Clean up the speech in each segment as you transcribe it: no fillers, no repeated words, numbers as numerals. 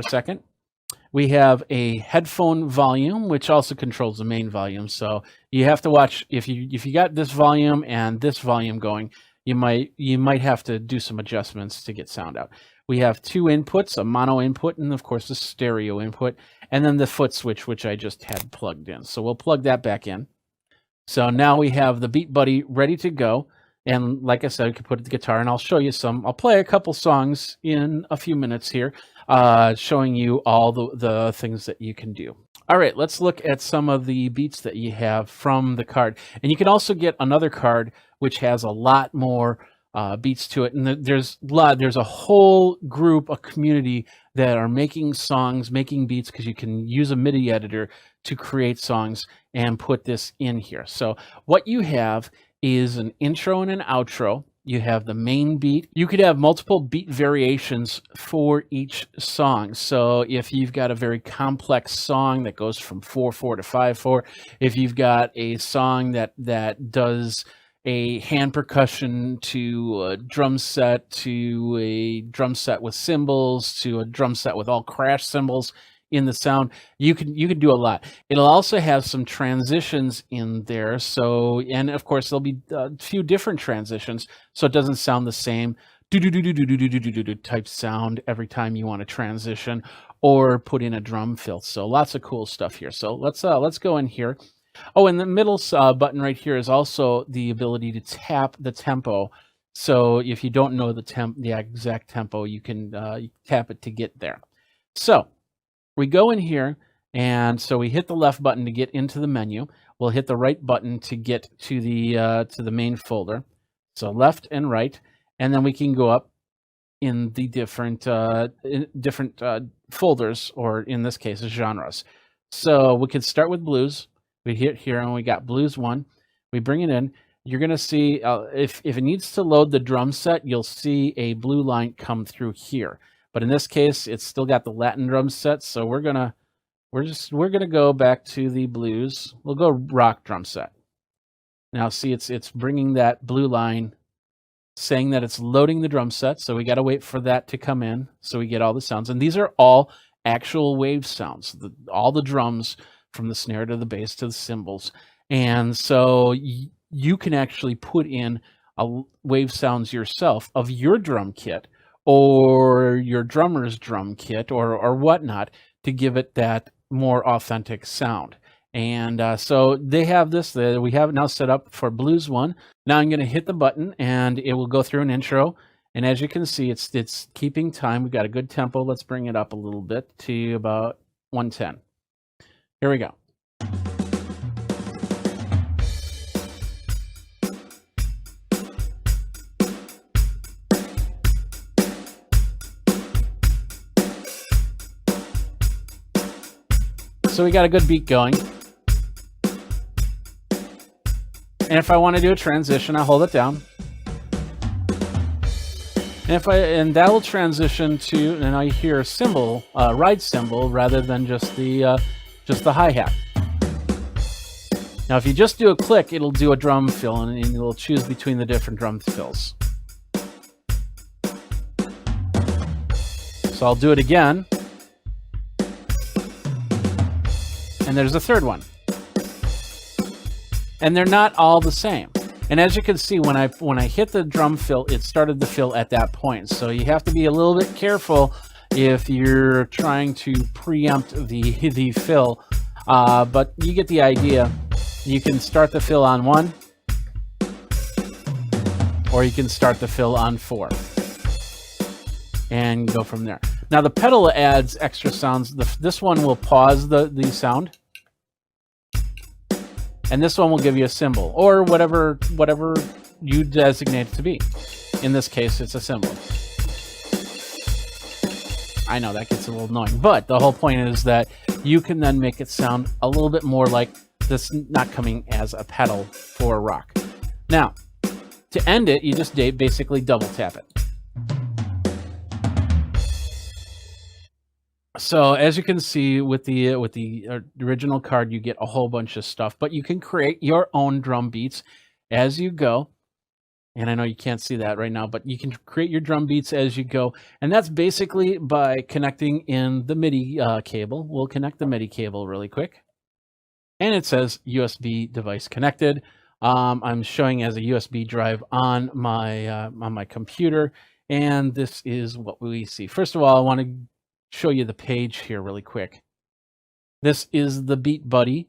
a second. We have a headphone volume, which also controls the main volume. So you have to watch if you got this volume and this volume going, you might have to do some adjustments to get sound out. We have two inputs, a mono input and of course the stereo input, and then the foot switch, which I just had plugged in. So we'll plug that back in. So now we have the Beat Buddy ready to go. And like I said, you can put the guitar, and I'll show you some. I'll play a couple songs in a few minutes here, showing you all the things that you can do. All right, let's look at some of the beats that you have from the card. And you can also get another card which has a lot more beats to it. And there's a whole group, a community that are making songs, making beats, because you can use a MIDI editor to create songs and put this in here. So what you have is an intro and an outro. You have the main beat. You could have multiple beat variations for each song. So if you've got a very complex song that goes from 4/4 to 5/4, if you've got a song that does a hand percussion to a drum set to a drum set with cymbals to a drum set with all crash cymbals in the sound, you can do a lot. It'll also have some transitions in there. So, and of course there'll be a few different transitions, so it doesn't sound the same type sound every time you want to transition or put in a drum fill. So lots of cool stuff here. So let's go in here. Oh, and the middle button right here is also the ability to tap the tempo. So if you don't know the exact tempo, you can tap it to get there. So we go in here, and so we hit the left button to get into the menu. We'll hit the right button to get to the main folder. So left and right, and then we can go up in the different folders, or in this case, genres. So we can start with blues. We hit here, and we got blues 1. We bring it in. You're going to see if it needs to load the drum set, you'll see a blue line come through here. But in this case, it's still got the Latin drum set, so we're gonna go back to the blues. We'll go rock drum set. Now see, it's bringing that blue line, saying that it's loading the drum set. So we got to wait for that to come in, so we get all the sounds. And these are all actual wave sounds. All the drums, from the snare to the bass to the cymbals. And so you can actually put in wave sounds yourself of your drum kit, or your drummer's drum kit, or whatnot, to give it that more authentic sound. And so they have this. We have it now set up for Blues 1. Now I'm going to hit the button, and it will go through an intro. And as you can see, it's keeping time. We've got a good tempo. Let's bring it up a little bit to about 110. Here we go. So we got a good beat going. And if I want to do a transition, I hold it down. And that will transition to, and I hear a cymbal, ride cymbal, rather than just the hi-hat. Now, if you just do a click, it'll do a drum fill, and it'll choose between the different drum fills. So I'll do it again. And there's a third one. And they're not all the same. And as you can see, when I hit the drum fill, it started the fill at that point. So you have to be a little bit careful if you're trying to preempt the fill. But you get the idea. You can start the fill on 1, or you can start the fill on 4. And go from there. Now the pedal adds extra sounds. This one will pause the sound. And this one will give you a cymbal, or whatever you designate it to be. In this case, it's a cymbal. I know that gets a little annoying, but the whole point is that you can then make it sound a little bit more like this, not coming as a pedal for rock. Now, to end it, you just basically double tap it. So as you can see with the original card, you get a whole bunch of stuff, but you can create your own drum beats as you go. And I know you can't see that right now, but you can create your drum beats as you go. And that's basically by connecting in the MIDI cable. We'll connect the MIDI cable really quick. And it says USB device connected. I'm showing as a USB drive on my computer. And this is what we see. First of all, I want to show you the page here really quick. This is the Beat Buddy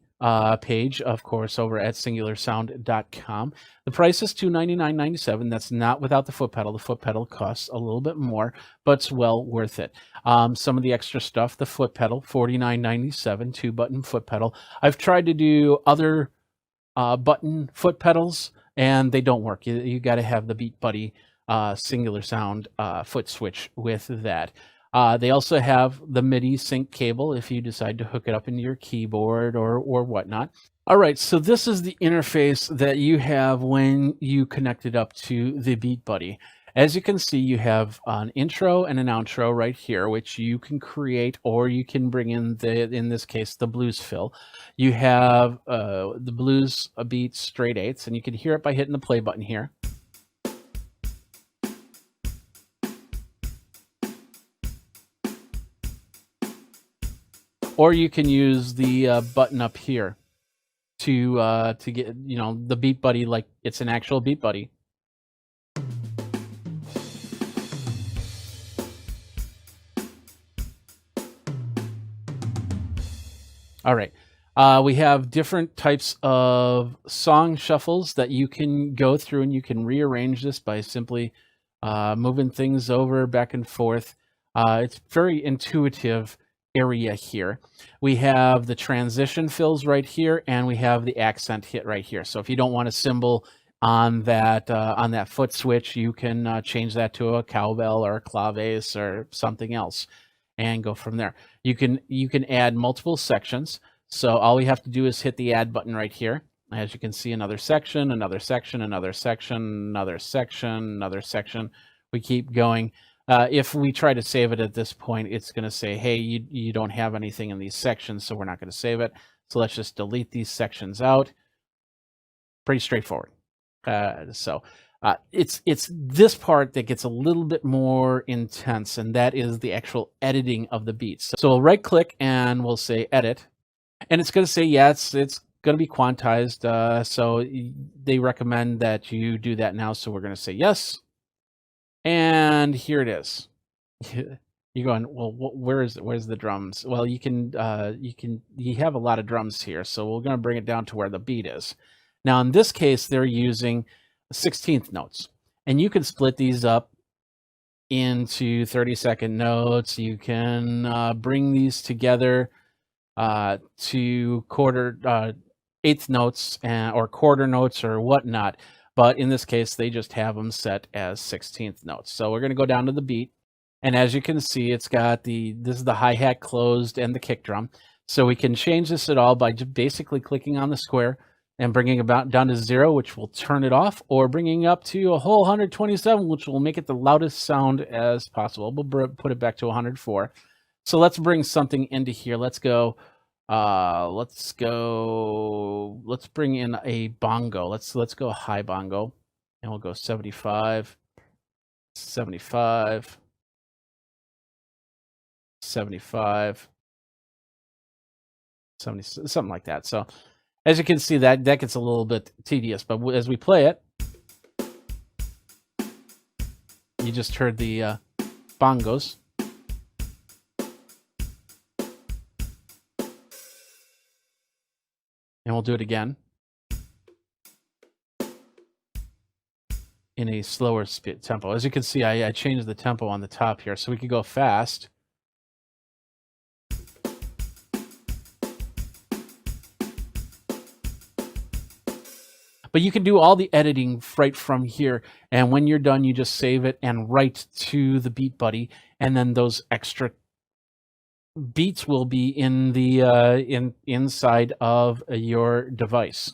page, of course, over at singularsound.com. The price is $299.97. That's not without the foot pedal. The foot pedal costs a little bit more, but it's well worth it. Some of the extra stuff, the foot pedal, $49.97, 2-button foot pedal. I've tried to do other button foot pedals, and they don't work. You got to have the Beat Buddy Singular Sound foot switch with that. They also have the MIDI sync cable if you decide to hook it up into your keyboard or whatnot. All right, so this is the interface that you have when you connect it up to the Beat Buddy. As you can see, you have an intro and an outro right here, which you can create, or you can bring in in this case, the blues fill. You have the blues beats straight eighths, and you can hear it by hitting the play button here. Or you can use the button up here to get, you know, the Beat Buddy like it's an actual Beat Buddy. All right. We have different types of song shuffles that you can go through, and you can rearrange this by simply moving things over back and forth. It's very intuitive area here. We have the transition fills right here, and we have the accent hit right here. So if you don't want a cymbal on that foot switch, you can change that to a cowbell or a claves or something else, and go from there. You can add multiple sections. So all we have to do is hit the add button right here. As you can see, another section, another section, another section, another section, another section. We keep going. If we try to save it at this point, it's going to say, hey, you don't have anything in these sections, so we're not going to save it. So let's just delete these sections out. Pretty straightforward. It's this part that gets a little bit more intense, and that is the actual editing of the beats. So we'll right click and we'll say edit, and it's going to say, yeah, it's going to be quantized. So they recommend that you do that now. So we're going to say yes. And here it is. You're going, well, where's the drums? Well, you have a lot of drums here, so we're going to bring it down to where the beat is. Now, in this case, they're using 16th notes, and you can split these up into 30-second notes. You can bring these together to eighth notes or quarter notes or whatnot. But in this case, they just have them set as 16th notes. So we're going to go down to the beat. And as you can see, it's got this is the hi-hat closed and the kick drum. So we can change this at all by just basically clicking on the square and bringing it down to 0, which will turn it off, or bringing up to a whole 127, which will make it the loudest sound as possible. We'll put it back to 104. So let's bring something into here. Let's bring in a bongo. Let's go high bongo, and we'll go 75, 75, 75, 70, something like that. So as you can see, that gets a little bit tedious, but as we play it, you just heard the bongos. And we'll do it again in a slower tempo. As you can see, I changed the tempo on the top here, so we could go fast. But you can do all the editing right from here, and when you're done, you just save it and write to the Beat Buddy, and then those extra beats will be in the inside of your device.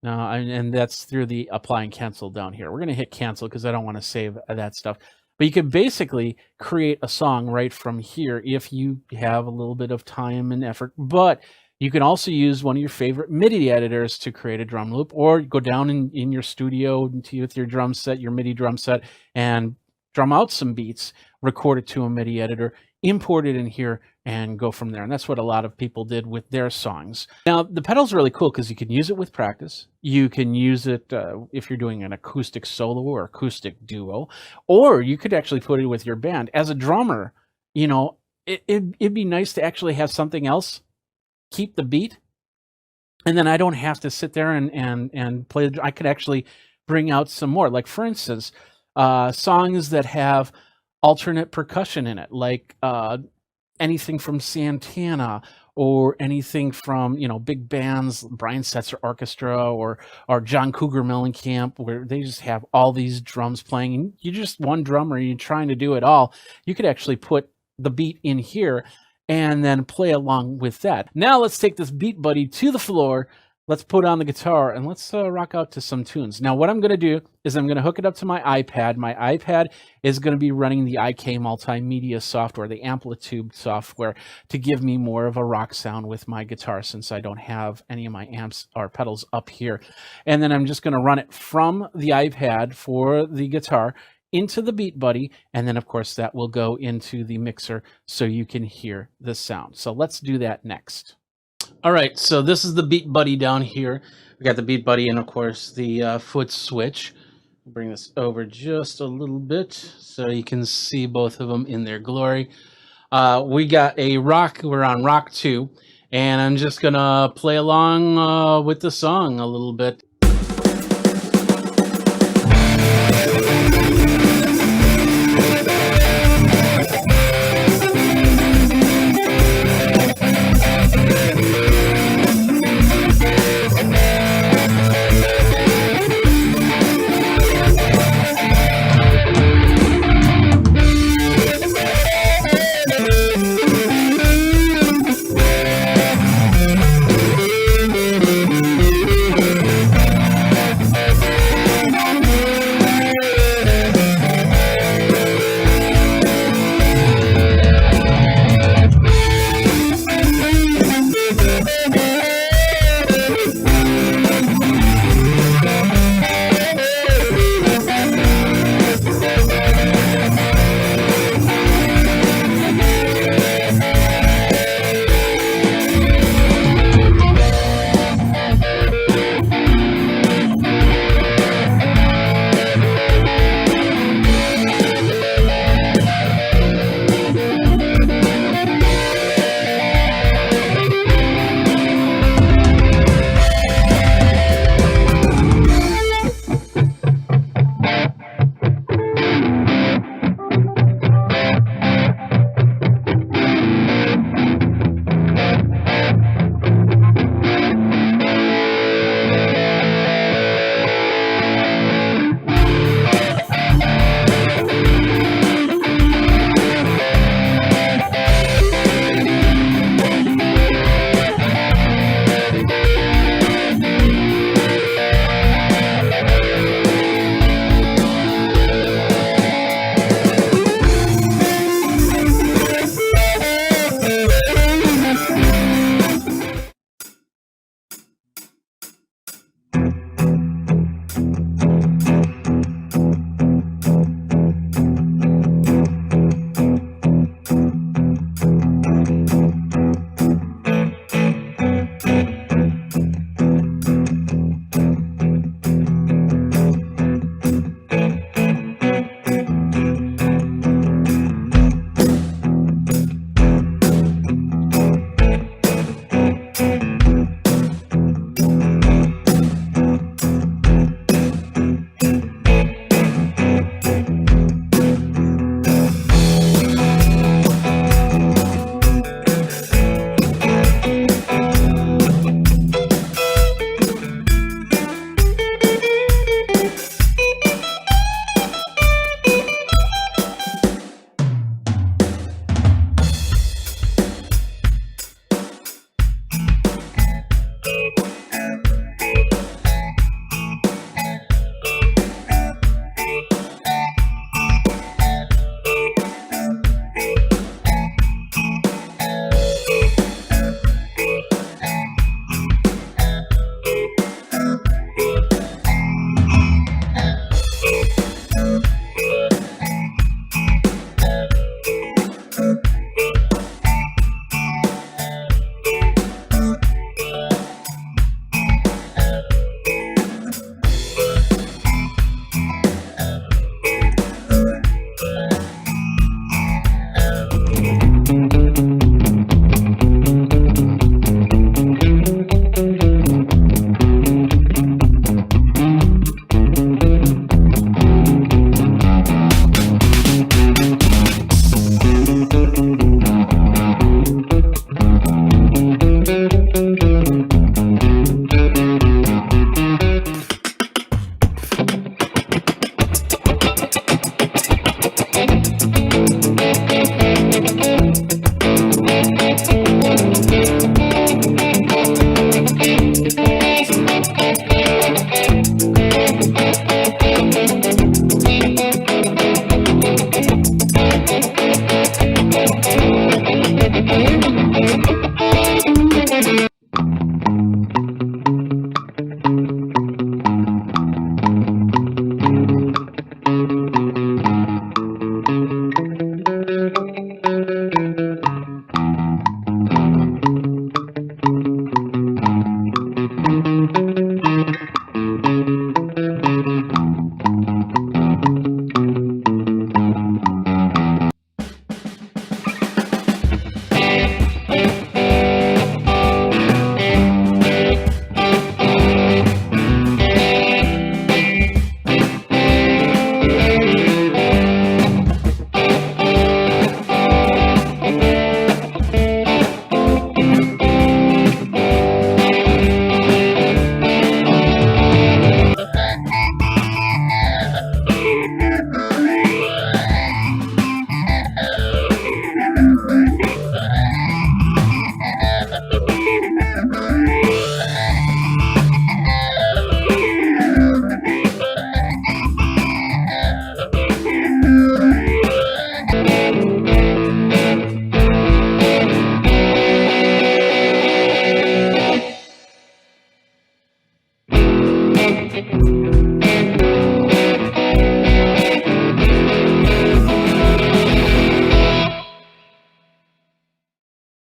Now, and that's through the apply and cancel down here. We're going to hit cancel because I don't want to save that stuff. But you can basically create a song right from here if you have a little bit of time and effort. But You can also use one of your favorite MIDI editors to create a drum loop, or go down in your studio with your drum set, your MIDI drum set, and drum out some beats, record it to a MIDI editor, import it in here, and go from there. And that's what a lot of people did with their songs. Now, the pedal's really cool because you can use it with practice. You can use it if you're doing an acoustic solo or acoustic duo, or you could actually put it with your band. As a drummer, you know, it'd be nice to actually have something else keep the beat, and then I don't have to sit there and play. I could actually bring out some more. Like, for instance, songs that have alternate percussion in it, like anything from Santana, or anything from, you know, big bands, Brian Setzer Orchestra, or John Cougar Mellencamp, where they just have all these drums playing, and you're just one drummer, you're trying to do it all. You could actually put the beat in here and then play along with that. Now let's take this Beat Buddy to the floor. Let's put on the guitar and let's rock out to some tunes. Now, what I'm going to do is I'm going to hook it up to my iPad. My iPad is going to be running the IK multimedia software, the Amplitude software, to give me more of a rock sound with my guitar, since I don't have any of my amps or pedals up here. And then I'm just going to run it from the iPad for the guitar into the Beat Buddy, and then of course that will go into the mixer so you can hear the sound. So let's do that next. All right, so this is the Beat Buddy down here. We got the Beat Buddy and of course the foot switch. I'll bring this over just a little bit so you can see both of them in their glory. We got a rock, we're on rock 2, and I'm just gonna play along with the song a little bit.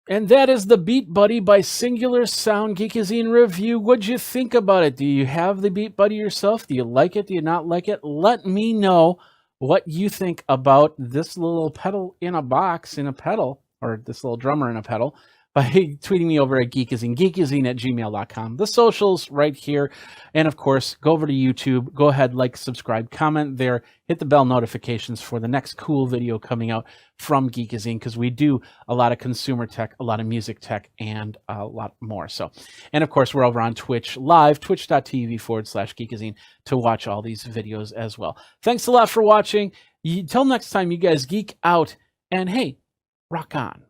And that is the Beat Buddy by Singular Sound Geekazine review. What'd you think about it? Do you have the Beat Buddy yourself? Do you like it? Do you not like it? Let me know what you think about this little pedal in a box, in a pedal, or this little drummer in a pedal, by tweeting me over at Geekazine, geekazine@gmail.com. The socials right here. And of course, go over to YouTube. Go ahead, like, subscribe, comment there. Hit the bell notifications for the next cool video coming out from Geekazine, because we do a lot of consumer tech, a lot of music tech, and a lot more. So, and of course, we're over on Twitch live, twitch.tv/Geekazine, to watch all these videos as well. Thanks a lot for watching. Till next time, you guys geek out, and hey, rock on.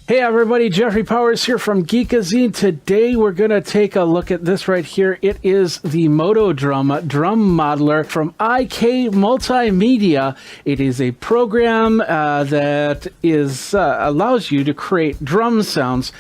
Hey everybody, Jeffrey Powers here from Geekazine. Today we're going to take a look at this right here. It is the Moto Drum modeler from IK Multimedia. It is a program that allows you to create drum sounds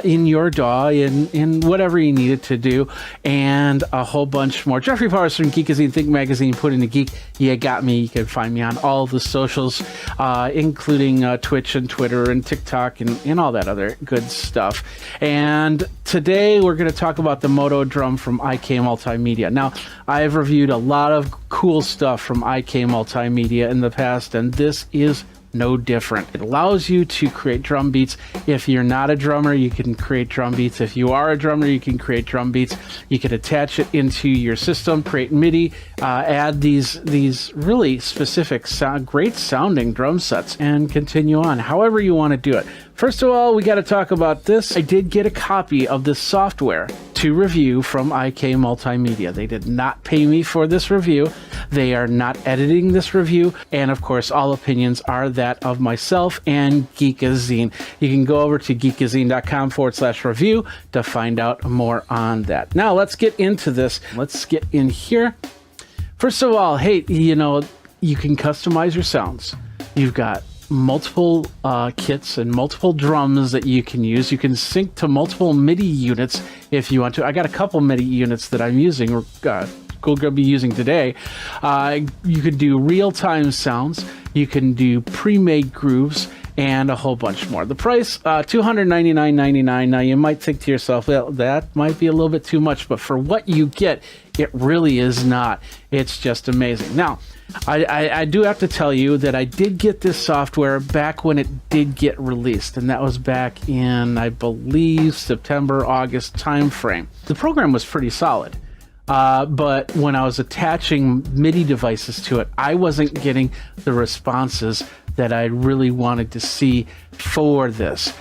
in your DAW, in whatever you need it to do, and a whole bunch more. Jeffrey Powers from Geekazine, Think Magazine, Put in the Geek. You got me. You can find me on all the socials, including Twitch and Twitter and TikTok and all that other good stuff. And today we're going to talk about the Moto Drum from IK Multimedia. Now, I've reviewed a lot of cool stuff from IK Multimedia in the past, and this is no different. It allows you to create drum beats. If you're not a drummer, you can create drum beats. If you are a drummer, you can create drum beats. You can attach it into your system, create MIDI, add these really specific, great sounding drum sets, and continue on however you want to do it. First of all, we got to talk about this. I did get a copy of this software to review from IK Multimedia. They did not pay me for this review. They are not editing this review. And of course, all opinions are that of myself and Geekazine. You can go over to geekazine.com/review to find out more on that. Now, let's get into this. Let's get in here. First of all, hey, you know, you can customize your sounds. You've got multiple kits and multiple drums that you can use. You can sync to multiple MIDI units if you want to. I got a couple MIDI units that I'm using, or going to be using today. You can do real-time sounds. You can do pre-made grooves, and a whole bunch more. The price, $299.99. Now, you might think to yourself, well, that might be a little bit too much, but for what you get, it really is not. It's just amazing. Now, I do have to tell you that I did get this software back when it did get released, and that was back in, I believe, September, August timeframe. The program was pretty solid. But when I was attaching MIDI devices to it, I wasn't getting the responses that I really wanted to see for this.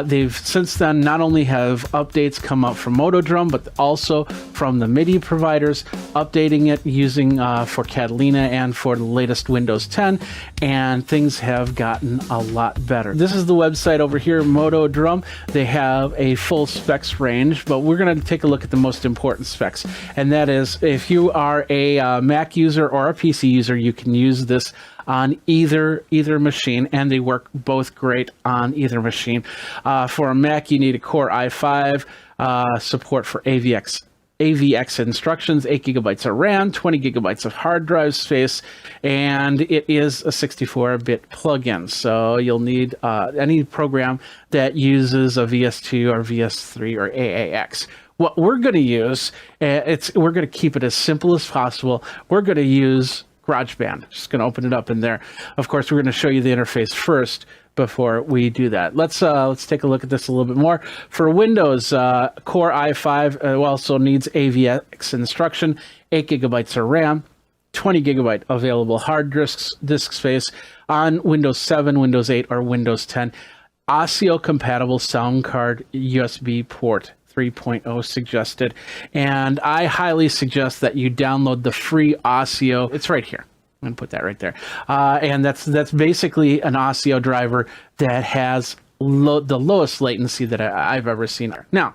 They've since then not only have updates come up from Moto Drum, but also from the MIDI providers, updating it using for Catalina and for the latest Windows 10, and things have gotten a lot better. This is the website over here, Moto Drum. They have a full specs range, but we're going to take a look at the most important specs, and that is if you are a Mac user or a PC user, you can use this on either machine, and they work both great on either machine. For a Mac, you need a Core i5, support for AVX instructions, 8 gigabytes of RAM, 20 gigabytes of hard drive space, and it is a 64-bit plugin. So you'll need any program that uses a VS2 or VS3 or AAX. What we're going to use, we're going to keep it as simple as possible. We're going to use GarageBand. Just going to open it up in there. Of course, we're going to show you the interface first before we do that. Let's take a look at this a little bit more. For Windows, Core i5 also needs AVX instruction, 8 gigabytes of RAM, 20 gigabyte available hard disk space on Windows 7, Windows 8, or Windows 10. ASIO compatible sound card USB port 3.0 suggested, and I highly suggest that you download the free ASIO. It's right here. I'm going to put that right there. And that's basically an ASIO driver that has the lowest latency that I've ever seen. Now,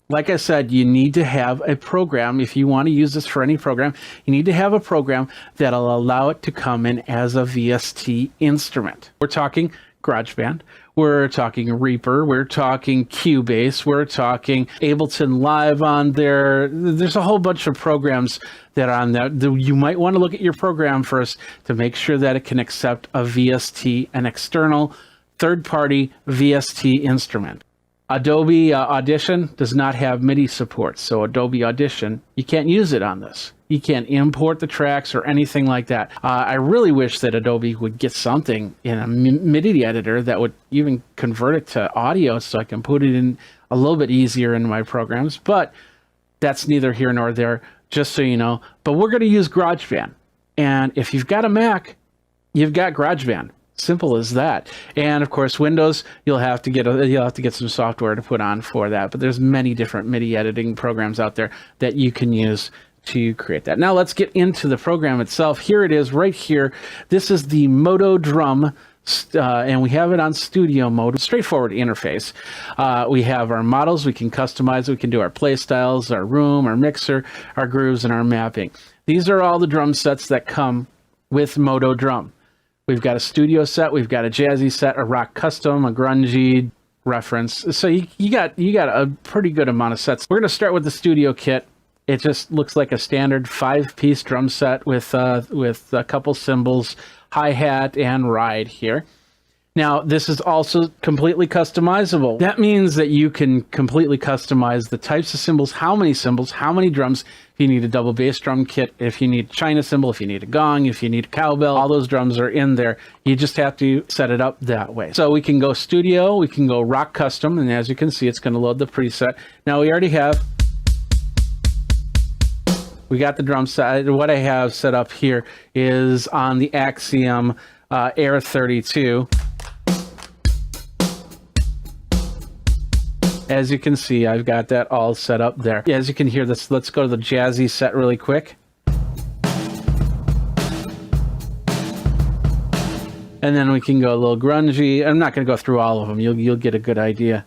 like I said, you need to have a program. If you want to use this for any program, you need to have a program that'll allow it to come in as a VST instrument. We're talking GarageBand, we're talking Reaper, we're talking Cubase, we're talking Ableton Live on there. There's a whole bunch of programs that are on there. You might want to look at your program first to make sure that it can accept a VST, an external third-party VST instrument. Adobe Audition does not have MIDI support, so Adobe Audition, you can't use it on this. You can't import the tracks or anything like that. I really wish that Adobe would get something in a MIDI editor that would even convert it to audio so I can put it in a little bit easier in my programs, but that's neither here nor there, just so you know. But we're going to use GarageBand, and if you've got a Mac, you've got GarageBand. Simple as that. And of course, Windows, you'll have to get some software to put on for that. But there's many different MIDI editing programs out there that you can use to create that. Now let's get into the program itself. Here it is right here. This is the Moto Drum, and we have it on studio mode. Straightforward interface. We have our models. We can customize. We can do our play styles, our room, our mixer, our grooves, and our mapping. These are all the drum sets that come with Moto Drum. We've got a studio set, we've got a jazzy set, a rock custom, a grungy reference. So you got a pretty good amount of sets. We're going to start with the studio kit. It just looks like a standard 5-piece drum set with a couple cymbals, hi-hat, and ride here. Now, this is also completely customizable. That means that you can completely customize the types of cymbals, how many drums. If you need a double bass drum kit, if you need a China cymbal, if you need a gong, if you need a cowbell, all those drums are in there. You just have to set it up that way. So we can go studio, we can go rock custom, and as you can see, it's going to load the preset. Now we got the drum set. What I have set up here is on the Axiom Air 32. As you can see, I've got that all set up there. As you can hear this, let's go to the jazzy set really quick. And then we can go a little grungy. I'm not going to go through all of them. You'll get a good idea.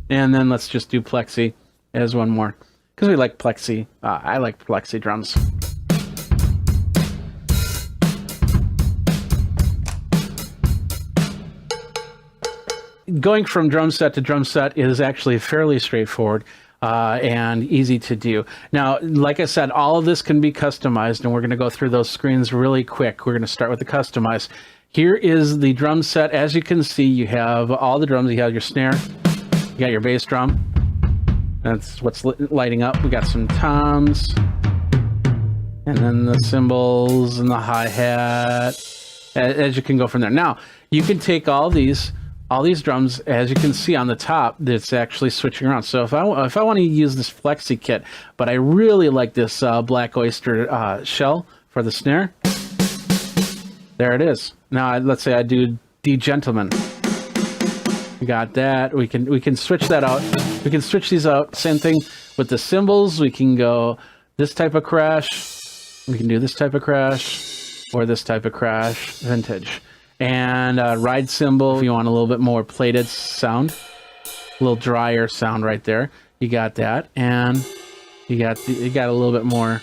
And then let's just do Plexi as one more, because we like Plexi. I like Plexi drums. Going from drum set to drum set is actually fairly straightforward and easy to do. Now, like I said, all of this can be customized, and we're going to go through those screens really quick. We're going to start with the customize. Here is the drum set. As you can see, you have all the drums. You have your snare, you got your bass drum. That's what's lighting up. We got some toms, and then the cymbals and the hi-hat. As you can go from there. Now, you can take all these drums, as you can see on the top, that's actually switching around. So if I want to use this Plexi kit, but I really like this Black Oyster shell for the snare, there it is. Now let's say I do D Gentleman. We got that. We can switch that out. We can switch these out. Same thing with the cymbals. We can go this type of crash. We can do this type of crash or this type of crash, vintage. And ride cymbal, if you want a little bit more plated sound, a little drier sound right there. you got that, and you got a little bit more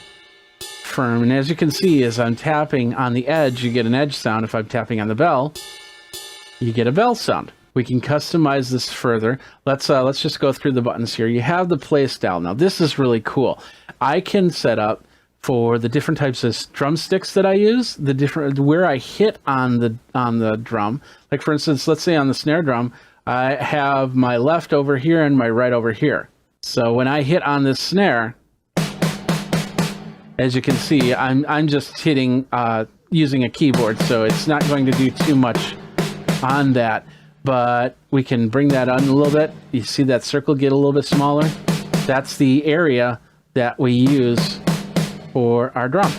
firm. And as you can see, as I'm tapping on the edge, you get an edge sound. If I'm tapping on the bell, you get a bell sound. We can customize this further. Let's just go through the buttons here. You have the play style. Now this is really cool. I can set up for the different types of drumsticks that I use, the different where I hit on the drum. Like for instance, let's say on the snare drum, I have my left over here and my right over here. So when I hit on this snare, as you can see, I'm just hitting using a keyboard, so it's not going to do too much on that. But we can bring that on a little bit. You see that circle get a little bit smaller? That's the area that we use for our drum.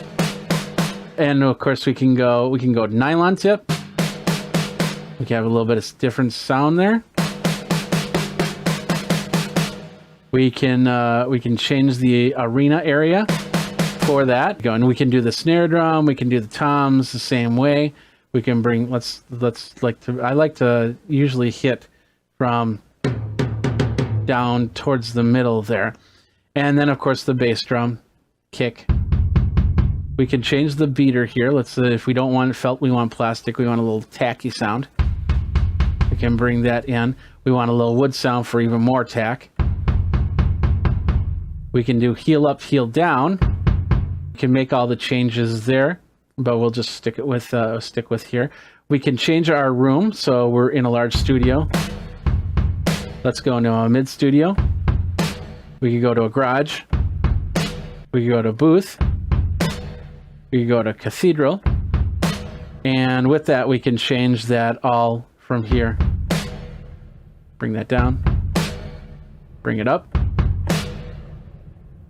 And of course we can go nylon tip. We can have a little bit of different sound there. We can change the arena area for that. And we can do the snare drum, we can do the toms the same way. We can bring I like to usually hit from down towards the middle there. And then of course the bass drum, kick. We can change the beater here. Let's if we don't want felt, we want plastic, we want a little tacky sound. We can bring that in. We want a little wood sound for even more tack. We can do heel up, heel down. We can make all the changes there, but we'll just stick with here. We can change our room, so we're in a large studio. Let's go into a mid studio. We can go to a garage. We can go to a booth. We can go to cathedral. And with that, we can change that all from here. Bring that down. Bring it up.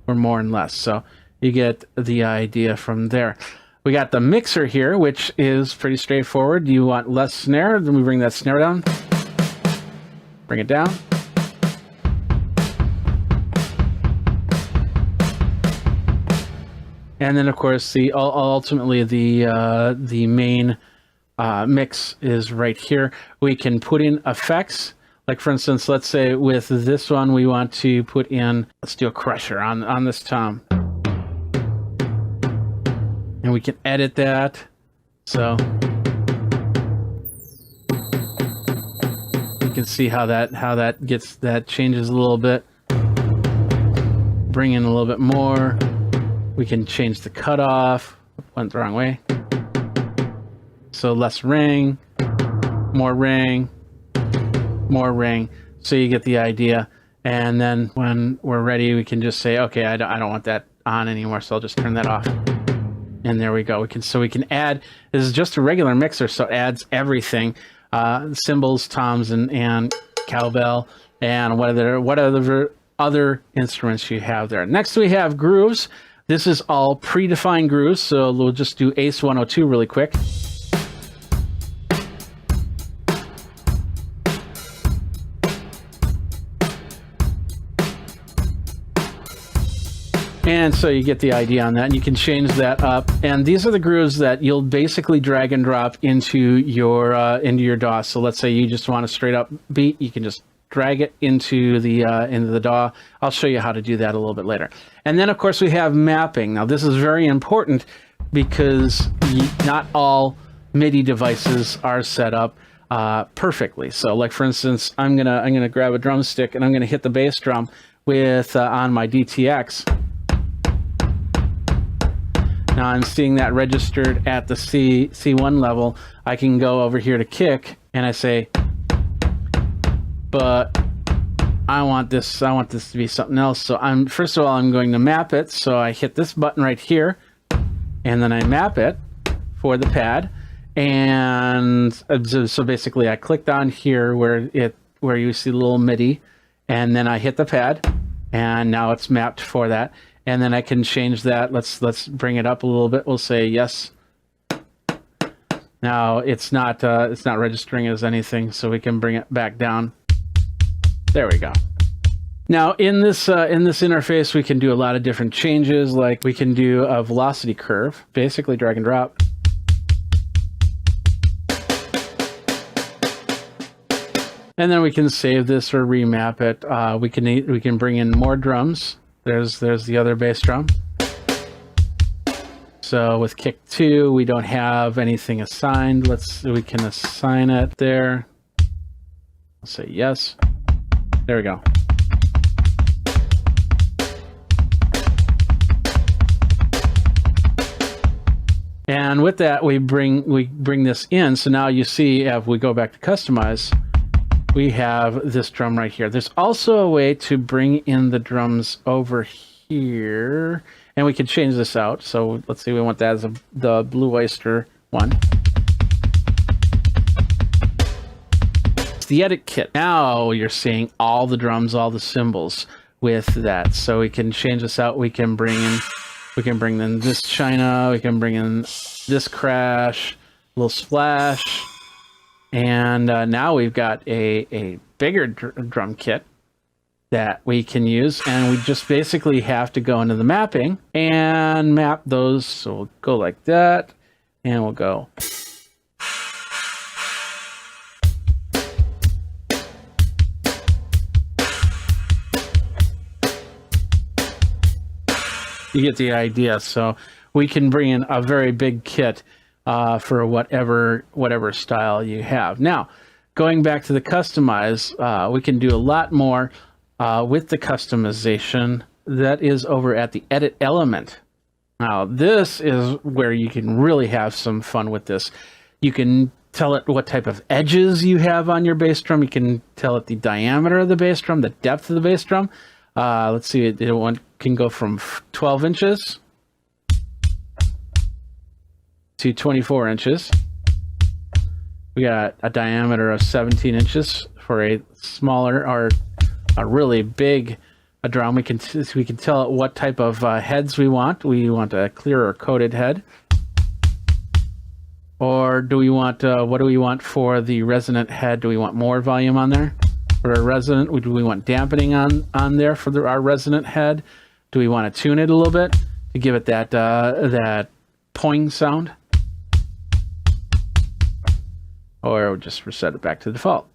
Or more and less. So you get the idea from there. We got the mixer here, which is pretty straightforward. Do you want less snare? Then we bring that snare down. Bring it down. And then, of course, ultimately the main mix is right here. We can put in effects. Like, for instance, let's say with this one, we want to put in, let's do a crusher on this tom. And we can edit that. So you can see how that changes a little bit. Bring in a little bit more. We can change the cutoff. Went the wrong way. So less ring, more ring, more ring. So you get the idea. And then when we're ready, we can just say, okay, I don't want that on anymore, so I'll just turn that off. And there we go. We can add. This is just a regular mixer, so it adds everything: cymbals, toms, and cowbell, and what other instruments you have there. Next, we have grooves. This is all predefined grooves, so we'll just do Ace 102 really quick. And so you get the idea on that, and you can change that up. And these are the grooves that you'll basically drag and drop into your DAW. So let's say you just want a straight up beat, you can just drag it into the DAW. I'll show you how to do that a little bit later. And then of course we have mapping. Now this is very important because not all MIDI devices are set up perfectly. So like for instance, I'm gonna grab a drumstick and I'm gonna hit the bass drum with on my DTX. Now I'm seeing that registered at the C1 level. I can go over here to kick and I say, but I want this to be something else. So first of all, I'm going to map it. So I hit this button right here and then I map it for the pad. And so basically I clicked on here where you see the little MIDI, and then I hit the pad and now it's mapped for that. And then I can change that. Let's bring it up a little bit. We'll say yes. Now it's not registering as anything, so we can bring it back down. There we go. Now in this interface, we can do a lot of different changes. Like we can do a velocity curve, basically drag and drop. And then we can save this or remap it. We can bring in more drums. There's the other bass drum. So with kick 2, we don't have anything assigned. We can assign it there. I'll say yes. There we go. And with that, we bring this in. So now you see, if we go back to customize, we have this drum right here. There's also a way to bring in the drums over here, and we can change this out. So let's see, we want that as the Blue Oyster one. It's the edit kit. Now you're seeing all the drums, all the cymbals with that. So we can change this out. We can bring in this China. We can bring in this crash, little splash. And now we've got a bigger drum kit that we can use, and we just basically have to go into the mapping and map those. So we'll go like that, and we'll go. You get the idea. So we can bring in a very big kit for whatever style you have. Now, going back to the customize, we can do a lot more with the customization. That is over at the edit element. Now, this is where you can really have some fun with this. You can tell it what type of edges you have on your bass drum. You can tell it the diameter of the bass drum, the depth of the bass drum. Let's see, it can go from 12 inches to 24 inches. We got a diameter of 17 inches for a smaller or a really big drum. We can tell it what type of heads we want. We want a clear or coated head. Or do we want, what do we want for the resonant head? Do we want more volume on there? For our resonant, do we want dampening on there for our resonant head? Do we want to tune it a little bit to give it that poing sound? Or we'll just reset it back to default.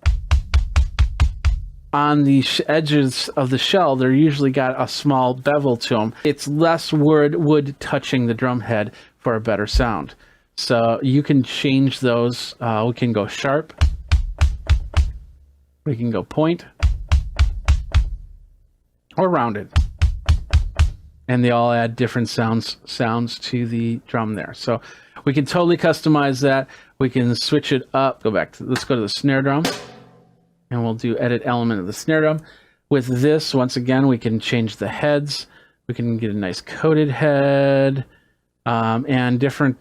On the edges of the shell, they're usually got a small bevel to them. It's less wood touching the drum head for a better sound. So you can change those. We can go sharp. We can go point. Or rounded. And they all add different sounds to the drum there. So we can totally customize that. We can switch it up. Let's go to the snare drum. And we'll do edit element of the snare drum. With this, once again, we can change the heads. We can get a nice coated head. And different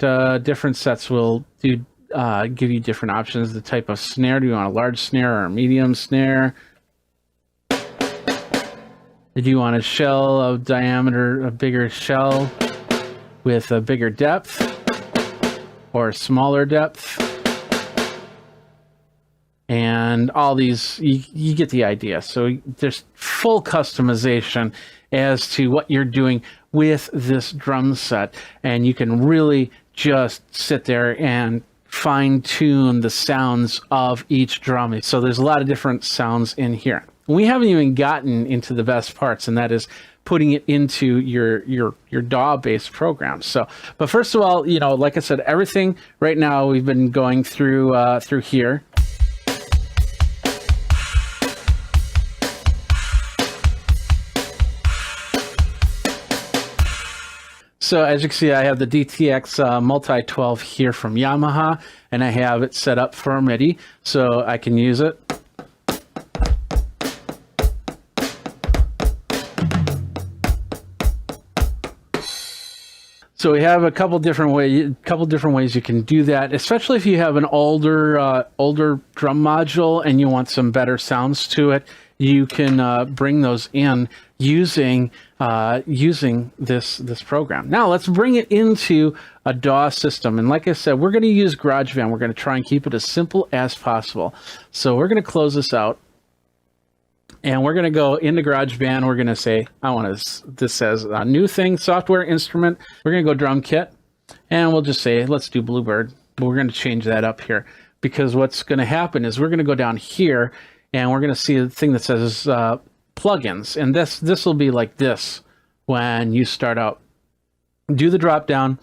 sets will give you different options. The type of snare. Do you want a large snare or a medium snare? Do you want a shell of diameter, a bigger shell with a bigger depth or a smaller depth? And all these, you get the idea. So there's full customization as to what you're doing with this drum set. And you can really just sit there and fine tune the sounds of each drum. So there's a lot of different sounds in here. We haven't even gotten into the best parts, and that is putting it into your DAW-based program. So, but first of all, like I said, everything right now we've been going through here. So as you can see, I have the DTX Multi-12 here from Yamaha, and I have it set up for MIDI, so I can use it. So we have a couple different ways you can do that, especially if you have an older drum module and you want some better sounds to it. You can bring those in using this program. Now let's bring it into a DAW system. And like I said, we're going to use GarageBand. We're going to try and keep it as simple as possible. So we're going to close this out. And we're going to go into GarageBand. We're going to say, this says a new thing, software instrument. We're going to go drum kit. And we'll just say, let's do Bluebird. But we're going to change that up here. Because what's going to happen is we're going to go down here. and we're going to see a thing that says plugins, and this will be like this when you start out. Do the drop down,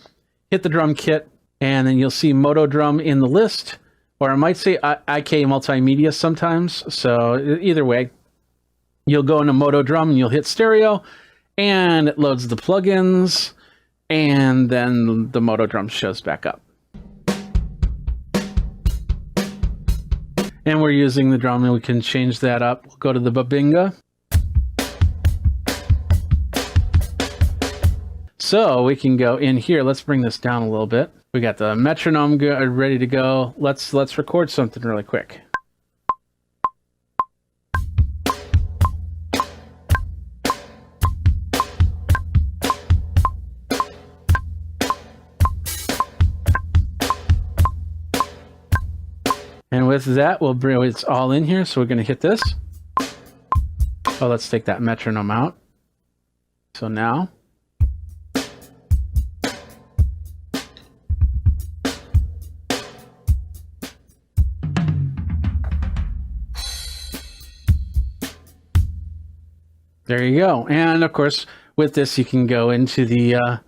hit the drum kit, and then you'll see Moto Drum in the list, or it might say IK Multimedia sometimes. So either way, you'll go into Moto Drum and you'll hit stereo, and it loads the plugins, and then the Moto Drum shows back up. And we're using the drum, and we can change that up. We'll go to the Babinga. So we can go in here. Let's bring this down a little bit. We got the metronome ready to go. Let's record something really quick. And with that, we'll bring it's all in here. So we're going to hit this. Oh, let's take that metronome out. So now. There you go. And of course, with this, you can go into the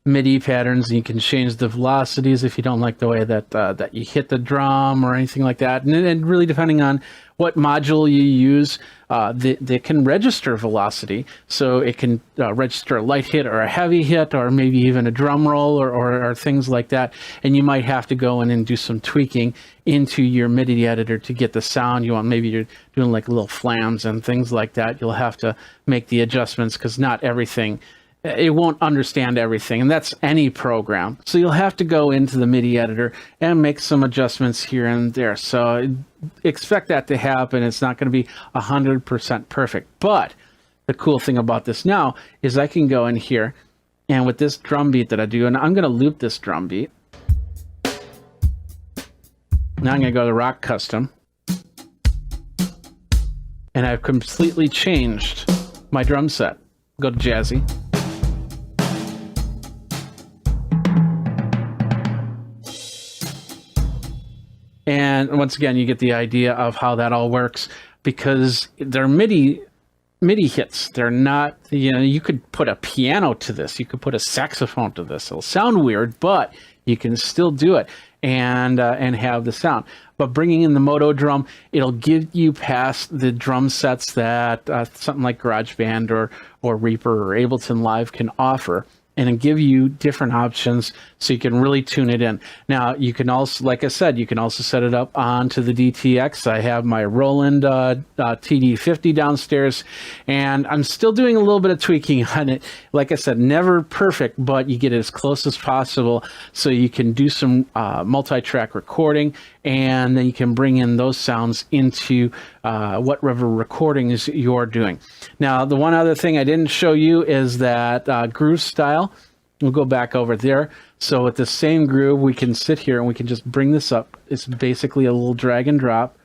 MIDI patterns, and you can change the velocities if you don't like the way that that you hit the drum or anything like that. And really, depending on what module you use, they can register velocity. So it can register a light hit or a heavy hit, or maybe even a drum roll or things like that. And you might have to go in and do some tweaking into your MIDI editor to get the sound you want. Maybe you're doing like little flams and things like that. You'll have to make the adjustments because not everything, it won't understand everything, and that's any program. So you'll have to go into the MIDI editor and make some adjustments here and there. So expect that to happen. It's not going to be 100% perfect. But the cool thing about this now is I can go in here, and with this drum beat that I do, and I'm going to loop this drum beat. Now I'm going to go to Rock Custom, and I've completely changed my drum set. Go to Jazzy. And once again, you get the idea of how that all works, because they're MIDI hits. They're not, you could put a piano to this. You could put a saxophone to this. It'll sound weird, but you can still do it and have the sound. But bringing in the Moto Drum, it'll give you past the drum sets that something like GarageBand or Reaper or Ableton Live can offer, and give you different options so you can really tune it in. Now, you can also, like I said, you can also set it up onto the DTX. I have my Roland TD50 downstairs, and I'm still doing a little bit of tweaking on it. Like I said, never perfect, but you get it as close as possible so you can do some multi-track recording, and then you can bring in those sounds into whatever recordings you're doing. Now, the one other thing I didn't show you is that groove style. We'll go back over there. So with the same groove, we can sit here and we can just bring this up. It's basically a little drag and drop.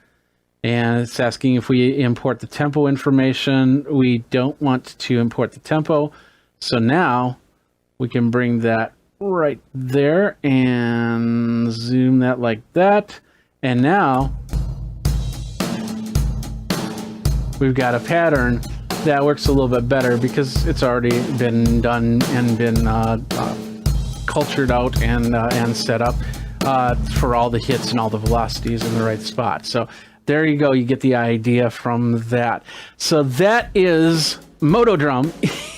And it's asking if we import the tempo information. We don't want to import the tempo. So now we can bring that right there and zoom that like that. And now we've got a pattern that works a little bit better because it's already been done and been cultured out and set up for all the hits and all the velocities in the right spot. So there you go. You get the idea from that. So that is Moto Drum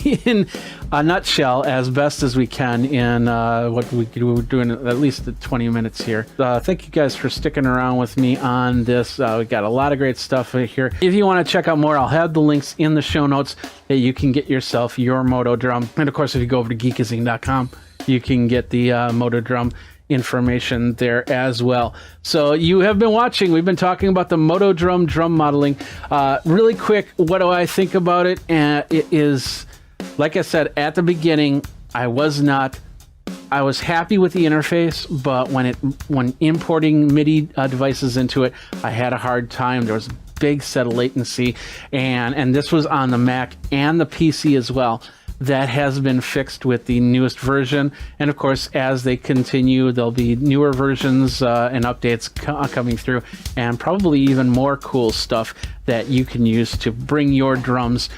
in a nutshell, as best as we can in what we're doing at least 20 minutes here. Thank you guys for sticking around with me on this. We got a lot of great stuff here. If you want to check out more, I'll have the links in the show notes that you can get yourself your Moto Drum. And of course, if you go over to Geekazine.com, you can get the Moto Drum information there as well. So you have been watching. We've been talking about the Moto Drum drum modeling. Really quick, what do I think about it? It is, like I said at the beginning, I was happy with the interface, but when importing MIDI devices into it, I had a hard time. There was a big set of latency, and this was on the Mac and the PC as well. that has been fixed with the newest version. And of course, as they continue, there'll be newer versions and updates coming through, and probably even more cool stuff that you can use to bring your drums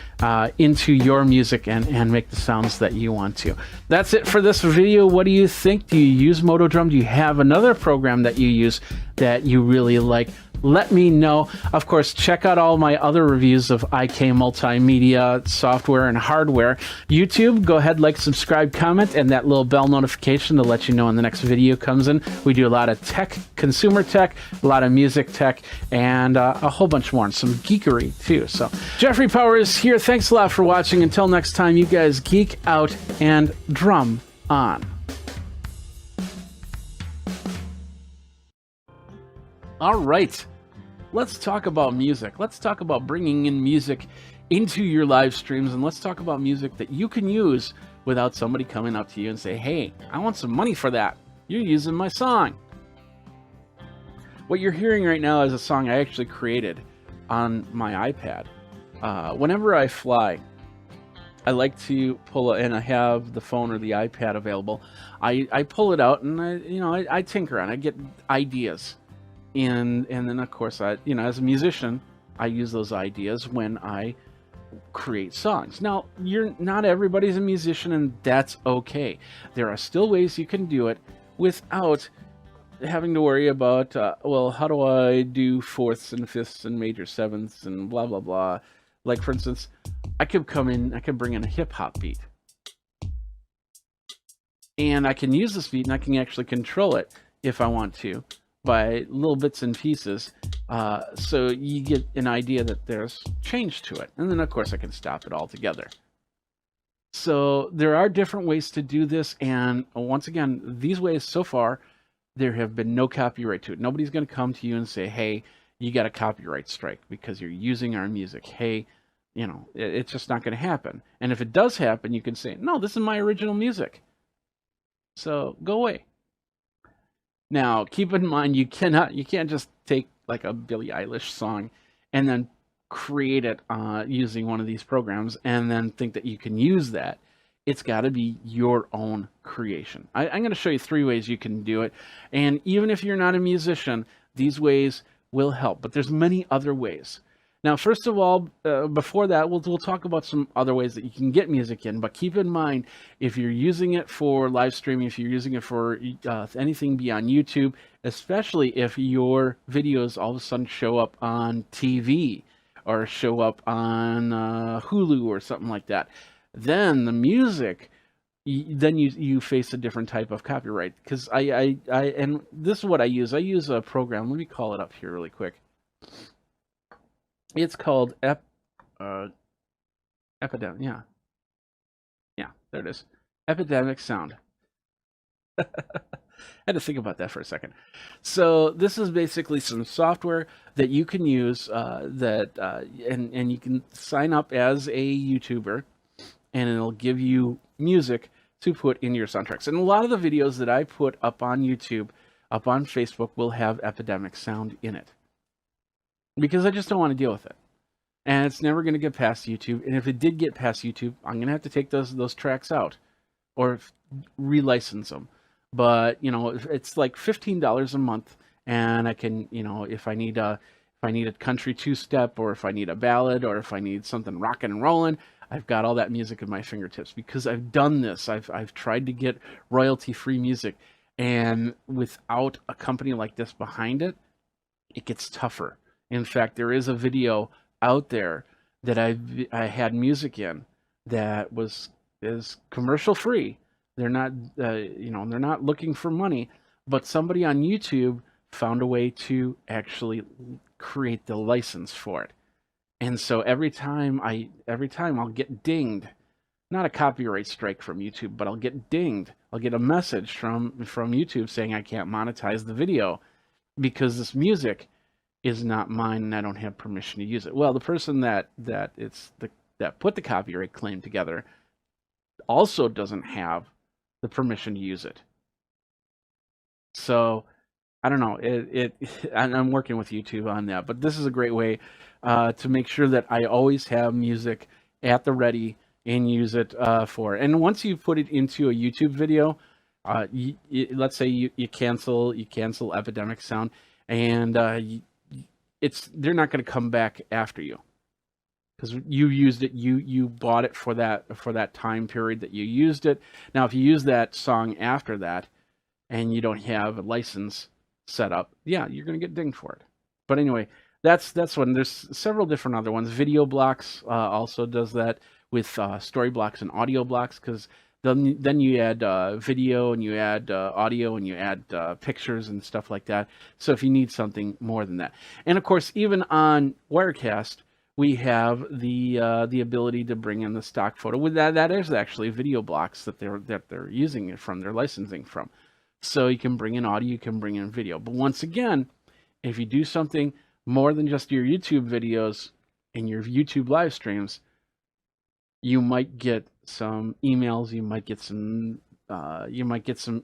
into your music and make the sounds that you want to. That's it for this video. What do you think? Do you use MotoDrum? Do you have another program that you use that you really like? Let me know. Of course, check out all my other reviews of IK multimedia software and hardware. YouTube, go ahead, like, subscribe, comment, and that little bell notification to let you know when the next video comes in. We do a lot of tech, consumer tech, a lot of music tech, and a whole bunch more, and some geekery too. So Jeffrey Powers here. Thanks a lot for watching. Until next time, you guys geek out and drum on. All right, let's talk about music. Let's talk about bringing in music into your live streams, and let's talk about music that you can use without somebody coming up to you and say, hey, I want some money for that. You're using my song. What you're hearing right now is a song I actually created on my iPad. Whenever I fly, I like to pull it, and I have the phone or the iPad available. I pull it out and I tinker on it. I get ideas. And then, of course, as a musician, I use those ideas when I create songs. Now, not everybody's a musician, and that's okay. There are still ways you can do it without having to worry about, well, how do I do fourths and fifths and major sevenths and blah, blah, blah. Like, for instance, I could bring in a hip-hop beat. And I can use this beat, and I can actually control it if I want to, by little bits and pieces, so you get an idea that there's change to it. And then, of course, I can stop it altogether. So there are different ways to do this, and once again, these ways so far, there have been no copyright to it. Nobody's going to come to you and say, hey, you got a copyright strike because you're using our music. Hey, it's just not going to happen. And if it does happen, you can say, no, this is my original music. So go away. Now, keep in mind, you can't just take like a Billie Eilish song and then create it using one of these programs and then think that you can use that. It's got to be your own creation. I'm going to show you 3 ways you can do it. And even if you're not a musician, these ways will help. But there's many other ways. Now, first of all, before that, we'll talk about some other ways that you can get music in. But keep in mind, if you're using it for live streaming, if you're using it for anything beyond YouTube, especially if your videos all of a sudden show up on TV or show up on Hulu or something like that, then the music, then you face a different type of copyright. Because and this is what I use. I use a program. Let me call it up here really quick. It's called Epidemic. Yeah, there it is. Epidemic Sound. I had to think about that for a second. So this is basically some software that you can use and you can sign up as a YouTuber, and it'll give you music to put in your soundtracks. And a lot of the videos that I put up on YouTube, up on Facebook, will have Epidemic Sound in it, because I just don't want to deal with it. And it's never going to get past YouTube. And if it did get past YouTube, I'm going to have to take those tracks out or relicense them. But, it's like $15 a month, and I can, if I need a country 2-step, or if I need a ballad, or if I need something rocking and rolling, I've got all that music at my fingertips because I've done this. I've tried to get royalty-free music, and without a company like this behind it, it gets tougher. In fact, there is a video out there that I had music in that is commercial free. They're not they're not looking for money, but somebody on YouTube found a way to actually create the license for it. And so every time I'll get dinged, not a copyright strike from YouTube, but I'll get dinged. I'll get a message from YouTube saying I can't monetize the video because this music is not mine and I don't have permission to use it. Well, the person that put the copyright claim together also doesn't have the permission to use it. So I don't know. I'm working with YouTube on that, but this is a great way to make sure that I always have music at the ready and use it for. And once you put it into a YouTube video, let's say you cancel Epidemic Sound, and they're not going to come back after you because you used it. You bought it for that time period that you used it. Now, if you use that song after that, and you don't have a license set up, yeah, you're going to get dinged for it. But anyway, that's one. There's several different other ones. Video Blocks also does that with story blocks and audio blocks, because then you add video, and you add audio, and you add pictures and stuff like that. So if you need something more than that, and of course, even on Wirecast, we have the ability to bring in the stock photo. With that is actually video blocks that they're using it from, they're licensing from. So you can bring in audio, you can bring in video. But once again, if you do something more than just your YouTube videos and your YouTube live streams, you might get some emails, you might get some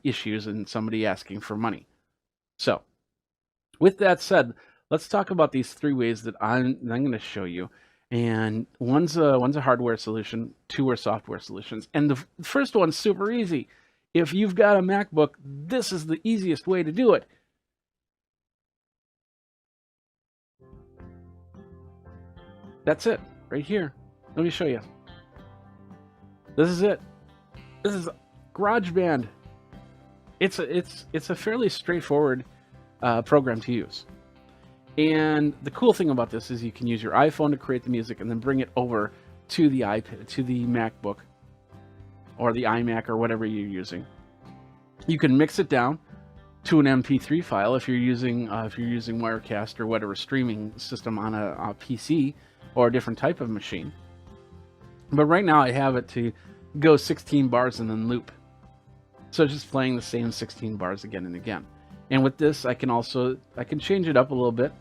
issues and somebody asking for money. So with that said, let's talk about these 3 ways that I'm going to show you. And one's a hardware solution, 2 are software solutions. And the first one's super easy. If you've got a MacBook, this is the easiest way to do it. That's it, right here. Let me show you. This is it. This is GarageBand. It's a fairly straightforward program to use. And the cool thing about this is you can use your iPhone to create the music and then bring it over to the iPad, to the MacBook, or the iMac, or whatever you're using. You can mix it down to an MP3 file if you're using Wirecast or whatever streaming system on a PC or a different type of machine. But right now I have it to go 16 bars and then loop. So just playing the same 16 bars again and again. And with this, I can change it up a little bit.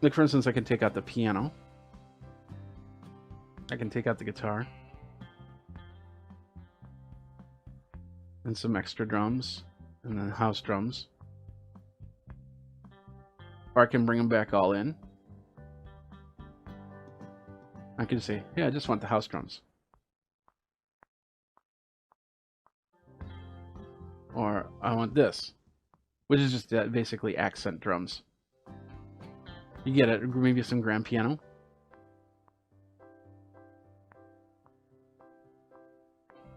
Like, for instance, I can take out the piano. I can take out the guitar. And some extra drums, and then house drums. Or I can bring them back all in. I can say, yeah, I just want the house drums. Or I want this, which is just basically accent drums. You get it, maybe some grand piano.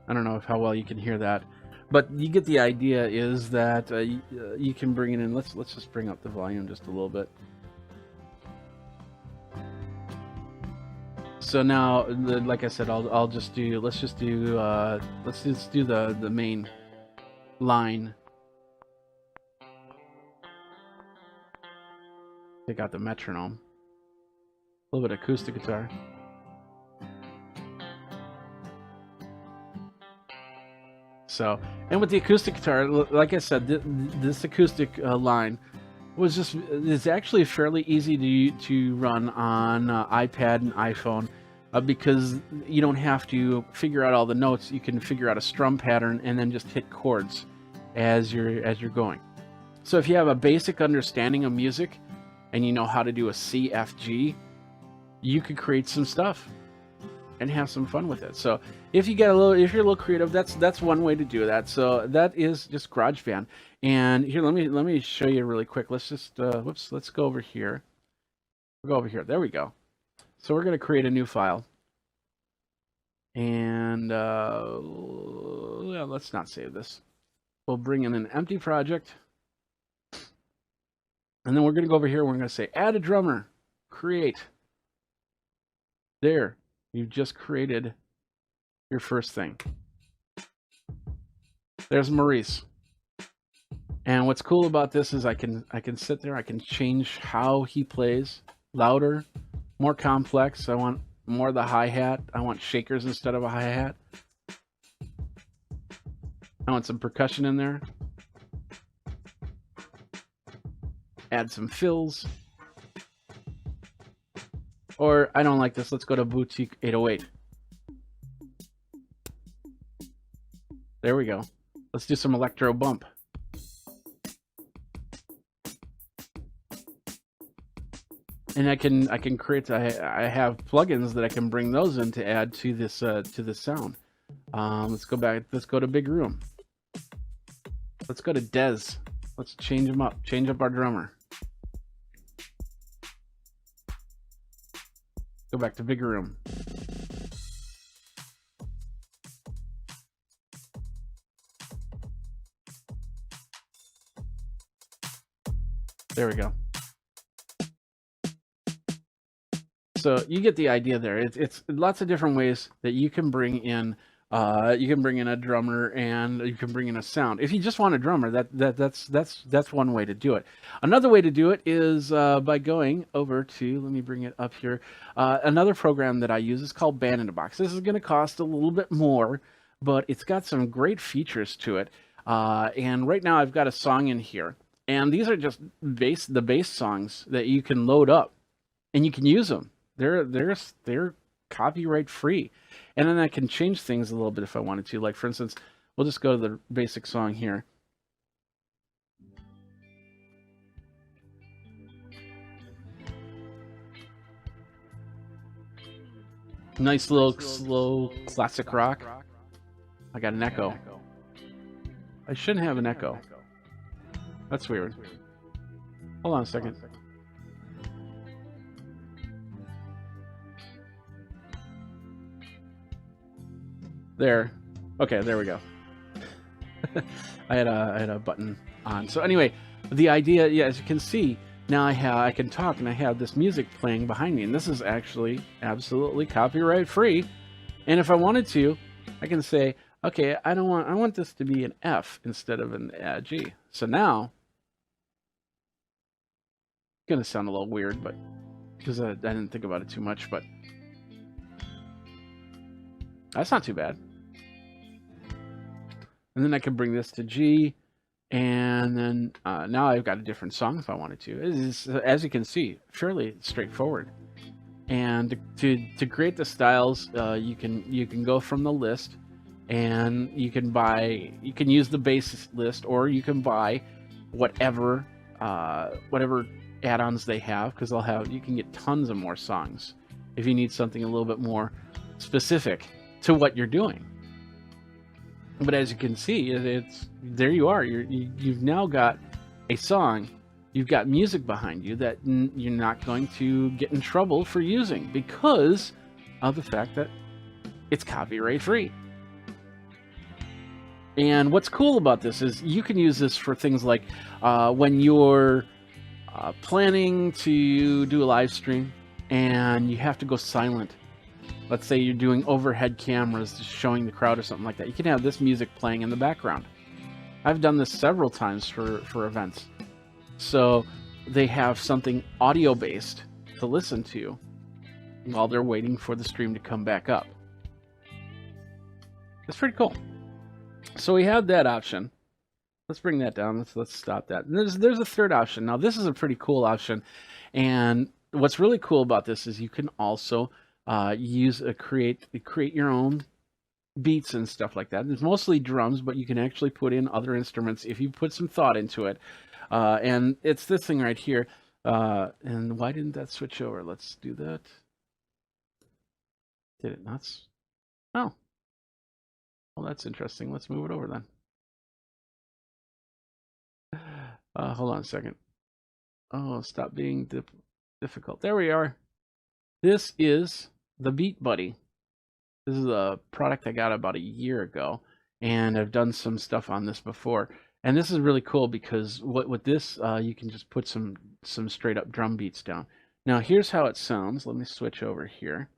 I don't know how well you can hear that, but you get the idea. Is that you can bring it in. Let's just bring up the volume just a little bit. So now, like I said, let's just do the main line. Take out the metronome. A little bit of acoustic guitar. So, and with the acoustic guitar, like I said, this acoustic line is actually fairly easy to run on iPad and iPhone, because you don't have to figure out all the notes. You can figure out a strum pattern and then just hit chords as you're going. So if you have a basic understanding of music and you know how to do a C, F, G, you could create some stuff and have some fun with it. So if you're a little creative, that's one way to do that. So that is just GarageBand. And here, let me show you really quick. Let's just let's go over here. We'll go over here. There we go. So we're going to create a new file. And let's not save this. We'll bring in an empty project. And then we're going to go over here and we're going to say add a drummer, create. There, you've just created your first thing. There's Maurice. And what's cool about this is I can sit there, I can change how he plays. Louder, more complex. I want more of the hi-hat. I want shakers instead of a hi-hat. I want some percussion in there. Add some fills. Or I don't like this. Let's go to Boutique 808. There we go. Let's do some electro bump. And I can create. I have plugins that I can bring those in to add to this sound. Let's go back. Let's go to Big Room. Let's go to Dez. Let's change him up. Change up our drummer. Go back to Big Room. There we go. So you get the idea there. It's lots of different ways that you can bring in. You can bring in a drummer and you can bring in a sound. If you just want a drummer, that's one way to do it. Another way to do it is by going over to. Let me bring it up here. Another program that I use is called Band in a Box. This is going to cost a little bit more, but it's got some great features to it. And right now I've got a song in here, and these are just the bass songs that you can load up, and you can use them. They're copyright free, and then I can change things a little bit if I wanted to. Like for instance, we'll just go to the basic song here. Nice little slow classic rock. I got an echo. I shouldn't have an echo. That's weird. Hold on a second. There. Okay, there we go. I had a button on. So anyway, the idea, yeah, as you can see, now I can talk and I have this music playing behind me, and this is actually absolutely copyright free. And if I wanted to, I can say, okay, I want this to be an F instead of an G. So now it's gonna sound a little weird, but because I didn't think about it too much, but that's not too bad. And then I can bring this to G, and then now I've got a different song if I wanted to. It is, as you can see, fairly straightforward. And to create the styles, you can go from the list, and you can use the base list, or you can buy whatever add-ons they have, because you can get tons of more songs if you need something a little bit more specific to what you're doing. But as you can see, it's there you are. You've now got a song. You've got music behind you that you're not going to get in trouble for using because of the fact that it's copyright free. And what's cool about this is you can use this for things like when you're planning to do a live stream and you have to go silent. Let's say you're doing overhead cameras just showing the crowd or something like that. You can have this music playing in the background. I've done this several times for events. So they have something audio based to listen to while they're waiting for the stream to come back up. It's pretty cool. So we have that option. Let's bring that down. Let's stop that. And there's a third option. Now this is a pretty cool option, and what's really cool about this is you can also create your own beats and stuff like that. It's mostly drums, but you can actually put in other instruments if you put some thought into it. And it's this thing right here. And why didn't that switch over? Let's do that. Did it not? Oh. Well, that's interesting. Let's move it over then. Hold on a second. Oh, stop being difficult. There we are. This is the Beat Buddy. This is a product I got about a year ago, and I've done some stuff on this before. And this is really cool because with this, you can just put some straight up drum beats down. Now here's how it sounds. Let me switch over here.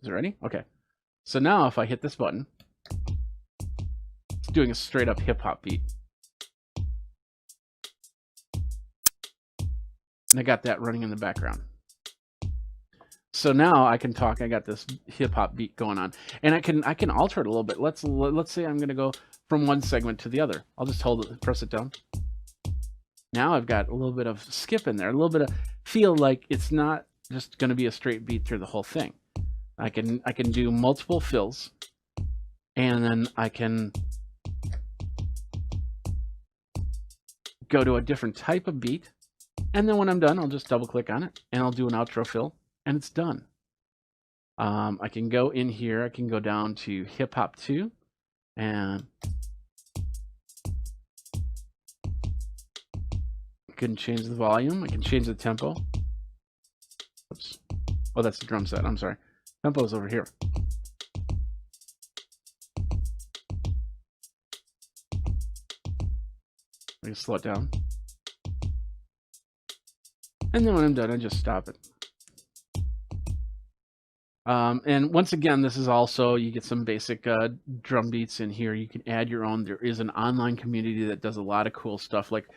Is it ready? Okay. So now if I hit this button, it's doing a straight up hip hop beat. And I got that running in the background. So now I can talk. I got this hip hop beat going on, and I can alter it a little bit. Let's say I'm going to go from one segment to the other. I'll just press it down. Now I've got a little bit of skip in there, a little bit of feel like it's not just going to be a straight beat through the whole thing. I can do multiple fills, and then I can go to a different type of beat. And then when I'm done, I'll just double click on it and I'll do an outro fill and it's done. I can go in here, I can go down to hip hop 2 and I can change the volume, I can change the tempo. Oops. Oh, that's the drum set, I'm sorry. Tempo is over here. I can slow it down. And then when I'm done, I just stop it. And once again, this is also, you get some basic drum beats in here. You can add your own. There is an online community that does a lot of cool stuff, like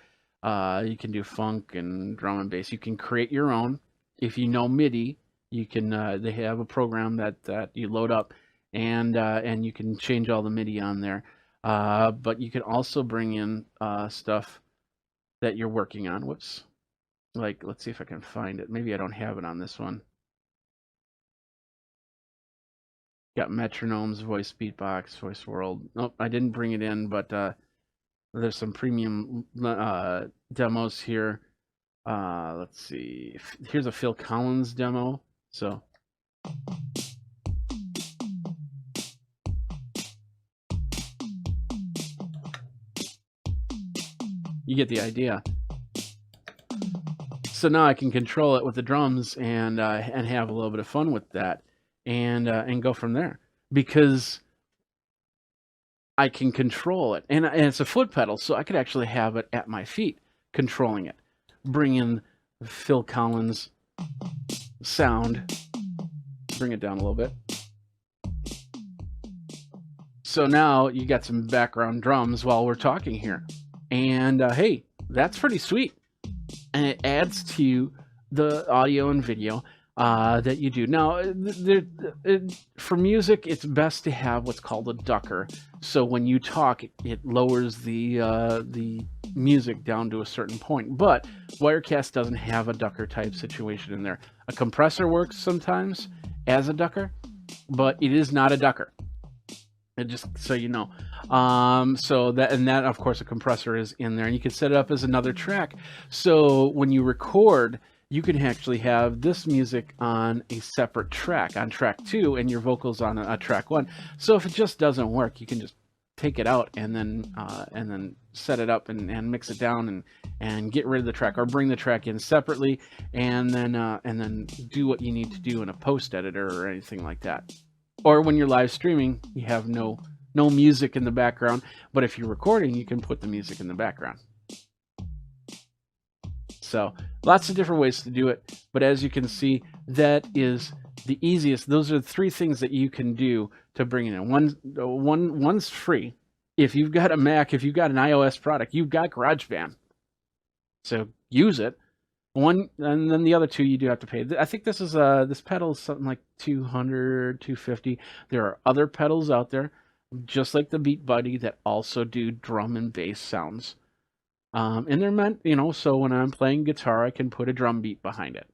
you can do funk and drum and bass. You can create your own. If you know MIDI, you can. They have a program that you load up, and you can change all the MIDI on there. But you can also bring in stuff that you're working on. Whoops. Like, let's see if I can find it. Maybe I don't have it on this one. Got metronomes, voice beatbox, voice world. Nope, I didn't bring it in, but there's some premium demos here. Let's see. Here's a Phil Collins demo. So you get the idea. So now I can control it with the drums and have a little bit of fun with that. And go from there, because I can control it, and it's a foot pedal, so I could actually have it at my feet, controlling it. Bring in Phil Collins sound, bring it down a little bit. So now you got some background drums while we're talking here, and hey, that's pretty sweet, and it adds to the audio and video that you do. Now, for music, it's best to have what's called a ducker. So when you talk, it lowers the music down to a certain point. But Wirecast doesn't have a ducker type situation in there. A compressor works sometimes as a ducker, but it is not a ducker. And just so you know. So that of course a compressor is in there, and you can set it up as another track. So when you record, you can actually have this music on a separate track, on track 2, and your vocals on a track 1. So if it just doesn't work, you can just take it out and then set it up and mix it down and get rid of the track, or bring the track in separately and then do what you need to do in a post editor or anything like that. Or when you're live streaming, you have no music in the background, but if you're recording, you can put the music in the background. So lots of different ways to do it, but as you can see, that is the easiest. Those are the 3 things that you can do to bring it in. One's free. If you've got a Mac, if you've got an iOS product, you've got GarageBand, so use it. And then the other 2 you do have to pay. I think this is this pedal is something like $200, $250. There are other pedals out there, just like the Beat Buddy, that also do drum and bass sounds. And they're meant, so when I'm playing guitar, I can put a drum beat behind it.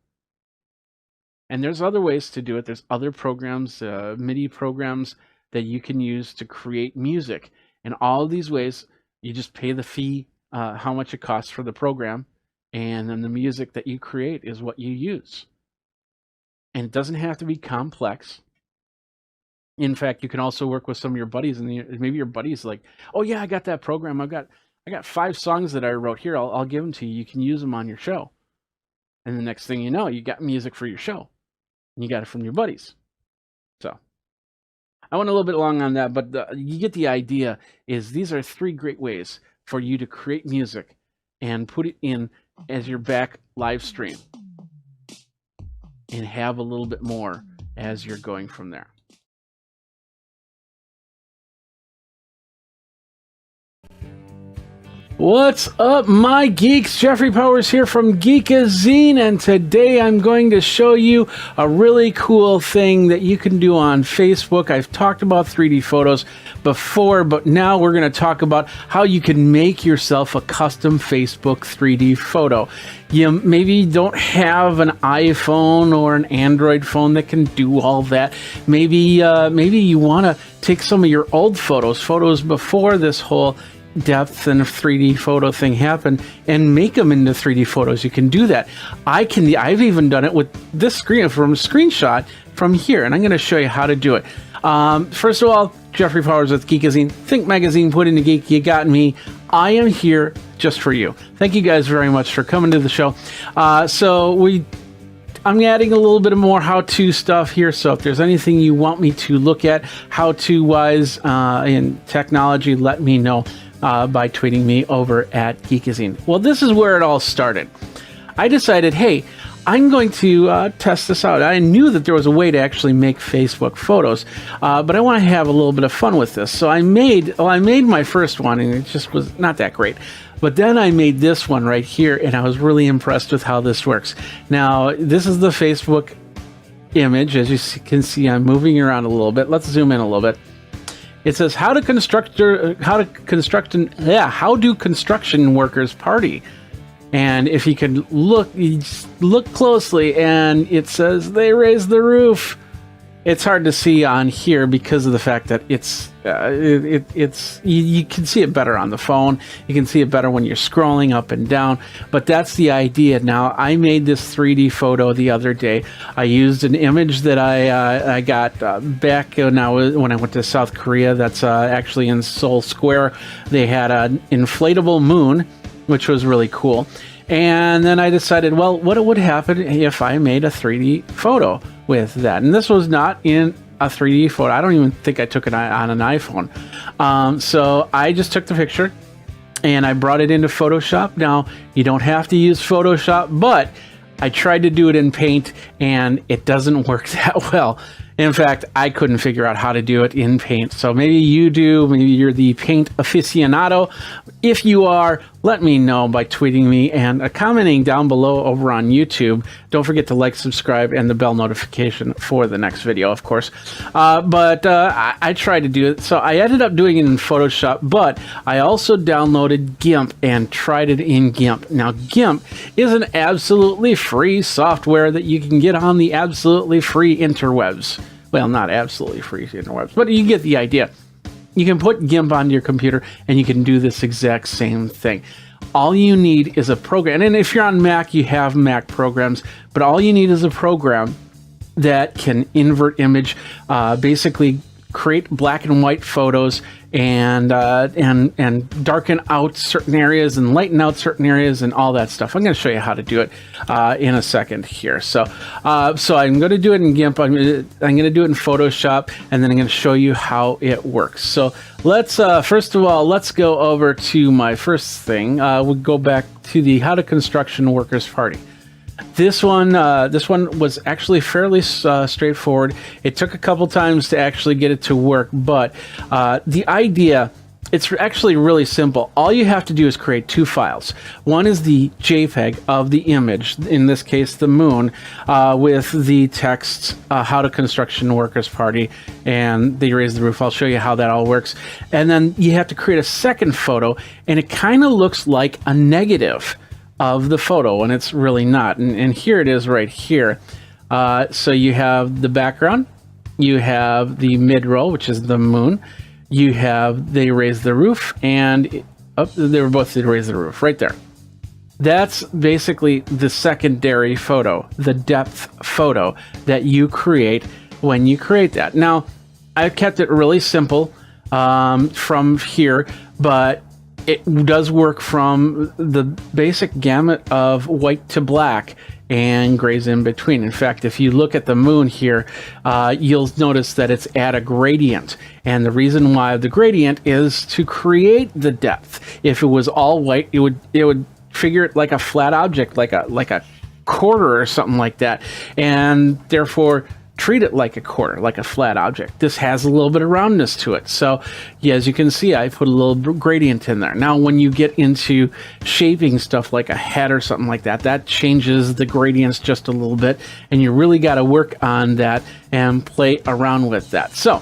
And there's other ways to do it. There's other programs, MIDI programs that you can use to create music. And all of these ways, you just pay the fee, how much it costs for the program, and then the music that you create is what you use. And it doesn't have to be complex. In fact, you can also work with some of your buddies, and maybe your buddy's like, "Oh yeah, I got that program. I got 5 songs that I wrote here. I'll give them to you. You can use them on your show." And the next thing you know, you got music for your show. And you got it from your buddies. So I went a little bit long on that, but you get the idea. Is these are 3 great ways for you to create music and put it in as your back live stream and have a little bit more as you're going from there. What's up, my geeks? Jeffrey Powers here from Geekazine, and today I'm going to show you a really cool thing that you can do on Facebook. I've talked about 3D photos before, but now we're going to talk about how you can make yourself a custom Facebook 3D photo. You maybe don't have an iPhone or an Android phone that can do all that. Maybe you want to take some of your old photos before this whole depth and 3D photo thing happen and make them into 3D photos. You can do that. I've even done it with this screen from a screenshot from here, and I'm going to show you how to do it. First of all, Jeffrey Powers with Geekazine. Think Magazine, put in the geek. You got me. I am here just for you. Thank you guys very much for coming to the show. I'm adding a little bit of more how-to stuff here, so if there's anything you want me to look at how-to wise in technology, let me know by tweeting me over at Geekazine. Well, this is where it all started. I decided, hey, I'm going to test this out. I knew that there was a way to actually make Facebook photos, but I want to have a little bit of fun with this. So I made my first one, and it just was not that great. But then I made this one right here, and I was really impressed with how this works. Now, this is the Facebook image. As you can see, I'm moving around a little bit. Let's zoom in a little bit. It says, how do construction workers party? And if you can look closely, and it says they raise the roof. It's hard to see on here because of the fact that you can see it better on the phone. You can see it better when you're scrolling up and down. But that's the idea. Now, I made this 3D photo the other day. I used an image that I got back when I went to South Korea. That's actually in Seoul Square. They had an inflatable moon, which was really cool. And then I decided, well, what would happen if I made a 3D photo with that? And this was not in a 3D photo. I don't even think I took it on an iPhone. So I just took the picture and I brought it into Photoshop. Now, you don't have to use Photoshop, but I tried to do it in Paint and it doesn't work that well. In fact, I couldn't figure out how to do it in Paint. So maybe you do. Maybe you're the Paint aficionado. If you are, let me know by tweeting me and commenting down below over on YouTube. Don't forget to like, subscribe, and the bell notification for the next video, of course. I tried to do it. So I ended up doing it in Photoshop, but I also downloaded GIMP and tried it in GIMP. Now, GIMP is an absolutely free software that you can get on the absolutely free interwebs. Well, not absolutely free interwebs, but you get the idea. You can put GIMP onto your computer and you can do this exact same thing. All you need is a program. And if you're on Mac, you have Mac programs, but all you need is a program that can invert image, basically create black and white photos and darken out certain areas and lighten out certain areas and all that stuff. I'm going to show you how to do it in a second here. So I'm going to do it in GIMP. I'm going to do it in Photoshop, and then I'm going to show you how it works. So let's first of all, let's go over to my first thing. We'll go back to the How to Construction Workers Party. This one was actually fairly straightforward. It took a couple times to actually get it to work, but the idea, it's actually really simple. All you have to do is create two files. One is the JPEG of the image, in this case the moon, with the text, How to Construction Workers Party, and they raise the roof. I'll show you how that all works. And then you have to create a second photo, and it kind of looks like a negative of the photo, and it's really not. And here it is right here. So you have the background, you have the mid-row, which is the moon, you have they raise the roof, and they were both they raise the roof right there. That's basically the secondary photo, the depth photo that you create when you create that. Now, I've kept it really simple from here, but it does work from the basic gamut of white to black and grays in between. In fact, if you look at the moon here, you'll notice that it's at a gradient. And the reason why the gradient is to create the depth. If it was all white, it would figure it like a flat object, like a quarter or something like that. And therefore, treat it like a quarter, like a flat object. This has a little bit of roundness to it. So, yeah, as you can see, I put a little gradient in there. Now, when you get into shaping stuff like a head or something like that, that changes the gradients just a little bit, and you really got to work on that and play around with that. So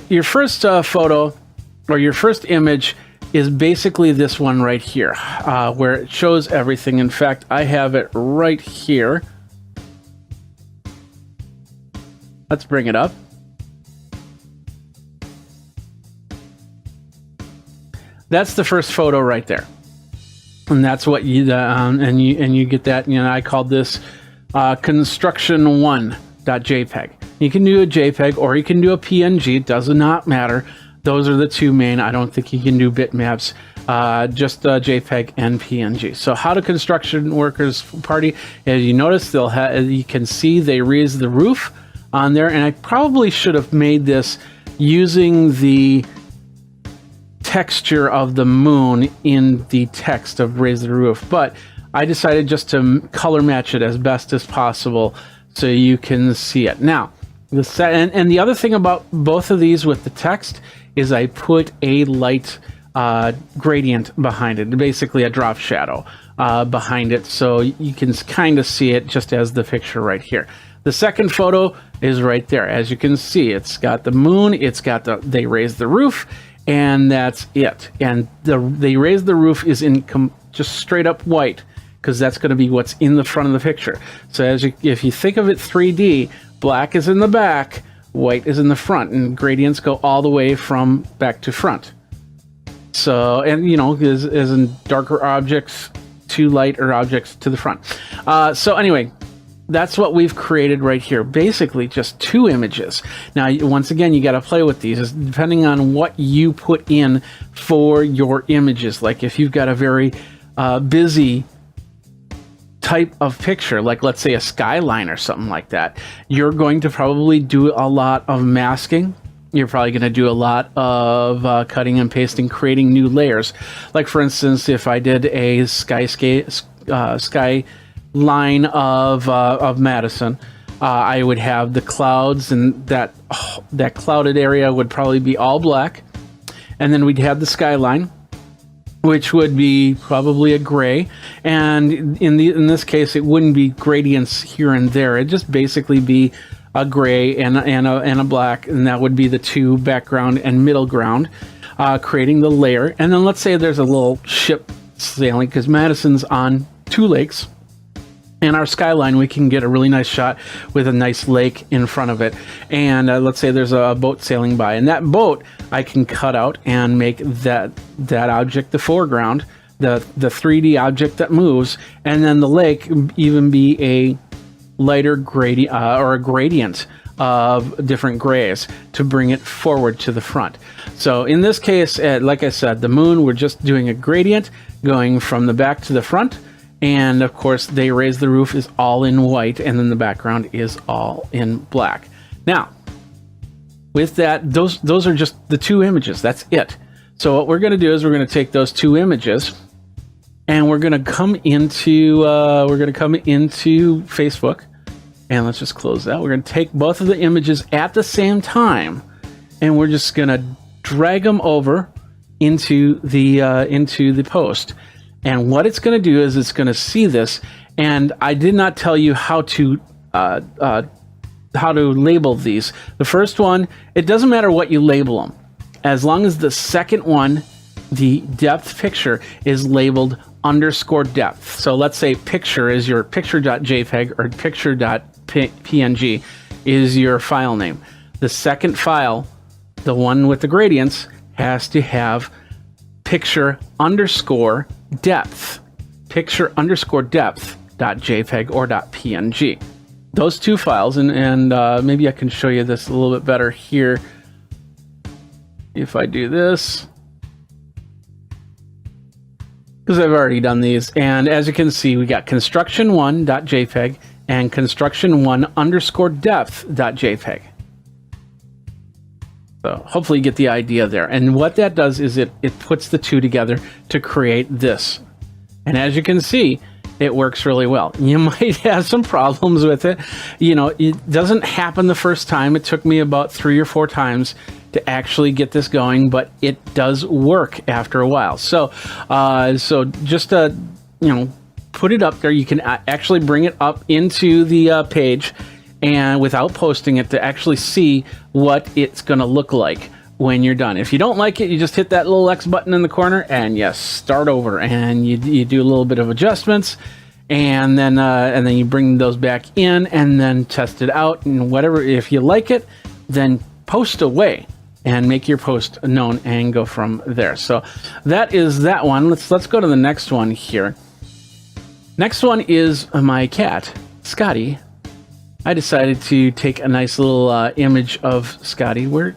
your first photo or your first image is basically this one right here, where it shows everything. In fact, I have it right here. Let's bring it up. that's the first photo right there, and that's what you get that. I called this construction1.jpg. You can do a JPEG or you can do a PNG. It does not matter. Those are the two main. I don't think you can do bitmaps. Just JPEG and PNG. So how do construction workers party? As you notice, you can see they raise the roof on there, and I probably should have made this using the texture of the moon in the text of raise the roof, but I decided just to color match it as best as possible so you can see it. Now, and the other thing about both of these with the text is I put a light gradient behind it, basically a drop shadow behind it, so you can kind of see it just as the picture right here. The second photo is right there. As you can see, it's got the moon, it's got they raised the roof, and that's it. And they raised the roof is in just straight up white, because that's going to be what's in the front of the picture. So if you think of it 3D, black is in the back, white is in the front, and gradients go all the way from back to front. So, and as in darker objects to lighter objects to the front. So anyway, that's what we've created right here. Basically just two images. Now, once again, you got to play with these depending on what you put in for your images. Like if you've got a very busy type of picture, like let's say a skyline or something like that, you're going to probably do a lot of masking. You're probably going to do a lot of cutting and pasting, creating new layers. Like for instance, if I did a skyline of Madison, I would have the clouds, and that clouded area would probably be all black, and then we'd have the skyline, which would be probably a gray, and in this case it wouldn't be gradients here and there. It'd just basically be a gray and a black, and that would be the two background and middle ground, creating the layer. And then let's say there's a little ship sailing, because Madison's on two lakes, and our skyline, we can get a really nice shot with a nice lake in front of it. And let's say there's a boat sailing by, and that boat I can cut out and make that object the foreground, the 3D object that moves, and then the lake even be a lighter gradient or a gradient of different grays to bring it forward to the front. So in this case, like I said, the moon, we're just doing a gradient going from the back to the front. And of course, they raise the roof is all in white, and then the background is all in black. Now, with that, those are just the two images. That's it. So what we're going to do is we're going to take those two images, and we're going to come into Facebook, and let's just close that. We're going to take both of the images at the same time, and we're just going to drag them over into the post. And what it's going to do is it's going to see this, and I did not tell you how to label these. The first one, it doesn't matter what you label them, as long as the second one, the depth picture, is labeled _depth. So let's say picture is your picture.jpg or picture.png is your file name. The second file, the one with the gradients, has to have picture_depth, picture_depth.jpg or .png. Those two files, and maybe I can show you this a little bit better here. If I do this, because I've already done these, and as you can see, we got construction1.jpg and construction1_depth.jpg. So hopefully you get the idea there. And what that does is it puts the two together to create this. And as you can see, it works really well. You might have some problems with it. It doesn't happen the first time. It took me about 3 or 4 times to actually get this going, but it does work after a while. So just put it up there. You can actually bring it up into the page, and without posting it, to actually see what it's going to look like when you're done. If you don't like it, you just hit that little X button in the corner and you start over, and you do a little bit of adjustments, and then you bring those back in and then test it out, and whatever. If you like it, then post away. and make your post known and go from there. So that is that one. Let's go to the next one here. Next one is my cat, Scotty. I decided to take a nice little image of Scotty. Where?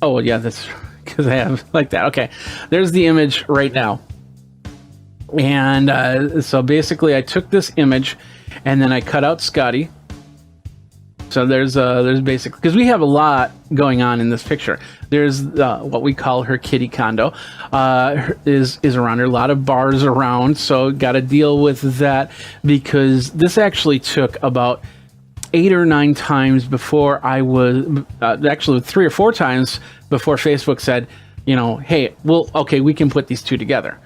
Oh, yeah, that's because I have like that. Okay, there's the image right now. And so basically I took this image and then I cut out Scotty. So there's basically, because we have a lot going on in this picture. There's what we call her kitty condo is around her, a lot of bars around. So got to deal with that, because this actually took about 8 or 9 times before I was actually 3 or 4 times before Facebook said, you know, hey, well, okay, we can put these two together.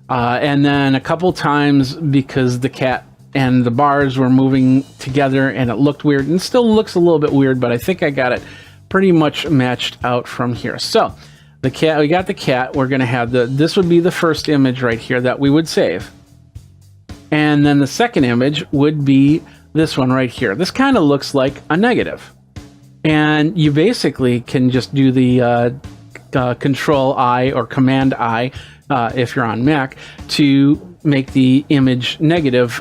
And then a couple times because the cat and the bars were moving together and it looked weird, and still looks a little bit weird, but I think I got it pretty much matched out from here. So the cat, we got the cat. We're going to have this would be the first image right here that we would save. And then the second image would be this one right here. This kind of looks like a negative. And you basically can just do the Control I or Command I if you're on Mac to make the image negative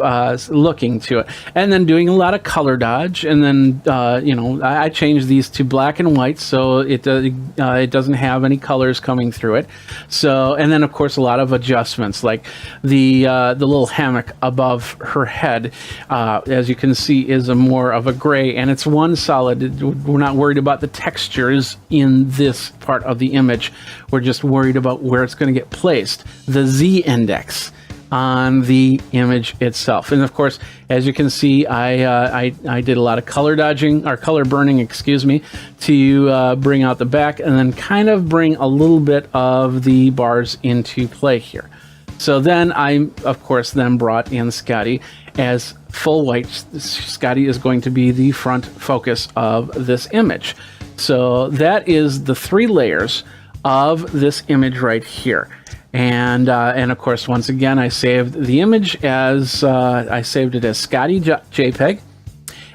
looking to it, and then doing a lot of color dodge. And then you know, I changed these to black and white so it doesn't have any colors coming through it. So, and then of course a lot of adjustments, like the little hammock above her head, as you can see, is more of a gray, and it's one solid. We're not worried about the textures in this part of the image. We're just worried about where it's going to get placed, the Z index on the image itself. And of course, as you can see, I did a lot of color dodging, or color burning, excuse me, to bring out the back, and then kind of bring a little bit of the bars into play here. So then I, of course, then brought in Scotty as full white. Scotty is going to be the front focus of this image. So that is the 3 layers of this image right here. And of course, once again, I saved the image as I saved it as Scotty JPEG,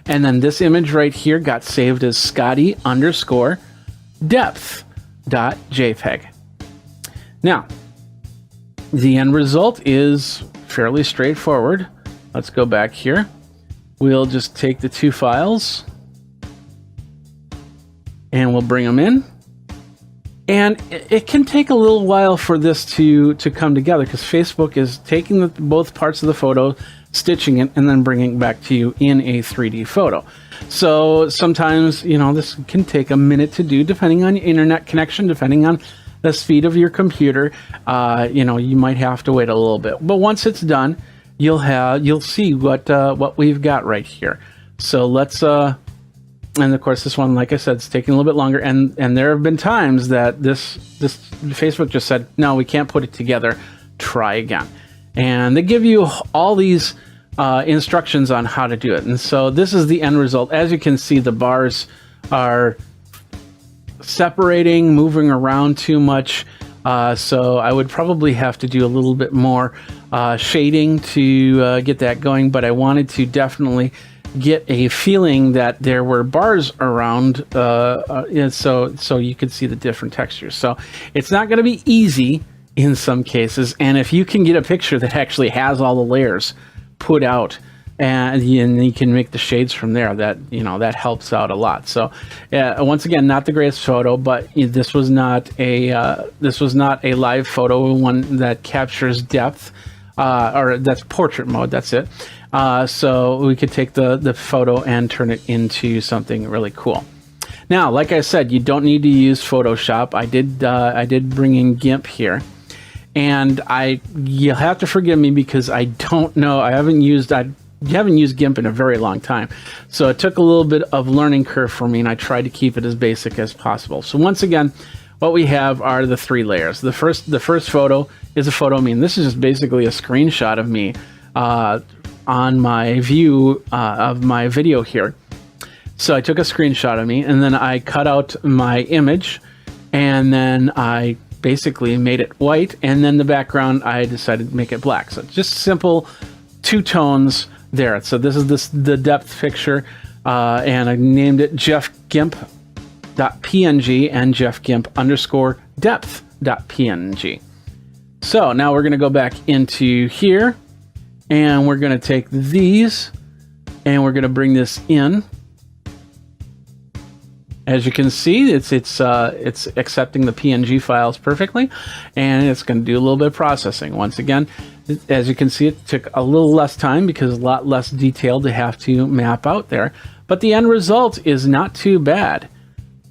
and then this image right here got saved as Scotty _ depth.jpg. Now, the end result is fairly straightforward. Let's go back here. We'll just take the 2 files and we'll bring them in. And it can take a little while for this to come together, because Facebook is taking both parts of the photo, stitching it, and then bringing it back to you in a 3D photo. So sometimes, you know, this can take a minute to do, depending on your internet connection, depending on the speed of your computer. You know, you might have to wait a little bit. But once it's done, you'll see what we've got right here. So let's and of course, this one, like I said, it's taking a little bit longer. And there have been times that this Facebook just said, no, we can't put it together. Try again. And they give you all these instructions on how to do it. And so this is the end result. As you can see, the bars are separating, moving around too much. So I would probably have to do a little bit more shading to get that going. But I wanted to definitely get a feeling that there were bars around, so you could see the different textures. So it's not going to be easy in some cases, and if you can get a picture that actually has all the layers put out, and you can make the shades from there, that, you know, that helps out a lot. So once again, not the greatest photo, but this was not a live photo, one that captures depth, or that's portrait mode. That's it. So we could take the photo and turn it into something really cool. Now, like I said, you don't need to use Photoshop. I did bring in GIMP here, and you'll have to forgive me because I don't know. I haven't used GIMP in a very long time, so it took a little bit of learning curve for me, and I tried to keep it as basic as possible. So once again, what we have are the 3 layers. The first photo is a photo of me, and this is just basically a screenshot of me on my view of my video here. So I took a screenshot of me, and then I cut out my image, and then I basically made it white, and then the background I decided to make it black. So just simple 2 tones there. So this is the depth picture, and I named it Jeff GIMP .png and jeffgimp_depth.png. So now we're going to go back into here, and we're going to take these, and we're going to bring this in. As you can see, it's accepting the PNG files perfectly, and it's going to do a little bit of processing. Once again, as you can see, it took a little less time because a lot less detail to have to map out there. But the end result is not too bad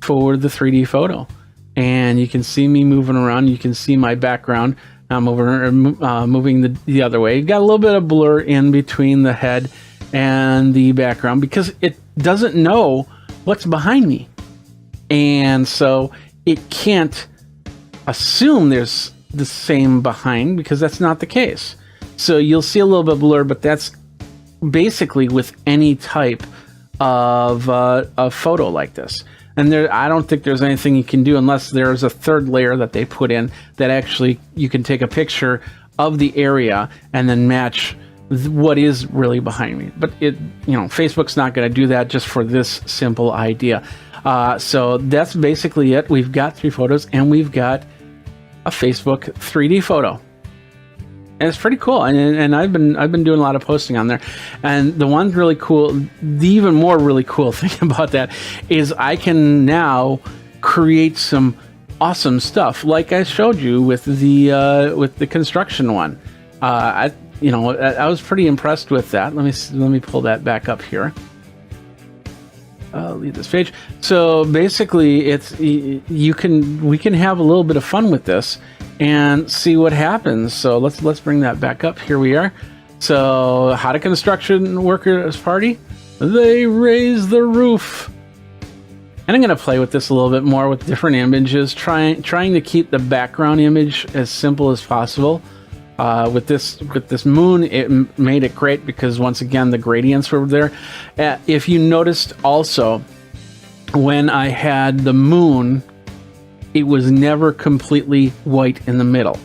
for the 3D photo. And you can see me moving around. You can see my background. I'm moving the other way. Got a little bit of blur in between the head and the background because it doesn't know what's behind me. And so it can't assume there's the same behind because that's not the case. So you'll see a little bit blurred, but that's basically with any type of photo like this. And I don't think there's anything you can do unless there's a third layer that they put in that actually you can take a picture of the area and then match what is really behind me. But Facebook's not going to do that just for this simple idea. So that's basically it. We've got 3 photos and we've got a Facebook 3D photo. And it's pretty cool. And I've been doing a lot of posting on there. And the one really cool, the even more really cool thing about that is I can now create some awesome stuff like I showed you with the construction one. I was pretty impressed with that. Let me pull that back up here. I'll leave this page. So basically, we can have a little bit of fun with this and see what happens. So let's bring that back up. Here we are. So how do construction workers party? They raise the roof. And I'm going to play with this a little bit more with different images, trying to keep the background image as simple as possible. With this moon, it made it great because once again the gradients were there. If you noticed also, when I had the moon, it was never completely white in the middle.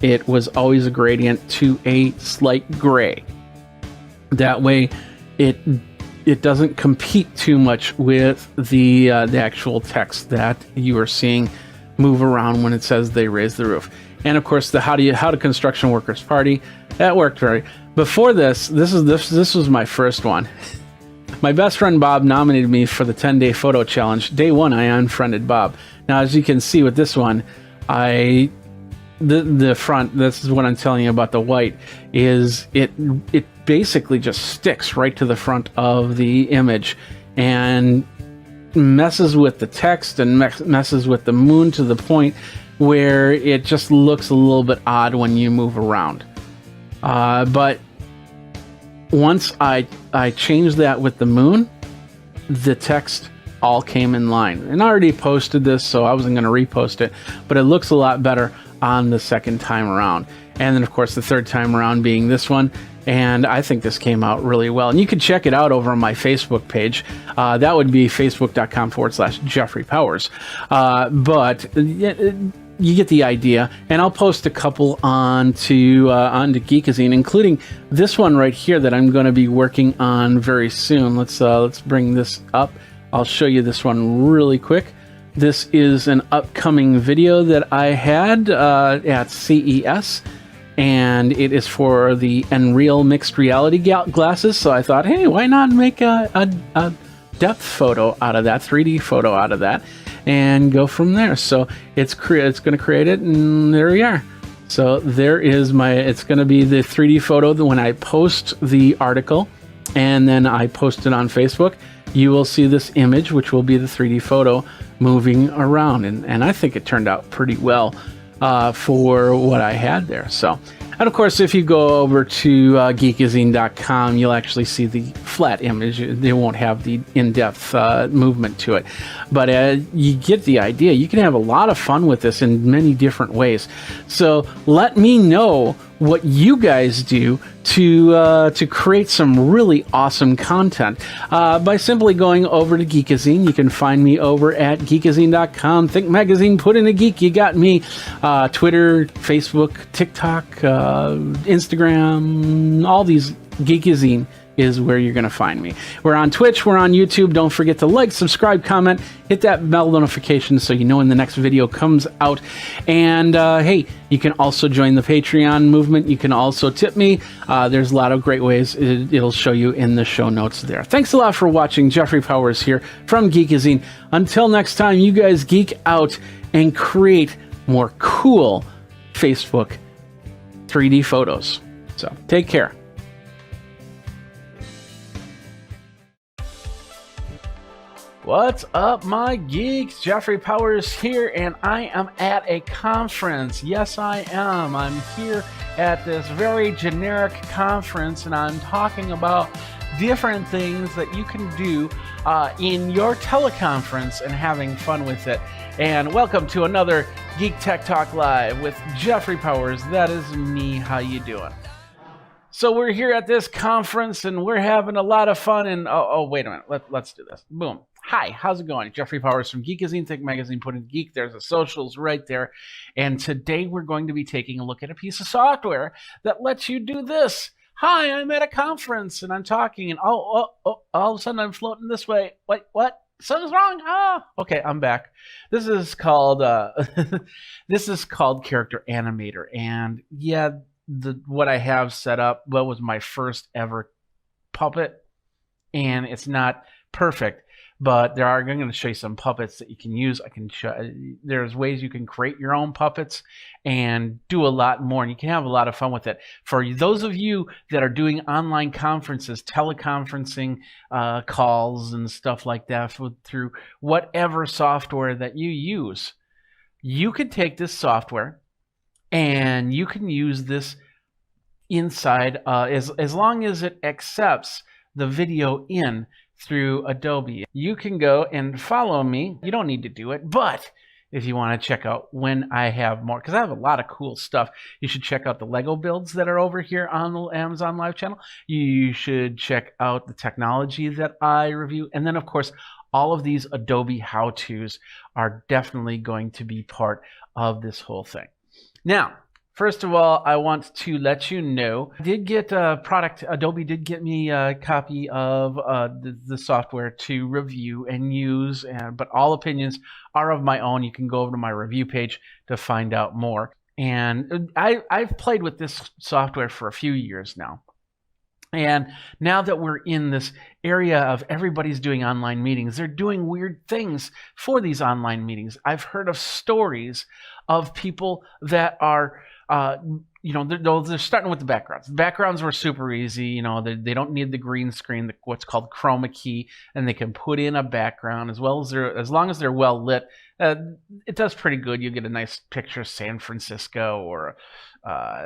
It was always a gradient to a slight gray. That way, it doesn't compete too much with the actual text that you are seeing move around when it says they raise the roof. And of course, the how do construction workers party, that worked very. Before this was my first one. My best friend Bob nominated me for the 10-day photo challenge. Day 1, I unfriended Bob. Now, as you can see with this one, the front, this is what I'm telling you about the white, is it basically just sticks right to the front of the image and messes with the text and messes with the moon to the point where it just looks a little bit odd when you move around. But once I changed that with the moon, the text all came in line. And I already posted this, so I wasn't going to repost it, but it looks a lot better on the second time around. And then, of course, the third time around being this one. And I think this came out really well. And you can check it out over on my Facebook page. That would be facebook.com/Jeffrey Powers. But you get the idea. And I'll post a couple onto Geekazine, including this one right here that I'm going to be working on very soon. Let's bring this up. I'll show you this one really quick. This is an upcoming video that I had at CES. And it is for the Unreal mixed reality glasses. So I thought, hey, why not make a depth photo out of that, 3D photo out of that, and go from there. So it's going to create it, and there we are. So there is it's going to be the 3D photo that when I post the article, and then I post it on Facebook, you will see this image, which will be the 3D photo moving around. And I think it turned out pretty well. For what I had there. So, and of course, if you go over to Geekazine.com, you'll actually see the flat image. They won't have the in-depth movement to it. But you get the idea. You can have a lot of fun with this in many different ways. So let me know what you guys do to create some really awesome content by simply going over to Geekazine. You can find me over at Geekazine.com. Think Magazine, put in a geek, you got me. Twitter, Facebook, TikTok, Instagram, all these Geekazine. is where you're going to find me. We're on Twitch, we're on YouTube. Don't forget to like, subscribe, comment, hit that bell notification so you know when the next video comes out. And hey, you can also join the Patreon movement. You can also tip me. There's a lot of great ways. It'll show you in the show notes there. Thanks a lot for watching. Jeffrey Powers here from Geekazine. Until next time, you guys geek out and create more cool Facebook 3D photos. So take care. What's up, my geeks? Jeffrey Powers here, and I am at a conference. Yes, I am. I'm here at this very generic conference, and I'm talking about different things that you can do in your teleconference and having fun with it. And welcome to another Geek Tech Talk Live with Jeffrey Powers. That is me. How you doing? So we're here at this conference, and we're having a lot of fun. And oh wait a minute. Let's do this. Boom. Hi, how's it going? Jeffrey Powers from Geekazine, Tech Magazine, put in Geek. There's the socials right there. And today we're going to be taking a look at a piece of software that lets you do this. Hi, I'm at a conference and I'm talking, and all of a sudden I'm floating this way. Wait, what? Something's wrong. Okay, I'm back. This is called this is called Character Animator, and yeah, what I have set up was my first ever puppet, and it's not perfect. But I'm going to show you some puppets that you can use. There's ways you can create your own puppets and do a lot more, and you can have a lot of fun with it. For those of you that are doing online conferences, teleconferencing calls and stuff like that through whatever software that you use, you can take this software and you can use this inside as long as it accepts the video in through Adobe. You can go and follow me. You don't need to do it, but if you want to check out when I have more, because I have a lot of cool stuff, you should check out the Lego builds that are over here on the Amazon Live channel. You should check out the technology that I review. And then, of course, all of these Adobe how-tos are definitely going to be part of this whole thing. Now, first of all, I want to let you know, I did get a product. Adobe did get me a copy of the software to review and use, but all opinions are of my own. You can go over to my review page to find out more. And I've played with this software for a few years now. And now that we're in this area of everybody's doing online meetings, they're doing weird things for these online meetings. I've heard of stories of people that are they're starting with the backgrounds. The backgrounds were super easy. They don't need the green screen, what's called chroma key, and they can put in a background as long as they're well lit. It does pretty good. You get a nice picture of San Francisco or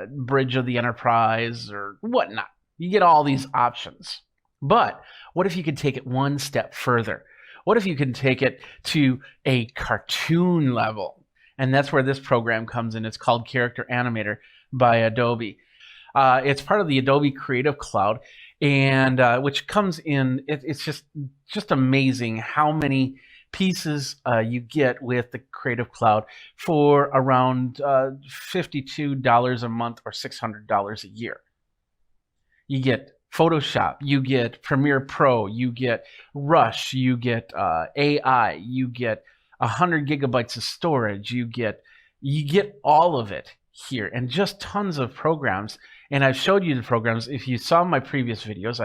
Bridge of the Enterprise or whatnot. You get all these options. But what if you could take it one step further? What if you can take it to a cartoon level? And that's where this program comes in. It's called Character Animator by Adobe. It's part of the Adobe Creative Cloud, and which comes in. It's just amazing how many pieces you get with the Creative Cloud for around $52 a month or $600 a year. You get Photoshop, you get Premiere Pro, you get Rush, you get AI, you get 100 gigabytes of storage. You get all of it here, and just tons of programs. And I've showed you the programs. If you saw my previous videos,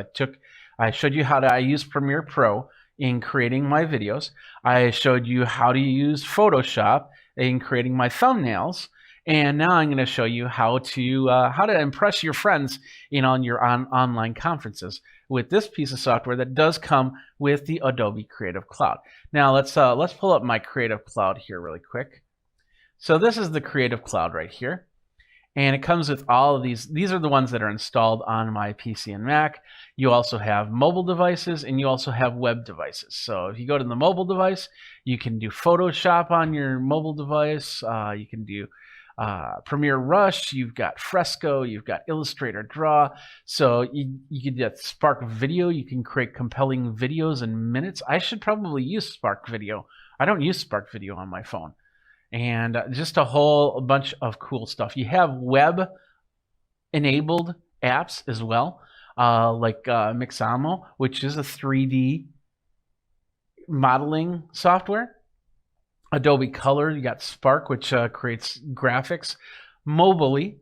I showed you how I use Premiere Pro in creating my videos. I showed you how to use Photoshop in creating my thumbnails. And now I'm going to show you how to impress your friends on your online conferences with this piece of software that does come with the Adobe Creative Cloud. Now let's pull up my Creative Cloud here really quick. So this is the Creative Cloud right here, and it comes with all of these. These are the ones that are installed on my PC and Mac. You also have mobile devices, and you also have web devices. So if you go to the mobile device, you can do Photoshop on your mobile device. You can do Premiere Rush, you've got Fresco, you've got Illustrator Draw. So you can get Spark Video. You can create compelling videos in minutes. I should probably use Spark Video. I don't use Spark Video on my phone. And just a whole bunch of cool stuff. You have web enabled apps as well. like Mixamo, which is a 3D modeling software. Adobe Color, you got Spark, which creates graphics mobily.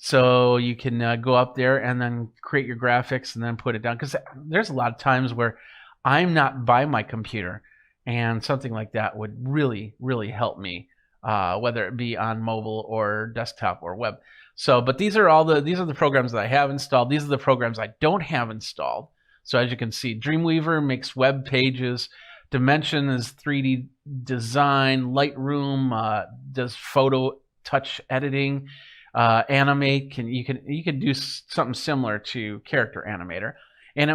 So you can go up there and then create your graphics and then put it down. Because there's a lot of times where I'm not by my computer, and something like that would really, really help me, whether it be on mobile or desktop or web. So, but these are the programs that I have installed. These are the programs I don't have installed. So as you can see, Dreamweaver makes web pages. Dimension is 3D design. Lightroom does photo touch editing. Animate you can do something similar to Character Animator, and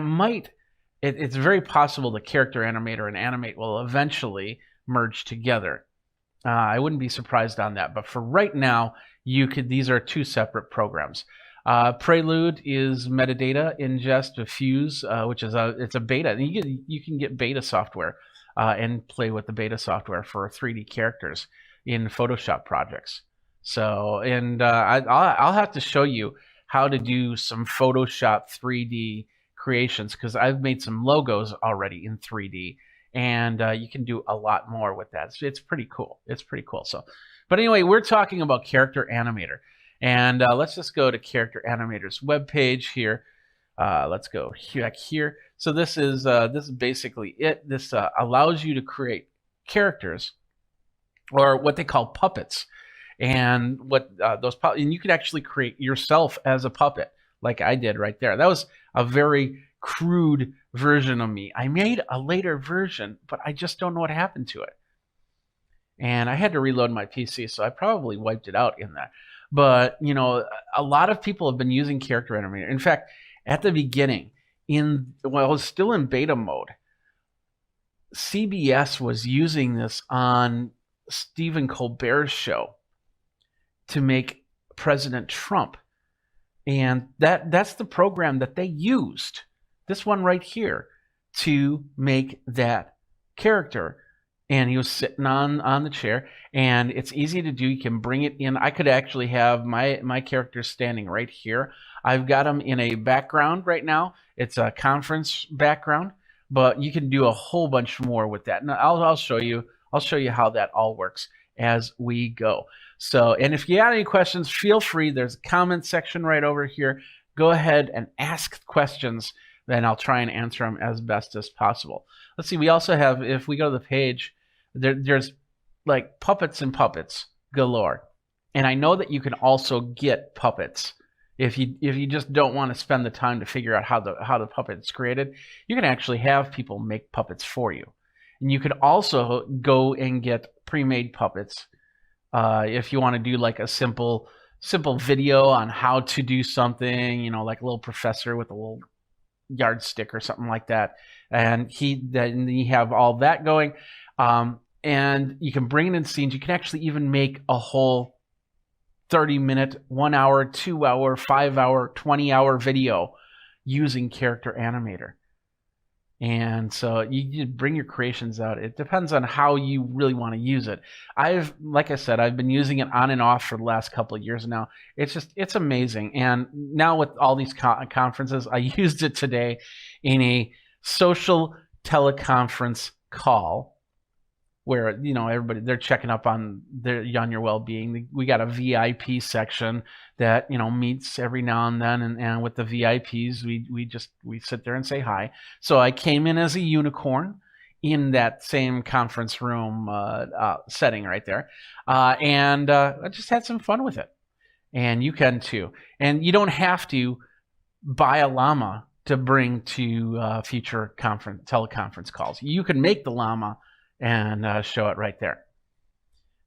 it's very possible the Character Animator and Animate will eventually merge together. I wouldn't be surprised on that, but for right now, these are two separate programs. Prelude is metadata ingest with Fuse, which is it's a beta. And you can get beta software and play with the beta software for 3D characters in Photoshop projects. So, and I'll have to show you how to do some Photoshop 3D creations, because I've made some logos already in 3D, and you can do a lot more with that. It's pretty cool. It's pretty cool. So, but anyway, we're talking about Character Animator, and let's just go to Character Animator's webpage here. Let's go back here. So this is basically it. This allows you to create characters, or what they call puppets. And what and you can actually create yourself as a puppet, like I did right there. That was a very crude version of me. I made a later version, but I just don't know what happened to it. And I had to reload my PC, so I probably wiped it out in that. But, you know, a lot of people have been using Character Animator. In fact, at the beginning, while it was still in beta mode, CBS was using this on Stephen Colbert's show to make President Trump. And that's the program that they used, this one right here, to make that character. And he was sitting on the chair, and it's easy to do. You can bring it in. I could actually have my character standing right here. I've got him in a background right now. It's a conference background, but you can do a whole bunch more with that. And I'll show you how that all works as we go. So, and if you have any questions, feel free. There's a comment section right over here. Go ahead and ask questions, then I'll try and answer them as best as possible. Let's see, we also have, if we go to the page, there's like puppets and puppets galore. And I know that you can also get puppets. If you just don't want to spend the time to figure out how the puppet's created, you can actually have people make puppets for you. And you could also go and get pre-made puppets. If you want to do like a simple video on how to do something, you know, like a little professor with a little yardstick or something like that, and then you have all that going, and you can bring it in scenes. You can actually even make a whole 30-minute, 1 hour, 2 hour, 5 hour, 20-hour video using Character Animator. And so you bring your creations out. It depends on how you really want to use it. Like I said, I've been using it on and off for the last couple of years now. It's amazing. And now with all these conferences, I used it today in a social teleconference call where, you know, everybody, they're checking up on your well-being. We got a VIP section that, you know, meets every now and then, and with the VIPs, we sit there and say hi. So I came in as a unicorn in that same conference room setting right there, and I just had some fun with it. And you can too. And you don't have to buy a llama to bring to future teleconference calls. You can make the llama and show it right there.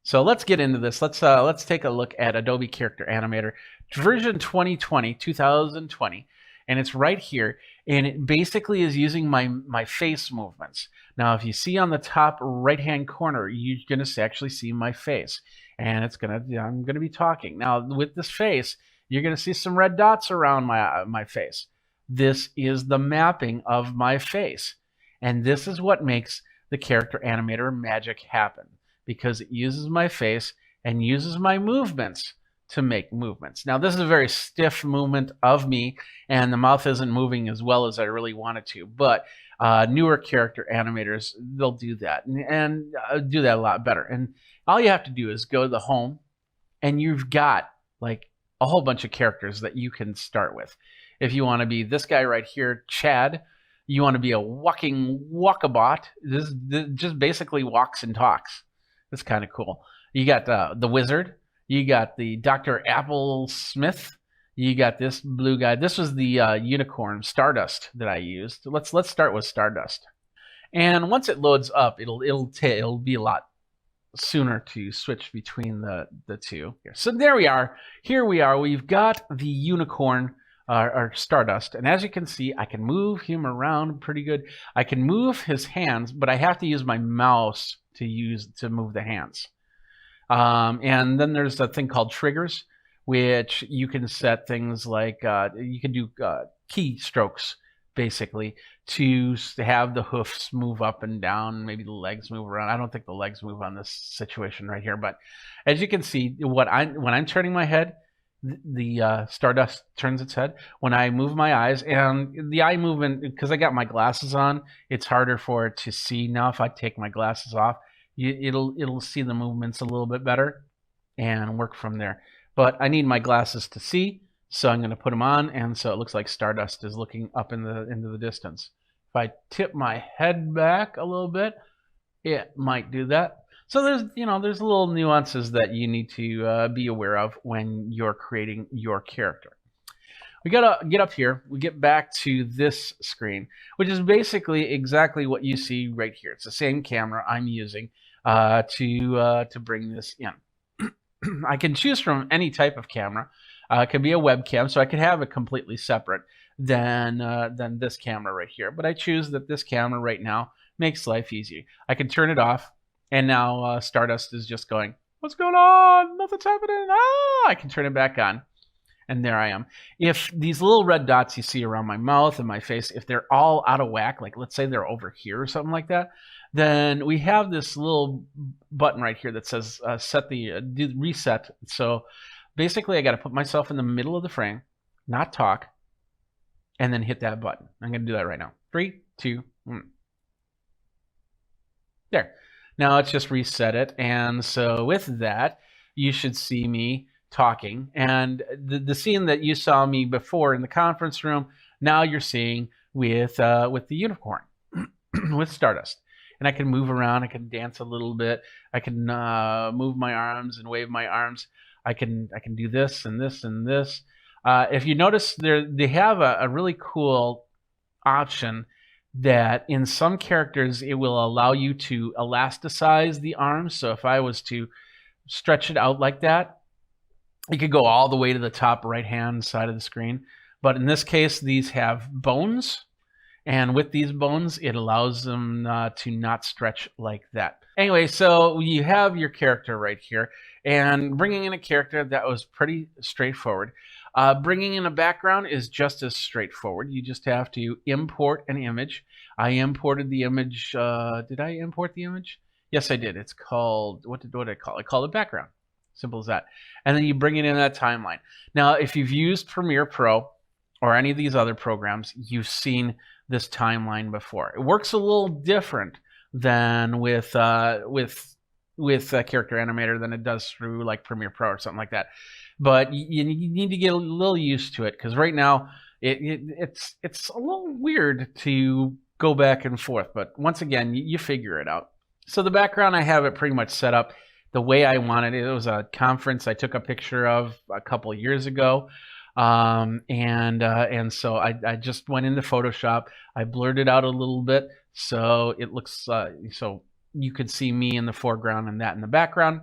So let's get into this. Let's take a look at Adobe Character Animator version 2020, and it's right here. And it basically is using my face movements. Now, if you see on the top right-hand corner, you're going to actually see my face, and I'm going to be talking. Now, with this face, you're going to see some red dots around my face. This is the mapping of my face, and this is what makes the Character Animator magic happen, because it uses my face and uses my movements to make movements. Now, this is a very stiff movement of me, and the mouth isn't moving as well as I really wanted to, but newer character animators, they'll do that and do that a lot better. And all you have to do is go to the home, and you've got like a whole bunch of characters that you can start with. If you want to be this guy right here, Chad, you want to be a walking walkabout. This just basically walks and talks. That's kind of cool. You got the wizard. You got the Dr. Apple Smith. You got this blue guy. This was the unicorn Stardust that I used. Let's start with Stardust. And once it loads up, it'll be a lot sooner to switch between the two. So there we are. Here we are. We've got the unicorn or Stardust, and as you can see, I can move him around pretty good. I can move his hands, but I have to use my mouse to move the hands. And then there's a thing called triggers, which you can set things like you can do keystrokes basically to have the hoofs move up and down, maybe the legs move around. I don't think the legs move on this situation right here, but as you can see, when I'm turning my head, the Stardust turns its head. When I move my eyes, and the eye movement, because I got my glasses on, it's harder for it to see. Now if I take my glasses off, it'll see the movements a little bit better and work from there. But I need my glasses to see, so I'm going to put them on, and so it looks like Stardust is looking up into the distance. If I tip my head back a little bit, it might do that. So there's little nuances that you need to be aware of when you're creating your character. We gotta get up here. We get back to this screen, which is basically exactly what you see right here. It's the same camera I'm using to bring this in. I can choose from any type of camera. It could be a webcam, so I could have it completely separate than this camera right here. But I choose that this camera right now makes life easy. I can turn it off, and now Stardust is just going, "What's going on? Nothing's happening." I can turn it back on, and there I am. If these little red dots you see around my mouth and my face, if they're all out of whack, like let's say they're over here or something like that, then we have this little button right here that says set the reset. So basically I got to put myself in the middle of the frame, not talk, and then hit that button. I'm going to do that right now. 3, 2, 1. There. Now it's just reset it. And so with that, you should see me talking. And the scene that you saw me before in the conference room, now you're seeing with the unicorn, with Stardust. And I can move around. I can dance a little bit. I can move my arms and wave my arms. I can do this and this and this. If you notice, they have a really cool option that in some characters it will allow you to elasticize the arms. So if I was to stretch it out like that, you could go all the way to the top right-hand side of the screen. But in this case, these have bones. And with these bones, it allows them to not stretch like that. Anyway, so you have your character right here. And bringing in a character, that was pretty straightforward. Bringing in a background is just as straightforward. You just have to import an image. I imported the image. Did I import the image? Yes, I did. It's called, what did I call it? I call it background. Simple as that. And then you bring it in that timeline. Now, if you've used Premiere Pro or any of these other programs, you've seen this timeline before. It works a little different than with Character Animator than it does through like Premiere Pro or something like that. But you need to get a little used to it, because right now it's a little weird to go back and forth. But once again, you figure it out. So the background, I have it pretty much set up the way I wanted it. It was a conference I took a picture of a couple of years ago. And so I just went into Photoshop. I blurred it out a little bit so it looks so you could see me in the foreground and that in the background.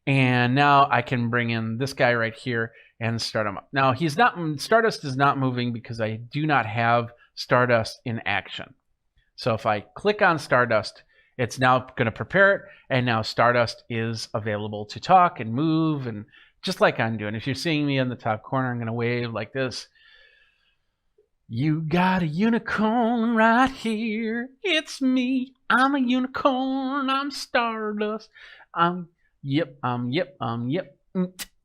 And now I can bring in this guy right here and start him up. Now Stardust is not moving because I do not have Stardust in action. So if I click on Stardust, it's now going to prepare it, and now Stardust is available to talk and move, and just like I'm doing. If you're seeing me in the top corner, I'm going to wave like this. You got a unicorn right here. It's me. I'm a unicorn. I'm Stardust. Yep.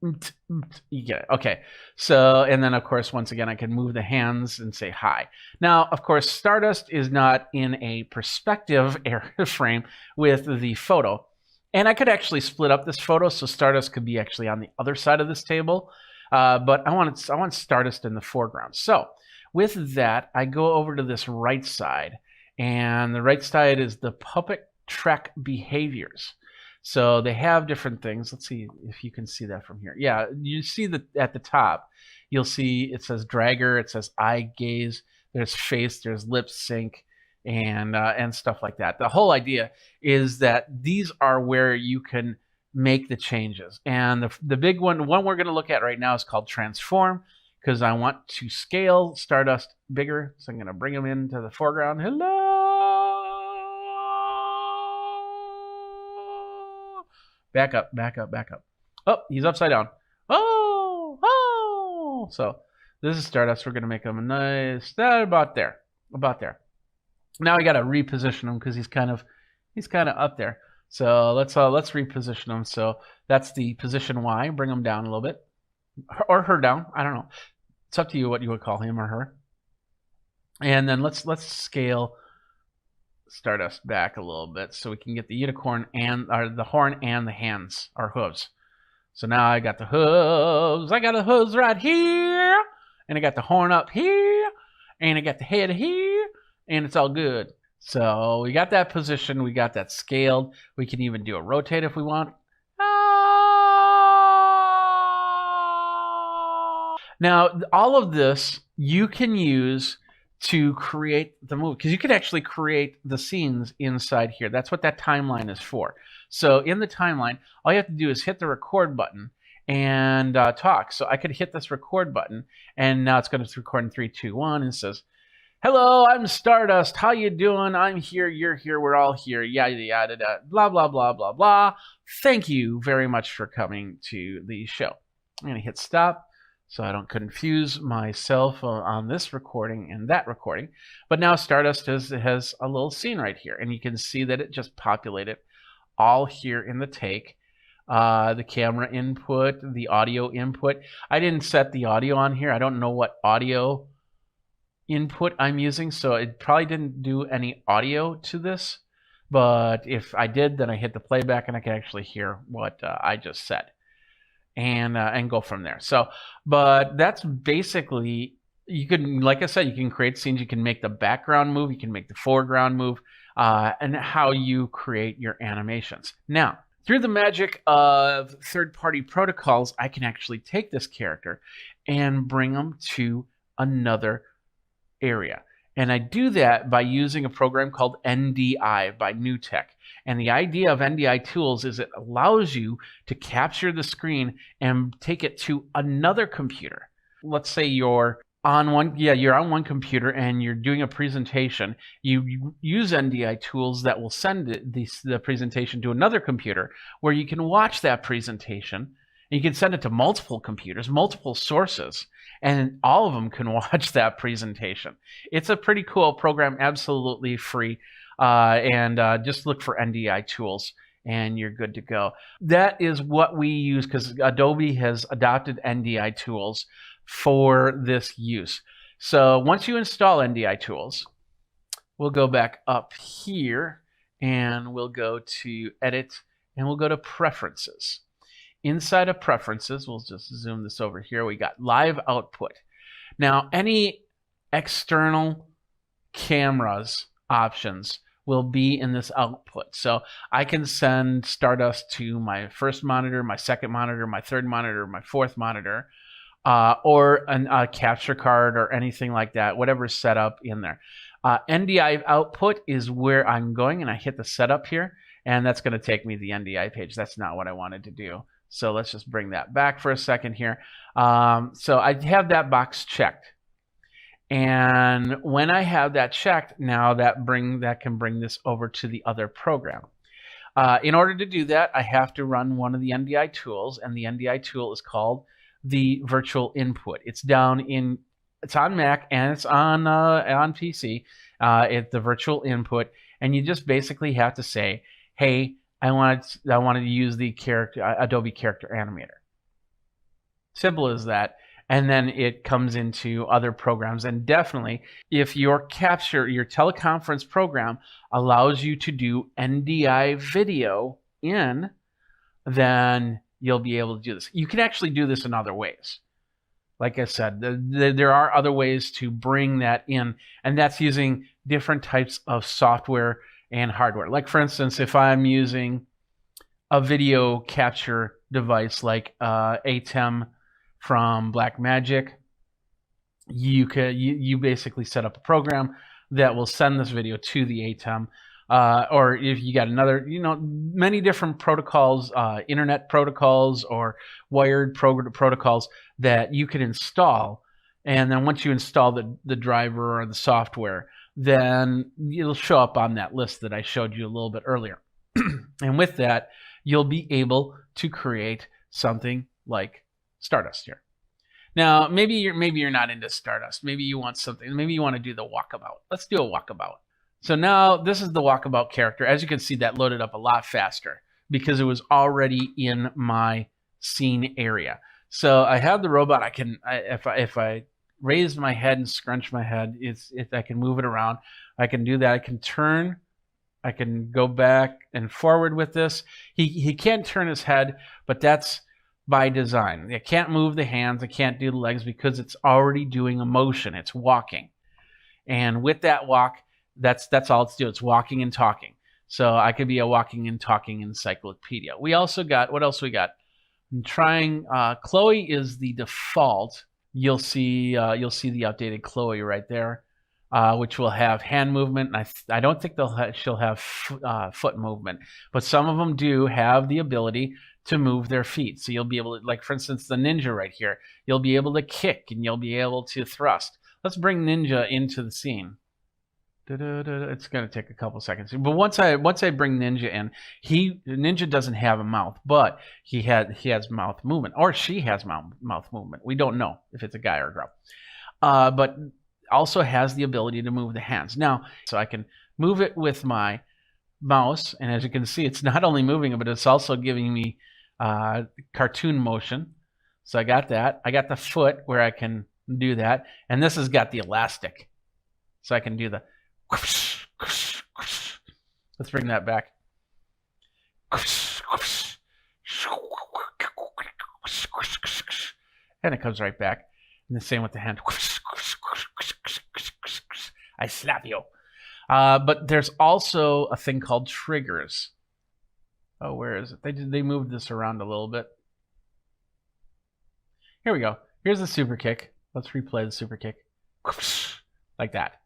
You get it. Okay. So, and then of course, once again, I can move the hands and say hi. Now, of course, Stardust is not in a perspective frame with the photo. And I could actually split up this photo so Stardust could be actually on the other side of this table. But I want Stardust in the foreground. So with that, I go over to this right side. And the right side is the puppet track behaviors. So they have different things. Let's see if you can see that from here. Yeah, you see that at the top, you'll see it says dragger, it says eye gaze, there's face, there's lip sync, and stuff like that. The whole idea is that these are where you can make the changes. And the big one we're going to look at right now is called transform, because I want to scale Stardust bigger. So I'm going to bring him into the foreground. Hello. Back up, back up, back up. Oh, he's upside down. Oh. So this is Stardust. We're going to make him a nice, about there. Now I got to reposition him because he's kind of up there. So let's reposition him. So that's the position Y. Bring him down a little bit, or her down. I don't know. It's up to you what you would call him or her. And then let's scale Stardust back a little bit so we can get the unicorn or the horn and the hands or hooves. So now I got the hooves. I got the hooves right here, and I got the horn up here, and I got the head here, and it's all good. So we got that position. We got that scaled. We can even do a rotate if we want. Now, all of this you can use to create the movie, because you can actually create the scenes inside here. That's what that timeline is for. So in the timeline, all you have to do is hit the record button and talk. So I could hit this record button, and now it's going to record in 3, 2, 1, and it says, "Hello, I'm Stardust. How you doing? I'm here. You're here. We're all here. Yada yada yada. Blah blah blah blah blah. Thank you very much for coming to the show." I'm going to hit stop, so I don't confuse myself on this recording and that recording. But now Stardust has a little scene right here, and you can see that it just populated all here in the take. The camera input, the audio input. I didn't set the audio on here. I don't know what audio input I'm using, so it probably didn't do any audio to this. But if I did, then I hit the playback, and I can actually hear what I just said. And go from there. So, but that's basically, you can, like I said, you can create scenes, you can make the background move, you can make the foreground move, and how you create your animations. Now, through the magic of third-party protocols, I can actually take this character and bring them to another area. And I do that by using a program called NDI by NewTek. And the idea of NDI tools is it allows you to capture the screen and take it to another computer. Let's say you're on one computer and you're doing a presentation. You use NDI tools that will send the presentation to another computer where you can watch that presentation. You can send it to multiple computers, multiple sources, and all of them can watch that presentation. It's a pretty cool program, absolutely free. And just look for NDI tools, and you're good to go. That is what we use, because Adobe has adopted NDI tools for this use. So once you install NDI tools, we'll go back up here, and we'll go to Edit, and we'll go to Preferences. Inside of Preferences, we'll just zoom this over here, we got Live Output. Now, any external cameras options will be in this output. So I can send Stardust to my first monitor, my second monitor, my third monitor, my fourth monitor, or a capture card or anything like that, whatever's set up in there. NDI output is where I'm going, and I hit the setup here, and that's going to take me to the NDI page. That's not what I wanted to do. So let's just bring that back for a second here. So I have that box checked. And when I have that checked, now that can bring this over to the other program. In order to do that, I have to run one of the NDI tools, and the NDI tool is called the virtual input. It's on Mac and it's on PC. It's the virtual input, and you just basically have to say, "Hey, I wanted to use the Adobe Character Animator." Simple as that. And then it comes into other programs. And definitely, if your teleconference program allows you to do NDI video in, then you'll be able to do this. You can actually do this in other ways. Like I said, there are other ways to bring that in, and that's using different types of software and hardware. Like, for instance, if I'm using a video capture device like ATEM from Blackmagic, you basically set up a program that will send this video to the ATEM. Or if you got another, many different protocols, internet protocols or wired protocols that you can install. And then once you install the driver or the software, then it'll show up on that list that I showed you a little bit earlier. And with that, you'll be able to create something like Stardust here. Now, maybe you're not into Stardust. Maybe you want something. Maybe you want to do the walkabout. Let's do a walkabout. So now this is the walkabout character. As you can see, that loaded up a lot faster because it was already in my scene area. So I have the robot. If I raise my head and scrunch my head, I can move it around. I can do that. I can turn. I can go back and forward with this. He can't turn his head, but that's by design. I can't move the hands. I can't do the legs because it's already doing a motion. It's walking. And with that walk, that's all it's doing. It's walking and talking. So I could be a walking and talking encyclopedia. We also got, what else we got? I'm trying, Chloe is the default. You'll see the updated Chloe right there, which will have hand movement. And I don't think she'll have foot movement, but some of them do have the ability to move their feet. So you'll be able to, like for instance, the ninja right here, you'll be able to kick and you'll be able to thrust. Let's bring Ninja into the scene. It's going to take a couple seconds, but once I bring Ninja in, Ninja doesn't have a mouth, but he has mouth movement, or she has mouth movement. We don't know if it's a guy or a girl, but also has the ability to move the hands. Now, so I can move it with my mouse, and as you can see, it's not only moving it, but it's also giving me cartoon motion. So I got that. I got the foot where I can do that, and this has got the elastic, so I can do the. Let's bring that back. And it comes right back. And the same with the hand. I slap you. But there's also a thing called triggers. Oh, where is it? They moved this around a little bit. Here we go. Here's the super kick. Let's replay the super kick. Like that.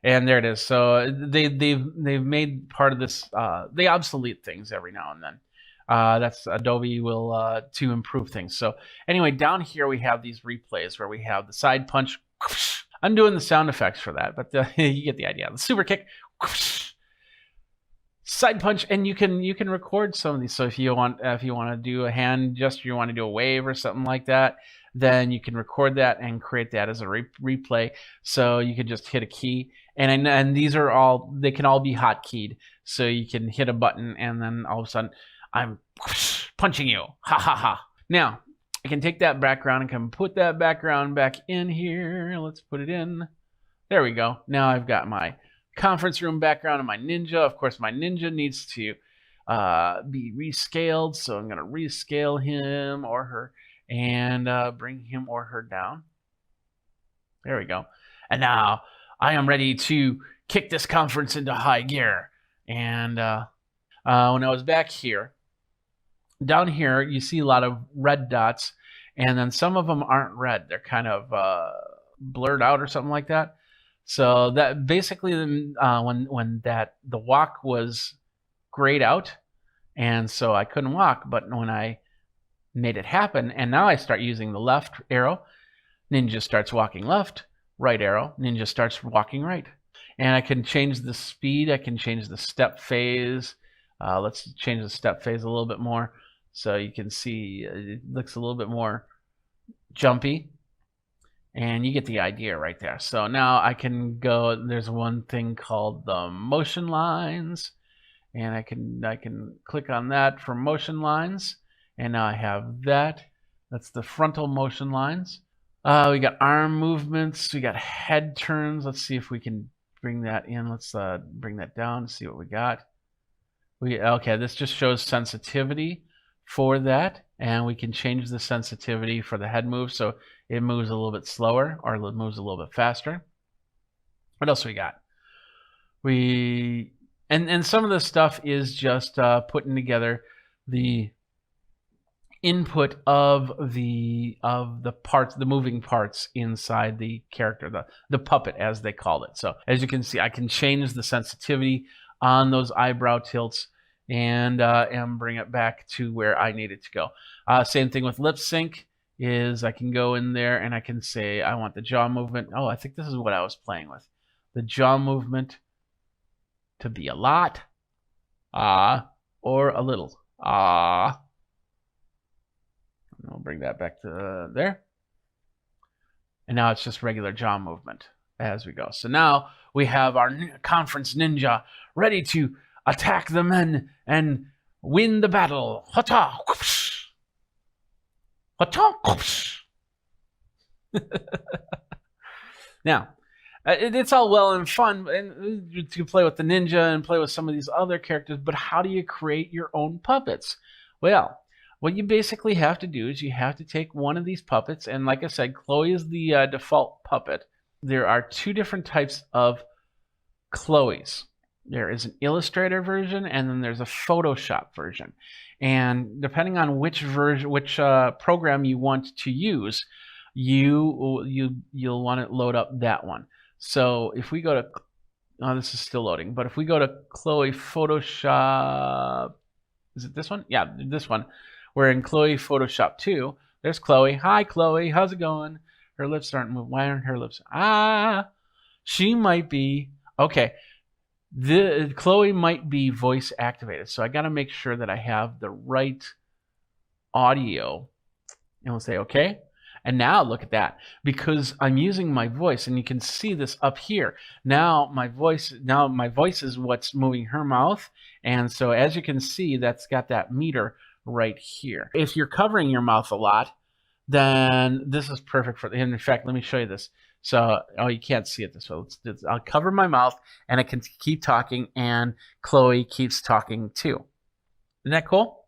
And there it is. So they've made part of this. They obsolete things every now and then. That's Adobe will to improve things. So anyway, down here we have these replays where we have the side punch. I'm doing the sound effects for that, but you get the idea. The super kick, side punch, and you can record some of these. So if you want to do a hand gesture, you want to do a wave or something like that, then you can record that and create that as a replay. So you can just hit a key, and these are all, they can all be hotkeyed. So you can hit a button, and then all of a sudden, I'm punching you. Ha ha ha. Now, I can take that background and come put that background back in here. Let's put it in. There we go. Now I've got my conference room background and my ninja. Of course, my ninja needs to be rescaled. So I'm going to rescale him or her and bring him or her down. There we go. And now I am ready to kick this conference into high gear. And when I was back here, down here, you see a lot of red dots, and then some of them aren't red. They're kind of blurred out or something like that. So that basically, when the walk was grayed out, and so I couldn't walk. But when I made it happen, and now I start using the left arrow, Ninja starts walking left, right arrow, Ninja starts walking right. And I can change the speed. I can change the step phase. Let's change the step phase a little bit more. So you can see it looks a little bit more jumpy. And you get the idea right there. So now I can go, there's one thing called the motion lines. And I can click on that for motion lines. And now I have that. That's the frontal motion lines. We got arm movements. We got head turns. Let's see if we can bring that in. Let's bring that down and see what we got. Okay, this just shows sensitivity for that, and we can change the sensitivity for the head move so it moves a little bit slower or it moves a little bit faster. What else we got? And some of this stuff is just putting together the input of the parts, the moving parts inside the character, the puppet as they call it. So as you can see, I can change the sensitivity on those eyebrow tilts and bring it back to where I need it to go. Same thing with lip sync is I can go in there and I can say I want the jaw movement. Oh, I think this is what I was playing with. The jaw movement to be a lot, or a little, I'll bring that back to there. And now it's just regular jaw movement as we go. So now we have our conference ninja ready to attack the men and win the battle. Hata! Hata! Now, it's all well and fun and to play with the ninja and play with some of these other characters, but how do you create your own puppets? Well, what you basically have to do is you have to take one of these puppets, and like I said, Chloe is the default puppet. There are two different types of Chloes. There is an Illustrator version, and then there's a Photoshop version. And depending on which version, which program you want to use, you'll want to load up that one. So if we go to, oh, this is still loading, but if we go to Chloe Photoshop, is it this one? Yeah, this one. We're in Chloe Photoshop 2. There's Chloe. Hi, Chloe. How's it going? Her lips aren't moving. Why aren't her lips? She might be. Okay. Chloe might be voice activated. So I got to make sure that I have the right audio. And we'll say, okay. And now look at that, because I'm using my voice, and you can see this up here. Now my voice is what's moving her mouth. And so as you can see, that's got that meter right here. If you're covering your mouth a lot, then this is perfect for, and in fact, let me show you this. So, oh, you can't see it this way. I'll cover my mouth and I can keep talking, and Chloe keeps talking too. Isn't that cool?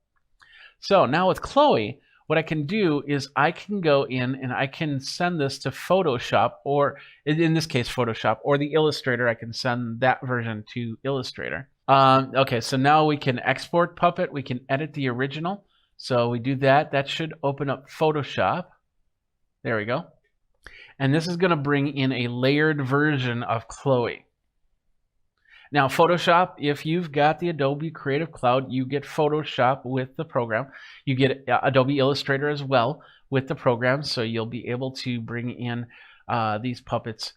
So now with Chloe, what I can do is I can go in and I can send this to Photoshop, or in this case, Photoshop, or the Illustrator. I can send that version to Illustrator. Okay, so now we can export Puppet. We can edit the original. So we do that. That should open up Photoshop. There we go. And this is going to bring in a layered version of Chloe. Now, Photoshop, if you've got the Adobe Creative Cloud, you get Photoshop with the program. You get Adobe Illustrator as well with the program, so you'll be able to bring in these puppets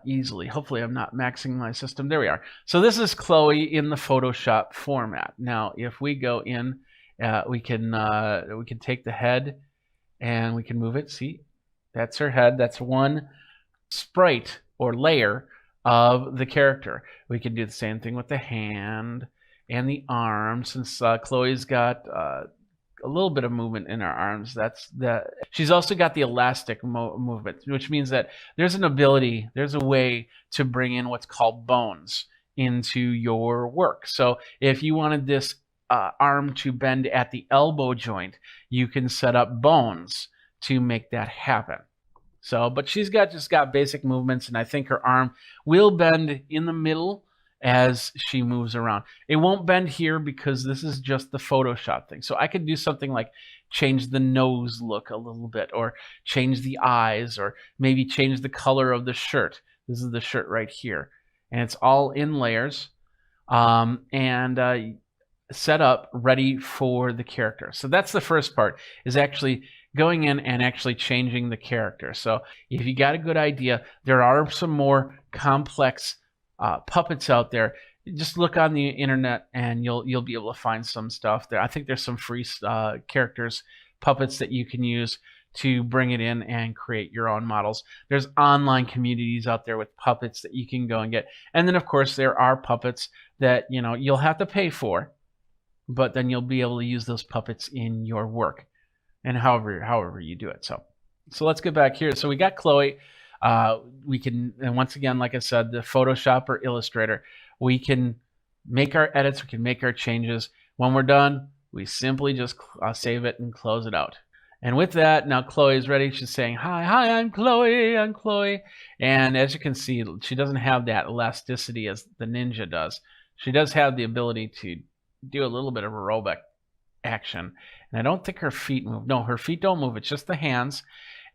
easily. Hopefully, I'm not maxing my system. There we are. So this is Chloe in the Photoshop format. Now, if we go in, we can take the head and we can move it. See, that's her head. That's one sprite or layer of the character. We can do the same thing with the hand and the arm. Since Chloe's got a little bit of movement in her arms, she's also got the elastic movement, which means that there's a way to bring in what's called bones into your work. So if you wanted this arm to bend at the elbow joint, you can set up bones to make that happen. So, but she's just got basic movements, and I think her arm will bend in the middle as she moves around. It won't bend here because this is just the Photoshop thing. So I could do something like change the nose look a little bit, or change the eyes, or maybe change the color of the shirt. This is the shirt right here, and it's all in layers and set up ready for the character. So that's the first part, is actually going in and actually changing the character. So if you got a good idea, there are some more complex puppets out there. Just look on the internet and you'll be able to find some stuff there. I think there's some free characters, puppets that you can use to bring it in and create your own models. There's online communities out there with puppets that you can go and get. And then of course there are puppets that you'll have to pay for, but then you'll be able to use those puppets in your work. and however you do it. So let's get back here. So we got Chloe. We can, and once again, like I said, the Photoshop or Illustrator, we can make our edits, we can make our changes. When we're done, we simply just save it and close it out. And with that, now Chloe is ready. She's saying, hi, I'm Chloe, And as you can see, she doesn't have that elasticity as the Ninja does. She does have the ability to do a little bit of aerobic action. And I don't think her feet move. No, her feet don't move. It's just the hands.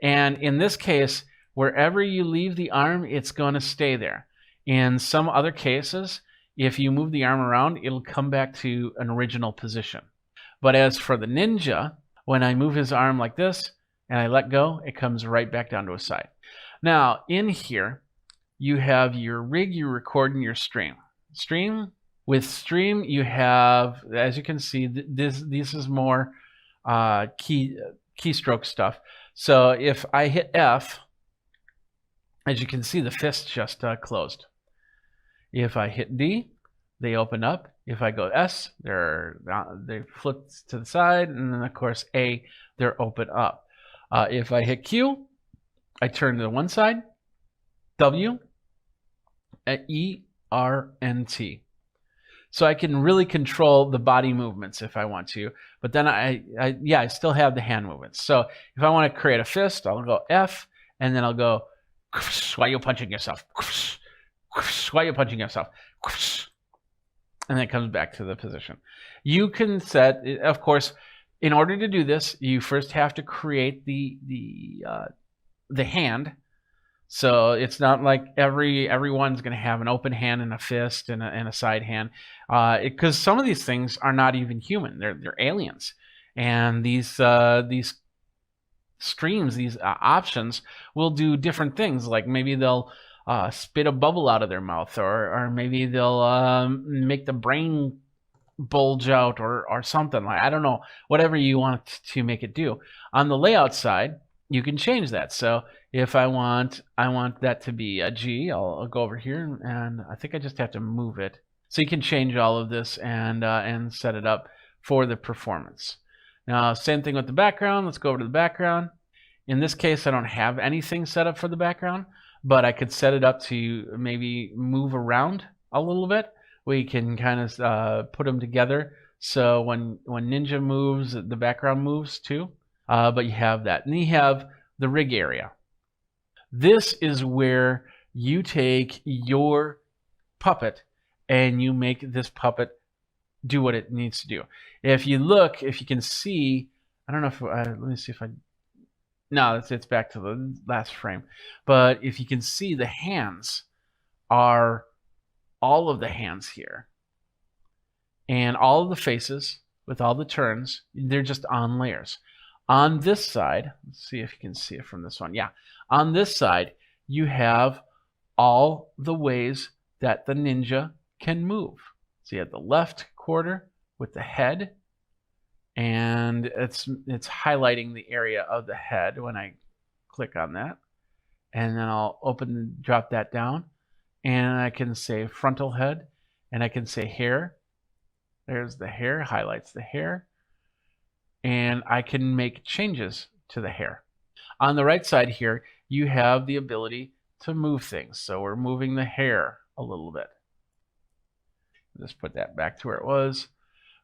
And in this case, wherever you leave the arm, it's going to stay there. In some other cases, if you move the arm around, it'll come back to an original position. But as for the Ninja, when I move his arm like this and I let go, it comes right back down to a side. Now, in here, you have your rig, your record, and your stream. With stream, you have, as you can see, this is more keystroke stuff. So if I hit F, as you can see, the fist just closed. If I hit D, they open up. If I go S, they flip to the side, and then of course A, they're open up. If I hit Q, I turn to one side. W, E, R, and T. So I can really control the body movements if I want to, but then I still have the hand movements. So if I want to create a fist, I'll go F, and then I'll go, why are you punching yourself? Why are you punching yourself? And then it comes back to the position. You can set, of course, in order to do this, you first have to create the hand. So it's not like everyone's going to have an open hand and a fist and a side hand, because some of these things are not even human; they're aliens, and these streams, these options, will do different things. Like maybe they'll spit a bubble out of their mouth, or maybe they'll make the brain bulge out, or something. Like, I don't know, whatever you want to make it do. On the layout side, you can change that. So if I want that to be a G, I'll go over here, and I think I just have to move it. So you can change all of this and set it up for the performance. Now, same thing with the background. Let's go over to the background. In this case, I don't have anything set up for the background, but I could set it up to maybe move around a little bit. We can kind of put them together. So when Ninja moves, the background moves too. But you have that. And you have the rig area. This is where you take your puppet and you make this puppet do what it needs to do. If you look, if you can see, I don't know if, let me see if I, no, it's back to the last frame. But if you can see, the hands are all of the hands here. And all of the faces with all the turns, they're just on layers. On this side, let's see if you can see it from this one. Yeah, on this side, you have all the ways that the Ninja can move. So you have the left quarter with the head, and it's highlighting the area of the head when I click on that. And then I'll drop that down, and I can say frontal head, and I can say hair. There's the hair, highlights the hair. And I can make changes to the hair. On the right side here, you have the ability to move things. So we're moving the hair a little bit. Just put that back to where it was.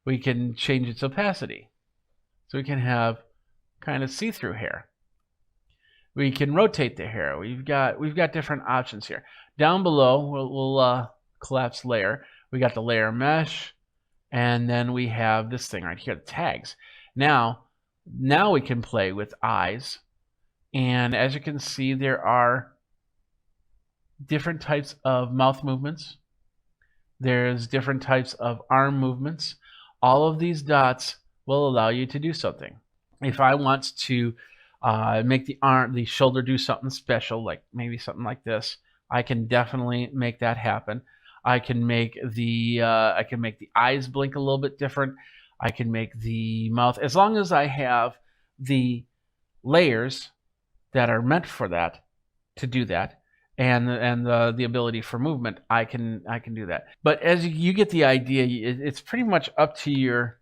We can change its opacity. So we can have kind of see-through hair. We can rotate the hair. We've got different options here. Down below, we'll collapse layer. We got the layer mesh, and then we have this thing right here, the tags. Now we can play with eyes, and as you can see, there are different types of mouth movements. There's different types of arm movements. All of these dots will allow you to do something. If I want to make the shoulder do something special, like maybe something like this, I can definitely make that happen. I can make the eyes blink a little bit different. I can make the mouth, as long as I have the layers that are meant for that, to do that, and the ability for movement, I can do that. But as you get the idea, it's pretty much up to your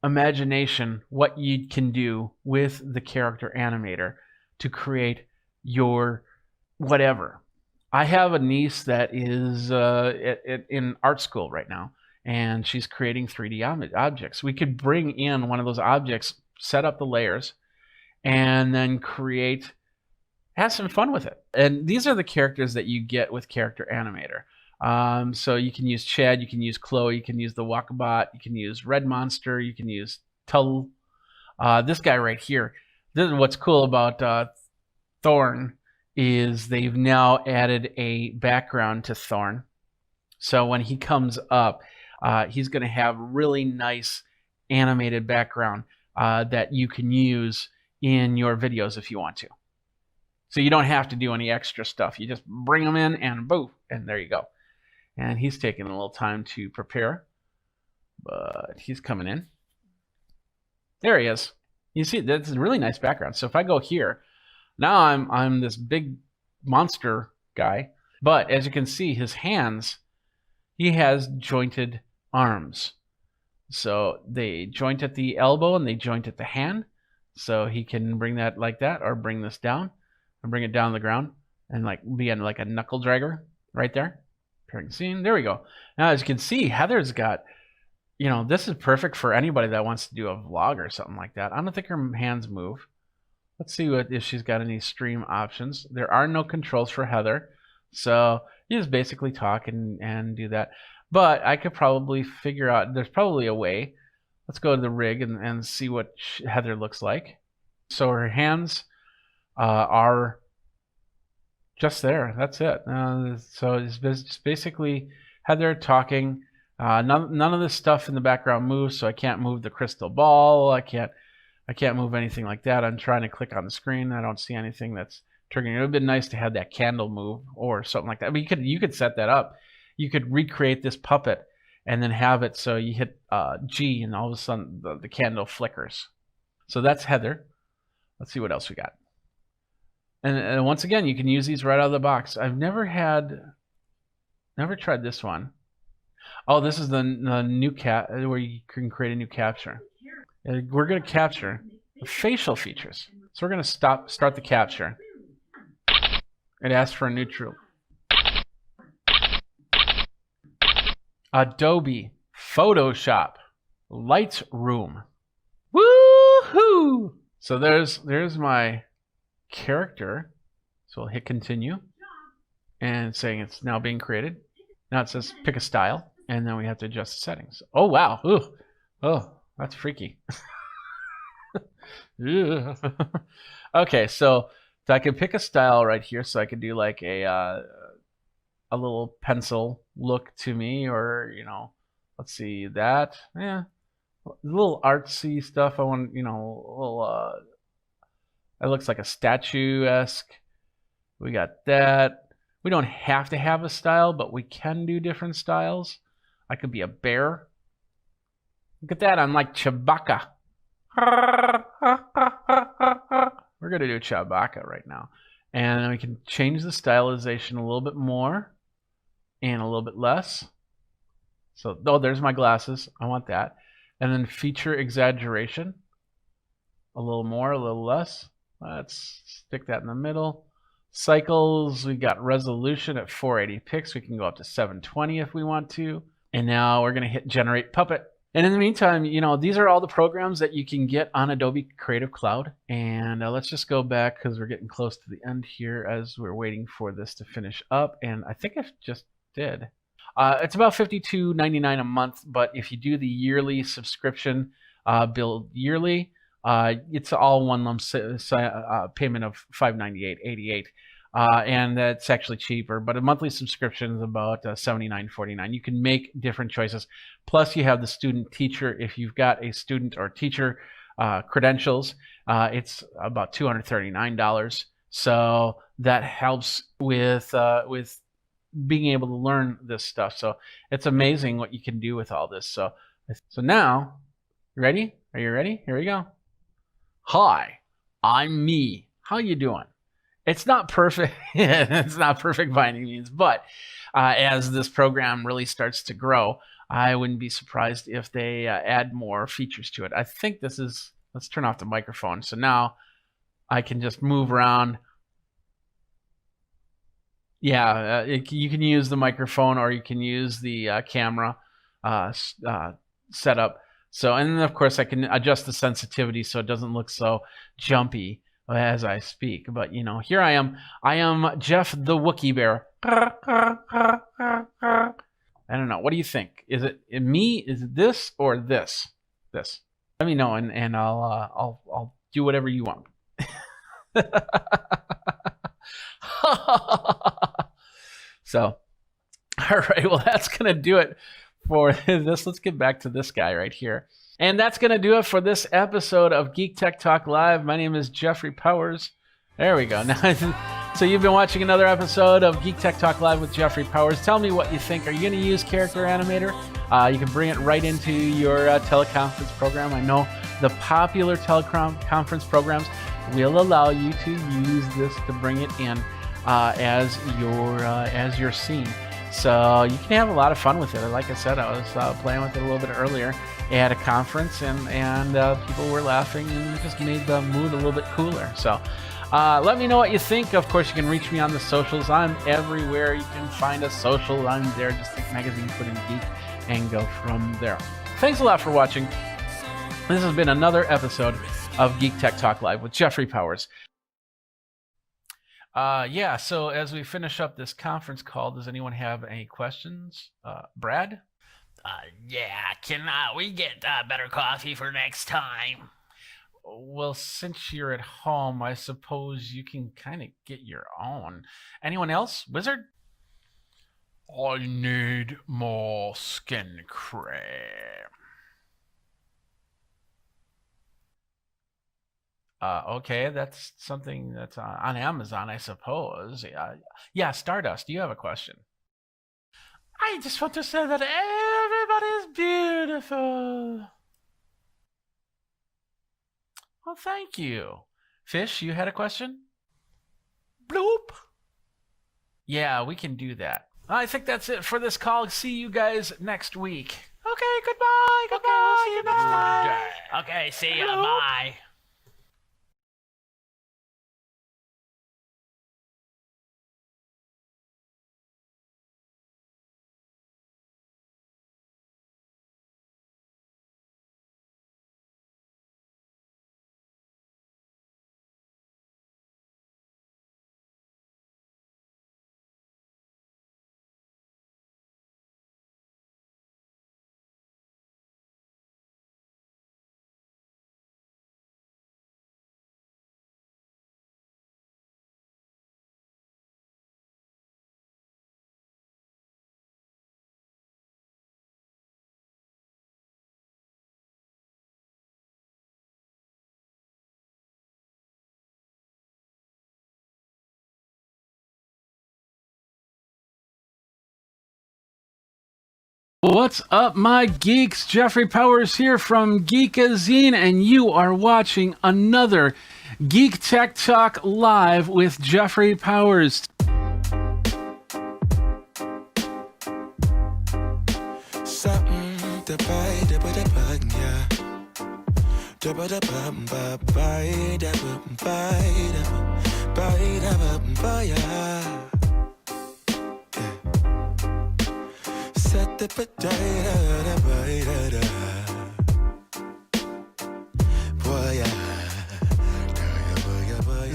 imagination what you can do with the character animator to create your whatever. I have a niece that is in art school right now, and she's creating 3D objects. We could bring in one of those objects, set up the layers, and then have some fun with it. And these are the characters that you get with Character Animator. So you can use Chad, you can use Chloe, you can use the Walkabout, you can use Red Monster, you can use Tull. This guy right here. This is what's cool about Thorn is they've now added a background to Thorn. So when he comes up, he's going to have really nice animated background that you can use in your videos if you want to. So you don't have to do any extra stuff. You just bring them in and boom, and there you go. And he's taking a little time to prepare, but he's coming in. There he is. You see, that's a really nice background. So if I go here, now I'm this big monster guy, but as you can see, his hands, he has jointed arms. So they joint at the elbow and they joint at the hand. So he can bring that like that, or bring this down and bring it down the ground and like be in like a knuckle dragger right there. Pairing scene. There we go. Now as you can see, Heather's got, this is perfect for anybody that wants to do a vlog or something like that. I don't think her hands move. Let's see if she's got any stream options. There are no controls for Heather. So you just basically talk and do that. But I could probably figure out, there's probably a way. Let's go to the rig and see what Heather looks like. So her hands are just there. That's it. So it's just basically Heather talking. None of this stuff in the background moves, so I can't move the crystal ball. I can't move anything like that. I'm trying to click on the screen. I don't see anything that's triggering. It would have been nice to have that candle move or something like that. I mean, you could set that up. You could recreate this puppet and then have it so you hit G and all of a sudden the candle flickers. So that's Heather. Let's see what else we got. And once again, you can use these right out of the box. I've never tried this one. Oh, this is the new where you can create a new capture. We're going to capture the facial features. So we're going to start the capture. It asks for a neutral. Adobe Photoshop Lightroom. Woohoo! So there's my character. So we'll hit continue and saying it's now being created. Now it says pick a style, and then we have to adjust the settings. Oh wow. Ooh. Oh, that's freaky. Okay, so I can pick a style right here. So I could do like a little pencil look to me, or let's see that. Yeah, a little artsy stuff. I want a little. It looks like a statue-esque. We got that. We don't have to have a style, but we can do different styles. I could be a bear. Look at that. I'm like Chewbacca. We're going to do Chewbacca right now. And we can change the stylization a little bit more and a little bit less. So, there's my glasses. I want that. And then feature exaggeration. A little more, a little less. Let's stick that in the middle. Cycles, we got resolution at 480 pixels. We can go up to 720 if we want to. And now we're going to hit generate puppet. And in the meantime, these are all the programs that you can get on Adobe Creative Cloud. And let's just go back because we're getting close to the end here as we're waiting for this to finish up. And I think I just did. It's about $52.99 a month, but if you do the yearly subscription, billed yearly, it's all one lump payment of $598.88. And that's actually cheaper, but a monthly subscription is about $79.49. You can make different choices. Plus, you have the student teacher. If you've got a student or teacher credentials, it's about $239. So that helps with being able to learn this stuff. So it's amazing what you can do with all this. So now, ready? Are you ready? Here we go. Hi, I'm me. How you doing? It's not perfect. It's not perfect by any means, but as this program really starts to grow, I wouldn't be surprised if they add more features to it. I think this is, let's turn off the microphone. So now I can just move around. Yeah, you can use the microphone or you can use the camera setup. So, and then of course I can adjust the sensitivity so it doesn't look so jumpy as I speak. But you know, here I am Jeff the Wookiee Bear. I don't know. What do you think? Is it me? Is it this or this? This. Let me know, and I'll do whatever you want. So, all right. Well, that's gonna do it for this. Let's get back to this guy right here. And that's going to do it for this episode of Geek Tech Talk Live. My name is Jeffrey Powers. There we go. Now, so you've been watching another episode of Geek Tech Talk Live with Jeffrey Powers. Tell me what you think. Are you going to use Character Animator? You can bring it right into your teleconference program. I know the popular teleconference programs will allow you to use this to bring it in as your scene. So you can have a lot of fun with it. Like I said, I was playing with it a little bit earlier at a conference, and people were laughing, and it just made the mood a little bit cooler. So let me know what you think. Of course, you can reach me on the socials. I'm everywhere. You can find a social. I'm there. Just think magazine, put in geek, and go from there. Thanks a lot for watching. This has been another episode of Geek Tech Talk Live with Jeffrey Powers. Yeah, so as we finish up this conference call, does anyone have any questions? Brad? Yeah, can we get better coffee for next time? Well, since you're at home, I suppose you can kind of get your own. Anyone else? Wizard? I need more skin cream. Okay, that's something that's on Amazon, I suppose. Yeah, Stardust, do you have a question? I just want to say that everybody's beautiful. Well, thank you. Fish, you had a question? Bloop. Yeah, we can do that. I think that's it for this call. See you guys next week. Okay, goodbye. Goodbye. Okay, Goodbye. Okay, see ya. Bloop. Bye. What's up, my geeks? Jeffrey Powers here from Geekazine, and you are watching another Geek Tech Talk Live with Jeffrey Powers.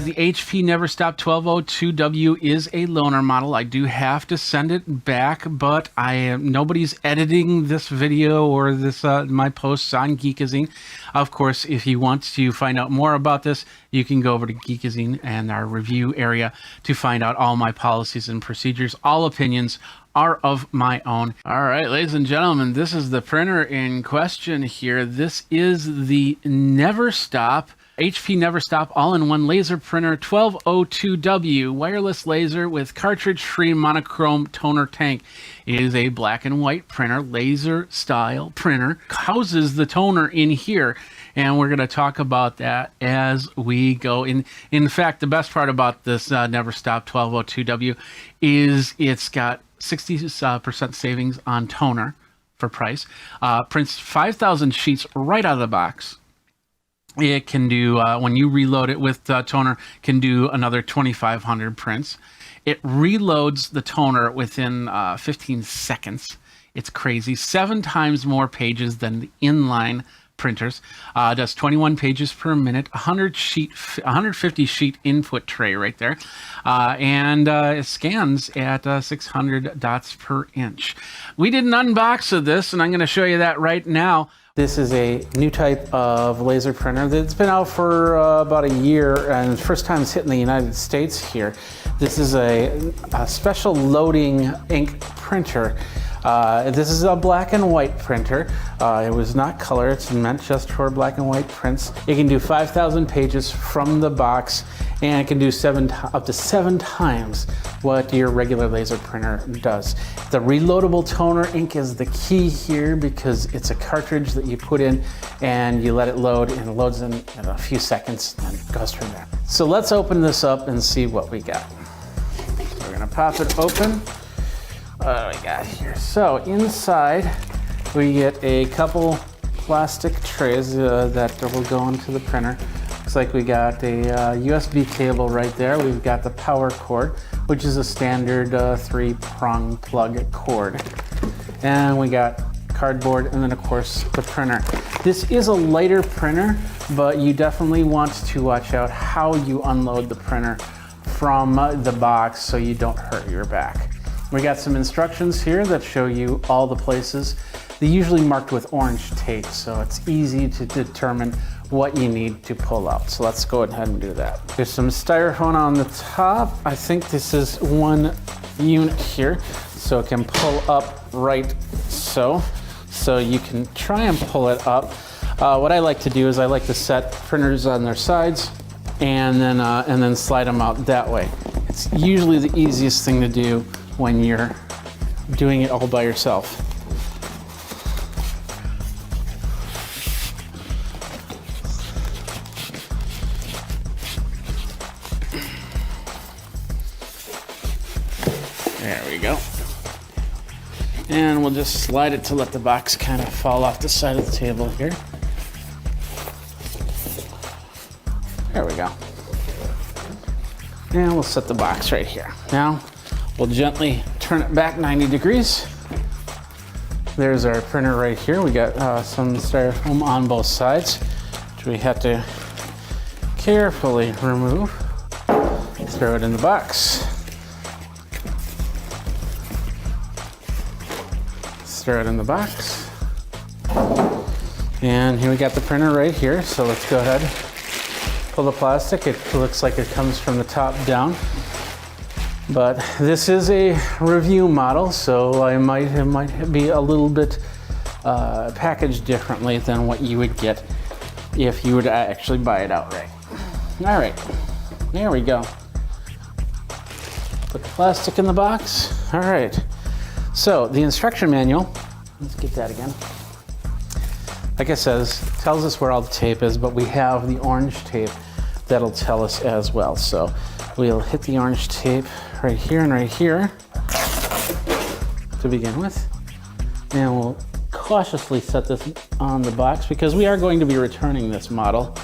The HP Never Stop 1202W is a loaner model. I do have to send it back, but nobody's editing this video or this my posts on Geekazine. Of course, if you want to find out more about this, you can go over to Geekazine and our review area to find out all my policies and procedures. All opinions are of my own. All right, ladies and gentlemen, this is the printer in question here. This is the Never Stop HP Never Stop all-in-one laser printer 1202W wireless laser with cartridge-free monochrome toner tank. It is a black and white printer, laser style printer. Houses the toner in here, and we're going to talk about that as we go. In fact, the best part about this Never Stop 1202W is it's got 60% savings on toner, for price. Prints 5,000 sheets right out of the box. It can do, when you reload it with toner, can do another 2,500 prints. It reloads the toner within 15 seconds. It's crazy. 7 times more pages than the inline printers. Does 21 pages per minute, 150 sheet input tray right there. And it scans at 600 dots per inch. We did an unbox of this, and I'm going to show you that right now. This is a new type of laser printer that's been out for about a year, and first time it's hitting the United States here. This is a special loading ink printer. This is a black and white printer. It was not color, it's meant just for black and white prints. It can do 5,000 pages from the box, and it can do up to 7 times what your regular laser printer does. The reloadable toner ink is the key here because it's a cartridge that you put in and you let it load, and it loads in a few seconds and goes from there. So let's open this up and see what we got. We're gonna pop it open. What do we got here? So inside we get a couple plastic trays that will go into the printer. Looks like we got a USB cable right there. We've got the power cord, which is a standard 3-prong plug cord. And we got cardboard, and then of course the printer. This is a lighter printer, but you definitely want to watch out how you unload the printer from the box so you don't hurt your back. We got some instructions here that show you all the places. They're usually marked with orange tape, so it's easy to determine what you need to pull out. So let's go ahead and do that. There's some styrofoam on the top. I think this is one unit here, so it can pull up right so. So you can try and pull it up. What I like to do is I like to set printers on their sides and then slide them out that way. It's usually the easiest thing to do when you're doing it all by yourself. There we go. And we'll just slide it to let the box kind of fall off the side of the table here. There we go. And we'll set the box right here. Now, we'll gently turn it back 90 degrees. There's our printer right here. We got some styrofoam on both sides, which we have to carefully remove. Throw it in the box. Throw it in the box. And here we got the printer right here. So let's go ahead, pull the plastic. It looks like it comes from the top down. But this is a review model, so it might be a little bit packaged differently than what you would get if you were to actually buy it outright. All right, there we go. Put the plastic in the box. All right, so the instruction manual, let's get that again. Like I says, tells us where all the tape is, but we have the orange tape that'll tell us as well. So we'll hit the orange tape right here and right here to begin with. And we'll cautiously set this on the box because we are going to be returning this model.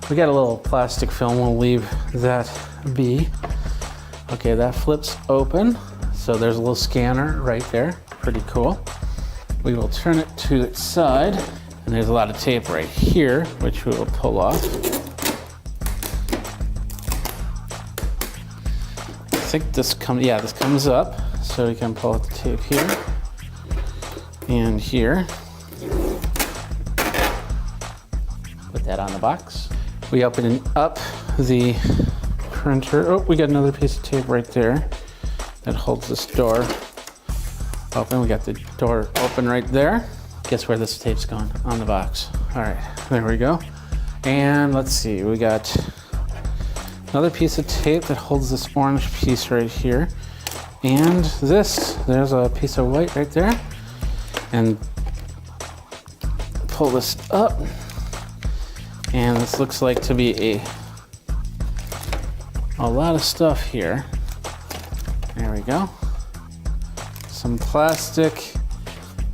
We got a little plastic film, we'll leave that be. Okay, that flips open. So there's a little scanner right there, pretty cool. We will turn it to its side, and there's a lot of tape right here, which we will pull off. I think this comes up, so we can pull out the tape here and here. Put that on the box. We open up the printer. Oh, we got another piece of tape right there that holds this door open. We got the door open right there. Guess where this tape's going? On the box. All right, there we go. And let's see, we got another piece of tape that holds this orange piece right here. And there's a piece of white right there. And pull this up. And this looks like to be a lot of stuff here. There we go. Some plastic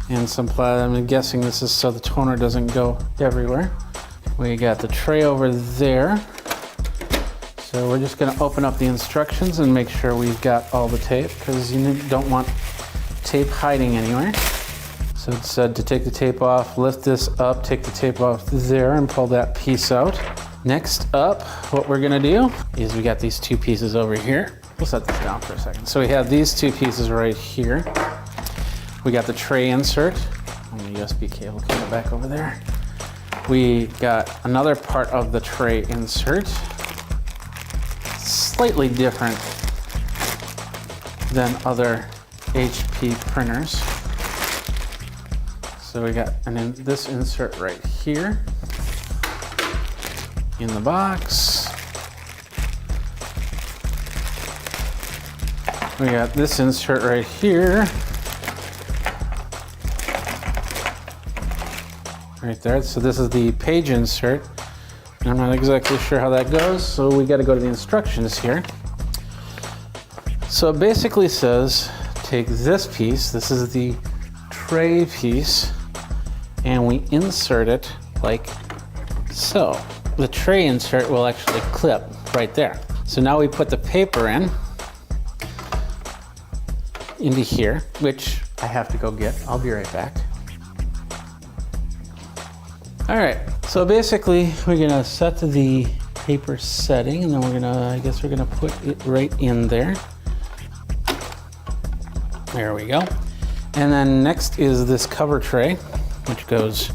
and some I'm guessing this is so the toner doesn't go everywhere. We got the tray over there. So we're just gonna open up the instructions and make sure we've got all the tape, because you don't want tape hiding anywhere. So it said to take the tape off, lift this up, take the tape off there and pull that piece out. Next up, what we're gonna do is we got these two pieces over here. We'll set this down for a second. So we have these two pieces right here. We got the tray insert, and the USB cable coming back over there. We got another part of the tray insert, slightly different than other HP printers. So we got this insert right here in the box. We got this insert right here. Right there. So this is the page insert. I'm not exactly sure how that goes, so we got to go to the instructions here. So it basically says take this piece, this is the tray piece, and we insert it like so. The tray insert will actually clip right there. So now we put the paper into here, which I have to go get. I'll be right back. All right, so basically we're gonna set to the paper setting, and then I guess we're gonna put it right in there. There we go. And then next is this cover tray, which goes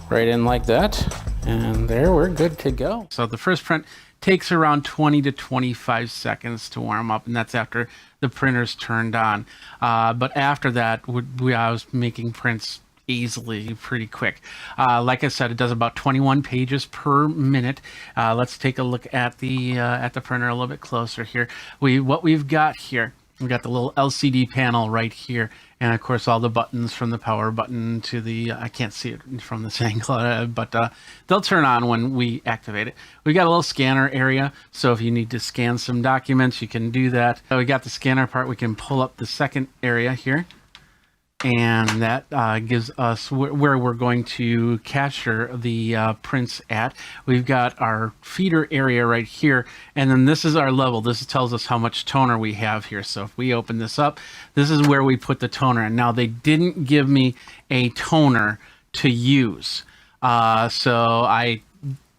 right in like that. And there, we're good to go. So the first print takes around 20 to 25 seconds to warm up, and that's after the printer's turned on. But after that, I was making prints easily, pretty quick. Like I said, it does about 21 pages per minute. Let's take a look at the printer a little bit closer here. What we've got here, we've got the little LCD panel right here, and of course all the buttons from the power button to the, I can't see it from this angle, but they'll turn on when we activate it. We got a little scanner area, so if you need to scan some documents, you can do that. We got the scanner part. We can pull up the second area here, and that gives us where we're going to capture the prints at. We've got our feeder area right here, and then this is our level. This tells us how much toner we have here. So if we open this up, this is where we put the toner in. Now they didn't give me a toner to use, so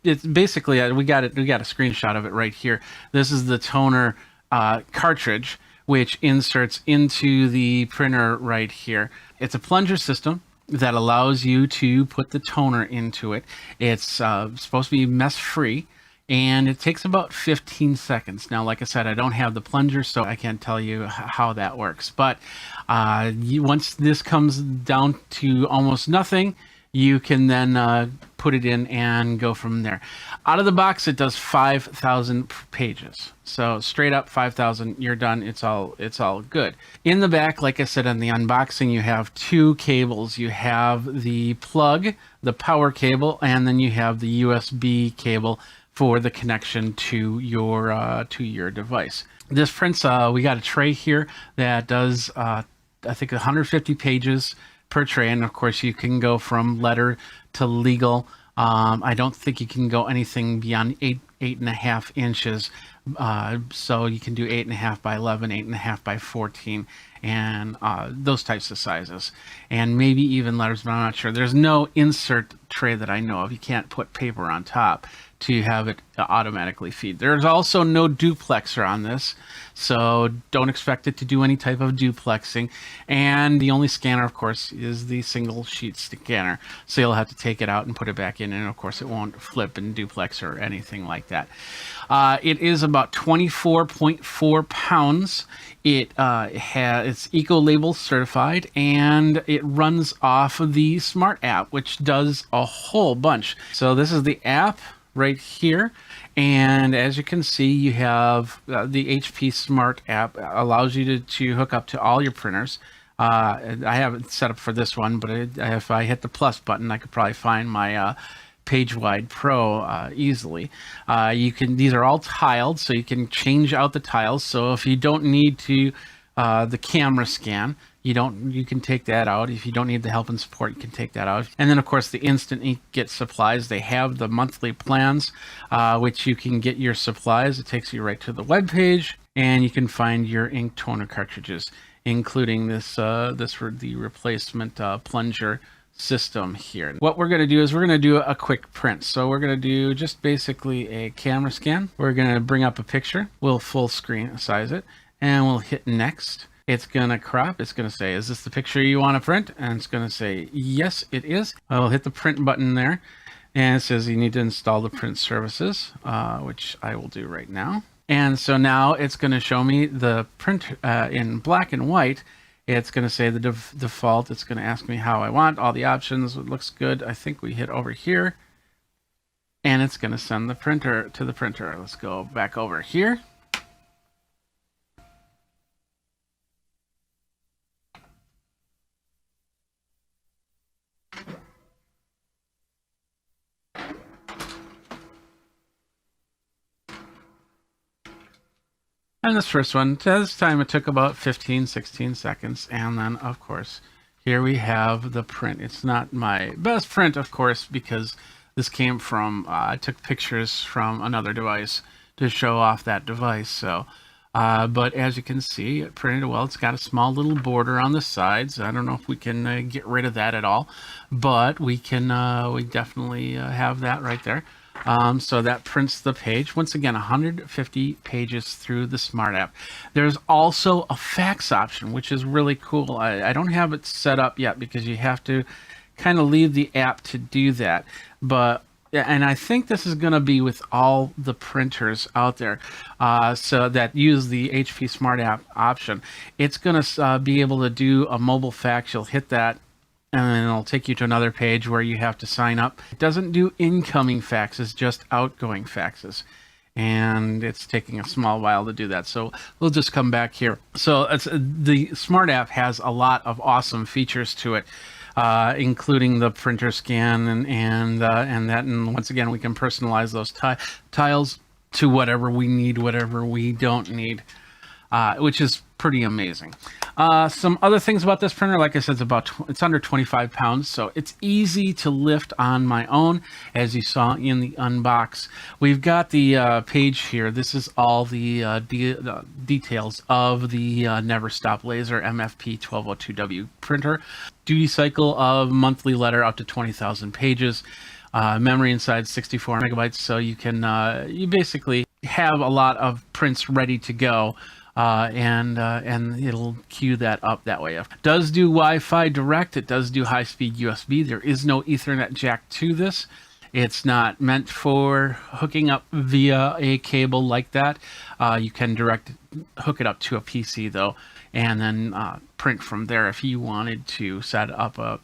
it's basically we got a screenshot of it right here. This is the toner cartridge, which inserts into the printer right here. It's a plunger system that allows you to put the toner into it. It's supposed to be mess free, and it takes about 15 seconds. Now, like I said, I don't have the plunger, so I can't tell you how that works. But once this comes down to almost nothing, you can then put it in and go from there. Out of the box, it does 5,000 pages. So straight up 5,000, you're done. It's all good. In the back, like I said on the unboxing, you have two cables. You have the plug, the power cable, and then you have the USB cable for the connection to your device. This prints, we got a tray here that does, I think 150 pages per tray, and of course you can go from letter to legal. I don't think you can go anything beyond 8.5 inches. So you can do 8.5 by 11, 8.5 by 14, and those types of sizes, and maybe even letters, but I'm not sure. There's no insert tray that I know of. You can't put paper on top to have it automatically feed. There's also no duplexer on this, so don't expect it to do any type of duplexing. And the only scanner, of course, is the single sheet scanner, so you'll have to take it out and put it back in, and of course it won't flip and duplex or anything like that. It is about 24.4 pounds. It's eco-label certified, and it runs off of the Smart app, which does a whole bunch. So this is the app right here, and as you can see, you have the HP Smart app allows you to hook up to all your printers. I have it set up for this one, but if I hit the plus button, I could probably find my PageWide Pro easily. These are all tiled, so you can change out the tiles. So if you don't need to the camera scan, You can take that out. If you don't need the help and support, you can take that out. And then of course the Instant Ink Get supplies. They have the monthly plans, which you can get your supplies. It takes you right to the web page, and you can find your ink toner cartridges, including the replacement plunger system here. What we're going to do is we're going to do a quick print. So we're going to do just basically a camera scan. We're going to bring up a picture. We'll full screen size it, and we'll hit next. It's going to crop. It's going to say, is this the picture you want to print? And it's going to say, yes, it is. I'll hit the print button there, and it says you need to install the print services, which I will do right now. And so now it's going to show me the print in black and white. It's going to say the default. It's going to ask me how I want all the options. It looks good. I think we hit over here, and it's going to send the printer to the printer. Let's go back over here. And this first one, this time it took about 15-16 seconds. And then, of course, here we have the print. It's not my best print, of course, because this came from, I took pictures from another device to show off that device. So, but as you can see, it printed well. It's got a small little border on the sides. I don't know if we can get rid of that at all, but we can, we definitely have that right there. So that prints the page. Once again, 150 pages through the Smart App. There's also a fax option, which is really cool. I don't have it set up yet because you have to kind of leave the app to do that. But and I think this is going to be with all the printers out there, so that use the HP Smart App option. It's going to be able to do a mobile fax. You'll hit that, and then it'll take you to another page where you have to sign up. It doesn't do incoming faxes, just outgoing faxes. And it's taking a small while to do that. So we'll just come back here. So the Smart App has a lot of awesome features to it, including the printer scan and that. And once again, we can personalize those tiles to whatever we need, whatever we don't need, which is pretty amazing. Some other things about this printer, like I said, it's under 25 pounds, so it's easy to lift on my own, as you saw in the unbox. We've got the page here. This is all the details of the Never Stop Laser MFP 1202W printer. Duty cycle of monthly letter up to 20,000 pages. Memory inside 64 megabytes, so you can you basically have a lot of prints ready to go. And it'll queue that up that way. It does do Wi-Fi direct. It does do high-speed USB. There is no Ethernet jack to this. It's not meant for hooking up via a cable like that. You can hook it up to a PC though, and then print from there if you wanted to set up a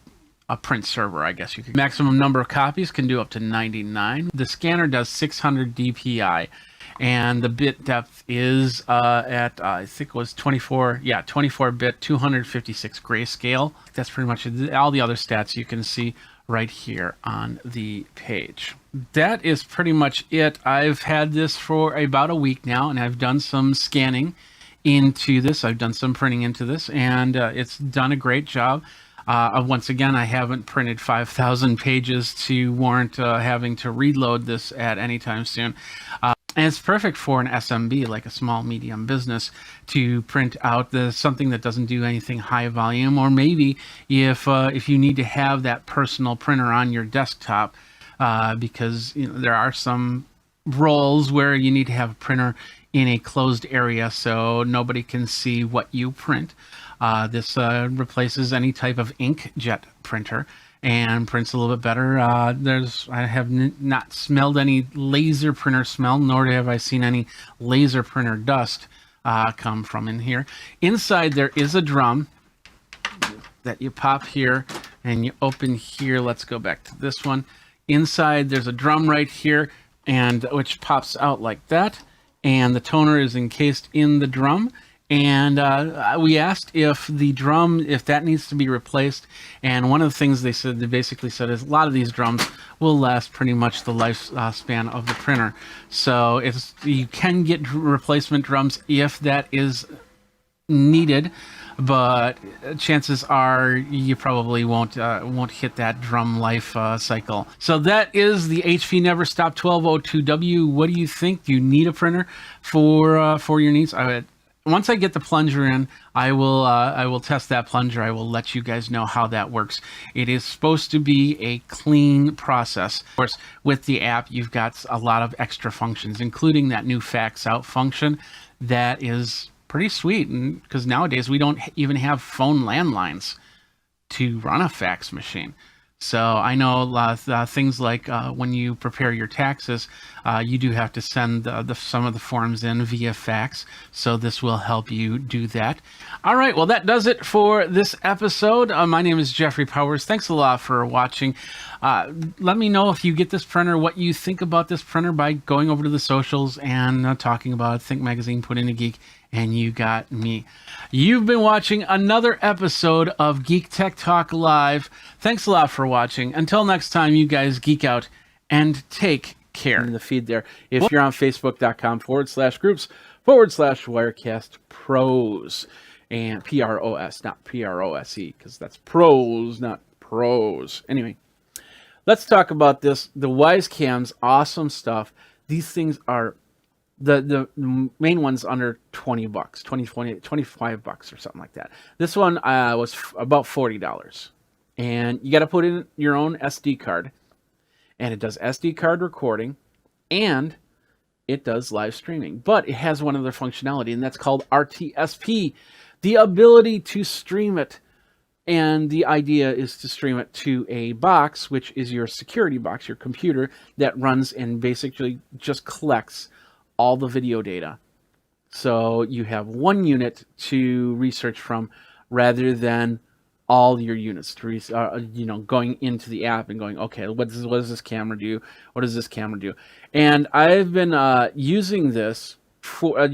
print server, I guess you could. Maximum number of copies can do up to 99. The scanner does 600 DPI. And the bit depth is at, I think it was 24-bit, 256 grayscale. That's pretty much all the other stats you can see right here on the page. That is pretty much it. I've had this for about a week now, and I've done some scanning into this. I've done some printing into this, and it's done a great job. Once again, I haven't printed 5,000 pages to warrant having to reload this at any time soon. And it's perfect for an SMB, like a small medium business, to print out something that doesn't do anything high volume, or maybe if you need to have that personal printer on your desktop, because there are some roles where you need to have a printer in a closed area so nobody can see what you print. This replaces any type of inkjet printer and prints a little bit better. I have not smelled any laser printer smell, nor have I seen any laser printer dust come from in here. Inside there is a drum that you pop here and you open here. Let's go back to this one. Inside there's a drum right here, and which pops out like that, and the toner is encased in the drum. And we asked if the drum, if that needs to be replaced. And one of the things they basically said is a lot of these drums will last pretty much the lifespan of the printer. So you can get replacement drums if that is needed, but chances are you probably won't hit that drum life cycle. So that is the HP Never Stop 1202W. What do you think? Do you need a printer for your needs? Once I get the plunger in, I will test that plunger. I will let you guys know how that works. It is supposed to be a clean process. Of course, with the app, you've got a lot of extra functions, including that new fax out function. That is pretty sweet, because nowadays we don't even have phone landlines to run a fax machine. So I know things like when you prepare your taxes, you do have to send some of the forms in via fax. So this will help you do that. All right, well, that does it for this episode. My name is Jeffrey Powers. Thanks a lot for watching. Let me know if you get this printer, what you think about this printer by going over to the socials and talking about it. Think Magazine, Put in a Geek, and you got me. You've been watching another episode of Geek Tech Talk Live. Thanks a lot for watching. Until next time, you guys geek out and take care. In the feed there. If you're on Facebook.com/groups/Wirecast Pros and PROS, not PROSE, because that's pros, not pros. Anyway, let's talk about this. The Wise Cams, awesome stuff. These things are the main one's under $20, 25 bucks or something like that. This one was about $40, and you got to put in your own SD card, and it does SD card recording, and it does live streaming. But it has one other functionality, and that's called RTSP, the ability to stream it. And the idea is to stream it to a box, which is your security box, your computer, that runs and basically just collects all the video data. So you have one unit to research from rather than all your units to going into the app and going, okay, what does this camera do? What does this camera do? And I've been using this for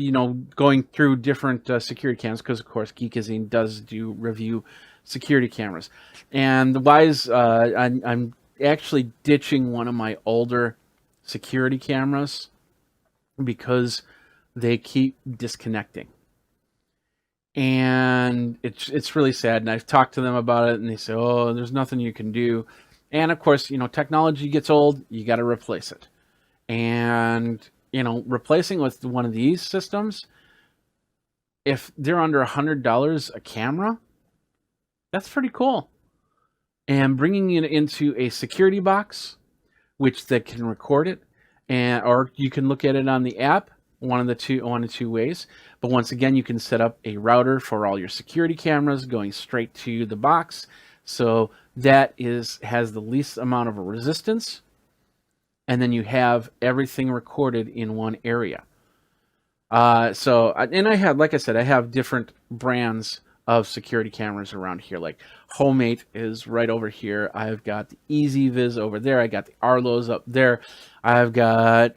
going through different security cams, because of course Geekazine does do review security cameras. And the Wise, I'm actually ditching one of my older security cameras because they keep disconnecting, and it's really sad. And I've talked to them about it, and they say, "Oh, there's nothing you can do." And of course, technology gets old; you got to replace it. And replacing with one of these systems, if they're under $100 a camera, that's pretty cool. And bringing it into a security box, which that can record it, or you can look at it on the app, one of two ways. But once again, you can set up a router for all your security cameras going straight to the box, so that has the least amount of a resistance, and then you have everything recorded in one area. And I have different brands of security cameras around here. Like Homemate is right over here. I've got the EasyViz over there. I got the Arlo's up there. I've got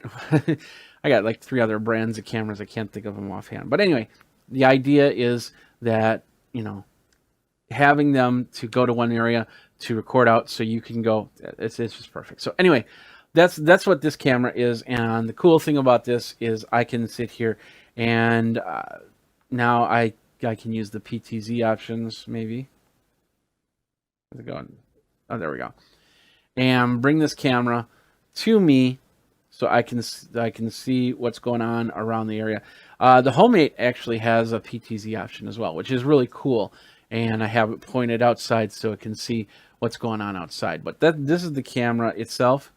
I got like 3 other brands of cameras. I can't think of them offhand. But anyway, the idea is that having them to go to one area to record out, so you can go. It's just perfect. So anyway, that's what this camera is. And the cool thing about this is I can sit here and now I can use the PTZ options, maybe. How's it going? Oh, there we go. And bring this camera to me so I can see what's going on around the area. The Homemate actually has a PTZ option as well, which is really cool. And I have it pointed outside so it can see what's going on outside. But this is the camera itself.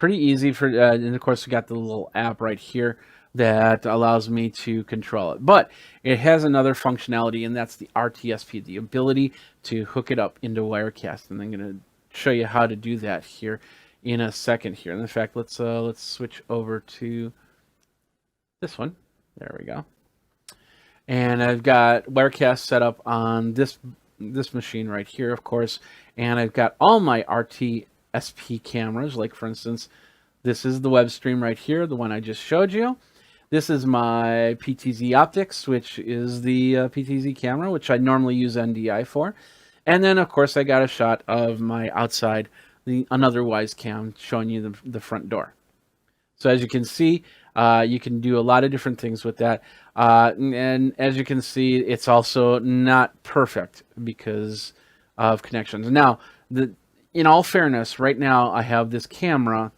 Pretty easy for, and of course we got the little app right here that allows me to control it. But it has another functionality, and that's the RTSP, the ability to hook it up into Wirecast. And I'm going to show you how to do that here in a second here. And in fact, let's switch over to this one. There we go. And I've got Wirecast set up on this machine right here, of course. And I've got all my RTSP cameras. Like, for instance, this is the web stream right here, the one I just showed you. This is my PTZ Optics, which is the PTZ camera, which I normally use NDI for. And then, of course, I got a shot of my outside, another Wise Cam showing you the front door. So as you can see, You can do a lot of different things with that. And as you can see, it's also not perfect because of connections. Now, in all fairness, right now I have this camera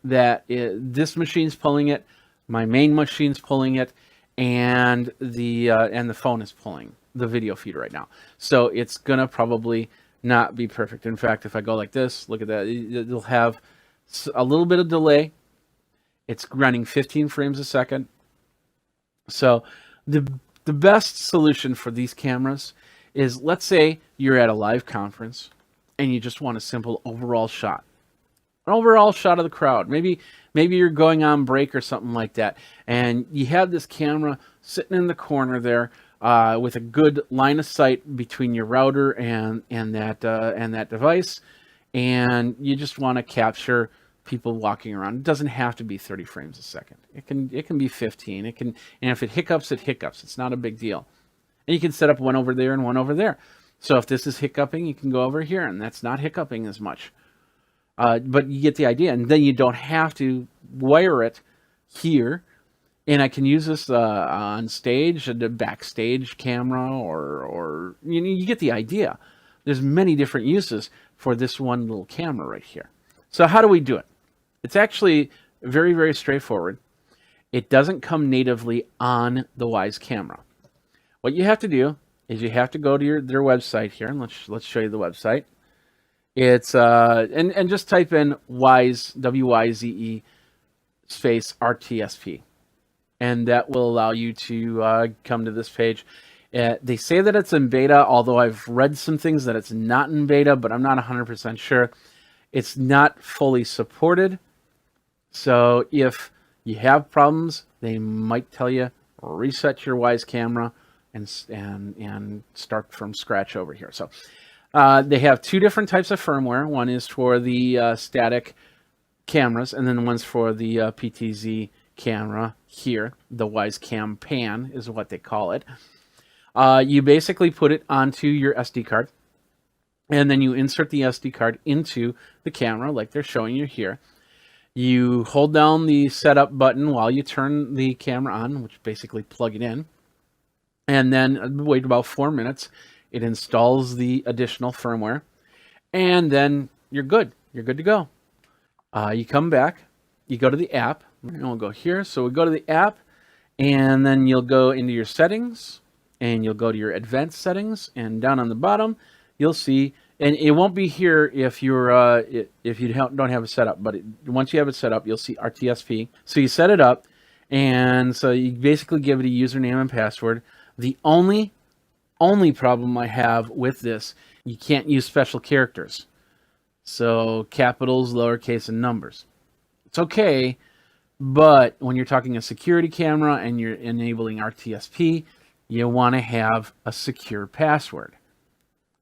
this machine's pulling it, my main machine's pulling it, and the phone is pulling the video feed right now. So it's gonna probably not be perfect. In fact, if I go like this, look at that, it'll have a little bit of delay. It's running 15 frames a second. So the best solution for these cameras is, let's say you're at a live conference and you just want a simple overall shot. An overall shot of the crowd. Maybe you're going on break or something like that, and you have this camera sitting in the corner there with a good line of sight between your router and that device, and you just want to capture people walking around. It doesn't have to be 30 frames a second. It can be 15. And if it hiccups, it hiccups. It's not a big deal. And you can set up one over there and one over there. So if this is hiccuping, you can go over here, and that's not hiccuping as much. But you get the idea, and then you don't have to wire it here. And I can use this on stage, the backstage camera, or you get the idea. There's many different uses for this one little camera right here. So how do we do it? It's actually very, very straightforward. It doesn't come natively on the Wyze camera. What you have to do is you have to go to their website here, and let's show you the website. It's and just type in Wyze, WYZE space RTSP, and that will allow you to come to this page. They say that it's in beta, although I've read some things that it's not in beta, but I'm not 100% sure. It's not fully supported, so if you have problems, they might tell you reset your Wyze camera and start from scratch over here. So. They have two different types of firmware. One is for the static cameras, and then one's for the PTZ camera here. The Wyze Cam Pan is what they call it. You basically put it onto your SD card, and then you insert the SD card into the camera like they're showing you here. You hold down the setup button while you turn the camera on, which basically plug it in, and then wait about 4 minutes. It installs the additional firmware, and then you're good. You're good to go. You come back, you go to the app, and we'll go here. So we go to the app, and then you'll go into your settings, and you'll go to your advanced settings, and down on the bottom, you'll see, and it won't be here if you don't have it set up, but once you have it set up, you'll see RTSP. So you set it up, and so you basically give it a username and password. The only problem I have with this, you can't use special characters. So capitals, lowercase, and numbers. It's okay, but when you're talking a security camera and you're enabling RTSP, you want to have a secure password.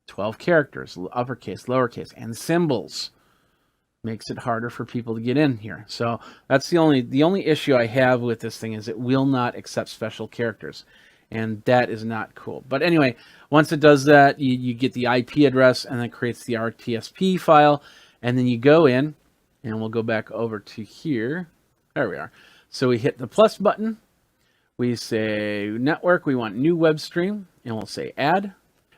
12 characters, uppercase, lowercase, and symbols. Makes it harder for people to get in here. So that's the only issue I have with this thing, is it will not accept special characters. And that is not cool. But anyway, once it does that, you get the IP address, and it creates the RTSP file. And then you go in, and we'll go back over to here. There we are. So we hit the plus button. We say network. We want new web stream. And we'll say add.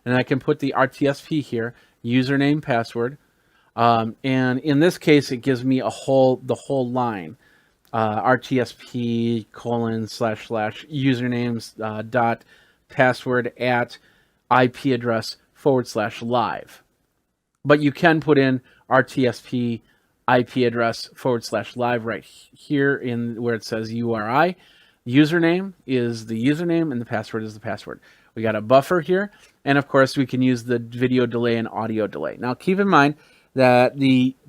And I can put the RTSP here, username, password. And in this case, it gives me the whole line. RTSP : / usernames dot password at IP address / live. But you can put in RTSP IP address / live right here in where it says URI. Username is the username and the password is the password. We got a buffer here, and of course we can use the video delay and audio delay. Now keep in mind that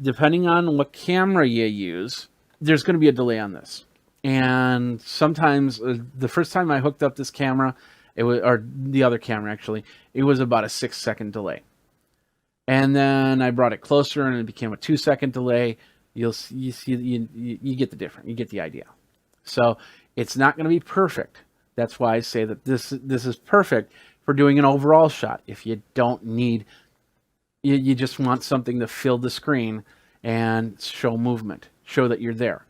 depending on what camera you use, there's going to be a delay on this. And sometimes, the first time I hooked up this camera, or the other camera actually, it was about a 6-second delay. And then I brought it closer, and it became a 2-second delay. You get the difference. You get the idea. So it's not going to be perfect. That's why I say that this is perfect for doing an overall shot. If you don't need, you just want something to fill the screen and show movement. Show that you're there.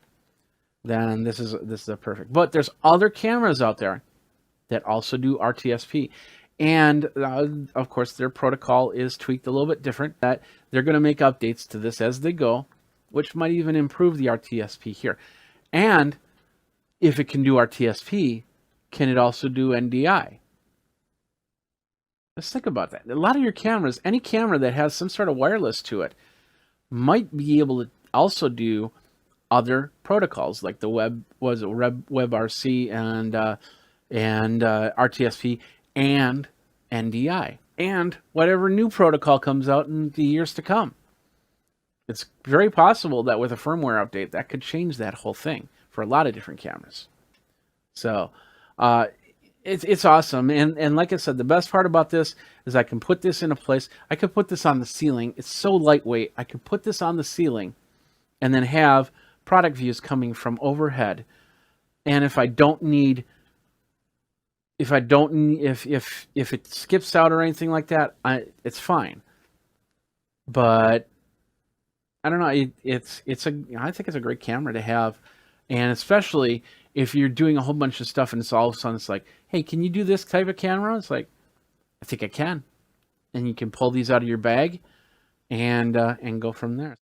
then this is a perfect. But there's other cameras out there that also do RTSP, and of course their protocol is tweaked a little bit different. That they're going to make updates to this as they go, which might even improve the RTSP here. And if it can do RTSP, can it also do NDI? Let's think about that. A lot of your cameras, any camera that has some sort of wireless to it, might be able to also do other protocols like the WebRC and RTSP and NDI and whatever new protocol comes out in the years to come. It's very possible that with a firmware update that could change that whole thing for a lot of different cameras. So it's awesome. And like I said, the best part about this is I can put this in a place. I could put this on the ceiling. It's so lightweight. I could put this on the ceiling and then have product views coming from overhead. And if it skips out or anything like that, it's fine. But I don't know. I think it's a great camera to have, and especially if you're doing a whole bunch of stuff and it's all of a sudden it's like, hey, can you do this type of camera? It's like, I think I can, and you can pull these out of your bag, and go from there.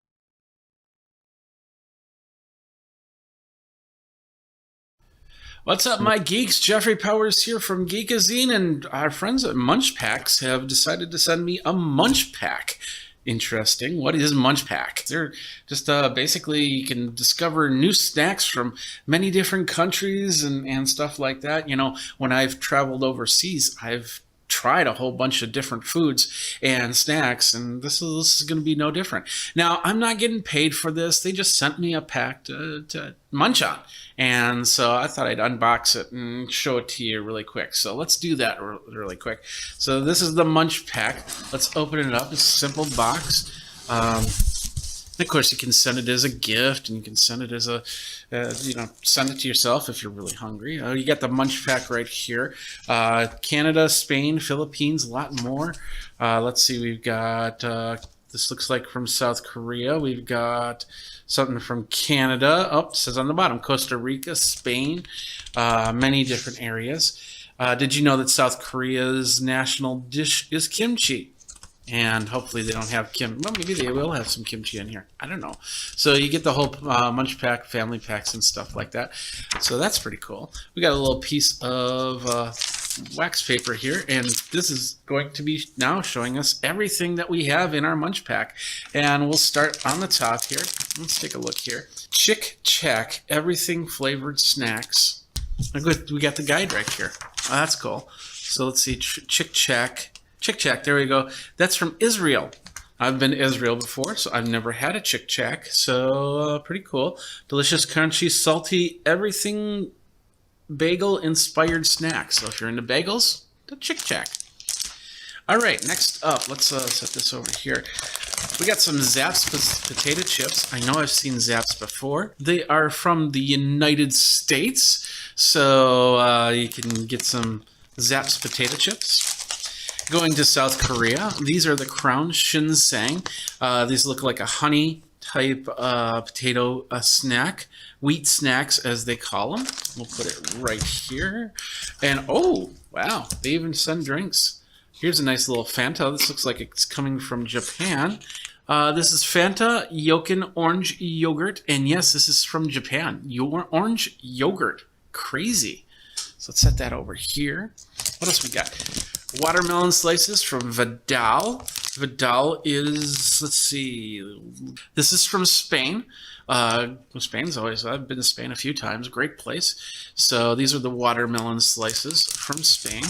What's up, my geeks? Jeffrey Powers here from Geekazine, and our friends at Munch Packs have decided to send me a Munch Pack. Interesting. What is Munch Pack? They're just basically you can discover new snacks from many different countries and stuff like that. You know, when I've traveled overseas, I've tried a whole bunch of different foods and snacks, and this is going to be no different. Now, I'm not getting paid for this. They just sent me a pack to munch on, and so I thought I'd unbox it and show it to you really quick. So let's do that really quick. So this is the Munch Pack. Let's open it up. It's a simple box. Of course, you can send it as a gift, and you can send it as a, send it to yourself if you're really hungry. You got the Munch Pack right here. Canada, Spain, Philippines, a lot more. Let's see, we've got, this looks like from South Korea. We've got something from Canada. Oh, it says on the bottom, Costa Rica, Spain, many different areas. Did you know that South Korea's national dish is kimchi? And hopefully they don't have well, maybe they will have some kimchi in here. I don't know. So you get the whole Munch Pack, family packs, and stuff like that. So that's pretty cool. We got a little piece of wax paper here, and this is going to be now showing us everything that we have in our Munch Pack. And we'll start on the top here. Let's take a look here. Chick Chack, everything flavored snacks. We got the guide right here. Oh, that's cool. So let's see, Chick Chack. Chick Chack, there we go. That's from Israel. I've been to Israel before, so I've never had a Chick Chack. So pretty cool. Delicious, crunchy, salty, everything bagel-inspired snacks. So if you're into bagels, the Chick Chack. All right, next up, let's set this over here. We got some Zapp's potato chips. I know I've seen Zapp's before. They are from the United States, so you can get some Zapp's potato chips. Going to South Korea, these are the Crown Shinsang. These look like a honey type potato snack, wheat snacks as they call them. We'll put it right here. And oh, wow, they even send drinks. Here's a nice little Fanta. This looks like it's coming from Japan. This is Fanta Yokin Orange Yogurt. And yes, this is from Japan. Your orange yogurt. Crazy. So let's set that over here. What else we got? Watermelon slices from Vidal. Vidal is, let's see, this is from Spain. Spain's always, I've been to Spain a few times, great place. So these are the watermelon slices from Spain.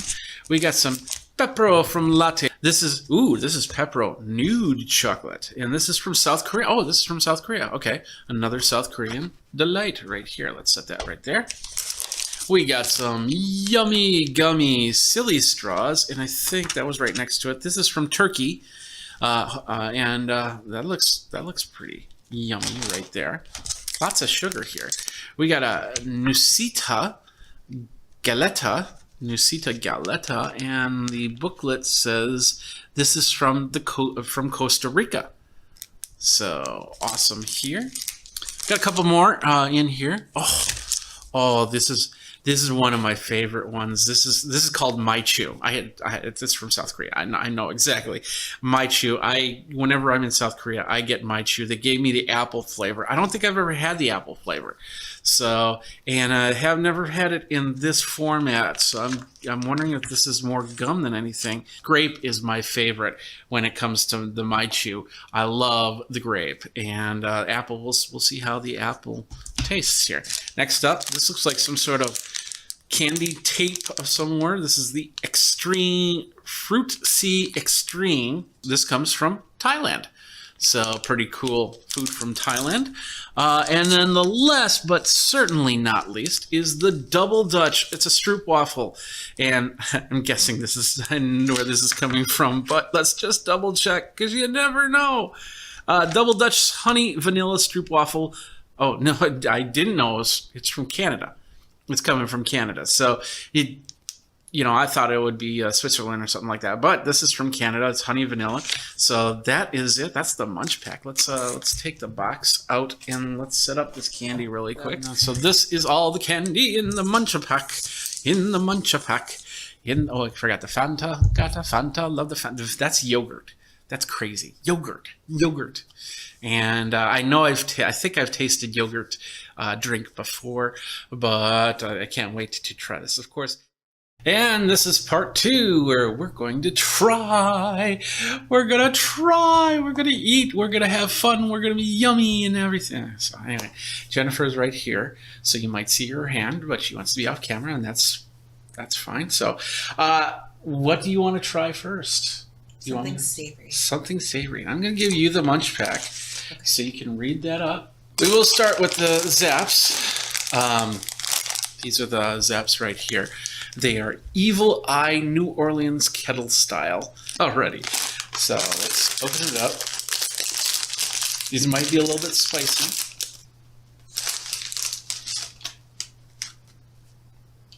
We got some Pepro from Latte. This is Pepro Nude Chocolate. And this is from South Korea. Oh, this is from South Korea. Okay, another South Korean delight right here. Let's set that right there. We got some yummy gummy silly straws, and I think that was right next to it. This is from Turkey, and that looks pretty yummy right there. Lots of sugar here. We got a Nusita Galeta, and the booklet says this is from from Costa Rica. So awesome here. Got a couple more in here. Oh, this is one of my favorite ones. This is called Maichu. It's from South Korea. I know exactly. Maichu. Whenever I'm in South Korea, I get Maichu. They gave me the apple flavor. I don't think I've ever had the apple flavor. So, and I have never had it in this format. So I'm wondering if this is more gum than anything. Grape is my favorite when it comes to the Maichu. I love the grape, and apple. We'll see how the apple tastes here. Next up, this looks like some sort of candy tape of somewhere. This is the Extreme Fruit Sea Extreme. This comes from Thailand. So pretty cool food from Thailand. And then the last, but certainly not least, is the Double Dutch. It's a stroopwafel. And I'm guessing I know where this is coming from, but let's just double check because you never know. Double Dutch honey vanilla stroopwafel. Oh, no, I didn't know it's from Canada. It's coming from Canada. So, I thought it would be Switzerland or something like that. But this is from Canada. It's honey vanilla. So that is it. That's the munch pack. Let's take the box out and let's set up this candy really quick. So this is all the candy in the munch pack. In the munch pack. I forgot the Fanta. Got a Fanta. Love the Fanta. That's yogurt. That's crazy. Yogurt. And I know I think I've tasted yogurt drink before, but I can't wait to try this, of course. And this is part 2 where we're going to try. We're going to eat, we're going to have fun, we're going to be yummy and everything. So anyway, Jennifer's right here, so you might see her hand, but she wants to be off camera, and that's fine. So what do you want to try first? Something savory. I'm going to give you the munch pack, so you can read that up. We will start with the Zaps. These are the Zaps right here. They are Evil Eye New Orleans kettle style already. So let's open it up. These might be a little bit spicy.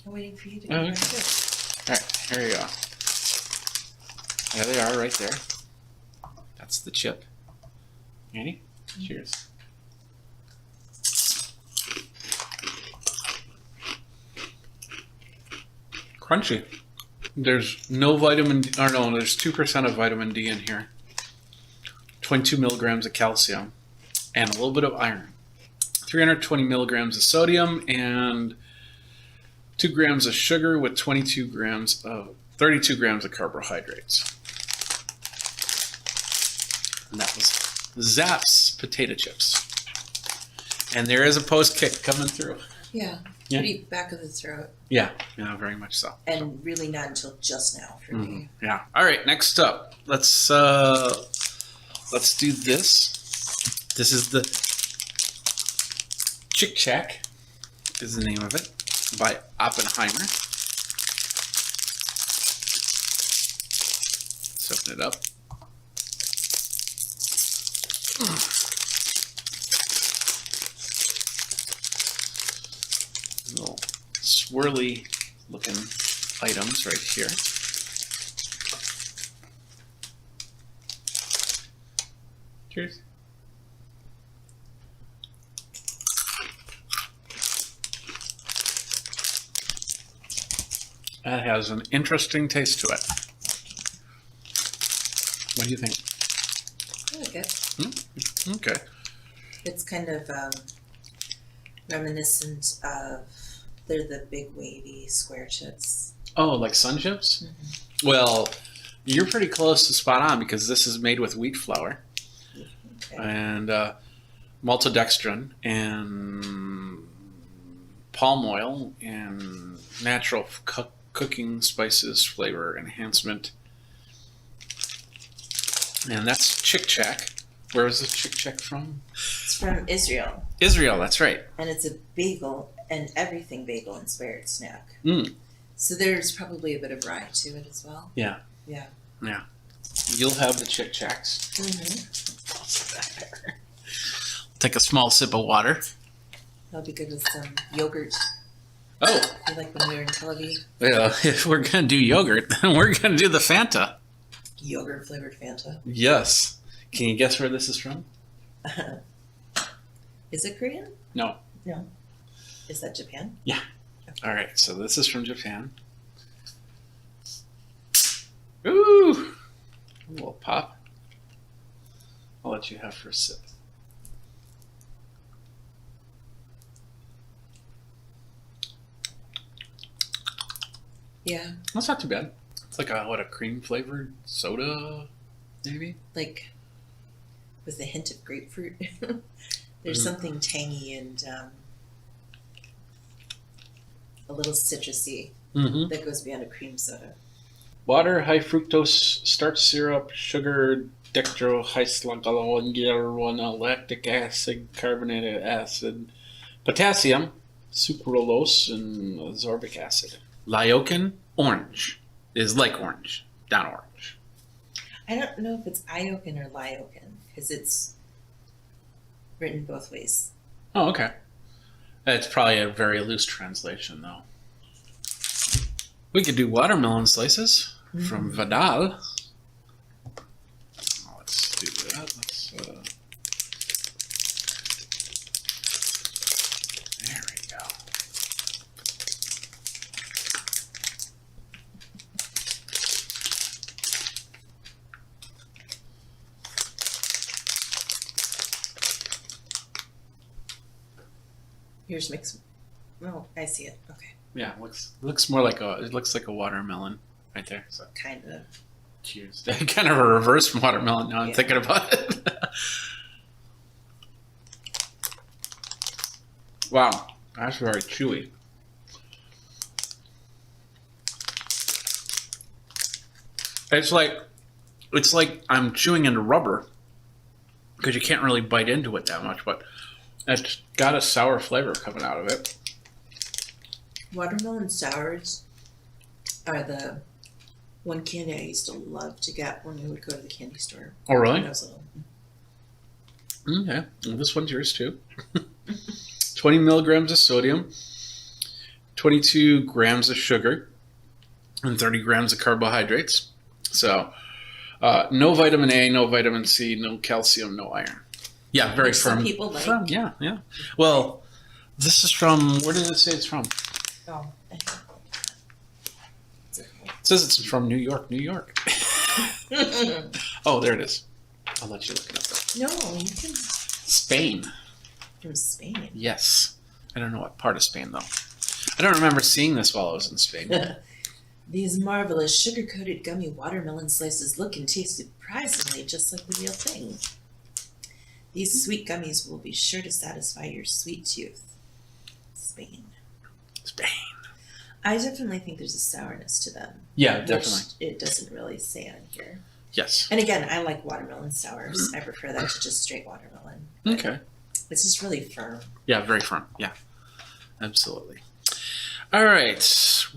I'm waiting for you to go. All right, here you go. There they are right there. That's the chip. Ready? Cheers. Crunchy. There's no vitamin D, or no, there's 2% of vitamin D in here. 22 milligrams of calcium and a little bit of iron. 320 milligrams of sodium and 2 grams of sugar with 32 grams of carbohydrates. And that was Zapp's potato chips. And there is a post kick coming through. Yeah. Pretty back of the throat. Yeah, very much so. And really not until just now for me. Yeah. All right, next up, let's do this. This is the Chick Shack, is the name of it, by Oppenheimer. Let's open it up. Little swirly looking items right here. Cheers. That has an interesting taste to it. What do you think? I like it. Okay. It's kind of reminiscent of, they're the big wavy square chips. Oh, like Sun Chips? Mm-hmm. Well, you're pretty close to spot on because this is made with wheat flour. Okay. And maltodextrin and palm oil and natural cooking spices, flavor enhancement. And that's Chick Shack. Where is this Chick Shack from? It's from Israel. Israel, that's right. And it's a bagel and everything bagel inspired snack. Mm. So there's probably a bit of rye to it as well. Yeah. Yeah. Yeah. You'll have the Chick Shacks. Mm-hmm. I'll sit back there. Take a small sip of water. That'll be good with some yogurt. Oh. You like when we were in Tel Aviv? Yeah, if we're going to do yogurt, then we're going to do the Fanta. Yogurt flavored Fanta. Yes. Can you guess where this is from? Is it Korean? No. No. Is that Japan? All right, so this is from Japan. Ooh, a little pop. I'll let you have for a sip. Yeah. That's not too bad. It's like a cream flavored soda, maybe. Like with a hint of grapefruit. There's something tangy and a little citrusy Mm-hmm. that goes beyond a cream soda. Water, high fructose starch syrup, sugar, dextrohystralone, lactic acid, carbonated acid, potassium, sucralose, and ascorbic acid. Lyokin orange is like orange, not orange. I don't know if it's Iokin or Lyokin because it's written both ways. Oh, okay. It's probably a very loose translation, though. We could do watermelon slices from Vidal. Let's do that. There we go. Yours makes. Oh, I see it. Okay. Yeah, looks more like a watermelon right there. So Kind of. cheers. Kind of a reverse watermelon now I'm Yeah. thinking about it. Wow, that's very chewy. It's like I'm chewing into rubber because you can't really bite into it that much, but it's got a sour flavor coming out of it. Watermelon sours are the one candy I used to love to get when we would go to the candy store. Oh, really? When I was little. Okay, well, this one's yours too. 20 milligrams of sodium, 22 grams of sugar, and 30 grams of carbohydrates. So, no vitamin A, no vitamin C, no calcium, no iron. Yeah, very Which firm. some people like. Firm, yeah. Well, this is from, where did it say it's from? Oh, It says it's from New York. Oh, there it is. I'll let you look it up. no, you can Spain. from Spain. Yes. I don't know what part of Spain, though. I don't remember seeing this while I was in Spain. These marvelous sugar-coated gummy watermelon slices look and taste surprisingly just like the real thing. These sweet gummies will be sure to satisfy your sweet tooth. Spain. I definitely think there's a sourness to them. Yeah, which definitely. it doesn't really say on here. Yes. And again, I like watermelon sours. I prefer that to just straight watermelon. But Okay. It's just really firm. Yeah, very firm. Yeah, absolutely. All right.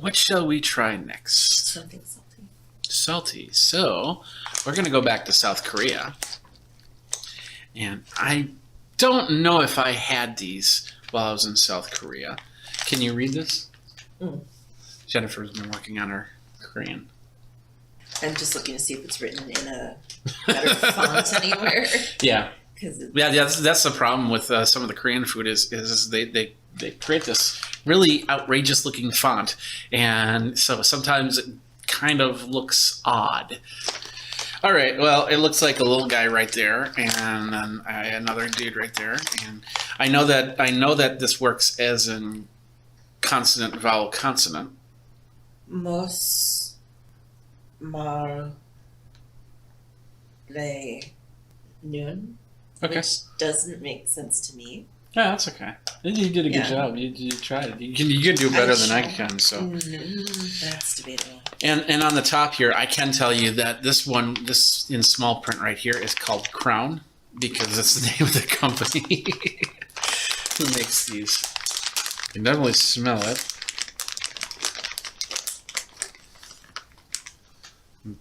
What shall we try next? Something salty. Salty. So we're going to go back to South Korea. And I don't know if I had these while I was in South Korea. Can you read this? Mm. Jennifer's been working on her Korean. I'm just looking to see if it's written in a better font anywhere. Yeah. Because Yeah, that's the problem with some of the Korean food is they create this really outrageous looking font, and so sometimes it kind of looks odd. All right, well, it looks like a little guy right there, and then another dude right there, and I know that this works as in consonant, vowel, consonant. Mos Mar Le Noon, Okay. which doesn't make sense to me. Yeah, that's okay. You did a good Yeah. job. You tried it. You can do better than I can. So. That's debatable. And on the top here, I can tell you that this in small print right here is called Crown because it's the name of the company who makes these. You can definitely smell it.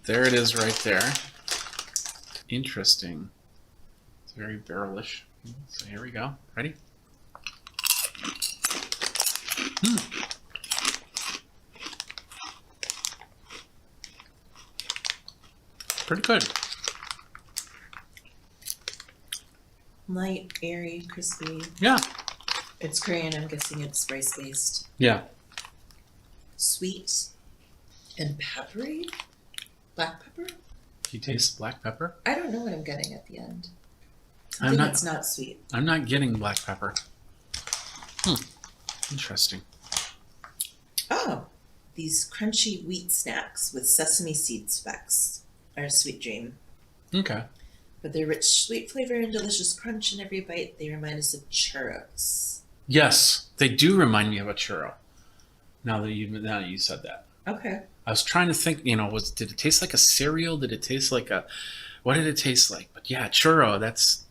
There it is right there. Interesting. It's very barrelish. So here we go. Ready? Pretty good. Light, airy, crispy. Yeah. It's Korean. I'm guessing it's rice based. Yeah. Sweet and peppery. Black pepper. You taste black pepper? I don't know what I'm getting at the end. I'm Something not- that's not sweet. I'm not getting black pepper. Interesting. Oh, these crunchy wheat snacks with sesame seed specks are a sweet dream. Okay. With their rich sweet flavor and delicious crunch in every bite, they remind us of churros. Yes, they do remind me of a churro. Now that you said that. Okay. I was trying to think, did it taste like a cereal? Did it taste like what did it taste like? But yeah, churro, that's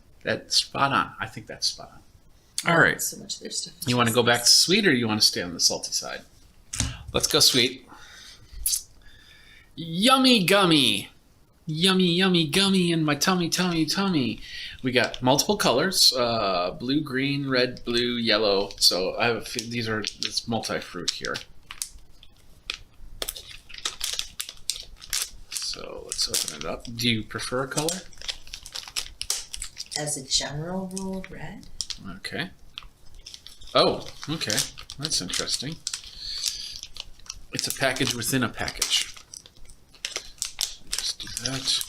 spot on. I think that's spot on. All right. So much of their stuff. You want to go back to sweet or you want to stay on the salty side? Let's go sweet. Yummy gummy. Yummy, yummy gummy in my tummy, tummy, tummy. We got multiple colors, blue, green, red, blue, yellow. So it's multi-fruit here. So let's open it up. Do you prefer a color? As a general rule, red. Okay. Oh, okay. That's interesting. It's a package within a package. Just do that.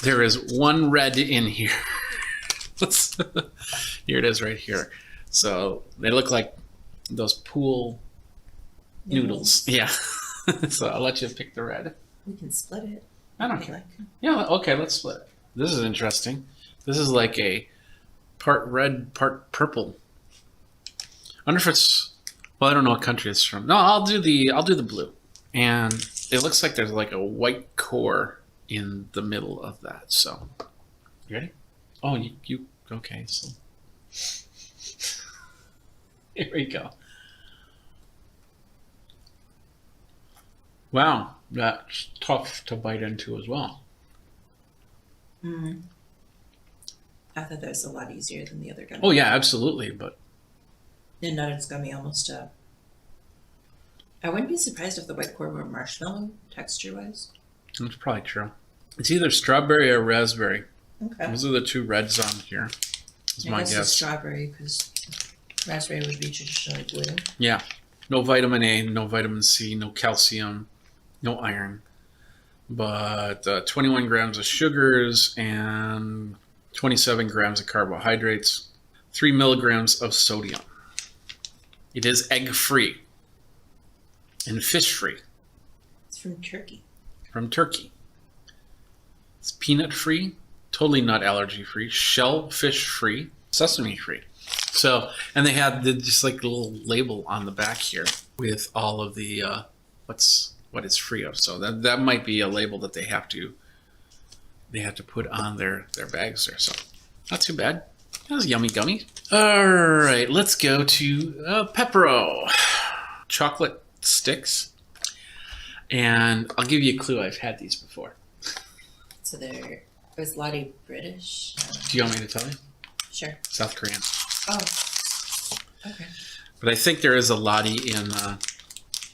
There is one red in here. Here it is right here. So they look like those pool noodles. Yeah. So I'll let you pick the red. We can split it. I don't if you care. like. Yeah, okay, let's split it. This is interesting. This is like a part red, part purple. I wonder if it's, well, I don't know what country it's from. No, I'll do the blue. And it looks like there's like a white core in the middle of that. So, you ready? Oh, you okay, so here we go. Wow, that's tough to bite into as well. Mm. I thought that was a lot easier than the other gummy. Oh yeah, absolutely, but The Nutteds gummy almost I wouldn't be surprised if the white core were marshmallow texture-wise. that's probably true. It's either strawberry or raspberry. Okay. Those are the two reds on here. Is I my guess it's guess. strawberry because raspberry would be traditionally blue. Yeah. No vitamin A, no vitamin C, no calcium, no iron. But 21 grams of sugars and 27 grams of carbohydrates, 3 milligrams of sodium. It is egg-free and fish-free It's from Turkey. from Turkey. It's peanut-free, totally nut allergy-free, shellfish-free, sesame-free. So, and they had just like a little label on the back here with all of the what it's free of. So that might be a label that they have to put on their bags there. So not too bad. That was yummy gummy. All right, let's go to Pepero chocolate sticks, and I'll give you a clue. I've had these before. So was Lottie British? Do you want me to tell you? Sure. South Korean. Oh. Okay. But I think there is a Lottie in.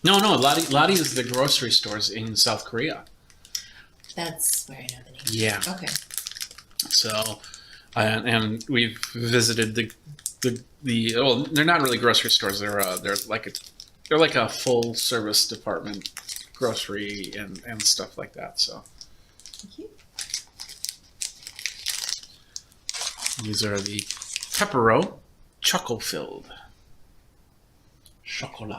No, Lottie is the grocery stores in South Korea. That's where I know the name. Yeah. Okay. So, and we've visited the well, they're not really grocery stores. They're like a full service department, grocery and stuff like that. So Thank you. these are the Pepero chocolate filled chocolate.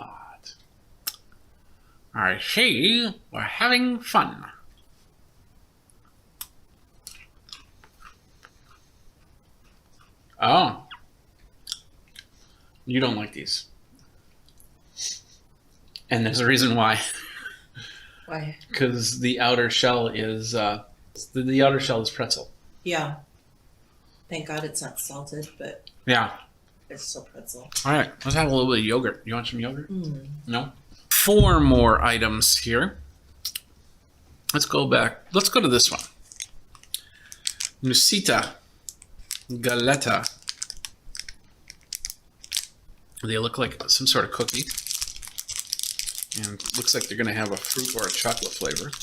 I see we're having fun. Oh. You don't like these. And there's a reason why. Why? Because the outer shell is the outer shell is pretzel. Yeah. Thank God it's not salted, but Yeah. it's still pretzel. All right. Let's have a little bit of yogurt. You want some yogurt? Mm. No? 4 more items here. Let's go back. Let's go to this one. Nusita Galetta. They look like some sort of cookie. And it looks like they're going to have a fruit or a chocolate flavor. If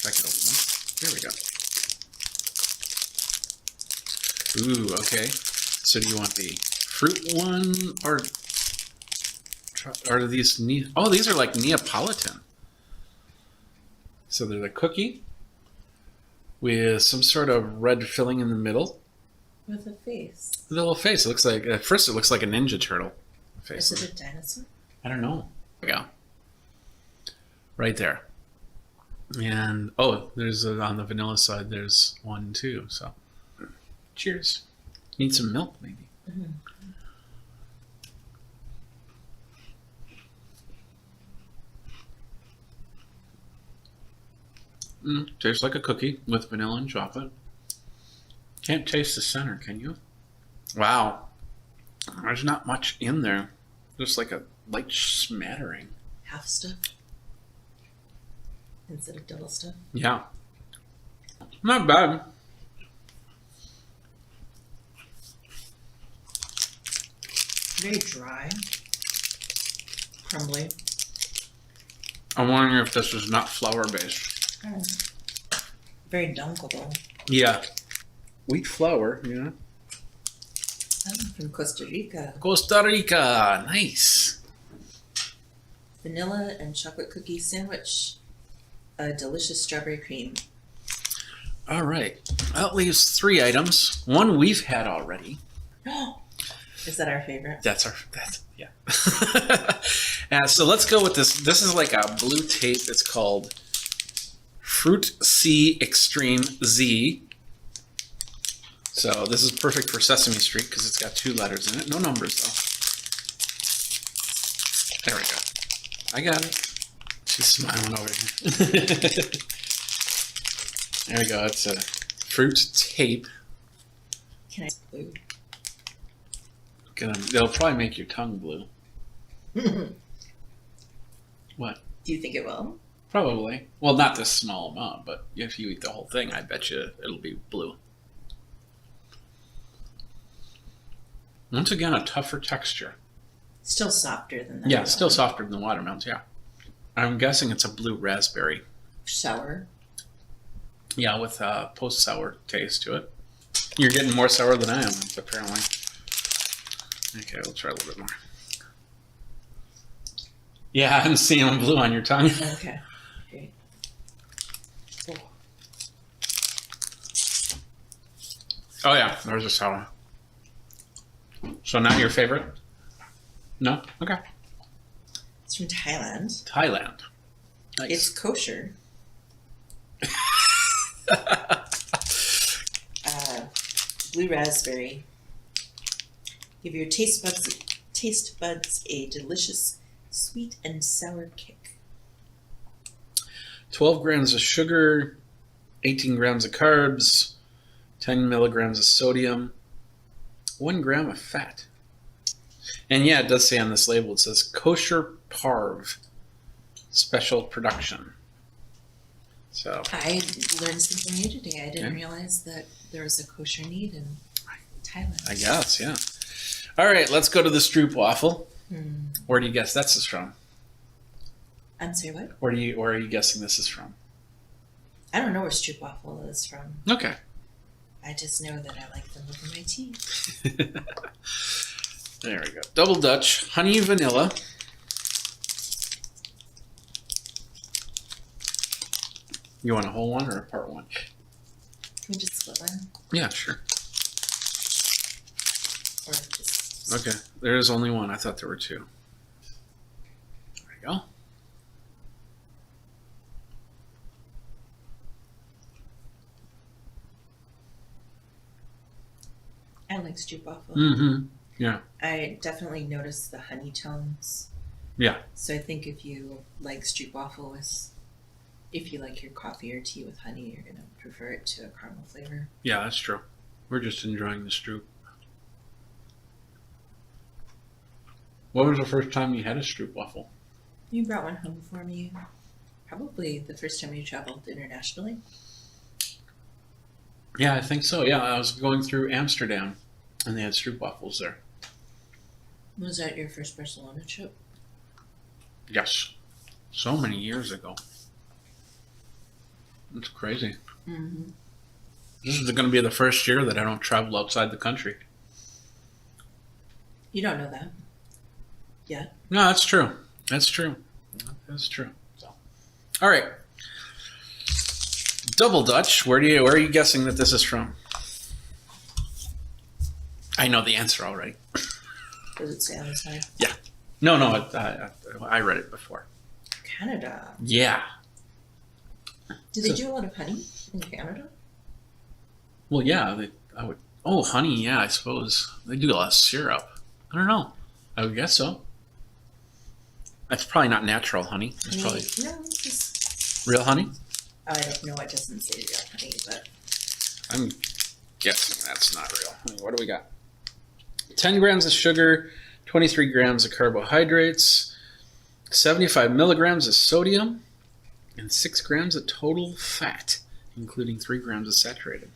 I can open them. There we go. Ooh, okay. So do you want the fruit one or are these oh, these are like Neapolitan. So they're the cookie with some sort of red filling in the middle. With a face. The little face. It looks like at first it looks like a Ninja Turtle face. Is it a dinosaur? I don't know. There we go. Right there. And oh, there's on the vanilla side. There's one too. So, cheers. Need some milk, maybe. Mm-hmm. Tastes like a cookie with vanilla and chocolate. Can't taste the center, can you? Wow. There's not much in there. Just like a light smattering. Half stuff instead of double stuff. Yeah. Not bad. Very dry. Crumbly. I'm wondering if this is not flour based. Very dunkable. Yeah. Wheat flour, yeah. I'm from Costa Rica. Costa Rica. Nice. Vanilla and chocolate cookie sandwich. A delicious strawberry cream. All right. That leaves 3 items. One we've had already. Is that our favorite? That's yeah. So let's go with this. This is like a blue tape. It's called Fruit C Extreme Z. So this is perfect for Sesame Street because it's got 2 letters in it. No numbers though. There we go. I got it. She's smiling over here. There we go. It's a fruit tape. Can I blue? They'll probably make your tongue blue. Do What? you think it will? Probably. Well, not this small amount, but if you eat the whole thing, I bet you it'll be blue. Once again, a tougher texture. Still softer than that. Yeah, still softer than the watermelons, yeah. I'm guessing it's a blue raspberry. Sour. Yeah, with a post-sour taste to it. You're getting more sour than I am, apparently. Okay, we'll try a little bit more. Yeah, I'm seeing them blue on your tongue. Okay. Great. Oh yeah, there's a sour. So not your favorite? No? Okay. It's from Thailand. Thailand. It's Nice. kosher. Blue raspberry. Give your taste buds a delicious sweet and sour kick. 12 grams of sugar, 18 grams of carbs, 10 milligrams of sodium, 1 gram of fat. And yeah, it does say on this label, it says kosher parv, special production. So I learned something new today. I didn't Yeah. realize that there was a kosher meat in Thailand. I guess, yeah. All right, let's go to the Stroop waffle. Hmm. Where do you guess this is from? I'm sorry, what? Where are you guessing this is from? I don't know where stroopwafel is from. Okay. I just know that I like the look of my teeth. There we go. Double Dutch, honey vanilla. You want a whole one or a part one? Can we just split one? Yeah, sure. Or just... Okay. There is only one. I thought there were 2. There you go. I like stroopwafel. Mm-hmm. Yeah. I definitely notice the honey tones. Yeah. So I think if you like stroopwafel if you like your coffee or tea with honey, you're going to prefer it to a caramel flavor. Yeah, that's true. We're just enjoying the Stroop. What was the first time you had a Stroop waffle? You brought one home for me. Probably the first time you traveled internationally. Yeah, I think so. Yeah, I was going through Amsterdam, and they had Stroop waffles there. Was that your first Barcelona trip? Yes. So many years ago. It's crazy. Mm-hmm. This is going to be the first year that I don't travel outside the country. You don't know that. Yeah. No, that's true. That's true. That's true. So, all right. Double Dutch. Where are you guessing that this is from? I know the answer already. Does it say on the side? Yeah. No. I read it before. Canada. Yeah. Do they do a lot of honey in Canada? Well, yeah. I would. Oh, honey. Yeah, I suppose they do a lot of syrup. I don't know. I would guess so. That's probably not natural honey. It's probably No, it's just... real honey. I don't know. It doesn't say real honey, but... I'm guessing that's not real honey. What do we got? 10 grams of sugar, 23 grams of carbohydrates, 75 milligrams of sodium, and 6 grams of total fat, including 3 grams of saturated.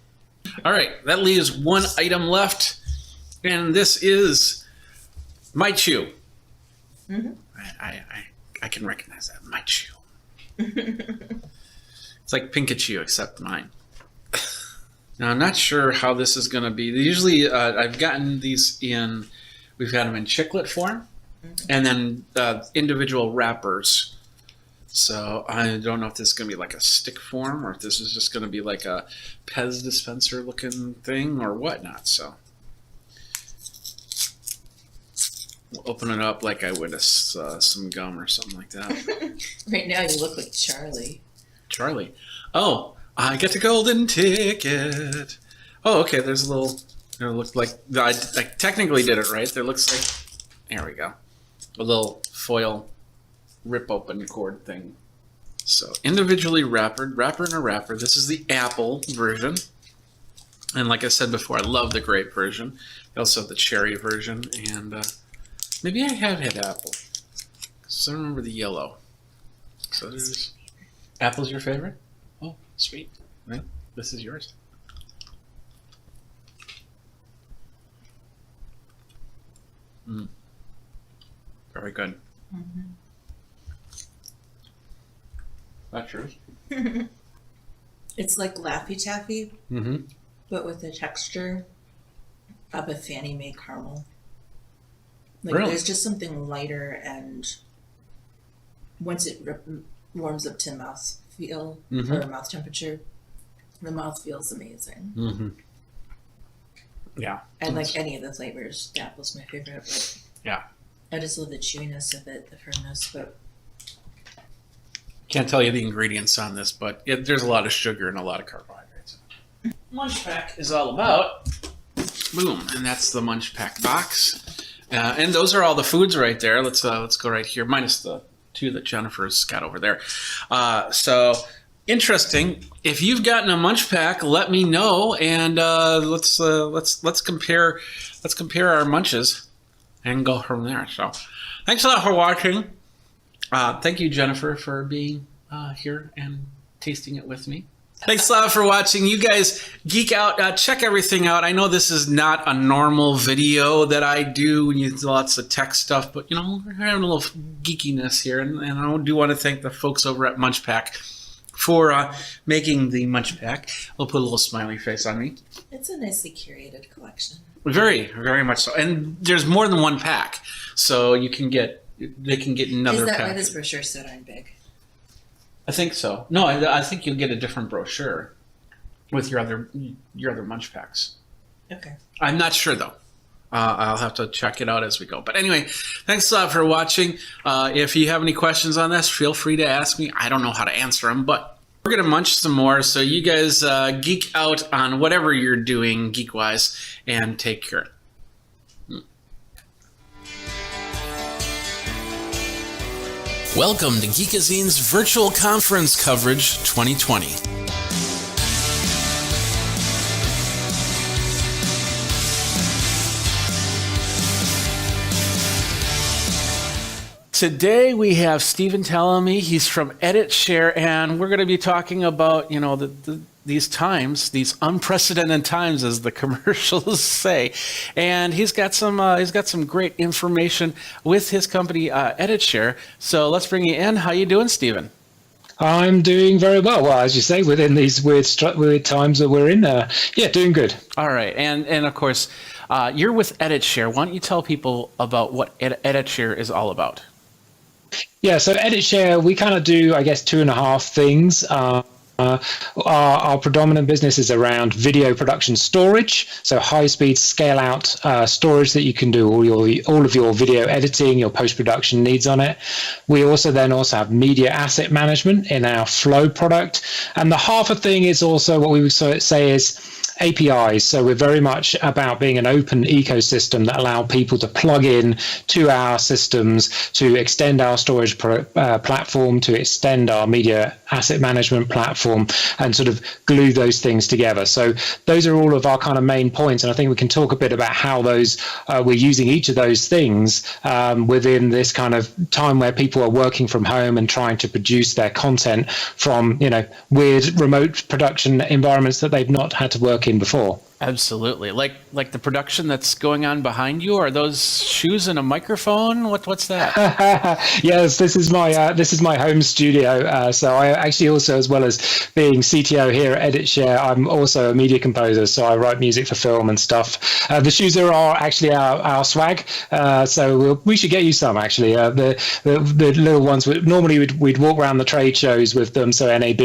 All right, that leaves one item left, and this is my chew. Mm-hmm. I can recognize that. My chew. It's like Pikachu, except mine. Now, I'm not sure how this is going to be. Usually, I've gotten these we've got them in chiclet form, and then individual wrappers. So I don't know if this is going to be like a stick form, or if this is just going to be like a Pez dispenser looking thing, or whatnot. So we'll open it up like I would some gum or something like that. Right now, you look like Charlie. Charlie. Oh, I get the golden ticket. Oh, okay. There's a little. It looks like I technically did it right. There looks like. There we go. A little foil rip open cord thing. So individually wrapper in a wrapper. This is the apple version. And like I said before, I love the grape version. I also have the cherry version, and maybe I have had apple. So I don't remember the yellow. So there's apple's your favorite? Oh, sweet. Well, this is yours. Very good. Mm-hmm. Not true. It's like Laffy Taffy, Mm-hmm. but with the texture of a Fannie Mae caramel. Like Really? there's just something lighter, and once it warms up to mouth feel or mouth temperature, the mouth feels amazing. Mm-hmm. Yeah. And like any of the flavors, the apple's my favorite. But Yeah. I just love the chewiness of it, the firmness. But Can't tell you the ingredients on this, but there's a lot of sugar and a lot of carbohydrates. Munch Pack is all about. Boom, and that's the Munch Pack box. And those are all the foods right there. Let's go right here, minus the two that Jennifer's got over there. So interesting. If you've gotten a Munch Pack, let me know, and let's compare our munches and go from there. So thanks a lot for watching. Thank you, Jennifer, for being here and tasting it with me. Thanks a lot for watching. You guys geek out. Check everything out. I know this is not a normal video that I do when you do lots of tech stuff, but you know, we're having a little geekiness here, and I do want to thank the folks over at Munch Pack for making the Munch Pack. We'll put a little smiley face on me. it's a nicely curated collection. Very, very much so. And there's more than one pack, so they can get another Is that pack. why this brochure is so darn big? I think so. No, I think you'll get a different brochure with your other Munch Packs. Okay. I'm not sure though. I'll have to check it out as we go. But anyway, thanks a lot for watching. If you have any questions on this, feel free to ask me. I don't know how to answer them, but we're going to munch some more. So you guys geek out on whatever you're doing geek-wise, and take care. Welcome to Geekazine's Virtual Conference Coverage 2020. Today we have Stephen Tellamy. He's from Edit Share, and we're going to be talking about, you know, these times, these unprecedented times, as the commercials say. And he's got some great information with his company, Edit Share. So let's bring you in. How you doing, Stephen? I'm doing very well. Well, as you say, within these weird times that we're in, yeah, doing good. All right, and of course, you're with EditShare. Why don't you tell people about what EditShare is all about? Yeah, so EditShare, we kind of do, I guess, two and a half things. Our predominant business is around video production storage, so high-speed scale-out storage that you can do all of your video editing, your post-production needs on it. We also have media asset management in our Flow product, and the half a thing is also what we would say is APIs. So we're very much about being an open ecosystem that allow people to plug in to our systems, to extend our storage platform, to extend our media asset management platform, and sort of glue those things together. So those are all of our kind of main points. And I think we can talk a bit about how those we're using each of those things within this kind of time where people are working from home and trying to produce their content from, weird remote production environments that they've not had to work in before. Absolutely, like the production that's going on behind you. Are those shoes and a microphone? What's that? Yes, this is my home studio. So I actually also, as well as being CTO here at EditShare, I'm also a media composer. So I write music for film and stuff. The shoes are actually our swag. So we should get you some actually. The little ones. Normally we'd walk around the trade shows with them. So NAB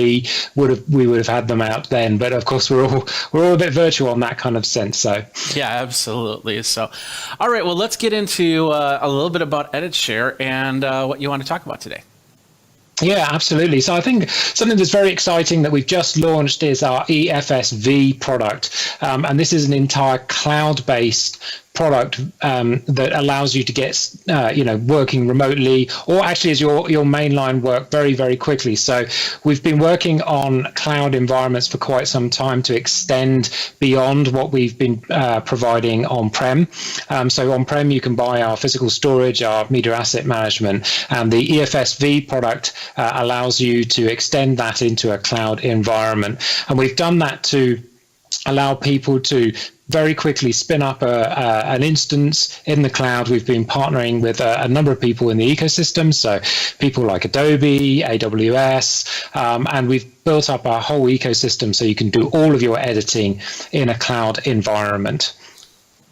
we would have had them out then. But of course we're all a bit virtual on that kind of sense. So yeah, absolutely. So all right, well, let's get into a little bit about EditShare and what you want to talk about today. Yeah, absolutely. So I think something that's very exciting that we've just launched is our EFSV product. And this is an entire cloud-based product that allows you to get, working remotely, or actually as your mainline work very, very quickly. So we've been working on cloud environments for quite some time to extend beyond what we've been providing on-prem. So on-prem, you can buy our physical storage, our media asset management, and the EFSV product allows you to extend that into a cloud environment. And we've done that to allow people to very quickly spin up an instance in the cloud. We've been partnering with a number of people in the ecosystem, so people like Adobe, AWS, and we've built up our whole ecosystem so you can do all of your editing in a cloud environment.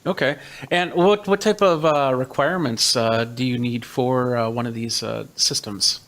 Okay, and what type of requirements do you need for one of these systems?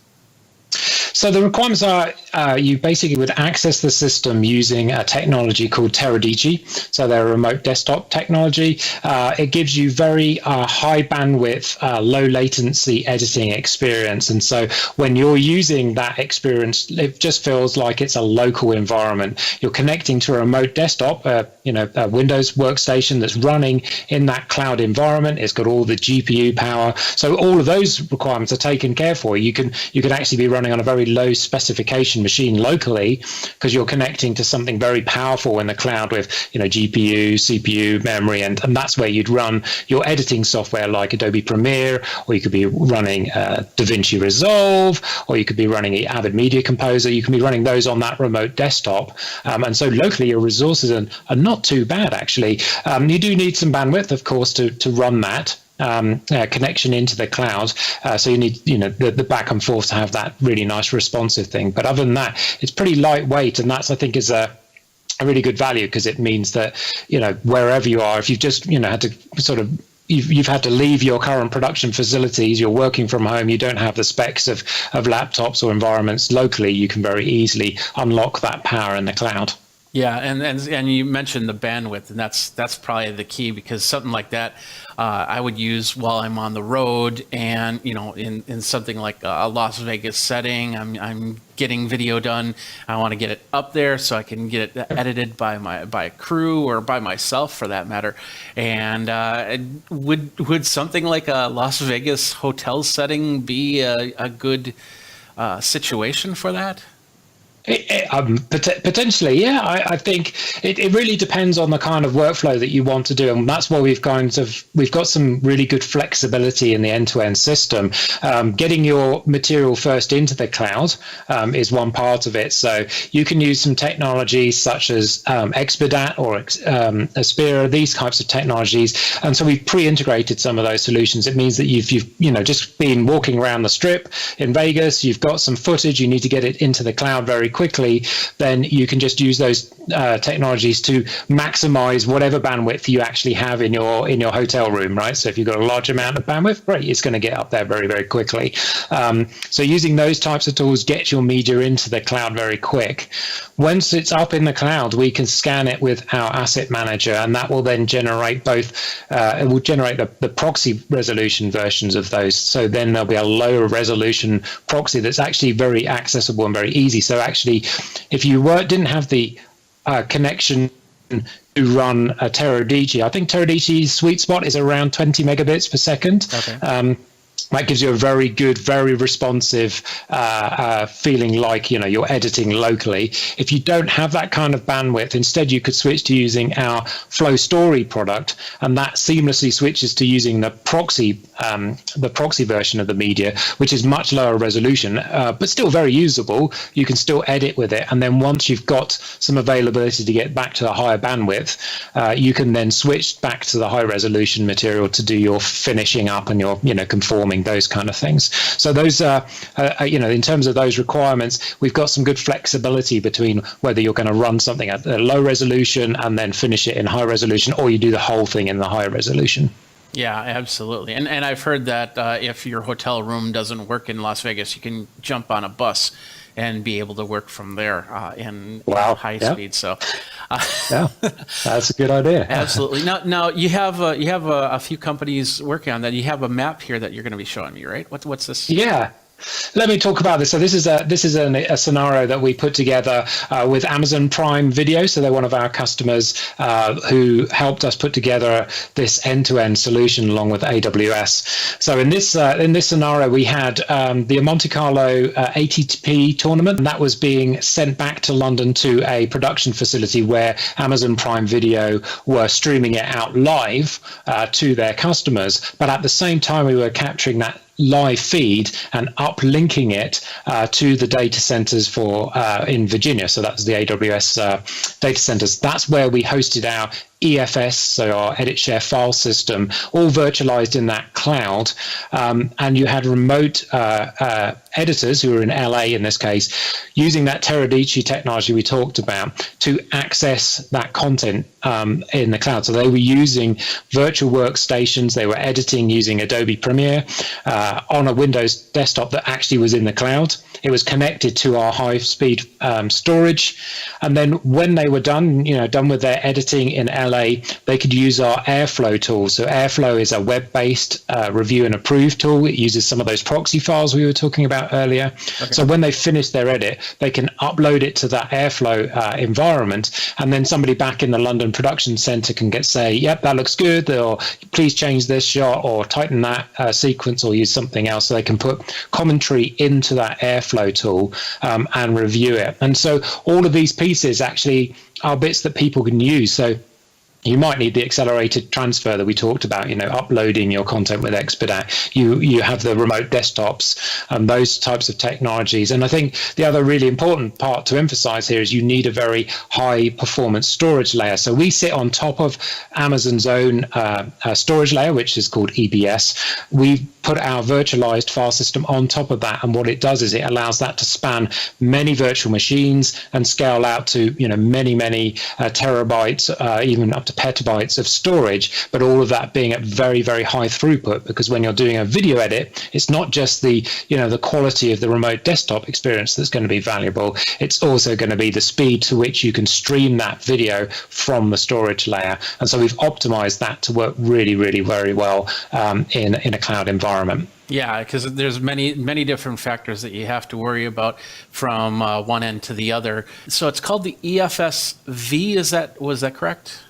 So the requirements are you basically would access the system using a technology called Teradigi. So they're a remote desktop technology. It gives you very high bandwidth, low latency editing experience. And so when you're using that experience, it just feels like it's a local environment. You're connecting to a remote desktop, a Windows workstation that's running in that cloud environment. It's got all the GPU power. So all of those requirements are taken care for. You can actually be running on a very low specification machine locally because you're connecting to something very powerful in the cloud with GPU, CPU, memory, and that's where you'd run your editing software like Adobe Premiere, or you could be running DaVinci Resolve, or you could be running Avid Media Composer. You can be running those on that remote desktop, and so locally your resources are not too bad actually. You do need some bandwidth, of course, to run that. Connection into the cloud, so you need the back and forth to have that really nice responsive thing. But other than that, it's pretty lightweight, and that's I think is a really good value because it means that wherever you are, if you've just had to sort of you've had to leave your current production facilities, you're working from home, you don't have the specs of laptops or environments locally, you can very easily unlock that power in the cloud. Yeah, and you mentioned the bandwidth, and that's probably the key, because something like that I would use while I'm on the road, and in something like a Las Vegas setting, I'm getting video done. I want to get it up there so I can get it edited by a crew or by myself for that matter. And would something like a Las Vegas hotel setting be a good situation for that? Potentially, yeah. I think it really depends on the kind of workflow that you want to do, and that's why we've got some really good flexibility in the end-to-end system. Getting your material first into the cloud is one part of it. So you can use some technologies such as Expedat or Aspira, these types of technologies, and so we've pre-integrated some of those solutions. It means that you've just been walking around the strip in Vegas, you've got some footage, you need to get it into the cloud very quickly, then you can just use those technologies to maximize whatever bandwidth you actually have in your hotel room, right? So if you've got a large amount of bandwidth, great, it's going to get up there very, very quickly. So using those types of tools gets your media into the cloud very quick. Once it's up in the cloud, we can scan it with our asset manager, and that will then generate it will generate the proxy resolution versions of those. So then there'll be a lower resolution proxy that's actually very accessible and very easy. So actually, if you didn't have the connection to run a Teradigi, I think Teradici's sweet spot is around 20 megabits per second. Okay. That gives you a very good, very responsive feeling like you're editing locally. If you don't have that kind of bandwidth, instead you could switch to using our Flow Story product, and that seamlessly switches to using the proxy version of the media, which is much lower resolution, but still very usable. You can still edit with it, and then once you've got some availability to get back to the higher bandwidth, you can then switch back to the high resolution material to do your finishing up and your conforming, those kind of things. So those are, in terms of those requirements, we've got some good flexibility between whether you're going to run something at a low resolution and then finish it in high resolution, or you do the whole thing in the high resolution. Yeah, absolutely. And I've heard that if your hotel room doesn't work in Las Vegas, you can jump on a bus and be able to work from there in high speed. So, yeah, that's a good idea. Absolutely. Now you have a few companies working on that. You have a map here that you're going to be showing me, right? What's this? Yeah. Let me talk about this. So this is a scenario that we put together with Amazon Prime Video. So they're one of our customers who helped us put together this end-to-end solution along with AWS. So in this scenario, we had the Monte Carlo ATP tournament, and that was being sent back to London to a production facility where Amazon Prime Video were streaming it out live to their customers. But at the same time, we were capturing that live feed and uplinking it to the data centers in Virginia. So that's the AWS data centers. That's where we hosted our EFS, so our edit share file system, all virtualized in that cloud. And you had remote editors who were in LA in this case, using that Teradigi technology we talked about to access that content in the cloud. So they were using virtual workstations. They were editing using Adobe Premiere on a Windows desktop that actually was in the cloud. It was connected to our high-speed storage. And then when they were done with their editing in LA, they could use our Airflow tool. So Airflow is a web-based review and approve tool. It uses some of those proxy files we were talking about earlier. Okay. So when they finish their edit, they can upload it to that Airflow environment, and then somebody back in the London production center can say, yep, that looks good, or please change this shot or tighten that sequence or use something else. So they can put commentary into that Airflow tool and review it. And so all of these pieces actually are bits that people can use. So you might need the accelerated transfer that we talked about, uploading your content with Expedat. You have the remote desktops and those types of technologies. And I think the other really important part to emphasize here is you need a very high performance storage layer. So we sit on top of Amazon's own storage layer, which is called EBS. We've put our virtualized file system on top of that. And what it does is it allows that to span many virtual machines and scale out to, many terabytes, even up to petabytes of storage, but all of that being at very, very high throughput, because when you're doing a video edit, it's not just the quality of the remote desktop experience that's going to be valuable. It's also going to be the speed to which you can stream that video from the storage layer. And so we've optimized that to work really, really very well in a cloud environment. Yeah, because there's many different factors that you have to worry about from one end to the other. So it's called the EFS-V. Was that correct?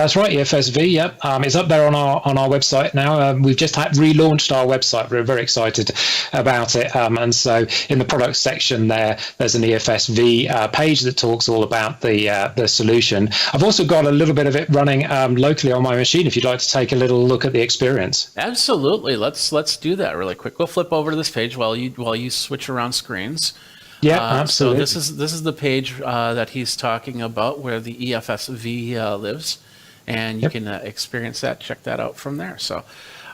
That's right, EFSV. Yep, it's up there on our website now. We've just relaunched our website. We're very excited about it. And so in the product section there's an EFSV page that talks all about the solution. I've also got a little bit of it running locally on my machine. If you'd like to take a little look at the experience. Absolutely. Let's do that really quick. We'll flip over to this page while you switch around screens. Yeah, absolutely. So this is the page that he's talking about where the EFSV lives. And you can experience that, check that out from there. So,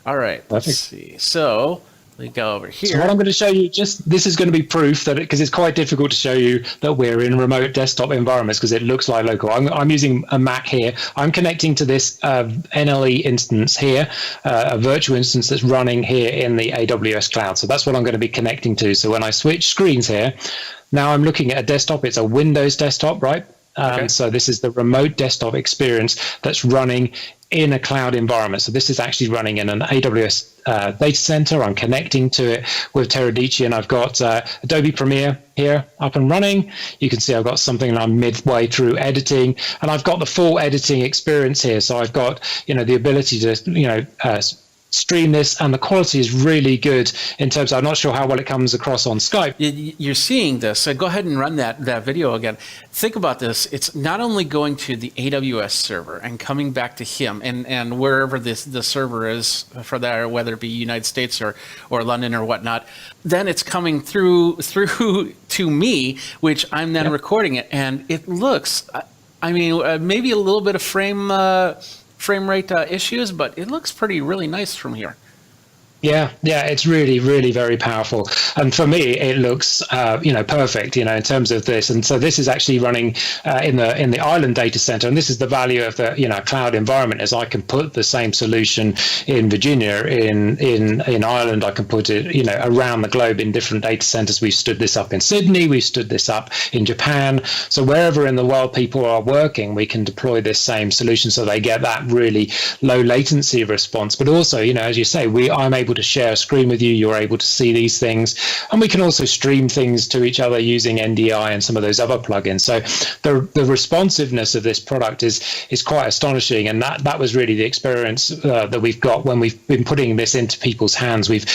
all right, let's see. So we go over here. So what I'm going to show you, this is going to be proof that because it's quite difficult to show you that we're in remote desktop environments because it looks like local. I'm using a Mac here. I'm connecting to this NLE instance here, a virtual instance that's running here in the AWS cloud. So that's what I'm going to be connecting to. So when I switch screens here, now I'm looking at a desktop. It's a Windows desktop, right? So this is the remote desktop experience that's running in a cloud environment. So this is actually running in an AWS data center. I'm connecting to it with Teradici, and I've got Adobe Premiere here up and running. You can see I've got something and I'm midway through editing, and I've got the full editing experience here. So I've got, the ability to, stream this, and the quality is really good in terms of, I'm not sure how well it comes across on Skype. You're seeing this, so go ahead and run that video again. Think about this. It's not only going to the AWS server and coming back to him and wherever the server is for that, whether it be United States or London or whatnot, then it's coming through to me, which I'm then recording it, and it looks, maybe a little bit of frame rate issues, but it looks really nice from here. Yeah, it's really, really very powerful. And for me, it looks, perfect, in terms of this. And so this is actually running in the Ireland data center. And this is the value of the, cloud environment, is I can put the same solution in Virginia, in Ireland. I can put it, around the globe in different data centers. We've stood this up in Sydney. We've stood this up in Japan. So wherever in the world people are working, we can deploy this same solution so they get that really low latency response. But also, as you say, I'm able to share a screen with you. You're able to see these things, and we can also stream things to each other using NDI and some of those other plugins. So the responsiveness of this product is quite astonishing, and that was really the experience that we've got when we've been putting this into people's hands. We've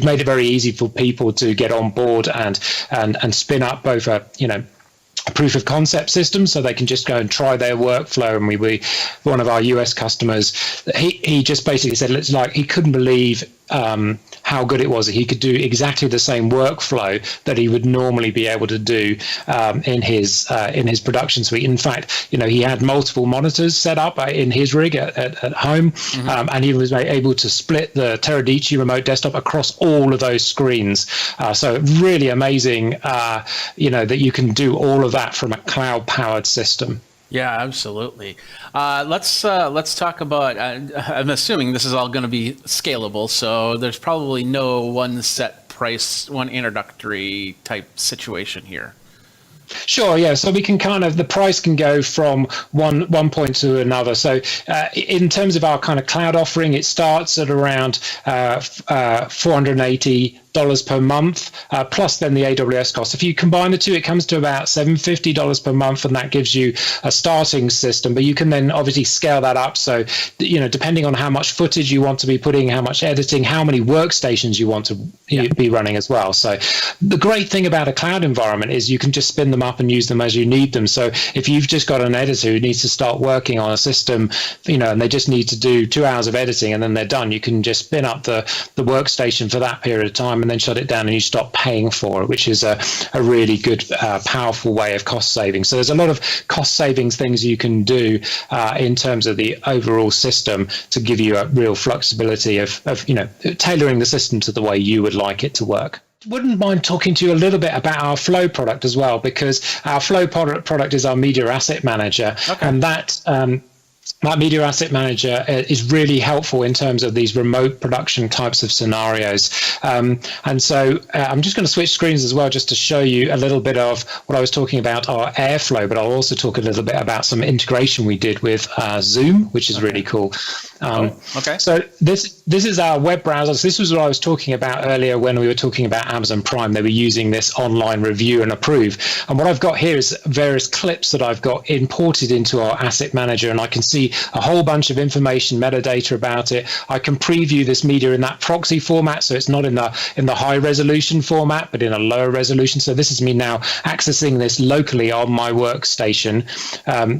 made it very easy for people to get on board and spin up both a proof of concept system, so they can just go and try their workflow. And we one of our US customers, he just basically said it's like he couldn't believe how good it was. He could do exactly the same workflow that he would normally be able to do in his production suite. In fact, he had multiple monitors set up in his rig at home, and he was able to split the Teradici remote desktop across all of those screens. So really amazing, that you can do all of that from a cloud-powered system. Yeah, absolutely. Let's talk about. I'm assuming this is all going to be scalable, so there's probably no one set price, one introductory type situation here. Sure, yeah. So we can the price can go from one point to another. So in terms of our kind of cloud offering, it starts at around $480 per month, plus then the AWS cost. If you combine the two, it comes to about $750 per month, and that gives you a starting system. But you can then obviously scale that up. So, depending on how much footage you want to be putting, how much editing, how many workstations you want to be running as well. So the great thing about a cloud environment is you can just spin them up and use them as you need them. So if you've just got an editor who needs to start working on a system, and they just need to do 2 hours of editing and then they're done, you can just spin up the workstation for that period of time and then shut it down, and you stop paying for it, which is a really good, powerful way of cost saving. So there's a lot of cost savings things you can do in terms of the overall system to give you a real flexibility of tailoring the system to the way you would like it to work. Wouldn't mind talking to you a little bit about our Flow product as well, because our Flow product is our media asset manager, and that Media Asset Manager is really helpful in terms of these remote production types of scenarios. And so I'm just going to switch screens as well, just to show you a little bit of what I was talking about, our Airflow, but I'll also talk a little bit about some integration we did with Zoom, which is really cool. Okay. So this is our web browsers. This was what I was talking about earlier when we were talking about Amazon Prime. They were using this online review and approve. And what I've got here is various clips that I've got imported into our asset manager, and I can see a whole bunch of information, metadata about it. I can preview this media in that proxy format, so it's not in the high resolution format, but in a lower resolution. So this is me now accessing this locally on my workstation,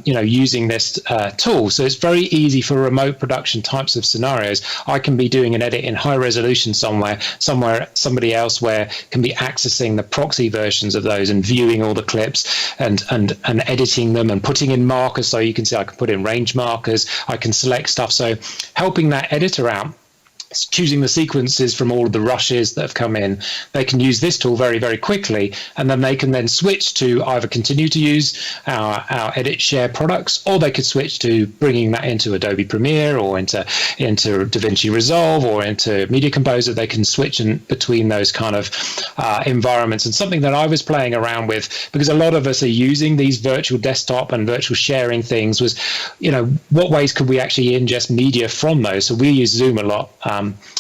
using this tool. So it's very easy for remote production types of scenarios. I can be doing an edit in high resolution somewhere, somebody else where can be accessing the proxy versions of those and viewing all the clips and editing them and putting in markers. So you can see I can put in range markers, I can select stuff. So helping that editor out, choosing the sequences from all of the rushes that have come in, they can use this tool very, very quickly, and then they can then switch to either continue to use our edit share products, or they could switch to bringing that into Adobe Premiere or into DaVinci Resolve or into Media Composer. They can switch in between those kind of environments. And something that I was playing around with, because a lot of us are using these virtual desktop and virtual sharing things, was, what ways could we actually ingest media from those? So we use Zoom a lot.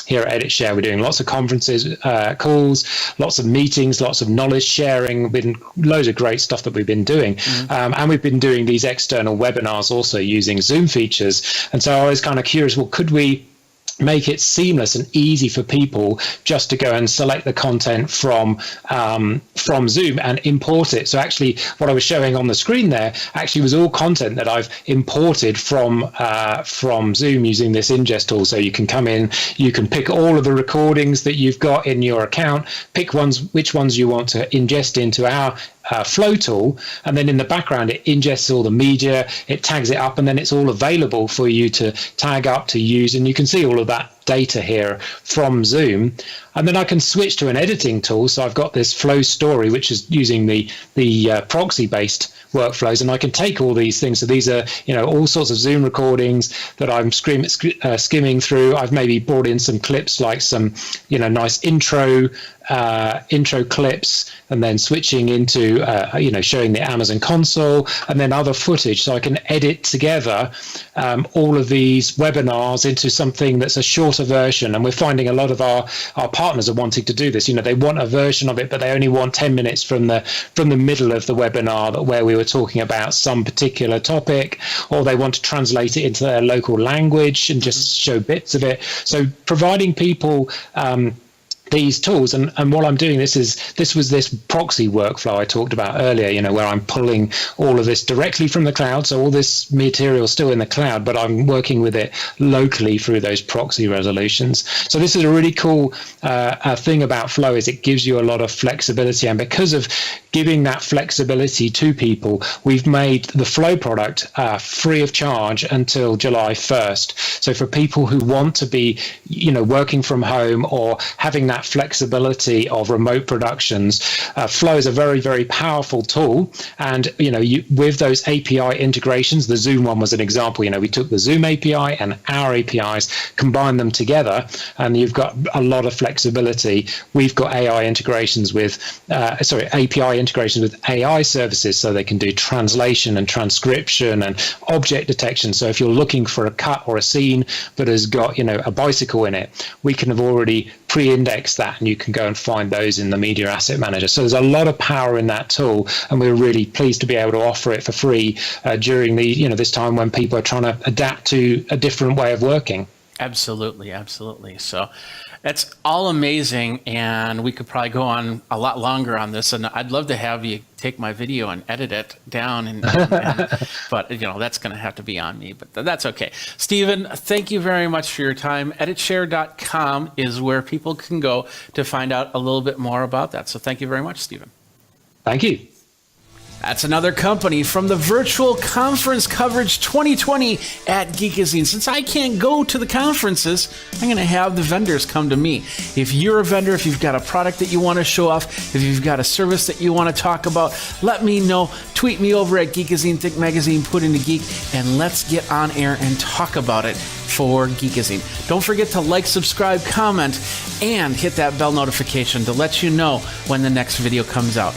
Here at Edit Share, we're doing lots of conferences, calls, lots of meetings, lots of knowledge sharing, been loads of great stuff that we've been doing. And we've been doing these external webinars also using Zoom features. And so I was kind of curious, well, could we make it seamless and easy for people just to go and select the content from Zoom and import it? So actually what I was showing on the screen there actually was all content that I've imported from Zoom using this ingest tool. So you can come in, you can pick all of the recordings that you've got in your account, pick which ones you want to ingest into our flow tool, and then in the background it ingests all the media, it tags it up, and then it's all available for you to tag up, to use, and you can see all of that data here from Zoom. And then I can switch to an editing tool. So I've got this Flow Story, which is using the proxy-based workflows, and I can take all these things. So these are, all sorts of Zoom recordings that I'm skimming through. I've maybe brought in some clips, like some, nice intro clips, and then switching into, showing the Amazon console, and then other footage. So I can edit together all of these webinars into something that's a shorter version. And we're finding a lot of our partners are wanting to do this. They want a version of it, but they only want 10 minutes from the middle of the webinar where we were talking about some particular topic, or they want to translate it into their local language and just show bits of it. So providing people these tools, and what I'm doing, this was this proxy workflow I talked about earlier, where I'm pulling all of this directly from the cloud. So all this material is still in the cloud, but I'm working with it locally through those proxy resolutions. So this is a really cool thing about Flow, is it gives you a lot of flexibility, and because of giving that flexibility to people, we've made the Flow product free of charge until July 1st. So for people who want to be, working from home or having that flexibility of remote productions, Flow is a very, very powerful tool. And with those API integrations, the Zoom one was an example. We took the Zoom API and our APIs, combined them together, and you've got a lot of flexibility. We've got API integrations with AI services, so they can do translation and transcription and object detection. So if you're looking for a cut or a scene that has got a bicycle in it, we can have already pre-index that, and you can go and find those in the Media Asset Manager. So there's a lot of power in that tool, and we're really pleased to be able to offer it for free during this time when people are trying to adapt to a different way of working. Absolutely. So it's all amazing, and we could probably go on a lot longer on this, and I'd love to have you take my video and edit it down, but that's going to have to be on me, but that's okay. Stephen, thank you very much for your time. Editshare.com is where people can go to find out a little bit more about that. So thank you very much, Stephen. Thank you. That's another company from the Virtual Conference Coverage 2020 at Geekazine. Since I can't go to the conferences, I'm going to have the vendors come to me. If you're a vendor, if you've got a product that you want to show off, if you've got a service that you want to talk about, let me know. Tweet me over at Geekazine, Think Magazine, put in the Geek, and let's get on air and talk about it for Geekazine. Don't forget to like, subscribe, comment, and hit that bell notification to let you know when the next video comes out.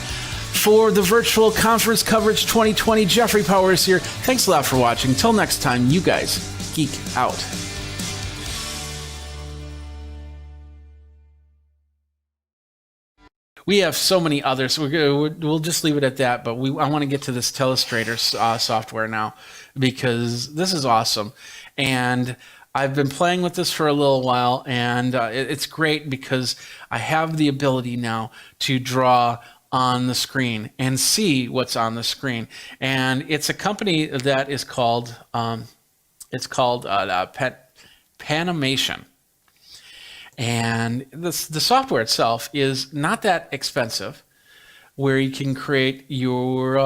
For the Virtual Conference Coverage 2020, Jeffrey Powers here. Thanks a lot for watching. Till next time, you guys geek out. We have so many others. We'll just leave it at that. But I want to get to this Telestrator software now because this is awesome, and I've been playing with this for a little while, and it's great because I have the ability now to draw on the screen and see what's on the screen. And it's a company that is called Panimation. And the software itself is not that expensive, where you can create your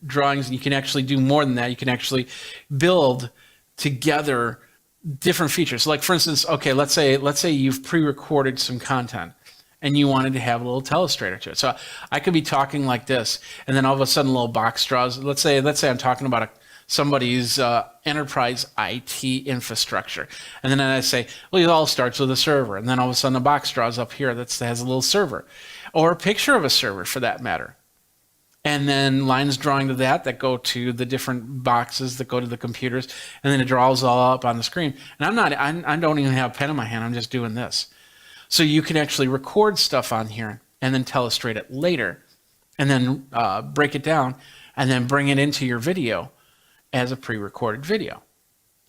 drawings, and you can actually do more than that. You can actually build together different features. Like for instance, okay, let's say you've pre-recorded some content and you wanted to have a little telestrator to it. So I could be talking like this, and then all of a sudden a little box draws. Let's say I'm talking about somebody's enterprise IT infrastructure. And then I say, well, it all starts with a server. And then all of a sudden a box draws up here that has a little server, or a picture of a server for that matter. And then lines drawing to that go to the different boxes that go to the computers. And then it draws all up on the screen. And I don't even have a pen in my hand. I'm just doing this. So you can actually record stuff on here and then telestrate it later, and then break it down and then bring it into your video as a pre-recorded video.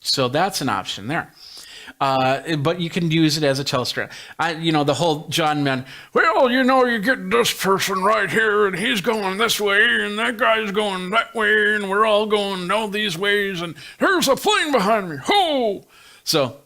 So that's an option there. But you can use it as a telestrator. The whole John Mann, well, you get this person right here, and he's going this way, and that guy's going that way, and we're all going all these ways, and there's a plane behind me. Ho! So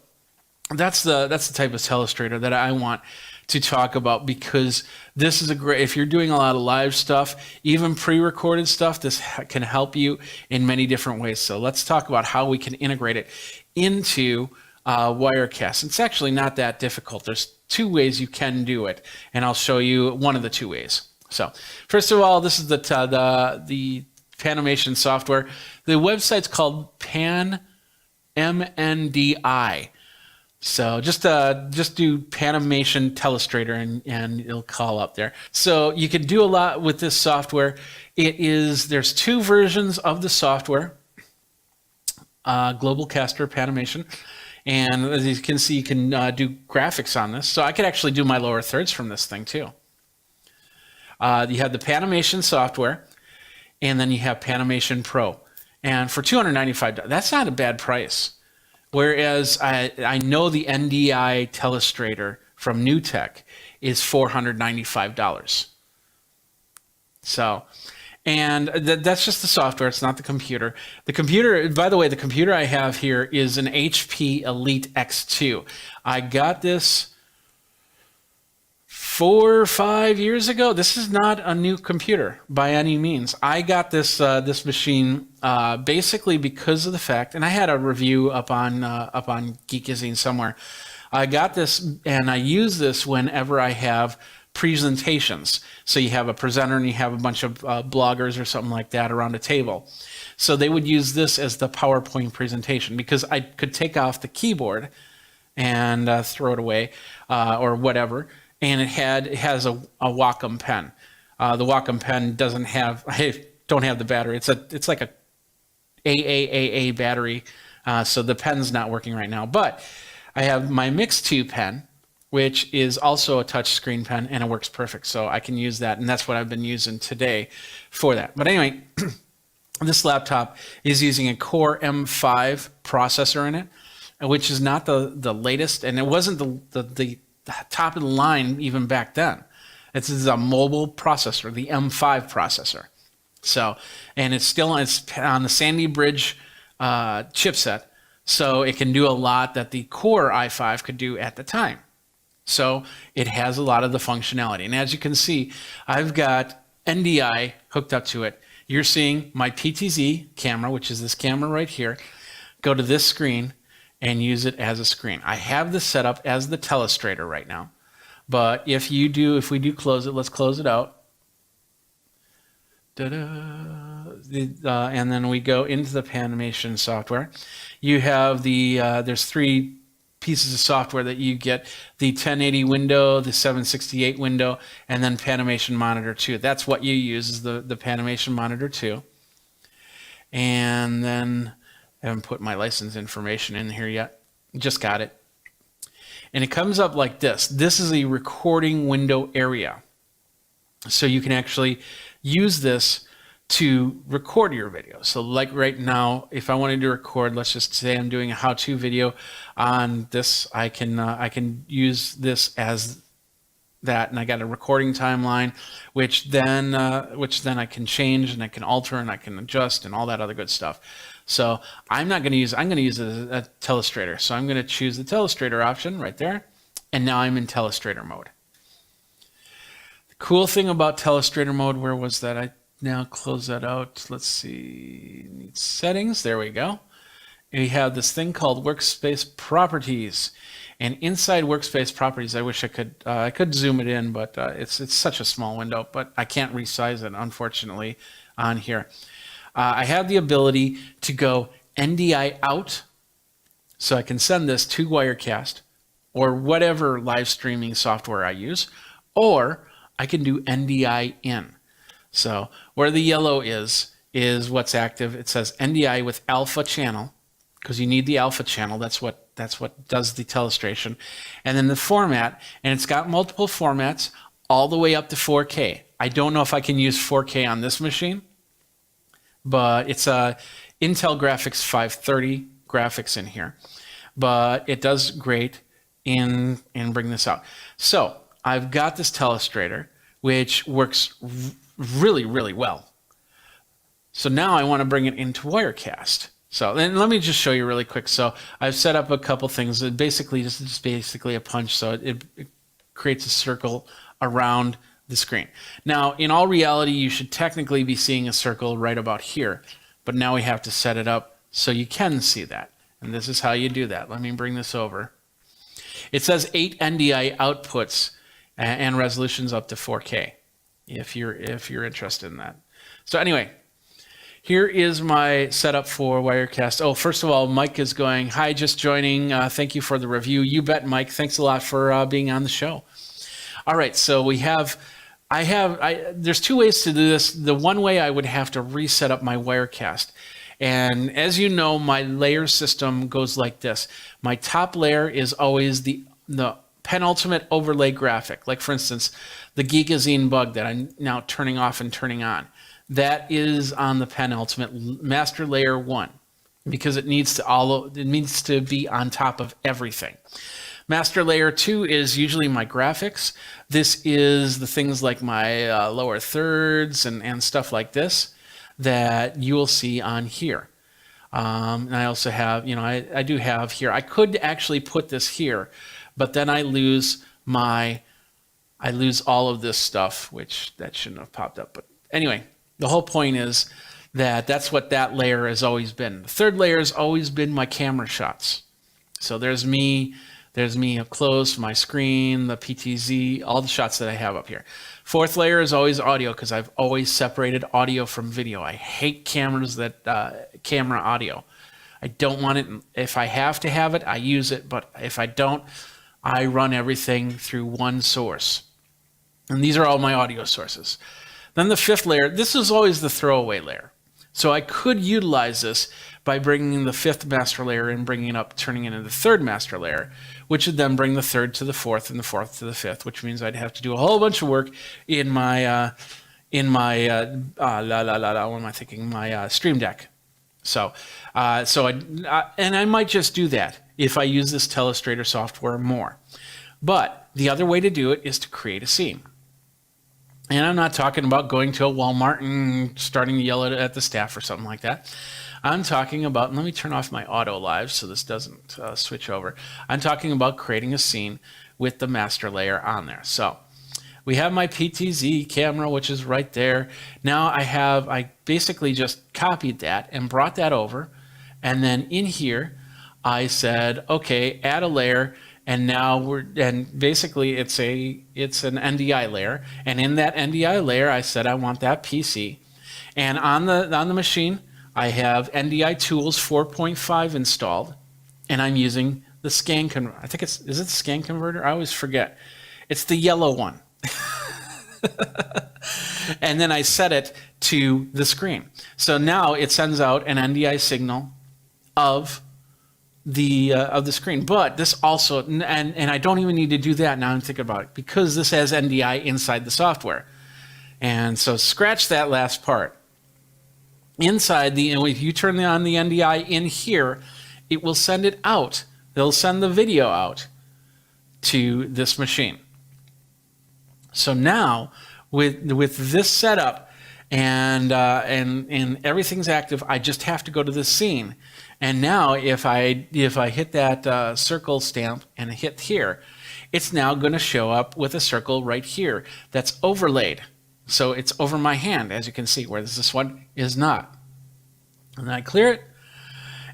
that's the type of telestrator that I want to talk about, because this is if you're doing a lot of live stuff, even pre-recorded stuff, this can help you in many different ways. So let's talk about how we can integrate it into Wirecast. It's actually not that difficult. There's two ways you can do it, and I'll show you one of the two ways. So first of all, this is the Panimation software. The website's called MNDI. So just do Panimation Telestrator and it'll call up there. So you can do a lot with this software. There's two versions of the software, Global Caster Panimation. And as you can see, you can do graphics on this. So I could actually do my lower thirds from this thing too. You have the Panimation software, and then you have Panimation Pro. And for $295, that's not a bad price. Whereas I know the NDI Telestrator from NewTek is $495. So, and that's just the software. It's not the computer. The computer, by the way, the computer I have here is an HP Elite X2. I got this 4 or 5 years ago. This is not a new computer by any means. I got this machine basically because of the fact, and I had a review up on Geekazine somewhere. I got this and I use this whenever I have presentations. So you have a presenter and you have a bunch of bloggers or something like that around a table. So they would use this as the PowerPoint presentation, because I could take off the keyboard and throw it away or whatever. And it has a Wacom pen. The Wacom pen doesn't have. I don't have the battery. It's like a AAA battery, so the pen's not working right now. But I have my Mix 2 pen, which is also a touch screen pen, and it works perfect. So I can use that, and that's what I've been using today for that. But anyway, this laptop is using a Core M5 processor in it, which is not the latest, and it wasn't the top of the line even back then. This is a mobile processor, the M5 processor. So, and it's on the Sandy Bridge chipset, so it can do a lot that the Core i5 could do at the time. So it has a lot of the functionality. And as you can see, I've got NDI hooked up to it. You're seeing my PTZ camera, which is this camera right here, go to this screen and use it as a screen. I have this set up as the Telestrator right now, but if we do close it, let's close it out. And then we go into the Panimation software. You have there's 3 pieces of software that you get: the 1080 window, the 768 window, and then Panimation Monitor 2. That's what you use, is the Panimation Monitor 2. And then I haven't put my license information in here yet. Just got it. and it comes up like this. This is a recording window area. So you can actually use this to record your video. So like right now, if I wanted to record, let's just say I'm doing a how-to video on this, I can use this as that, and I got a recording timeline, which then I can change and I can alter and I can adjust and all that other good stuff. So I'm going to use a telestrator. So I'm going to choose the telestrator option right there, and now I'm in telestrator mode. The cool thing about telestrator mode, where was that? I now close that out. Let's see, need settings. There we go. And we have this thing called workspace properties. And inside workspace properties, I wish I could zoom it in, but it's such a small window, but I can't resize it, unfortunately, on here. I have the ability to go NDI out, so I can send this to Wirecast or whatever live streaming software I use, or I can do NDI in. So where the yellow is what's active. It says NDI with alpha channel, because you need the alpha channel. That's what does the telestration. And then the format, and it's got multiple formats all the way up to 4K. I don't know if I can use 4K on this machine, but it's a Intel Graphics 530 graphics in here. But it does great in bring this out. So I've got this telestrator, which works really, really well. So now I want to bring it into Wirecast. So then let me just show you really quick. So I've set up a couple things. It basically just basically a punch, so it creates a circle around the screen. Now, in all reality, you should technically be seeing a circle right about here, but now we have to set it up so you can see that. And this is how you do that. Let me bring this over. It says 8 NDI outputs and resolutions up to 4K, if you're interested in that. So anyway, here is my setup for Wirecast. Oh, first of all, Mike is going, hi, just joining. Thank you for the review. You bet, Mike. Thanks a lot for being on the show. All right, so there's two ways to do this. The one way, I would have to reset up my Wirecast. And as you know, my layer system goes like this. My top layer is always the penultimate overlay graphic. Like for instance, the Geekazine bug that I'm now turning off and turning on. That is on the penultimate master layer 1, because it needs to be on top of everything. Master layer 2 is usually my graphics. This is the things like my lower thirds and stuff like this that you will see on here. And I also have, I do have here. I could actually put this here, but then I lose all of this stuff, which that shouldn't have popped up. But anyway. The whole point is that that's what that layer has always been. The third layer has always been my camera shots. So there's me up close, my screen, the PTZ, all the shots that I have up here. Fourth layer is always audio, because I've always separated audio from video. I hate cameras that camera audio. I don't want it. If I have to have it, I use it. But if I don't, I run everything through one source. And these are all my audio sources. Then the fifth layer, this is always the throwaway layer. So I could utilize this by bringing the fifth master layer and bringing it up, turning it into the third master layer, which would then bring the third to the fourth and the fourth to the fifth, which means I'd have to do a whole bunch of work in my Stream Deck. So I might just do that if I use this telestrator software more. But the other way to do it is to create a scene. And I'm not talking about going to a Walmart and starting to yell at the staff or something like that. I'm talking about, and let me turn off my auto live so this doesn't switch over. I'm talking about creating a scene with the master layer on there. So we have my PTZ camera, which is right there. Now I basically just copied that and brought that over. And then in here, I said, okay, add a layer. And now basically it's an NDI layer, and in that NDI layer, I said I want that PC, and on the machine, I have NDI Tools 4.5 installed, and I'm using the scan converter. I think is it the scan converter? I always forget. It's the yellow one, and then I set it to the screen. So now it sends out an NDI signal of the screen. But this also, and I don't even need to do that now I'm thinking about it, because this has NDI inside the software. And so scratch that last part. Inside if you turn on the NDI in here, it will send it out. They'll send the video out to this machine. So now with this setup and everything's active, I just have to go to the scene. And now if I hit that circle stamp and hit here, it's now going to show up with a circle right here that's overlaid. So it's over my hand, as you can see, whereas this one is not. And then I clear it.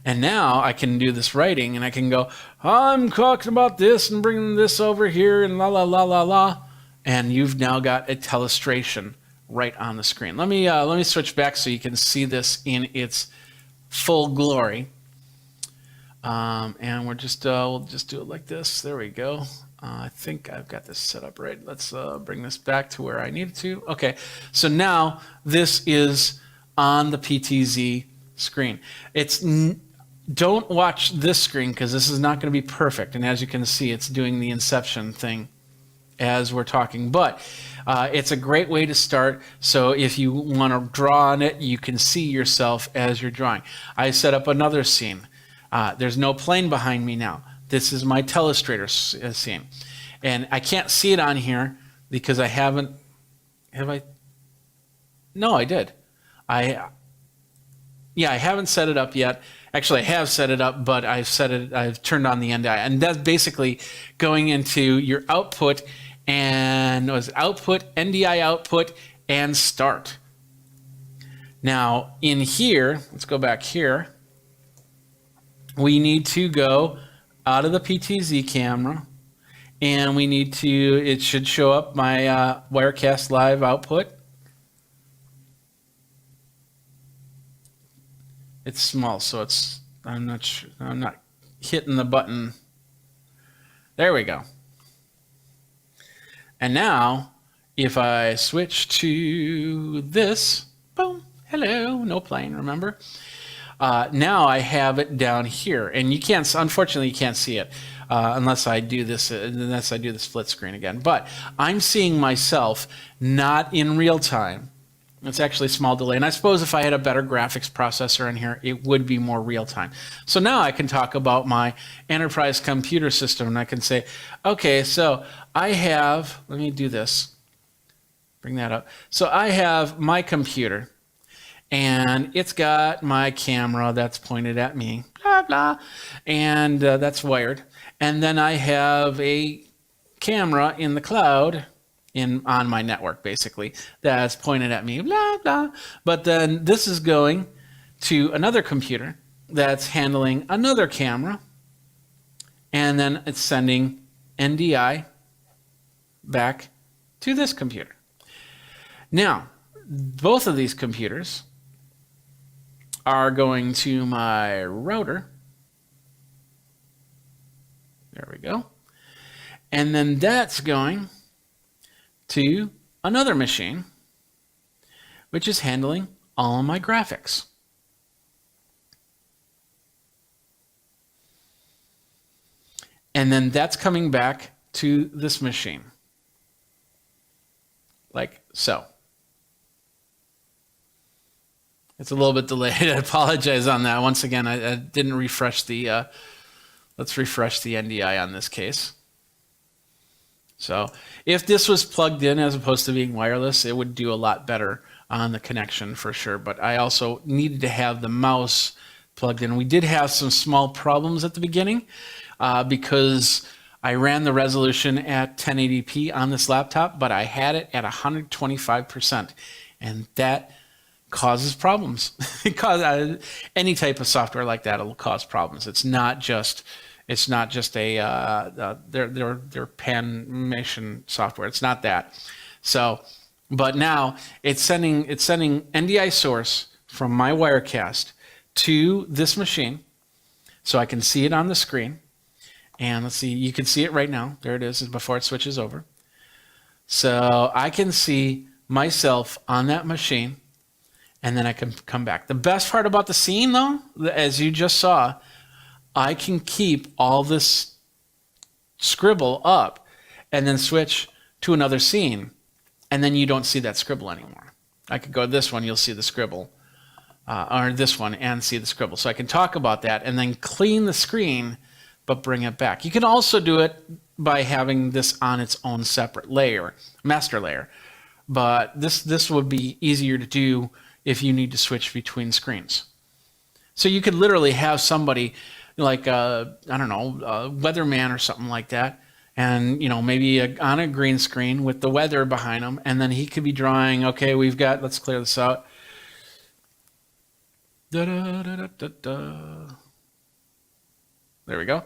And now I can do this writing, and I can go, I'm talking about this and bringing this over here and la la la la la. And you've now got a telestration right on the screen. Let me switch back so you can see this in its full glory. And we'll just do it like this. There we go. I think I've got this set up right. Let's bring this back to where I need it to. Okay, so now this is on the PTZ screen. Don't watch this screen because this is not going to be perfect. And as you can see, it's doing the Inception thing as we're talking. But it's a great way to start. So if you want to draw on it, you can see yourself as you're drawing. I set up another scene. There's no plane behind me now. This is my telestrator scene. And I can't see it on here because I haven't... Have I? No, I did. I haven't set it up yet. Actually, I have set it up, but I've turned on the NDI. And that's basically going into your output, and it was output, NDI output, and start. Now, in here, let's go back here. We need to go out of the PTZ camera, and we need to, it should show up my Wirecast Live output. It's small, so I'm not hitting the button. There we go. And now, if I switch to this, boom, hello, no plane, remember? Now I have it down here, and unfortunately, you can't see it unless I do this split screen again. But I'm seeing myself not in real time. It's actually a small delay. And I suppose if I had a better graphics processor in here, it would be more real time. So now I can talk about my enterprise computer system, and I can say, okay, so I have, let me do this, bring that up. So I have my computer, and it's got my camera that's pointed at me, blah, blah, and that's wired. And then I have a camera in the cloud on my network, basically, that's pointed at me, blah, blah. But then this is going to another computer that's handling another camera, and then it's sending NDI back to this computer. Now, both of these computers are going to my router. There we go. And then that's going to another machine, which is handling all of my graphics. And then that's coming back to this machine, like so. It's a little bit delayed. I apologize on that. Once again, I didn't refresh the, let's refresh the NDI on this case. So if this was plugged in as opposed to being wireless, it would do a lot better on the connection for sure. But I also needed to have the mouse plugged in. We did have some small problems at the beginning because I ran the resolution at 1080p on this laptop, but I had it at 125%. And that causes problems. Any type of software like that will cause problems. It's not just a their panimation software. It's not that. So, but now it's sending NDI source from my Wirecast to this machine, so I can see it on the screen. And let's see, you can see it right now. There it is before it switches over. So I can see myself on that machine, and then I can come back. The best part about the scene, though, as you just saw, I can keep all this scribble up and then switch to another scene, and then you don't see that scribble anymore. I could go this one, you'll see the scribble, or this one and see the scribble. So I can talk about that and then clean the screen, but bring it back. You can also do it by having this on its own separate layer, master layer. But this would be easier to do if you need to switch between screens. So you could literally have somebody like, I don't know, a weatherman or something like that, and maybe on a green screen with the weather behind him, and then he could be drawing, okay, let's clear this out. Da, da, da, da, da. There we go.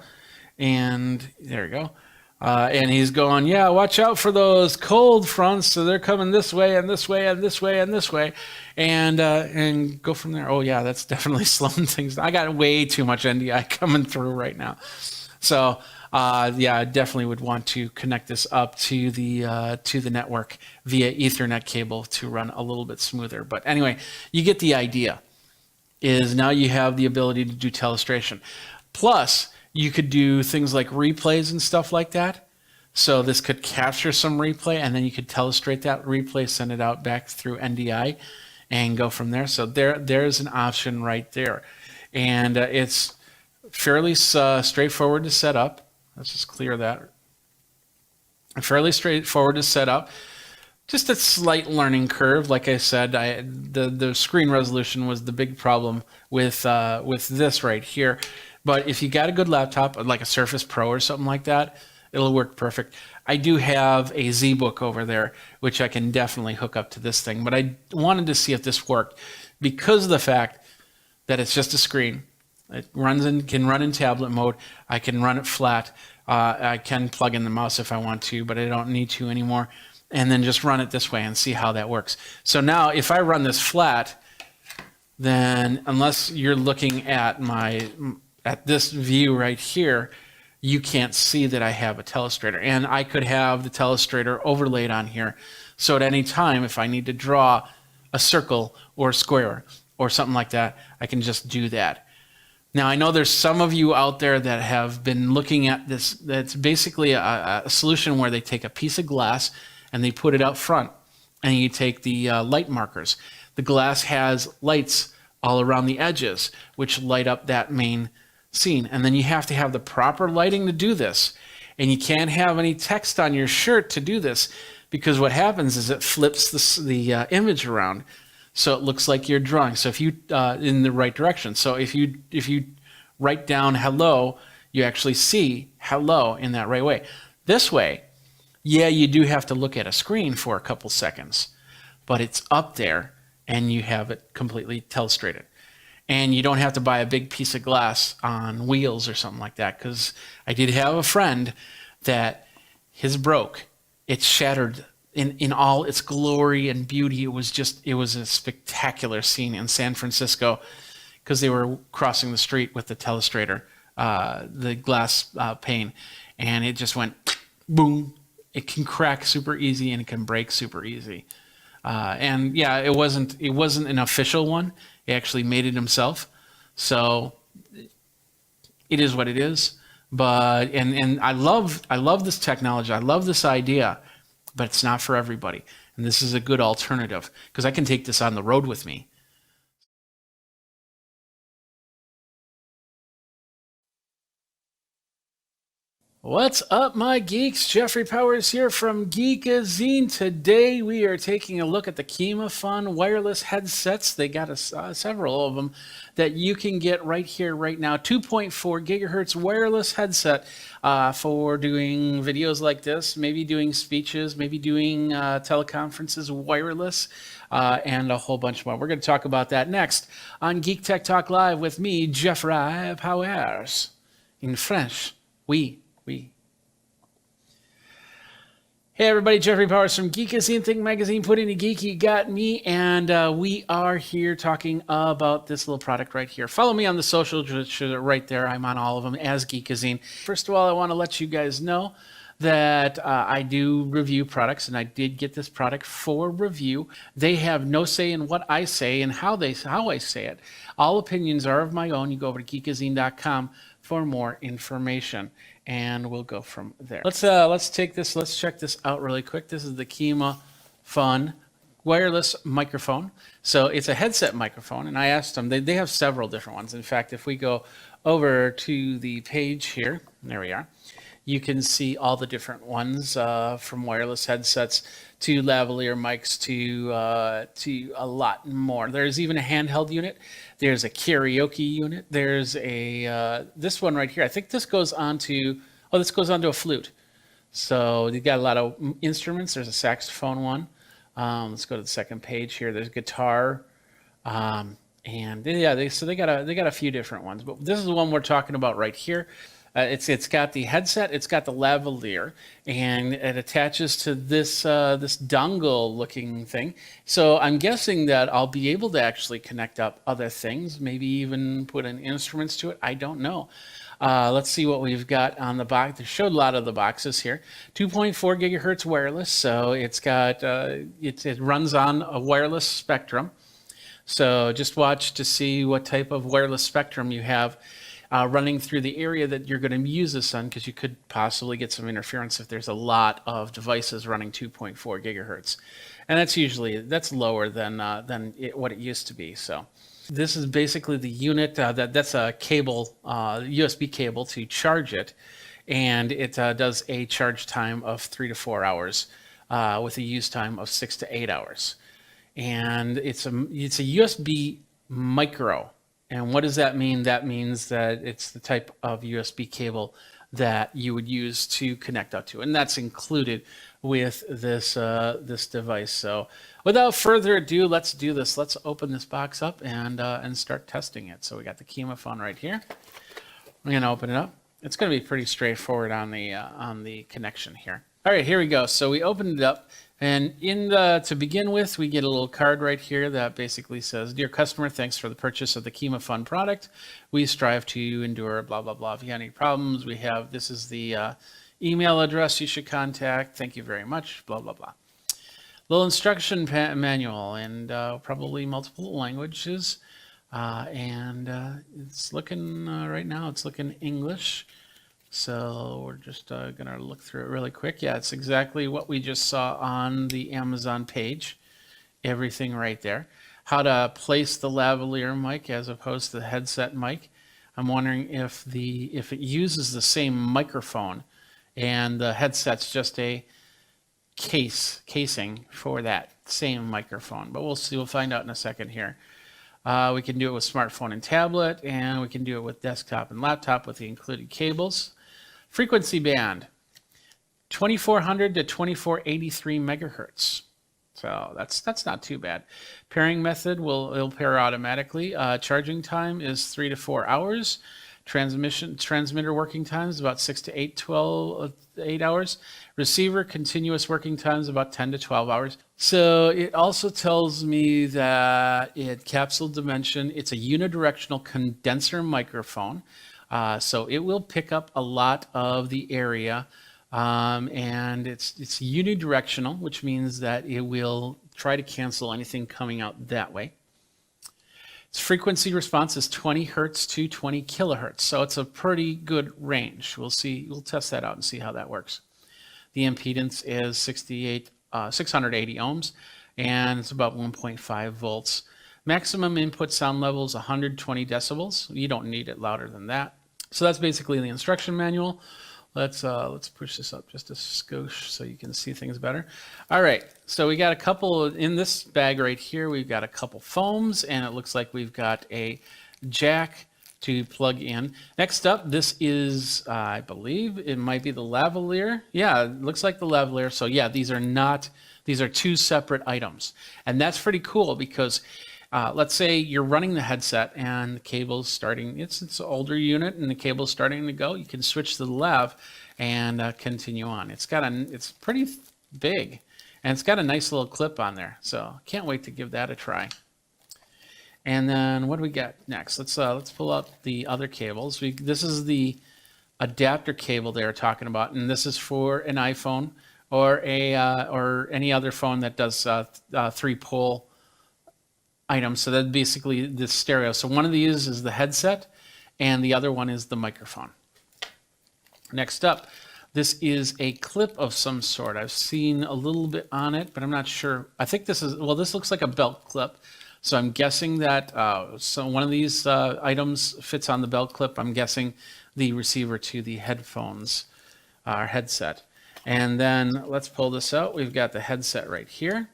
And there we go. And he's going, yeah, watch out for those cold fronts. So they're coming this way and this way and this way and this way, and go from there. Oh yeah, that's definitely slowing things down. I got way too much NDI coming through right now. So yeah, I definitely would want to connect this up to the network via Ethernet cable to run a little bit smoother. But anyway, you get the idea. Is now you have the ability to do telestration. Plus, you could do things like replays and stuff like that. So this could capture some replay, and then you could telestrate that replay, send it out back through NDI, and go from there. So there's an option right there. And it's fairly straightforward to set up. Let's just clear that. Fairly straightforward to set up. Just a slight learning curve. Like I said, the screen resolution was the big problem with this right here. But if you got a good laptop, like a Surface Pro or something like that, it'll work perfect. I do have a ZBook over there, which I can definitely hook up to this thing. But I wanted to see if this worked because of the fact that it's just a screen. It can run in tablet mode. I can run it flat. I can plug in the mouse if I want to, but I don't need to anymore. And then just run it this way and see how that works. So now if I run this flat, then unless you're looking at this view right here, you can't see that I have a telestrator. And I could have the telestrator overlaid on here. So at any time, if I need to draw a circle or a square or something like that, I can just do that. Now, I know there's some of you out there that have been looking at this. That's basically a solution where they take a piece of glass and they put it out front. And you take the light markers. The glass has lights all around the edges, which light up that main scene. And then you have to have the proper lighting to do this. And you can't have any text on your shirt to do this, because what happens is it flips the image around so it looks like you're drawing. So if you in the right direction. So if you write down hello, you actually see hello in that right way. This way, yeah, you do have to look at a screen for a couple seconds, but it's up there and you have it completely telestrated. And you don't have to buy a big piece of glass on wheels or something like that, because I did have a friend that his broke. It shattered in all its glory and beauty. It was a spectacular scene in San Francisco, because they were crossing the street with the telestrator, the glass pane, and it just went boom. It can crack super easy and it can break super easy. And yeah, it wasn't an official one. He actually made it himself. So it is what it is. But and I love this technology. I love this idea, but it's not for everybody. And this is a good alternative, because I can take this on the road with me. What's up, my geeks? Jeffrey Powers here from Geekazine. Today we are taking a look at the KimaFun wireless headsets. They got several of them that you can get right here, right now. 2.4 gigahertz wireless headset for doing videos like this, maybe doing speeches, maybe doing teleconferences wireless, and a whole bunch more. We're going to talk about that next on Geek Tech Talk Live with me, Jeffrey Powers. In French, oui. Hey everybody, Jeffrey Powers from Geekazine, Think Magazine, Put in a Geek, you got me, and we are here talking about this little product right here. Follow me on the socials, which are right there. I'm on all of them as Geekazine. First of all, I want to let you guys know that I do review products, and I did get this product for review. They have no say in what I say and how I say it. All opinions are of my own. You go over to geekazine.com for more information, and we'll go from there. Let's check this out really quick. This is the Kima Fun wireless microphone. So it's a headset microphone, and I asked them, they have several different ones. In fact, if we go over to the page here, there we are, you can see all the different ones, from wireless headsets to lavalier mics to a lot more. There's even a handheld unit. There's a karaoke unit. There's a this one right here. I think this goes onto a flute. So you got a lot of instruments. There's a saxophone one. Let's go to the second page here. There's guitar, and yeah, they got a few different ones, but this is the one we're talking about right here. It's got the headset, it's got the lavalier, and it attaches to this this dongle looking thing. So I'm guessing that I'll be able to actually connect up other things, maybe even put in instruments to it. I don't know. Let's see what we've got on the box. They showed a lot of the boxes here. 2.4 gigahertz wireless, so it's got it runs on a wireless spectrum. So just watch to see what type of wireless spectrum you have running through the area that you're going to use this on, because you could possibly get some interference if there's a lot of devices running 2.4 gigahertz, and that's lower than what it used to be. So this is basically the unit that's a cable, USB cable to charge it, and it does a charge time of 3 to 4 hours with a use time of 6 to 8 hours. And it's a USB micro. And what does that mean? That means that it's the type of USB cable that you would use to connect up to, and that's included with this this device. So without further ado, let's do this. Let's open this box up and start testing it. So we got the Kima Phone right here. I'm gonna open it up. It's gonna be pretty straightforward on the connection here. All right, here we go. So we opened it up, and to begin with, we get a little card right here that basically says, "Dear customer, thanks for the purchase of the Kima Fun product. We strive to endure blah blah blah. If you have any problems, this is the email address you should contact. Thank you very much. Blah blah blah." Little instruction manual, and probably multiple languages, and it's looking right now. It's looking English. So we're just going to look through it really quick. Yeah, it's exactly what we just saw on the Amazon page. Everything right there. How to place the lavalier mic as opposed to the headset mic. I'm wondering if it uses the same microphone and the headset's just a casing for that same microphone. But we'll see. We'll find out in a second here. We can do it with smartphone and tablet, and we can do it with desktop and laptop with the included cables. Frequency band, 2400 to 2483 megahertz. So that's not too bad. Pairing method it'll pair automatically. Charging time is 3 to 4 hours. Transmitter working time is about 6 to 8 hours. Receiver continuous working time is about 10 to 12 hours. So it also tells me that capsule dimension, it's a unidirectional condenser microphone. So it will pick up a lot of the area, and it's unidirectional, which means that it will try to cancel anything coming out that way. Its frequency response is 20 hertz to 20 kilohertz, so it's a pretty good range. We'll test that out and see how that works. The impedance is 680 ohms, and it's about 1.5 volts. Maximum input sound level is 120 decibels. You don't need it louder than that. So that's basically the instruction manual. Let's push this up just a skosh so you can see things better. All right, so we got a couple in this bag right here. We've got a couple foams, and it looks like we've got a jack to plug in. Next up, this is, I believe it might be the lavalier. Yeah, it looks like the lavalier. So yeah, these are two separate items, and that's pretty cool because let's say you're running the headset and the cable's starting, it's an older unit and the cable's starting to go. You can switch to the lav and continue on. It's pretty big, and it's got a nice little clip on there. So can't wait to give that a try. And then what do we got next? Let's pull out the other cables. This is the adapter cable they were talking about, and this is for an iPhone or any other phone that does 3-pole items. So that's basically the stereo. So one of these is the headset, and the other one is the microphone. Next up, this is a clip of some sort. I've seen a little bit on it, but I'm not sure. I think this is, well, this looks like a belt clip. So I'm guessing that so one of these items fits on the belt clip. I'm guessing the receiver to the headphones or headset. And then let's pull this out. We've got the headset right here.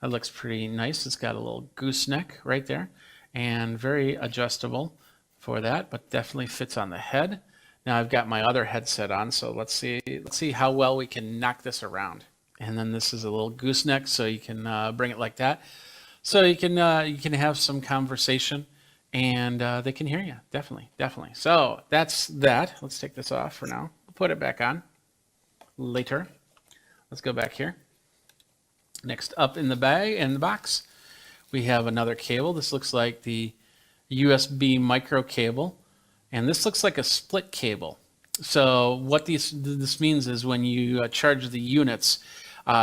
That looks pretty nice. It's got a little gooseneck right there and very adjustable for that, but definitely fits on the head. Now I've got my other headset on, so let's see how well we can knock this around. And then this is a little gooseneck, so you can bring it like that. So you can have some conversation, and they can hear you. Definitely. So that's that. Let's take this off for now. We'll put it back on later. Let's go back here. Next up in the bag, in the box, we have another cable. This looks like the USB micro cable, and this looks like a split cable. So what this means is when you charge the units,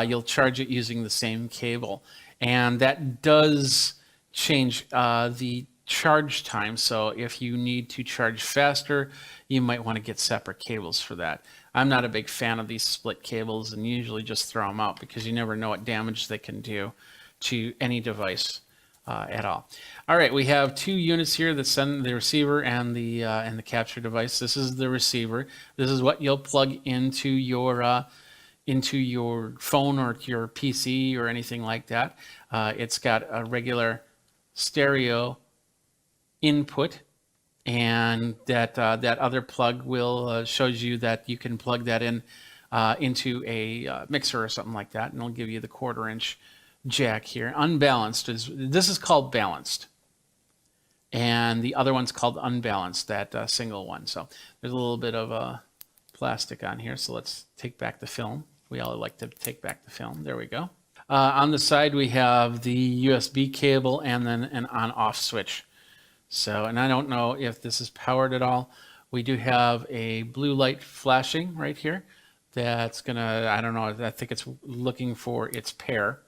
you'll charge it using the same cable, and that does change the charge time. So if you need to charge faster, you might want to get separate cables for that. I'm not a big fan of these split cables and usually just throw them out because you never know what damage they can do to any device at all. All right, we have two units here that send the receiver and the capture device. This is the receiver. This is what you'll plug into your phone or your PC or anything like that. It's got a regular stereo input, and that other plug will shows you that you can plug that in into a mixer or something like that, and it'll give you the 1/4-inch jack here. Unbalanced this is called balanced, and the other one's called unbalanced, that single one. So there's a little bit of plastic on here, so let's take back the film. We all like to take back the film. There we go. On the side we have the USB cable and then an on-off switch. So, and I don't know if this is powered at all. We do have a blue light flashing right here. That's gonna, I don't know, I think it's looking for its pair.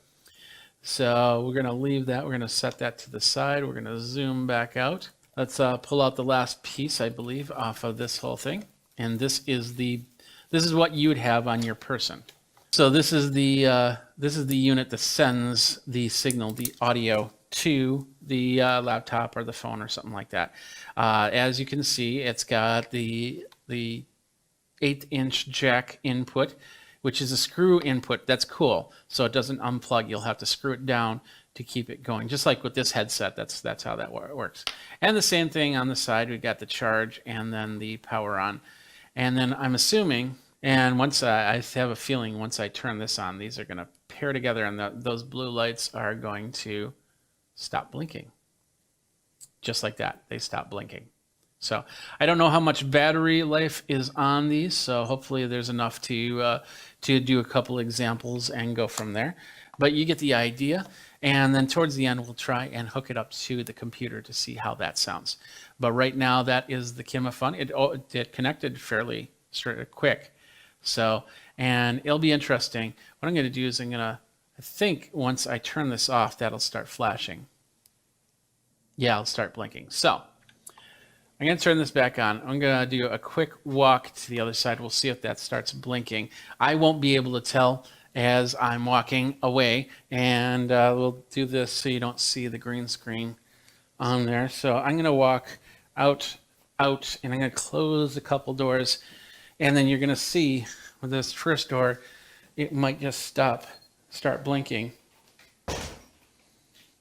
So we're gonna leave that, we're gonna set that to the side. We're gonna zoom back out. Let's pull out the last piece, I believe, off of this whole thing. And this is what you would have on your person. So this is the unit that sends the signal, the audio, to the laptop or the phone or something like that. As you can see, it's got the 1/8-inch jack input, which is a screw input. That's cool. So it doesn't unplug. You'll have to screw it down to keep it going. Just like with this headset, that's how that works. And the same thing on the side. We've got the charge and then the power on. And then I'm assuming, and once I have a feeling once I turn this on, these are going to pair together, and those blue lights are going to stop blinking. Just like that, they stop blinking. So I don't know how much battery life is on these, so hopefully there's enough to do a couple examples and go from there. But you get the idea, and then towards the end we'll try and hook it up to the computer to see how that sounds. But right now that is the Kimafun. It connected fairly quick. So, and it'll be interesting. What I'm going to do is I think once I turn this off, that'll start flashing. Yeah, I'll start blinking. So I'm going to turn this back on. I'm going to do a quick walk to the other side. We'll see if that starts blinking. I won't be able to tell as I'm walking away, and we'll do this so you don't see the green screen on there. So I'm going to walk out, and I'm going to close a couple doors, and then you're going to see with this first door, it might just start blinking.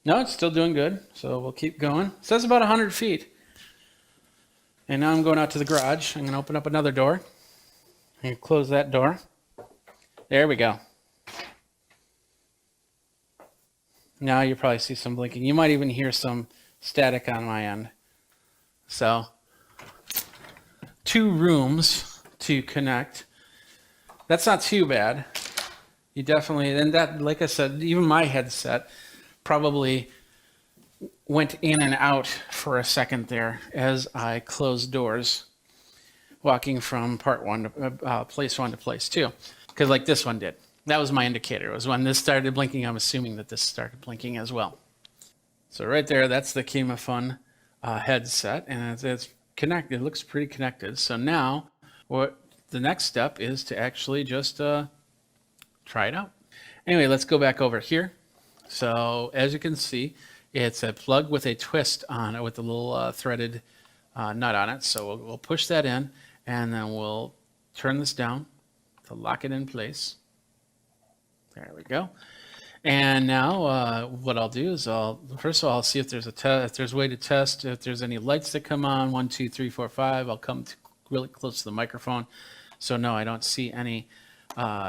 No, it's still doing good, so we'll keep going. It says about 100 feet. And now I'm going out to the garage. I'm going to open up another door and close that door. There we go. Now you probably see some blinking. You might even hear some static on my end. So, 2 rooms to connect. That's not too bad. You definitely, and that, like I said, even my headset probably went in and out for a second there as I closed doors, walking from place 1 to place 2, because like this one did. That was my indicator. It was when this started blinking. I'm assuming that this started blinking as well. So right there, that's the Kimafun headset, and it's connected. It looks pretty connected. So now, what the next step is to actually just try it out. Anyway, let's go back over here. So as you can see, it's a plug with a twist on it with a little threaded nut on it. So we'll push that in, and then we'll turn this down to lock it in place. There we go. And now what I'll do is first of all, I'll see if there's a way to test if there's any lights that come on. 1, 2, 3, 4, 5. I'll come really close to the microphone. So no, I don't see any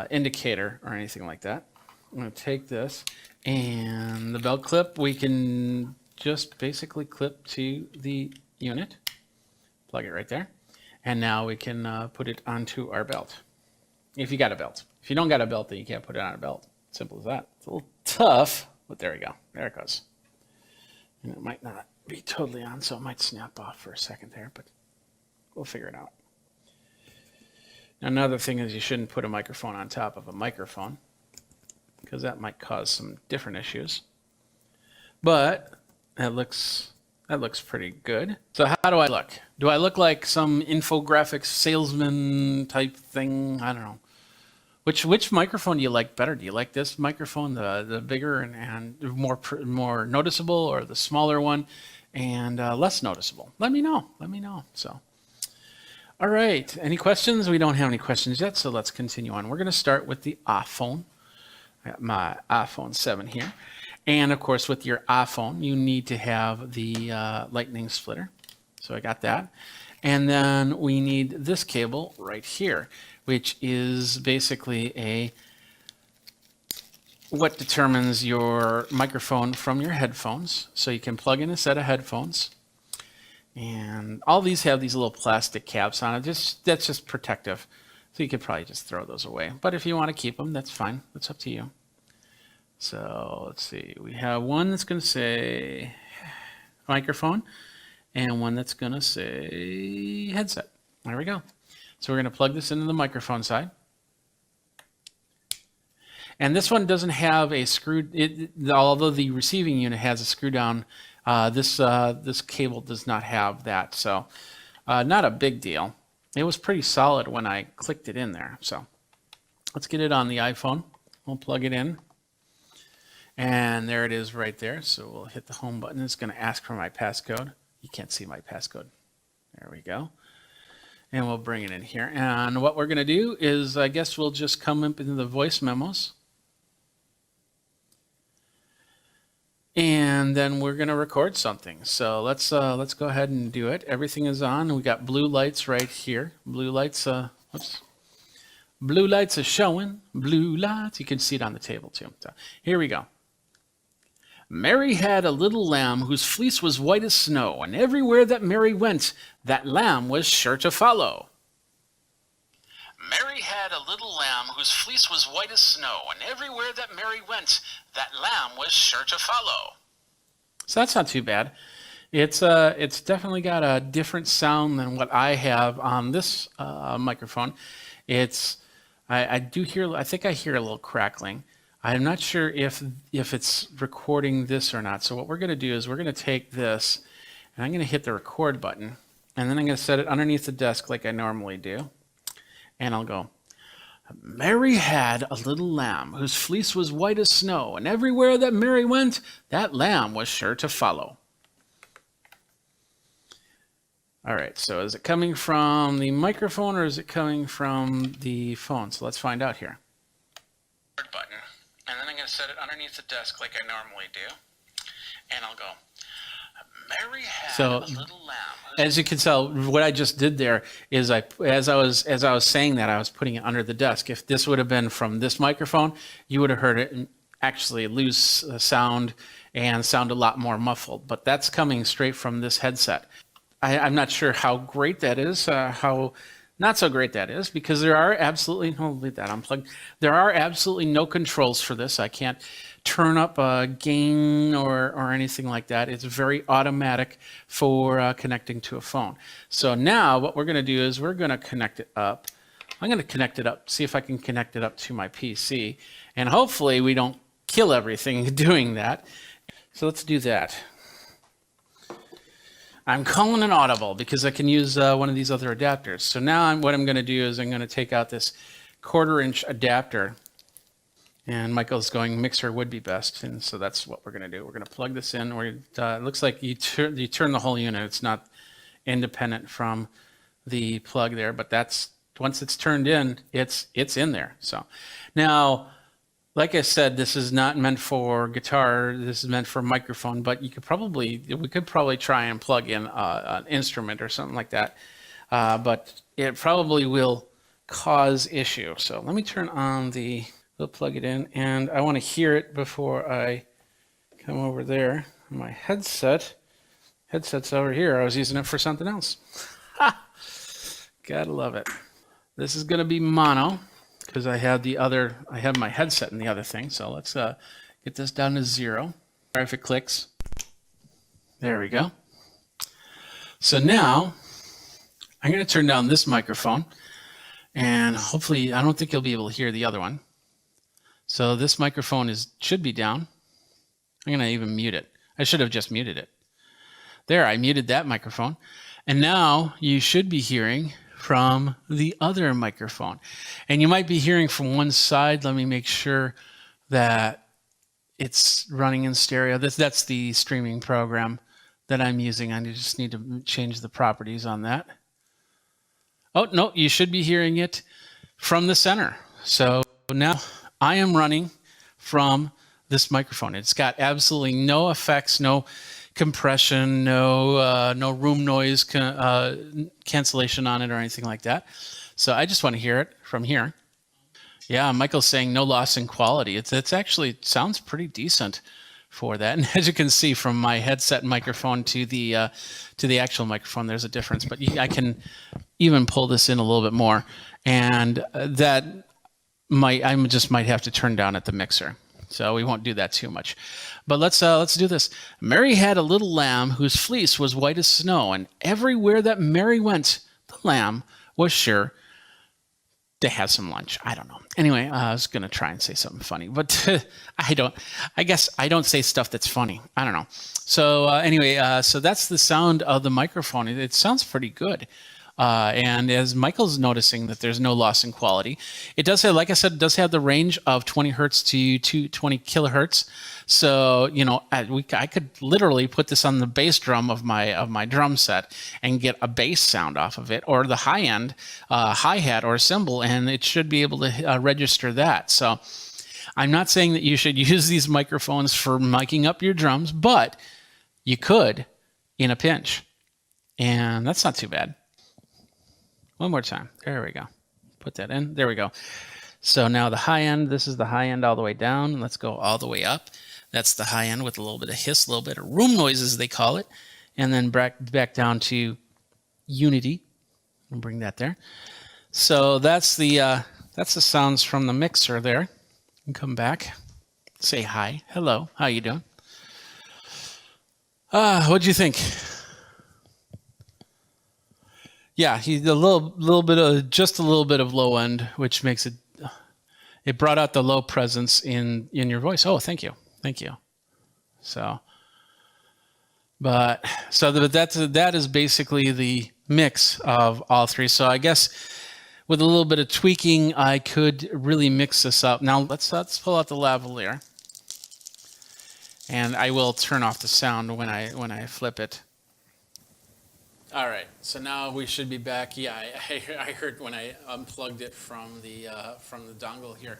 indicator or anything like that. I'm going to take this, and the belt clip we can just basically clip to the unit. Plug it right there. And now we can put it onto our belt. If you got a belt. If you don't got a belt, then you can't put it on a belt. Simple as that. It's a little tough, but there we go. There it goes. And it might not be totally on, so it might snap off for a second there, but we'll figure it out. Now, another thing is you shouldn't put a microphone on top of a microphone, because that might cause some different issues. But that looks pretty good. So how do I look? Do I look like some infographics salesman type thing? I don't know. Which microphone do you like better? Do you like this microphone, the bigger and more noticeable, or the smaller one and less noticeable? Let me know. Let me know. So, all right. Any questions? We don't have any questions yet, so let's continue on. We're going to start with the iPhone. I got my iPhone 7 here. And of course, with your iPhone, you need to have the lightning splitter. So I got that. And then we need this cable right here, which is basically what determines your microphone from your headphones. So you can plug in a set of headphones. And all these have these little plastic caps on it. That's just protective. So you could probably just throw those away. But if you want to keep them, that's fine. That's up to you. So let's see. We have one that's going to say microphone and one that's going to say headset. There we go. So we're going to plug this into the microphone side. And this one doesn't have a screw, although the receiving unit has a screw down, this cable does not have that. So not a big deal. It was pretty solid when I clicked it in there. So let's get it on the iPhone. We'll plug it in. And there it is right there. So we'll hit the home button. It's going to ask for my passcode. You can't see my passcode. There we go. And we'll bring it in here. And what we're going to do is, I guess we'll just come up into the voice memos. And then we're going to record something. So let's go ahead and do it. Everything is on. We got blue lights right here. Blue lights, blue lights are showing. Blue lights. You can see it on the table too. So here we go. Mary had a little lamb whose fleece was white as snow, and everywhere that Mary went, that lamb was sure to follow. Mary had a little lamb whose fleece was white as snow, and everywhere that Mary went, that lamb was sure to follow. So that's not too bad. It's definitely got a different sound than what I have on this microphone. I think I hear a little crackling. I'm not sure if it's recording this or not. So what we're going to do is we're going to take this, and I'm going to hit the record button, and then I'm going to set it underneath the desk like I normally do. And I'll go, Mary had a little lamb whose fleece was white as snow, and everywhere that Mary went, that lamb was sure to follow. All right, so is it coming from the microphone or is it coming from the phone? So let's find out here. Button, and then I'm going to set it underneath the desk like I normally do, and I'll go, Mary had a little lamb. As you can tell, what I just did there is as I was saying that, I was putting it under the desk. If this would have been from this microphone, you would have heard it actually lose sound and sound a lot more muffled. But that's coming straight from this headset. I'm not sure how great that is, how not so great that is, because there are absolutely, leave that unplugged. There are absolutely no controls for this. I can't turn up a gain or anything like that. It's very automatic for connecting to a phone. So now what we're going to do is we're going to connect it up. I'm going to connect it up, see if I can connect it up to my PC, and hopefully we don't kill everything doing that. So let's do that. I'm calling an audible because I can use one of these other adapters. So now what I'm going to do is I'm going to take out this 1/4-inch adapter. And Michael's going mixer would be best, and so that's what we're going to do. We're going to plug this in. It looks like you turn the whole unit. It's not independent from the plug there, but that's once it's turned in, it's in there. So now, like I said, this is not meant for guitar. This is meant for microphone. But we could probably try and plug in an instrument or something like that. But it probably will cause issue. So let me turn on the. We'll plug it in, and I want to hear it before I come over there. My headset's over here. I was using it for something else. Ha! Gotta love it. This is gonna be mono because I have my headset in the other thing. So let's get this down to 0. If it clicks, there we go. So now I'm gonna turn down this microphone, and hopefully I don't think you'll be able to hear the other one. So this microphone should be down. I'm going to even mute it. I should have just muted it. There, I muted that microphone. And now you should be hearing from the other microphone. And you might be hearing from one side. Let me make sure that it's running in stereo. That's the streaming program that I'm using. I just need to change the properties on that. Oh, no, you should be hearing it from the center. So now I am running from this microphone. It's got absolutely no effects, no compression, no room noise cancellation on it or anything like that. So I just want to hear it from here. Yeah, Michael's saying no loss in quality. It's actually sounds pretty decent for that. And as you can see from my headset microphone to the actual microphone, there's a difference. But I can even pull this in a little bit more, and I just might have to turn down at the mixer. So we won't do that too much. But let's do this. Mary had a little lamb whose fleece was white as snow, and everywhere that Mary went, the lamb was sure to have some lunch. I don't know. Anyway, I was going to try and say something funny, but I guess I don't say stuff that's funny. I don't know. So anyway, so that's the sound of the microphone. It sounds pretty good. And as Michael's noticing that there's no loss in quality, it does have, like I said, it does have the range of 20 hertz to 220 kilohertz. So, I could literally put this on the bass drum of my drum set and get a bass sound off of it, or the high end hi-hat or cymbal, and it should be able to register that. So I'm not saying that you should use these microphones for miking up your drums, but you could in a pinch, and that's not too bad. One more time. There we go. Put that in. There we go. So now the high end, this is the high end all the way down. Let's go all the way up. That's the high end with a little bit of hiss, a little bit of room noise, as they call it. And then back down to unity. I'll bring that there. So that's the sounds from the mixer there. And come back. Say hi. Hello. How you doing? What'd you think? Yeah, he's a little bit of low end, which makes it brought out the low presence in your voice. Oh, thank you. So, that is basically the mix of all three. So I guess with a little bit of tweaking, I could really mix this up. Now let's pull out the lavalier, and I will turn off the sound when I flip it. All right, so now we should be back. Yeah, I heard when I unplugged it from the dongle here,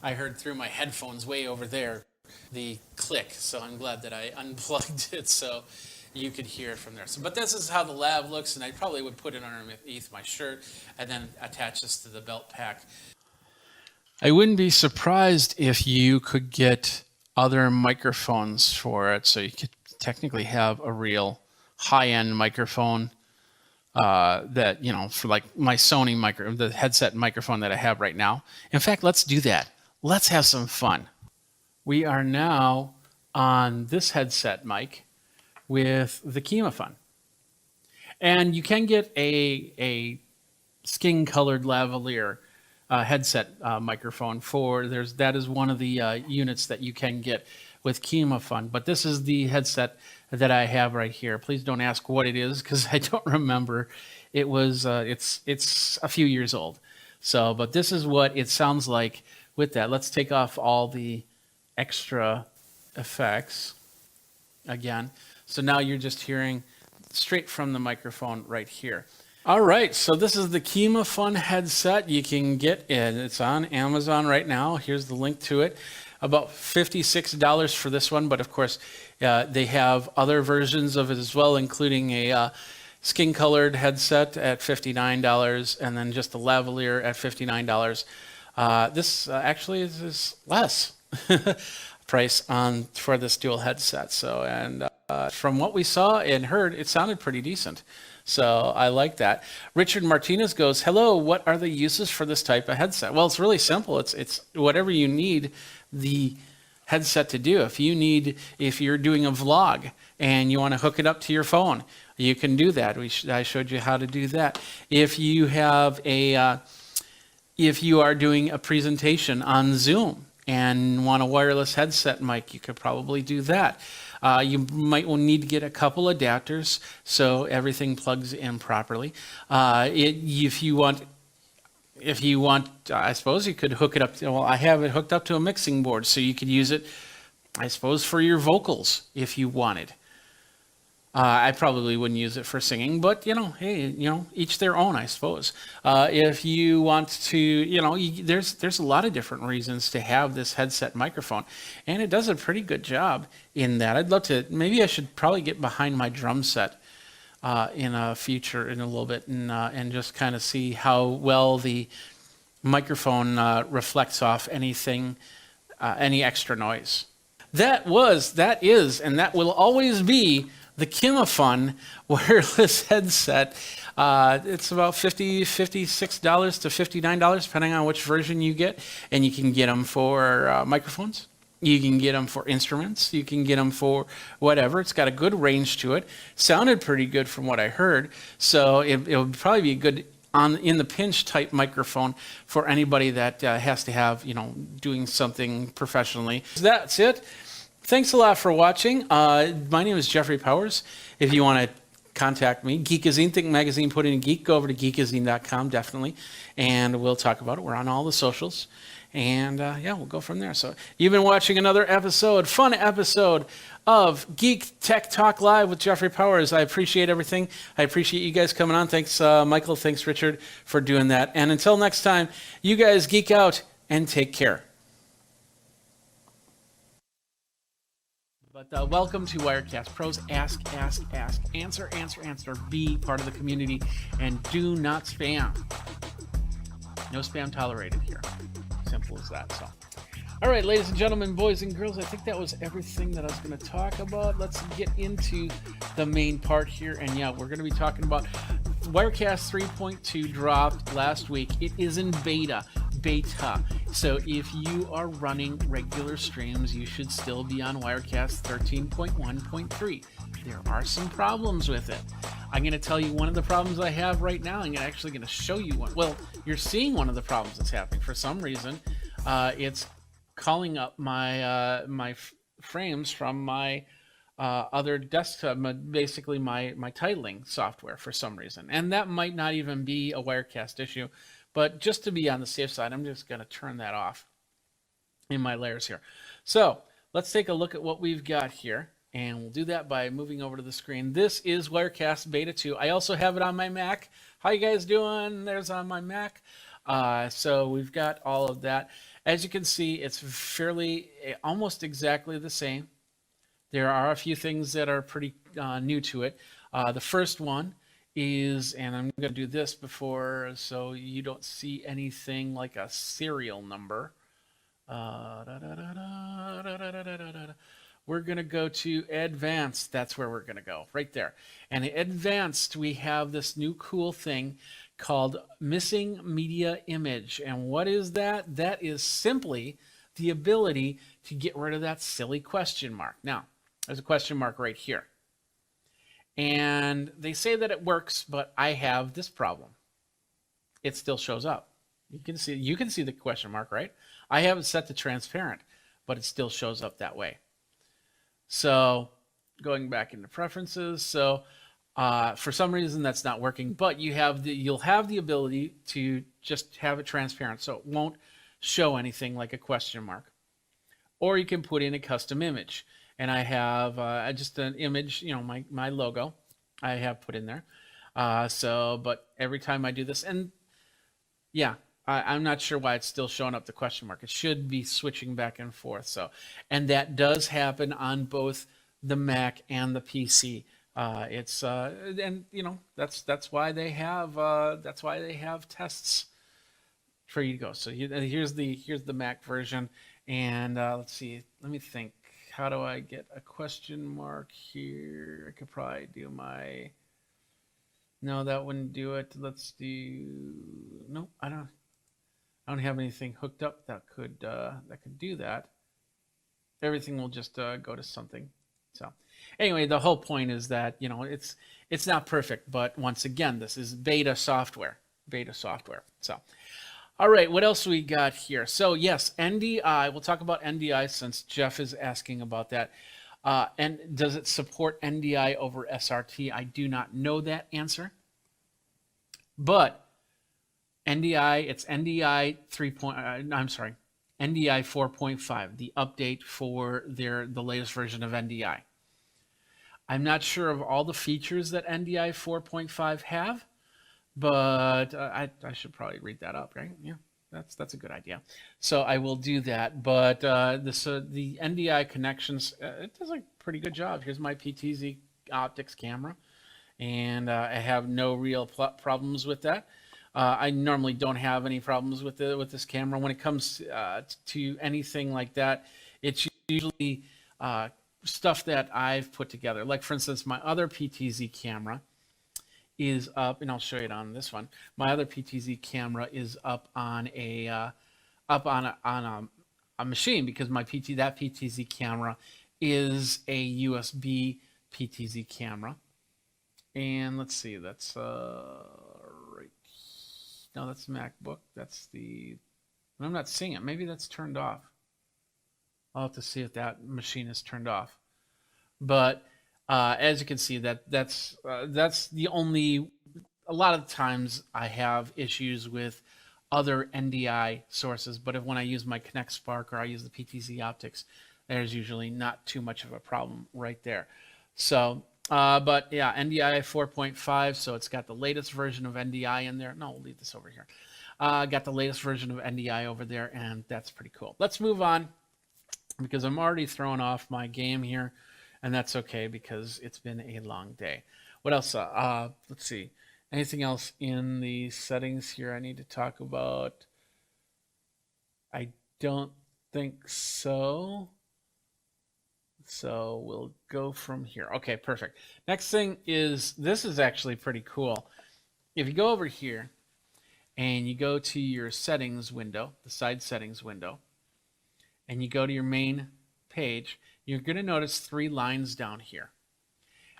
I heard through my headphones way over there the click. So I'm glad that I unplugged it so you could hear it from there. So, but this is how the lav looks, and I probably would put it underneath my shirt and then attach this to the belt pack. I wouldn't be surprised if you could get other microphones for it, so you could technically have a real high-end microphone that, for like my Sony the headset microphone that I have right now. In fact, let's do that. Let's have some fun. We are now on this headset mic with the Kemophone. And you can get a skin-colored lavalier headset microphone that is one of the units that you can get with KimaFun, but this is the headset that I have right here. Please don't ask what it is because I don't remember. It was it's a few years old. So, but this is what it sounds like with that. Let's take off all the extra effects again. So now you're just hearing straight from the microphone right here. All right, so this is the KimaFun headset. You can get it. It's on Amazon right now. Here's the link to it. About $56 for this one, but of course they have other versions of it as well, including a skin-colored headset at $59, and then just a lavalier at $59. This actually is less price for this dual headset. So, and from what we saw and heard, it sounded pretty decent. So I like that. Richard Martinez goes, hello, what are the uses for this type of headset? Well, it's really simple. It's whatever you need the headset to do. If you're doing a vlog and you want to hook it up to your phone, you can do that. I showed you how to do that. If you are doing a presentation on Zoom and want a wireless headset mic, you could probably do that. You might need to get a couple adapters so everything plugs in properly. If you want, I suppose you could hook it up. Well, I have it hooked up to a mixing board, so you could use it, I suppose, for your vocals if you wanted. I probably wouldn't use it for singing, but hey, each their own, I suppose. If you want to, there's a lot of different reasons to have this headset microphone, and it does a pretty good job in that. I'd love to. Maybe I should probably get behind my drum set in a little bit, and just kind of see how well the microphone reflects off anything, any extra noise. That is, and that will always be the KimaFun wireless headset. It's about $56 to $59, depending on which version you get. And you can get them for microphones. You can get them for instruments. You can get them for whatever. It's got a good range to it. Sounded pretty good from what I heard. So it would probably be a good in the pinch type microphone for anybody that has to have, doing something professionally. So that's it. Thanks a lot for watching. My name is Jeffrey Powers. If you want to contact me, Geekazine, Think Magazine, put in geek, go over to geekazine.com, definitely, and we'll talk about it. We're on all the socials, and we'll go from there. So you've been watching another fun episode of Geek Tech Talk Live with Jeffrey Powers. I appreciate everything. I appreciate you guys coming on. Thanks, Michael. Thanks, Richard, for doing that. And until next time, you guys geek out and take care. But welcome to Wirecast Pros. Ask, answer, be part of the community, and do not spam. No spam tolerated here. Simple as that. So, all right, ladies and gentlemen, boys and girls, I think that was everything that I was going to talk about. Let's get into the main part here, and we're going to be talking about Wirecast 3.2 dropped last week. It is in beta. So if you are running regular streams, you should still be on Wirecast 13.1.3. There are some problems with it. I'm going to tell you one of the problems I have right now. I'm actually going to show you one. Well, you're seeing one of the problems that's happening. For some reason, it's calling up my frames from my other desktop, basically my titling software for some reason. And that might not even be a Wirecast issue. But just to be on the safe side, I'm just going to turn that off in my layers here. So let's take a look at what we've got here. And we'll do that by moving over to the screen. This is Wirecast Beta 2. I also have it on my Mac. How you guys doing? There's on my Mac. So we've got all of that. As you can see, it's fairly almost exactly the same. There are a few things that are pretty new to it. The first one is, and I'm going to do this before so you don't see anything like a serial number. We're going to go to advanced. That's where we're going to go, right there. And in advanced, we have this new cool thing called missing media image. And what is that? That is simply the ability to get rid of that silly question mark. Now, there's a question mark right here. And they say that it works, but I have this problem. It still shows up. You can see the question mark, right? I have it set to transparent, but it still shows up that way. So going back into preferences, so for some reason that's not working, but you'll have the ability to just have it transparent, so it won't show anything like a question mark. Or you can put in a custom image, and I have just an image, my logo, I have put in there. But every time I do this, and yeah, I'm not sure why it's still showing up the question mark. It should be switching back and forth. So, and that does happen on both the Mac and the PC. That's why they have tests for you to go. So here's the Mac version, and let's see. Let me think. How do I get a question mark here? I could probably do my. No, that wouldn't do it. Let's do. No, I don't have anything hooked up that could do that. Everything will just go to something. So anyway, the whole point is that it's not perfect, but once again, this is beta software. So, all right, what else we got here? So yes, NDI. We'll talk about NDI since Jeff is asking about that. And does it support NDI over SRT? I do not know that answer. But NDI, it's NDI NDI 4.5, the update for the latest version of NDI. I'm not sure of all the features that NDI 4.5 have, but I should probably read that up, right? Yeah, that's a good idea. So I will do that. But the NDI connections, it does a pretty good job. Here's my PTZ optics camera, and I have no real problems with that. I normally don't have any problems with this camera. When it comes to anything like that, it's usually stuff that I've put together. Like for instance, my other PTZ camera is up, and I'll show you it on this one. My other PTZ camera is up on a machine because that PTZ camera is a USB PTZ camera. And let's see, that's right. No, that's MacBook. I'm not seeing it. Maybe that's turned off. I'll have to see if that machine is turned off. But as you can see, that's the only. A lot of times I have issues with other NDI sources, but when I use my Connect Spark or I use the PTZ optics, there's usually not too much of a problem right there. So, but yeah, NDI 4.5, so it's got the latest version of NDI in there. No, we'll leave this over here. Got the latest version of NDI over there, and that's pretty cool. Let's move on because I'm already throwing off my game here, and that's okay because it's been a long day. What else? Let's see. Anything else in the settings here I need to talk about? I don't think so. So we'll go from here. Okay, perfect. Next thing is, this is actually pretty cool. If you go over here and you go to your settings window, the side settings window, and you go to your main page, you're going to notice 3 lines down here.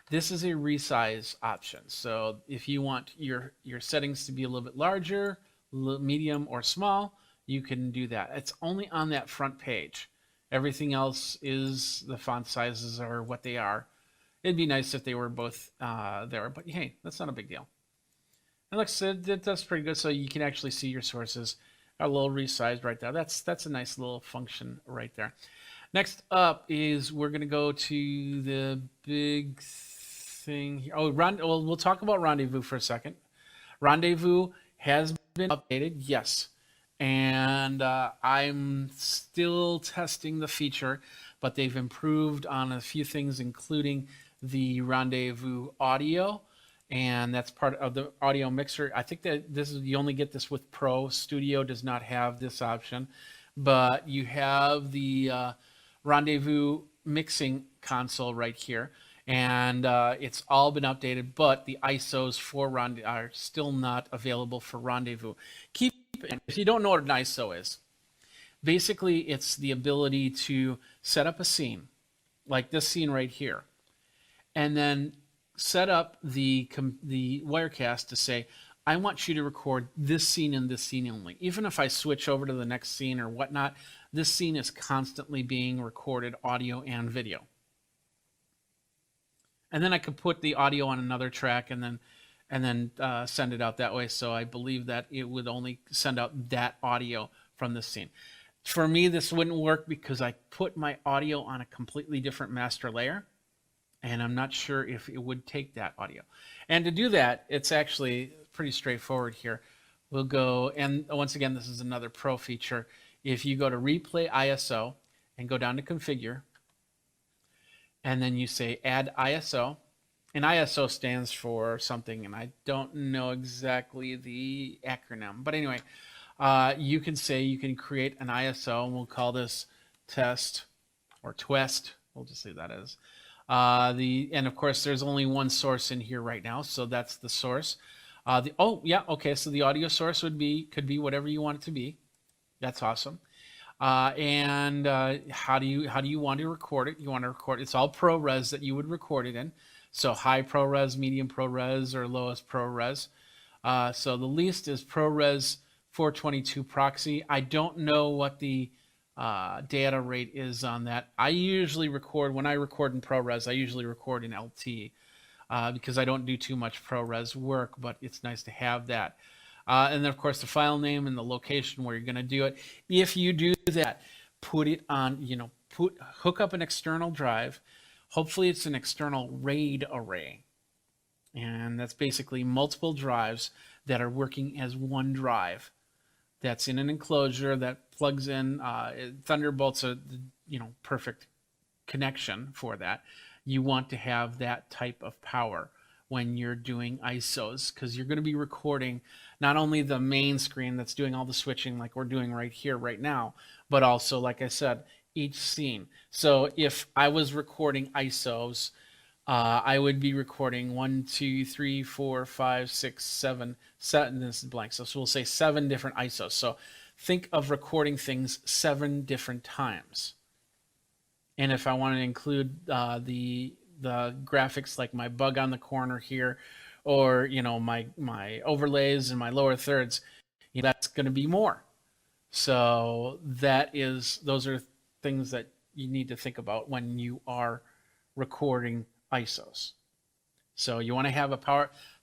This is a resize option. So if you want your settings to be a little bit larger, medium, or small, you can do that. It's only on that front page. Everything else is the font sizes are what they are. It'd be nice if they were both there, but hey, that's not a big deal. And like I said, that's pretty good. So you can actually see your sources are a little resized right there. That's a nice little function right there. Next up is we're going to go to the big thing here. Oh, well, we'll talk about Rendezvous for a second. Rendezvous has been updated, yes. And I'm still testing the feature, but they've improved on a few things, including the Rendezvous audio, and that's part of the audio mixer. I think that you only get this with Pro. Studio does not have this option, but you have the Rendezvous mixing console right here, and it's all been updated, but the ISOs for Rendezvous are still not available for Rendezvous. If you don't know what an ISO is, basically it's the ability to set up a scene, like this scene right here, and then set up the Wirecast to say, I want you to record this scene and this scene only. Even if I switch over to the next scene or whatnot, this scene is constantly being recorded, audio and video. and then I could put the audio on another track and then send it out that way. So I believe that it would only send out that audio from the scene. For me, this wouldn't work because I put my audio on a completely different master layer, and I'm not sure if it would take that audio. And to do that, it's actually pretty straightforward here. We'll go, and once again, this is another pro feature. If you go to Replay ISO and go down to Configure, and then you say Add ISO, and ISO stands for something, and I don't know exactly the acronym, but anyway, you can say you can create an ISO, and we'll call this test or twest. We'll just say that is. And of course, there's only one source in here right now, so that's the source. So the audio source could be whatever you want it to be. That's awesome. How do you want to record it? You want to record it's all ProRes that you would record it in. So high ProRes, medium ProRes, or lowest ProRes. So the least is ProRes 422 proxy. I don't know what the data rate is on that. I usually record, when I record in ProRes, I usually record in LT because I don't do too much ProRes work, but it's nice to have that. And then, of course, the file name and the location where you're going to do it. If you do that, put it on, hook up an external drive. Hopefully, it's an external RAID array. And that's basically multiple drives that are working as one drive. That's in an enclosure that plugs in. Thunderbolt's a perfect connection for that. You want to have that type of power when you're doing ISOs, because you're going to be recording not only the main screen that's doing all the switching like we're doing right here, right now, but also, like I said, each scene. So if I was recording ISOs, I would be recording 1, 2, 3, 4, 5, 6, 7. This is blank. So we'll say 7 different ISOs. So think of recording things 7 different times. And if I want to include the graphics, like my bug on the corner here, or my overlays and my lower thirds, that's going to be more. So those are things that you need to think about when you are recording ISOs. So you want to have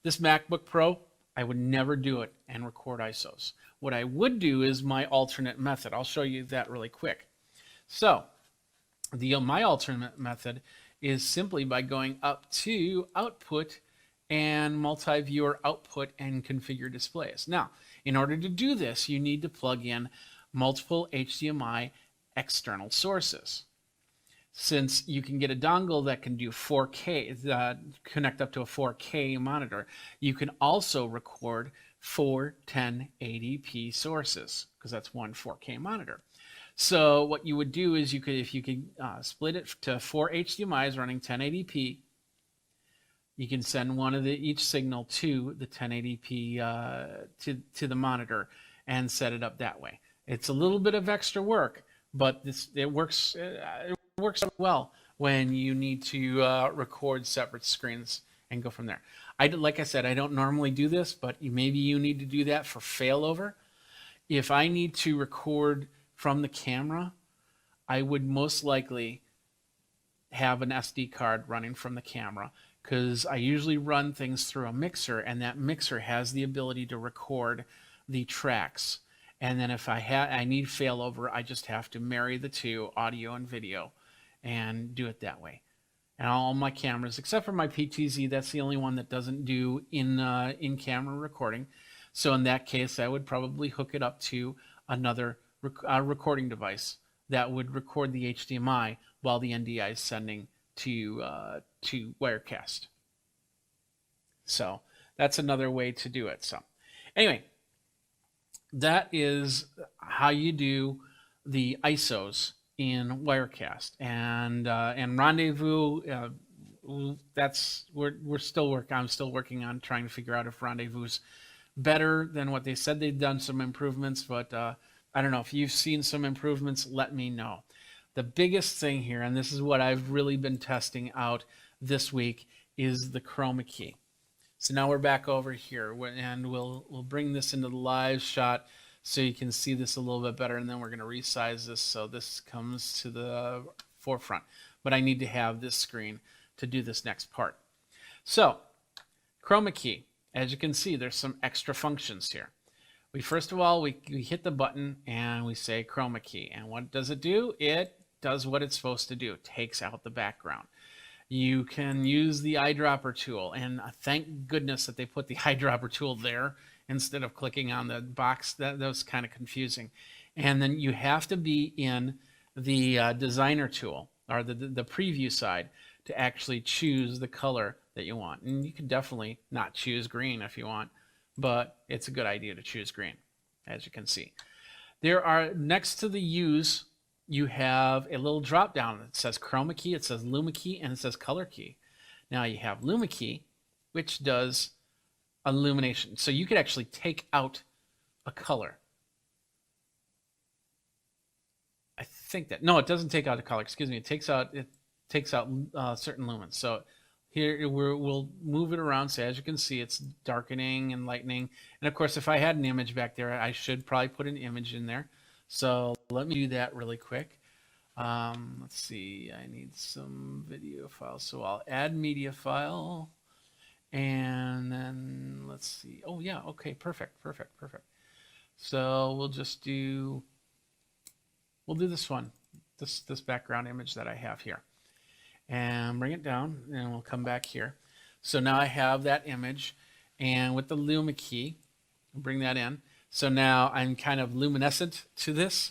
this MacBook Pro, I would never do it and record ISOs. What I would do is my alternate method. I'll show you that really quick. So my alternate method is simply by going up to Output and Multi-Viewer Output and Configure Displays. Now, in order to do this, you need to plug in multiple HDMI external sources. Since you can get a dongle that can do 4K, connect up to a 4K monitor, you can also record 4 1080p sources, because that's one 4K monitor. So what you would do is if you could split it to 4 HDMIs running 1080p, you can send one of each signal to the 1080p to the monitor and set it up that way. It's a little bit of extra work, but it works well when you need to record separate screens and go from there. Like I said, I don't normally do this, but maybe you need to do that for failover. If I need to record from the camera, I would most likely have an SD card running from the camera, because I usually run things through a mixer, and that mixer has the ability to record the tracks. And then if I need failover, I just have to marry the two, audio and video, and do it that way. And all my cameras, except for my PTZ, that's the only one that doesn't do in-camera recording. So in that case, I would probably hook it up to another recording device that would record the HDMI while the NDI is sending to Wirecast. So that's another way to do it. So anyway, that is how you do the ISOs in Wirecast. And Rendezvous, we're still working. I'm still working on trying to figure out if Rendezvous's better than what they said. They've done some improvements, but I don't know. If you've seen some improvements, let me know. The biggest thing here, and this is what I've really been testing out this week, is the chroma key. So now we're back over here, and we'll bring this into the live shot so you can see this a little bit better, and then we're going to resize this so this comes to the forefront. But I need to have this screen to do this next part. So, chroma key. As you can see, there's some extra functions here. First of all, we hit the button and we say chroma key. And what does it do? It does what it's supposed to do. It takes out the background. You can use the eyedropper tool, and thank goodness that they put the eyedropper tool there instead of clicking on the box. That was kind of confusing. And then you have to be in the designer tool, or the preview side, to actually choose the color that you want. And you can definitely not choose green if you want, but it's a good idea to choose green, as you can see. There are, next to the U's, you have a little drop down that says chroma key, it says luma key, and it says color key. Now you have luma key, which does illumination. So you could actually take out a color. I think that, no, it doesn't take out a color, excuse me. It takes out certain lumens. So here we'll move it around. So as you can see, it's darkening and lightening. And of course, if I had an image back there, I should probably put an image in there. So let me do that really quick. Let's see, I need some video files. So I'll add media file. And then let's see. Oh yeah, okay, perfect. So we'll do this one, this background image that I have here. And bring it down, and we'll come back here. So now I have that image, and with the luma key, bring that in. So now I'm kind of luminescent to this.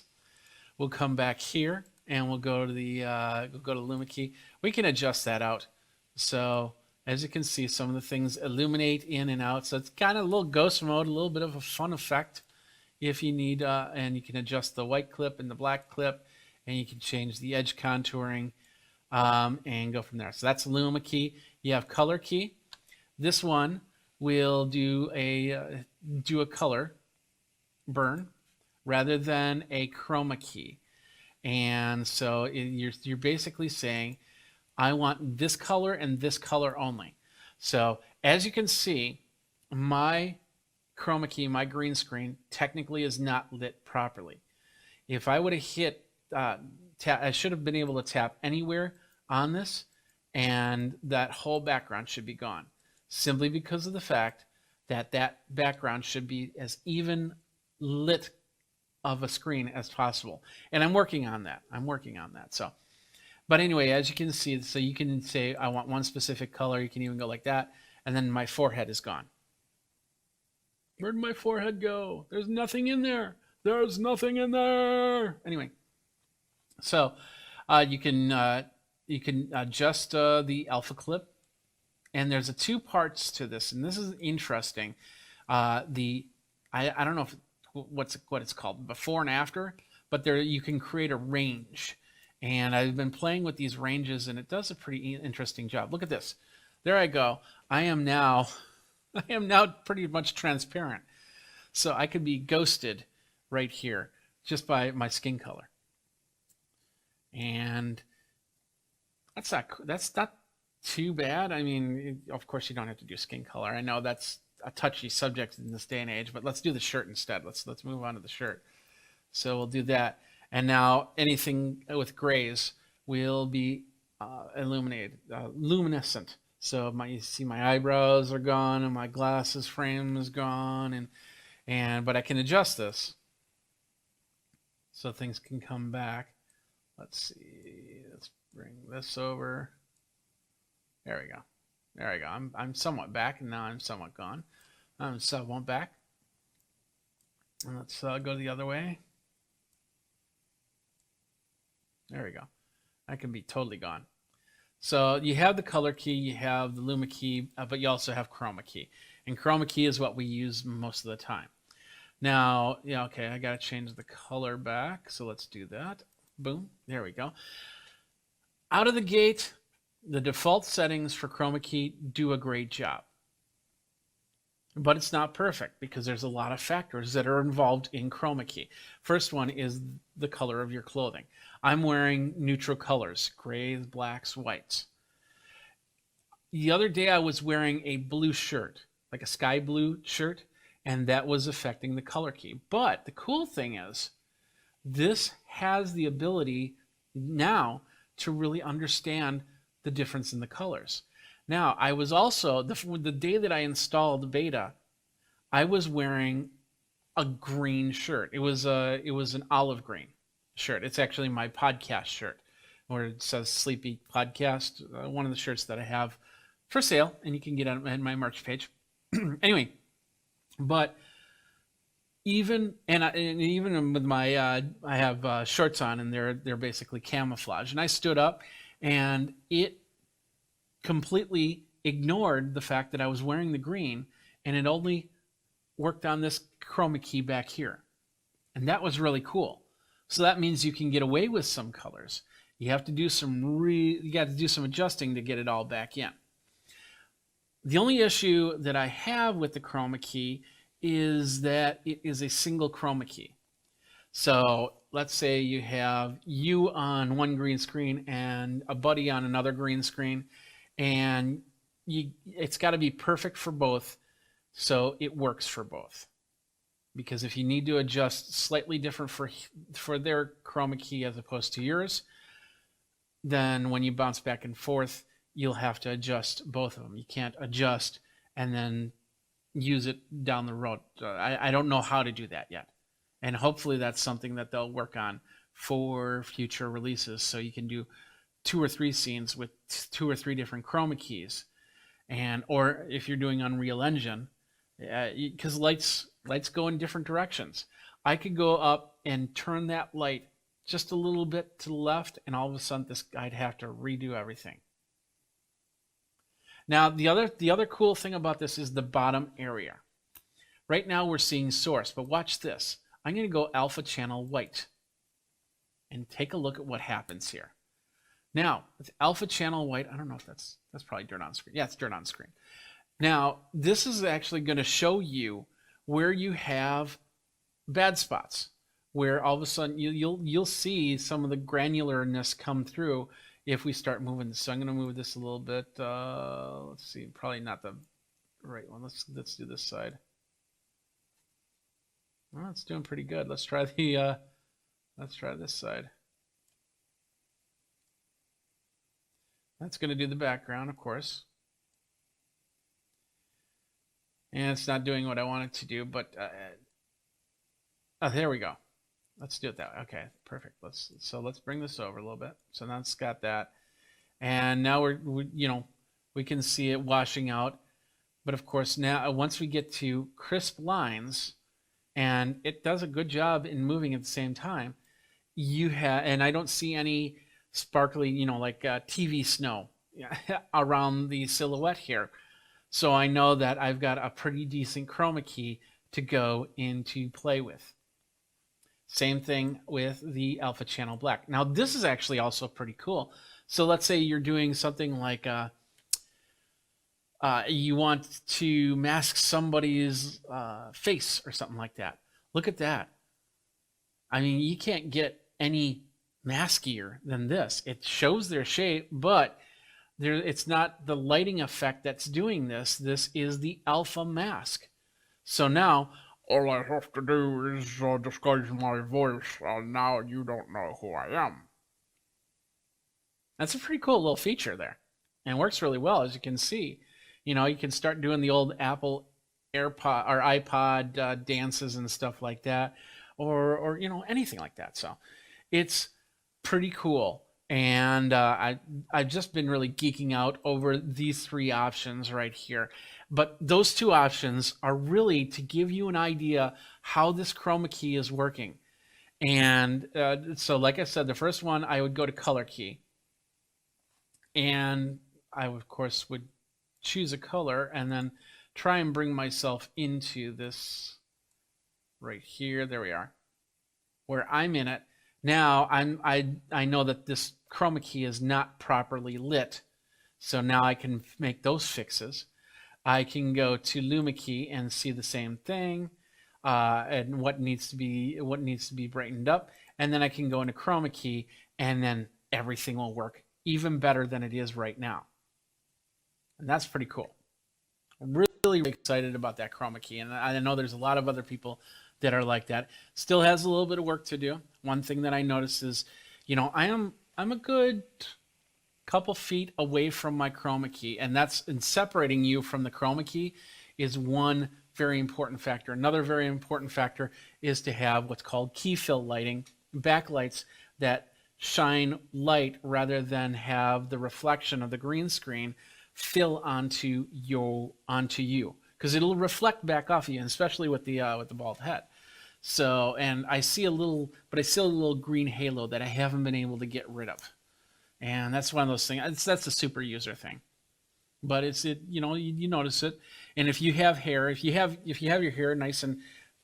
We'll come back here, and we'll go to the luma key. We can adjust that out. So as you can see, some of the things illuminate in and out. So it's kind of a little ghost mode, a little bit of a fun effect if you need. And you can adjust the white clip and the black clip, and you can change the edge contouring. And go from there. So that's luma key. You have color key. This one will do a color burn rather than a chroma key. And so you're basically saying, I want this color and this color only. So as you can see, my chroma key, my green screen, technically is not lit properly. If I would have hit I should have been able to tap anywhere on this, and that whole background should be gone, simply because of the fact that that background should be as even lit of a screen as possible. And I'm working on that. So, but anyway, as you can see, so you can say, I want one specific color. You can even go like that. And then my forehead is gone. Where did my forehead go? There's nothing in there. There's nothing in there. Anyway, so you can adjust the alpha clip, and there's two parts to this, and this is interesting. I don't know what it's called, before and after, but there you can create a range, and I've been playing with these ranges, and it does a pretty interesting job. Look at this. There I go. I am now pretty much transparent, so I could be ghosted right here just by my skin color, and that's not too bad. I mean, of course, you don't have to do skin color. I know that's a touchy subject in this day and age, but let's do the shirt instead. Let's move on to the shirt. So we'll do that. And now anything with grays will be illuminated, luminescent. So you see my eyebrows are gone and my glasses frame is gone, but I can adjust this so things can come back. Let's see. Let's bring this over. There we go. I'm somewhat back, and now I'm somewhat gone. I'm somewhat back. And let's go the other way. There we go. I can be totally gone. So you have the color key, you have the luma key, but you also have chroma key. And chroma key is what we use most of the time. Now, yeah, okay, I got to change the color back. So let's do that. Boom. There we go. Out of the gate, the default settings for chroma key do a great job. But it's not perfect because there's a lot of factors that are involved in chroma key. First one is the color of your clothing. I'm wearing neutral colors, grays, blacks, whites. The other day I was wearing a blue shirt, like a sky blue shirt, and that was affecting the color key. But the cool thing is, this has the ability now to really understand the difference in the colors. Now, I was also, the day that I installed beta, I was wearing a green shirt. It was an olive green shirt. It's actually my podcast shirt, where it says Sleepy Podcast. One of the shirts that I have for sale, and you can get it on my merch page. Anyway, but even with my I have shorts on, and they're basically camouflage. And I stood up, and it completely ignored the fact that I was wearing the green, and it only worked on this chroma key back here. And that was really cool. So that means you can get away with some colors. You have to do some adjusting to get it all back in. The only issue that I have with the chroma key is that it is a single chroma key. So let's say you have you on one green screen and a buddy on another green screen, and it's got to be perfect for both, so it works for both. Because if you need to adjust slightly different for their chroma key as opposed to yours, then when you bounce back and forth, you'll have to adjust both of them. You can't adjust and then use it down the road. I don't know how to do that yet. And hopefully that's something that they'll work on for future releases, so you can do 2 or 3 scenes with 2 or 3 different chroma keys. Or if you're doing Unreal Engine, because lights go in different directions. I could go up and turn that light just a little bit to the left, and all of a sudden I'd have to redo everything. Now, the other cool thing about this is the bottom area. Right now we're seeing source, but watch this. I'm going to go alpha channel white and take a look at what happens here. Now, with alpha channel white, I don't know if that's probably dirt on screen. Yeah, it's dirt on screen. Now, this is actually going to show you where you have bad spots, where all of a sudden you'll see some of the granularness come through if we start moving this. So I'm going to move this a little bit. Let's see, probably not the right one. Let's do this side. Well, it's doing pretty good. Let's try this side. That's going to do the background, of course. And it's not doing what I want it to do, but oh, there we go. Let's do it that way. Okay, perfect. Let's bring this over a little bit. So now it's got that, and now we can see it washing out. But of course, now once we get to crisp lines, and it does a good job in moving at the same time, and I don't see any sparkly, like TV snow around the silhouette here. So I know that I've got a pretty decent chroma key to go into play with. Same thing with the alpha channel black. Now this is actually also pretty cool. So let's say you're doing something like you want to mask somebody's face or something like that. Look at that. I mean, you can't get any maskier than this. It shows their shape, but it's not the lighting effect that's doing this. This is the alpha mask. So now all I have to do is disguise my voice, and now you don't know who I am. That's a pretty cool little feature there, and works really well, as you can see. You can start doing the old Apple AirPod or iPod dances and stuff like that, or anything like that. So it's pretty cool. And I've just been really geeking out over these 3 options right here. But those 2 options are really to give you an idea how this chroma key is working. And so like I said, the first one, I would go to color key. And I, of course, would choose a color and then try and bring myself into this right here. There we are, where I'm in it. Now I know that this chroma key is not properly lit, so now I can make those fixes. I can go to Luma key and see the same thing, and what needs to be brightened up, and then I can go into chroma key, and then everything will work even better than it is right now, and that's pretty cool. I'm really excited about that chroma key, and I know there's a lot of other people that are like that. Still has a little bit of work to do. One thing that I noticed is, I'm a good couple feet away from my chroma key, and that's in separating you from the chroma key is one very important factor. Another very important factor is to have what's called key fill lighting, backlights that shine light rather than have the reflection of the green screen fill onto you, because it'll reflect back off of you, especially with the bald head. So, and I see a little green halo that I haven't been able to get rid of, and that's one of those things. That's a super user thing, but you notice it. And if you have hair, if you have your hair nice and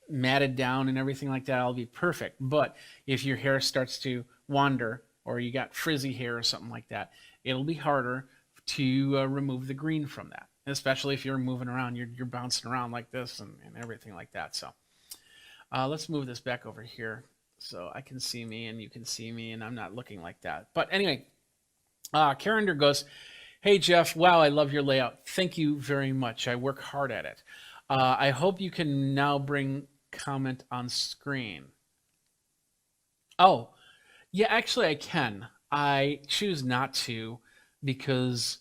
matted down and everything like that, it'll be perfect. But if your hair starts to wander, or you got frizzy hair or something like that, it'll be harder to remove the green from that, especially if you're moving around, you're bouncing around like this and everything like that. So let's move this back over here so I can see me and you can see me, and I'm not looking like that. But anyway, Carender goes, "Hey Jeff, wow, I love your layout. Thank you very much. I work hard at it. I hope you can now bring comment on screen." Oh, yeah, actually I can. I choose not to because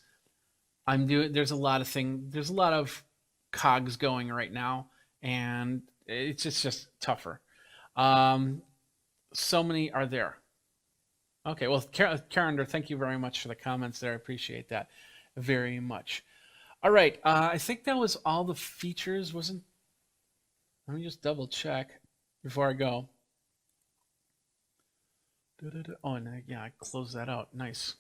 there's a lot of cogs going right now, and it's just tougher. So many are there. Okay, well, Carender, thank you very much for the comments there. I appreciate that very much. All right, I think that was all the features, wasn't? Let me just double check before I go. Oh, and yeah, I closed that out. Nice.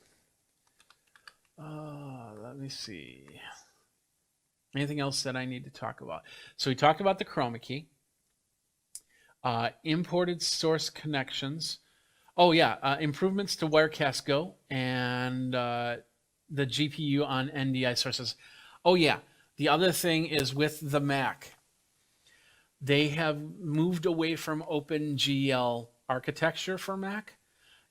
Let me see. Anything else that I need to talk about? So we talked about the chroma key, imported source connections. Oh yeah, improvements to Wirecast Go and the GPU on NDI sources. Oh yeah, the other thing is with the Mac, they have moved away from OpenGL architecture for Mac,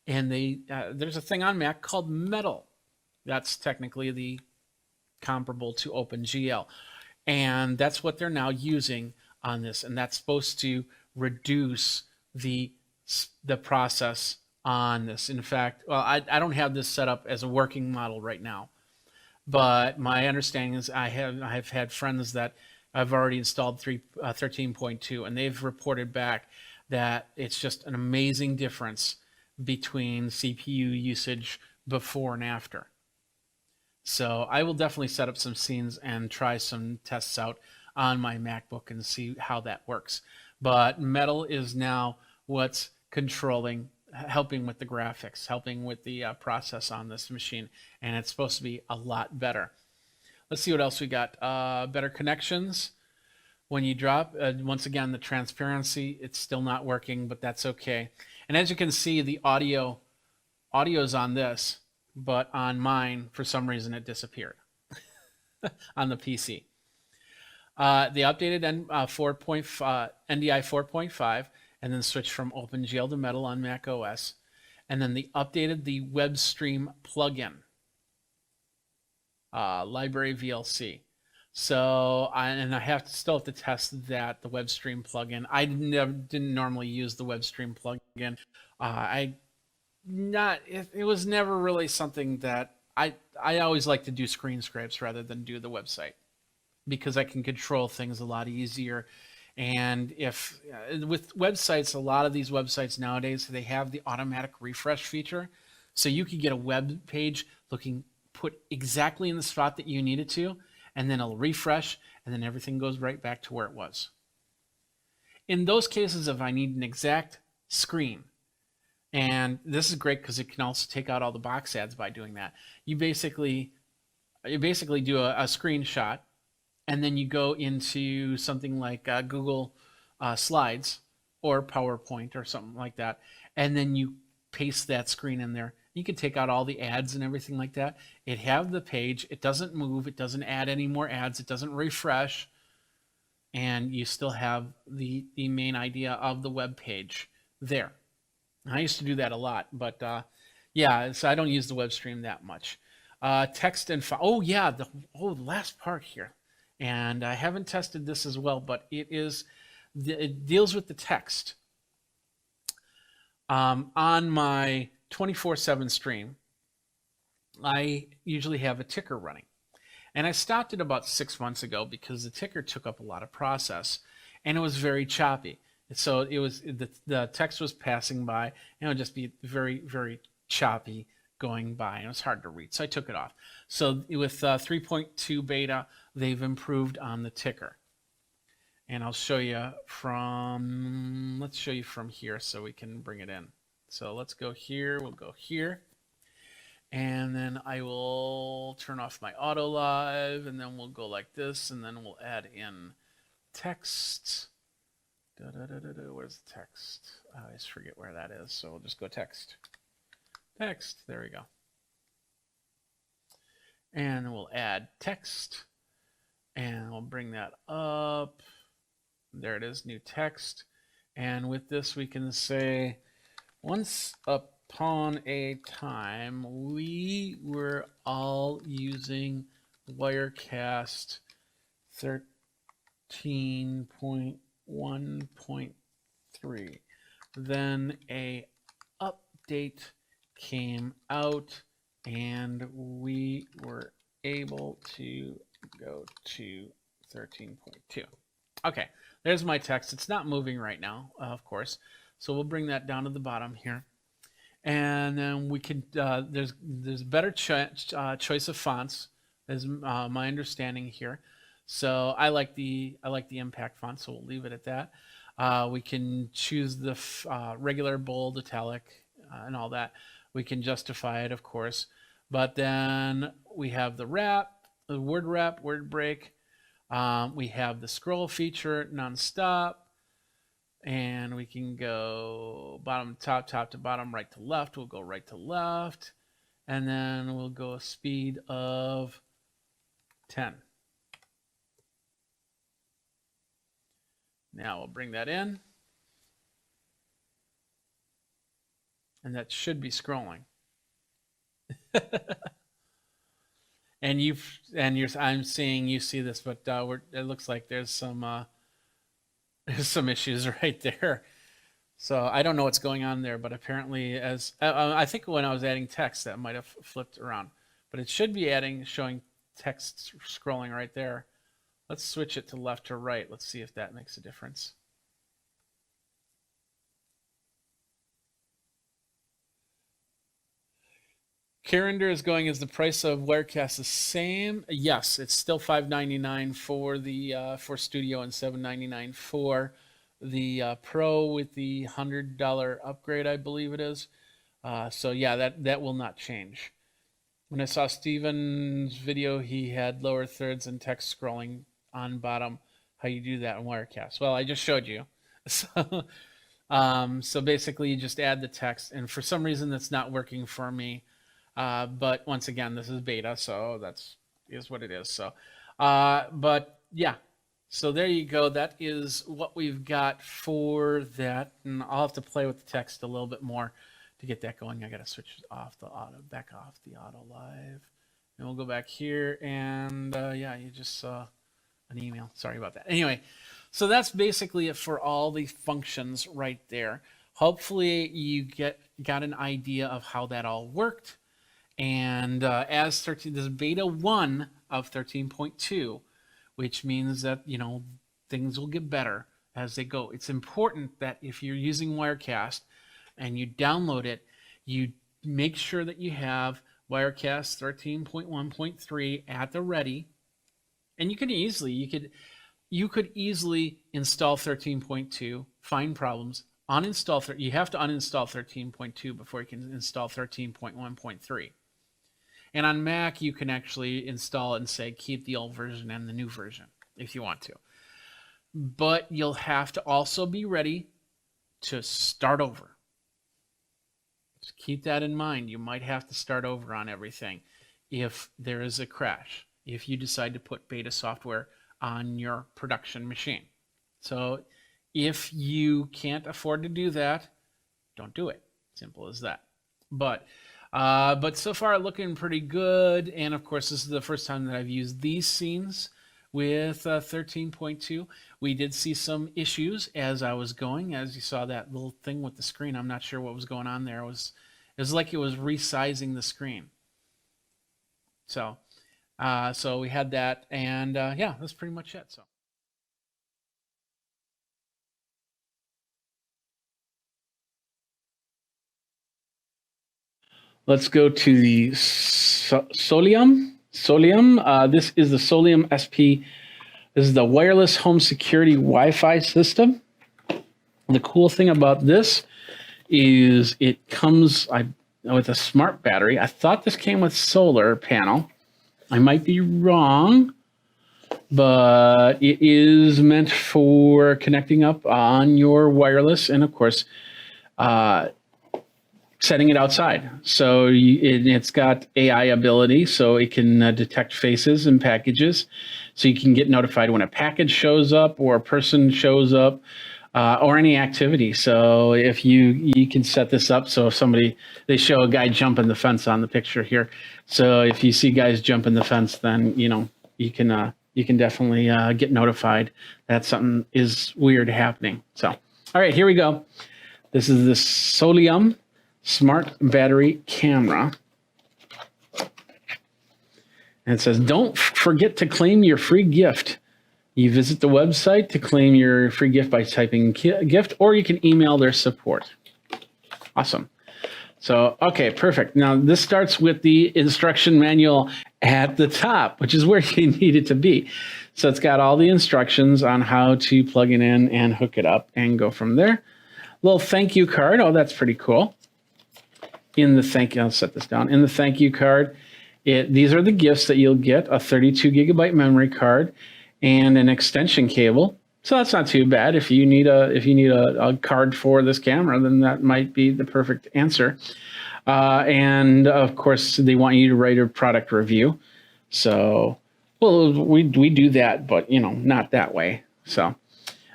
and there's a thing on Mac called Metal. That's technically the comparable to OpenGL, and that's what they're now using on this, and that's supposed to reduce the process on this. In fact, well, I don't have this set up as a working model right now, but my understanding is I've had friends that I've already installed 13.2, and they've reported back that it's just an amazing difference between CPU usage before and after. So I will definitely set up some scenes and try some tests out on my MacBook and see how that works. But Metal is now what's helping with the graphics, helping with the process on this machine, and it's supposed to be a lot better. Let's see what else we got. Better connections. When you drop, once again, the transparency, it's still not working, but that's okay. And as you can see, the audio's on this, but on mine, for some reason, it disappeared on the PC. They updated NDI 4.5 and then switched from OpenGL to Metal on Mac OS. And then they updated the WebStream plugin, library VLC. So, I still have to test that, the WebStream plugin. I didn't normally use the WebStream plugin. It was never really something that I always like to do screen scrapes rather than do the website, because I can control things a lot easier. And with websites, a lot of these websites nowadays, they have the automatic refresh feature. So you could get a web page put exactly in the spot that you need it to, and then it'll refresh, and then everything goes right back to where it was. In those cases, if I need an exact screen, and this is great because it can also take out all the box ads by doing that. You basically do a screenshot, and then you go into something like Google Slides or PowerPoint or something like that, and then you paste that screen in there. You can take out all the ads and everything like that. It have the page. It doesn't move. It doesn't add any more ads. It doesn't refresh, and you still have the main idea of the web page there. I used to do that a lot, but yeah, so I don't use the web stream that much. Text and file. Oh yeah, the last part here, and I haven't tested this as well, but it deals with the text. On my 24/7 stream, I usually have a ticker running. And I stopped it about 6 months ago because the ticker took up a lot of process and it was very choppy. So it was the text was passing by and it would just be very, very choppy going by and it was hard to read. So I took it off. So with 3.2 beta, they've improved on the ticker. And I'll show you let's show you from here so we can bring it in. So let's go here, we'll go here. And then I will turn off my auto live and then we'll go like this and then we'll add in text. Where's the text? I always forget where that is. So we'll just go text. Text, there we go. And we'll add text and we'll bring that up. There it is, new text. And with this we can say, once upon a time, we were all using Wirecast 13.1.3. Then a update came out and we were able to go to 13.2. Okay, there's my text. It's not moving right now, of course. So we'll bring that down to the bottom here. And then we can, there's better choice of fonts, is my understanding here. So I like the impact font, so we'll leave it at that. We can choose the regular, bold, italic, and all that. We can justify it, of course. But then we have the wrap, the word wrap, word break. We have the scroll feature, nonstop. And we can go bottom to top, top to bottom, right to left. We'll go right to left. And then we'll go a speed of 10. Now we'll bring that in. And that should be scrolling. I'm seeing you see this, but it looks like there's some issues right there. So I don't know what's going on there, but apparently, as I think when I was adding text, that might have flipped around. But it should be showing text scrolling right there. Let's switch it to left to right. Let's see if that makes a difference. Carinder is going, is the price of Wirecast the same? Yes, it's still $5.99 for the for Studio and $7.99 for the Pro with the $100 upgrade, I believe it is. So yeah, that will not change. When I saw Steven's video, he had lower thirds and text scrolling on bottom. How you do that in Wirecast? Well, I just showed you. So, so basically, you just add the text, and for some reason, that's not working for me. But once again, this is beta, so is what it is. So, but yeah, so there you go. That is what we've got for that, and I'll have to play with the text a little bit more to get that going. I got to switch back off the auto live, and we'll go back here, and yeah, you just saw an email. Sorry about that. Anyway, so that's basically it for all the functions right there. Hopefully, you got an idea of how that all worked. And as this is beta 1 of 13.2, which means that, things will get better as they go. It's important that if you're using Wirecast and you download it, you make sure that you have Wirecast 13.1.3 at the ready. And you could easily install 13.2, find problems, uninstall. You have to uninstall 13.2 before you can install 13.1.3. And on Mac, you can actually install it and say, keep the old version and the new version if you want to. But you'll have to also be ready to start over. Just keep that in mind. You might have to start over on everything if there is a crash, if you decide to put beta software on your production machine. So if you can't afford to do that, don't do it. Simple as that. But so far looking pretty good. And of course, this is the first time that I've used these scenes with 13.2. We did see some issues as I was going. As you saw that little thing with the screen, I'm not sure what was going on there. It was like it was resizing the screen. So, so we had that, and yeah, that's pretty much it. So. Let's go to the Solium. This is the Solium SP. This is the wireless home security Wi-Fi system. The cool thing about this is it comes with a smart battery. I thought this came with solar panel. I might be wrong, but it is meant for connecting up on your wireless, and of course, setting it outside. So it's got AI ability, so it can detect faces and packages. So you can get notified when a package shows up or a person shows up, or any activity. So if you can set this up, so if they show a guy jumping the fence on the picture here. So if you see guys jumping the fence, then you can definitely get notified that something is weird happening. So, all right, here we go. This is the Solium Smart Battery Camera. And it says, don't forget to claim your free gift. You visit the website to claim your free gift by typing gift, or you can email their support. Awesome. So, okay, perfect. Now, this starts with the instruction manual at the top, which is where you need it to be. So it's got all the instructions on how to plug it in and hook it up and go from there. Little thank you card. Oh, that's pretty cool. I'll set this down. In the thank you card, these are the gifts that you'll get: a 32 gigabyte memory card and an extension cable. So that's not too bad. If you need a card for this camera, then that might be the perfect answer. And of course, they want you to write a product review. So, well, we do that, but not that way. So,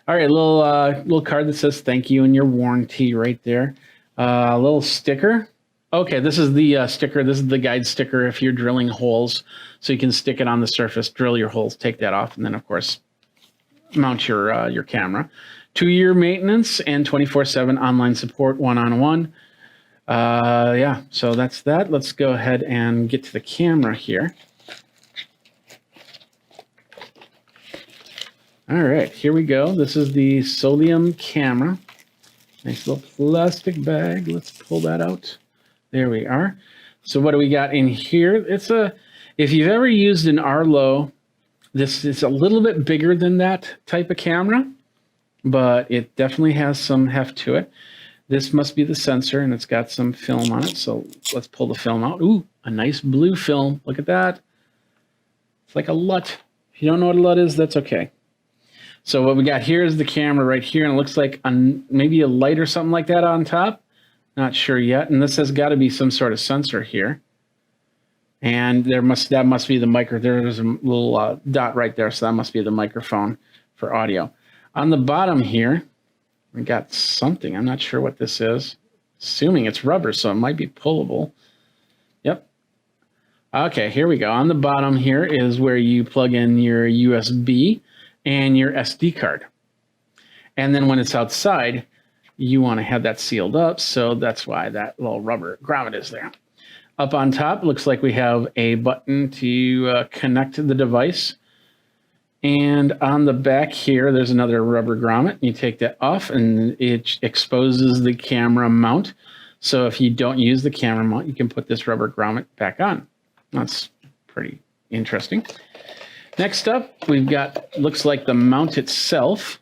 all right, little card that says thank you and your warranty right there. A little sticker. Okay, this is the sticker. This is the guide sticker if you're drilling holes. So you can stick it on the surface, drill your holes, take that off, and then, of course, mount your camera. 2-year maintenance and 24/7 online support, one-on-one. Yeah, so that's that. Let's go ahead and get to the camera here. All right, here we go. This is the Solium camera. Nice little plastic bag. Let's pull that out. There we are. So what do we got in here? If you've ever used an Arlo, this is a little bit bigger than that type of camera, but it definitely has some heft to it. This must be the sensor, and it's got some film on it. So let's pull the film out. Ooh, a nice blue film. Look at that. It's like a LUT. If you don't know what a LUT is, that's okay. So what we got here is the camera right here, and it looks like maybe a light or something like that on top. Not sure yet. And this has got to be some sort of sensor here. And that must be the micro. There's a little dot right there, so that must be the microphone for audio. On the bottom here, we got something. I'm not sure what this is. Assuming it's rubber, so it might be pullable. Yep. Okay, here we go. On the bottom here is where you plug in your USB and your SD card. And then when it's outside, you want to have that sealed up, so that's why that little rubber grommet is there. Up on top, looks like we have a button to connect to the device. And on the back here, there's another rubber grommet. You take that off, and it exposes the camera mount. So if you don't use the camera mount, you can put this rubber grommet back on. That's pretty interesting. Next up, we've got, looks like the mount itself.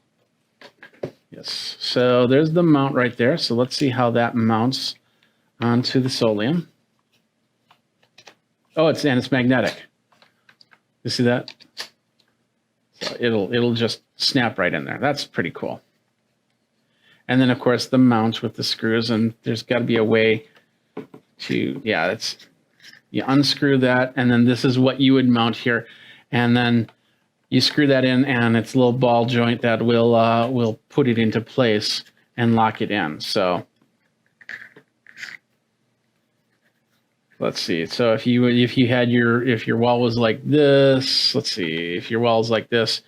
Yes, so there's the mount right there. So let's see how that mounts onto the Solium. Oh, it's magnetic. You see that? So it'll just snap right in there. That's pretty cool. And then of course the mount with the screws, and there's got to be a way to, yeah, you unscrew that, and then this is what you would mount here, and then you screw that in, and it's a little ball joint that will put it into place and lock it in. So let's see. So if your wall was like this, let's see. If your wall is like this,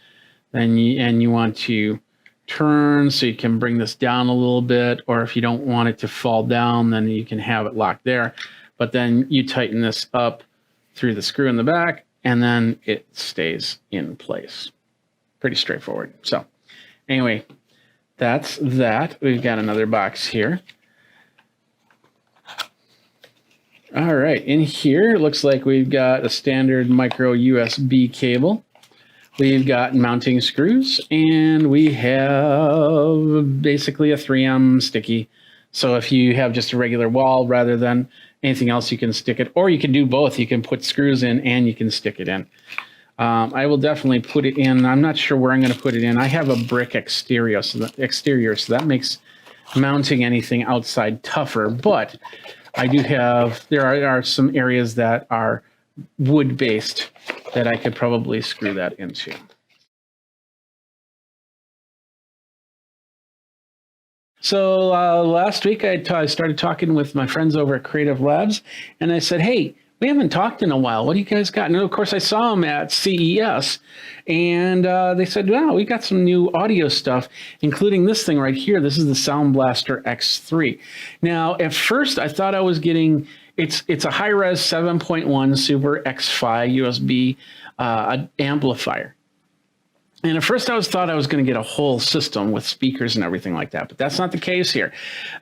then you want to turn so you can bring this down a little bit, or if you don't want it to fall down, then you can have it locked there. But then you tighten this up through the screw in the back, and then it stays in place. Pretty straightforward. So anyway, that's that. We've got another box here. All right, in here, it looks like we've got a standard micro USB cable. We've got mounting screws, and we have basically a 3M sticky. So if you have just a regular wall rather than anything else, you can stick it, or you can do both. You can put screws in and you can stick it in. I will definitely put it in. I'm not sure where I'm going to put it in. I have a brick exterior, so that makes mounting anything outside tougher, but I do have, there are some areas that are wood-based that I could probably screw that into. So last week I started talking with my friends over at Creative Labs, and I said, hey, we haven't talked in a while. What do you guys got? And of course, I saw them at CES, and they said, wow, we got some new audio stuff, including this thing right here. This is the Sound Blaster X3. Now, at first, I thought I was getting, it's a high-res 7.1 Super X5 USB amplifier. And at first I thought I was going to get a whole system with speakers and everything like that, but that's not the case here.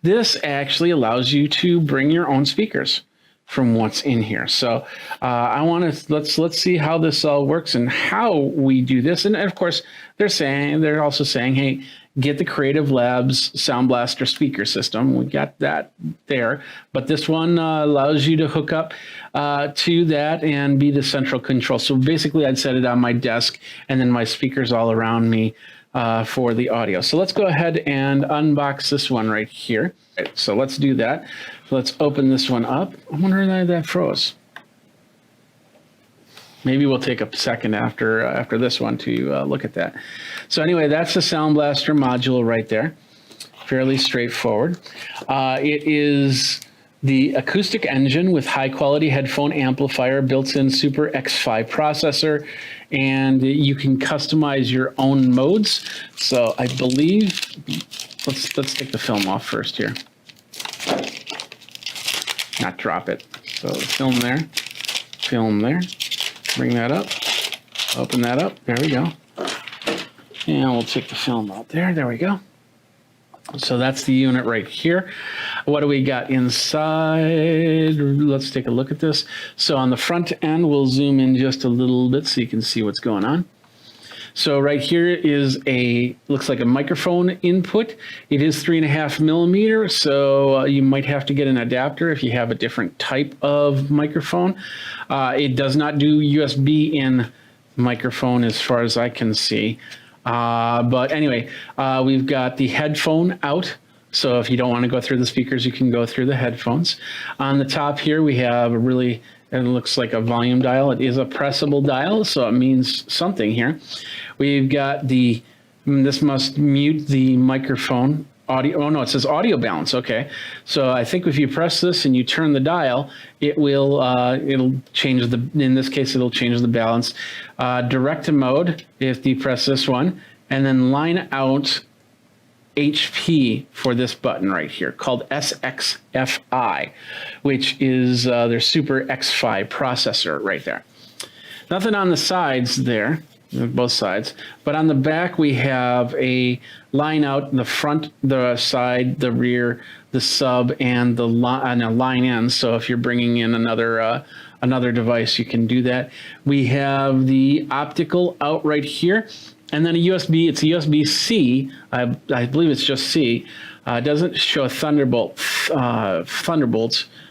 This actually allows you to bring your own speakers from what's in here. So I want to, let's see how this all works and how we do this. And of course, they're also saying, hey, get the Creative Labs Sound Blaster speaker system. We got that there, but this one allows you to hook up to that and be the central control. So basically I'd set it on my desk and then my speakers all around me for the audio. So let's go ahead and unbox this one right here. Right, so let's do that. Let's open this one up. I wonder why that froze. Maybe we'll take a second after this one to look at that. So anyway, that's the Sound Blaster module right there. Fairly straightforward. It is the acoustic engine with high quality headphone amplifier, built-in Super X5 processor, and you can customize your own modes. So I believe, let's take the film off first here. Not drop it. So film there, bring that up, open that up, there we go. And we'll take the film out there, there we go. So that's the unit right here. What do we got inside? Let's take a look at this. So on the front end, we'll zoom in just a little bit so you can see what's going on. So right here is looks like a microphone input. It is 3.5 millimeter, so you might have to get an adapter if you have a different type of microphone. It does not do USB in microphone as far as I can see. But anyway, we've got the headphone out. So if you don't want to go through the speakers, you can go through the headphones. On the top here, we have it looks like a volume dial. It is a pressable dial, so it means something here. We've got this must mute the microphone audio. Oh no, it says audio balance. Okay. So I think if you press this and you turn the dial, it will, it'll change in this case, it'll change the balance. Direct to mode, if you press this one, and then line out HP for this button right here called SXFI, which is their Super X5 processor right there. Nothing on the sides there, both sides, but on the back we have a line out the front, the side, the rear, the sub, and a line in. So if you're bringing in another device, you can do that. We have the optical out right here. And then it's a USB-C, I believe it's just C. It doesn't show Thunderbolts,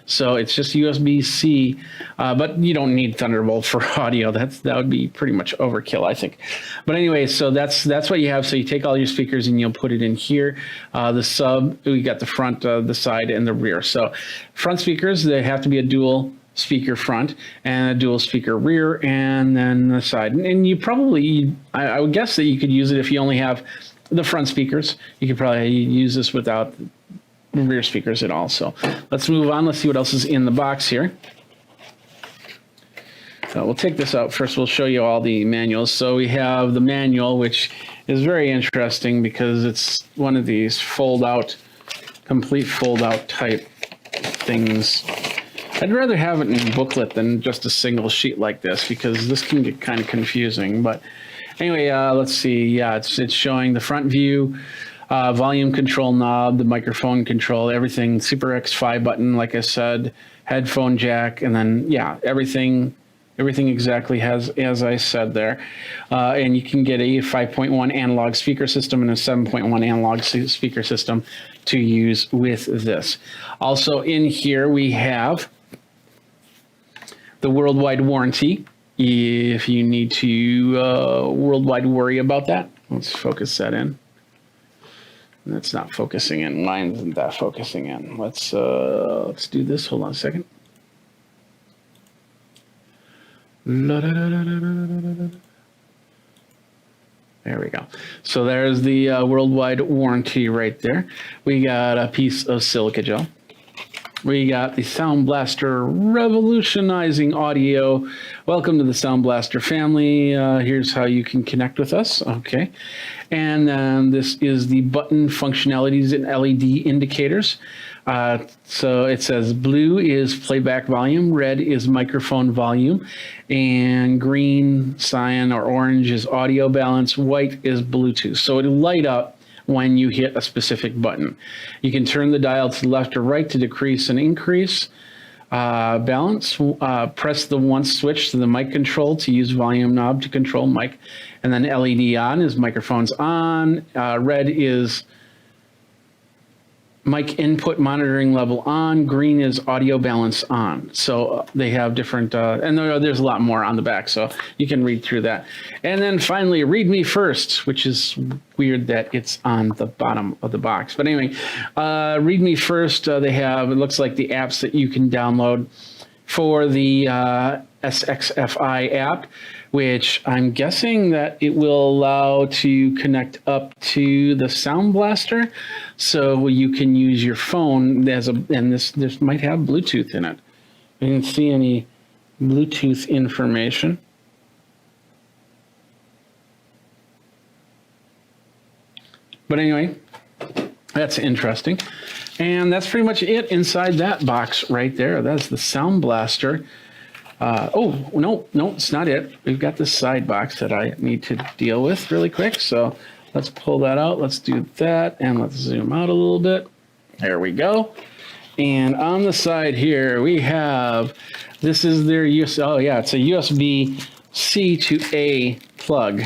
so it's just USB-C, but you don't need Thunderbolt for audio. That would be pretty much overkill, I think. But anyway, so that's what you have. So you take all your speakers and you'll put it in here. The sub, we got the front, the side, and the rear. So front speakers, they have to be a dual speaker front and a dual speaker rear, and then the side. And you probably, I would guess that you could use it if you only have the front speakers. You could probably use this without rear speakers at all. So let's move on. Let's see what else is in the box here. So we'll take this out first. We'll show you all the manuals. So we have the manual, which is very interesting because it's one of these complete fold out type things. I'd rather have it in a booklet than just a single sheet like this, because this can get kind of confusing. But anyway, let's see. Yeah, it's showing the front view, volume control knob, the microphone control, everything, Super X5 button, like I said, headphone jack, and then, yeah, everything exactly as I said there. And you can get a 5.1 analog speaker system and a 7.1 analog speaker system to use with this. Also in here we have the worldwide warranty. If you need to worldwide worry about that, let's focus that in. That's not focusing in. Mine isn't that focusing in. Let's do this. Hold on a second. There we go. So there's the worldwide warranty right there. We got a piece of silica gel. We got the Sound Blaster revolutionizing audio. Welcome to the Sound Blaster family. Here's how you can connect with us. Okay. And then this is the button functionalities and LED indicators. So it says blue is playback volume, red is microphone volume, and green, cyan, or orange is audio balance, white is Bluetooth. So it'll light up when you hit a specific button. You can turn the dial to the left or right to decrease and increase balance. Press the once switch to the mic control to use volume knob to control mic. And then LED on is microphones on. Red is mic input monitoring level on. Green is audio balance on. So they have different, and there's a lot more on the back, so you can read through that. And then finally, read me first, which is weird that it's on the bottom of the box. But anyway, read me first. They have, it looks like the apps that you can download for the SXFI app, which I'm guessing that it will allow to connect up to the Sound Blaster, so you can use your phone as a, and this might have Bluetooth in it. I didn't see any Bluetooth information. But anyway, that's interesting. And that's pretty much it inside that box right there. That's the Sound Blaster. Oh, no, it's not it. We've got this side box that I need to deal with really quick. So let's pull that out. Let's do that. And let's zoom out a little bit. There we go. And on the side here, we have, this is their oh yeah, it's a USB-C to A plug.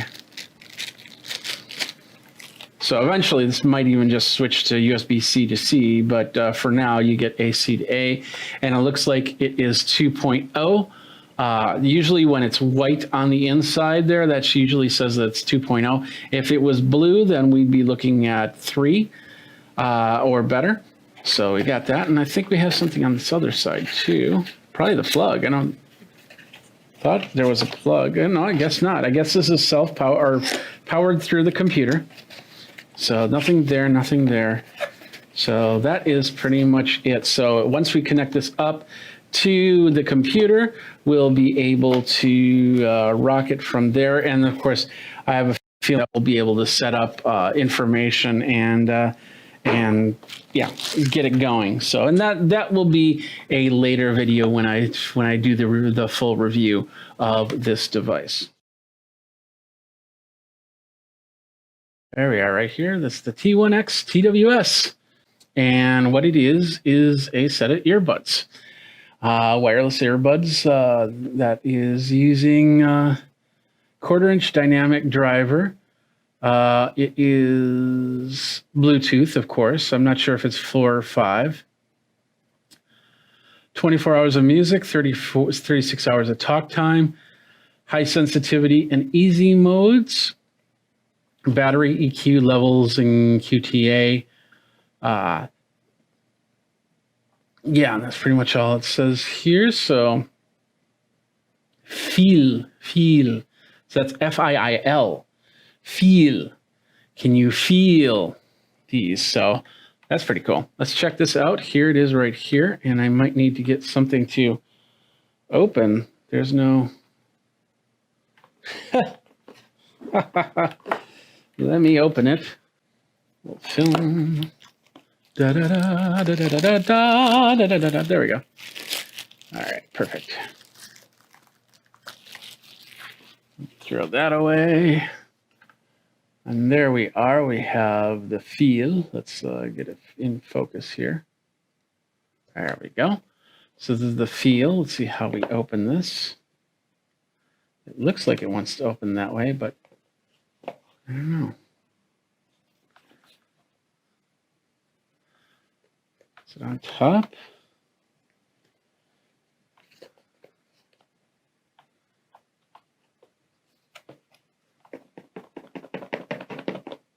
So eventually this might even just switch to USB-C to C, but for now you get AC to A. And it looks like it is 2.0. Usually when it's white on the inside there, that usually says that it's 2.0. If it was blue, then we'd be looking at 3 or better. So we got that, and I think we have something on this other side too. Probably the plug. I thought there was a plug. No, I guess not. I guess this is powered through the computer. So nothing there, nothing there. So that is pretty much it. So once we connect this up to the computer, we'll be able to rock it from there. And of course, I have a feeling that we'll be able to set up information and yeah, get it going. So, and that will be a later video when I do the full review of this device. There we are right here. That's the T1X TWS. And what it is a set of earbuds. Wireless earbuds that is using 1/4-inch dynamic driver. It is Bluetooth, of course. I'm not sure if it's 4 or 5. 24 hours of music, 36 hours of talk time, high sensitivity and easy modes, battery EQ levels and QTA. Yeah, that's pretty much all it says here. So feel. So that's F-I-I-L. Feel. Can you feel these? So that's pretty cool. Let's check this out. Here it is right here. And I might need to get something to open. There's no... Let me open it. We'll film. Da, da, da, da, da, da, da, da, da, da, da. There we go. All right, perfect. Throw that away. And there we are. We have the feel. Let's get it in focus here. There we go. So this is the feel. Let's see how we open this. It looks like it wants to open that way, but I don't know. Is it on top?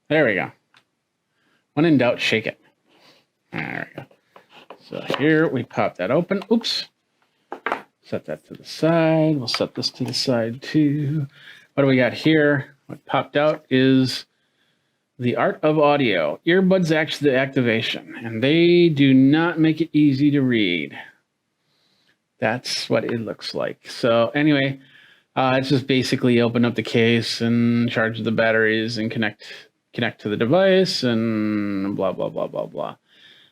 There we go. When in doubt, shake it. There we go. So here we pop that open. Oops. Set that to the side. We'll set this to the side too. What do we got here? What popped out is the art of audio. Earbuds activation. And they do not make it easy to read. That's what it looks like. So anyway, it's just basically open up the case and charge the batteries and connect to the device and blah, blah, blah, blah, blah.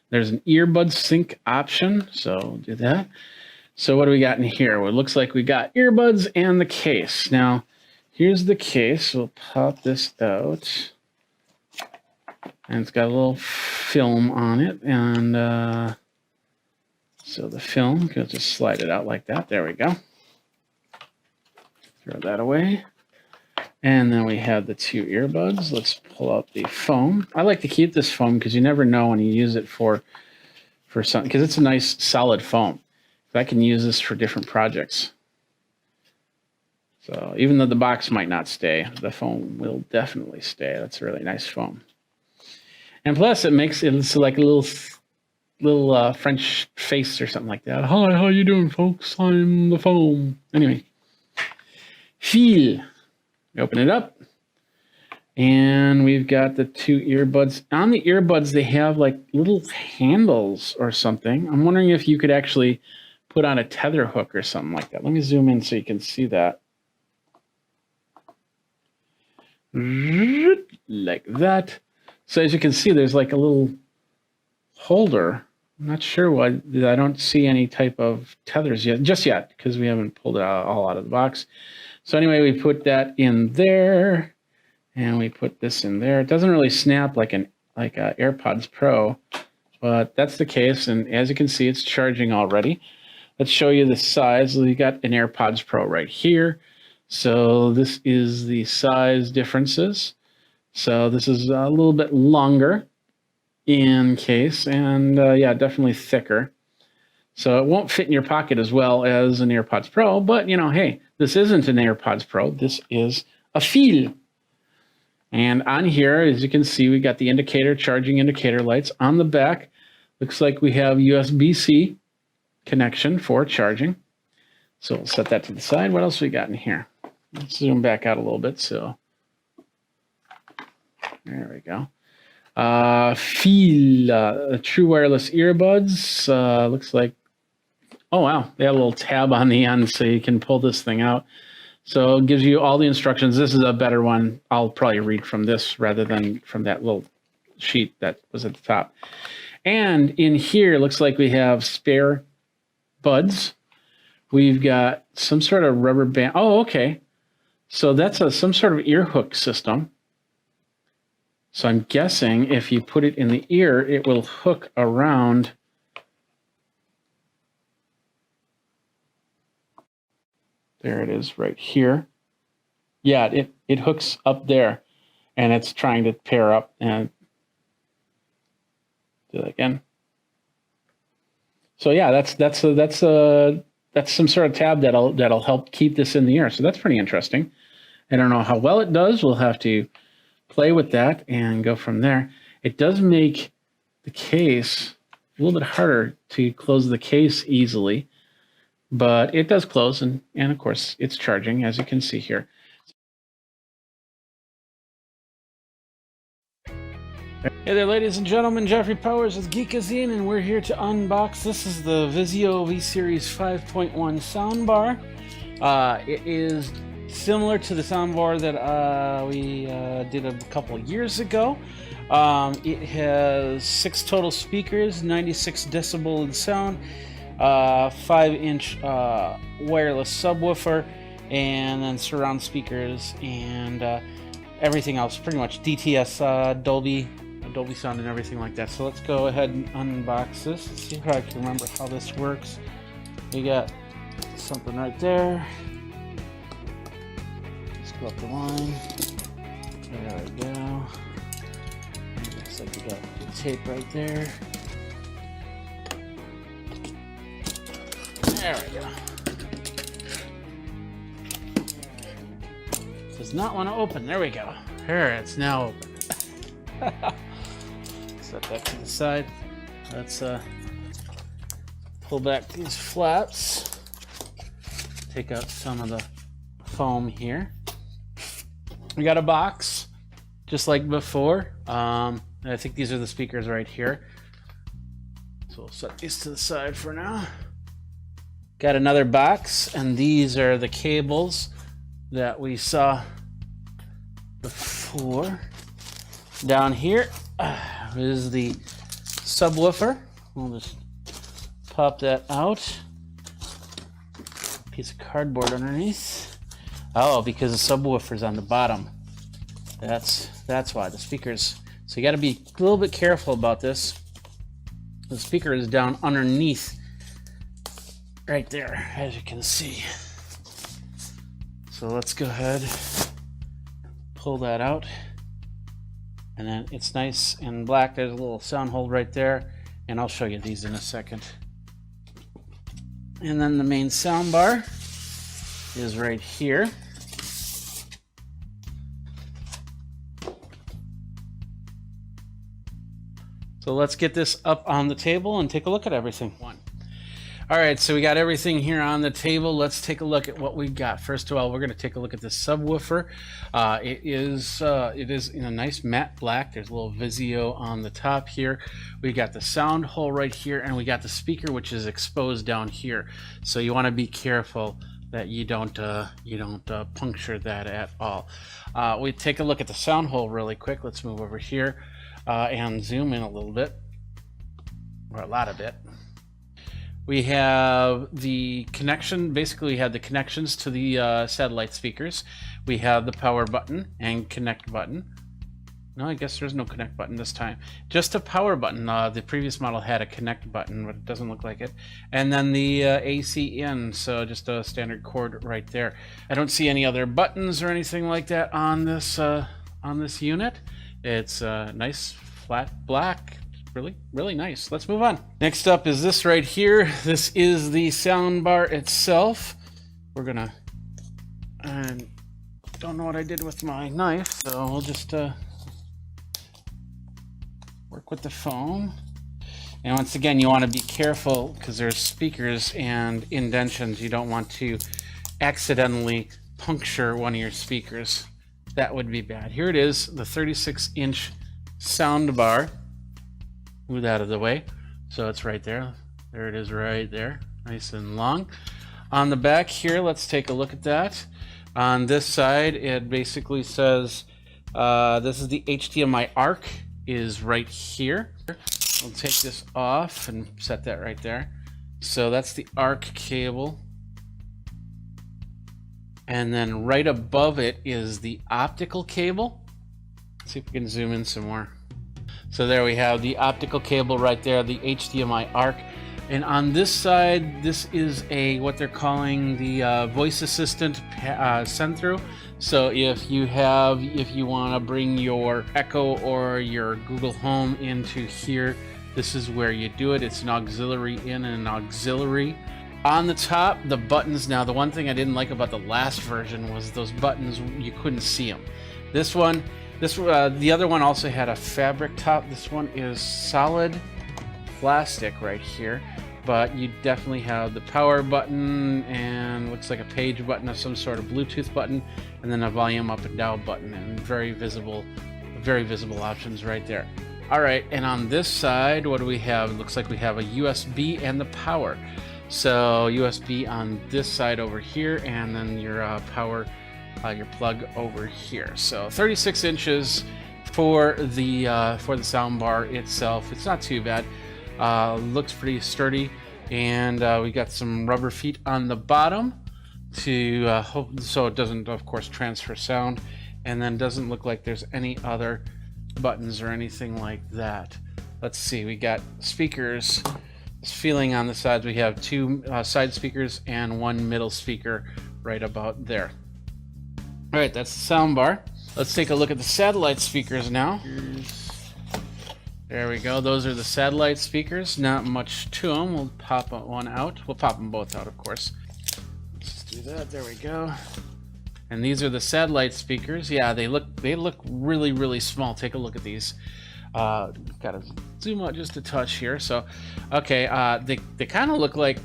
There's an earbud sync option, so we'll do that. So what do we got in here? Well, it looks like we got earbuds and the case. Now, here's the case. We'll pop this out. And it's got a little film on it. And so the film, we'll just slide it out like that. There we go. Throw that away. And then we have the two earbuds. Let's pull out the foam. I like to keep this foam because you never know when you use it for something, because it's a nice solid foam. I can use this for different projects. So even though the box might not stay, the foam will definitely stay. That's a really nice foam. And plus it makes it like a little French face or something like that. Hi, how you doing, folks? I'm the foam. Anyway, feel. Open it up. And we've got the two earbuds. On the earbuds, they have like little handles or something. I'm wondering if you could actually put on a tether hook or something like that. Let me zoom in so you can see that. Like that. So as you can see, there's like a little holder. I'm not sure why I don't see any type of tethers yet, just yet, because we haven't pulled it all out of the box. So anyway, we put that in there, and we put this in there. It doesn't really snap like a AirPods Pro, but that's the case. And as you can see, it's charging already. Let's show you the size. We got an AirPods Pro right here. So this is the size differences. So this is a little bit longer in case, and yeah, definitely thicker. So it won't fit in your pocket as well as an AirPods Pro, but you know, hey, this isn't an AirPods Pro. This is a feel. And on here, as you can see, we got the indicator, charging indicator lights. On the back, looks like we have USB-C connection for charging. So we'll set that to the side. What else we got in here? Let's zoom back out a little bit. So there we go. Feel true wireless earbuds. Looks like, oh wow, they have a little tab on the end so you can pull this thing out. So it gives you all the instructions. This is a better one. I'll probably read from this rather than from that little sheet that was at the top. And in here, it looks like we have spare buds. We've got some sort of rubber band. Oh, okay. So that's some sort of ear hook system. So I'm guessing if you put it in the ear, it will hook around. There it is right here. Yeah, it hooks up there, and it's trying to pair up. And do that again. So yeah, that's some sort of tab that'll help keep this in the ear. So that's pretty interesting. I don't know how well it does. We'll have to play with that and go from there. It does make the case a little bit harder to close the case easily, but it does close, and of course it's charging, as you can see here. Hey there, ladies and gentlemen, Jeffrey Powers with Geekazine, and we're here to unbox. This is the Vizio V-Series 5.1 soundbar. It is similar to the soundbar that we did a couple years ago. It has 6 total speakers, 96 decibel in sound. 5-inch wireless subwoofer, and then surround speakers and everything else, pretty much DTS, Dolby sound and everything like that. So let's go ahead and unbox this and see if I can remember how this works. We got something right there. Let's go up the line. There we go. Looks like we got the tape right there. There we go. Does not want to open. There we go. Here, it's now open. Set that to the side. Let's pull back these flaps. Take out some of the foam here. We got a box, just like before. I think these are the speakers right here. So we'll set these to the side for now. Got another box, and these are the cables that we saw before. Down here is the subwoofer. We'll just pop that out. Piece of cardboard underneath. Oh, because the subwoofer's on the bottom. That's why the speakers. So you got to be a little bit careful about this. The speaker is down underneath, right there, as you can see. So let's go ahead, pull that out, and then it's nice and black. There's a little sound hole right there, and I'll show you these in a second. And then the main sound bar is right here. So let's get this up on the table and take a look at everything. All right, so we got everything here on the table. Let's take a look at what we got. First of all, we're going to take a look at this subwoofer. It is in a nice matte black. There's a little Vizio on the top here. We got the sound hole right here, and we got the speaker, which is exposed down here. So you want to be careful that you don't puncture that at all. We take a look at the sound hole really quick. Let's move over here and zoom in a little bit, or a lot of it. We have the connection. Basically, we have the connections to the satellite speakers. We have the power button and connect button. No, I guess there's no connect button this time. Just a power button. The previous model had a connect button, but it doesn't look like it. And then the AC in, so just a standard cord right there. I don't see any other buttons or anything like that on this unit. It's nice, flat black. Really nice. Let's move on. Next up is this right here. This is the sound bar itself. We're gonna, don't know what I did with my knife, so we'll just work with the foam. And once again, you want to be careful because there's speakers and indentions. You don't want to accidentally puncture one of your speakers. That would be bad. Here it is, the 36-inch sound bar. Move that out of the way. So it's right there. There it is right there. Nice and long. On the back here, let's take a look at that. On this side, it basically says this is the HDMI ARC is right here. We'll take this off and set that right there. So that's the ARC cable. And then right above it is the optical cable. Let's see if we can zoom in some more. So there we have the optical cable right there, the HDMI ARC. And on this side, this is what they're calling the voice assistant send through. So if you want to bring your Echo or your Google Home into here, this is where you do it. It's an auxiliary in and an auxiliary. On the top, the buttons. Now, the one thing I didn't like about the last version was those buttons, you couldn't see them. The other one also had a fabric top. This one is solid plastic right here, but you definitely have the power button and looks like a page button of some sort of Bluetooth button, and then a volume up and down button, and very visible options right there. All right, and on this side, what do we have? It looks like we have a USB and the power. So USB on this side over here, and then your power, your plug over here. So 36 inches for the sound bar itself. It's not too bad. Looks pretty sturdy. And we got some rubber feet on the bottom to hope so it doesn't, of course, transfer sound, and then doesn't look like there's any other buttons or anything like that. Let's see, we got speakers feeling on the sides. We have 2 side speakers and 1 middle speaker right about there. All right, that's the sound bar. Let's take a look at the satellite speakers now. There we go. Those are the satellite speakers. Not much to them. We'll pop one out. We'll pop them both out, of course. Let's just do that. There we go. And these are the satellite speakers. Yeah, they look really, really small. Take a look at these. Gotta zoom out just a touch here. So, okay, they kind of look like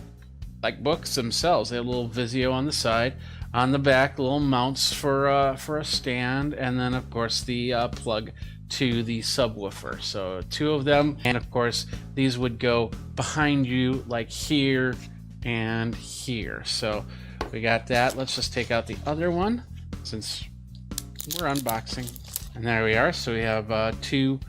books themselves. They have a little Vizio on the side. On the back, little mounts for a stand, and then of course the plug to the subwoofer. So 2 of them, and of course these would go behind you like here and here. So we got that. Let's just take out the other one since we're unboxing. And there we are. So we have 2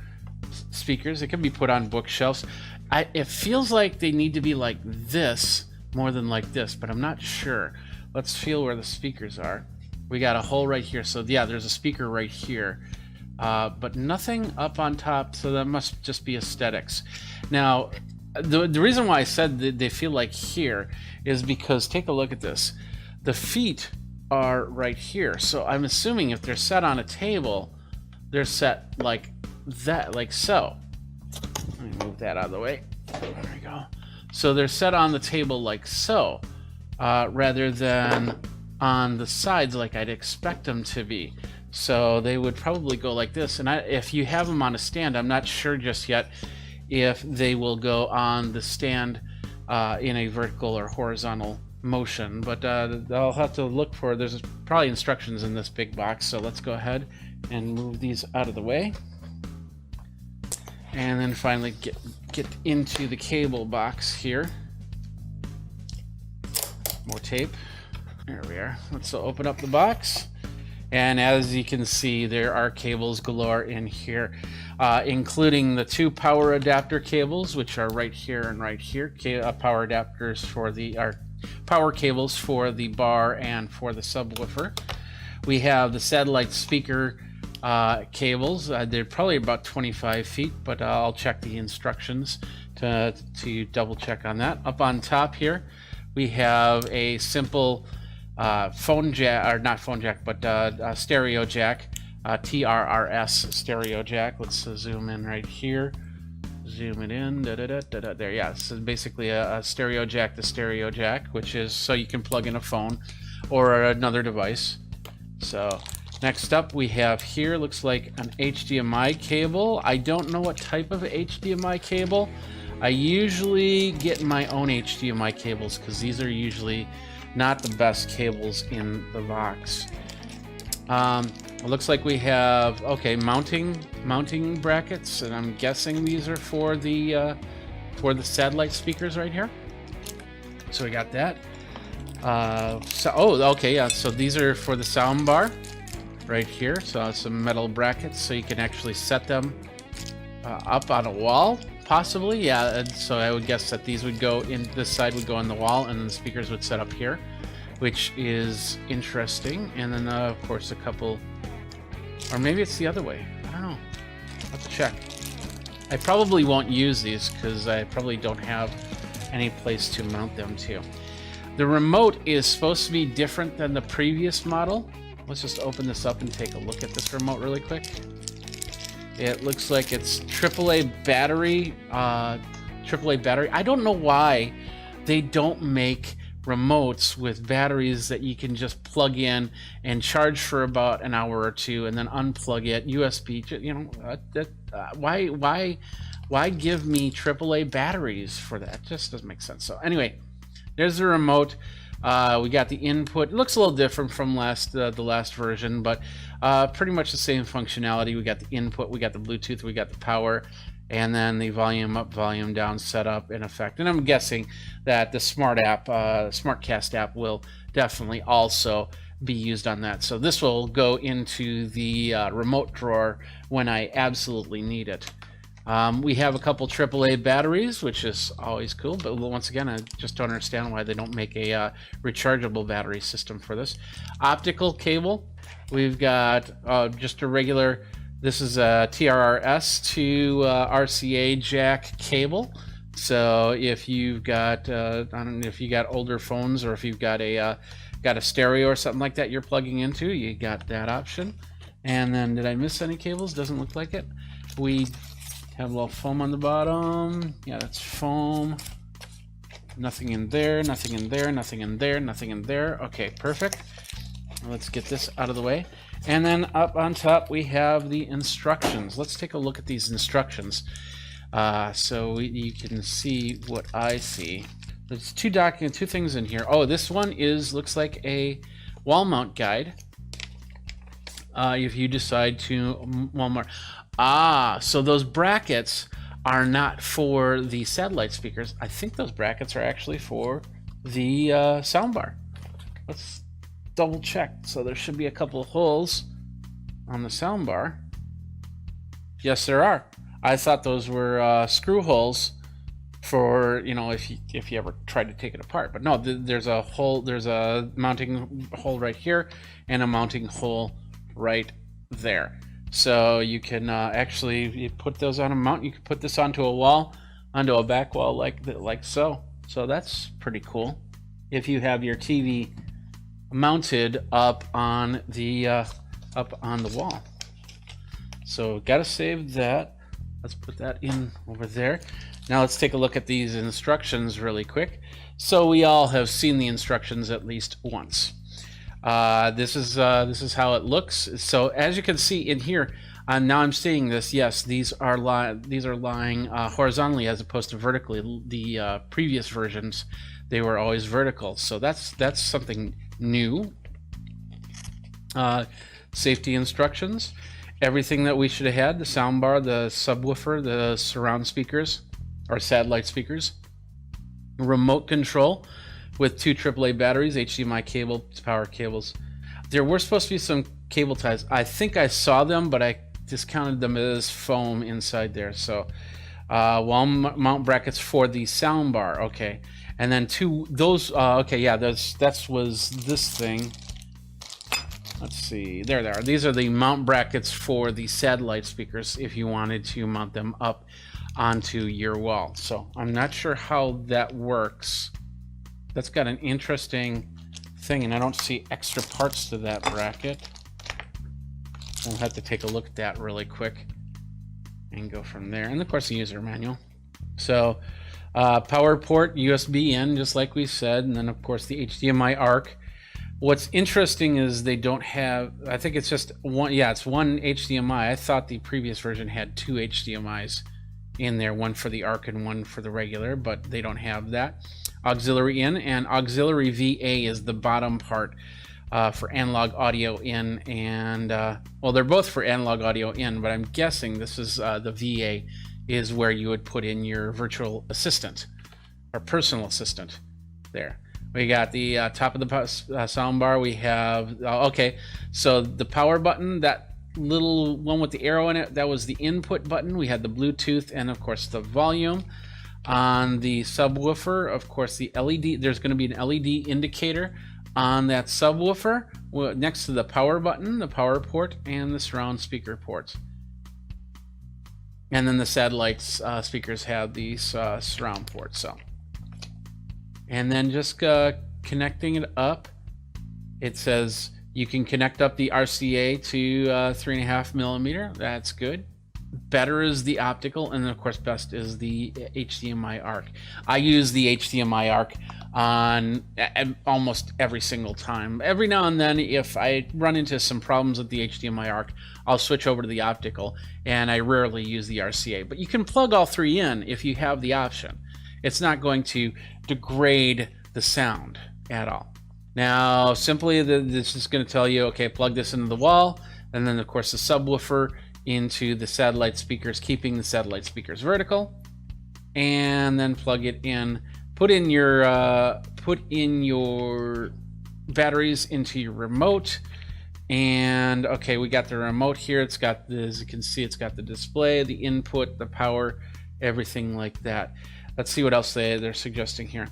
speakers. It can be put on bookshelves. It feels like they need to be like this more than like this, but I'm not sure. Let's feel where the speakers are. We got a hole right here. So yeah, there's a speaker right here. But nothing up on top, so that must just be aesthetics. Now, the reason why I said that they feel like here is because take a look at this. The feet are right here, so I'm assuming if they're set on a table, they're set like that, like so. Let me move that out of the way. There we go. So they're set on the table like so, rather than on the sides like I'd expect them to be. So they would probably go like this. And if you have them on a stand, I'm not sure just yet if they will go on the stand in a vertical or horizontal motion. But I'll have to look for, there's probably instructions in this big box. So let's go ahead and move these out of the way. And then finally get into the cable box here. More tape. There we are. Let's open up the box. And as you can see, there are cables galore in here, including the 2 power adapter cables, which are right here and right here. Power adapters for power cables for the bar and for the subwoofer. We have the satellite speaker cables. They're probably about 25 feet, but I'll check the instructions to double check on that. Up on top here, we have a simple phone jack, or not phone jack, but stereo jack, TRRS stereo jack. Let's zoom in right here, zoom it in, there, yeah. So basically a stereo jack to stereo jack, which is so you can plug in a phone or another device. So next up we have here, looks like an HDMI cable. I don't know what type of HDMI cable. I usually get my own HDMI cables because these are usually not the best cables in the box. It looks like we have, okay, mounting brackets, and I'm guessing these are for the satellite speakers right here. So we got that. Okay, yeah. So these are for the sound bar right here. So some metal brackets, so you can actually set them up on a wall. Possibly, yeah. And so I would guess that these would go in, this side would go on the wall, and then the speakers would set up here, which is interesting. And then, of course, a couple, or maybe it's the other way. I don't know. I'll have to check. I probably won't use these because I probably don't have any place to mount them to. The remote is supposed to be different than the previous model. Let's just open this up and take a look at this remote really quick. It looks like it's AAA battery. AAA battery. I don't know why they don't make remotes with batteries that you can just plug in and charge for about an hour or two and then unplug it. USB. You know, why give me AAA batteries for that? It just doesn't make sense. So anyway, there's the remote. We got the input. It looks a little different from the last version, but pretty much the same functionality. We got the input, we got the Bluetooth, we got the power, and then the volume up, volume down setup in effect. And I'm guessing that the SmartCast app will definitely also be used on that. So this will go into the remote drawer when I absolutely need it. We have a couple AAA batteries, which is always cool, but once again, I just don't understand why they don't make a rechargeable battery system for this. Optical cable, we've got just a regular, this is a TRRS to RCA jack cable. So if you've got, I don't know if you got older phones or if you've got a stereo or something like that you're plugging into, you got that option. And then, did I miss any cables? Doesn't look like it. We have a little foam on the bottom. Yeah, that's foam. Nothing in there, nothing in there, nothing in there, nothing in there. Okay, perfect. Let's get this out of the way. And then up on top, we have the instructions. Let's take a look at these instructions so you can see what I see. There's two things in here. Oh, this one looks like a wall mount guide. If you decide to wall mount. So those brackets are not for the satellite speakers. I think those brackets are actually for the soundbar. Let's double check. So there should be a couple of holes on the soundbar. Yes, there are. I thought those were screw holes for, you know, if you ever tried to take it apart. But no, there's a hole. There's a mounting hole right here and a mounting hole right there. So you can you put those on a mount. You can put this onto a wall, onto a back wall like so. So that's pretty cool. If you have your TV mounted up on the wall. So gotta save that. Let's put that in over there. Now let's take a look at these instructions really quick. So we all have seen the instructions at least once. This is how it looks. So as you can see in here, now I'm seeing this. Yes, these are lying horizontally as opposed to vertically. The previous versions, they were always vertical. So that's something new. Safety instructions. Everything that we should have had: the soundbar, the subwoofer, the surround speakers or satellite speakers, remote control with 2 AAA batteries, HDMI cable, power cables. There were supposed to be some cable ties. I think I saw them, but I discounted them as foam inside there. So wall mount brackets for the soundbar. Okay, and then okay, yeah, that was this thing. Let's see, there they are. These are the mount brackets for the satellite speakers if you wanted to mount them up onto your wall. So I'm not sure how that works. That's got an interesting thing, and I don't see extra parts to that bracket. We'll have to take a look at that really quick and go from there. And of course the user manual. So power port, USB in, just like we said, and then of course the HDMI ARC. What's interesting is they don't have, I think it's just one, yeah, it's one HDMI. I thought the previous version had 2 HDMIs in there, one for the ARC and one for the regular, but they don't have that. Auxiliary in and auxiliary VA is the bottom part for analog audio in, and well, they're both for analog audio in, but I'm guessing this is the VA is where you would put in your virtual assistant or personal assistant there. We got the top of the soundbar. We have, okay, so the power button, that little one with the arrow in it, that was the input button. We had the Bluetooth and, of course, the volume. On the subwoofer, of course, the LED, there's going to be an LED indicator on that subwoofer next to the power button, the power port, and the surround speaker ports. And then the satellite speakers have these surround ports, so. And then just connecting it up, it says you can connect up the RCA to 3.5 millimeter. That's good. Better is the optical, and then of course best is the HDMI ARC. I use the HDMI ARC on almost every single time. Every now and then, if I run into some problems with the HDMI ARC, I'll switch over to the optical, and I rarely use the RCA. But you can plug all 3 in if you have the option. It's not going to degrade the sound at all. Now, simply this is going to tell you, okay, plug this into the wall, and then of course the subwoofer into the satellite speakers, keeping the satellite speakers vertical, and then plug it in. Put in your batteries into your remote, And okay, we got the remote here. It's got the, as you can see, it's got the display, the input, the power, everything like that. Let's see what else they're suggesting here.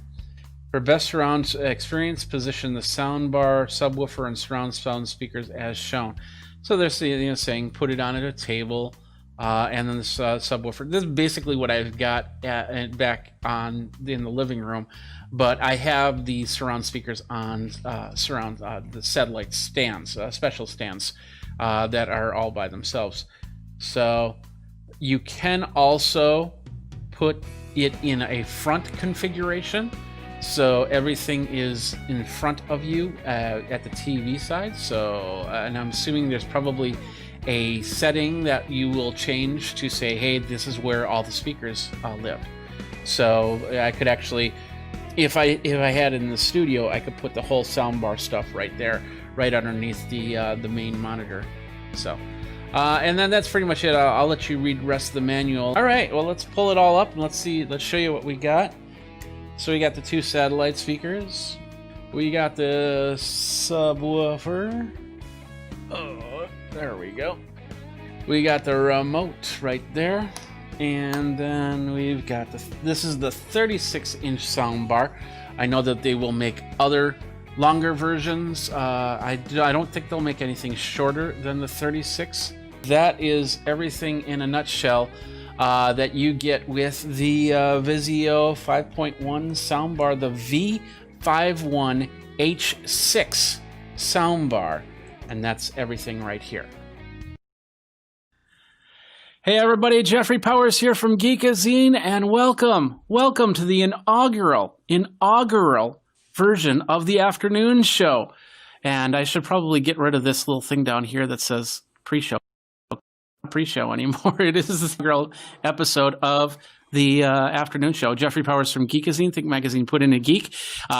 For best surround experience, position the soundbar, subwoofer, and surround sound speakers as shown. So they're saying put it on at a table, and then this subwoofer. This is basically what I've got back on in the living room, but I have the surround speakers on the satellite stands, special stands that are all by themselves. So you can also put it in a front configuration. So everything is in front of you at the TV side. So, and I'm assuming there's probably a setting that you will change to say, hey, this is where all the speakers live. So I could actually, if I had it in the studio, I could put the whole soundbar stuff right there, right underneath the main monitor. So, and then that's pretty much it. I'll let you read the rest of the manual. All right, well, let's pull it all up and let's show you what we got. So we got the 2 satellite speakers. We got the subwoofer. Oh, there we go. We got the remote right there. And then we've got this is the 36-inch soundbar. I know that they will make other longer versions. I don't think they'll make anything shorter than the 36. That is everything in a nutshell. That you get with the Vizio 5.1 soundbar, the V51H6 soundbar, and that's everything right here. Hey everybody, Jeffrey Powers here from Geekazine, and welcome to the inaugural version of the afternoon show. And I should probably get rid of this little thing down here that says pre-show anymore. It is this girl episode of the afternoon show. Jeffrey Powers from Geekazine, Think Magazine, put in a geek.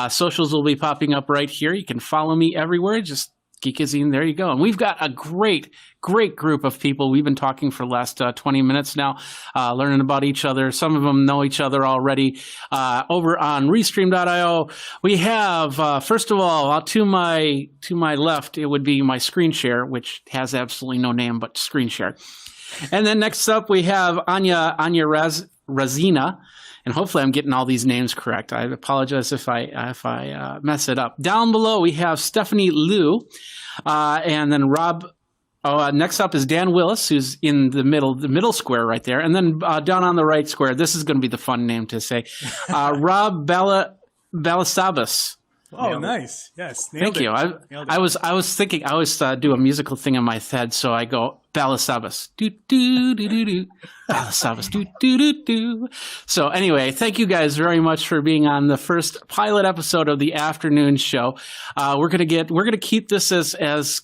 Socials will be popping up right here. You can follow me everywhere. Just Geekazine, there you go. And we've got a great group of people. We've been talking for the last 20 minutes now, learning about each other. Some of them know each other already. Over on Restream.io, we have, first of all, to my left, it would be my screen share, which has absolutely no name but screen share. And then next up, we have Anya Razina. And hopefully I'm getting all these names correct. I apologize if I mess it up. Down below, we have Stephanie Liu, and then Rob. Next up is Dan Willis, who's in the middle square right there. And then down on the right square, this is going to be the fun name to say, Rob Balasabas. Oh, nice. Yes. Thank you. I was thinking, I always do a musical thing in my head, so I go Balasabas. Do do do do do. Balasabas. Do do do do. So anyway, thank you guys very much for being on the first pilot episode of the afternoon show. We're gonna keep this as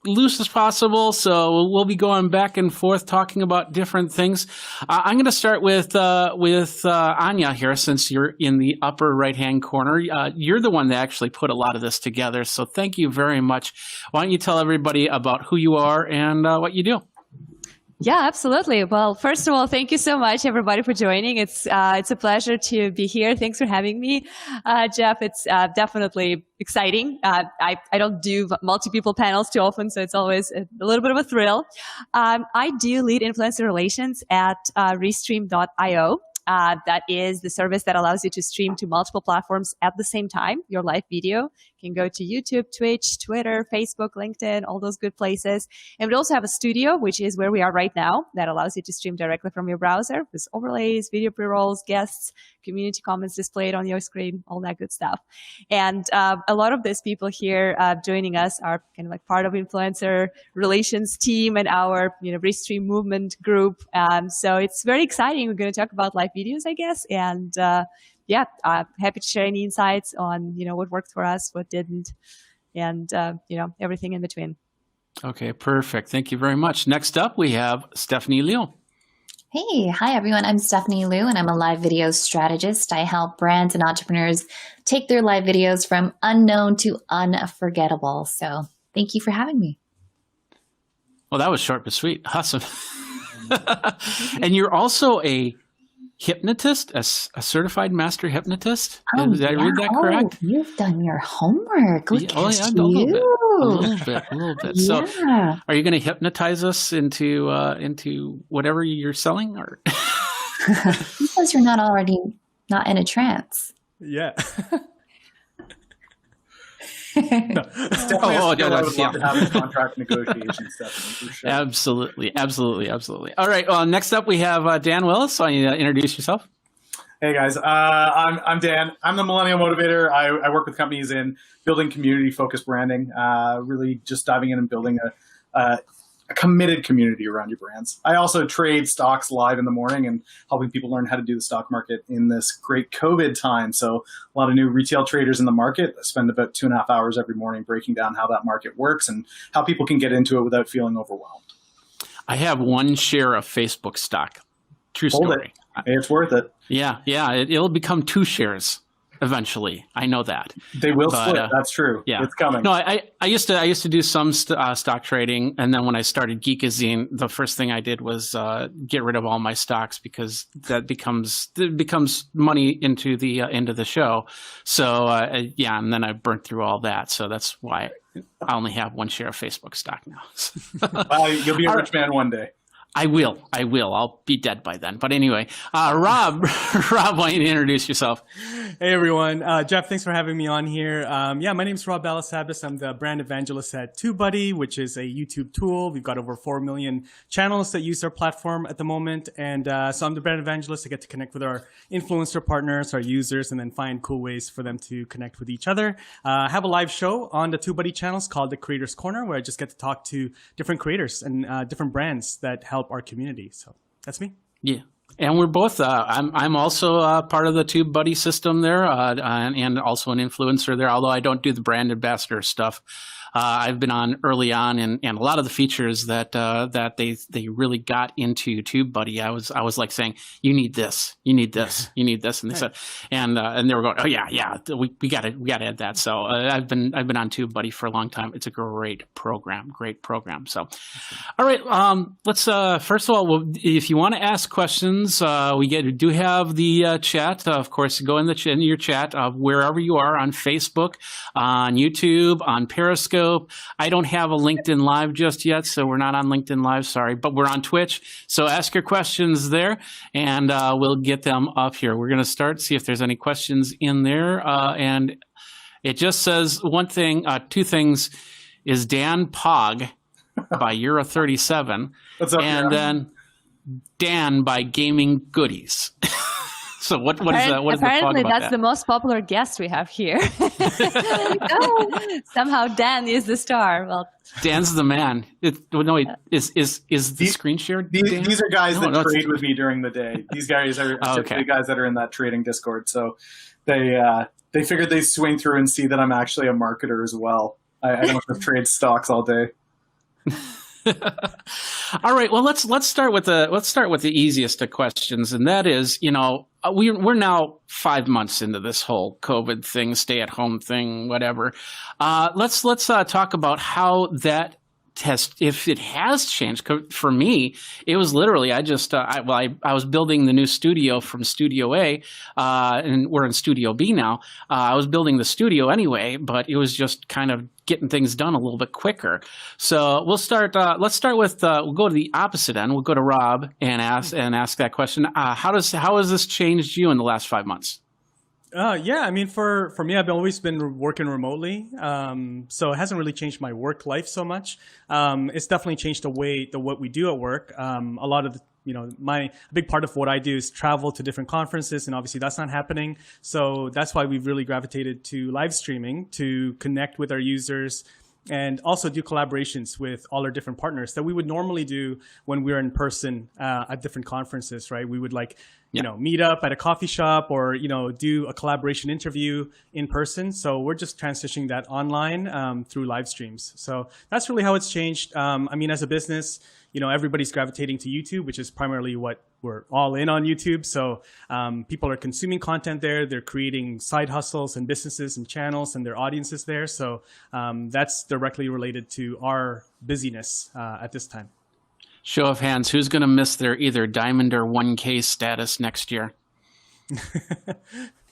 loose as possible, so we'll be going back and forth talking about different things. I'm going to start with Anya here, since you're in the upper right-hand corner. You're the one that actually put a lot of this together, so thank you very much. Why don't you tell everybody about who you are and what you do? Yeah, absolutely. Well, first of all, thank you so much, everybody, for joining. It's a pleasure to be here. Thanks for having me, Jeff. It's definitely exciting. I don't do multi-people panels too often, so it's always a little bit of a thrill. I do lead influencer relations at Restream.io. That is the service that allows you to stream to multiple platforms at the same time. Your live video can go to YouTube, Twitch, Twitter, Facebook, LinkedIn, all those good places. And we also have a studio, which is where we are right now, that allows you to stream directly from your browser with overlays, video pre-rolls, guests, community comments displayed on your screen, all that good stuff. And a lot of these people here joining us are kind of like part of influencer relations team and our Restream movement group. So it's very exciting. We're going to talk about live videos, I guess, and happy to share any insights on what worked for us, what didn't, and everything in between. Okay, perfect. Thank you very much. Next up, we have Stephanie Liu. Hey, hi everyone. I'm Stephanie Liu, and I'm a live video strategist. I help brands and entrepreneurs take their live videos from unknown to unforgettable. So thank you for having me. Well, that was short but sweet. Awesome. And you're also a hypnotist, a certified master hypnotist. Oh, Did I read that correct? Oh, you've done your homework. Look Oh, at yeah, you. a little bit. So, Yeah. are you going to hypnotize us into whatever you're selling, or? Because you're not already not in a trance. Yeah. It's definitely Oh, a skill no, I that's- would love yeah. to have in contract negotiations, Stephanie, for sure. Absolutely. All right. Well, next up we have Dan Willis. So you introduce yourself. Hey guys, I'm Dan. I'm the Millennial Motivator. I work with companies in building community-focused branding, really just diving in and building a committed community around your brands. I also trade stocks live in the morning and helping people learn how to do the stock market in this great COVID time. So a lot of new retail traders in the market. I spend about 2.5 hours every morning breaking down how that market works and how people can get into it without feeling overwhelmed. I have 1 share of Facebook stock. True Hold story. It's worth it. Yeah. It'll become 2 shares eventually. I know that. They will But, split. That's true. Yeah, It's coming. No, I used to do some stock trading, and then when I started Geekazine, the first thing I did was get rid of all my stocks because that becomes money into the end of the show. So and then I burnt through all that. So that's why I only have 1 share of Facebook stock now. Well, you'll be a rich man one day. I will. I'll be dead by then. But anyway, Rob, why don't you introduce yourself? Hey everyone, Jeff, thanks for having me on here. My name's Rob Balasabas. I'm the brand evangelist at TubeBuddy, which is a YouTube tool. We've got over 4 million channels that use our platform at the moment. And so I'm the brand evangelist. I get to connect with our influencer partners, our users, and then find cool ways for them to connect with each other. I have a live show on the TubeBuddy channels called The Creators Corner, where I just get to talk to different creators and different brands that help our community. So that's me. Yeah. And we're both, I'm also part of the TubeBuddy system there, and also an influencer there, although I don't do the brand ambassador stuff. I've been on early on, and a lot of the features that they really got into TubeBuddy, I was like saying, you need this, you need this, you need this, and they said, and they were going, oh yeah, we got to add that. So I've been on TubeBuddy for a long time. It's a great program. So, all right, let's first of all, if you want to ask questions, we do have the chat. Of course, go in your chat wherever you are, on Facebook, on YouTube, on Periscope. I don't have a LinkedIn Live just yet, so we're not on LinkedIn Live, sorry, but we're on Twitch. So ask your questions there, and we'll get them up here. We're going to see if there's any questions in there. And it just says two things, is Dan Pog by Euro37, What's up, and then Dan by Gaming Goodies. So what is the apparently about that's that? the most popular guest we have here. Somehow Dan is the star. Well, Dan's the man. Is the screen shared? These are guys that it's- trade with me during the day. These guys are typically guys that are in that trading Discord. So they figured they'd swing through and see that I'm actually a marketer as well. I don't just trade stocks all day. All right. Well, let's start with the easiest of questions, and that is, we're now 5 months into this whole COVID thing, stay at home thing, whatever. Let's talk about how that if it has changed. For me, it was literally I was building the new studio from Studio A, and we're in Studio B now. I was building the studio anyway, but it was just kind of getting things done a little bit quicker. So we'll start. Let's start with we'll go to the opposite end. We'll go to Rob and ask that question. How has this changed you in the last 5 months? I mean, for me, I've always been working remotely, so it hasn't really changed my work life so much. It's definitely changed what we do at work. A lot of a big part of what I do is travel to different conferences, and obviously that's not happening. So that's why we've really gravitated to live streaming to connect with our users and also do collaborations with all our different partners that we would normally do when we were in person at different conferences, right? We would meet up at a coffee shop or, do a collaboration interview in person. So we're just transitioning that online through live streams. So that's really how it's changed. I mean, as a business, everybody's gravitating to YouTube, which is primarily what we're all in on YouTube. So people are consuming content there. They're creating side hustles and businesses and channels and their audiences there. So that's directly related to our busyness at this time. Show of hands, who's going to miss their either diamond or 1K status next year?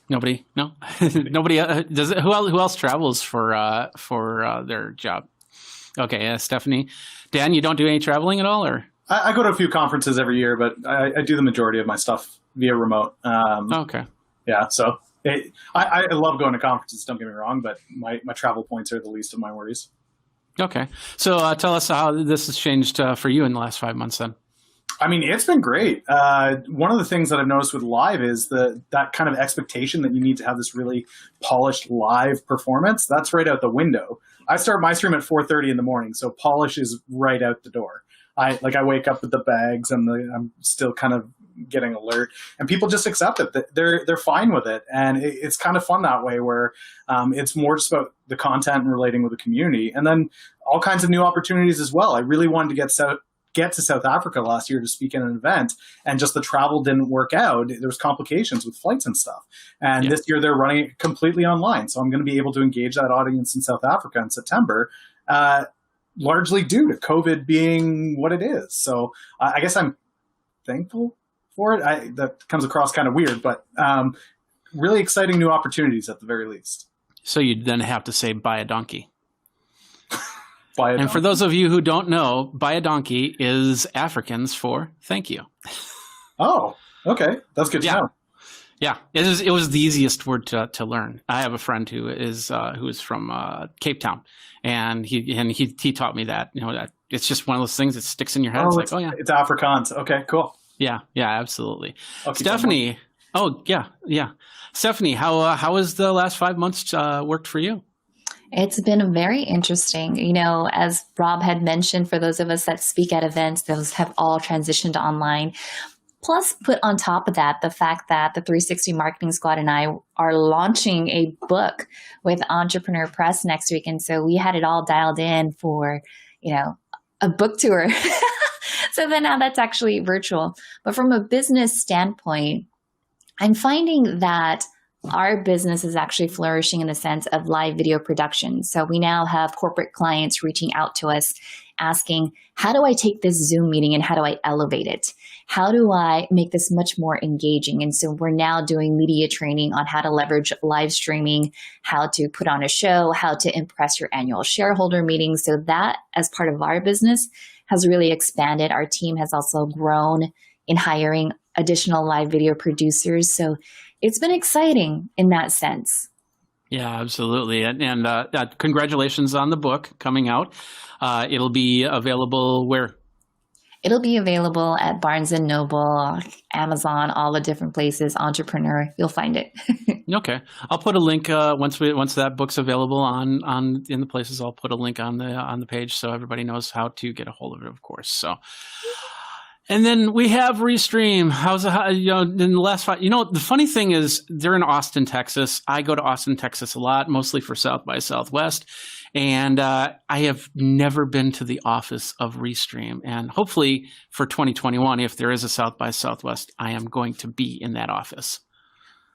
Nobody? No? Nobody? Does it? Who else travels for their job? Okay, Stephanie. Dan, you don't do any traveling at all, or? I go to a few conferences every year, but I do the majority of my stuff via remote. Okay. Yeah, so I love going to conferences, don't get me wrong, but my travel points are the least of my worries. Okay. So tell us how this has changed for you in the last 5 months then. I mean, it's been great. One of the things that I've noticed with live is that kind of expectation that you need to have this really polished live performance. That's right out the window. I start my stream at 4:30 in the morning, so polish is right out the door. I wake up with the bags and I'm still kind of getting alert, and people just accept it. They're fine with it, and it's kind of fun that way, where it's more just about the content and relating with the community, and then all kinds of new opportunities as well. I really wanted to get to South Africa last year to speak at an event, and just the travel didn't work out. There was complications with flights and stuff. And this year they're running it completely online. So I'm going to be able to engage that audience in South Africa in September, largely due to COVID being what it is. So I guess I'm thankful for it. That comes across kind of weird, but really exciting new opportunities at the very least. So you then have to say buy a donkey. And for those of you who don't know, buy a donkey is Afrikaans for thank you. Oh, okay. That's good to know. Yeah, it was the easiest word to learn. I have a friend who is from Cape Town, and he taught me that. You know, that it's just one of those things that sticks in your head. It's Afrikaans. Okay, cool. Yeah, absolutely. Okay, Stephanie, Stephanie, how has the last 5 months worked for you? It's been very interesting. You know, as Rob had mentioned, for those of us that speak at events, those have all transitioned to online. Plus, put on top of that, the fact that the 360 Marketing Squad and I are launching a book with Entrepreneur Press next week. And so we had it all dialed in for, a book tour. So then now that's actually virtual. But from a business standpoint, I'm finding that our business is actually flourishing in the sense of live video production. So we now have corporate clients reaching out to us asking, how do I take this Zoom meeting and how do I elevate it? How do I make this much more engaging? And so we're now doing media training on how to leverage live streaming, how to put on a show, how to impress your annual shareholder meeting. So that, as part of our business, has really expanded. Our team has also grown in hiring additional live video producers. So it's been exciting in that sense. Yeah, absolutely. And congratulations on the book coming out. It'll be available where? It'll be available at Barnes & Noble, Amazon, all the different places, Entrepreneur. You'll find it. Okay. I'll put a link once that book's available on in the places. I'll put a link on the page so everybody knows how to get a hold of it, of course. So. And then we have Restream. In the last 5, the funny thing is they're in Austin, Texas. I go to Austin, Texas a lot, mostly for South by Southwest. And I have never been to the office of Restream. And hopefully for 2021, if there is a South by Southwest, I am going to be in that office.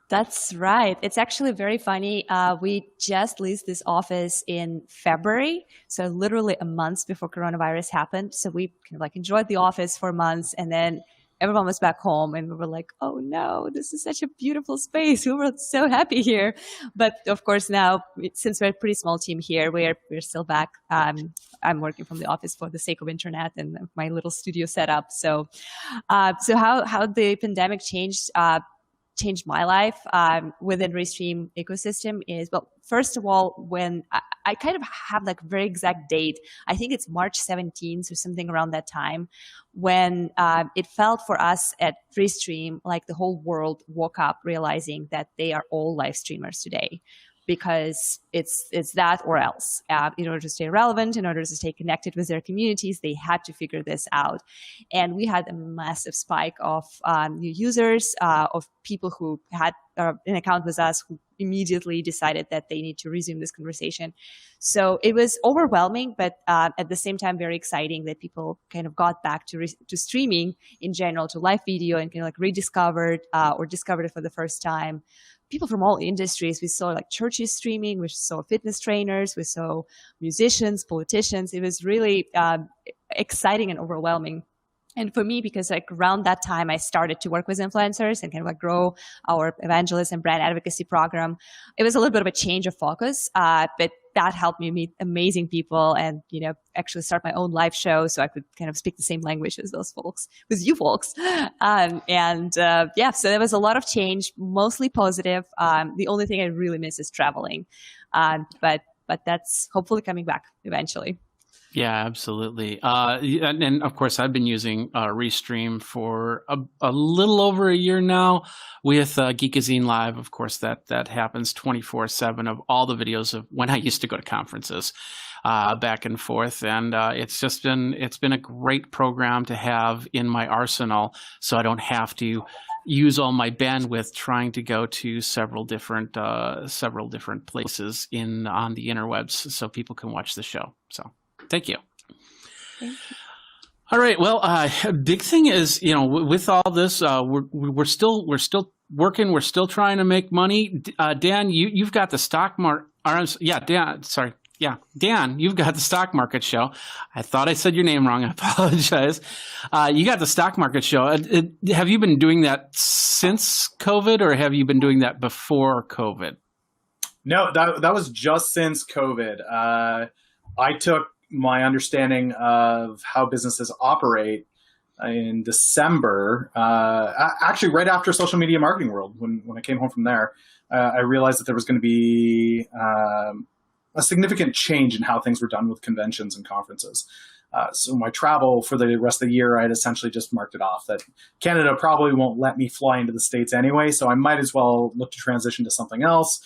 That's right. It's actually very funny. We just leased this office in February, so literally a month before coronavirus happened. So we kind of enjoyed the office for months, and then everyone was back home, and we were like, "Oh no, this is such a beautiful space. We were so happy here." But of course, now since we're a pretty small team here, we're still back. I'm working from the office for the sake of internet and my little studio setup. So how the pandemic changed my life within Restream ecosystem is, well, first of all, when I kind of have very exact date, I think it's March 17th or something around that time, when it felt for us at Restream like the whole world woke up realizing that they are all live streamers today. Because it's that or else. In order to stay relevant, in order to stay connected with their communities, they had to figure this out. And we had a massive spike of new users, of people who had an account with us who immediately decided that they need to resume this conversation. So it was overwhelming, but at the same time, very exciting that people kind of got back to streaming in general, to live video, and kind of rediscovered or discovered it for the first time. People from all industries. We saw churches streaming, we saw fitness trainers, we saw musicians, politicians. It was really exciting and overwhelming. And for me, because like around that time, I started to work with influencers and kind of like grow our evangelism and brand advocacy program. It was a little bit of a change of focus, but that helped me meet amazing people and, you know, actually start my own live show so I could kind of speak the same language as those folks, with you folks. Yeah, so there was a lot of change, mostly positive. The only thing I really miss is traveling. But that's hopefully coming back eventually. Yeah, absolutely. And of course, I've been using Restream for a little over a year now with Geekazine Live. Of course, that happens 24/7 of all the videos of when I used to go to conferences back and forth. And it's been a great program to have in my arsenal, so I don't have to use all my bandwidth trying to go to several different places on the interwebs so people can watch the show. So. Thank you. Thank you. All right. Well, big thing is, you know, with all this, we're still working. We're still trying to make money. Dan, you've got the stock market. Yeah, Dan. Sorry. Yeah, Dan, you've got the stock market show. I thought I said your name wrong. I apologize. You got the stock market show. Have you been doing that since COVID, or have you been doing that before COVID? No, that was just since COVID. I took my understanding of how businesses operate in December, actually right after Social Media Marketing World, when I came home from there, I realized that there was going to be a significant change in how things were done with conventions and conferences. So my travel for the rest of the year, I had essentially just marked it off that Canada probably won't let me fly into the States anyway, so I might as well look to transition to something else.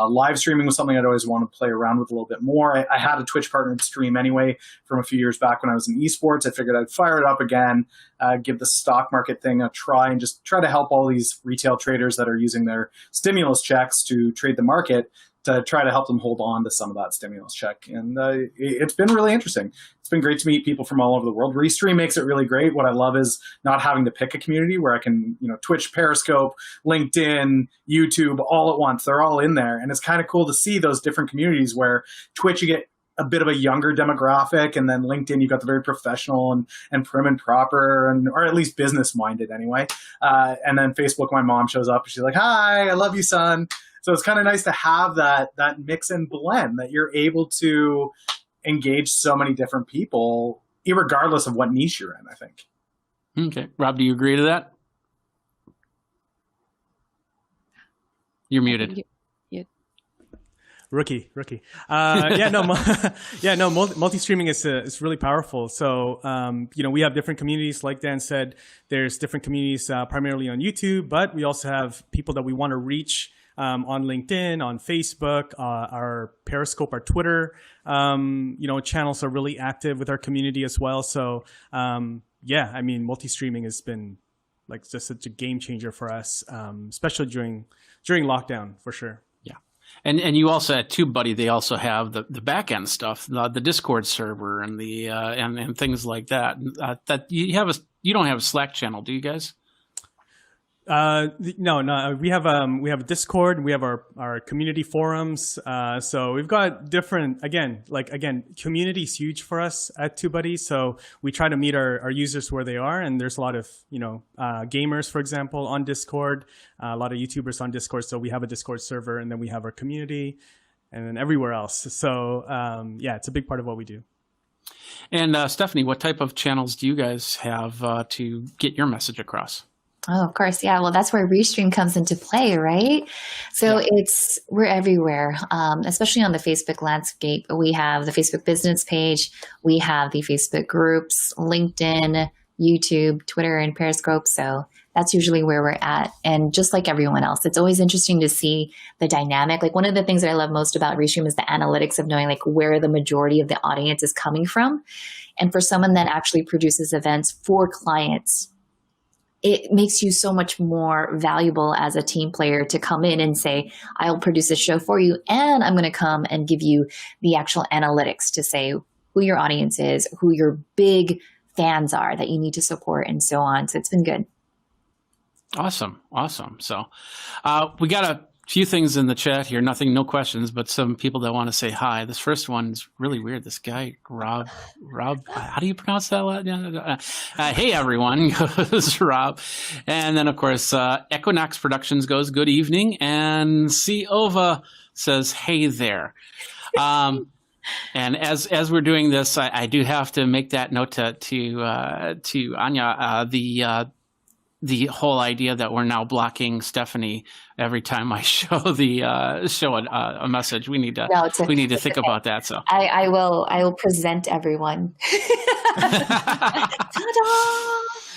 Live streaming was something I'd always want to play around with a little bit more. I had a Twitch partnered stream anyway from a few years back when I was in esports. I figured I'd fire it up again, give the stock market thing a try, and just try to help all these retail traders that are using their stimulus checks to trade the market, to try to help them hold on to some of that stimulus check. And it's been really interesting. It's been great to meet people from all over the world. Restream makes it really great. What I love is not having to pick a community where I can, you know, Twitch, Periscope, LinkedIn, YouTube, all at once. They're all in there. And it's kind of cool to see those different communities where Twitch, you get a bit of a younger demographic, and then LinkedIn, you got the very professional and prim and proper, or at least business minded anyway. And then Facebook, my mom shows up and she's like, "Hi, I love you, son." So it's kind of nice to have that mix and blend, that you're able to engage so many different people, irregardless of what niche you're in, I think. Okay. Rob, do you agree to that? You're muted. Rookie. Multi-streaming is really powerful. So, you know, we have different communities. Like Dan said, there's different communities primarily on YouTube, but we also have people that we want to reach on LinkedIn, on Facebook, our Periscope, our Twitter, you know, channels are really active with our community as well. So, yeah, I mean, multi-streaming has been like just such a game changer for us, especially during lockdown, for sure. Yeah. And you also had too, buddy, they also have the back end stuff, the Discord server and the and things like that. That you don't have a Slack channel, do you guys? No. We have a Discord, and we have our community forums. So we've got different, again, community is huge for us at TubeBuddy. So we try to meet our users where they are. And there's a lot of, you know, gamers, for example, on Discord, a lot of YouTubers on Discord. So we have a Discord server, and then we have our community, and then everywhere else. So, yeah, it's a big part of what we do. And Stephanie, what type of channels do you guys have to get your message across? Oh, of course. Yeah. Well, that's where Restream comes into play, right? So we're everywhere, especially on the Facebook landscape. We have the Facebook business page. We have the Facebook groups, LinkedIn, YouTube, Twitter, and Periscope. So that's usually where we're at. And just like everyone else, it's always interesting to see the dynamic. Like, one of the things that I love most about Restream is the analytics of knowing like where the majority of the audience is coming from. And for someone that actually produces events for clients, it makes you so much more valuable as a team player to come in and say, I'll produce a show for you, and I'm going to come and give you the actual analytics to say who your audience is, who your big fans are that you need to support, and so on. So it's been good. Awesome. So we got few things in the chat here. No questions, but some people that want to say hi. This first one's really weird. This guy, Rob, how do you pronounce that? Hey, everyone, goes Rob. And then, of course, Equinox Productions goes, good evening. And C. Ova says, hey there. And as we're doing this, I do have to make that note to Anya, the whole idea that we're now blocking Stephanie every time I show a message. We need to think about that. So I will present everyone.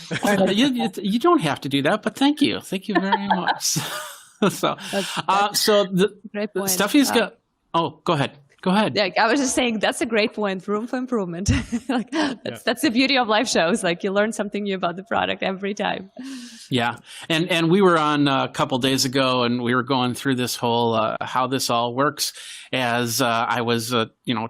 Ta-da! you don't have to do that, but thank you very much. So Great point. Stephanie's got. Oh, go ahead. Go ahead. Yeah, I was just saying that's a great point. Room for improvement. That's the beauty of live shows. Like you learn something new about the product every time. Yeah, and we were on a couple days ago, and we were going through this whole how this all works. As I was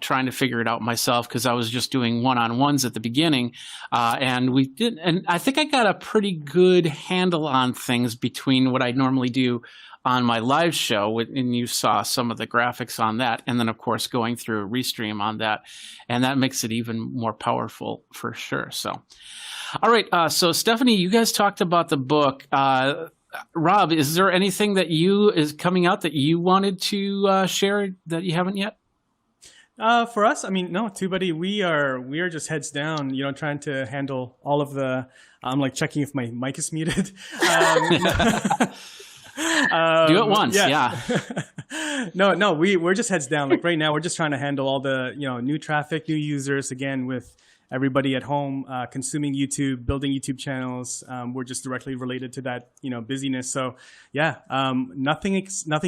trying to figure it out myself because I was just doing one-on-ones at the beginning, and we did. And I think I got a pretty good handle on things between what I normally do on my live show, and you saw some of the graphics on that, and then of course going through a restream on that, and that makes it even more powerful for sure. So, all right, so Stephanie, you guys talked about the book. Rob, is there anything that is coming out that you wanted to share that you haven't yet? For us, I mean, no, TubeBuddy, we are just heads down, trying to handle all of the. I'm like checking if my mic is muted. Do it once, yeah. No, we're just heads down. Like right now, we're just trying to handle all the new traffic, new users. Again, with everybody at home consuming YouTube, building YouTube channels. We're just directly related to that busyness. So yeah, nothing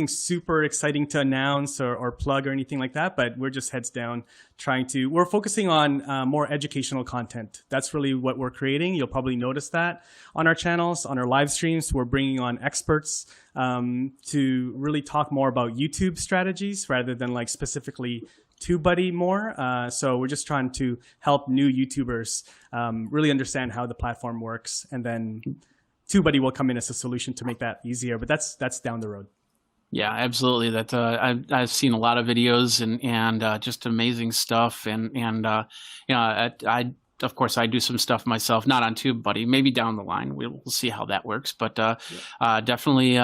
super exciting to announce or plug or anything like that. But we're just heads down we're focusing on more educational content. That's really what we're creating. You'll probably notice that on our channels, on our live streams. We're bringing on experts to really talk more about YouTube strategies rather than like specifically TubeBuddy more. So we're just trying to help new YouTubers really understand how the platform works. And then TubeBuddy will come in as a solution to make that easier. But that's down the road. Yeah, absolutely. That I've seen a lot of videos and just amazing stuff. And I of course I do some stuff myself, not on TubeBuddy. Maybe down the line we'll see how that works. But definitely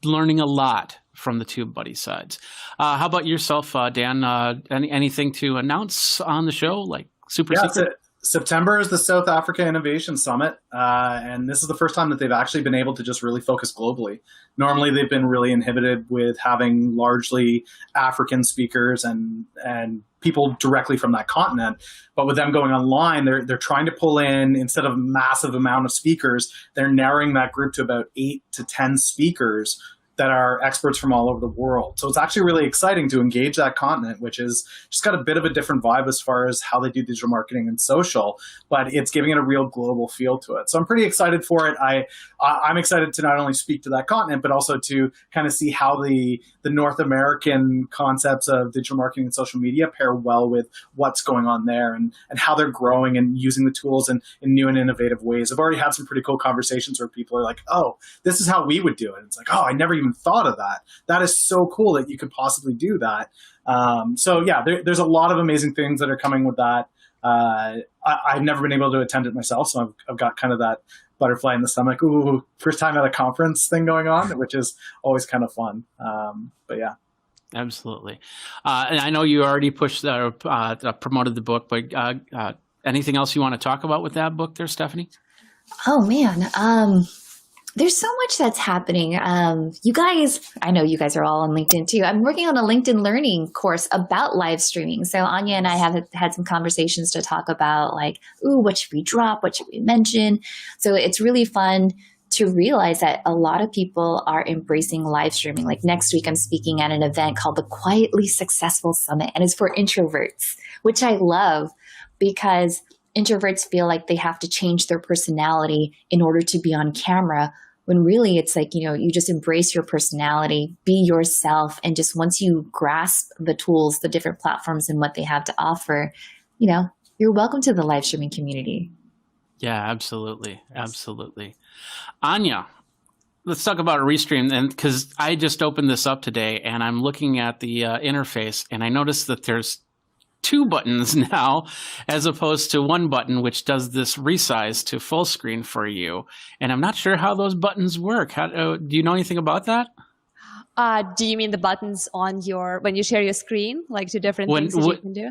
learning a lot from the TubeBuddy sides. How about yourself, Dan? Anything to announce on the show, like super secret? September is the South Africa Innovation Summit, and this is the first time that they've actually been able to just really focus globally. Normally, they've been really inhibited with having largely African speakers and people directly from that continent. But with them going online, they're trying to pull in, instead of a massive amount of speakers, they're narrowing that group to about 8 to 10 speakers that are experts from all over the world. So it's actually really exciting to engage that continent, which is just got a bit of a different vibe as far as how they do digital marketing and social, but it's giving it a real global feel to it. So I'm pretty excited for it. I'm excited to not only speak to that continent, but also to kind of see how the North American concepts of digital marketing and social media pair well with what's going on there and how they're growing and using the tools in new and innovative ways. I've already had some pretty cool conversations where people are like, oh, this is how we would do it. It's like, oh, I never even thought of that. That is so cool that you could possibly do that. So yeah, there's a lot of amazing things that are coming with that. I've never been able to attend it myself, so I've got kind of that butterfly in the stomach. Ooh, first time at a conference thing going on, which is always kind of fun. But yeah. Absolutely. And I know you already pushed promoted the book, but anything else you want to talk about with that book there, Stephanie? Oh man. There's so much that's happening. You guys, I know you guys are all on LinkedIn too. I'm working on a LinkedIn learning course about live streaming. So Anya and I have had some conversations to talk about like, ooh, what should we drop? What should we mention? So it's really fun to realize that a lot of people are embracing live streaming. Like next week, I'm speaking at an event called the Quietly Successful Summit, and it's for introverts, which I love because introverts feel like they have to change their personality in order to be on camera, when really it's like, you just embrace your personality, be yourself. And just once you grasp the tools, the different platforms and what they have to offer, you're welcome to the live streaming community. Yeah, absolutely. Yes. Absolutely. Anya, let's talk about a restream, and because I just opened this up today, and I'm looking at the interface, and I noticed that there's 2 buttons now, as opposed to 1 button, which does this resize to full screen for you. And I'm not sure how those buttons work. How, do you know anything about that? Do you mean the buttons on when you share your screen, like 2 different things that you can do?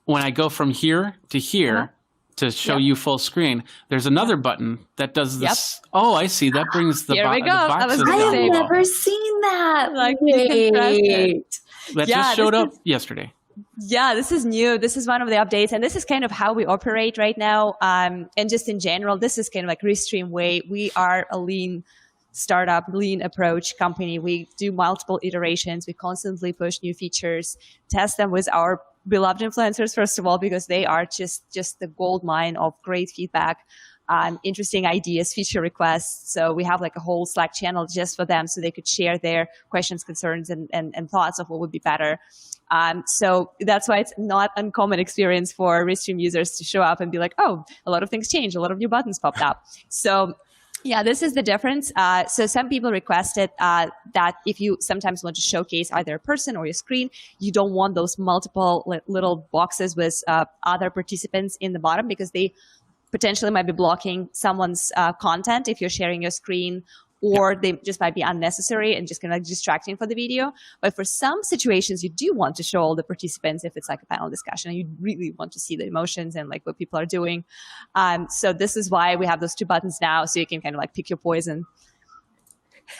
When I go from here to here to show you full screen, there's another button that does this. Oh, I see. That brings the, Here we go. the boxes I down have below. never seen that. Like, you can press it. That just showed up yesterday. Yeah, this is new. This is one of the updates, and this is kind of how we operate right now. And just in general, this is kind of like Restream way. We are a lean startup, lean approach company. We do multiple iterations. We constantly push new features, test them with our beloved influencers, first of all, because they are just the gold mine of great feedback, interesting ideas, feature requests. So we have like a whole Slack channel just for them, so they could share their questions, concerns, and thoughts of what would be better. So that's why it's not uncommon experience for Restream users to show up and be like, oh, a lot of things changed, a lot of new buttons popped up. So yeah, this is the difference. So some people requested that if you sometimes want to showcase either a person or your screen, you don't want those multiple little boxes with other participants in the bottom, because they potentially might be blocking someone's content if you're sharing your screen, or they just might be unnecessary and just kind of distracting for the video. But for some situations, you do want to show all the participants if it's like a panel discussion and you really want to see the emotions and like what people are doing. So this is why we have those 2 buttons now, so you can kind of like pick your poison.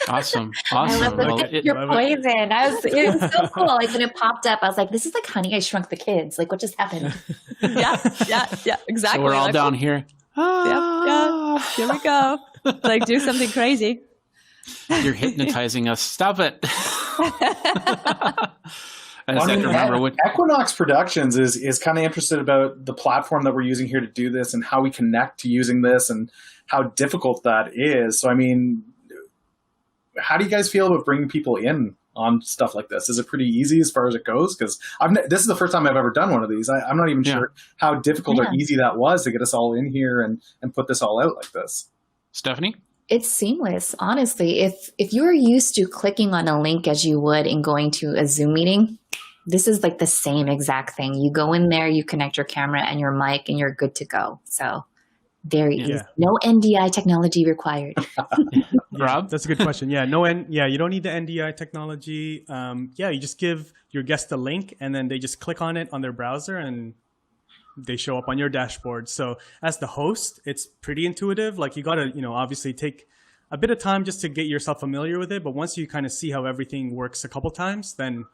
Awesome. I love your poison. It was so cool. Like when it popped up, I was like, this is like Honey, I Shrunk the Kids. Like what just happened? yeah, exactly. So we're all like, down here. Yeah, here we go. Like do something crazy. You're hypnotizing us. Stop it. Equinox Productions is kind of interested about the platform that we're using here to do this and how we connect to using this and how difficult that is. So, I mean, how do you guys feel about bringing people in on stuff like this? Is it pretty easy as far as it goes? Because this is the first time I've ever done one of these. I'm not even sure how difficult or easy that was to get us all in here and put this all out like this. Stephanie? It's seamless, honestly. If you're used to clicking on a link as you would in going to a Zoom meeting, this is like the same exact thing. You go in there, you connect your camera and your mic, and you're good to go. So very easy. No NDI technology required. Rob? That's a good question. Yeah, you don't need the NDI technology. You just give your guest a link, and then they just click on it on their browser, and they show up on your dashboard. So as the host, it's pretty intuitive. Like you got to, obviously take a bit of time just to get yourself familiar with it. But once you kind of see how everything works a couple times, then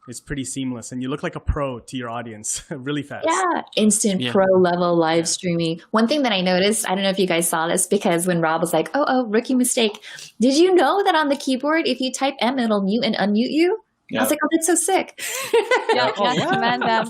it's pretty seamless. And you look like a pro to your audience really fast. Yeah. Instant pro level live streaming. One thing that I noticed, I don't know if you guys saw this, because when Rob was like, oh, rookie mistake. Did you know that on the keyboard, if you type M, it'll mute and unmute you? Yeah. I was like, oh, that's so sick. Command them.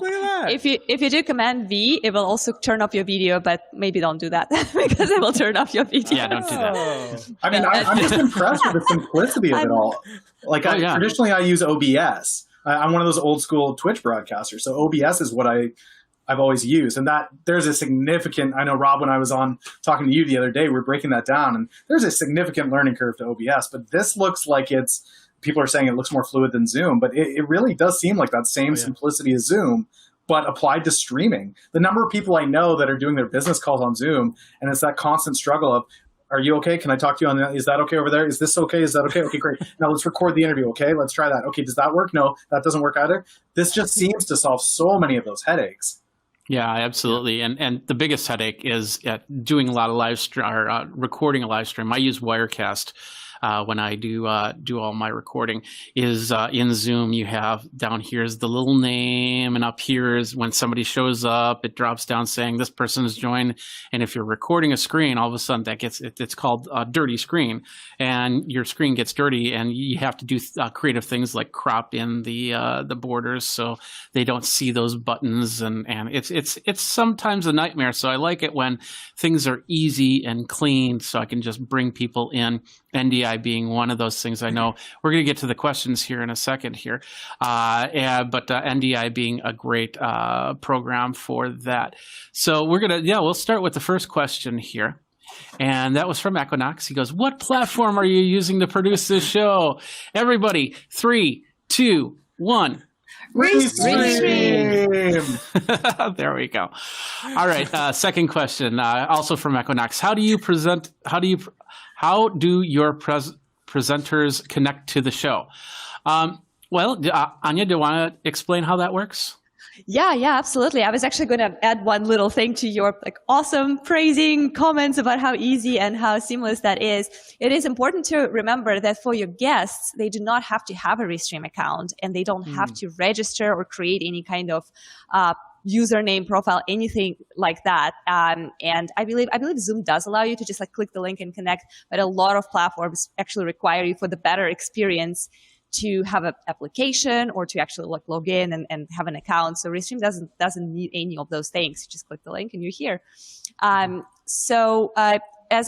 If you do Command V, it will also turn off your video, but maybe don't do that because it will turn off your video. Yeah, don't do that. I mean, I'm just impressed with the simplicity of it all. Like, traditionally I use OBS. I'm one of those old school Twitch broadcasters, so OBS is what I've always used, and that there's a significant. I know, Rob, when I was on talking to you the other day, we were breaking that down, and there's a significant learning curve to OBS. But this looks like people are saying it looks more fluid than Zoom, but it really does seem like that same simplicity as Zoom, but applied to streaming. The number of people I know that are doing their business calls on Zoom, and it's that constant struggle of, are you okay? Can I talk to you on that? Is that okay over there? Is this okay? Is that okay? Okay, great. Now let's record the interview. Okay, let's try that. Okay, does that work? No, that doesn't work either. This just seems to solve so many of those headaches. Yeah, absolutely. And the biggest headache is doing a lot of live stream or recording a live stream. I use Wirecast. When I do all my recording, is in Zoom. You have down here is the little name, and up here is when somebody shows up, it drops down saying this person has joined. And if you're recording a screen, all of a sudden it's called a dirty screen, and your screen gets dirty, and you have to do creative things like crop in the borders so they don't see those buttons, and it's sometimes a nightmare. So I like it when things are easy and clean, so I can just bring people in. NDI being one of those things. I know we're going to get to the questions here in a second here, but NDI being a great program for that. So we'll start with the first question here. And that was from Equinox. He goes, "What platform are you using to produce this show?" Everybody, 3, 2, 1. Restream. There we go. All right. Second question, also from Equinox. How do your presenters connect to the show? Well, Anya, do you want to explain how that works? Yeah, absolutely. I was actually going to add one little thing to your awesome praising comments about how easy and how seamless that is. It is important to remember that for your guests, they do not have to have a Restream account, and they don't have to register or create any kind of username, profile, anything like that. And I believe Zoom does allow you to just click the link and connect, but a lot of platforms actually require you, for the better experience, to have an application or to actually log in and have an account. So Restream doesn't need any of those things. You just click the link and you're here. As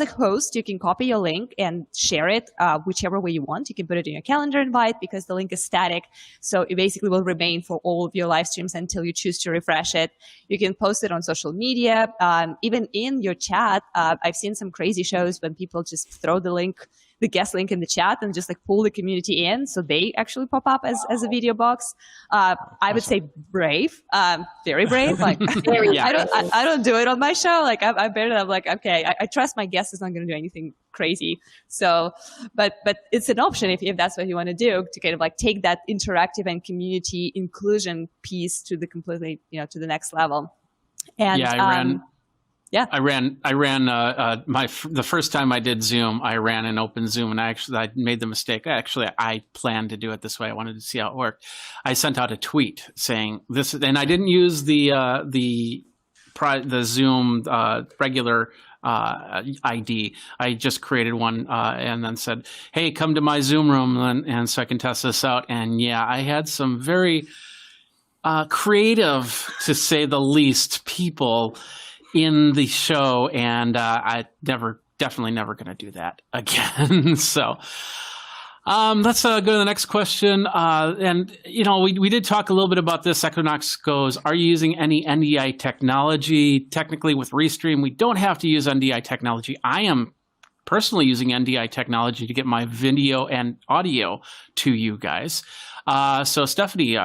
a host, you can copy your link and share it whichever way you want. You can put it in your calendar invite because the link is static. So it basically will remain for all of your live streams until you choose to refresh it. You can post it on social media. Even in your chat, I've seen some crazy shows when people just throw the guest link in the chat and just pull the community in, so they actually pop up as a video box. I would say brave, very brave. I don't do it on my show. I'm okay, I trust my guest is not going to do anything crazy. So, but it's an option if that's what you want to do, to kind of take that interactive and community inclusion piece to the completely, to the next level. And I ran the first time I did Zoom, I ran an open Zoom, and I made the mistake. I planned to do it this way. I wanted to see how it worked. I sent out a tweet saying this, and I didn't use the Zoom regular ID. I just created one and then said, "Hey, come to my Zoom room," and so I can test this out. And yeah, I had some very creative, to say the least, people in the show, and definitely never going to do that again. So let's go to the next question. And we did talk a little bit about this. Equinox goes, "Are you using any NDI technology?" Technically, with Restream, we don't have to use NDI technology. I am personally using NDI technology to get my video and audio to you guys. So Stephanie,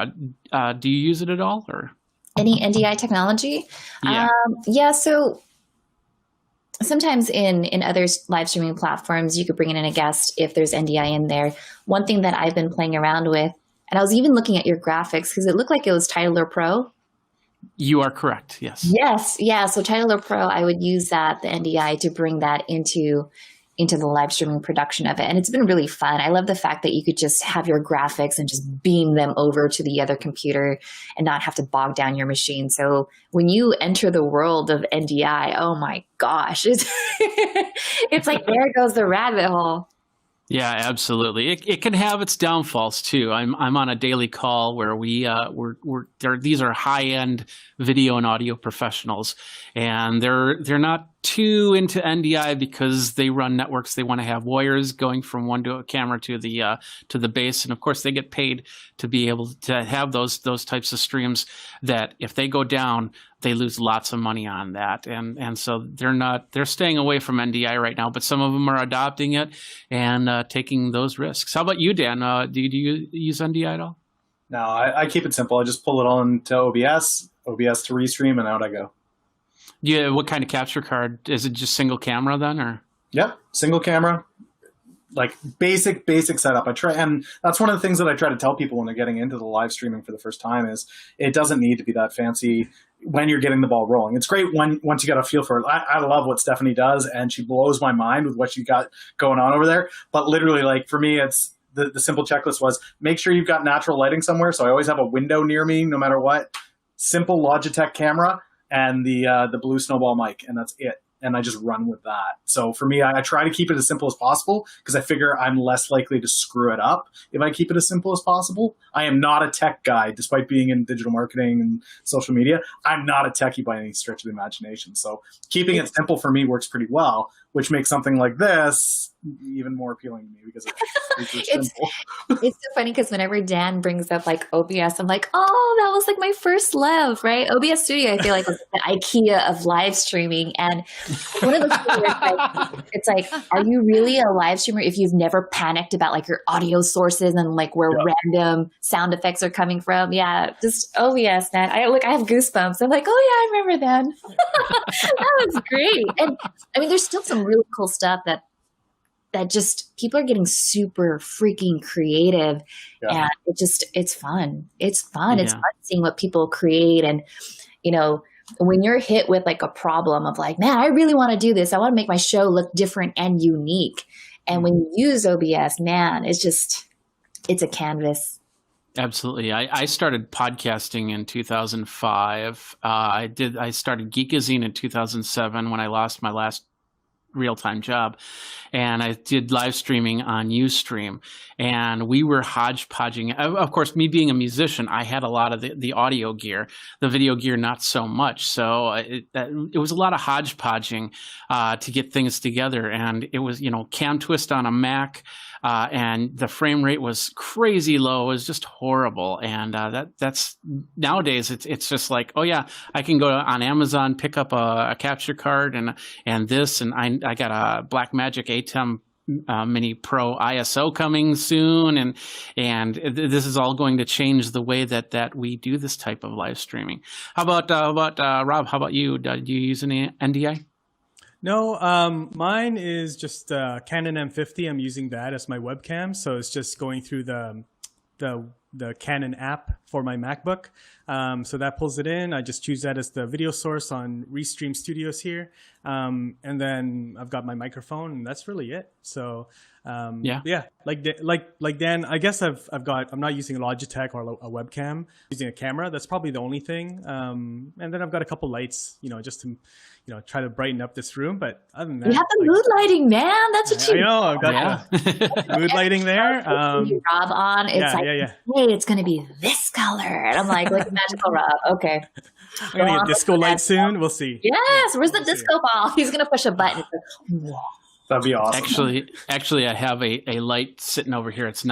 do you use it at all, or? Any NDI technology? Yeah. So sometimes in other live streaming platforms, you could bring in a guest if there's NDI in there. One thing that I've been playing around with, and I was even looking at your graphics because it looked like it was Titler Pro. You are correct. Yes. Yes. Yeah. So Titler Pro, I would use the NDI, to bring that into the live streaming production of it. And it's been really fun. I love the fact that you could just have your graphics and just beam them over to the other computer and not have to bog down your machine. So when you enter the world of NDI, oh my gosh, it's like, there goes the rabbit hole. Yeah, absolutely. It can have its downfalls too. I'm on a daily call where these are high-end video and audio professionals, and they're not too into NDI because they run networks. They want to have wires going from one to a camera to the base, and of course they get paid to be able to have those types of streams that if they go down, they lose lots of money on that, and so they're staying away from NDI right now. But some of them are adopting it and taking those risks. How about you, Dan? Do you use NDI at all? No, I keep it simple. I just pull it on to OBS to Restream, and out I go. Yeah, what kind of capture card? Is it just single camera then, or? Yep, single camera. Like basic setup. And that's one of the things that I try to tell people when they're getting into the live streaming for the first time is it doesn't need to be that fancy when you're getting the ball rolling. It's great once you get a feel for it. I love what Stephanie does, and she blows my mind with what you got going on over there. But literally, for me, it's the simple checklist was make sure you've got natural lighting somewhere. So I always have a window near me, no matter what. Simple Logitech camera and the Blue Snowball mic, and that's it. And I just run with that. So for me, I try to keep it as simple as possible because I figure I'm less likely to screw it up if I keep it as simple as possible. I am not a tech guy, despite being in digital marketing and social media. I'm not a techie by any stretch of the imagination. So keeping it simple for me works pretty well, which makes something like this even more appealing to me because it's simple. It's so funny because whenever Dan brings up OBS, I'm like, oh, that was my first love, right? OBS Studio, I feel like was the IKEA of live streaming. And one of those things where it's like, are you really a live streamer if you've never panicked about like your audio sources and like where random sound effects are coming from? Yeah, just OBS, man. I have goosebumps. I'm like, oh yeah, I remember that. That was great. And I mean, there's still some really cool stuff that just people are getting super freaking creative, and it's fun. It's fun. It's fun seeing what people create, and you know, when you're hit with like a problem of like, man, I really want to do this. I want to make my show look different and unique. And when you use OBS, man, it's a canvas. Absolutely. I started podcasting in 2005. I started Geekazine in 2007 when I lost my last real-time job, and I did live streaming on Ustream, and we were hodgepodging. Of course, me being a musician, I had a lot of the audio gear, the video gear not so much. So it was a lot of hodgepodging to get things together, and it was, you know, cam twist on a Mac, and the frame rate was crazy low. It was just horrible. And that's nowadays it's just like, oh yeah, I can go on Amazon, pick up a capture card and this, and I got a Blackmagic ATEM Mini Pro ISO coming soon, and this is all going to change the way that we do this type of live streaming. How about Rob? How about you? Do you use any NDI? No, mine is just Canon M50. I'm using that as my webcam, so it's just going through the Canon app for my MacBook. So that pulls it in. I just choose that as the video source on Restream Studios here, and then I've got my microphone, and that's really it. So like Dan, I guess I'm not using a Logitech or a webcam. I'm using a camera. That's probably the only thing. And then I've got a couple lights, you know, just to, you know, try to brighten up this room. But other than that, you have the mood lighting, man. That's what you. I know. I've got the mood lighting there. Rob on. It's hey, it's gonna be this color, and I'm like magical Rob. Okay. I'm gonna get disco light soon. We'll see. Yes. Where's the disco ball? He's gonna push a button. That'd be awesome. Actually, I have a light sitting over here. It's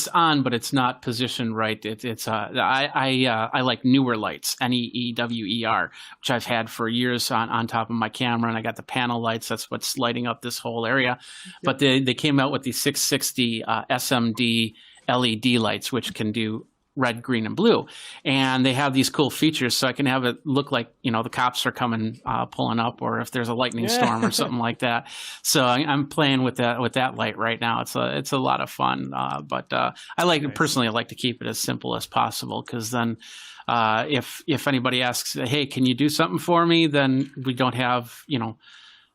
on, but it's not positioned right. I like newer lights, NEEWER, which I've had for years on top of my camera, and I got the panel lights. That's what's lighting up this whole area. But they came out with the 660 SMD LED lights, which can do red, green, and blue, and they have these cool features, so I can have it look like, you know, the cops are coming, pulling up, or if there's a lightning storm or something like that. So I'm playing with that light right now. It's a lot of fun, but I like personally, I like to keep it as simple as possible, because then if anybody asks, hey, can you do something for me, then we don't have, you know,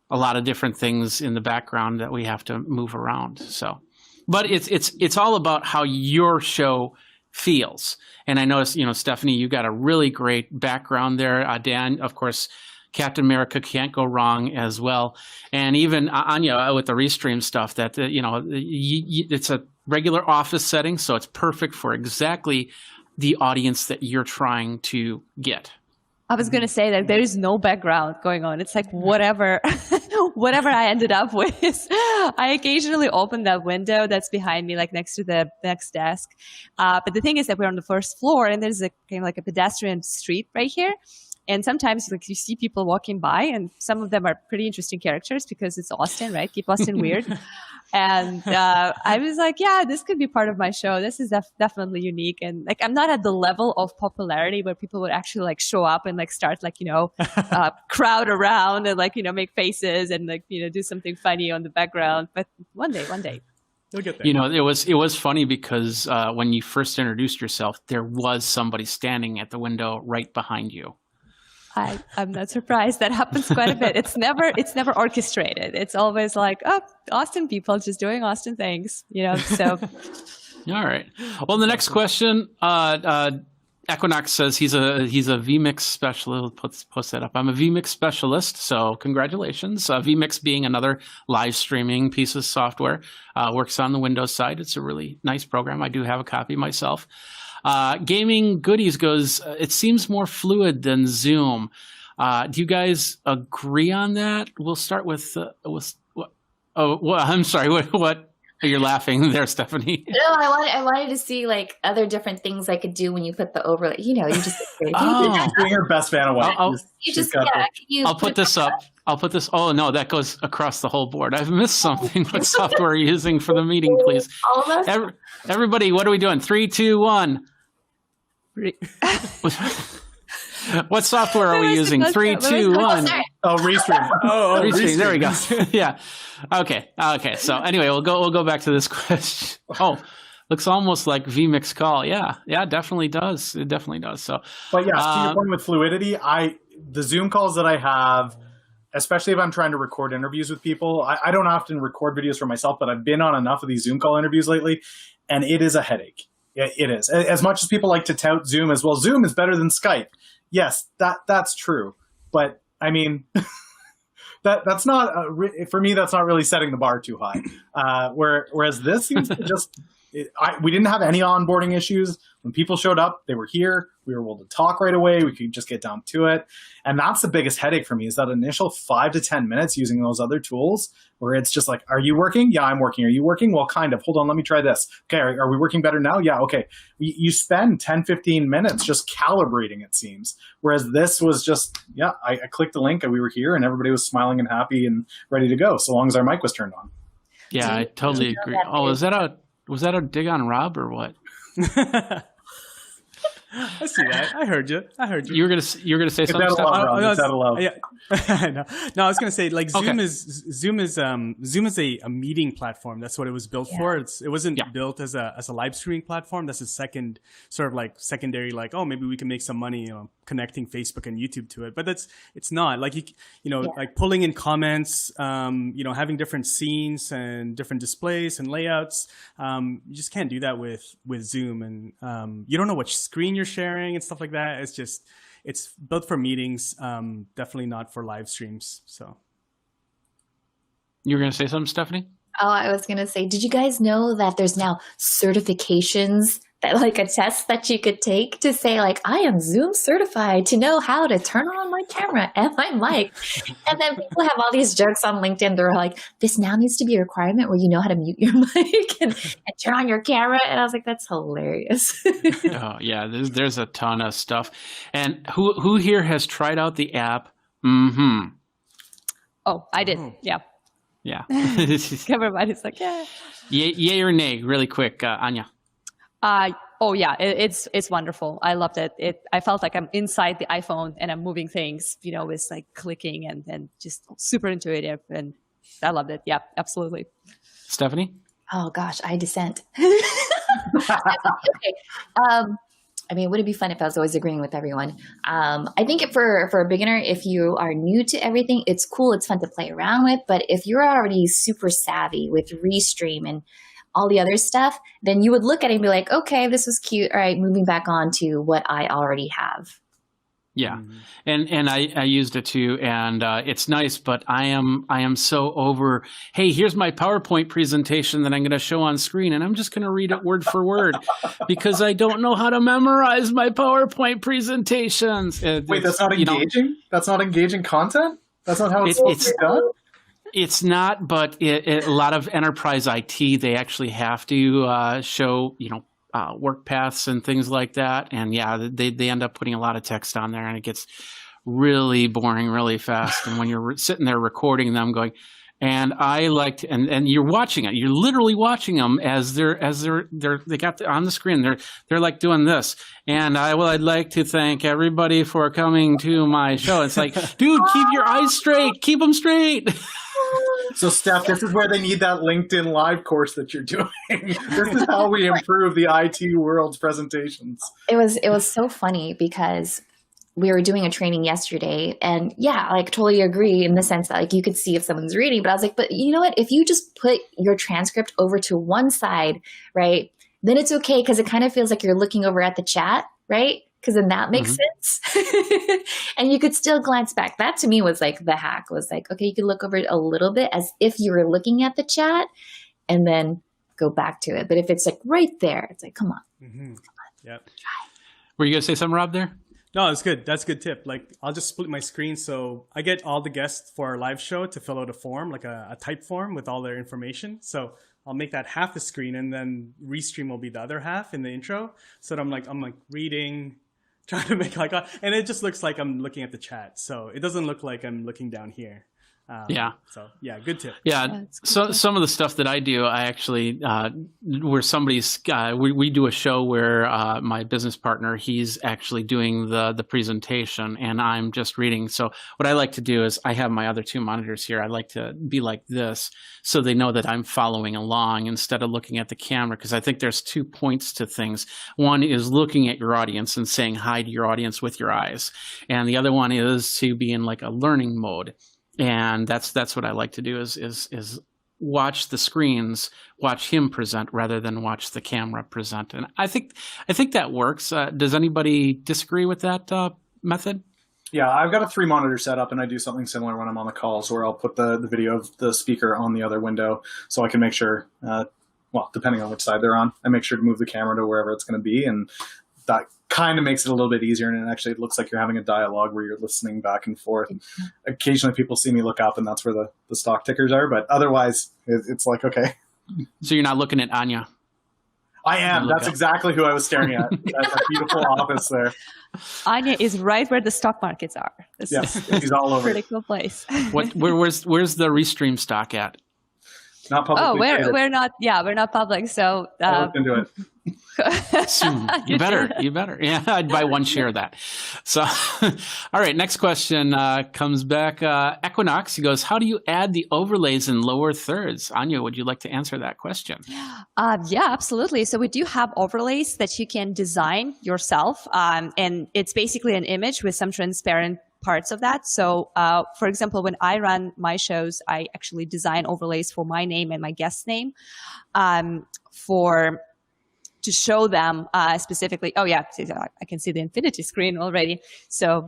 a lot of different things in the background that we have to move around. So, but it's all about how your show feels. And I noticed, you know, Stephanie, you got a really great background there. Dan, of course, Captain America can't go wrong as well. And even Anya with the Restream stuff, that, you know, it's a regular office setting, so it's perfect for exactly the audience that you're trying to get. I was going to say that there is no background going on. It's like whatever I ended up with. I occasionally open that window that's behind me, like next to the next desk. But the thing is that we're on the first floor, and there's a kind of like a pedestrian street right here. And sometimes like you see people walking by, and some of them are pretty interesting characters because it's Austin, right? Keep Austin weird. And I was like, yeah, this could be part of my show. This is definitely unique. And like, I'm not at the level of popularity where people would actually like show up and like start like, you know, crowd around and like, you know, make faces and like, you know, do something funny on the background. But one day. You'll get there. You know, it was funny because when you first introduced yourself, there was somebody standing at the window right behind you. I'm not surprised. That happens quite a bit. It's never orchestrated. It's always like, oh, Austin people just doing Austin things, you know. So, all right. Well, the next question, Equinox says he's a vMix specialist. Post that up. I'm a vMix specialist, so congratulations. vMix being another live streaming piece of software, works on the Windows side. It's a really nice program. I do have a copy myself. Gaming Goodies goes, it seems more fluid than Zoom. Do you guys agree on that? We'll start with I'm sorry. What? You're laughing there, Stephanie. No, I wanted to see like other different things I could do when you put the overlay. You know, you just being your best fan of what? I'll put this up. I'll put this. Oh no, that goes across the whole board. I've missed something. What software are you using for the meeting, please? Everybody, what are we doing? 3, 2, 1. What software are we using? 3, 2, 1. Oh, Restream. Restream. There we go. Yeah. Okay. So anyway, we'll go back to this question. Oh, looks almost like vMix call. Yeah. It definitely does. It definitely does. So, but yeah, to your point with fluidity, the Zoom calls that I have, especially if I'm trying to record interviews with people, I don't often record videos for myself, but I've been on enough of these Zoom call interviews lately, and it is a headache. It is. As much as people like to tout Zoom as well, Zoom is better than Skype. Yes, that's true. But I mean, that's not for me. That's not really setting the bar too high. Whereas this seems to just we didn't have any onboarding issues. When people showed up, they were here. We were able to talk right away. We could just get down to it. And that's the biggest headache for me is that initial 5 to 10 minutes using those other tools where it's just like, are you working? Yeah, I'm working. Are you working? Well, kind of. Hold on, let me try this. Okay, are we working better now? Yeah, okay. You spend 10, 15 minutes just calibrating, it seems. Whereas this was just, I clicked the link and we were here and everybody was smiling and happy and ready to go so long as our mic was turned on. Yeah, I totally agree. Oh, was that a dig on Rob or what? I see that. I heard you. You were gonna say something. Is that allowed? Yeah. No, I was gonna say like Zoom is a meeting platform. That's what it was built for. It wasn't built as a live streaming platform. That's a secondary like, oh, maybe we can make some money connecting Facebook and YouTube to it. But it's not like like pulling in comments, having different scenes and different displays and layouts. You just can't do that with Zoom, and you don't know which screen you're sharing and stuff like that. It's built for meetings, definitely not for live streams. So you were going to say something, Stephanie? Oh, I was going to say, did you guys know that there's now certifications that like a test that you could take to say like, I am Zoom certified to know how to turn on my camera and my mic. And then people have all these jokes on LinkedIn. They're like, this now needs to be a requirement where you know how to mute your mic and turn on your camera. And I was like, that's hilarious. Oh yeah, there's a ton of stuff. And who here has tried out the app? Mm-hmm. Oh, I did. Yeah. Yeah. Everybody's like, yeah. Yay or nay, really quick, Anya. Oh yeah, it's wonderful. I loved it. I felt like I'm inside the iPhone and I'm moving things. It's like clicking and just super intuitive, and I loved it. Yeah, absolutely. Stephanie? Oh gosh, I dissent. Okay. I mean, would it be fun if I was always agreeing with everyone? I think for a beginner, if you are new to everything, it's cool. It's fun to play around with. But if you're already super savvy with Restream and all the other stuff, then you would look at it and be like, okay, this was cute. All right, moving back on to what I already have. Yeah, and I used it too, and it's nice, but I am so over. Hey, here's my PowerPoint presentation that I'm going to show on screen, and I'm just going to read it word for word because I don't know how to memorize my PowerPoint presentations. Wait, that's not engaging? That's not engaging content? That's not how it's supposed to be done? It's not, but a lot of enterprise IT, they actually have to show, work paths and things like that. And yeah, they end up putting a lot of text on there and it gets really boring really fast. And when you're sitting there recording them going, and I liked, and you're watching it, you're literally watching them as they got on the screen. They're like doing this. And I'd like to thank everybody for coming to my show. It's like, dude, keep your eyes straight, keep them straight. So, Steph, this is where they need that LinkedIn Live course that you're doing. This is how we improve the IT world's presentations. It was so funny because we were doing a training yesterday, and yeah, like totally agree in the sense that like you could see if someone's reading, but I was like, but you know what? If you just put your transcript over to one side, right, then it's okay because it kind of feels like you're looking over at the chat, right? Because then that makes sense. And you could still glance back. That to me was like the hack was like, okay, you could look over it a little bit as if you were looking at the chat and then go back to it. But if it's like right there, it's like, come on. Mm-hmm. Yep. Were you going to say something, Rob, there? No, it's good. That's a good tip. Like I'll just split my screen. So I get all the guests for our live show to fill out a form, like a type form with all their information. So I'll make that half the screen and then Restream will be the other half in the intro. So that I'm like reading, trying to make and it just looks like I'm looking at the chat. So it doesn't look like I'm looking down here. Yeah. So yeah, good tip. Yeah. So some of the stuff that I do, I actually, where somebody's, we do a show where my business partner, he's actually doing the presentation and I'm just reading. So what I like to do is I have my other two monitors here. I like to be like this so they know that I'm following along instead of looking at the camera, because I think there's 2 points to things. One is looking at your audience and saying hi to your audience with your eyes. And the other one is to be in like a learning mode. And that's what I like to do is watch the screens, watch him present rather than watch the camera present. And I think that works. Does anybody disagree with that method? Yeah, I've got a 3-monitor setup, and I do something similar when I'm on the calls, where I'll put the video of the speaker on the other window, so I can make sure, well, depending on which side they're on, I make sure to move the camera to wherever it's going to be, and that kind of makes it a little bit easier, and it actually looks like you're having a dialogue where you're listening back and forth. Occasionally people see me look up, and that's where the stock tickers are, but otherwise it's like, okay. So you're not looking at Anya? I am. That's exactly who I was staring at. That beautiful office there. Anya is right where the stock markets are. This is he's all over. a pretty cool place. Where's the Restream stock at? Not public. Oh, we're not. Yeah, we're not public. So I'll look into it. Soon. You better. Yeah, I'd buy one share of that. So, all right, next question comes back. Equinox, he goes, how do you add the overlays in lower thirds? Anya, would you like to answer that question? Yeah, absolutely. So we do have overlays that you can design yourself. And it's basically an image with some transparent parts of that. So, for example, when I run my shows, I actually design overlays for my name and my guest name to show them specifically. Oh yeah, I can see the infinity screen already. So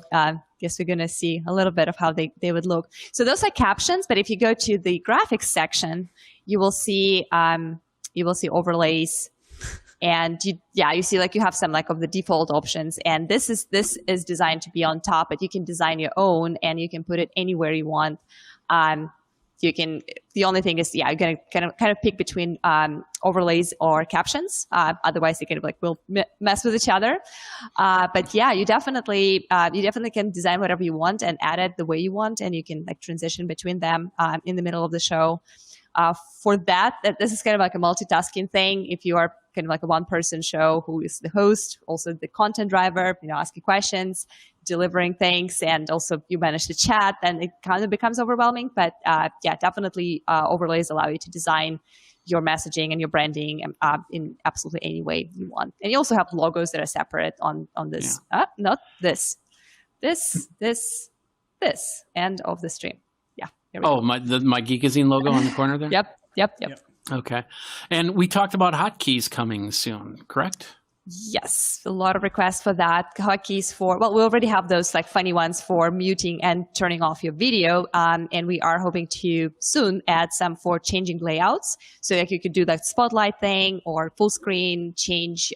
guess we're going to see a little bit of how they would look. So those are captions, but if you go to the graphics section, you will see overlays. And you see like you have some like of the default options, and this is designed to be on top, but you can design your own and you can put it anywhere you want. The only thing is, you're gonna kind of pick between overlays or captions. Otherwise, they kind of like will mess with each other. But yeah, you definitely can design whatever you want and add it the way you want, and you can like transition between them in the middle of the show. For that, this is kind of like a multitasking thing. If you are kind of like a one-person show who is the host, also the content driver, asking questions, delivering things, and also you manage the chat, then it kind of becomes overwhelming. But definitely overlays allow you to design your messaging and your branding in absolutely any way you want. And you also have logos that are separate on this, not this, end of the stream. Oh, my Geekazine logo on the corner there? Yep. Okay. And we talked about hotkeys coming soon, correct? Yes, a lot of requests for that. Hotkeys we already have those like funny ones for muting and turning off your video. And we are hoping to soon add some for changing layouts. So like you could do like spotlight thing or full screen change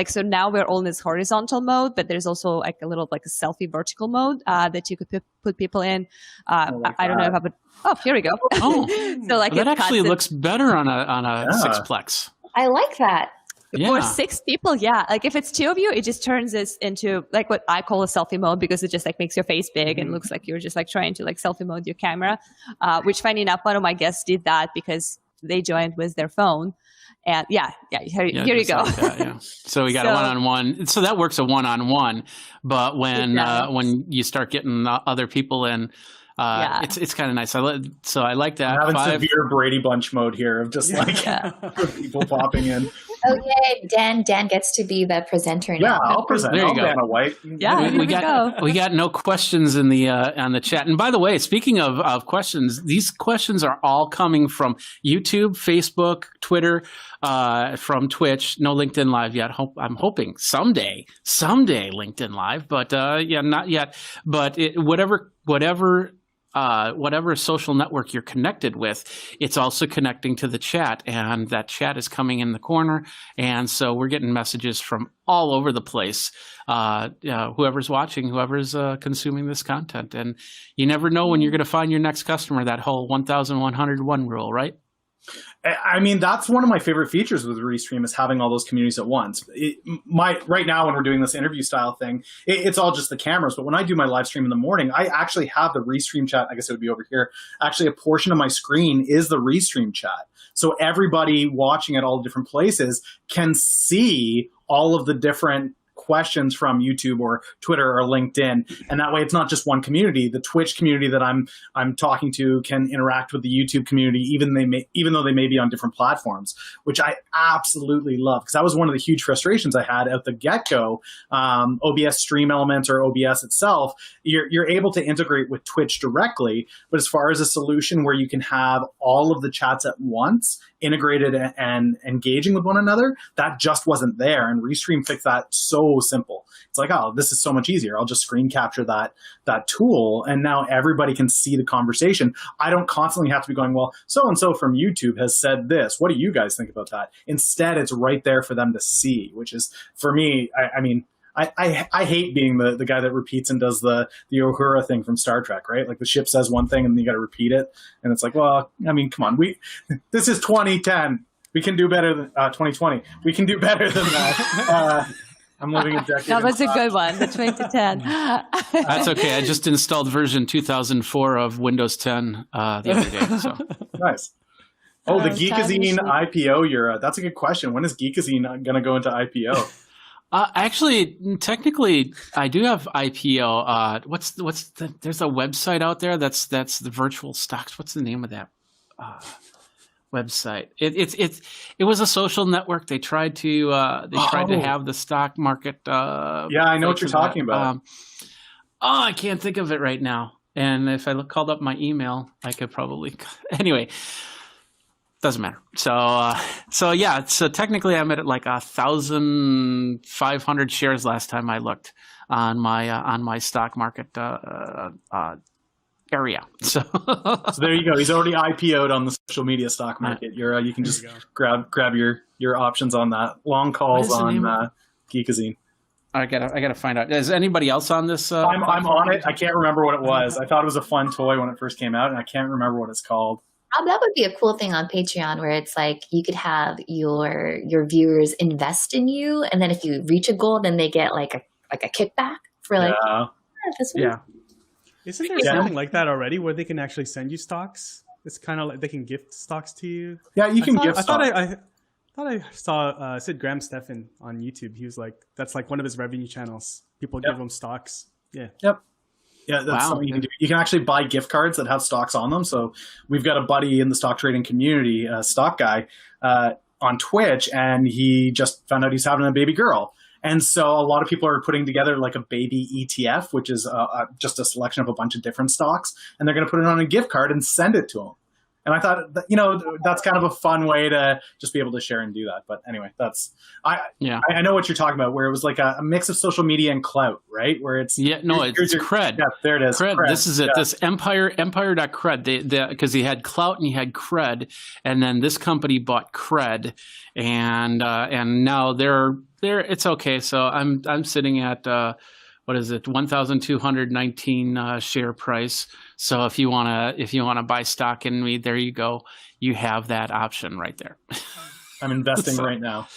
so now we're all in this horizontal mode, but there's also like a little like a selfie vertical mode that you could put people in. I don't know if I would. Oh, here we go. Oh, so like that actually looks better on a sixplex. I like that. Yeah. For 6 people, yeah. Like if it's 2 of you, it just turns this into like what I call a selfie mode, because it just like makes your face big and looks like you're just like trying to like selfie mode your camera. Which funny enough, one of my guests did that because they joined with their phone. And here you go. Like that, yeah. So we got a one-on-one. So that works a one-on-one, but when you start getting other people in, it's kind of nice. I like that. I'm having severe Brady Bunch mode here of just like people popping in. Okay, Dan gets to be the presenter now. Yeah, I'll present. There you go. Dana White. Yeah, we got no questions in the on the chat. And by the way, speaking of questions, these questions are all coming from YouTube, Facebook, Twitter, from Twitch. No LinkedIn Live yet. I'm hoping someday LinkedIn Live, but not yet. But whatever social network you're connected with, it's also connecting to the chat, and that chat is coming in the corner. And so we're getting messages from all over the place. Whoever's watching, whoever's consuming this content, and you never know when you're going to find your next customer. That whole 1,101 rule, right? I mean, that's one of my favorite features with Restream is having all those communities at once. Right now, when we're doing this interview style thing, it's all just the cameras. But when I do my live stream in the morning, I actually have the Restream chat. I guess it would be over here. Actually, a portion of my screen is the Restream chat. So everybody watching at all different places can see all of the different questions from YouTube or Twitter or LinkedIn, and that way it's not just one community. The Twitch community that I'm talking to can interact with the YouTube community, even though they may be on different platforms, which I absolutely love, because that was one of the huge frustrations I had at the get-go. OBS Stream Elements or OBS itself, you're able to integrate with Twitch directly, but as far as a solution where you can have all of the chats at once integrated and engaging with one another, that just wasn't there. And Restream fixed that so simple. It's like, oh, this is so much easier. I'll just screen capture that tool, and now everybody can see the conversation. I don't constantly have to be going, well, so-and-so from YouTube has said this. What do you guys think about that? Instead, it's right there for them to see, which is, for me, I mean, I hate being the guy that repeats and does the Uhura thing from Star Trek, right? Like the ship says one thing and then you got to repeat it. And it's like, well, I mean, come on. This is 2010. We can do better than 2020. We can do better than that. I'm living a decade. That was a good one, the 2010. That's okay. I just installed version 2004 of Windows 10 the other day. So. Nice. Oh, the Geekazine IPO. That's a good question. When is Geekazine going to go into IPO? Actually, technically, I do have IPO. There's a website out there that's the virtual stocks. What's the name of that website? It was a social network. They tried to have the stock market. Yeah, I know what you're talking about. I can't think of it right now. And if I called up my email, I could probably. Anyway. Doesn't matter. So yeah. So technically, I'm at like 1,500 shares last time I looked on my stock market area. So there you go. He's already IPO'd on the social media stock market. You can just grab your options on that. Long calls on Geekazine. I gotta find out. Is anybody else on this? I'm on it. I can't remember what it was. I thought it was a fun toy when it first came out, and I can't remember what it's called. That would be a cool thing on Patreon, where it's like you could have your viewers invest in you, and then if you reach a goal, then they get like a kickback for like. Yeah. Isn't there something like that already, where they can actually send you stocks? It's kind of like they can gift stocks to you. Yeah, you can gift stocks. I thought I saw Sid Graham Stephan on YouTube. He was like, that's like one of his revenue channels. People give him stocks. Yeah. Yep. Yeah, that's something you can do. You can actually buy gift cards that have stocks on them. So we've got a buddy in the stock trading community, a stock guy, on Twitch, and he just found out he's having a baby girl. And so a lot of people are putting together like a baby ETF, which is just a selection of a bunch of different stocks, and they're going to put it on a gift card and send it to him. And I thought, that's kind of a fun way to just be able to share and do that. But anyway, I know what you're talking about, where it was like a mix of social media and clout, right? Where it's it's cred. Yeah, there it is. Cred. This is it. Yeah. This empire.cred. Because he had clout and he had cred, and then this company bought cred, and now they're it's okay. So I'm sitting at what is it, 1,219 share price. So if you wanna buy stock in me, there you go. You have that option right there. I'm investing right now.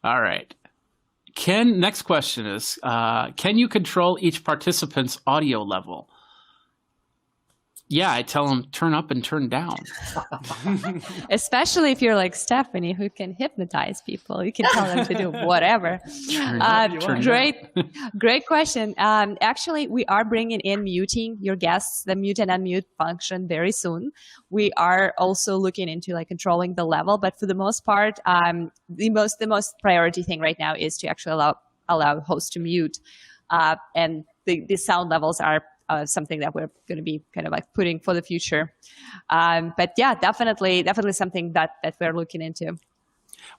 All right. Next question is, can you control each participant's audio level? Yeah, I tell them turn up and turn down. Especially if you're like Stephanie, who can hypnotize people. You can tell them to do whatever. Great question. Actually, we are bringing in muting your guests, the mute and unmute function very soon. We are also looking into like controlling the level, but for the most part, the most priority thing right now is to actually allow hosts to mute, and the sound levels are something that we're going to be kind of like putting for the future. But yeah, definitely something that we're looking into.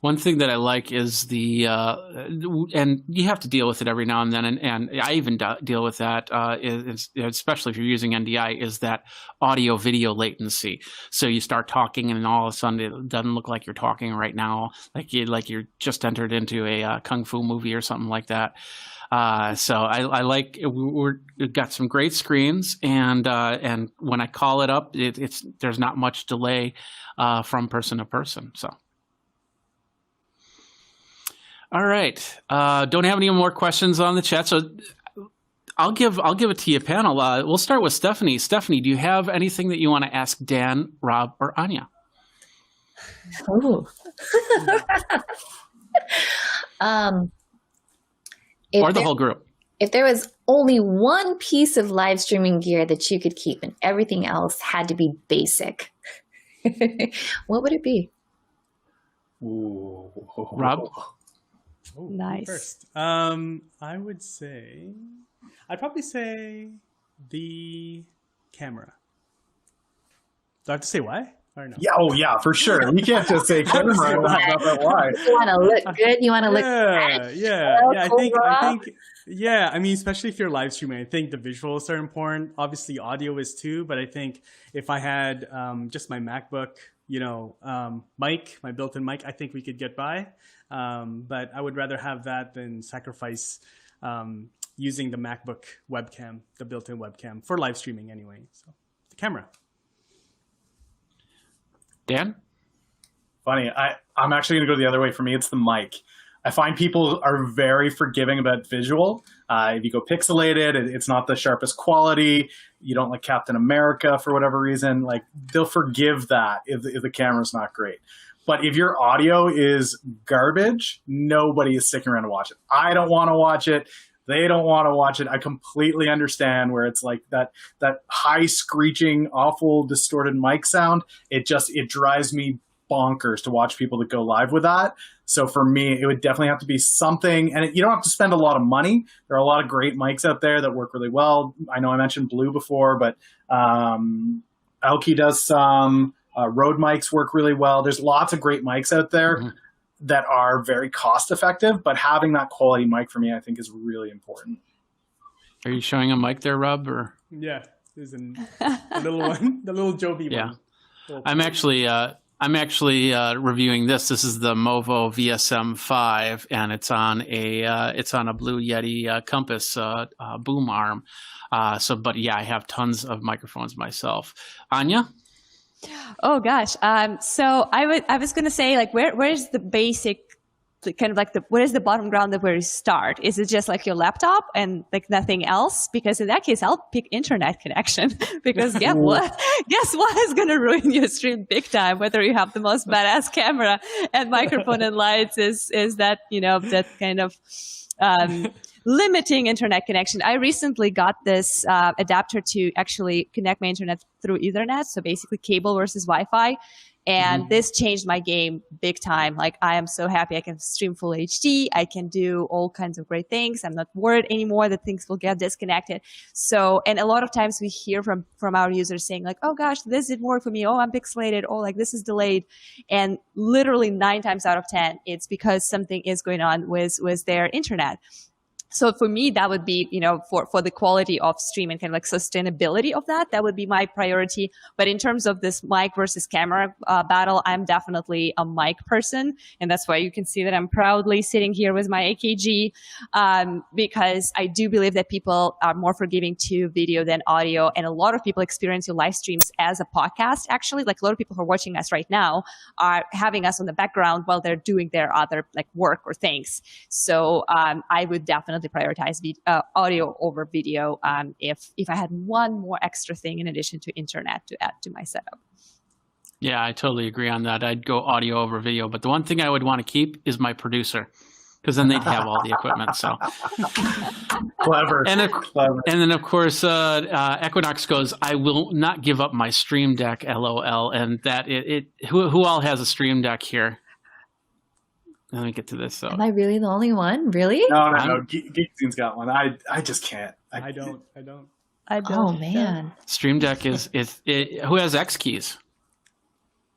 One thing that I like is and you have to deal with it every now and then, and I even deal with that, especially if you're using NDI, is that audio video latency. So you start talking and all of a sudden it doesn't look like you're talking right now, like you're just entered into a kung fu movie or something like that. So I like we've got some great screens, and when I call it up, there's not much delay from person to person. So. All right. Don't have any more questions on the chat, so I'll give it to you, panel. We'll start with Stephanie. Stephanie, do you have anything that you want to ask Dan, Rob, or Anya? Oh. Or the whole group. If there was only one piece of live streaming gear that you could keep and everything else had to be basic, what would it be? Ooh. Rob? Oh, Nice. First, I'd probably say the camera. Do I have to say why? Or no? Yeah, oh yeah, for sure. You can't just say camera. Why? You want to look good? You want to look Yeah. Oh, I cool, think, Rob. yeah, I mean, especially if you're live streaming, I think the visuals are important. Obviously, audio is too, but I think if I had just my MacBook, mic, my built-in mic, I think we could get by. But I would rather have that than sacrifice using the MacBook webcam, the built-in webcam for live streaming anyway. So the camera. Dan? Funny, I'm actually going to go the other way. For me, it's the mic. I find people are very forgiving about visual. If you go pixelated, it's not the sharpest quality. You don't like Captain America for whatever reason. Like, they'll forgive that if the camera's not great. But if your audio is garbage, nobody is sticking around to watch it. I don't want to watch it. They don't want to watch it. I completely understand where it's like that high screeching, awful, distorted mic sound. It drives me bonkers to watch people that go live with that. So for me, it would definitely have to be something, and you don't have to spend a lot of money. There are a lot of great mics out there that work really well. I know I mentioned Blue before, but Elky does some. Rode mics work really well. There's lots of great mics out there that are very cost effective, but having that quality mic for me, I think, is really important. Are you showing a mic there, Rob? Or Yeah, there's a little one, the little Joby yeah. one. I'm actually reviewing this. This is the Movo VSM5, and it's on a Blue Yeti Compass boom arm. But yeah, I have tons of microphones myself. Anya? Oh gosh. So I was gonna say, like, where's the basic, kind of like where is the bottom ground of where you start? Is it just like your laptop and like nothing else? Because in that case, I'll pick internet connection because guess what? Guess what is gonna ruin your stream big time? Whether you have the most badass camera and microphone and lights is that, that kind of limiting internet connection. I recently got this adapter to actually connect my internet through Ethernet. So basically cable versus Wi-Fi. And this changed my game big time. Like, I am so happy I can stream full HD. I can do all kinds of great things. I'm not worried anymore that things will get disconnected. So, and a lot of times we hear from our users saying like, oh gosh, this didn't work for me. Oh, I'm pixelated. Oh, like this is delayed. And literally 9 times out of 10, it's because something is going on with their internet. So for me, that would be, for the quality of stream and kind of like sustainability of that would be my priority. But in terms of this mic versus camera battle, I'm definitely a mic person. And that's why you can see that I'm proudly sitting here with my AKG, because I do believe that people are more forgiving to video than audio. And a lot of people experience your live streams as a podcast, actually. Like, a lot of people who are watching us right now are having us on the background while they're doing their other like work or things. So I would definitely prioritize audio over video if I had one more extra thing in addition to internet to add to my setup. Yeah, I totally agree on that. I'd go audio over video, but the one thing I would want to keep is my producer, because then they'd have all the equipment. So clever. And then of course Equinox goes, I will not give up my Stream Deck, LOL. And that who all has a Stream Deck here? Let me get to this. So am I really the only one? Really? No. Geekazine's got one. I just can't. I don't. Oh man. Stream Deck is who has X keys?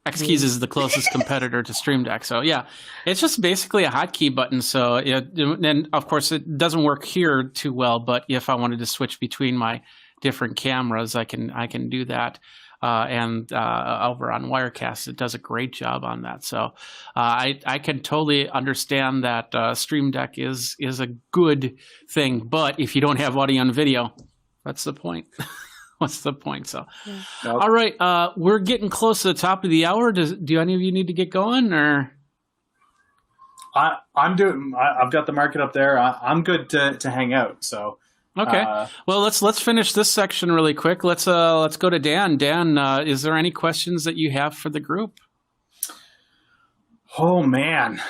X keys is the closest competitor to Stream Deck. So yeah, it's just basically a hotkey button. So and of course it doesn't work here too well. But if I wanted to switch between my different cameras, I can do that. and over on Wirecast, it does a great job on that. So I can totally understand that Stream Deck is a good thing, but if you don't have audio and video, that's the point. What's the point? So, all right, we're getting close to the top of the hour. Do any of you need to get going, or? I've got the market up there. I'm good to hang out. So. Okay. Well, let's finish this section really quick. Let's go to Dan. Dan, is there any questions that you have for the group? Oh man.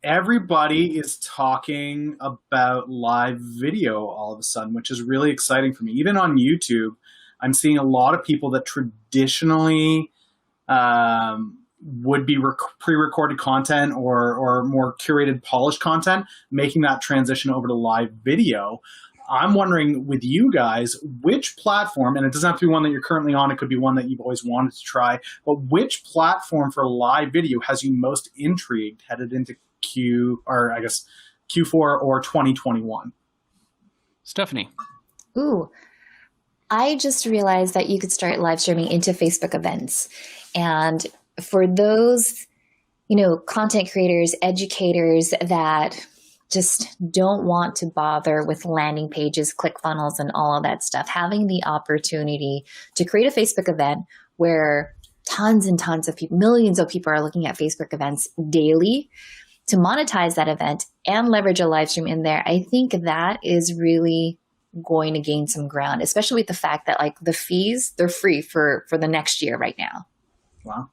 Everybody is talking about live video all of a sudden, which is really exciting for me. Even on YouTube, I'm seeing a lot of people that traditionally would be pre-recorded content or more curated, polished content, making that transition over to live video. I'm wondering with you guys, which platform, and it doesn't have to be one that you're currently on, it could be one that you've always wanted to try, but which platform for live video has you most intrigued headed into Q4 or 2021? Stephanie. Ooh, I just realized that you could start live streaming into Facebook events. And for those, content creators, educators that just don't want to bother with landing pages, ClickFunnels, and all of that stuff, having the opportunity to create a Facebook event where tons and tons of people, millions of people are looking at Facebook events daily, to monetize that event and leverage a live stream in there, I think that is really going to gain some ground, especially with the fact that the fees, they're free for the next year right now. Wow.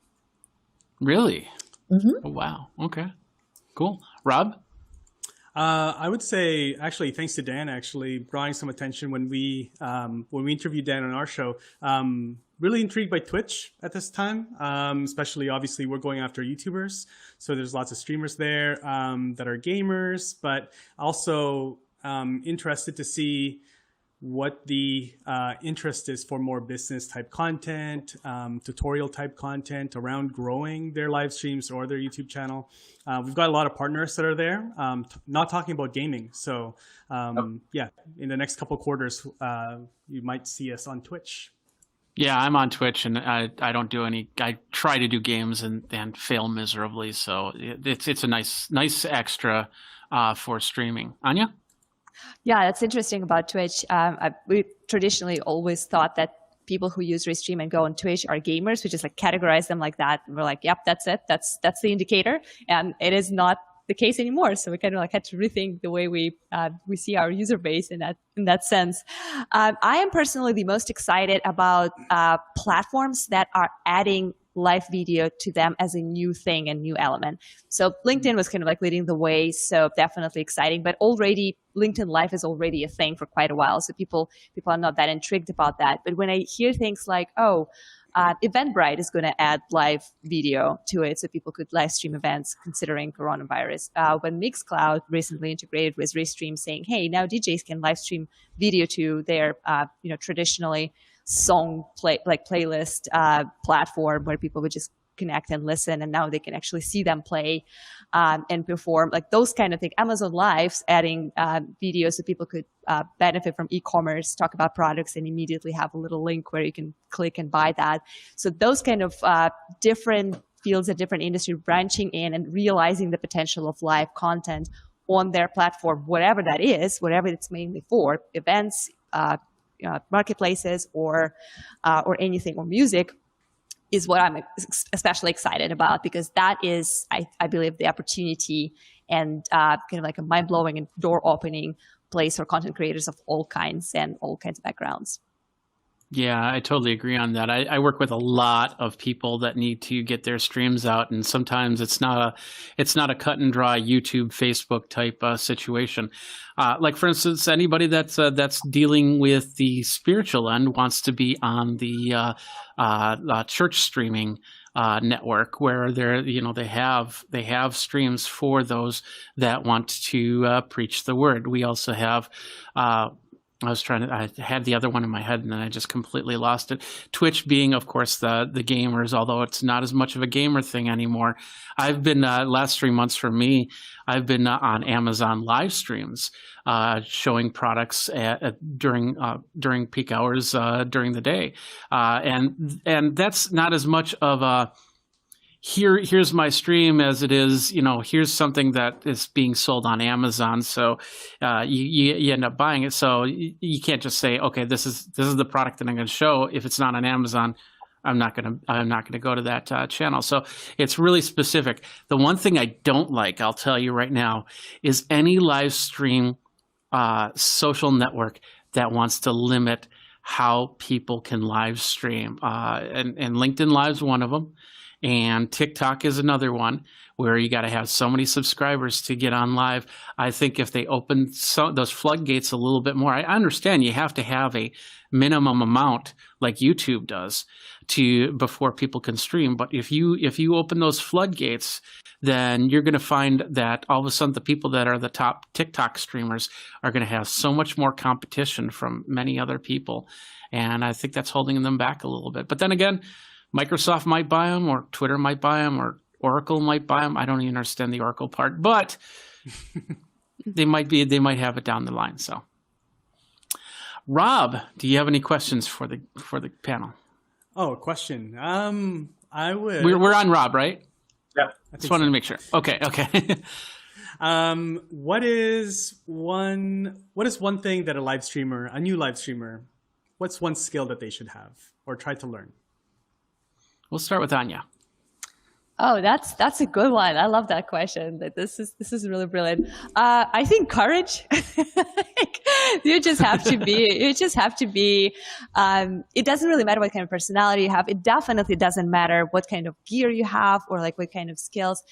Really? Mm-hmm. Oh, wow. Okay. Cool. Rob? I would say, actually, thanks to Dan, drawing some attention when we interviewed Dan on our show. Really intrigued by Twitch at this time, especially obviously we're going after YouTubers. So there's lots of streamers there that are gamers, but also interested to see what the interest is for more business type content, tutorial type content around growing their live streams or their YouTube channel. We've got a lot of partners that are there, not talking about gaming. So yeah, in the next couple of quarters, you might see us on Twitch. Yeah, I'm on Twitch, and I don't do any. I try to do games and fail miserably. So it's a nice extra for streaming. Anya? Yeah, that's interesting about Twitch. We traditionally always thought that people who use Restream and go on Twitch are gamers. We just categorize them like that, and we're like, yep, that's it. That's the indicator, and it is not the case anymore. So we kind of had to rethink the way we see our user base in that sense. I am personally the most excited about platforms that are adding live video to them as a new thing and new element. So LinkedIn was kind of leading the way, so definitely exciting. But already LinkedIn Live is already a thing for quite a while, so people are not that intrigued about that. But when I hear things like, Eventbrite is going to add live video to it, so people could live stream events considering coronavirus. When Mixcloud recently integrated with Restream, saying, "Hey, now DJs can live stream video to their, traditionally song playlist platform where people would just connect and listen, and now they can actually see them play and perform, those kind of things. Amazon Live's adding videos so people could benefit from e-commerce, talk about products, and immediately have a little link where you can click and buy that. So those kind of different fields and different industry branching in and realizing the potential of live content on their platform, whatever that is, whatever it's mainly for, events, marketplaces, or anything, or music, is what I'm especially excited about, because that is, I believe, the opportunity and kind of a mind-blowing and door-opening place for content creators of all kinds and all kinds of backgrounds. Yeah, I totally agree on that. I work with a lot of people that need to get their streams out, and sometimes it's not a cut and dry YouTube, Facebook type situation. Like for instance, anybody that's dealing with the spiritual end wants to be on the church streaming network, where they have streams for those that want to preach the word. We also have I had the other one in my head and then I just completely lost it. Twitch being, of course, the gamers, although it's not as much of a gamer thing anymore. I've been, last 3 months for me, I've been on Amazon live streams, showing products during peak hours, during the day. And that's not as much of a, here's my stream as it is, here's something that is being sold on Amazon. So you end up buying it. So you can't just say, okay, this is the product that I'm going to show. If it's not on Amazon, I'm not going to go to that channel. So it's really specific. The one thing I don't like, I'll tell you right now, is any live stream social network that wants to limit how people can live stream. And LinkedIn Live's one of them. And TikTok is another one where you got to have so many subscribers to get on live. I think if they open those floodgates a little bit more, I understand you have to have a minimum amount like YouTube does before people can stream. But if you open those floodgates, then you're going to find that all of a sudden the people that are the top TikTok streamers are going to have so much more competition from many other people. And I think that's holding them back a little bit. But then again, Microsoft might buy them, or Twitter might buy them, or Oracle might buy them. I don't even understand the Oracle part, but they might have it down the line. So, Rob, do you have any questions for the panel? Oh, a question. I would. We're on Rob, right? Yeah. Just wanted to make sure. Okay. What is one thing that a new live streamer, what's one skill that they should have or try to learn? We'll start with Anya. Oh, that's a good one. I love that question. This is really brilliant. I think courage. You just have to be. It doesn't really matter what kind of personality you have. It definitely doesn't matter what kind of gear you have or like what kind of skills.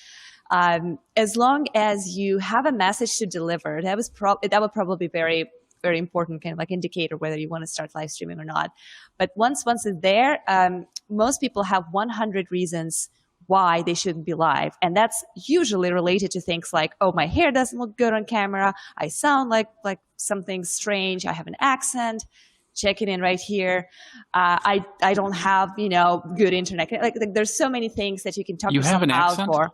As long as you have a message to deliver, that would probably be very, very important kind of like indicator whether you want to start live streaming or not. But once it's there, most people have 100 reasons why they shouldn't be live. And that's usually related to things like, oh, my hair doesn't look good on camera. I sound like something strange. I have an accent. Check it in right here. I don't have, good internet. Like there's so many things that you can talk yourself out for.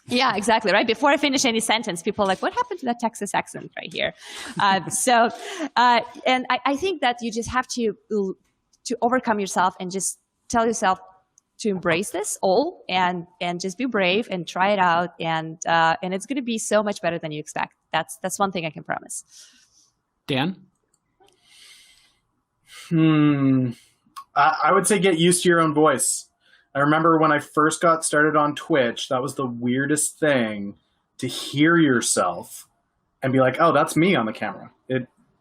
Yeah, exactly. Right. Before I finish any sentence, people are like, what happened to that Texas accent right here? And I think that you just have to overcome yourself and just tell yourself to embrace this all and just be brave and try it out. And it's going to be so much better than you expect. That's one thing I can promise. Dan? I would say get used to your own voice. I remember when I first got started on Twitch, that was the weirdest thing to hear yourself and be like, oh, that's me on the camera.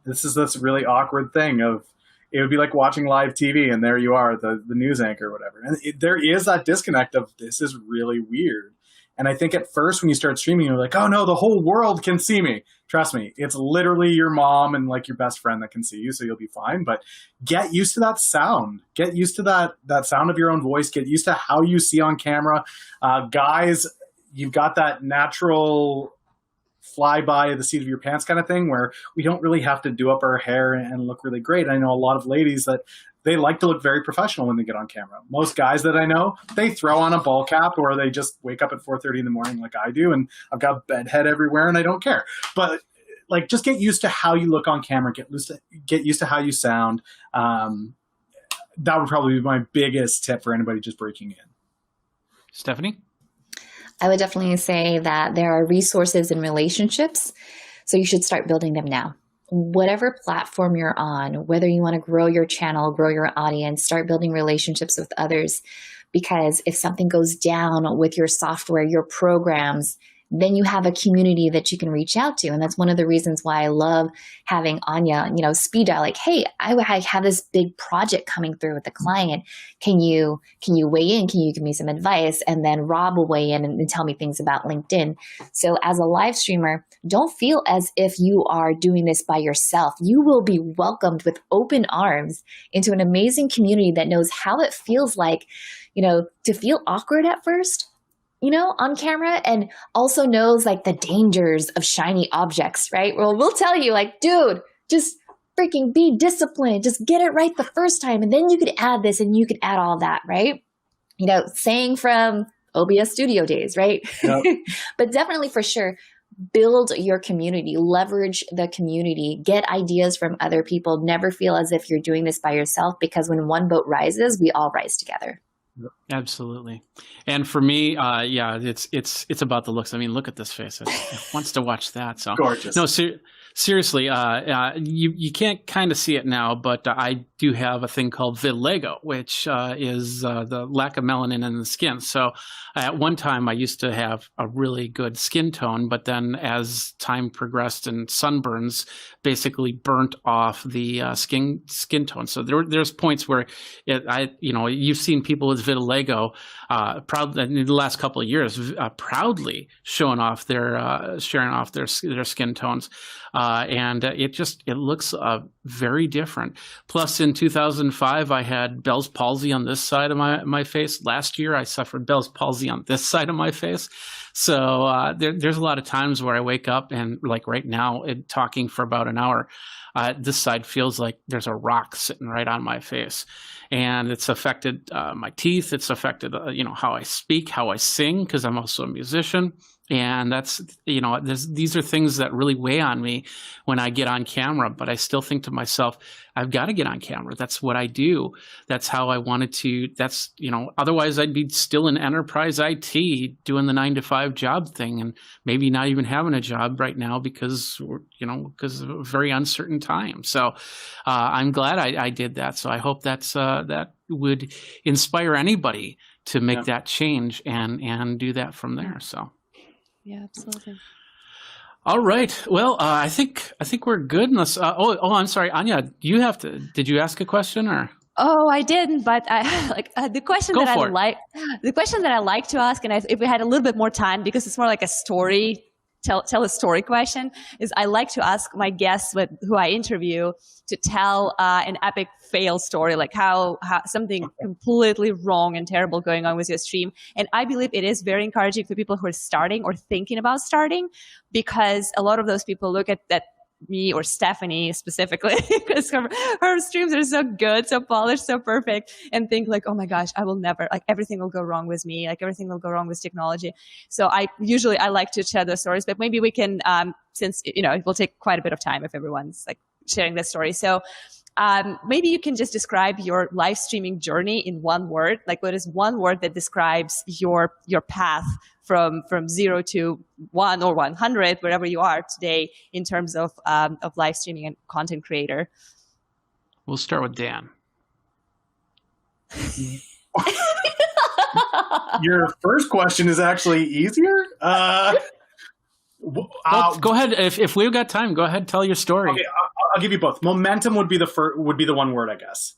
This is this really awkward thing of, it would be like watching live TV and there you are, the news anchor or whatever. And there is that disconnect of this is really weird. And I think at first when you start streaming, you're like, oh no, the whole world can see me. Trust me, it's literally your mom and like your best friend that can see you, so you'll be fine. But get used to that sound. Get used to that sound of your own voice. Get used to how you see on camera. Guys, you've got that natural fly by the seat of your pants kind of thing where we don't really have to do up our hair and look really great. I know a lot of ladies that they like to look very professional when they get on camera. Most guys that I know, they throw on a ball cap or they just wake up at 4:30 in the morning like I do, and I've got bedhead everywhere and I don't care. But like, just get used to how you look on camera. Get used to how you sound. That would probably be my biggest tip for anybody just breaking in. Stephanie? I would definitely say that there are resources and relationships, so you should start building them now. Whatever platform you're on, whether you want to grow your channel, grow your audience, start building relationships with others, because if something goes down with your software, your programs, then you have a community that you can reach out to. And that's one of the reasons why I love having Anya, speed dial, like, hey, I have this big project coming through with the client. Can you weigh in? Can you give me some advice? And then Rob will weigh in and tell me things about LinkedIn. So as a live streamer, don't feel as if you are doing this by yourself. You will be welcomed with open arms into an amazing community that knows how it feels like, to feel awkward at first, on camera, and also knows like the dangers of shiny objects, right? Well, we'll tell you like, dude, just freaking be disciplined. Just get it right the first time. And then you could add this and you could add all that, right? You know, saying from OBS studio days, right? Yep. But definitely for sure, build your community, leverage the community, get ideas from other people. Never feel as if you're doing this by yourself, because when one boat rises, we all rise together. Absolutely. And for me, yeah, it's about the looks. I mean, look at this face. It wants to watch that. So Gorgeous. no, seriously, you can't kind of see it now, but I do have a thing called vitiligo, which is the lack of melanin in the skin. So at one time, I used to have a really good skin tone, but then as time progressed and sunburns basically burnt off the skin tone. So there's points where you've seen people with vitiligo in the last couple of years proudly sharing off their skin tones. And it looks very different. Plus, in 2005, I had Bell's palsy on this side of my face. Last year, I suffered Bell's palsy on this side of my face. So there's a lot of times where I wake up and, like right now, talking for about an hour, this side feels like there's a rock sitting right on my face. And it's affected my teeth. It's affected, how I speak, how I sing, because I'm also a musician. And that's, these are things that really weigh on me when I get on camera. But I still think to myself, I've got to get on camera. That's what I do. That's how I wanted to. Otherwise I'd be still in enterprise IT doing the 9-to-5 job thing, and maybe not even having a job right now because of a very uncertain time. So I'm glad I did that. So I hope that would inspire anybody to make that change and do that from there. So. Yeah, absolutely. All right. Well, I think we're good. Unless, I'm sorry, Anya. Did you ask a question or? Oh, I didn't, but the question that I like to ask, and if we had a little bit more time, because it's more like a story. Tell a story question is I like to ask my guests who I interview to tell an epic fail story, like how something completely wrong and terrible going on with your stream. And I believe it is very encouraging for people who are starting or thinking about starting, because a lot of those people look at that, me or Stephanie specifically, because her streams are so good, so polished, so perfect, and think like, oh my gosh, I will never, like everything will go wrong with me, like everything will go wrong with technology. So I like to share those stories, but maybe we can, since it will take quite a bit of time if everyone's like sharing this story. So maybe you can just describe your live streaming journey in one word. Like, what is one word that describes your path from 0 to 1 or 100, wherever you are today, in terms of live streaming and content creator? We'll start with Dan. Your first question is actually easier. Go ahead. If we've got time, go ahead. Tell your story. Okay, I'll give you both. Momentum would be the one word, I guess.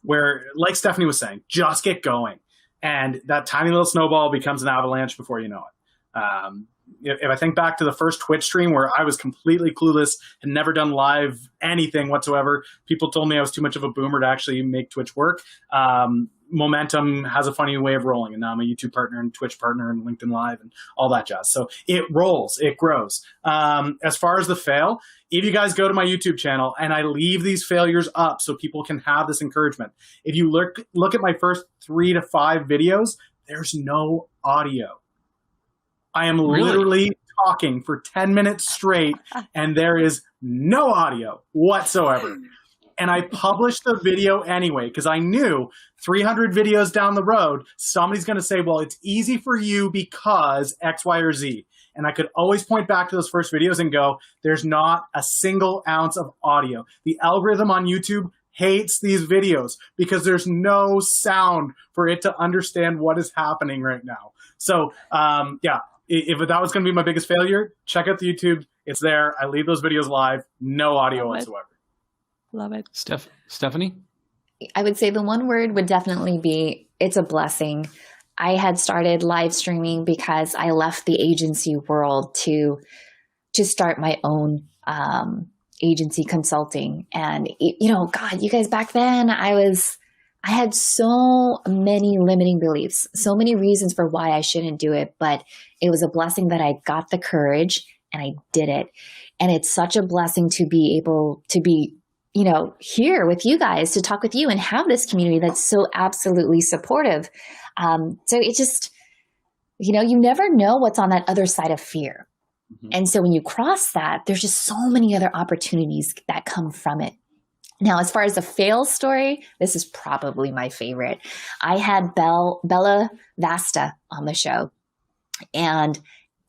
Where, like Stephanie was saying, just get going, and that tiny little snowball becomes an avalanche before you know it. If I think back to the first Twitch stream where I was completely clueless and never done live anything whatsoever, people told me I was too much of a boomer to actually make Twitch work. Momentum has a funny way of rolling, and now I'm a YouTube partner and Twitch partner and LinkedIn Live and all that jazz. So it rolls, it grows. As far as the fail, if you guys go to my YouTube channel, and I leave these failures up so people can have this encouragement. If you look at my first 3 to 5 videos, there's no audio. I am literally talking for 10 minutes straight, and there is no audio whatsoever. And I published the video anyway, because I knew 300 videos down the road, somebody's going to say, well, it's easy for you because X, Y, or Z. And I could always point back to those first videos and go, there's not a single ounce of audio. The algorithm on YouTube hates these videos because there's no sound for it to understand what is happening right now. So, if that was going to be my biggest failure, check out the YouTube. It's there. I leave those videos live. No audio whatsoever. Love it. Stephanie? I would say the one word would definitely be, it's a blessing. I had started live streaming because I left the agency world to start my own agency consulting. And, God, you guys, back then I had so many limiting beliefs, so many reasons for why I shouldn't do it, but it was a blessing that I got the courage and I did it. And it's such a blessing to be able to be here with you guys to talk with you and have this community that's so absolutely supportive. So it just, you never know what's on that other side of fear. Mm-hmm. And so when you cross that, there's just so many other opportunities that come from it. Now, as far as the fail story, this is probably my favorite. I had Bella Vasta on the show. And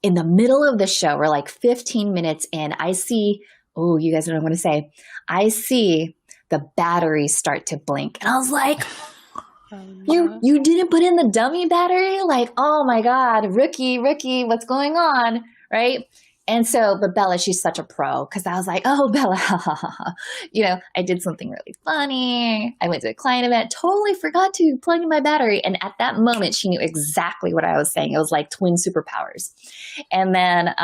in the middle of the show, we're like 15 minutes in, I see, you guys know what I'm going to say. I see the battery start to blink. And I was like, you didn't put in the dummy battery? Like, oh my God, rookie, what's going on? Right? And so, but Bella, she's such a pro because I was like, oh, Bella, I did something really funny. I went to a client event, totally forgot to plug in my battery. And at that moment, she knew exactly what I was saying. It was like twin superpowers. And then,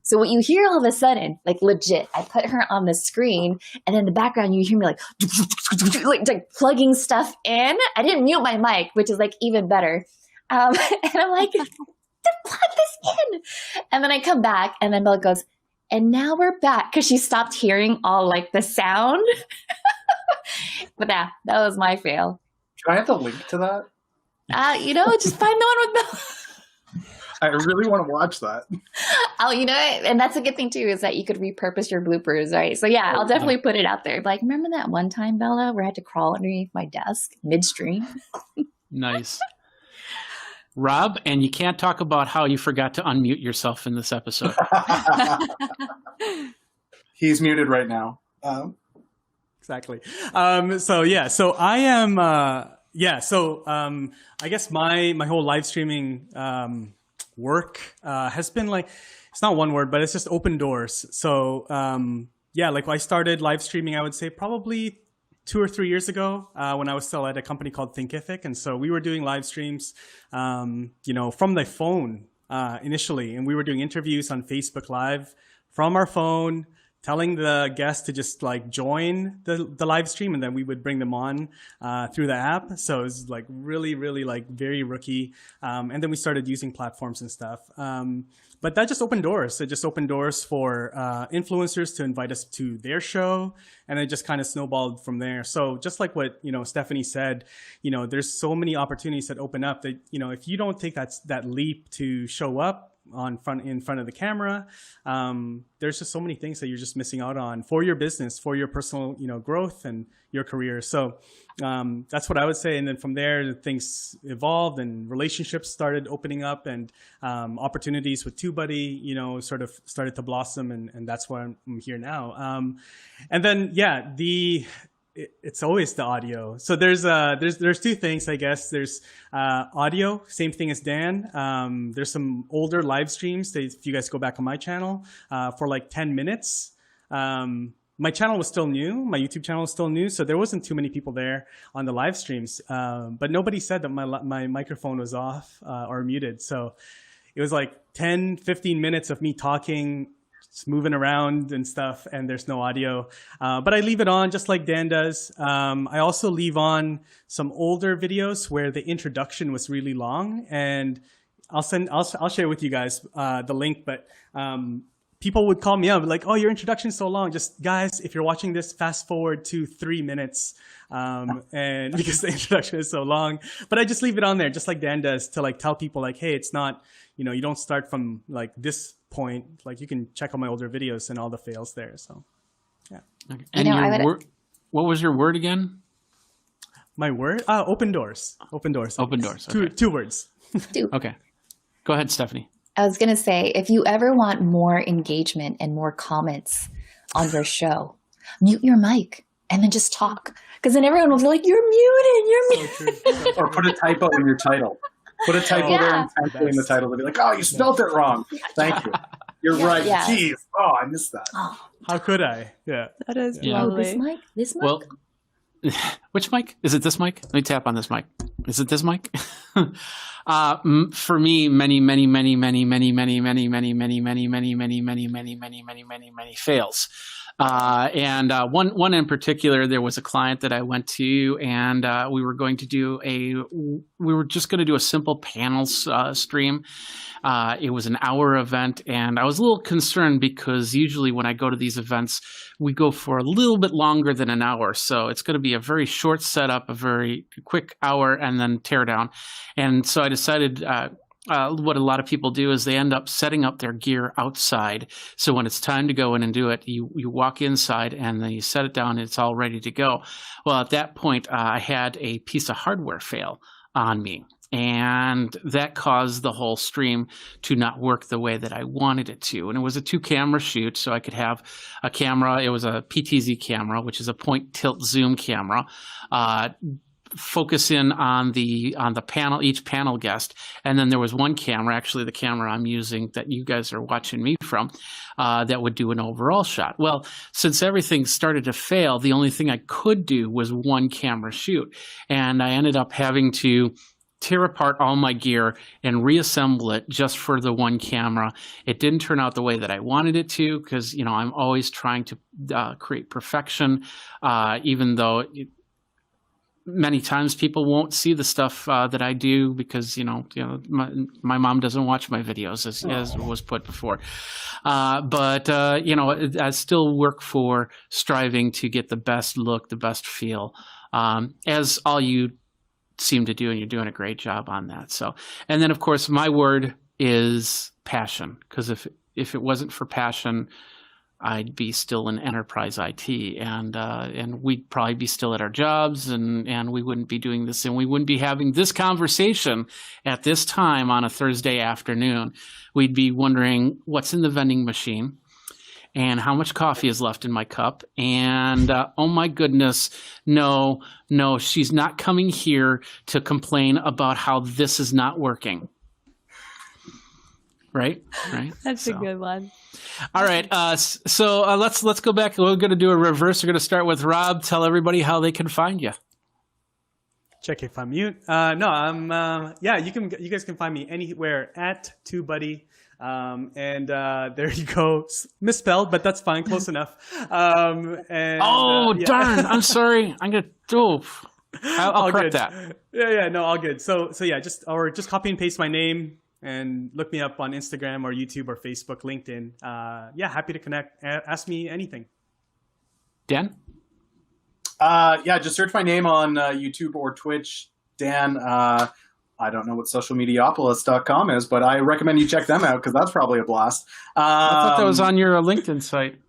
so what you hear all of a sudden, like legit, I put her on the screen and in the background, you hear me like plugging stuff in. I didn't mute my mic, which is like even better. And I'm like, plug this in. And then I come back and then Bella goes, and now we're back because she stopped hearing all like the sound. But that was my fail. Can I have the link to that? Just find the one with Bella. I really want to watch that. Oh, and that's a good thing too, is that you could repurpose your bloopers, right? So yeah, I'll definitely put it out there. Like, remember that one time, Bella, where I had to crawl underneath my desk midstream? Nice. Rob, and you can't talk about how you forgot to unmute yourself in this episode. He's muted right now. Exactly. So I am, I guess my whole live streaming work has been like, it's not one word, but it's just open doors. So I started live streaming, I would say probably 2 or 3 years ago when I was still at a company called Thinkific. And so we were doing live streams, from the phone initially. And we were doing interviews on Facebook Live from our phone, telling the guests to just like join the live stream. And then we would bring them on through the app. So it was like really, really like very rookie. And then we started using platforms and stuff. But that just opened doors. It just opened doors for influencers to invite us to their show. And it just kind of snowballed from there. So just like what, Stephanie said, there's so many opportunities that open up that, if you don't take that leap to show up in front of the camera, there's just so many things that you're just missing out on for your business, for your personal, growth and your career. So that's what I would say. And then from there, things evolved and relationships started opening up and opportunities with TubeBuddy, sort of started to blossom. And that's why I'm here now. And then, it's always the audio. So there's 2 things, I guess. There's audio, same thing as Dan. There's some older live streams that if you guys go back on my channel for like 10 minutes. My channel was still new. My YouTube channel was still new. So there wasn't too many people there on the live streams. But nobody said that my microphone was off or muted. So it was like 10, 15 minutes of me talking, just moving around and stuff, and there's no audio. But I leave it on just like Dan does. I also leave on some older videos where the introduction was really long, and I'll share with you guys the link. But people would call me up like, "Oh, your introduction's so long." Just guys, if you're watching this, fast forward to 3 minutes, and because the introduction is so long. But I just leave it on there, just like Dan does, to like tell people like, "Hey, it's not, you don't start from like this point. Like you can check out my older videos and all the fails there." So, yeah. Okay. And what was your word again? My word? Open doors. Open doors. Open doors. Okay. Two words. Okay. Go ahead, Stephanie. I was going to say, if you ever want more engagement and more comments on your show, mute your mic and then just talk. Because then everyone will be like, you're muted. So true. Or put a typo in your title. Put a typo there and typo in the title to be like, oh, you spelled it wrong. Thank you. You're right. Yeah. Jeez. Oh, I missed that. Oh, how could I? Yeah. That is Yeah. lovely. this mic? This mic? Well, which mic? Is it this mic? Let me tap on this mic. Is it this mic? For me, many fails. And one in particular, there was a client that I went to, and we were just going to do a simple panels stream. It was an hour event, and I was a little concerned because usually when I go to these events, we go for a little bit longer than an hour. So it's going to be a very short setup, a very quick hour, and then tear down. And so I decided what a lot of people do is they end up setting up their gear outside. So when it's time to go in and do it, you walk inside and then you set it down and it's all ready to go. Well, at that point, I had a piece of hardware fail on me. And that caused the whole stream to not work the way that I wanted it to. And it was a 2-camera shoot, so I could have a camera. It was a PTZ camera, which is a point tilt zoom camera. Focus in on the panel, each panel guest, and then there was one camera, actually the camera I'm using that you guys are watching me from, that would do an overall shot. Well, since everything started to fail, the only thing I could do was one camera shoot, and I ended up having to tear apart all my gear and reassemble it just for the one camera. It didn't turn out the way that I wanted it to because, you know, I'm always trying to create perfection, even though many times people won't see the stuff that I do because, you know, my mom doesn't watch my videos as was put before. But you know, I still work for striving to get the best look, the best feel, as all you seem to do, and you're doing a great job on that. So, and then of course my word is passion, because if it wasn't for passion, I'd be still in enterprise IT, and we'd probably be still at our jobs, and we wouldn't be doing this, and we wouldn't be having this conversation at this time on a Thursday afternoon. We'd be wondering what's in the vending machine and how much coffee is left in my cup. And oh my goodness, no, she's not coming here to complain about how this is not working. Right. That's a good one. All right. So let's go back. We're going to do a reverse. We're going to start with Rob. Tell everybody how they can find you. Check if I'm mute. No, I'm. Yeah, you guys can find me anywhere at 2buddy. And there you go. Misspelled, but that's fine. Close enough. And, yeah. Darn. I'm sorry. I'm going to I'll correct that. Yeah. No, all good. So yeah, just copy and paste my name and look me up on Instagram or YouTube or Facebook, LinkedIn. Yeah, happy to connect. Ask me anything. Dan? Yeah, just search my name on YouTube or Twitch. Dan, I don't know what socialmediapolis.com is, but I recommend you check them out because that's probably a blast. I thought that was on your LinkedIn site.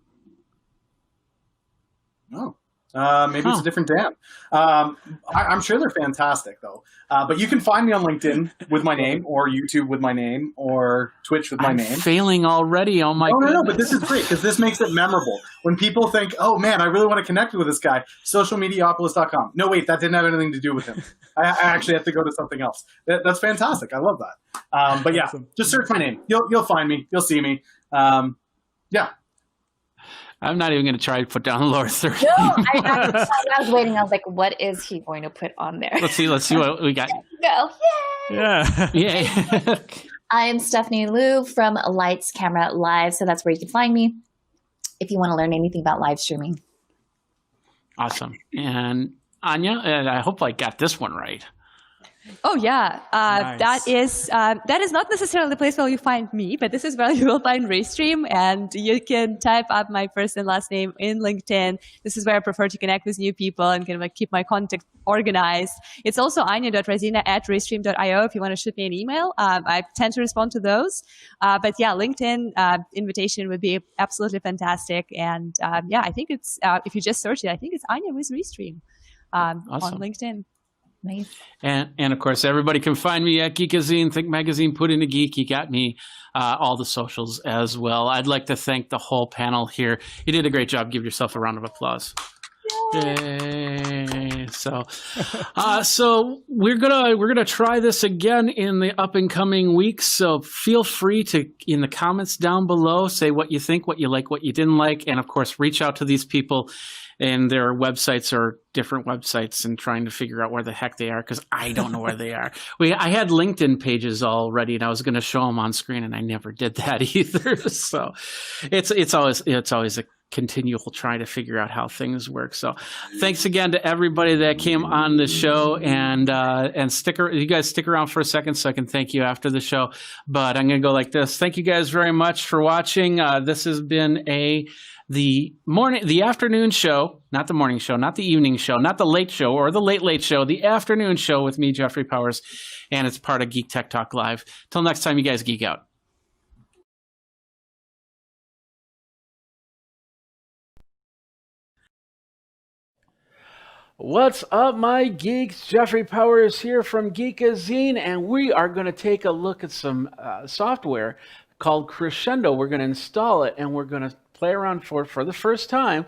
No. Maybe it's a different Dan. I'm sure they're fantastic, though. But you can find me on LinkedIn with my name, or YouTube with my name, or Twitch with my name. Failing already. Oh my goodness. No, but this is great because this makes it memorable. When people think, oh man, I really want to connect with this guy, socialmediapolis.com. No, wait, that didn't have anything to do with him. I actually have to go to something else. That's fantastic. I love that. But yeah, just search my name. You'll find me. You'll see me. Yeah. I'm not even going to try to put down the lower third. No, I was waiting. I was like, what is he going to put on there? Let's see what we got. Go. Yay! Yeah. Yay. I'm Stephanie Liu from Lights Camera Live. So that's where you can find me if you want to learn anything about live streaming. Awesome. And Anya, and I hope I got this one right. Oh yeah, Nice. that is not necessarily the place where you find me, but this is where you will find Restream, and you can type up my first and last name in LinkedIn. This is where I prefer to connect with new people and kind of like keep my contact organized. It's also anya.razina@restream.io if you want to shoot me an email. I tend to respond to those. But yeah, LinkedIn invitation would be absolutely fantastic. And yeah, I think it's if you just search it, I think it's Anya with Restream on LinkedIn. Nice. And of course, everybody can find me at Geekazine, Think Magazine, Put in a Geek. You got me all the socials as well. I'd like to thank the whole panel here. You did a great job. Give yourself a round of applause. Yay. So we're gonna try this again in the up and coming weeks. So feel free to, in the comments down below, say what you think, what you like, what you didn't like, and of course reach out to these people and their websites or different websites and trying to figure out where the heck they are, because I don't know where they are. I had LinkedIn pages already and I was going to show them on screen and I never did that either. So it's always a continual trying to figure out how things work. So thanks again to everybody that came on the show, and you guys stick around for a second so I can thank you after the show. But I'm going to go like this. Thank you guys very much for watching. This has been the afternoon show, not the morning show, not the evening show, not the late show or the late show, the afternoon show with me, Jeffrey Powers, and it's part of Geek Tech Talk Live. Till next time, you guys geek out. What's up, my geeks? Jeffrey Powers here from Geekazine, and we are going to take a look at some software called Crescendo. We're going to install it, and we're going to play around for the first time,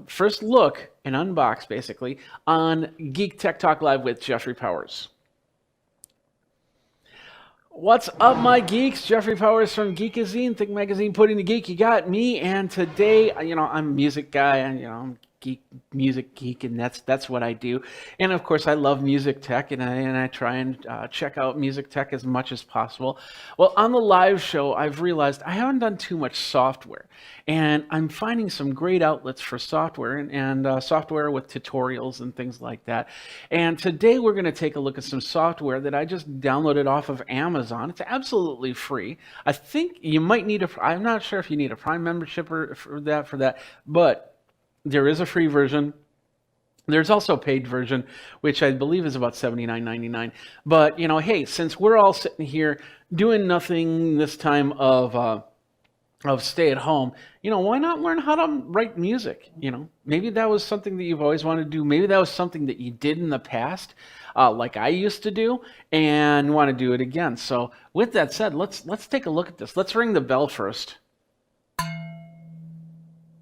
first look and unbox, basically, on Geek Tech Talk Live with Jeffrey Powers. What's up, my geeks? Jeffrey Powers from Geekazine, Think Magazine, putting the geek. You got me, and today, I'm a music guy, and I'm music geek, and that's what I do. And of course I love music tech, and I try and check out music tech as much as possible. Well, on the live show I've realized I haven't done too much software, and I'm finding some great outlets for software and software with tutorials and things like that. And today we're going to take a look at some software that I just downloaded off of Amazon. It's absolutely free. I think you might need I'm not sure if you need a Prime membership for that, but there is a free version. There's also a paid version, which I believe is about $79.99. But, hey, since we're all sitting here doing nothing this time of stay at home, why not learn how to write music? Maybe that was something that you've always wanted to do. Maybe that was something that you did in the past, like I used to do, and want to do it again. So with that said, let's take a look at this. Let's ring the bell first.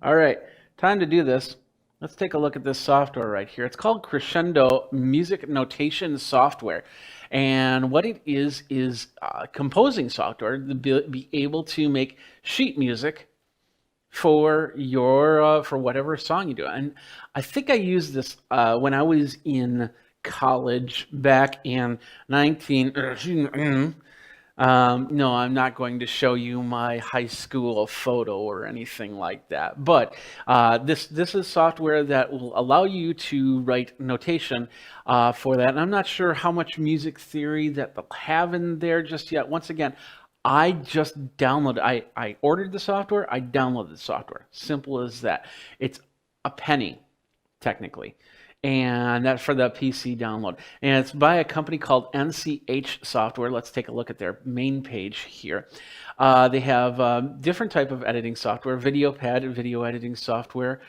All right. Time to do this. Let's take a look at this software right here. It's called Crescendo Music Notation Software. And what it is composing software to be able to make sheet music for your for whatever song you do. And I think I used this when I was in college back in no, I'm not going to show you my high school photo or anything like that. But this is software that will allow you to write notation for that. And I'm not sure how much music theory that they'll have in there just yet. Once again, I just downloaded. I ordered the software. I downloaded the software. Simple as that. It's a penny, technically. And that's for the PC download. And it's by a company called NCH Software. Let's take a look at their main page here. They have different type of editing software, VideoPad, video editing software,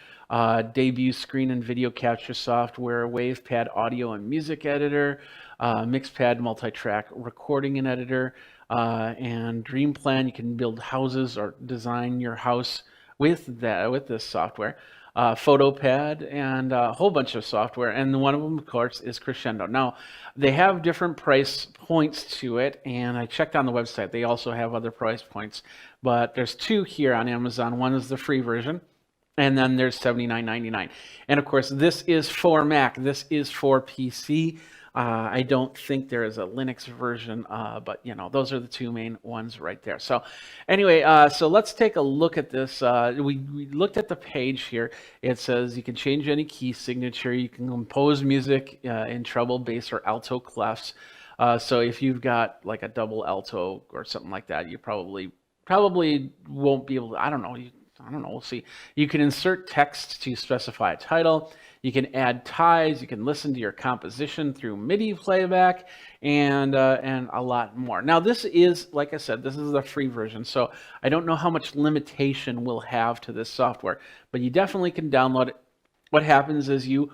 debut screen and video capture software, WavePad audio and music editor, MixPad multi-track recording and editor, and DreamPlan. You can build houses or design your house with this software. PhotoPad, and a whole bunch of software, and one of them, of course, is Crescendo. Now, they have different price points to it, and I checked on the website. They also have other price points, but there's two here on Amazon. One is the free version, and then there's $79.99. And of course, this is for Mac. This is for PC. I don't think there is a Linux version, but those are the two main ones right there. So anyway, so let's take a look at this. We looked at the page here. It says you can change any key signature. You can compose music in treble, bass, or alto clefs. So if you've got like a double alto or something like that, you probably won't be able to, I don't know, we'll see. You can insert text to specify a title. You can add ties. You can listen to your composition through MIDI playback, and a lot more. Now, this is, like I said, this is the free version, so I don't know how much limitation we'll have to this software, but you definitely can download it. What happens is you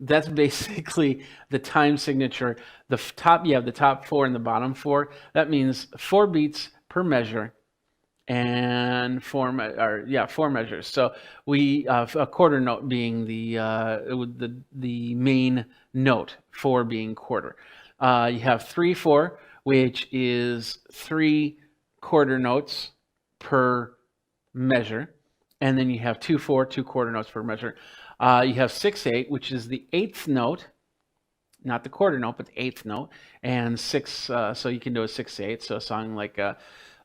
That's basically the time signature. The top, you have the top 4 and the bottom 4. That means 4 beats per measure, and 4 measures. So we a quarter note being the main note, 4 being quarter. You have 3/4, which is 3 quarter notes per measure, and then you have 2/4, 2 quarter notes per measure. You have 6/8, which is the 8th note, not the quarter note, but the 8th note, and 6. So you can do a 6/8. So a song like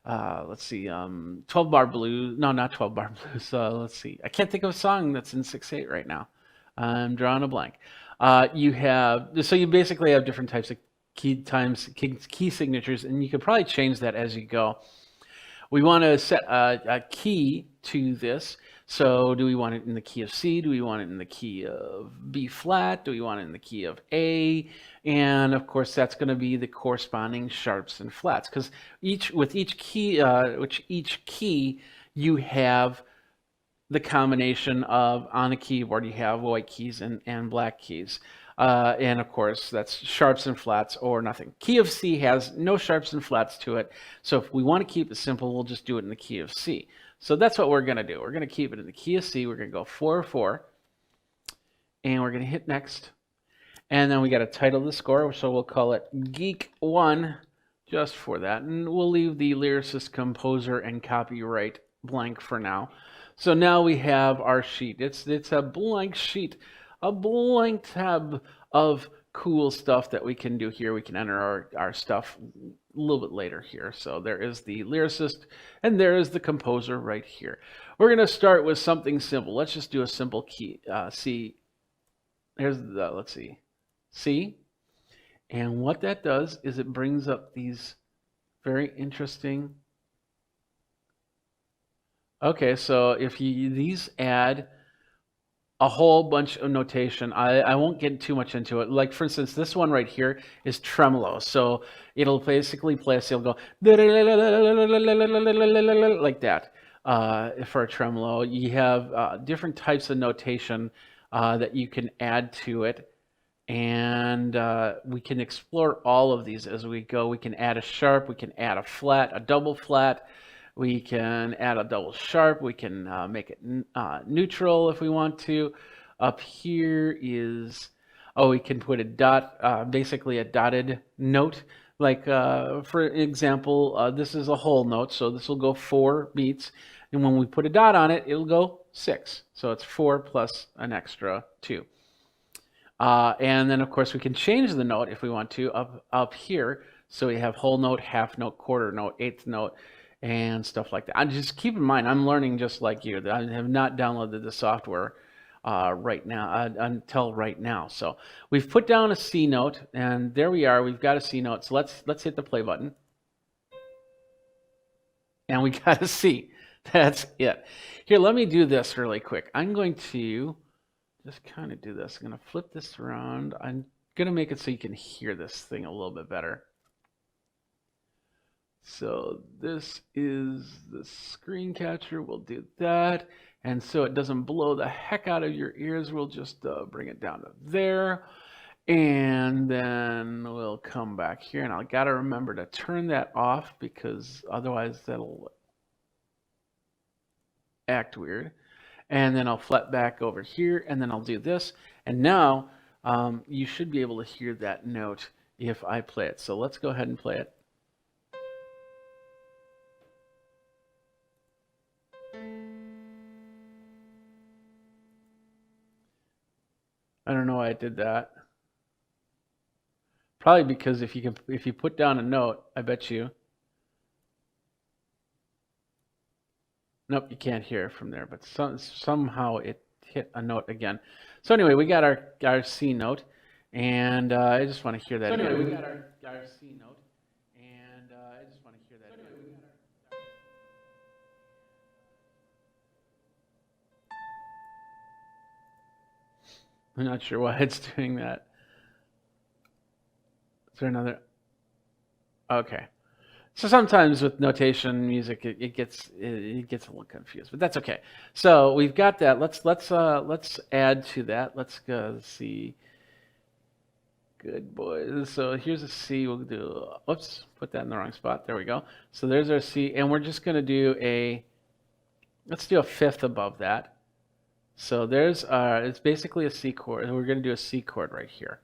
let's see, 12 Bar Blues. No, not 12 Bar Blues. Let's see. I can't think of a song that's in 6/8 right now. I'm drawing a blank. You basically have different types of key signatures, and you could probably change that as you go. We want to set a key to this. So do we want it in the key of C? Do we want it in the key of B flat? Do we want it in the key of A? And of course, that's going to be the corresponding sharps and flats, because with each key, you have the combination of, on a keyboard, you have white keys and black keys. And of course, that's sharps and flats or nothing. Key of C has no sharps and flats to it. So if we want to keep it simple, we'll just do it in the key of C. So that's what we're going to do. We're going to keep it in the key of C. We're going to go 4/4. And we're going to hit next. And then we got to title the score. So we'll call it Geek 1 just for that. And we'll leave the lyricist, composer, and copyright blank for now. So now we have our sheet. It's a blank sheet, a blank tab of cool stuff that we can do here. We can enter our stuff a little bit later here. So there is the lyricist and there is the composer right here. We're going to start with something simple. Let's just do a simple key, C. Here's the, let's see, C. And what that does is it brings up these very interesting. Okay, so if these add a whole bunch of notation. I won't get too much into it. Like, for instance, this one right here is tremolo. So it'll basically play a scale, go like that for a tremolo. You have different types of notation that you can add to it. And we can explore all of these as we go. We can add a sharp. We can add a flat, a double flat. We can add a double sharp. We can make it neutral if we want to. Up here is, we can put a dot, basically a dotted note. Like, for example, this is a whole note, so this will go 4 beats. And when we put a dot on it, it'll go 6. So it's 4 plus an extra 2. And then, of course, we can change the note if we want to up here. So we have whole note, half note, quarter note, eighth note, and stuff like that. And just keep in mind, I'm learning just like you. I have not downloaded the software right now until right now. So we've put down a C note, and there we are. We've got a C note. So let's hit the play button, and we got a C. That's it. Here, let me do this really quick. I'm going to just kind of do this. I'm going to flip this around. I'm going to make it so you can hear this thing a little bit better. So this is the screen catcher. We'll do that. And so it doesn't blow the heck out of your ears, we'll just bring it down to there. And then we'll come back here. And I got to remember to turn that off because otherwise that'll act weird. And then I'll flat back over here. And then I'll do this. And now you should be able to hear that note if I play it. So let's go ahead and play it. I don't know why I did that. Probably because if you put down a note, I bet you. Nope, you can't hear it from there, but somehow it hit a note again. So anyway, we got our C note, and I just want to hear that again. We got our C note, and I just want to hear that again. I'm not sure why it's doing that. Is there another? Okay. So sometimes with notation music, it gets a little confused, but that's okay. So we've got that. Let's add to that. Let's go see. Good boys. So here's a C. We'll do. Oops, put that in the wrong spot. There we go. So there's our C, and we're just going to do a. Let's do a fifth above that. So there's it's basically a C chord, and we're going to do a C chord right here.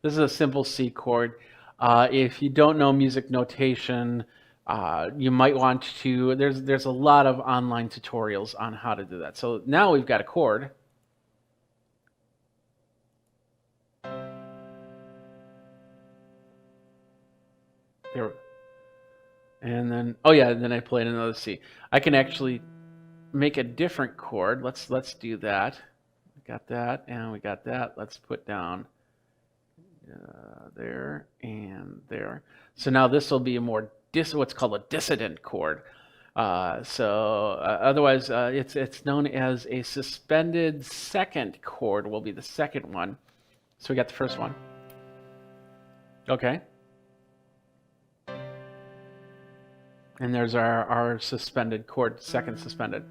This is a simple C chord. If you don't know music notation, you might want to. There's a lot of online tutorials on how to do that. So now we've got a chord. There, and then then I played another C. I can actually make a different chord. Let's do that. We got that, and we got that. Let's put down there and there. So now this will be a more what's called a dissident chord. Otherwise, it's known as a suspended second chord. Will be the second one. So we got the first one. Okay. And there's our suspended chord, second suspended.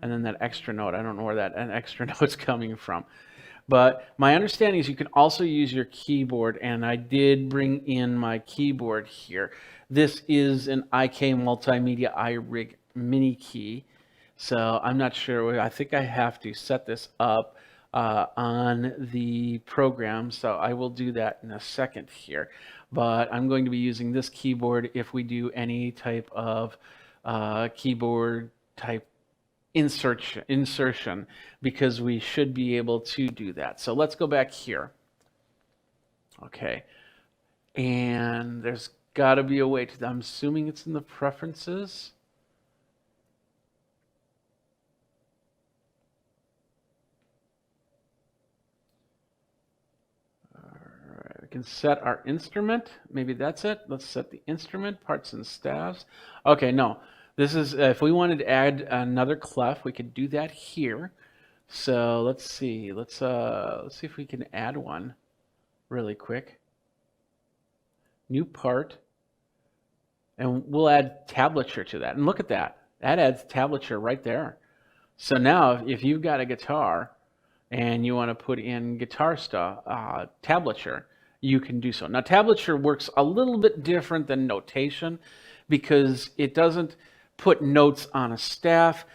And then that extra note, I don't know where that an extra note's coming from. But my understanding is you can also use your keyboard, and I did bring in my keyboard here. This is an IK Multimedia iRig mini key. So I'm not sure, I think I have to set this up on the program. So I will do that in a second here. But I'm going to be using this keyboard if we do any type of keyboard type insertion, because we should be able to do that. So let's go back here. Okay. And there's got to be a way to, I'm assuming it's in the preferences. We can set our instrument. Maybe that's it. Let's set the instrument, parts and staffs. Okay, no. This is, if we wanted to add another clef, we could do that here. So let's see. Let's see if we can add one really quick. New part. And we'll add tablature to that. And look at that. That adds tablature right there. So now if you've got a guitar and you want to put in guitar stuff, tablature, you can do so. Now, tablature works a little bit different than notation because it doesn't put notes on a staff.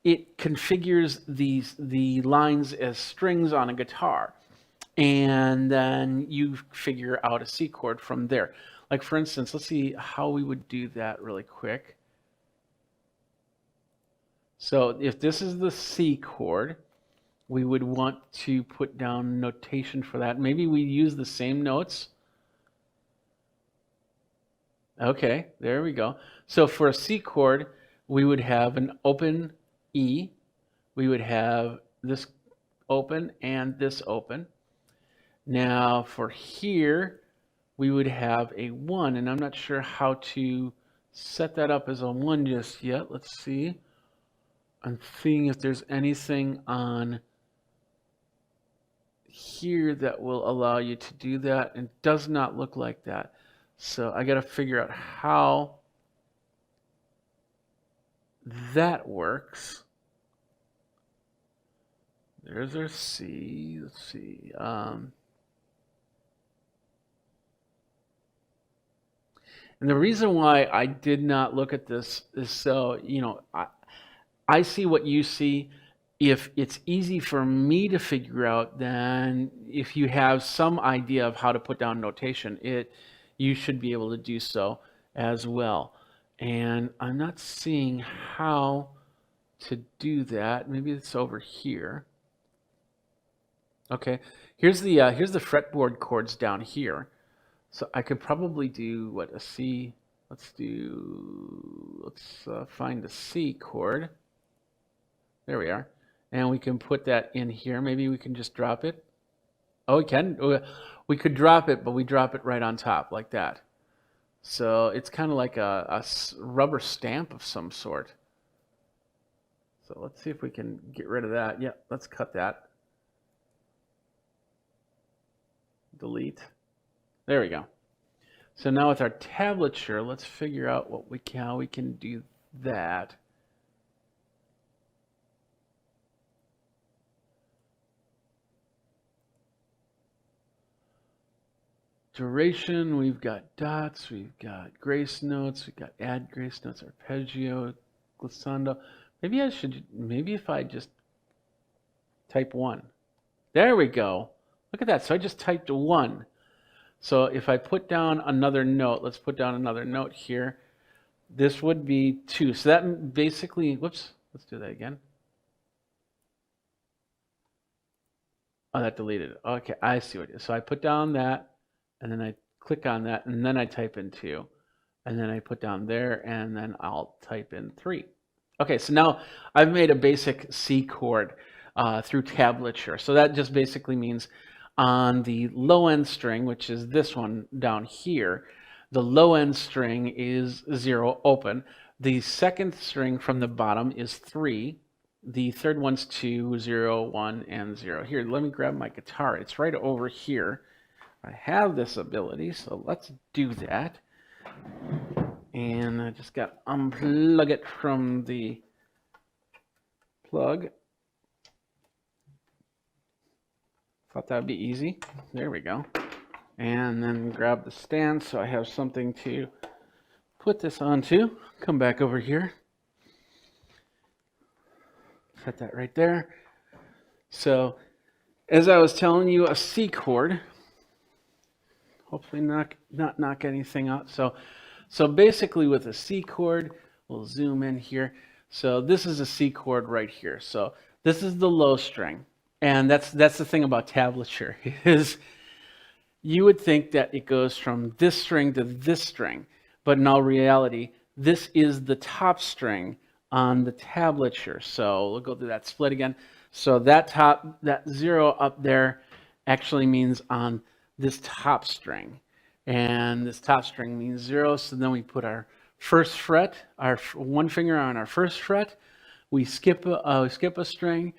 It configures the lines as strings on a guitar, and then you figure out a C chord from there. Like, for instance, let's see how we would do that really quick. So if this is the C chord, we would want to put down notation for that. Maybe we use the same notes. Okay, there we go. So for a C chord, we would have an open E. We would have this open and this open. Now for here, we would have a 1, and I'm not sure how to set that up as a 1 just yet. Let's see. I'm seeing if there's anything on here that will allow you to do that, and it does not look like that. So I got to figure out how that works. There's our C. Let's see. And the reason why I did not look at this is so, you know, I see what you see. If it's easy for me to figure out, then if you have some idea of how to put down notation, you should be able to do so as well. And I'm not seeing how to do that. Maybe it's over here. Okay, here's the fretboard chords down here. So I could probably do what, a C. Let's find the C chord. There we are. And we can put that in here. Maybe we can just drop it. Oh, we can. We could drop it, but we drop it right on top like that. So it's kind of like a rubber stamp of some sort. So let's see if we can get rid of that. Yeah, let's cut that. Delete. There we go. So now with our tablature, let's figure out how we can do that. Duration, we've got dots, we've got grace notes, we've got add grace notes, arpeggio, glissando. Maybe if I just type 1. There we go. Look at that. So I just typed 1. So if I put down another note, let's put down another note here. This would be 2. So that basically, whoops, let's do that again. Oh, that deleted it. Okay, I see what it is. So I put down that, and then I click on that, and then I type in 2. And then I put down there, and then I'll type in 3. Okay, so now I've made a basic C chord through tablature. So that just basically means on the low end string, which is this one down here, the low end string is 0 open. The second string from the bottom is 3. The third one's 2, 0, 1, and 0. Here, let me grab my guitar. It's right over here. I have this ability, so let's do that. And I just got to unplug it from the plug. Thought that would be easy. There we go. And then grab the stand so I have something to put this onto. Come back over here. Set that right there. So, as I was telling you, a C chord. Hopefully not knock anything out. So basically with a C chord, we'll zoom in here. So this is a C chord right here. So this is the low string. And that's the thing about tablature is you would think that it goes from this string to this string, but in all reality, this is the top string on the tablature. So we'll go through that split again. So that 0 up there actually means on this top string, and this top string means 0. So then we put our first fret, our one finger on our first fret. We skip a string,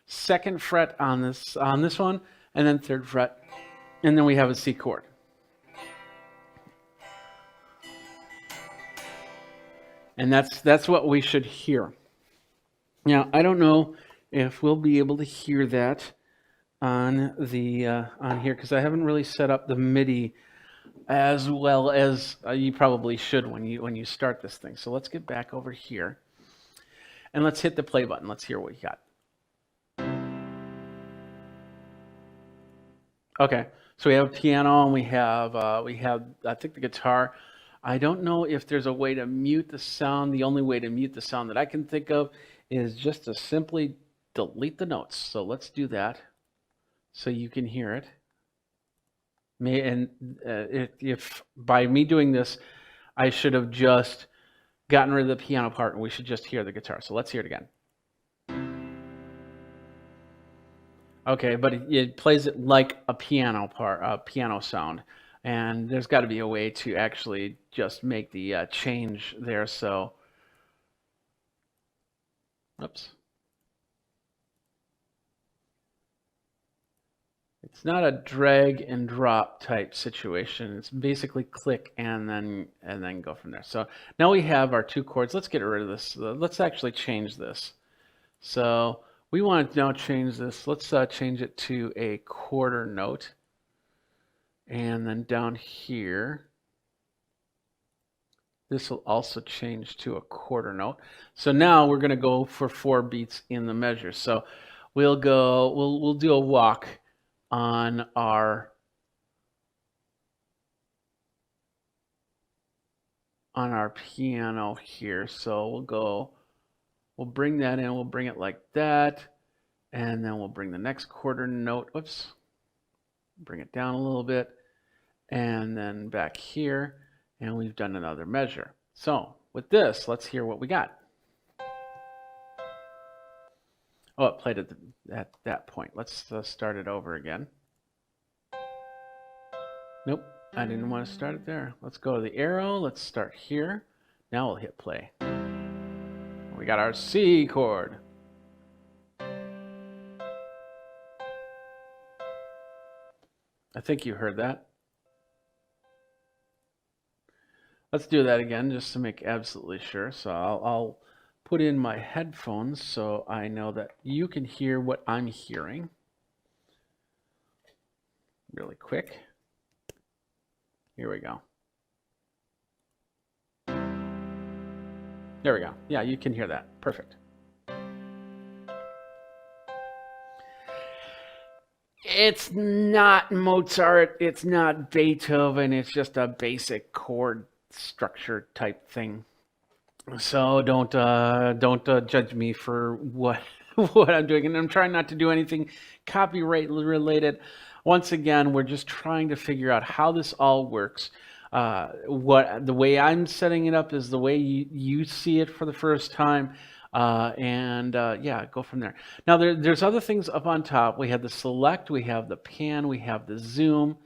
second fret on this one, and then third fret, and then we have a C chord. And that's what we should hear. Now I don't know if we'll be able to hear that on here because I haven't really set up the MIDI as well as you probably should when you start this thing. So let's get back over here and let's hit the play button. Let's hear what we got. Okay, so we have piano and we have I think the guitar. I don't know if there's a way to mute the sound. The only way to mute the sound that I can think of is just to simply delete the notes. So let's do that so you can hear it. If by me doing this, I should have just gotten rid of the piano part and we should just hear the guitar. So let's hear it again. Okay, but it plays it like a piano sound. And there's got to be a way to actually just make the change there. So, oops. It's not a drag and drop type situation. It's basically click and then go from there. So now we have our 2 chords. Let's get rid of this. Let's actually change this. So we want to now change this. Let's change it to a quarter note. And then down here, this will also change to a quarter note. So now we're going to go for 4 beats in the measure. So we'll do a walk on our piano here. So we'll bring that in, we'll bring it like that, and then we'll bring the next quarter note, whoops, bring it down a little bit, and then back here, and we've done another measure. So with this, let's hear what we got. Oh, it played at that point. Let's start it over again. Nope, I didn't want to start it there. Let's go to the arrow. Let's start here. Now we'll hit play. We got our C chord. I think you heard that. Let's do that again just to make absolutely sure. So I'll put in my headphones so I know that you can hear what I'm hearing. Really quick. Here we go. There we go. Yeah, you can hear that. Perfect. It's not Mozart, it's not Beethoven, it's just a basic chord structure type thing. So don't judge me for what what I'm doing, and I'm trying not to do anything copyright related. Once again, we're just trying to figure out how this all works. What the way I'm setting it up is the way you see it for the first time, yeah, go from there. Now there's other things up on top. We have the select, we have the pan, we have the zoom.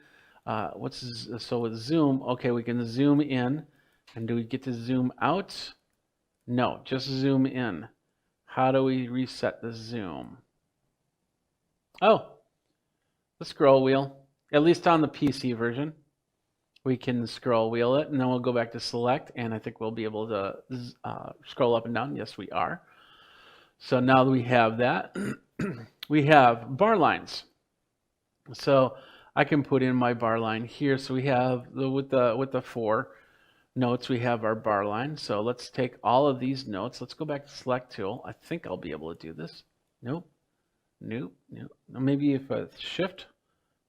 So with zoom, okay, we can zoom in, and do we get to zoom out? No, just zoom in. How do we reset the zoom? Oh, the scroll wheel, at least on the PC version. We can scroll wheel it, and then we'll go back to select, and I think we'll be able to scroll up and down. Yes, we are. So now that we have that, we have bar lines. So I can put in my bar line here. So we have with the 4 notes, we have our bar line. So let's take all of these notes. Let's go back to select tool. I think I'll be able to do this. Nope. Nope. Nope. Maybe if I shift.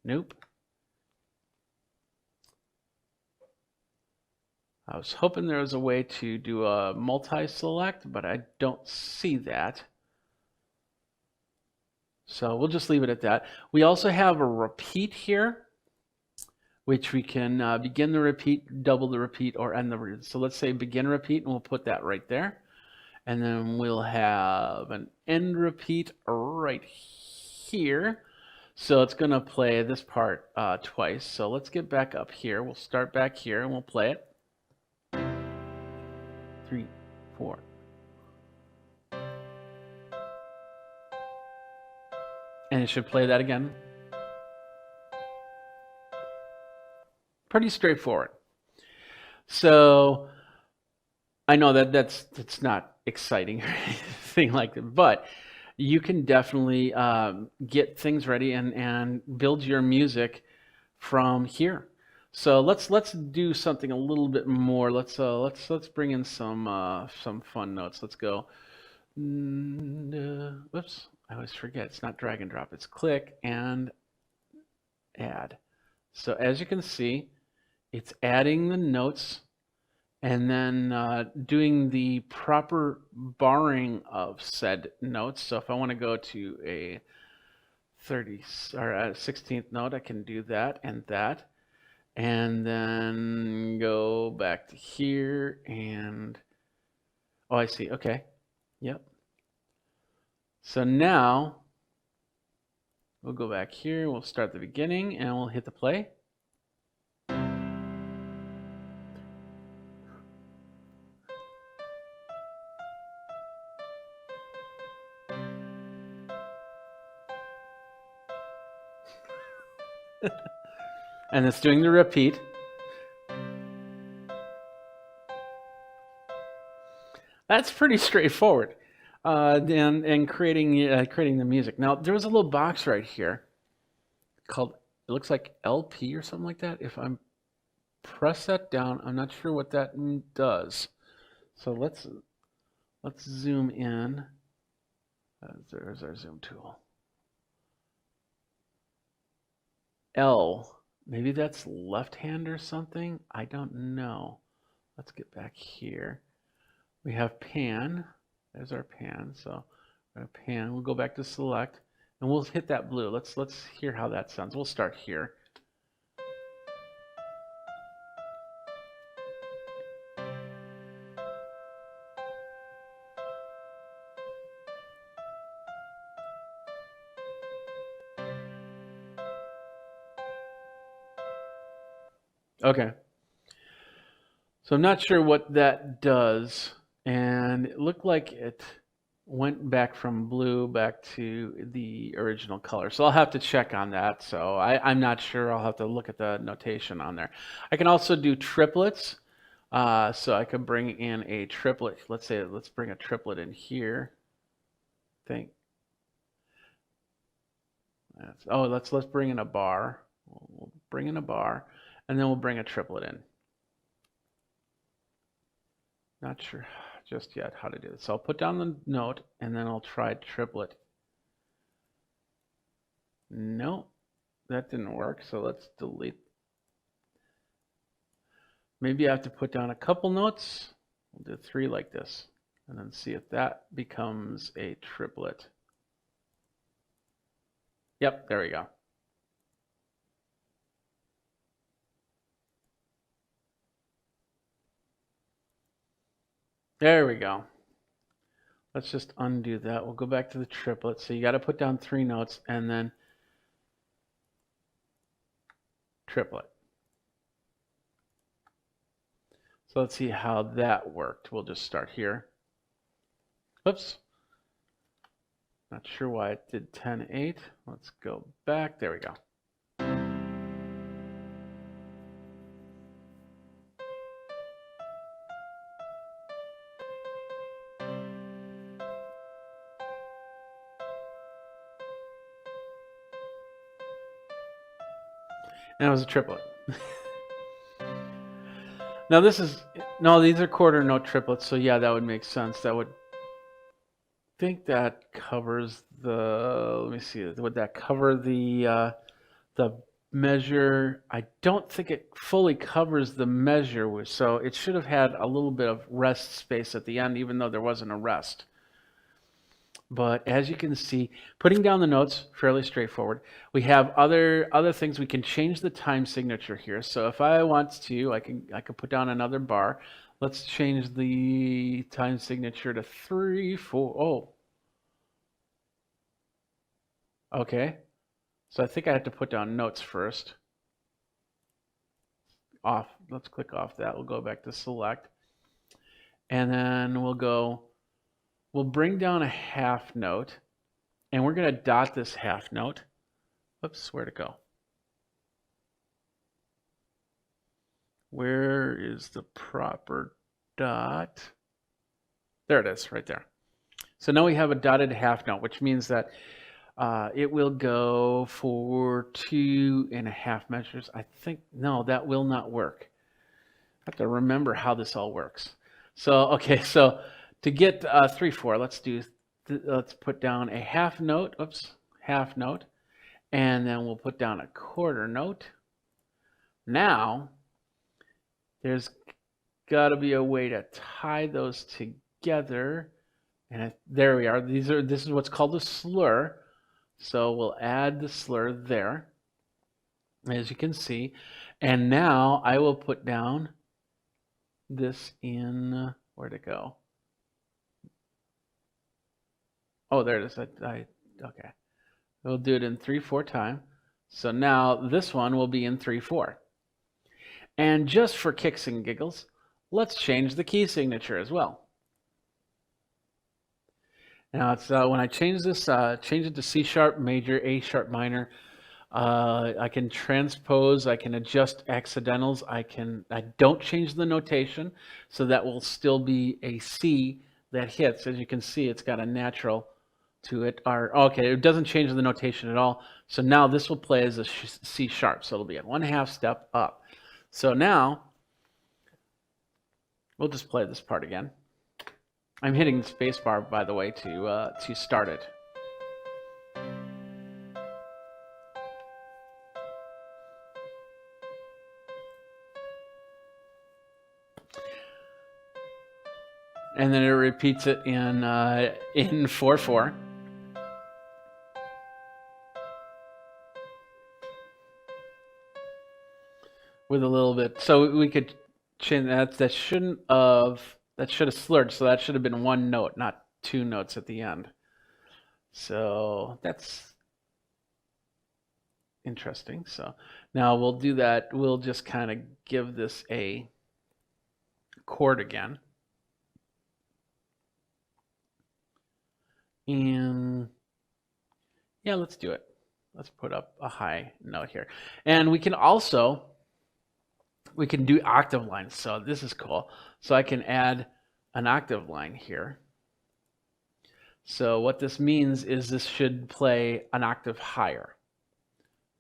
Nope. I was hoping there was a way to do a multi-select, but I don't see that. So we'll just leave it at that. We also have a repeat here, which we can begin the repeat, double the repeat, or end the repeat. So let's say begin repeat, and we'll put that right there. And then we'll have an end repeat right here. So it's going to play this part twice. So let's get back up here. We'll start back here, and we'll play it. 3, 4. And it should play that again. Pretty straightforward. So I know that that's not exciting or anything like that, but you can definitely get things ready and build your music from here. So let's do something a little bit more. Let's bring in some fun notes. Let's go. Whoops! I always forget. It's not drag and drop. It's click and add. So as you can see, it's adding the notes and then doing the proper barring of said notes. So if I want to go to a 30th or a 16th note, I can do that and that. And then go back to here and, oh, I see. Okay. Yep. So now we'll go back here. We'll start the beginning and we'll hit the play. And it's doing the repeat. That's pretty straightforward. And creating the music. Now there was a little box right here called, it looks like LP or something like that. If I press that down, I'm not sure what that does. So let's zoom in. There's our zoom tool. L. Maybe that's left hand or something. I don't know. Let's get back here. We have pan. There's our pan. So we're going to pan. We'll go back to select and we'll hit that blue. Let's hear how that sounds. We'll start here. Okay. So I'm not sure what that does. And it looked like it went back from blue back to the original color. So I'll have to check on that. So I'm not sure. I'll have to look at the notation on there. I can also do triplets. So I could bring in a triplet. Let's bring a triplet in here. Let's bring in a bar. We'll bring in a bar, and then we'll bring a triplet in. Not sure just yet how to do it. So I'll put down the note, and then I'll try triplet. No, that didn't work. So let's delete. Maybe I have to put down a couple notes. We'll do 3 like this, and then see if that becomes a triplet. Yep, there we go. There we go. Let's just undo that. We'll go back to the triplet. So you got to put down 3 notes and then triplet. So let's see how that worked. We'll just start here. Oops. Not sure why it did 10-8. Let's go back. There we go. And it was a triplet. Now these are quarter note triplets, so yeah, that would make sense. That would think that covers the, let me see, would that cover the measure? I don't think it fully covers the measure, so it should have had a little bit of rest space at the end, even though there wasn't a rest. But as you can see, putting down the notes, fairly straightforward. We have other things. We can change the time signature here. So if I want to, I can put down another bar. Let's change the time signature to 3, 4. Oh. Okay. So I think I have to put down notes first. Off. Let's click off that. We'll go back to select. And then we'll bring down a half note, and we're going to dot this half note. Whoops, where'd it go? Where is the proper dot? There it is, right there. So now we have a dotted half note, which means that it will go for 2.5 measures. I think, no, that will not work. I have to remember how this all works. So, okay, so to get 3/4, let's put down a half note. Oops, half note, and then we'll put down a quarter note. Now, there's got to be a way to tie those together, and there we are. This is what's called a slur. So we'll add the slur there, as you can see, and now I will put down this in, where'd it go? Oh, there it is. Okay. We'll do it in 3/4 time. So now this one will be in 3/4. And just for kicks and giggles, let's change the key signature as well. Now it's when I change this, change it to C sharp major, A sharp minor. I can transpose. I can adjust accidentals. I don't change the notation, so that will still be a C that hits. As you can see, it's got a natural to it. Okay, it doesn't change the notation at all. So now this will play as a C sharp. So it'll be a 1/2 step up. So now we'll just play this part again. I'm hitting the space bar, by the way, to start it. And then it repeats it in 4/4. With a little bit, so we could change that. That should have slurred. So that should have been 1 note, not 2 notes at the end. So that's interesting. So now we'll do that. We'll just kind of give this a chord again. And yeah, let's do it. Let's put up a high note here. And we can also we can do octave lines. So this is cool. So I can add an octave line here. So what this means is this should play an octave higher.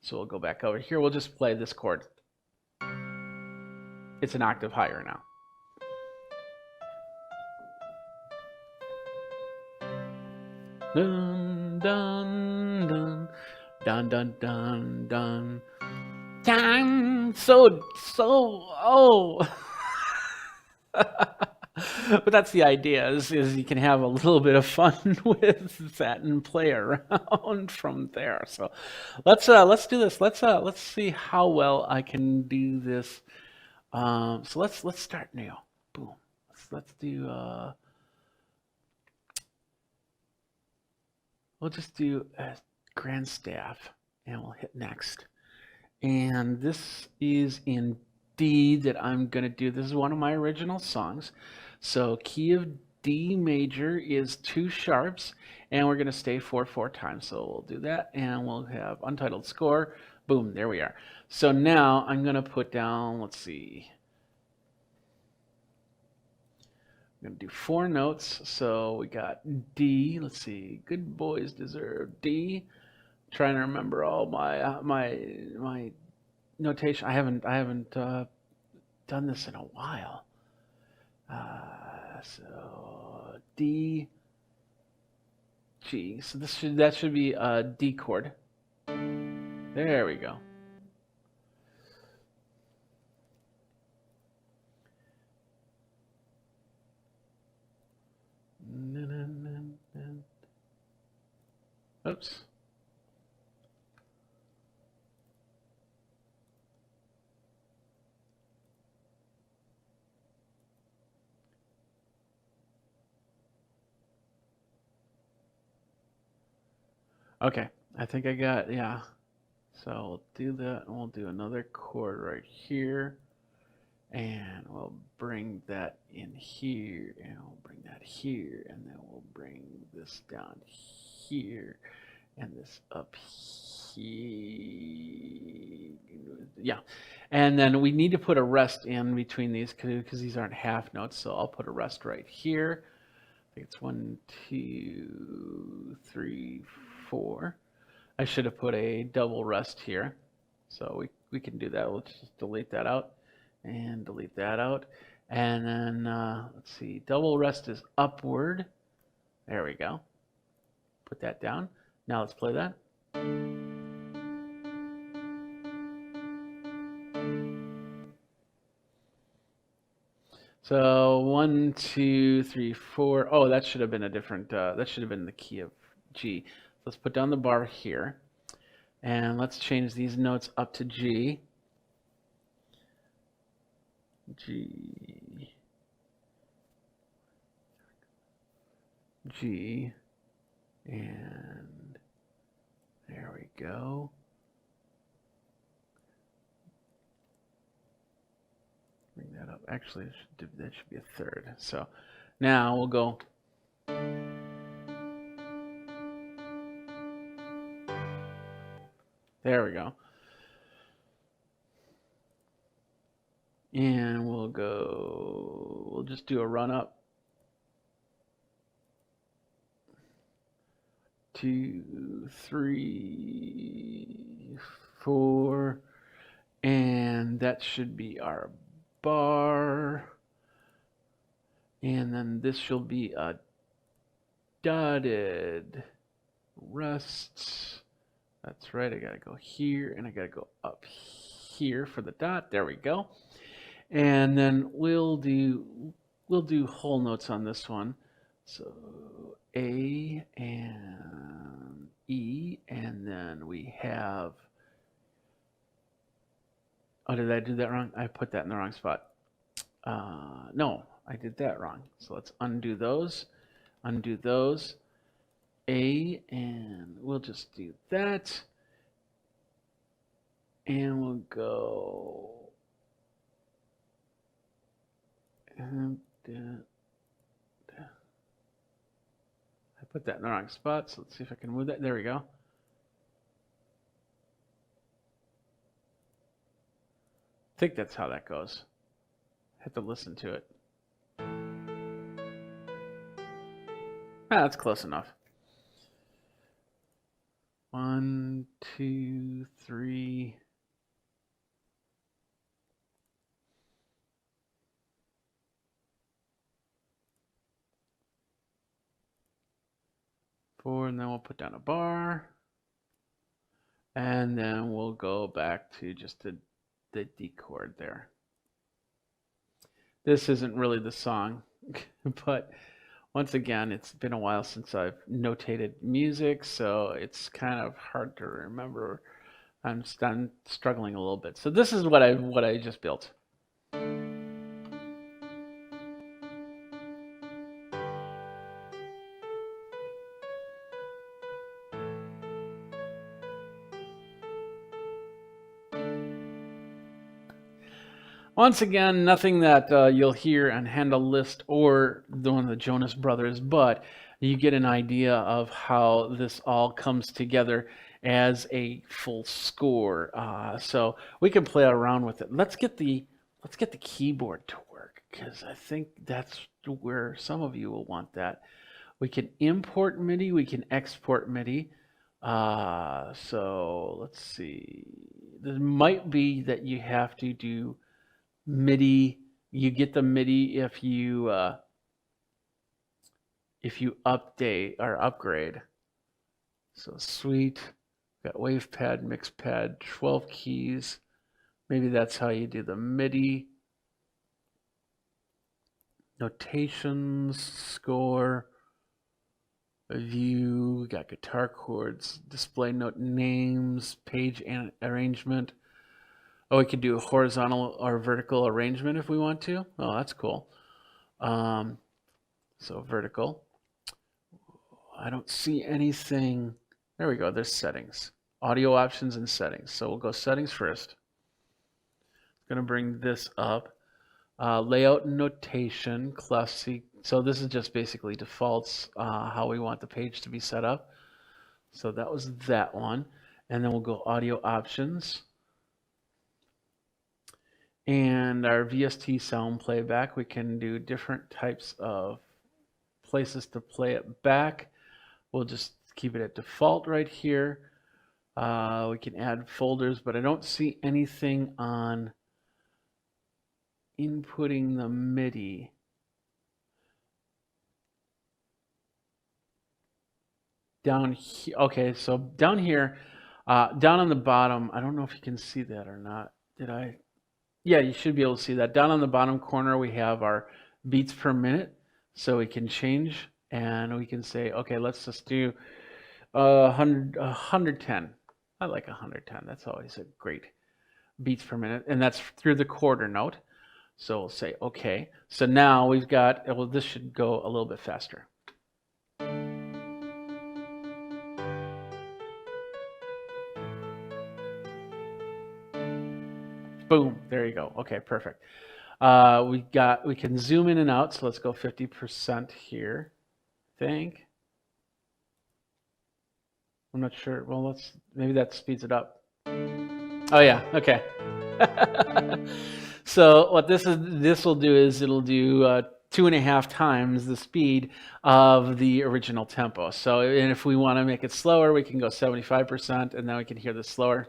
So we'll go back over here. We'll just play this chord. It's an octave higher now. Dun, dun, dun, dun, dun, dun, dun. Dun. Oh. But that's the idea, is you can have a little bit of fun with that and play around from there. So let's do this. Let's see how well I can do this. So let's start new. Boom. Let's do we'll just do a grand staff, and we'll hit next. And this is in D that I'm going to do. This is one of my original songs. So key of D major is 2 sharps, and we're going to stay 4 times. So we'll do that, and we'll have untitled score. Boom, there we are. So now I'm going to put down, let's see. I'm going to do 4 notes. So we got D. Let's see. Good boys deserve D. Trying to remember all my my notation. I haven't done this in a while. So D, G. So that should be a D chord. There we go. Oops. Okay, I think I got, yeah. So we'll do that, and we'll do another chord right here. And we'll bring that in here, and we'll bring that here, and then we'll bring this down here, and this up here. Yeah, and then we need to put a rest in between these because these aren't half notes, so I'll put a rest right here. I think it's 1, 2, 3, 4. I should have put a double rest here, so we can do that. Let's just delete that out and delete that out, and then let's see, double rest is upward. There we go. Put that down. Now let's play that. So 1, 2, 3, 4. Oh, that should have been a different. That should have been the key of G. Let's put down the bar here, and let's change these notes up to G. G. G. And there we go. Bring that up. Actually, that should be a third. So now we'll go. There we go. And we'll just do a run up. 2, 3, 4, and that should be our bar. And then this shall be a dotted rest. That's right, I gotta go here, and I gotta go up here for the dot. There we go. And then we'll do whole notes on this one. So A and E, and then we have, oh, did I do that wrong? I put that in the wrong spot. No, I did that wrong. So let's undo those. A, and we'll just do that. And we'll go. And I put that in the wrong spot, so let's see if I can move that. There we go. think that's how that goes. Have to listen to it. That's close enough. 1, 2, 3. Four, and then we'll put down a bar. And then we'll go back to just the D chord there. This isn't really the song, but once again, it's been a while since I've notated music, so it's kind of hard to remember. I'm struggling a little bit. So this is what I just built. Once again, nothing that you'll hear on Handel List or one of the Jonas Brothers, but you get an idea of how this all comes together as a full score. So we can play around with it. Let's get the keyboard to work, because I think that's where some of you will want that. We can import MIDI. We can export MIDI. So let's see. There might be that you have to do MIDI. You get the MIDI if you update or upgrade. So sweet. Got WavePad, MixPad, 12 keys. Maybe that's how you do the MIDI. Notations, score, view. Got guitar chords, display note names, page and arrangement. Oh, we could do a horizontal or vertical arrangement if we want to. Oh, that's cool. So vertical. I don't see anything. There we go. There's settings. Audio options and settings. So we'll go settings first. Going to bring this up. Layout and notation. Classic. So this is just basically defaults, how we want the page to be set up. So that was that one. And then we'll go audio options. And our VST sound playback, we can do different types of places to play it back. We'll just keep it at default right here. We can add folders, but I don't see anything on inputting the MIDI. Down here, okay, so down here, down on the bottom, I don't know if you can see that or not. Did I? Yeah, you should be able to see that. Down on the bottom corner, we have our beats per minute. So we can change and we can say, okay, let's just do 110. I like 110. That's always a great beats per minute. And that's through the quarter note. So we'll say, okay. So now we've got, well, this should go a little bit faster. Boom, there you go. Okay, perfect. We can zoom in and out, so let's go 50% here, I think. I'm not sure. Well, maybe that speeds it up. Oh yeah, okay. So what this will do is it'll do 2.5 times the speed of the original tempo. So, and if we want to make it slower, we can go 75%, and then we can hear this slower.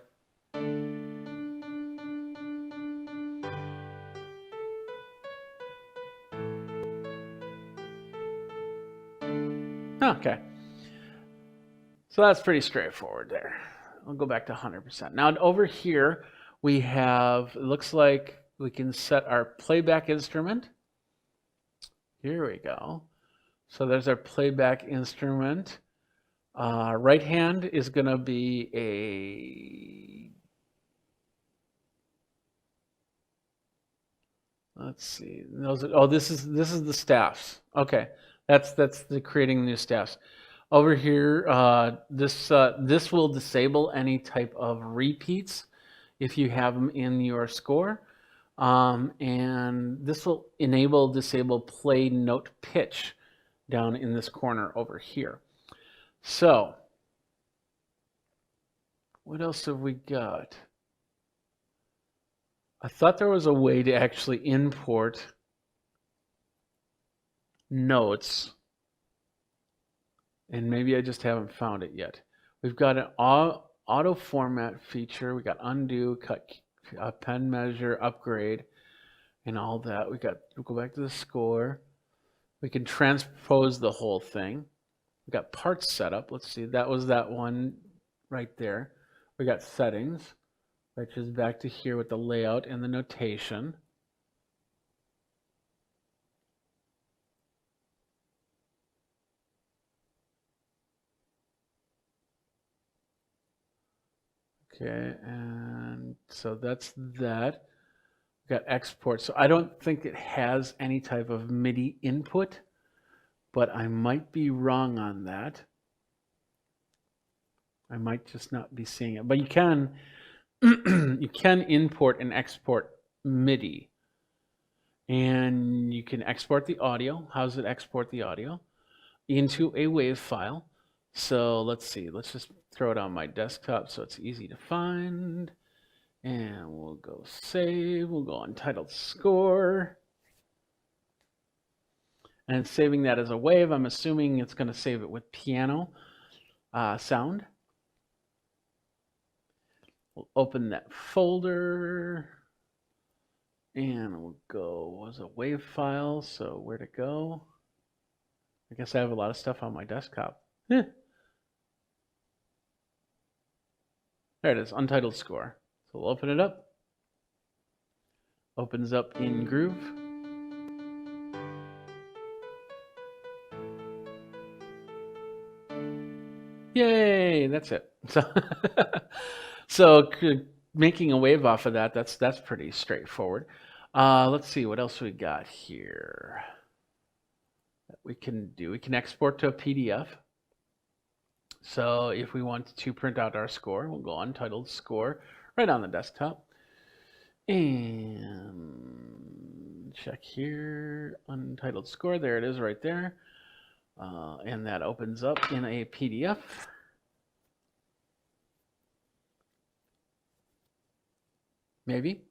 Okay. So that's pretty straightforward there. I'll go back to 100%. Now over here we have, it looks like we can set our playback instrument. Here we go. So there's our playback instrument. Right hand is going to be a, let's see. This is the staffs. Okay. That's the creating new staffs. Over here, this will disable any type of repeats if you have them in your score. And this will disable play note pitch down in this corner over here. So what else have we got? I thought there was a way to actually import notes, and maybe I just haven't found it yet. We've got an auto format feature. We got undo, cut, pen measure, upgrade, and all that. We'll go back to the score. We can transpose the whole thing. We got parts set up. Let's see, that was that one right there. We got settings, which is back to here with the layout and the notation. Okay, and so that's that. We got export. So I don't think it has any type of MIDI input, but I might be wrong on that. I might just not be seeing it. But you can you can import and export MIDI. And you can export the audio. How does it export the audio? Into a WAV file. So let's see. Let's just throw it on my desktop so it's easy to find. And we'll go save. We'll go untitled score. And saving that as a WAV, I'm assuming it's going to save it with piano sound. We'll open that folder. And we'll go, was a WAV file, so where to go? I guess I have a lot of stuff on my desktop. There it is, untitled score. So we'll open it up. Opens up in Groove. Yay, that's it. So making a wave off of that, that's pretty straightforward. Let's see what else we got here that we can do. We can export to a PDF. So if we want to print out our score, we'll go untitled score right on the desktop. And check here, untitled score. There it is right there. And that opens up in a PDF. Maybe.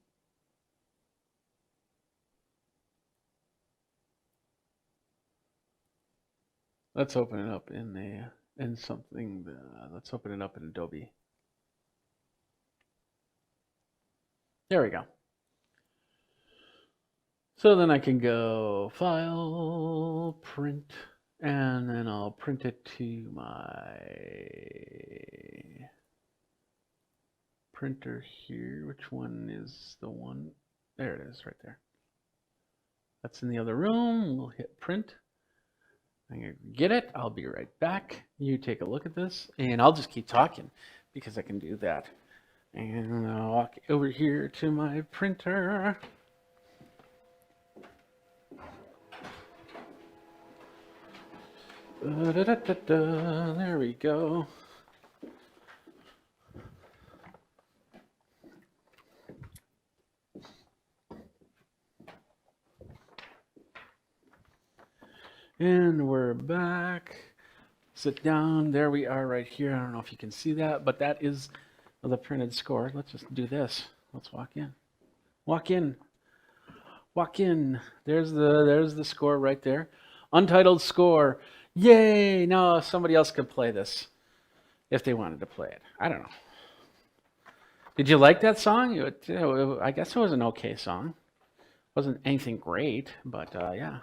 Let's open it up in something. Let's open it up in Adobe. There we go. So then I can go File, Print, and then I'll print it to my printer here. Which one is the one? There it is, right there. That's in the other room. We'll hit print. I'm gonna get it. I'll be right back. You take a look at this, and I'll just keep talking because I can do that. And I'll walk over here to my printer. There we go. And we're back. Sit down. There we are right here. I don't know if you can see that, but that is the printed score. Let's just do this. Let's walk in. Walk in. Walk in. There's the score right there. Untitled score. Yay! Now somebody else could play this if they wanted to play it. I don't know. Did you like that song? I guess it was an okay song. Wasn't anything great, but yeah.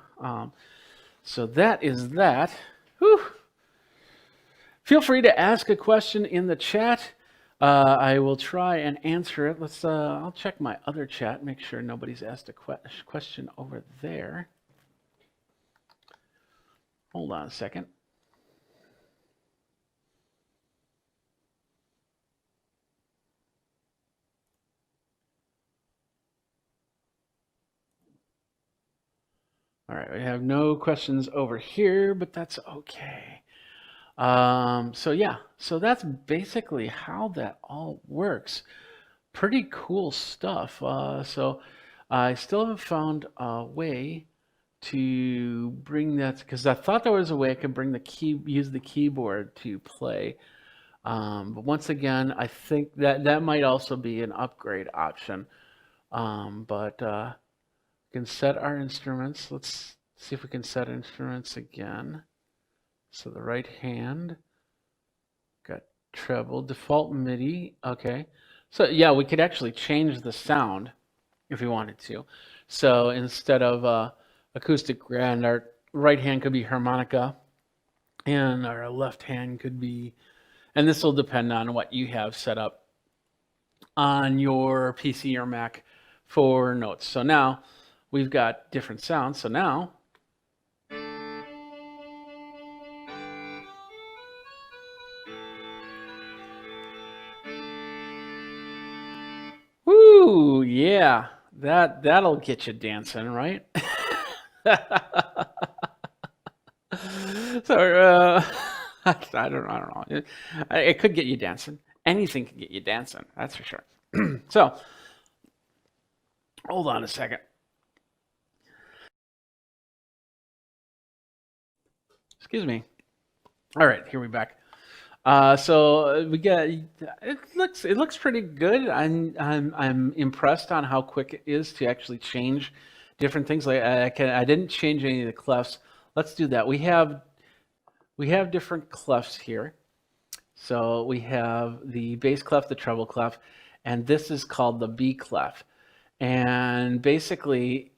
So that is that. Whew. Feel free to ask a question in the chat. I will try and answer it. I'll check my other chat, make sure nobody's asked a question over there. Hold on a second. All right, we have no questions over here, but that's okay. So yeah, so that's basically how that all works. Pretty cool stuff. So I still haven't found a way to bring that, because I thought there was a way I could bring use the keyboard to play. But once again, I think that might also be an upgrade option. But we can set our instruments. Let's see if we can set instruments again. So the right hand, got treble, default MIDI. Okay. So yeah, we could actually change the sound if we wanted to. So instead of acoustic grand, our right hand could be harmonica, and our left hand could be, and this will depend on what you have set up on your PC or Mac for notes. So now we've got different sounds. So now woo, yeah, that'll get you dancing, right? So I don't know. It could get you dancing. Anything can get you dancing. That's for sure. So hold on a second. Excuse me. All right, here we back. So we got it looks pretty good. I'm impressed on how quick it is to actually change different things. Like I didn't change any of the clefs. Let's do that. We have different clefs here. So we have the bass clef, the treble clef, and this is called the B clef. And basically,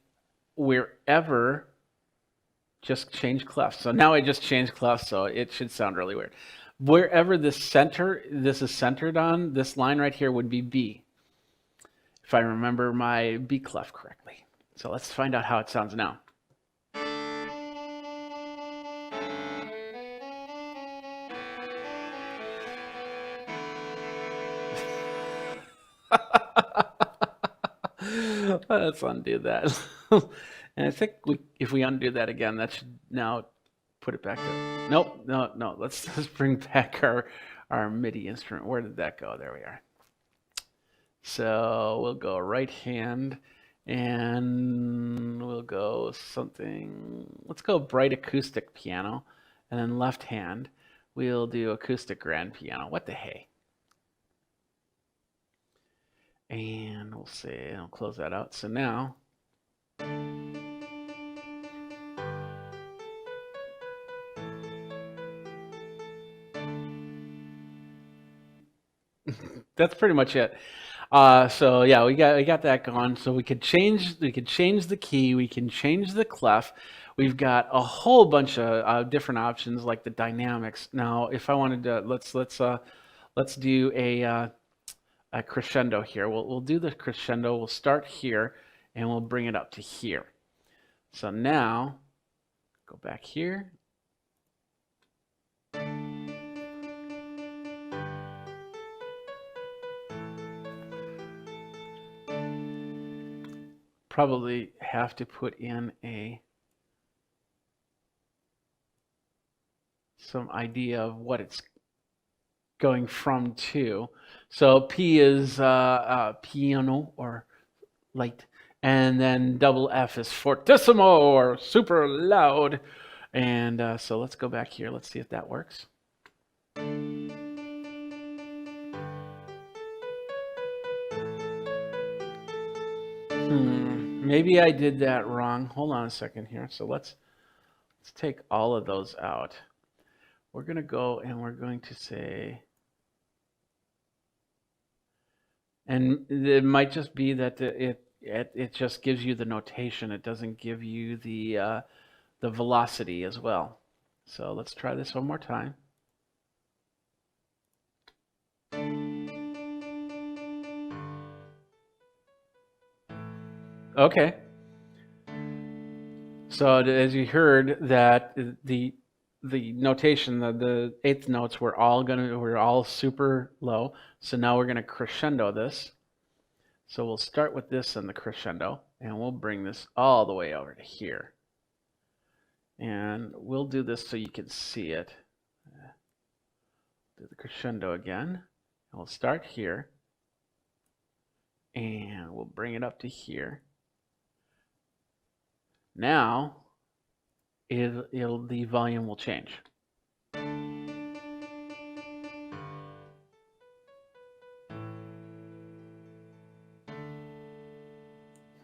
wherever, just change clefs. So now I just changed clefs, so it should sound really weird. Wherever this is centered on, this line right here would be B, if I remember my B clef correctly. So let's find out how it sounds now. Let's undo that. And I think if we undo that again, that should now put it back to, nope, no. Let's bring back our MIDI instrument. Where did that go? There we are. So we'll go right hand, and we'll go something, let's go bright acoustic piano, and then left hand, we'll do acoustic grand piano. What the hey? And we'll say, I'll close that out. So now, that's pretty much it. So yeah, we got that going. So we could change the key, we can change the clef. We've got a whole bunch of different options like the dynamics. Now, if I wanted to, let's do a crescendo here. We'll do the crescendo. We'll start here and we'll bring it up to here. So now, go back here. Probably have to put in some idea of what it's going from to. So P is piano or light, and then double F is fortissimo or super loud. And so let's go back here. Let's see if that works. Maybe I did that wrong. Hold on a second here. So let's take all of those out. We're going to go and we're going to say, and it might just be that it just gives you the notation. It doesn't give you the velocity as well. So let's try this one more time. Okay. So as you heard, that the notation, the eighth notes were all super low. So now we're gonna crescendo this. So we'll start with this in the crescendo, and we'll bring this all the way over to here. And we'll do this so you can see it. Do the crescendo again. And we'll start here, and we'll bring it up to here. Now, the volume will change.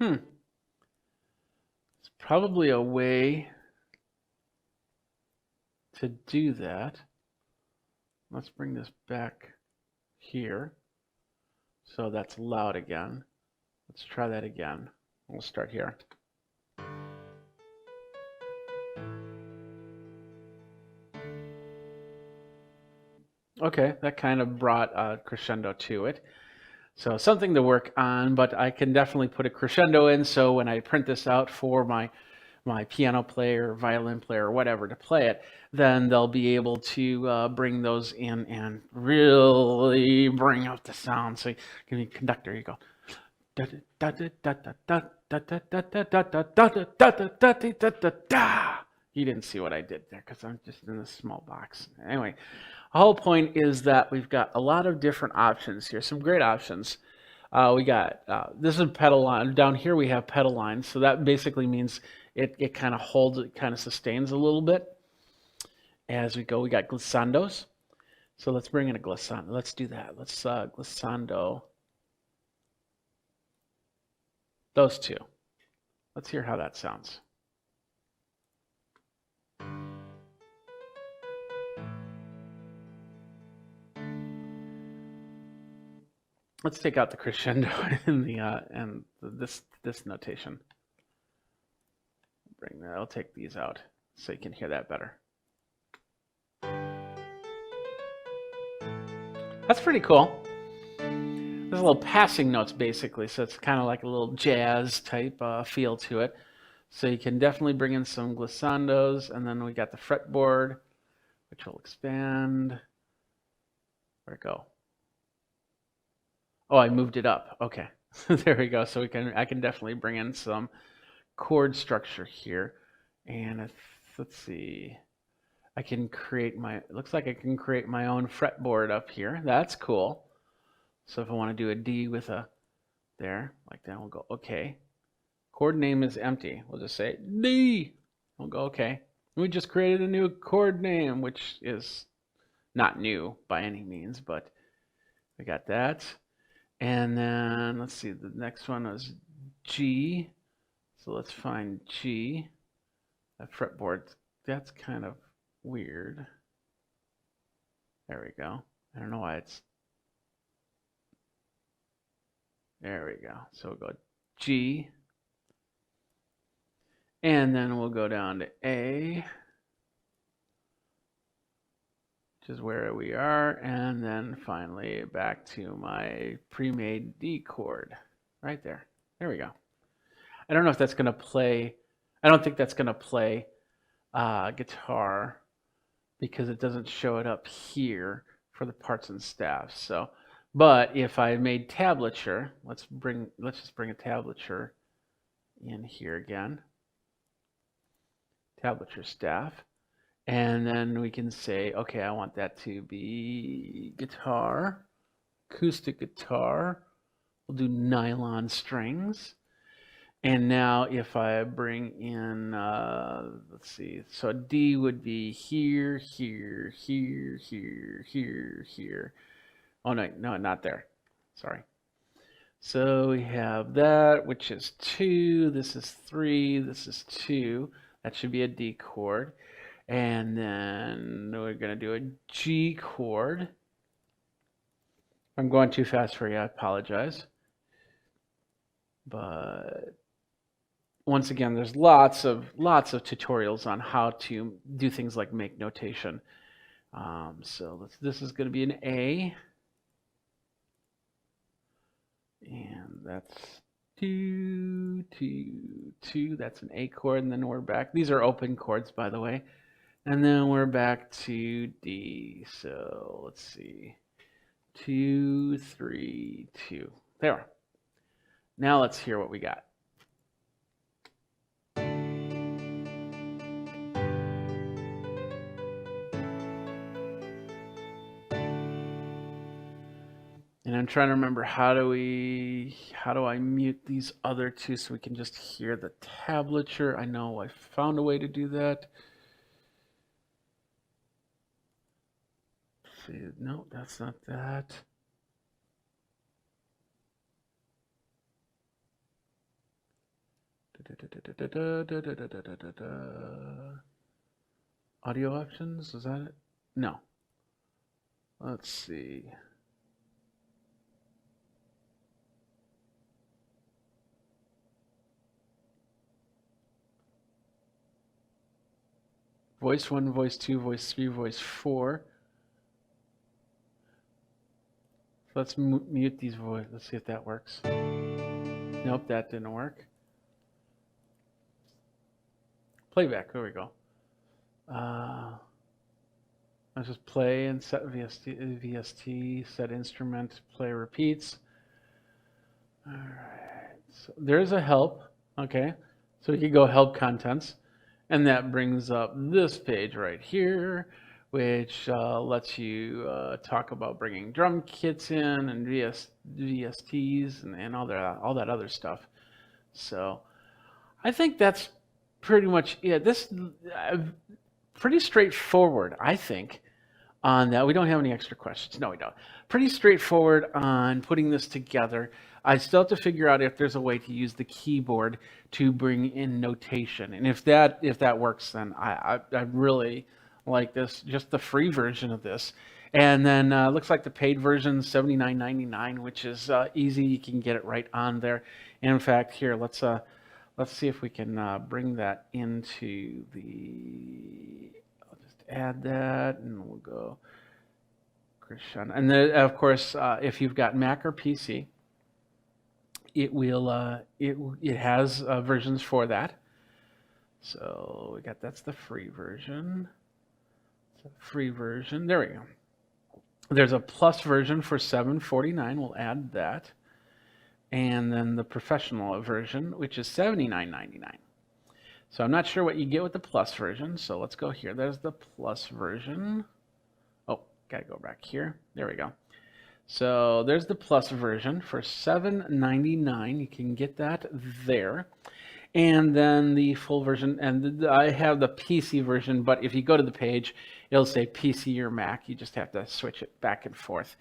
It's probably a way to do that. Let's bring this back here. So that's loud again. Let's try that again. We'll start here. Okay, that kind of brought a crescendo to it. So something to work on, but I can definitely put a crescendo in, so when I print this out for my piano player, violin player, or whatever to play it, then they'll be able to bring those in and really bring out the sound. So give me conductor, you go. You didn't see what I did there because I'm just in a small box. Anyway, the whole point is that we've got a lot of different options here, some great options. We got, this is pedal line. Down here we have pedal lines. So that basically means it kind of holds, it kind of sustains a little bit. As we go, we got glissandos. So let's bring in a glissando. Let's do that. Let's glissando those two. Let's hear how that sounds. Let's take out the crescendo in the and this notation. Bring that. I'll take these out so you can hear that better. That's pretty cool. There's a little passing notes basically, so it's kind of like a little jazz type feel to it. So you can definitely bring in some glissandos, and then we got the fretboard, which will expand. Where'd it go? Oh, I moved it up. Okay, there we go. So I can definitely bring in some chord structure here, and let's see. I can create my. It looks like I can create my own fretboard up here. That's cool. So if I want to do a D with a there like that, we'll go okay. Chord name is empty. We'll just say D. We'll go okay. We just created a new chord name, which is not new by any means, but we got that. And then let's see, the next one was G. So let's find G. That fretboard, that's kind of weird. There we go. I don't know why it's. There we go. So we'll go G. And then we'll go down to A, which is where we are. And then finally back to my pre-made D chord right there. There we go. I don't know if that's going to play. I don't think that's going to play guitar because it doesn't show it up here for the parts and staff. So, but if I made tablature, let's just bring a tablature in here again. Tablature staff, and then we can say, okay, I want that to be guitar, acoustic guitar. We'll do nylon strings. And now if I bring in, let's see, so D would be here, here, here, here, here, here. Oh, no, not there. Sorry. So we have that, which is 2. This is 3. This is 2. That should be a D chord. And then we're going to do a G chord. If I'm going too fast for you, I apologize. But once again, there's lots of tutorials on how to do things like make notation. So this is going to be an A. And that's 2, 2, 2. That's an A chord, and then we're back. These are open chords, by the way. And then we're back to D. So let's see. 2, 3, 2. There we are. Now let's hear what we got. And I'm trying to remember how do I mute these other two so we can just hear the tablature. I know I found a way to do that. Let's see, no, that's not that. Audio options, is that it? No. Let's see. Voice 1, voice 2, voice 3, voice 4. So let's mute these voices. Let's see if that works. Nope, that didn't work. Playback, there we go. Let's just play and set VST, set instrument, play repeats. All right, so there's a help, okay? So we could go help contents, and that brings up this page right here, which lets you talk about bringing drum kits in and VSTs and all that other stuff. So I think that's pretty much it. This pretty straightforward, I think, on that. We don't have any extra questions. No, we don't. Pretty straightforward on putting this together. I still have to figure out if there's a way to use the keyboard to bring in notation, and if that works, then I really like this, just the free version of this. And then looks like the paid version is $79.99, which is easy. You can get it right on there. And in fact, here let's see if we can bring that into the. I'll just add that, and we'll go Crescendo. And then, of course, if you've got Mac or PC, it will it has versions for that. So we got, that's the free version. It's a free version. There we go. There's a plus version for $7.49. We'll add that. And then the professional version, which is $79.99. So I'm not sure what you get with the plus version. So let's go here. There's the plus version. Oh, gotta go back here. There we go. So there's the plus version for $7.99. You can get that there. And then the full version, and I have the PC version, but if you go to the page, it'll say PC or Mac. You just have to switch it back and forth,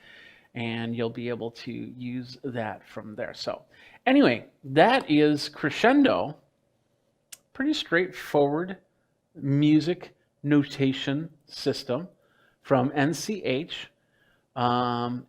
and you'll be able to use that from there. So anyway, that is Crescendo. Pretty straightforward music notation system from NCH. Yeah,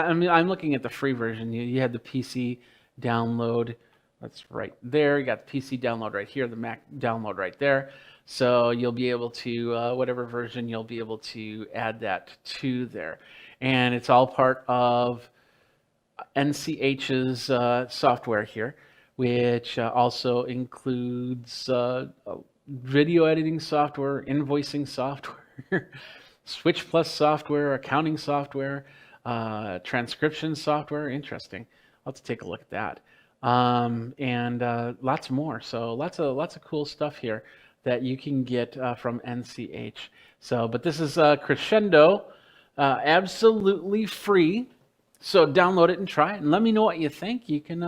I mean, I'm looking at the free version. You had the PC download. That's right there. You got the PC download right here, the Mac download right there. So you'll be able to, whatever version, you'll be able to add that to there. And it's all part of NCH's software here, which also includes video editing software, invoicing software, Switch Plus software, accounting software, transcription software. Interesting. Let's take a look at that. And lots more. So lots of cool stuff here that you can get from NCH. So, but this is Crescendo, absolutely free. So download it and try it, and let me know what you think. You can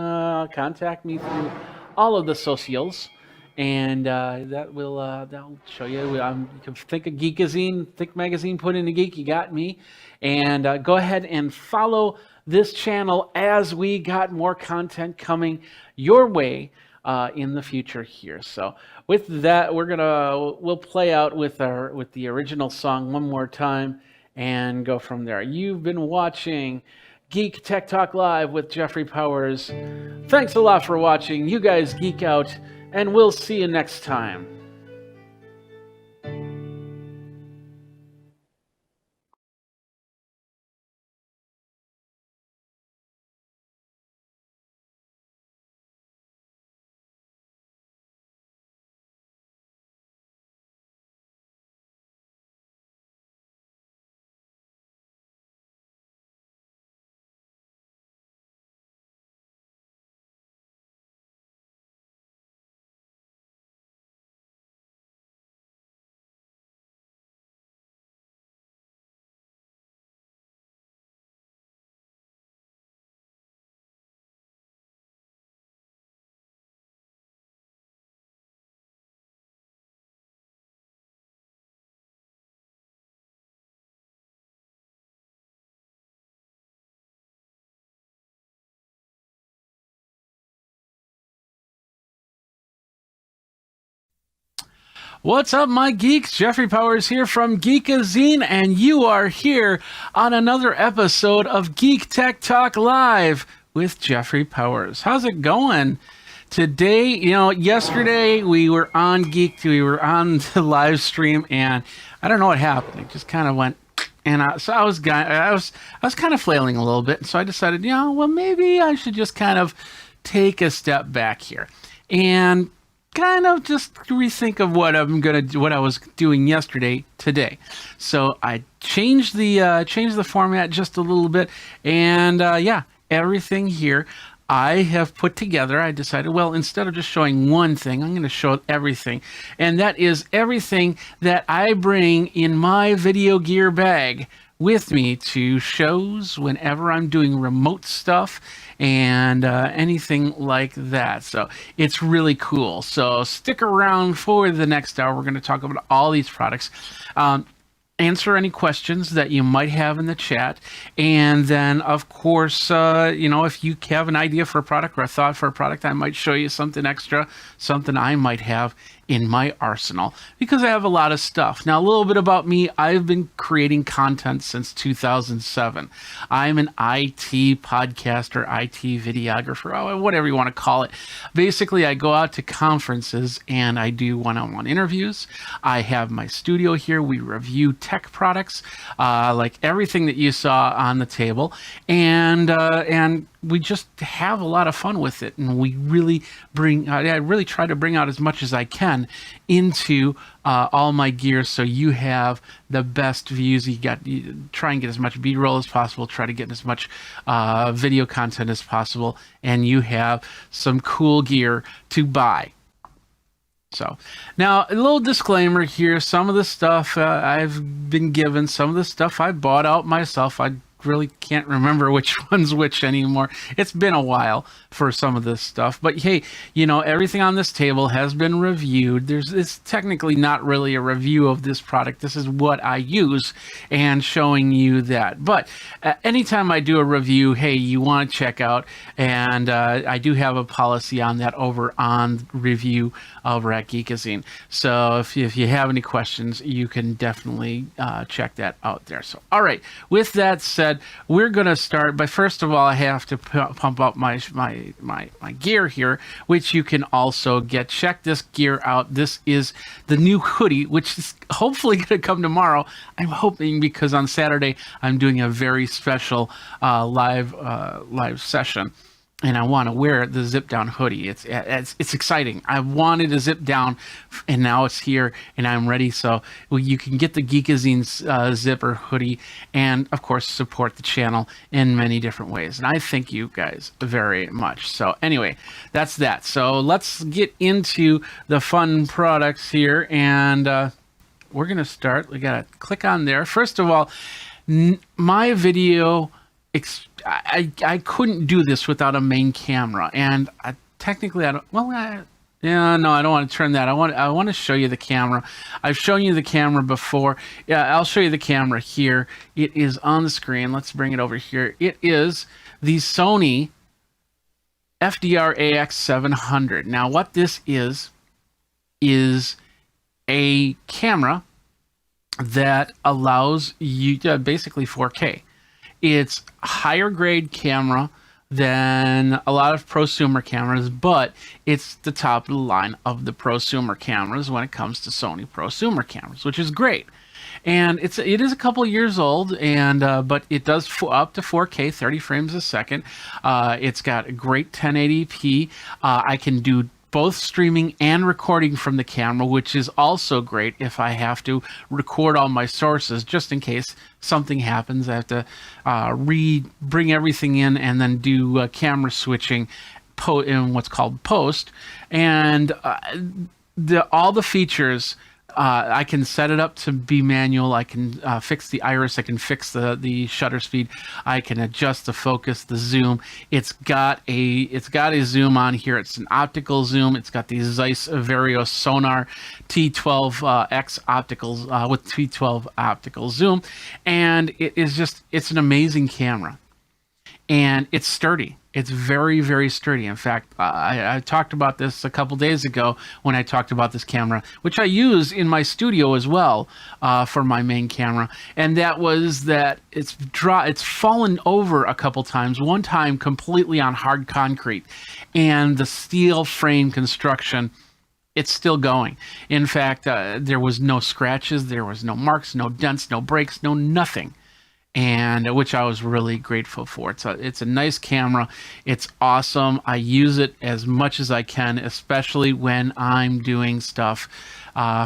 contact me through all of the socials, and that'll show you. You can think of Geekazine, think magazine, put in a geek. You got me, and go ahead and follow this channel as we got more content coming your way in the future here. So with that, we'll play out with the original song one more time and go from there. You've been watching Geek Tech Talk Live with Jeffrey Powers. Thanks a lot for watching. You guys geek out, and we'll see you next time. What's up, my geeks? Jeffrey Powers here from Geekazine, and you are here on another episode of Geek Tech Talk Live with Jeffrey Powers. How's it going? Today, yesterday we were on the live stream, and I don't know what happened. It just kind of went, and I was kind of flailing a little bit, and so I decided, maybe I should just kind of take a step back here and kind of just rethink of what I was doing yesterday today. So I changed the format just a little bit, and everything here I have put together. I decided, well, instead of just showing one thing, I'm going to show everything, and that is everything that I bring in my video gear bag with me to shows whenever I'm doing remote stuff and anything like that. So it's really cool. So stick around for the next hour. We're going to talk about all these products. Answer any questions that you might have in the chat, and then of course if you have an idea for a product or a thought for a product, I might show you something extra, something I might have in my arsenal, because I have a lot of stuff. Now, a little bit about me. I've been creating content since 2007. I'm an IT podcaster, IT videographer, whatever you want to call it. Basically, I go out to conferences and I do one-on-one interviews. I have my studio here. We review tech products, like everything that you saw on the table, and we just have a lot of fun with it, and we really I really try to bring out as much as I can into all my gear, so you have the best views. You try and get as much B-roll as possible, try to get as much video content as possible, and you have some cool gear to buy. So now, a little disclaimer here. Some of the stuff I've been given, some of the stuff I bought out myself. I really can't remember which one's which anymore. It's been a while for some of this stuff, but hey, everything on this table has been reviewed. It's technically not really a review of this product. This is what I use and showing you that. But anytime I do a review, hey, you want to check out, and I do have a policy on that over on review over at Geekazine. So if you have any questions, you can definitely check that out there. So all right, with that said, we're going to start by, first of all, I have to pump up my gear here, which you can also get. Check this gear out. This is the new hoodie, which is hopefully going to come tomorrow. I'm hoping, because on Saturday I'm doing a very special live session, and I want to wear the zip down hoodie. It's exciting. I wanted a zip down, and now it's here, and I'm ready. So you can get the Geekazine zipper hoodie, and of course support the channel in many different ways. And I thank you guys very much. So anyway, that's that. So let's get into the fun products here, and we're gonna start. We gotta click on there. First of all, my video. I couldn't do this without a main camera, and technically I don't. Well, I don't want to turn that. I want to show you the camera. I've shown you the camera before. Yeah, I'll show you the camera here. It is on the screen. Let's bring it over here. It is the Sony FDR AX700. Now, what this is a camera that allows you to basically 4K. It's a higher grade camera than a lot of prosumer cameras, but it's the top of the line of the prosumer cameras when it comes to Sony prosumer cameras, which is great. And it is a couple years old, and but it does up to 4K, 30 frames a second. It's got a great 1080p. I can do both streaming and recording from the camera, which is also great if I have to record all my sources, just in case something happens. I have to bring everything in and then do camera switching in what's called post. And all the features, I can set it up to be manual. I can fix the iris. I can fix the shutter speed. I can adjust the focus, the zoom. It's got a zoom on here. It's an optical zoom. It's got the Zeiss Vario Sonar T12X opticals with T12 optical zoom, and it's an amazing camera. and it's sturdy. It's very, very sturdy. In fact, I talked about this a couple days ago when I talked about this camera, which I use in my studio as well for my main camera. And that was that it's fallen over a couple times. One time completely on hard concrete, and the steel frame construction, it's still going. In fact, there was no scratches, there was no marks, no dents, no breaks, no nothing. And which I was really grateful for. It's a nice camera. It's awesome. I use it as much as I can, especially when I'm doing stuff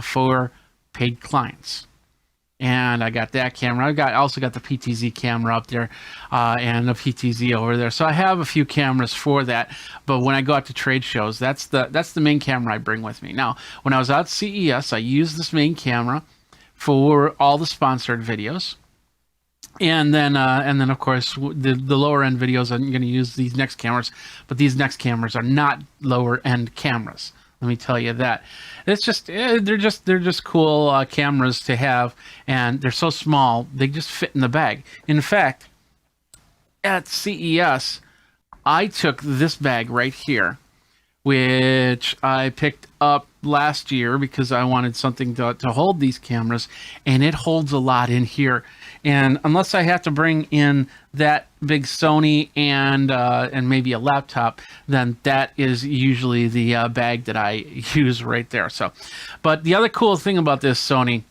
for paid clients. And I got that camera. I also got the PTZ camera up there and the PTZ over there. So I have a few cameras for that. But when I go out to trade shows, that's the main camera I bring with me. Now, when I was out at CES, I used this main camera for all the sponsored videos. And then of course, the lower end videos, I'm going to use these Next cameras, but these Next cameras are not lower end cameras. Let me tell you that. It's just they're just cool cameras to have, and they're so small they just fit in the bag. In fact, at CES, I took this bag right here, which I picked up last year because I wanted something to hold these cameras, and it holds a lot in here. And unless I have to bring in that big Sony and maybe a laptop, then that is usually the bag that I use right there. So, but the other cool thing about this Sony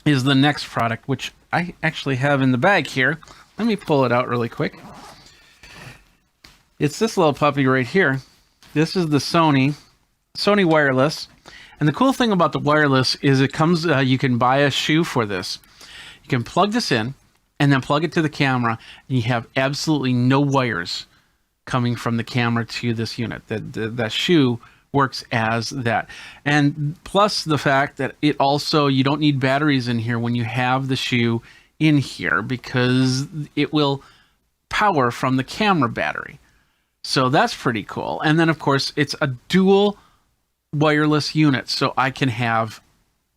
is the next product, which I actually have in the bag here. Let me pull it out really quick. It's this little puppy right here. This is the Sony wireless. And the cool thing about the wireless is it comes, you can buy a shoe for this. You can plug this in and then plug it to the camera, and you have absolutely no wires coming from the camera to this unit. The shoe works as that. And plus the fact that it also, you don't need batteries in here when you have the shoe in here, because it will power from the camera battery. So that's pretty cool. And then of course it's a dual wireless unit, so I can have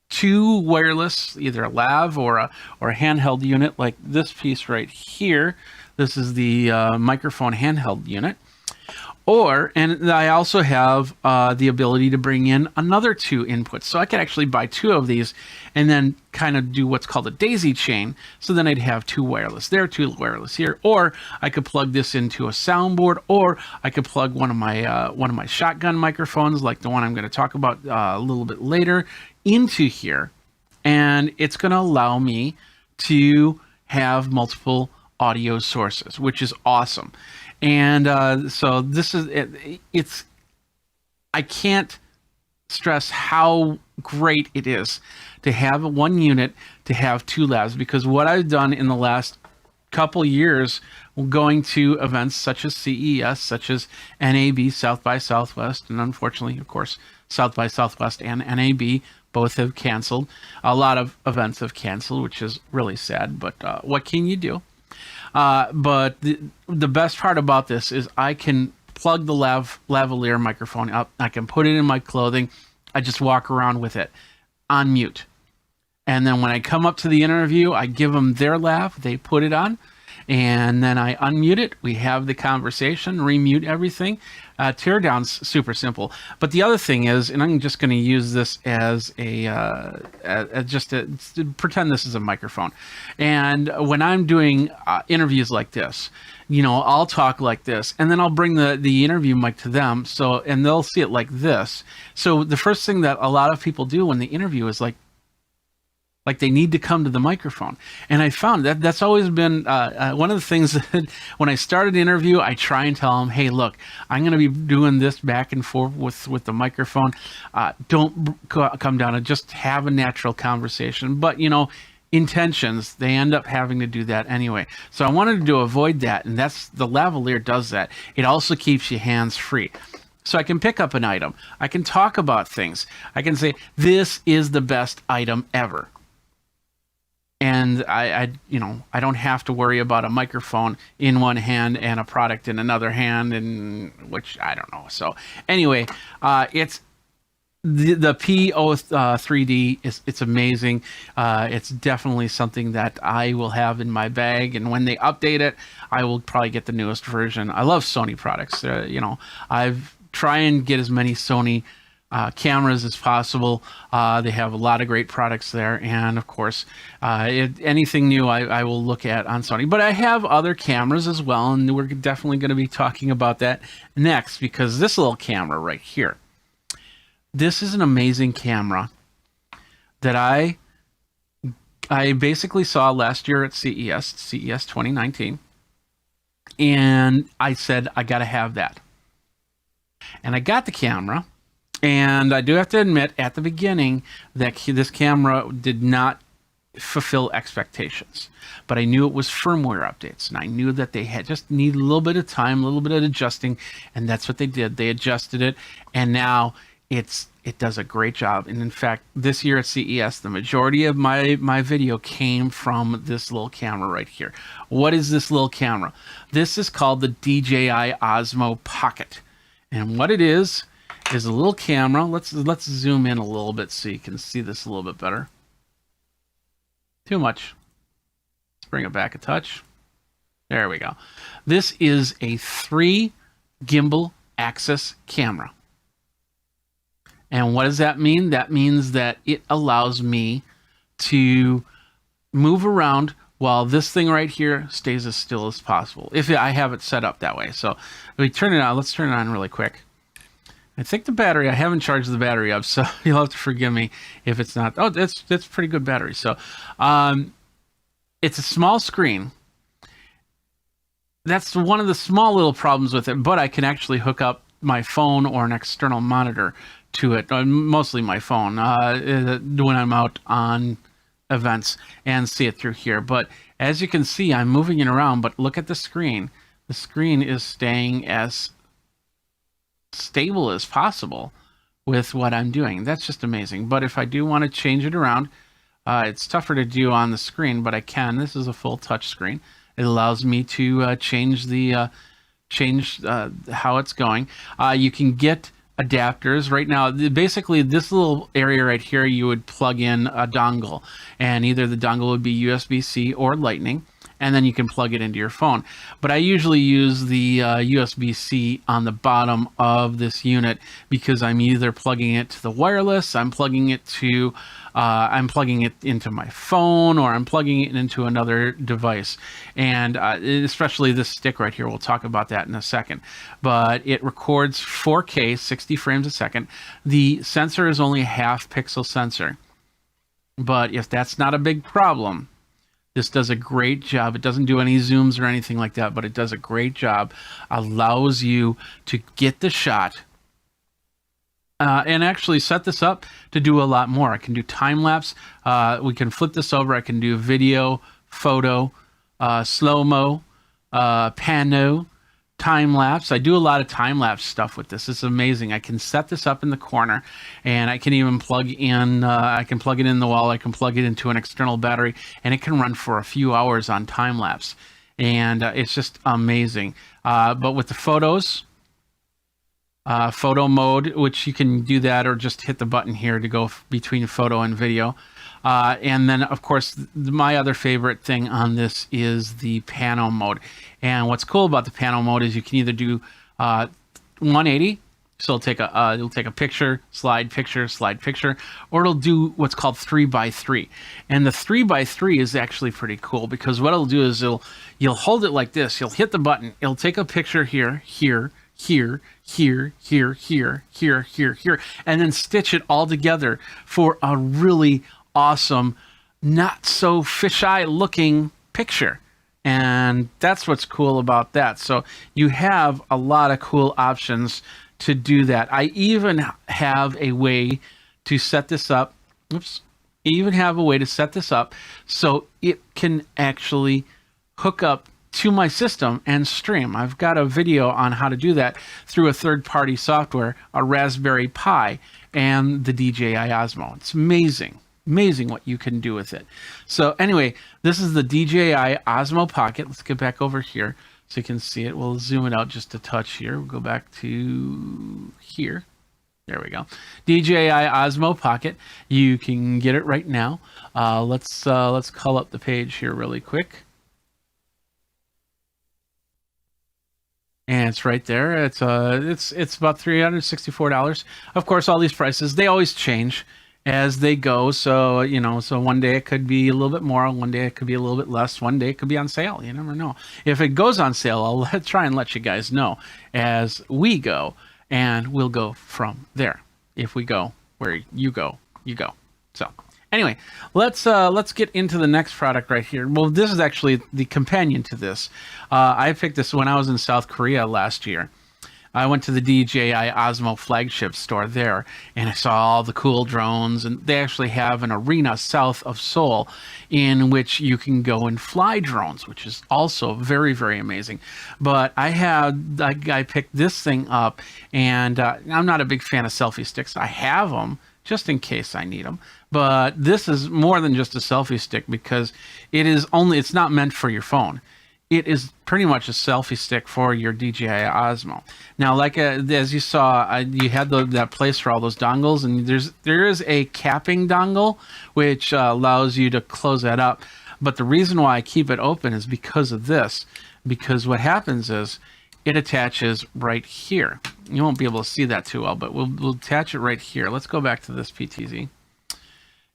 two wireless, either a lav or a handheld unit, like this piece right here. This is the microphone handheld unit. And I also have the ability to bring in another two inputs. So I could actually buy two of these and then kind of do what's called a daisy chain. So then I'd have two wireless there, two wireless here. Or I could plug this into a soundboard, or I could plug one of my shotgun microphones, like the one I'm going to talk about a little bit later, into here. And it's going to allow me to have multiple audio sources, which is awesome. And so this is it's I can't stress how great it is to have one unit, to have two labs, because what I've done in the last couple years going to events such as CES, such as NAB, South by Southwest, and unfortunately, of course, South by Southwest and NAB both have canceled. A lot of events have canceled, which is really sad, but what can you do? But the best part about this is I can plug the lavalier microphone up. I can put it in my clothing. I just walk around with it on mute. And then when I come up to the interview, I give them their lav. They put it on. And then I unmute it. We have the conversation, remute everything. Teardown's super simple. But the other thing is, and I'm just going to use this as to pretend this is a microphone. And when I'm doing interviews like this, I'll talk like this, and then I'll bring the interview mic to them. And they'll see it like this. So the first thing that a lot of people do when they interview is like they need to come to the microphone. And I found that that's always been one of the things that when I started the interview, I try and tell them, hey, look, I'm going to be doing this back and forth with the microphone. Don't come down and just have a natural conversation. But, intentions, they end up having to do that anyway. So I wanted to avoid that. And that's the lavalier does that. It also keeps your hands free. So I can pick up an item. I can talk about things. I can say, this is the best item ever. And I don't have to worry about a microphone in one hand and a product in another hand, and which I don't know. So anyway, it's the P03D it's amazing. It's definitely something that I will have in my bag, and when they update it, I will probably get the newest version. I love Sony products. I've try and get as many Sony cameras as possible. They have a lot of great products there, and of course, anything new I will look at on Sony. But I have other cameras as well, and we're definitely going to be talking about that next, because this little camera right here. This is an amazing camera that I basically saw last year at CES 2019, and I said, I got to have that. And I got the camera, and I do have to admit at the beginning that this camera did not fulfill expectations, but I knew it was firmware updates, and I knew that they had just need a little bit of time, a little bit of adjusting, and that's what they did. They adjusted it, and now it does a great job. And in fact, this year at CES, the majority of my video came from this little camera right here. What is this little camera? This is called the DJI Osmo Pocket, and what it is a little camera. Let's zoom in a little bit so you can see this a little bit better. Too much. Let's bring it back a touch. There we go. This is a 3 gimbal axis camera. And what does that mean? That means that it allows me to move around while this thing right here stays as still as possible, if I have it set up that way. So if we turn it on, let's turn it on really quick. I think the battery, I haven't charged the battery up, so you'll have to forgive me if it's not. Oh, that's pretty good battery. So it's a small screen. That's one of the small little problems with it, but I can actually hook up my phone or an external monitor to it, mostly my phone, when I'm out on events, and see it through here. But as you can see, I'm moving it around, but look at the screen. The screen is staying as stable as possible with what I'm doing. That's just amazing. But if I do want to change it around, it's tougher to do on the screen, but I can. This is a full touch screen. It allows me to change how it's going. You can get adapters right now. Basically, this little area right here, you would plug in a dongle, and either the dongle would be USB-C or Lightning, and then you can plug it into your phone. But I usually use the USB-C on the bottom of this unit, because I'm either plugging it to the wireless, I'm plugging it into my phone, or I'm plugging it into another device. And especially this stick right here, we'll talk about that in a second. But it records 4K, 60 frames a second. The sensor is only a half pixel sensor. But if that's not a big problem, this does a great job. It doesn't do any zooms or anything like that, but it does a great job. Allows you to get the shot and actually set this up to do a lot more. I can do time lapse. We can flip this over. I can do video, photo, slow-mo, pano, time lapse. I do a lot of time lapse stuff with this. It's amazing. I can set this up in the corner, and I can even plug in. I can plug it in the wall. I can plug it into an external battery, and it can run for a few hours on time lapse, and it's just amazing. But with the photos, photo mode, which you can do that, or just hit the button here to go between photo and video. And then, of course, my other favorite thing on this is the pano mode. And what's cool about the pano mode is you can either do 180, so it'll take a picture, slide picture, or it'll do what's called 3x3. And the 3x3 is actually pretty cool, because what it'll do is you'll hold it like this. You'll hit the button. It'll take a picture here, and then stitch it all together for a really awesome, not so fisheye looking picture. And that's what's cool about that. So you have a lot of cool options to do that. I even have a way to set this up. So it can actually hook up to my system and stream. I've got a video on how to do that through a third-party software, a Raspberry Pi, and the DJI Osmo. It's amazing what you can do with it. So anyway, this is the DJI Osmo Pocket. Let's get back over here so you can see it. We'll zoom it out just a touch here. We'll go back to here. There we go. DJI Osmo Pocket. You can get it right now. Let's call up the page here really quick. And it's right there. It's about $364. Of course, all these prices, they always change as they go. So, so one day it could be a little bit more, one day it could be a little bit less, one day it could be on sale. You never know. If it goes on sale, I'll try and let you guys know as we go, and we'll go from there. If we go where you go, you go. So anyway, let's get into the next product right here. Well, this is actually the companion to this. I picked this when I was in South Korea last year. I went to the DJI Osmo flagship store there, and I saw all the cool drones, and they actually have an arena south of Seoul in which you can go and fly drones, which is also very, very amazing. But I picked this thing up, and I'm not a big fan of selfie sticks. I have them just in case I need them. But this is more than just a selfie stick, because it's not meant for your phone. It is pretty much a selfie stick for your DJI Osmo. Now, like as you saw, you had that place for all those dongles, and there is a capping dongle which allows you to close that up. But the reason why I keep it open is because of this. Because what happens is it attaches right here. You won't be able to see that too well, but we'll attach it right here. Let's go back to this PTZ.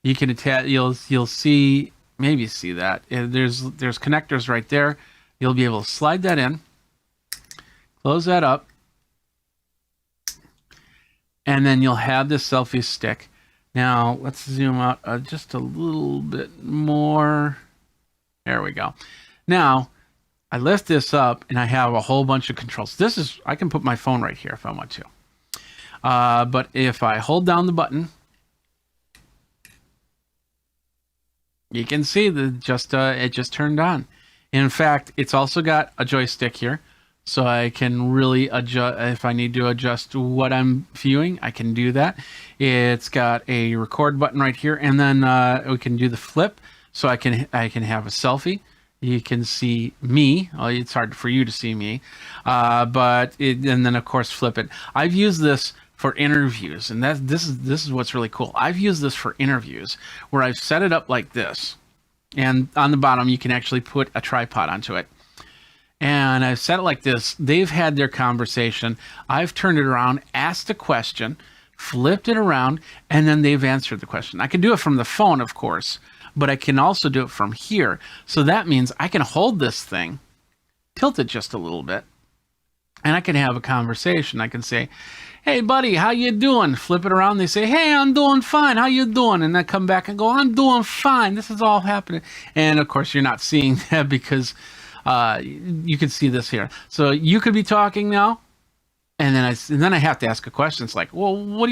You can attach. You'll see, maybe see that there's connectors right there. You'll be able to slide that in, close that up, and then you'll have this selfie stick. Now, let's zoom out just a little bit more. There we go. Now, I lift this up, and I have a whole bunch of controls. I can put my phone right here if I want to. But if I hold down the button, you can see that it just turned on. In fact, it's also got a joystick here, so I can really adjust. If I need to adjust what I'm viewing, I can do that. It's got a record button right here, and then we can do the flip, so I can have a selfie. You can see me. Well, it's hard for you to see me, and then of course flip it. I've used this for interviews, and this is what's really cool. I've used this for interviews where I've set it up like this. And on the bottom, you can actually put a tripod onto it. And I've set it like this. They've had their conversation. I've turned it around, asked a question, flipped it around, and then they've answered the question. I can do it from the phone, of course, but I can also do it from here. So that means I can hold this thing, tilt it just a little bit, and I can have a conversation. I can say, "Hey, buddy, how you doing?" Flip it around. They say, "Hey, I'm doing fine. How you doing?" And I come back and go, "I'm doing fine. This is all happening." And of course, you're not seeing that because you can see this here. So you could be talking now, and then I have to ask a question. It's like, "Well, what?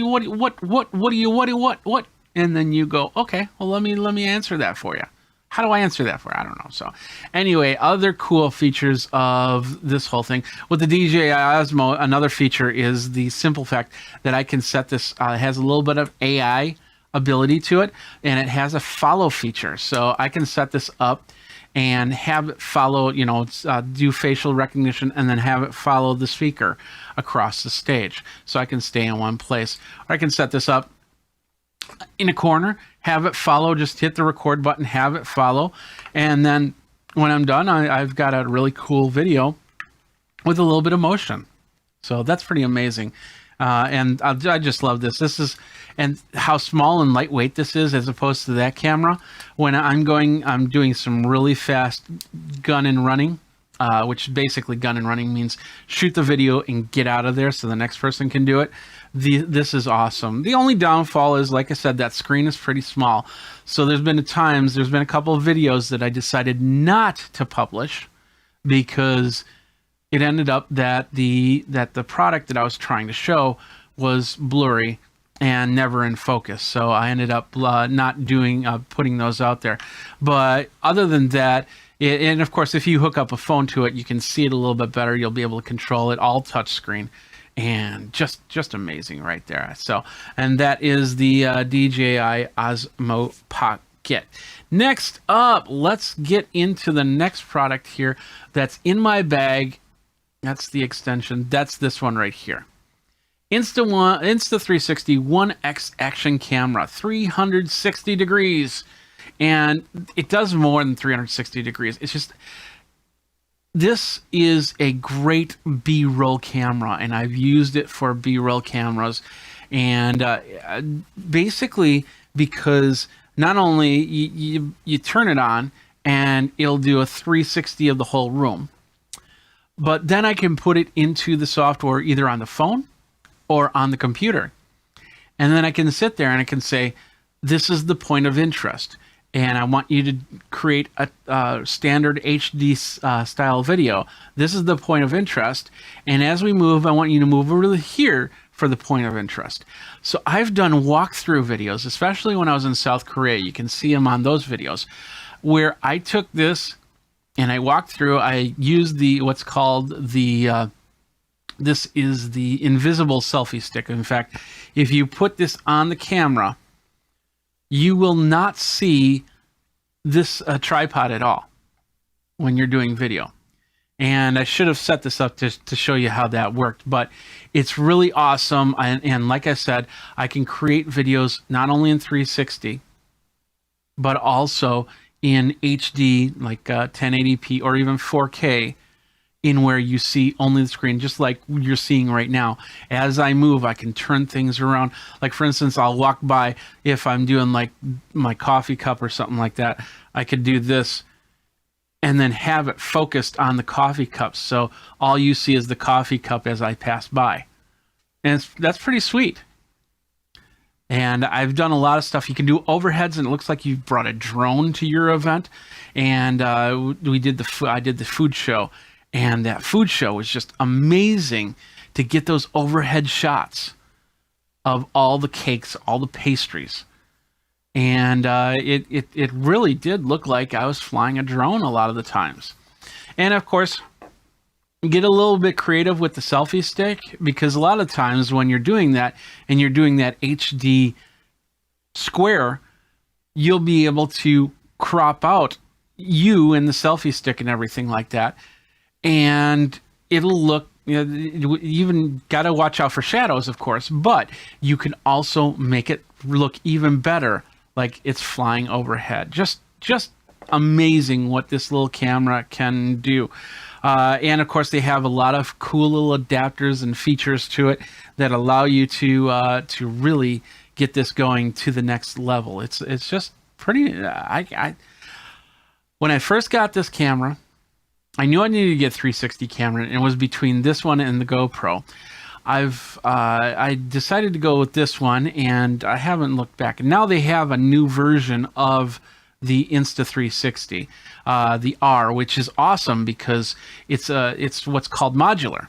And then you go, "Okay, well, let me answer that for you." How do I answer that for? I don't know. So anyway, other cool features of this whole thing. With the DJI Osmo, another feature is the simple fact that I can set this, it has a little bit of AI ability to it, and it has a follow feature. So I can set this up and have it follow, do facial recognition, and then have it follow the speaker across the stage. So I can stay in one place. Or I can set this up in a corner, have it follow, just hit the record button, have it follow, and then when I'm done, I've got a really cool video with a little bit of motion. So that's pretty amazing. And I just love this. And how small and lightweight this is as opposed to that camera. When I'm doing some really fast gun and running, which basically gun and running means shoot the video and get out of there so the next person can do it. This is awesome. The only downfall is, like I said, that screen is pretty small. So there's been a couple of videos that I decided not to publish because it ended up that the product that I was trying to show was blurry and never in focus. So I ended up not putting those out there. But other than that, and of course, if you hook up a phone to it, you can see it a little bit better. You'll be able to control it, all touchscreen, and just amazing right there. So, and that is the DJI Osmo Pocket. Next up, let's get into the next product here that's in my bag. That's the extension. That's this one right here. Insta360 1X action camera, 360 degrees. And it does more than 360 degrees. It's just, this is a great B-roll camera, and I've used it for B-roll cameras. And basically, because not only you turn it on and it'll do a 360 of the whole room, but then I can put it into the software either on the phone or on the computer. And then I can sit there and I can say, this is the point of interest. And I want you to create a standard HD style video. This is the point of interest. And as we move, I want you to move over here for the point of interest. So I've done walkthrough videos, especially when I was in South Korea. You can see them on those videos, where I took this and I walked through. I used what's called the this is the invisible selfie stick. In fact, if you put this on the camera, you will not see this tripod at all when you're doing video. And I should have set this up to show you how that worked, but it's really awesome. And like I said, I can create videos not only in 360, but also in HD, like 1080p or even 4K, in where you see only the screen, just like you're seeing right now. As I move, I can turn things around. Like, for instance, I'll walk by, if I'm doing like my coffee cup or something like that, I could do this and then have it focused on the coffee cup. So all you see is the coffee cup as I pass by. And that's pretty sweet. And I've done a lot of stuff. You can do overheads, and it looks like you brought a drone to your event. And I did the food show. And that food show was just amazing to get those overhead shots of all the cakes, all the pastries. And it really did look like I was flying a drone a lot of the times. And of course, get a little bit creative with the selfie stick, because a lot of times when you're doing that and you're doing that HD square, you'll be able to crop out you and the selfie stick and everything like that. And it'll look, you even got to watch out for shadows, of course, but you can also make it look even better, like it's flying overhead. Just amazing what this little camera can do. And of course, they have a lot of cool little adapters and features to it that allow you to really get this going to the next level. It's just pretty. When I first got this camera, I knew I needed to get 360 camera, and it was between this one and the GoPro. I decided to go with this one, and I haven't looked back. And now they have a new version of the Insta360, the R, which is awesome because it's what's called modular.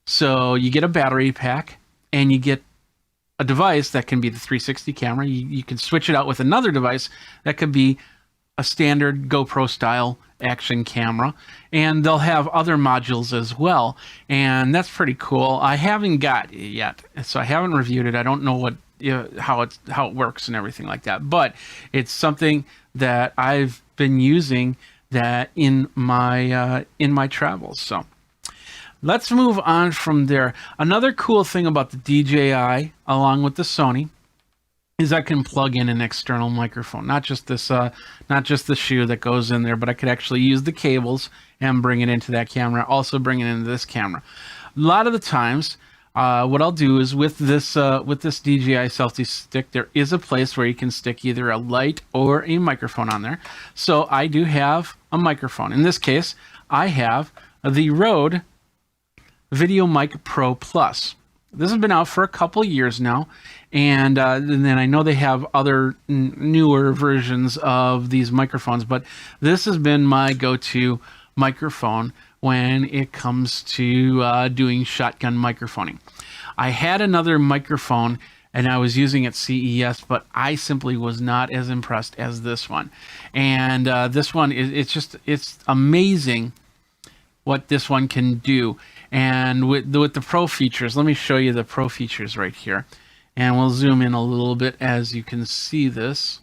So you get a battery pack, and you get a device that can be the 360 camera. You can switch it out with another device that could be a standard GoPro style action camera, and they'll have other modules as well, and that's pretty cool. I haven't got it yet, so I haven't reviewed it. I don't know how it works and everything like that, but it's something that I've been using that in my travels. So let's move on from there. Another cool thing about the DJI, along with the Sony, is I can plug in an external microphone, not just the shoe that goes in there, but I could actually use the cables and bring it into that camera, also bring it into this camera. A lot of the times, what I'll do is with this DJI selfie stick, there is a place where you can stick either a light or a microphone on there. So I do have a microphone. In this case, I have the Rode VideoMic Pro Plus. This has been out for a couple years now, and then I know they have other newer versions of these microphones, but this has been my go-to microphone when it comes to doing shotgun microphoning. I had another microphone and I was using it CES, but I simply was not as impressed as this one. And this one it's amazing what this one can do. And with the pro features, let me show you the pro features right here. And we'll zoom in a little bit as you can see this.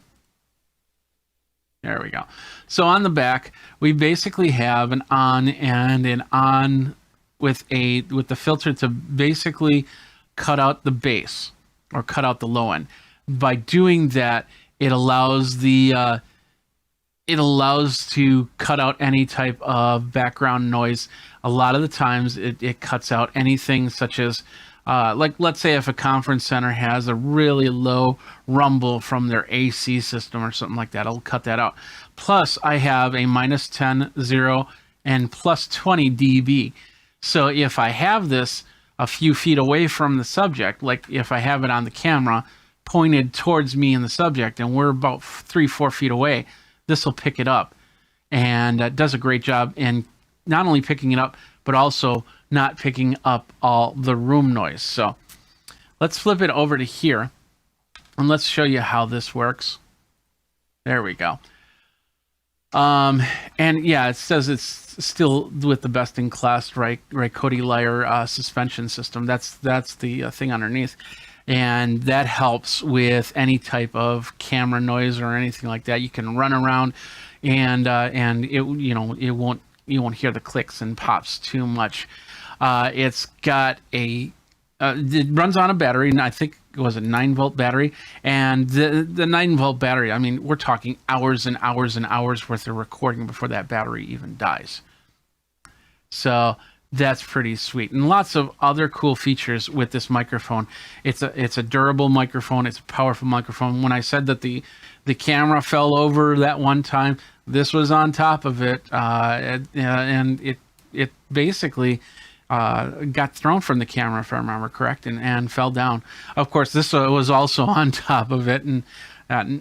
There we go. So on the back, we basically have an on and an on with the filter to basically cut out the bass or cut out the low end. By doing that, it allows to cut out any type of background noise. A lot of the times it cuts out anything such as like, let's say if a conference center has a really low rumble from their AC system or something like that, it'll cut that out. Plus, I have a minus 10, 0, and plus 20 dB. So if I have this a few feet away from the subject, like if I have it on the camera pointed towards me and the subject, and we're about 3-4 feet away, this will pick it up, and does a great job in not only picking it up, but also not picking up all the room noise. So let's flip it over to here, and let's show you how this works. There we go. And yeah, it says it's still with the best-in-class Cody Lyre suspension system. That's the thing underneath. And that helps with any type of camera noise or anything like that. You can run around, and it, you won't hear the clicks and pops too much. It's got it runs on a battery, and I think it was a 9-volt battery. And the 9-volt battery, I mean, we're talking hours and hours and hours worth of recording before that battery even dies. So that's pretty sweet, and lots of other cool features with this microphone. It's a durable microphone. It's a powerful microphone. When I said that the camera fell over that one time, this was on top of it, and it basically got thrown from the camera, if I remember correct, and fell down. Of course, this was also on top of it, and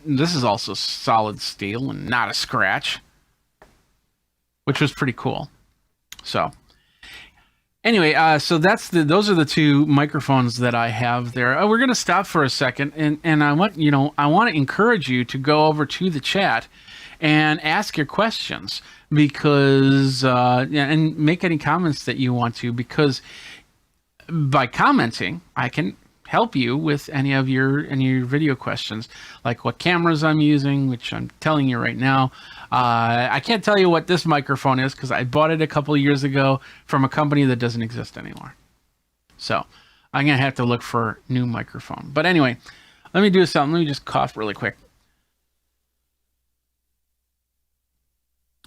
this is also solid steel and not a scratch, which was pretty cool. So anyway, so those are the two microphones that I have there. We're gonna stop for a second, and I want to encourage you to go over to the chat and ask your questions, because and make any comments that you want to, because by commenting I can help you with any of your video questions, like what cameras I'm using, which I'm telling you right now. I can't tell you what this microphone is because I bought it a couple of years ago from a company that doesn't exist anymore. So I'm gonna have to look for a new microphone. But anyway, let me do something. Let me just cough really quick.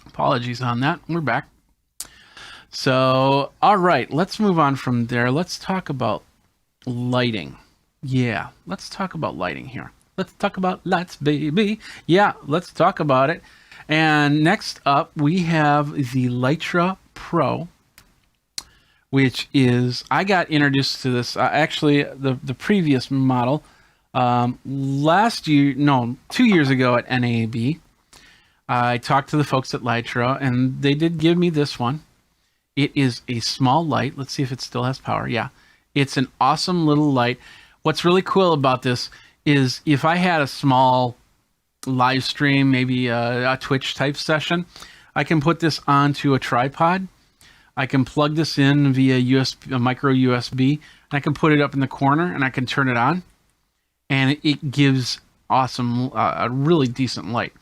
Apologies on that. We're back. So, all right, let's move on from there. Let's talk about lighting. Yeah, let's talk about lighting here. Let's talk about lights, baby. Yeah, let's talk about it. And next up, we have the Lytra Pro, which is, I got introduced to this, actually, the previous model, 2 years ago at NAB. I talked to the folks at Lytra, and they did give me this one. It is a small light. Let's see if it still has power. Yeah, it's an awesome little light. What's really cool about this is if I had a small live stream, maybe a Twitch type session, I can put this onto a tripod. I can plug this in via a micro USB, and I can put it up in the corner, and I can turn it on, and it gives awesome, a really decent light.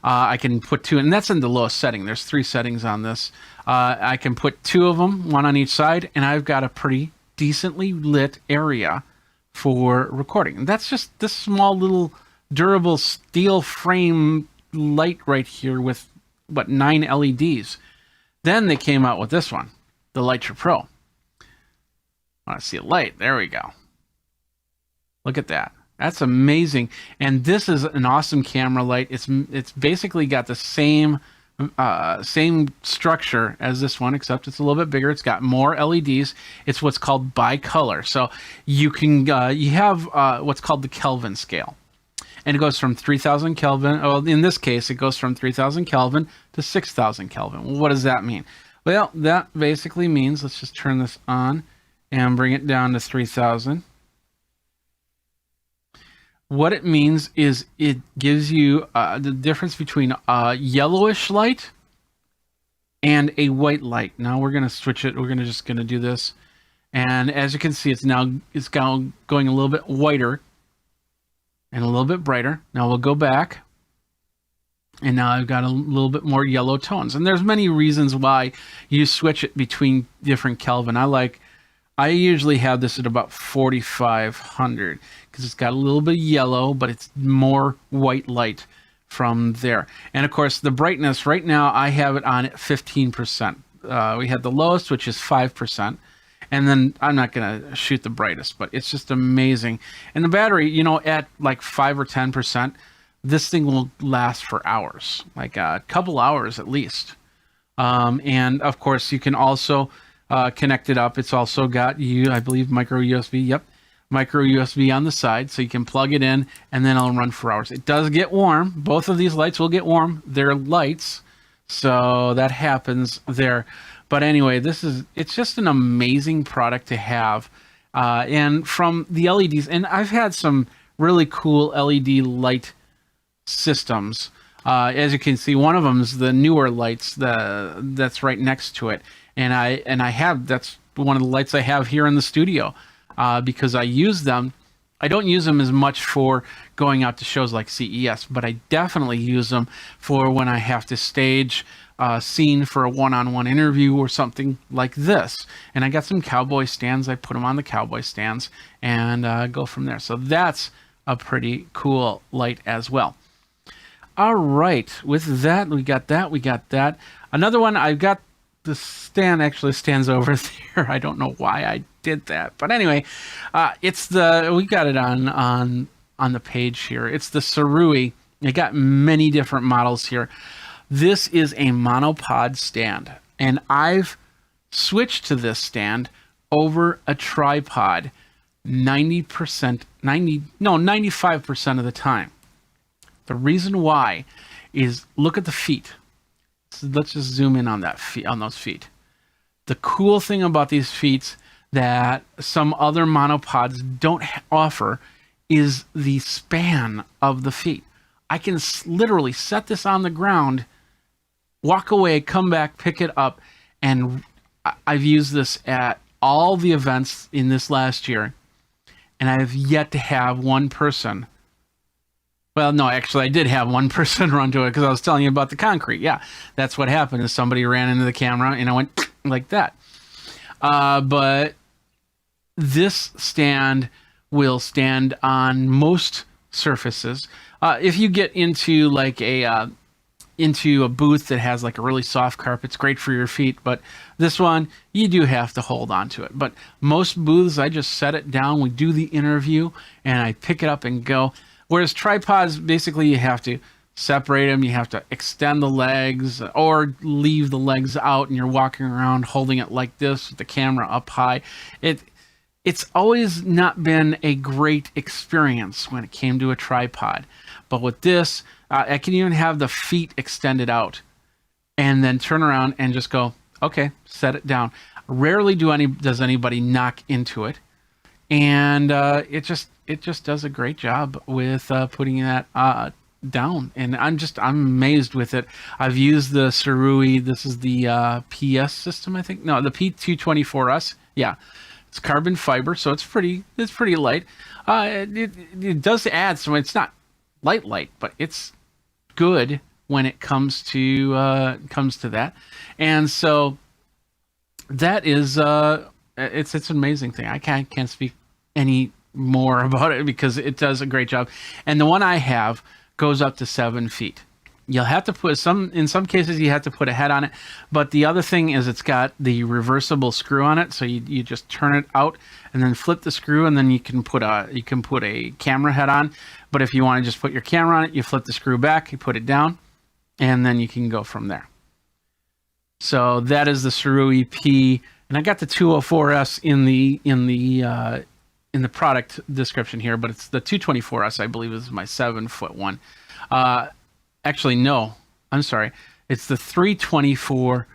I can put two, and that's in the lowest setting. There's 3 settings on this. I can put 2 of them, one on each side, and I've got a pretty decently lit area for recording. And that's just this small little durable steel frame light right here with, 9 LEDs. Then they came out with this one, the Lytra Pro. I want to see a light. There we go. Look at that. That's amazing. And this is an awesome camera light. It's basically got the same structure as this one, except it's a little bit bigger. It's got more LEDs. It's what's called bicolor. So you can you have what's called the Kelvin scale, and it goes from 3,000 Kelvin. Well, in this case, it goes from 3,000 Kelvin to 6,000 Kelvin. Well, what does that mean? Well, that basically means, let's just turn this on and bring it down to 3,000. What it means is it gives you the difference between a yellowish light and a white light. Now we're going to switch it. We're just going to do this. And as you can see, it's going a little bit whiter and a little bit brighter. Now we'll go back. And now I've got a little bit more yellow tones. And there's many reasons why you switch it between different Kelvin. I like I usually have this at about 4,500 because it's got a little bit of yellow, but it's more white light from there. And of course, the brightness right now, I have it on at 15%. We had the lowest, which is 5%. And then I'm not going to shoot the brightest, but it's just amazing. And the battery, you know, at like 5 or 10%, this thing will last for hours, like a couple hours at least. And of course, you can also connect it up. It's also got, I believe, micro USB. Yep, micro USB on the side, so you can plug it in, and then it'll run for hours. It does get warm. Both of these lights will get warm. They're lights, so that happens there. But anyway, it's just an amazing product to have. And from the LEDs, and I've had some really cool LED light systems. As you can see, one of them is the newer lights that's right next to it, and that's one of the lights I have here in the studio because I use them. I don't use them as much for going out to shows like CES, but I definitely use them for when I have to stage a scene for a one-on-one interview or something like this. And I got some cowboy stands. I put them on the cowboy stands and go from there. So that's a pretty cool light as well. All right, with that, we got that. Another one, I've got the stand actually stands over there. I don't know why I did that, but anyway, we got it on the page here. It's the Sarui. It got many different models here. This is a monopod stand, and I've switched to this stand over a tripod 95% of the time. The reason why is look at the feet. So let's just zoom in on those feet. The cool thing about these feet that some other monopods don't offer is the span of the feet. I can literally set this on the ground, walk away, come back, pick it up, and I've used this at all the events in this last year, and I've yet to have one person. Well, no, actually, I did have one person run to it because I was telling you about the concrete. Yeah, that's what happened is somebody ran into the camera and I went like that. But this stand will stand on most surfaces. If you get into like into a booth that has like a really soft carpet, it's great for your feet. But this one, you do have to hold on to it. But most booths, I just set it down. We do the interview and I pick it up and go. Whereas tripods, basically you have to separate them, you have to extend the legs or leave the legs out and you're walking around holding it like this with the camera up high. It's always not been a great experience when it came to a tripod. But with this, I can even have the feet extended out and then turn around and just go, okay, set it down. Rarely does anybody knock into it. And it just does a great job with putting that down, and I'm amazed with it. I've used the Sarui. This is the PS system, I think. No, the P224S. Yeah, it's carbon fiber, so it's pretty light. It does add some. It's not light, but it's good when it comes to that, and so that is it's an amazing thing. I can't speak any more about it because it does a great job. And the one I have goes up to 7 feet. You'll have to put in some cases you have to put a head on it, but the other thing is it's got the reversible screw on it, so you just turn it out and then flip the screw, and then you can put a camera head on. But if you want to just put your camera on it, you flip the screw back, you put it down, and then you can go from there. So that is the Sarui P, and I got the 204S in the product description here, but it's the 224S, I believe, is my 7-foot one. Actually, no, I'm sorry. It's the 324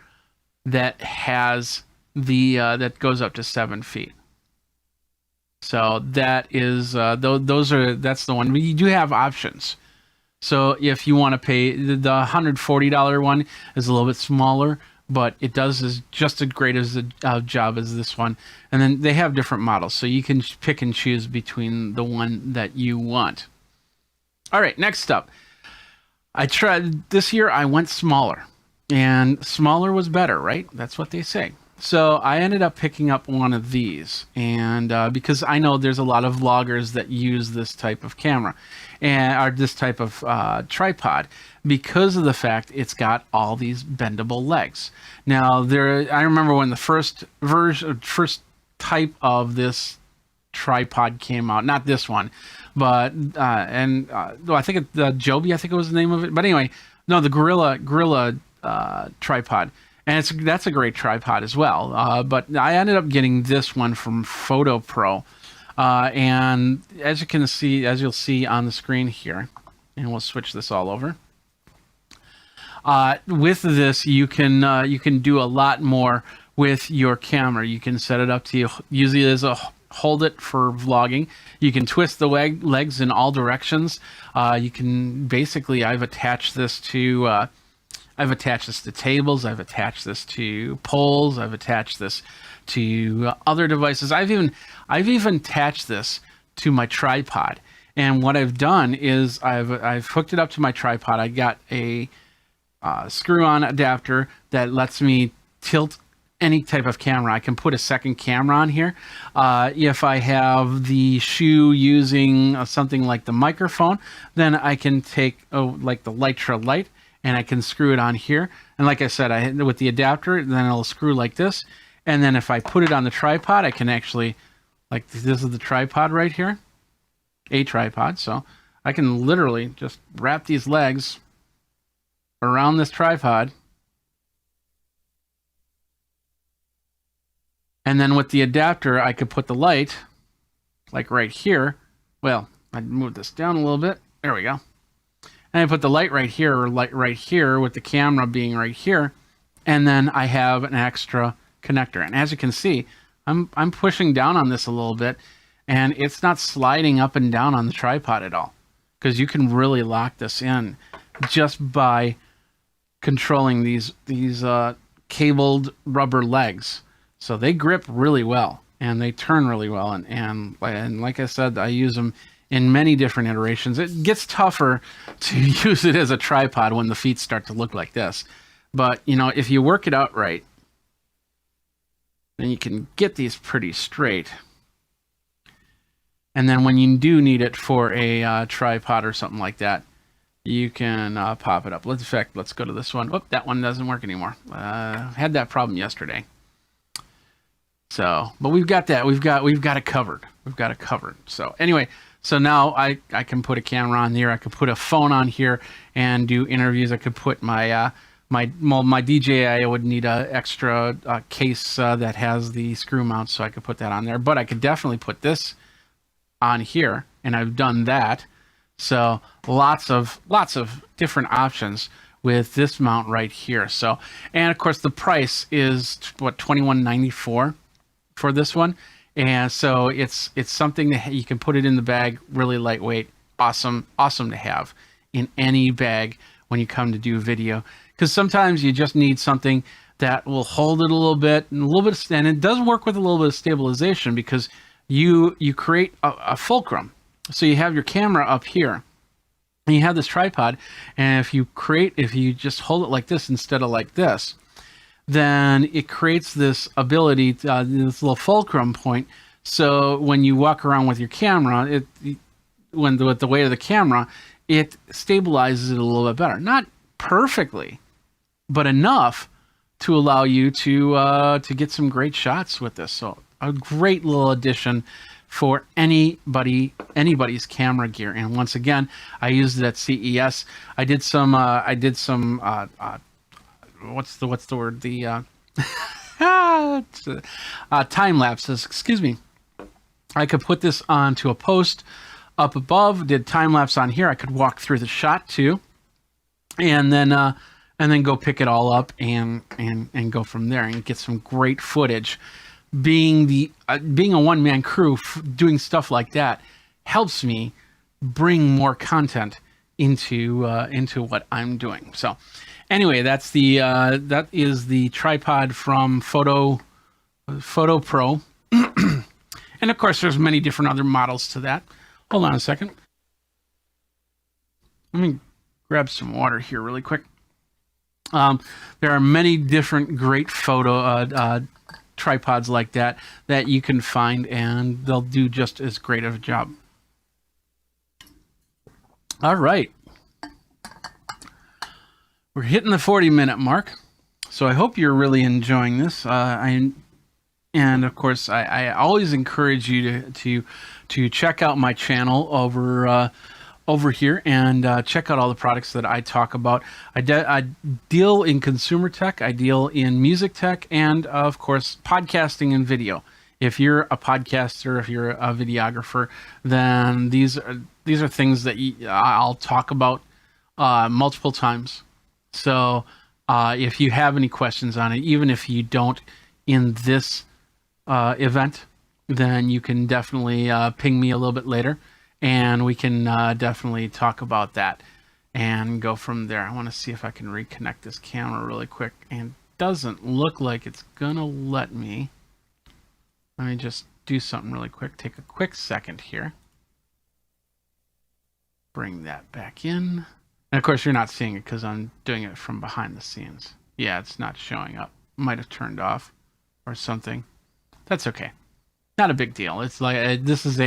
that has that goes up to 7 feet. So that is that's the one. You do have options. So if you want to pay the $140 one is a little bit smaller, but it does just as great as a job as this one. And then they have different models, so you can pick and choose between the one that you want. All right, next up. I tried this year, I went smaller, and smaller was better, right? That's what they say. So I ended up picking up one of these, and because I know there's a lot of vloggers that use this type of camera, or this type of tripod, because of the fact it's got all these bendable legs. Now I remember when the first type of this tripod came out, not this one, but I think Joby, I think it was the name of it. But anyway, no, the Gorilla tripod. And that's a great tripod as well. But I ended up getting this one from Photo Pro. And as you'll see on the screen here, and we'll switch this all over. With this, you can do a lot more with your camera. You can set it up to use it as a hold it for vlogging. You can twist the legs in all directions. You can basically, I've attached this to tables, I've attached this to poles, I've attached this to other devices. I've even attached this to my tripod. And what I've done is I've hooked it up to my tripod. I got a screw-on adapter that lets me tilt any type of camera. I can put a second camera on here. If I have the shoe using something like the microphone, then I can take like the Lytra Lite, and I can screw it on here. And like I said, with the adapter, then it'll screw like this. And then if I put it on the tripod, I can actually, like this is the tripod right here, a tripod. So I can literally just wrap these legs around this tripod. And then with the adapter, I could put the light, like right here. Well, I'd move this down a little bit. There we go. And I put the light right here, or light right here, with the camera being right here. And then I have an extra connector. And as you can see, I'm pushing down on this a little bit, and it's not sliding up and down on the tripod at all, because you can really lock this in just by controlling these cabled rubber legs. So they grip really well, and they turn really well. And like I said, I use them in many different iterations. It gets tougher to use it as a tripod when the feet start to look like this. But, you know, if you work it out right, then you can get these pretty straight. And then when you do need it for a tripod or something like that, you can pop it up. In fact, let's go to this one. Oh, that one doesn't work anymore. Had that problem yesterday. So, but we've got that. We've got it covered. We've got it covered. So anyway, so now I can put a camera on here. I could put a phone on here and do interviews. I could put my my DJI. I would need a extra case that has the screw mount, so I could put that on there. But I could definitely put this on here, and I've done that. So lots of different options with this mount right here. So, and of course the price is what, $21.94 for this one. And so it's something that you can put it in the bag, really lightweight, awesome to have in any bag when you come to do video, because sometimes you just need something that will hold it a little bit, and it does work with a little bit of stabilization, because you create a fulcrum. So you have your camera up here, and you have this tripod, and if you just hold it like this instead of like this, then it creates this ability, this little fulcrum point. So when you walk around with your camera, with the weight of the camera, it stabilizes it a little bit better. Not perfectly, but enough to allow you to get some great shots with this. So a great little addition for anybody's camera gear. And once again, I used it at CES. I did some what's the word? Time lapses, excuse me. I could put this onto a post up above, did time lapse on here. I could walk through the shot too, and then go pick it all up and go from there and get some great footage. Being a one-man crew, doing stuff like that helps me bring more content into what I'm doing. So anyway, that is the tripod from Photo Pro. And of course, there's many different other models to that. Hold on a second. Let me grab some water here really quick. There are many different great photo tripods like that you can find, and they'll do just as great of a job. All right. We're hitting the 40-minute mark, so I hope you're really enjoying this. And of course, I always encourage you to check out my channel over here and check out all the products that I talk about. I deal in consumer tech, I deal in music tech, and of course, podcasting and video. If you're a podcaster, if you're a videographer, then these are things that I'll talk about multiple times. So if you have any questions on it, even if you don't in this event, then you can definitely ping me a little bit later, and we can definitely talk about that and go from there. I want to see if I can reconnect this camera really quick, and it doesn't look like it's gonna let me. Let me just do something really quick. Take a quick second here. Bring that back in. And of course, you're not seeing it because I'm doing it from behind the scenes. Yeah, it's not showing up. Might have turned off or something. That's okay. Not a big deal. It's like this is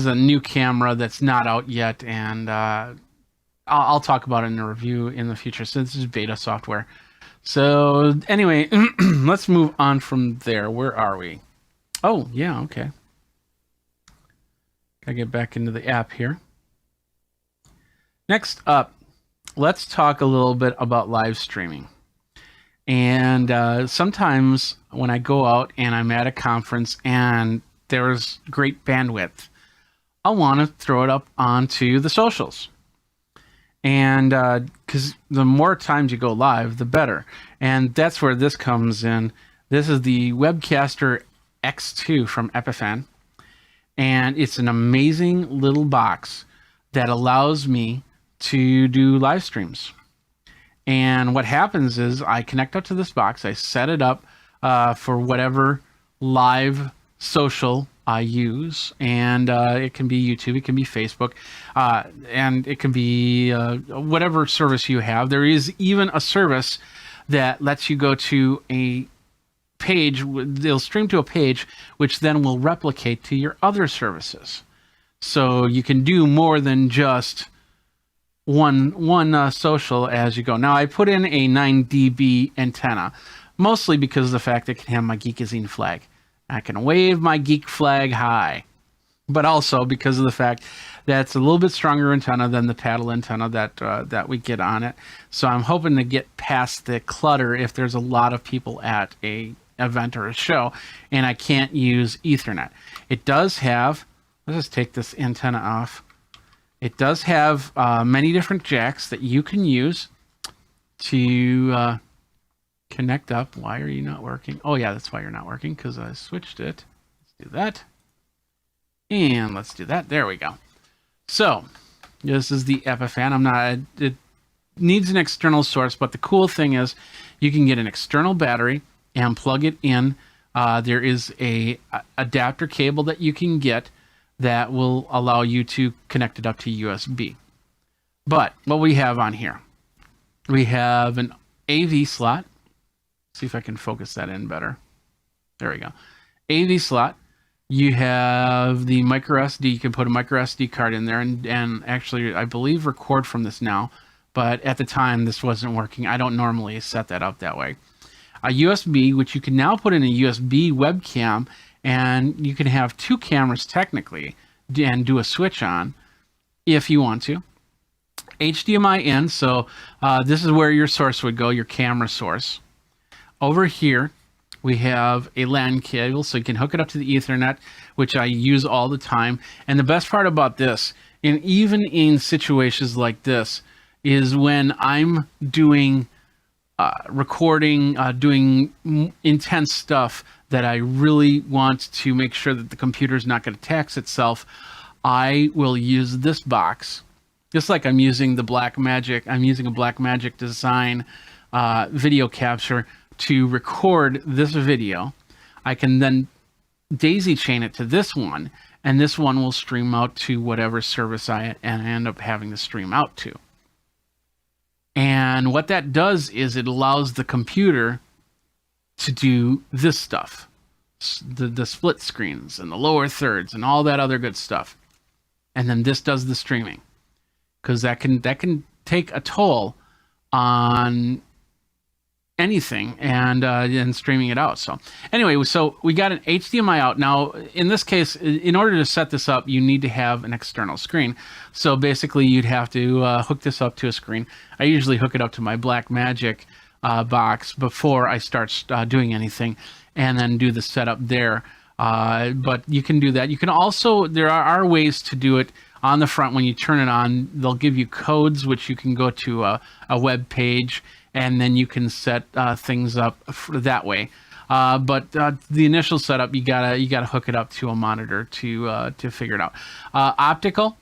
a new camera that's not out yet, and I'll talk about it in a review in the future. So this is beta software. So anyway, let's move on from there. Where are we? Oh, yeah, okay. Gotta get back into the app here. Next up, let's talk a little bit about live streaming. And sometimes when I go out and I'm at a conference and there's great bandwidth, I want to throw it up onto the socials. And because the more times you go live, the better. And that's where this comes in. This is the Webcaster X2 from Epiphan. And it's an amazing little box that allows me to do live streams. And what happens is I connect up to this box, I set it up for whatever live social I use, and it can be YouTube, it can be Facebook, and it can be whatever service you have. There is even a service that lets you go to a page, they'll stream to a page, which then will replicate to your other services. So you can do more than just one social as you go. Now I put in a 9 dB antenna, mostly because of the fact that it can have my Geekazine flag. I can wave my geek flag high, but also because of the fact that it's a little bit stronger antenna than the paddle antenna that we get on it. So I'm hoping to get past the clutter if there's a lot of people at a event or a show and I can't use Ethernet. It does have, let's just take this antenna off. It does have many different jacks that you can use to connect up. Why are you not working? Oh yeah, that's why you're not working, because I switched it. Let's do that. And let's do that. There we go. So this is the Epiphan. It needs an external source, but the cool thing is you can get an external battery and plug it in. There is a adapter cable that you can get that will allow you to connect it up to USB. But what we have on here, we have an AV slot. See if I can focus that in better. There we go. AV slot. You have the micro SD. You can put a micro SD card in there and actually, I believe, record from this now. But at the time, this wasn't working. I don't normally set that up that way. A USB, which you can now put in a USB webcam, and you can have two cameras technically and do a switch on if you want to. HDMI in, so this is where your source would go, your camera source. Over here, we have a LAN cable, so you can hook it up to the Ethernet, which I use all the time. And the best part about this, and even in situations like this, is when I'm doing recording, doing intense stuff that I really want to make sure that the computer's not going to tax itself, I will use this box. Just like I'm using the Blackmagic, I'm using a Blackmagic Design video capture to record this video. I can then daisy chain it to this one, and this one will stream out to whatever service I end up having to stream out to. And what that does is it allows the computer to do this stuff, the split screens and the lower thirds and all that other good stuff. And then this does the streaming, because that can take a toll on anything and streaming it out. So anyway, so we got an HDMI out. Now, in this case, in order to set this up, you need to have an external screen. So basically, you'd have to hook this up to a screen. I usually hook it up to my Blackmagic box before I start doing anything, and then do the setup there. But you can do that. You can also, there are ways to do it on the front. When you turn it on, they'll give you codes, which you can go to a web page, and then you can set things up that way. But the initial setup, you gotta hook it up to a monitor to figure it out. Optical,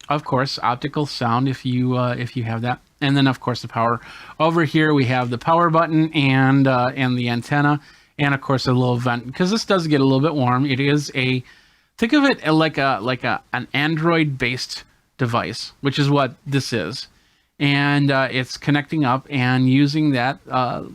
of course, optical sound if you have that, and then of course the power. Over here we have the power button and the antenna, and of course a little vent, because this does get a little bit warm. It is think of it like an Android based device, which is what this is. And it's connecting up and using that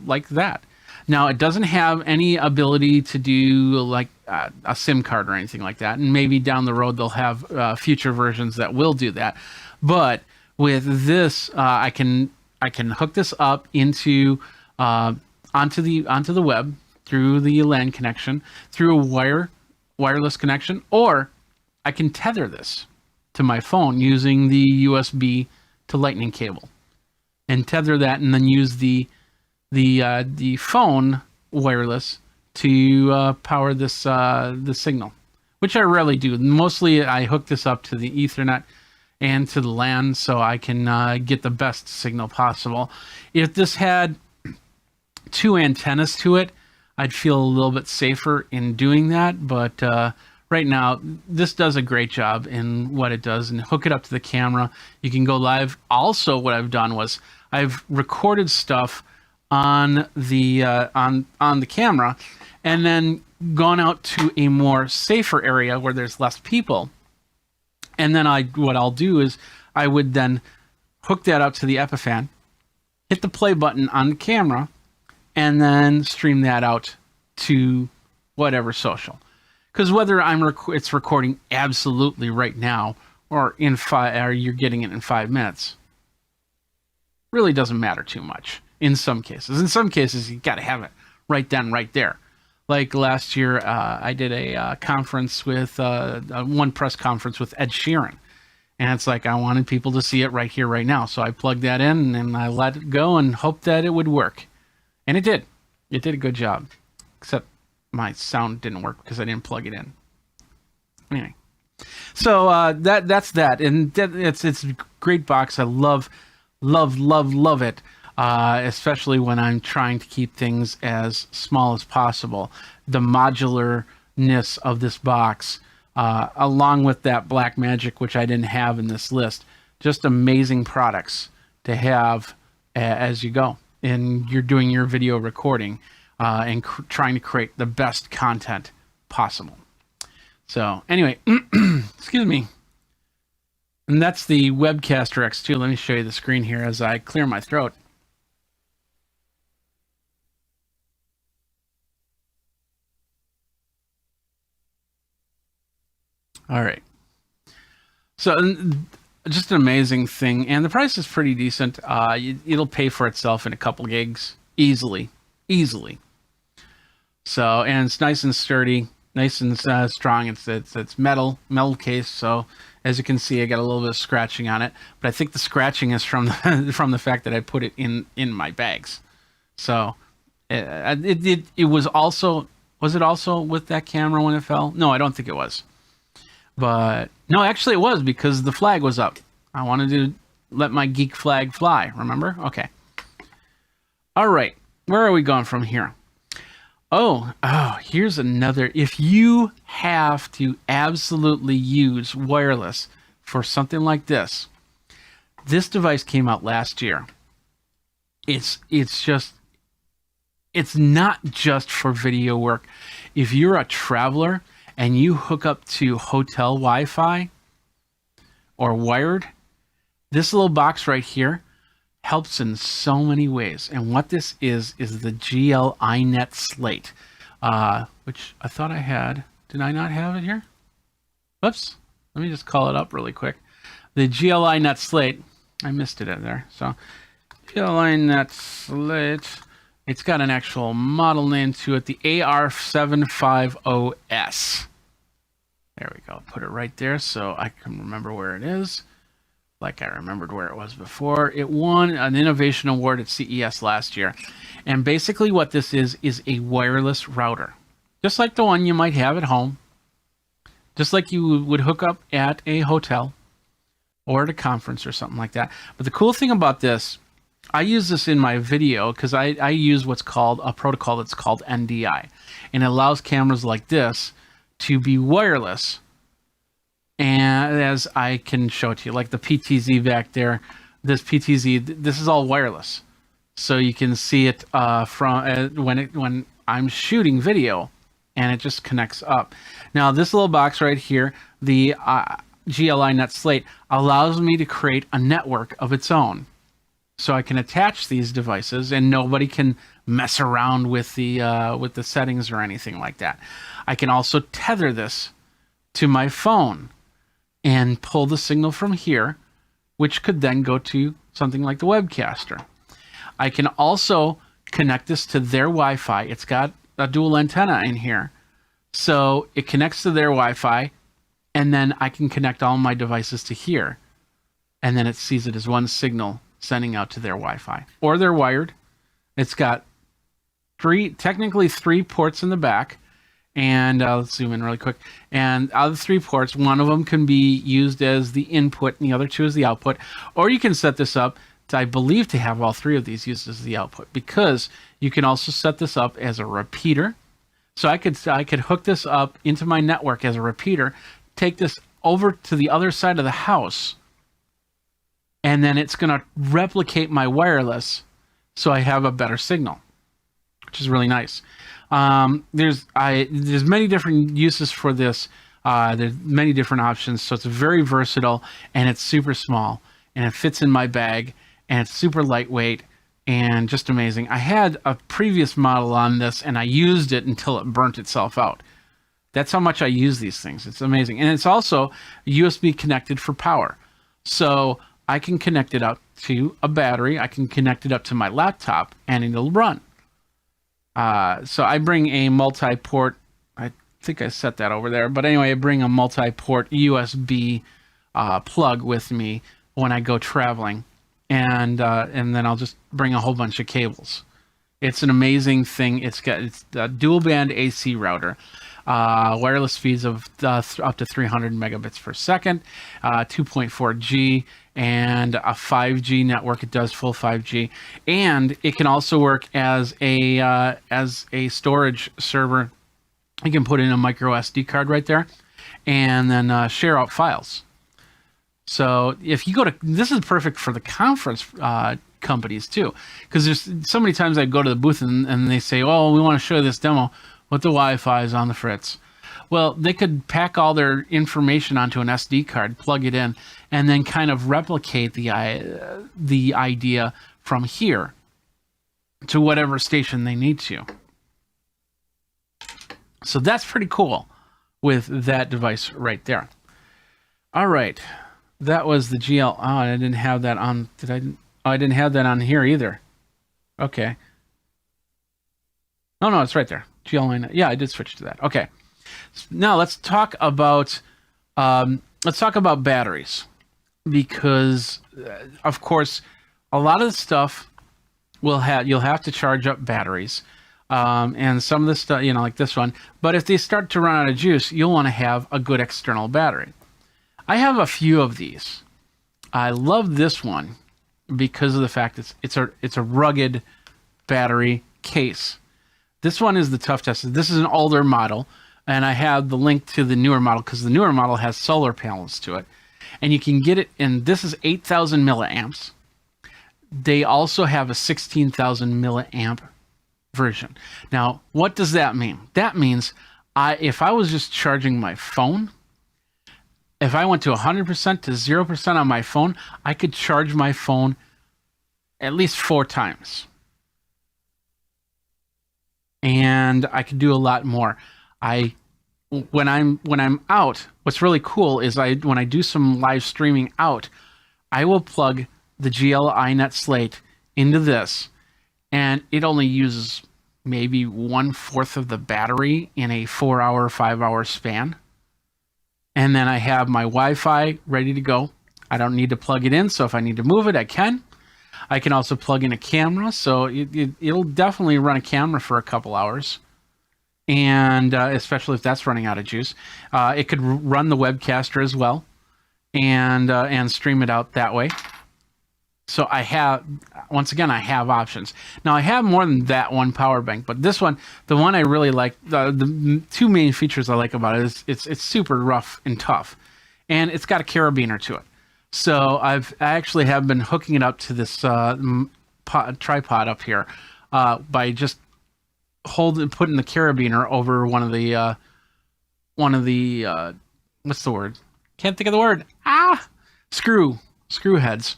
like that. Now, it doesn't have any ability to do like a SIM card or anything like that. And maybe down the road they'll have future versions that will do that. But with this, I can hook this up into onto the web through the LAN connection, through a wireless connection, or I can tether this to my phone using the USB to Lightning cable, and tether that, and then use the phone wireless to power this the signal, which I rarely do. Mostly I hook this up to the Ethernet and to the LAN, so I can get the best signal possible. If this had two antennas to it, I'd feel a little bit safer in doing that, but right now, this does a great job in what it does, and hook it up to the camera. You can go live. Also, what I've done was I've recorded stuff on the on the camera, and then gone out to a more safer area where there's less people. And then what I'll do is I would then hook that up to the Epiphan, hit the play button on the camera, and then stream that out to whatever social. Because whether it's recording absolutely right now, or or you're getting it in 5 minutes, really doesn't matter too much. In some cases, you got to have it right then, right there. Like last year, I did a conference with one press conference with Ed Sheeran, and it's like I wanted people to see it right here, right now. So I plugged that in and I let it go and hoped that it would work, and it did. It did a good job, except my sound didn't work because I didn't plug it in. Anyway, so that's that, and it's a great box. I love it, especially when I'm trying to keep things as small as possible. The modularness of this box, along with that Blackmagic, which I didn't have in this list, just amazing products to have as you go and you're doing your video recording. And trying to create the best content possible. So anyway, excuse me. And that's the Webcaster X2. Let me show you the screen here as I clear my throat. All right. So just an amazing thing. And the price is pretty decent. It'll pay for itself in a couple gigs easily. So, and it's nice and sturdy, nice and strong. It's metal case. So as you can see, I got a little bit of scratching on it, but I think the scratching is from the fact that I put it in my bags. So it was also with that camera when it fell? No, I don't think it was. But no, actually it was, because the flag was up. I wanted to let my geek flag fly. Remember? Okay. All right. Where are we going from here? Oh, here's another. If you have to absolutely use wireless for something like this device came out last year. It's not just for video work. If you're a traveler and you hook up to hotel Wi-Fi or wired, this little box right here helps in so many ways. And what this is the GL iNet Slate, which I thought I had. Did I not have it here? Whoops. Let me just call it up really quick. The GL iNet Slate. I missed it in there. So GL iNet Slate. It's got an actual model name to it, the AR750S. There we go. Put it right there so I can remember where it is, like I remembered where it was before. It won an innovation award at CES last year. And basically what this is a wireless router. Just like the one you might have at home. Just like you would hook up at a hotel or at a conference or something like that. But the cool thing about this, I use this in my video because I use what's called a protocol that's called NDI. And it allows cameras like this to be wireless. And as I can show it to you, like the PTZ back there, this PTZ, this is all wireless. So you can see it from when I'm shooting video, and it just connects up. Now this little box right here, the GLI Net Slate, allows me to create a network of its own. So I can attach these devices, and nobody can mess around with the settings or anything like that. I can also tether this to my phone and pull the signal from here, which could then go to something like the Webcaster. I can also connect this to their Wi-Fi. It's got a dual antenna in here. So it connects to their Wi-Fi, and then I can connect all my devices to here. And then it sees it as one signal sending out to their Wi-Fi. Or they're wired. It's got technically three ports in the back. And let's zoom in really quick. And out of the three ports, one of them can be used as the input and the other two as the output. Or you can set this up to, I believe, to have all three of these used as the output, because you can also set this up as a repeater. So I could hook this up into my network as a repeater, take this over to the other side of the house, and then it's going to replicate my wireless so I have a better signal, which is really nice. There's many different uses for this. There's many different options, so it's very versatile, and it's super small, and it fits in my bag, and it's super lightweight, and just amazing. I had a previous model on this, and I used it until it burnt itself out. That's how much I use these things. It's amazing. And it's also USB connected for power. So I can connect it up to a battery. I can connect it up to my laptop, and it'll run. So I bring a multi-port, I think I set that over there, but anyway, I bring a multi-port USB plug with me when I go traveling, and then I'll just bring a whole bunch of cables. It's an amazing thing. It's a dual band AC router, wireless speeds of up to 300 megabits per second, 2.4G, and a 5G network. It does full 5G, and it can also work as a storage server. You can put in a micro SD card right there, and then share out files. So if you go to, this is perfect for the conference companies too, because there's so many times I go to the booth and they say, "Oh, we want to show you this demo, but the Wi-Fi is on the fritz." Well, they could pack all their information onto an SD card, plug it in, and then kind of replicate the idea from here to whatever station they need to. So that's pretty cool with that device right there. All right, that was the GL. Oh, I didn't have that on. Did I? Oh, I didn't have that on here either. Okay. Oh no, it's right there. GL line. Yeah, I did switch to that. Okay. Now let's talk about batteries, because of course a lot of the stuff you'll have to charge up batteries, and some of the stuff, like this one. But if they start to run out of juice, you'll want to have a good external battery. I have a few of these. I love this one because of the fact it's a rugged battery case. This one is the tough test. This is an older model, and I have the link to the newer model because the newer model has solar panels to it, and you can get it. And this is 8,000 milliamps. They also have a 16,000 milliamp version. Now, what does that mean? That means if I was just charging my phone, if I went to 100% to 0% on my phone, I could charge my phone at least 4 times. And I could do a lot more. When I'm out, what's really cool is when I do some live streaming out, I will plug the GL iNet slate into this, and it only uses maybe 1/4 of the battery in a 4-hour, 5-hour span. And then I have my Wi-Fi ready to go. I don't need to plug it in, so if I need to move it, I can. I can also plug in a camera, so it'll definitely run a camera for a couple hours, and especially if that's running out of juice. It could run the webcaster as well, and stream it out that way. So I have, once again, I have options. Now I have more than that one power bank, but this one, the one I really like, the 2 main features I like about it is it's super rough and tough, and it's got a carabiner to it. So I actually have been hooking it up to this tripod up here by just putting the carabiner over one of the what's the word? Can't think of the word. Screw heads.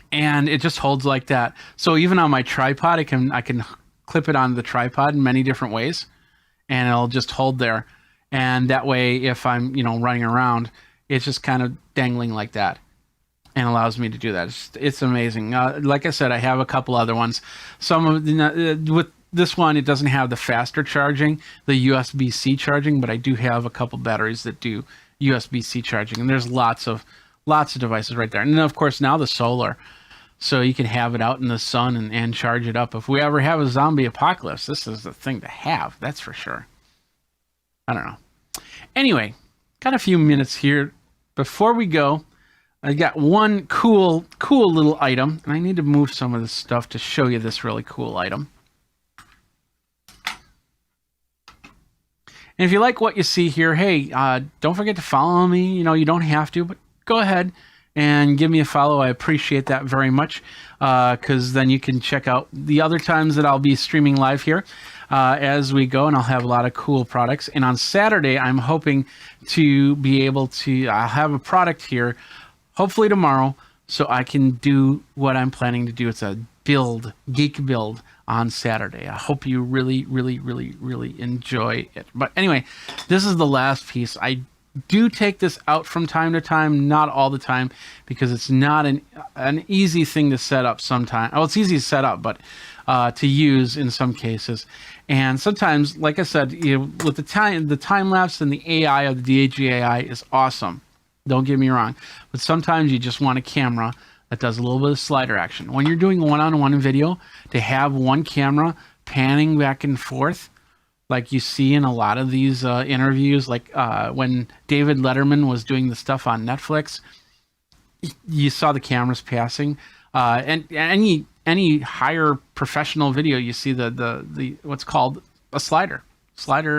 And it just holds like that. So even on my tripod, I can clip it on the tripod in many different ways, and it'll just hold there. And that way, if I'm running around, it's just kind of dangling like that, and allows me to do that. It's amazing. Like I said, I have a couple other ones. Some of with this one, it doesn't have the faster charging, the USB-C charging, but I do have a couple batteries that do USB-C charging, and there's lots of devices right there. And then of course now the solar. So you can have it out in the sun and charge it up. If we ever have a zombie apocalypse, this is the thing to have. That's for sure. I don't know. Anyway, got a few minutes here. Before we go, I got one cool little item. And I need to move some of this stuff to show you this really cool item. And if you like what you see here, hey, don't forget to follow me. You don't have to, but go ahead and give me a follow. I appreciate that very much, because then you can check out the other times that I'll be streaming live here as we go, and I'll have a lot of cool products. And on Saturday, I'm hoping to be able to have a product here, hopefully tomorrow, so I can do what I'm planning to do. It's a geek build on Saturday. I hope you really, really, really, really enjoy it. But anyway, this is the last piece. I do take this out from time to time, not all the time, because it's not an easy thing to set up sometimes. Well, it's easy to set up, but to use in some cases. And sometimes, like I said, with the time lapse and the AI of the DAG AI is awesome. Don't get me wrong, but sometimes you just want a camera that does a little bit of slider action. When you're doing one-on-one video, to have one camera panning back and forth, like you see in a lot of these interviews, like when David Letterman was doing the stuff on Netflix, you saw the cameras passing. And any higher professional video, you see the what's called a slider. What's the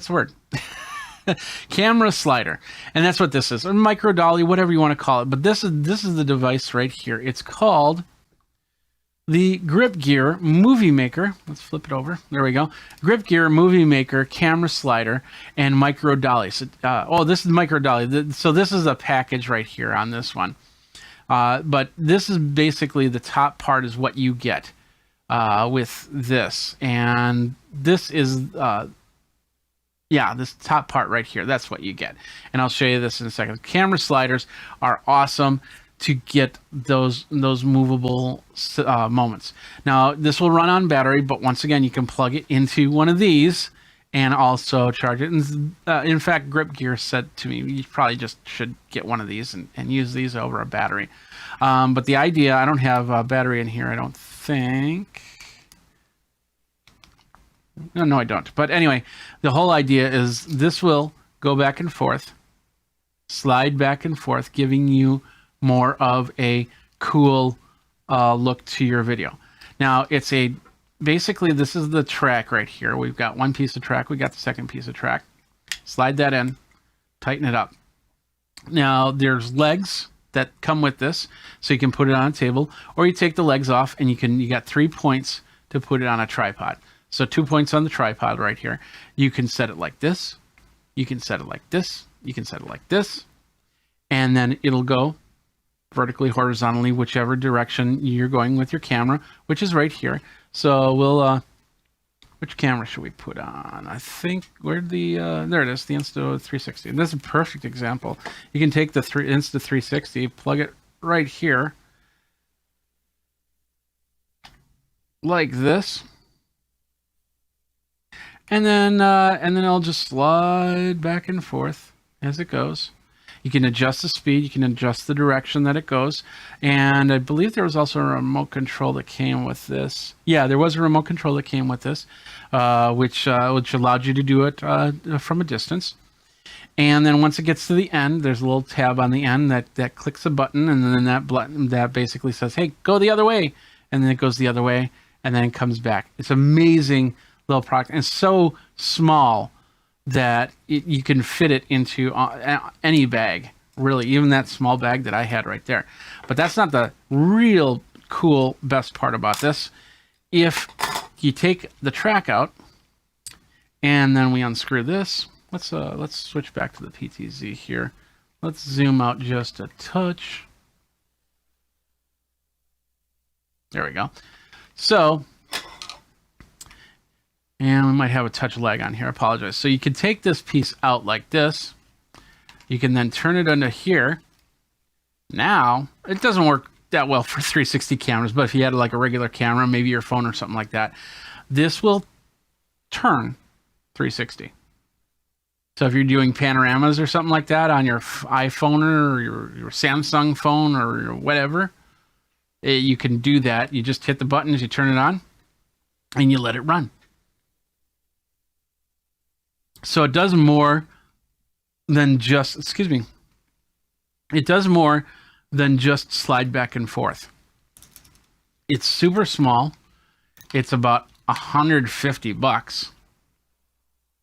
word? Camera slider. And that's what this is. Or micro dolly, whatever you want to call it. But this is the device right here. It's called the Grip Gear Movie Maker. Let's flip it over. There we go. Grip Gear Movie Maker camera slider and micro dolly. So, this is micro dolly. So this is a package right here on this one. But this is basically the top part is what you get with this. And this is, this top part right here. That's what you get. And I'll show you this in a second. Camera sliders are awesome to get those movable moments. Now, this will run on battery, but once again, you can plug it into one of these and also charge it. And in fact, Grip Gear said to me, you probably just should get one of these and use these over a battery. But the idea, I don't have a battery in here, I don't think. No, I don't. But anyway, the whole idea is this will go back and forth, slide back and forth, giving you more of a cool look to your video. Now, it's basically this is the track right here. We've got one piece of track. We got the second piece of track. Slide that in, tighten it up. Now, there's legs that come with this, so you can put it on a table, or you take the legs off and you got 3 points to put it on a tripod. So 2 points on the tripod right here. You can set it like this. You can set it like this. You can set it like this. And then it'll go vertically, horizontally, whichever direction you're going with your camera, which is right here. So we'll, which camera should we put on? I think, where'd the, there it is, the Insta360. And this is a perfect example. You can take the Insta360, plug it right here, like this. And then it'll just slide back and forth as it goes. You can adjust the speed, you can adjust the direction that it goes. And I believe there was also a remote control that came with this. Yeah, there was a remote control that came with this, which allowed you to do it from a distance. And then once it gets to the end, there's a little tab on the end that clicks a button, and then that button that basically says, hey, go the other way. And then it goes the other way, and then it comes back. It's amazing little product, and it's so small that you can fit it into any bag, really, even that small bag that I had right there. But that's not the real cool best part about this. If you take the track out and then we unscrew this, let's switch back to the PTZ here. Let's zoom out just a touch. There we go. So, and we might have a touch lag on here. I apologize. So you can take this piece out like this. You can then turn it under here. Now, it doesn't work that well for 360 cameras, but if you had like a regular camera, maybe your phone or something like that, this will turn 360. So if you're doing panoramas or something like that on your iPhone or your Samsung phone or whatever, you can do that. You just hit the buttons, you turn it on, and you let it run. So it does more than just, it does more than just slide back and forth. It's super small. It's about $150,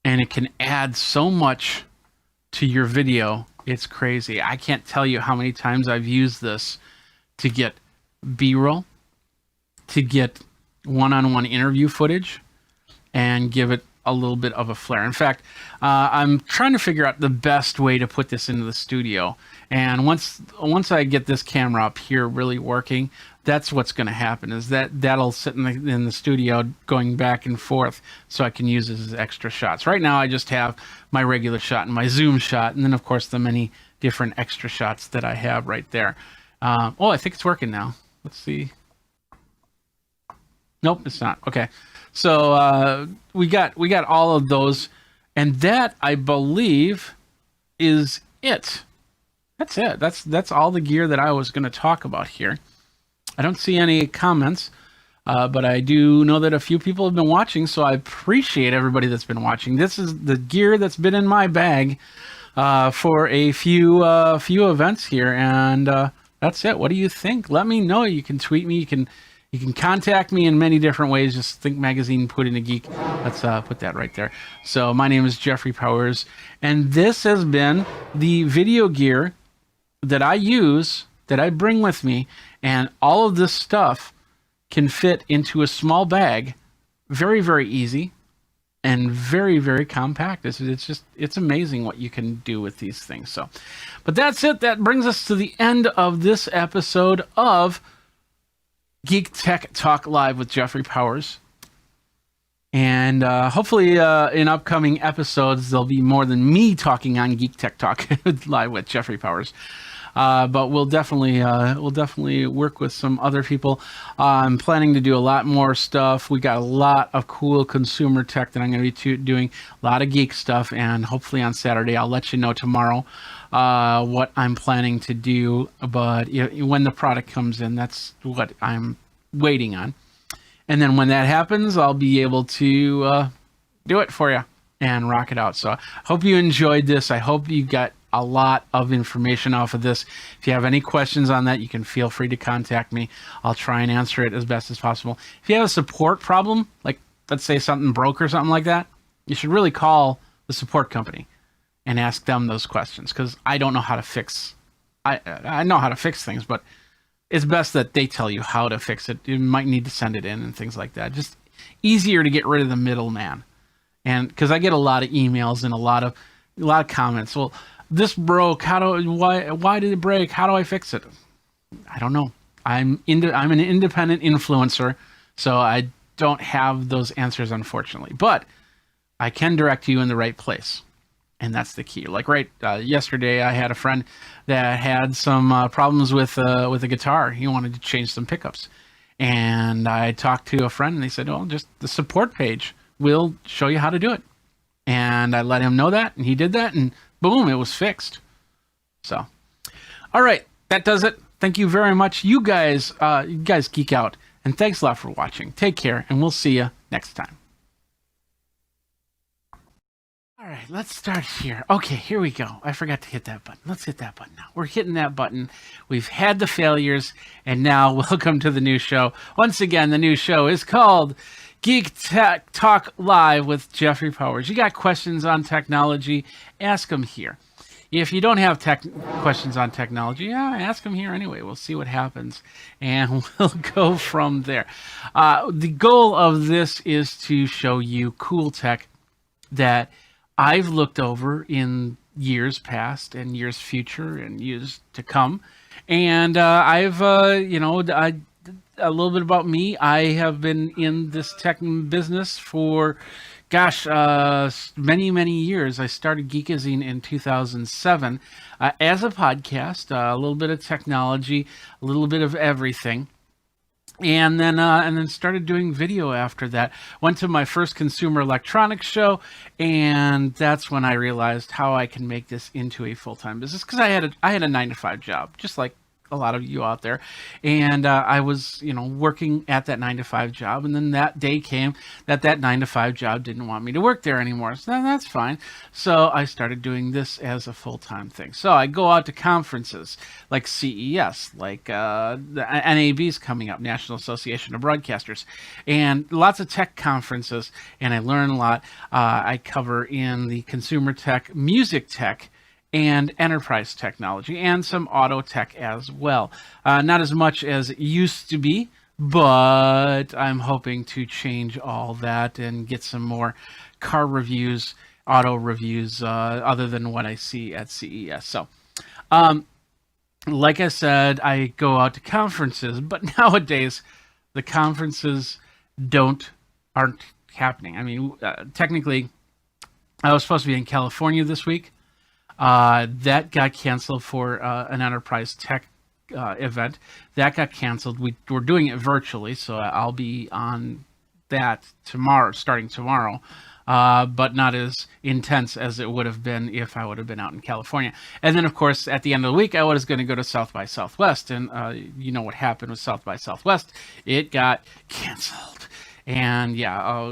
and it can add so much to your video. It's crazy. I can't tell you how many times I've used this to get B-roll, to get one-on-one interview footage, and give it a little bit of a flair. In fact, I'm trying to figure out the best way to put this into the studio. And once I get this camera up here really working, that's what's going to happen, is that'll sit in the studio going back and forth so I can use this as extra shots. Right now I just have my regular shot and my zoom shot, and then of course the many different extra shots that I have right there. Oh, I think it's working now. Let's see. Nope, it's not. Okay. So we got all of those, and that, I believe, is it. That's it. That's all the gear that I was going to talk about here. I don't see any comments, but I do know that a few people have been watching, so I appreciate everybody that's been watching. This is the gear that's been in my bag for a few events here, and that's it. What do you think? Let me know. You can tweet me. You can contact me in many different ways. Just Think Magazine, put in a geek. Let's put that right there. So my name is Jeffrey Powers, and this has been the video gear that I use, that I bring with me, and all of this stuff can fit into a small bag, very, very easy, and very, very compact. It's amazing what you can do with these things. So, but that's it. That brings us to the end of this episode of Geek Tech Talk Live with Jeffrey Powers. And hopefully in upcoming episodes, there'll be more than me talking on Geek Tech Talk Live with Jeffrey Powers. But we'll definitely work with some other people. I'm planning to do a lot more stuff. We got a lot of cool consumer tech that I'm going to be doing, a lot of geek stuff, and hopefully on Saturday I'll let you know tomorrow what I'm planning to do. But when the product comes in, that's what I'm waiting on. And then when that happens, I'll be able to do it for you and rock it out. So I hope you enjoyed this. I hope you got a lot of information off of this. If you have any questions on that, you can feel free to contact me. I'll try and answer it as best as possible. If you have a support problem, like let's say something broke or something like that, you should really call the support company and ask them those questions, because I don't know how to fix. I know how to fix things, but it's best that they tell you how to fix it. You might need to send it in and things like that. Just easier to get rid of the middleman. And because I get a lot of emails and a lot of comments. Well, this broke. Why did it break? How do I fix it? I don't know. I'm an independent influencer, so I don't have those answers, unfortunately. But I can direct you in the right place, and that's the key. Like yesterday, I had a friend that had some problems with a guitar. He wanted to change some pickups, and I talked to a friend, and they said, "Well, just the support page will show you how to do it." And I let him know that, and he did that, and boom, it was fixed. So, all right, that does it. Thank you very much. You guys geek out, and thanks a lot for watching. Take care, and we'll see you next time. All right, let's start here. Okay, here we go. I forgot to hit that button. Let's hit that button now. We're hitting that button. We've had the failures, and now welcome to the new show. Once again, the new show is called Geek Tech Talk Live with Jeffrey Powers. You got questions on technology? Ask them here. If you don't have questions on technology, ask them here anyway. We'll see what happens, and we'll go from there. The goal of this is to show you cool tech that I've looked over in years past and years future and years to come. And I've, a little bit about me. I have been in this tech business for many, many years. I started Geekazine in 2007 as a podcast, a little bit of technology, a little bit of everything. And then started doing video after that. Went to my first consumer electronics show, and that's when I realized how I can make this into a full-time business. Because I had a 9-to-5 job, just like a lot of you out there, and I was working at that 9-to-5 job, and then that day came that 9-to-5 job didn't want me to work there anymore. So that's fine. So I started doing this as a full-time thing. So I go out to conferences like CES, like the NAB's coming up, National Association of Broadcasters, and lots of tech conferences, and I learn a lot. I cover in the consumer tech, music tech, and enterprise technology, and some auto tech as well. Not as much as it used to be, but I'm hoping to change all that and get some more car reviews, auto reviews, other than what I see at CES. So, like I said, I go out to conferences, but nowadays the conferences aren't happening. I mean, technically, I was supposed to be in California this week. That got canceled for an enterprise tech event. That got canceled. We're doing it virtually, so I'll be on that starting tomorrow, but not as intense as it would have been if I would have been out in California. And then, of course, at the end of the week, I was going to go to South by Southwest, and you know what happened with South by Southwest. It got canceled. And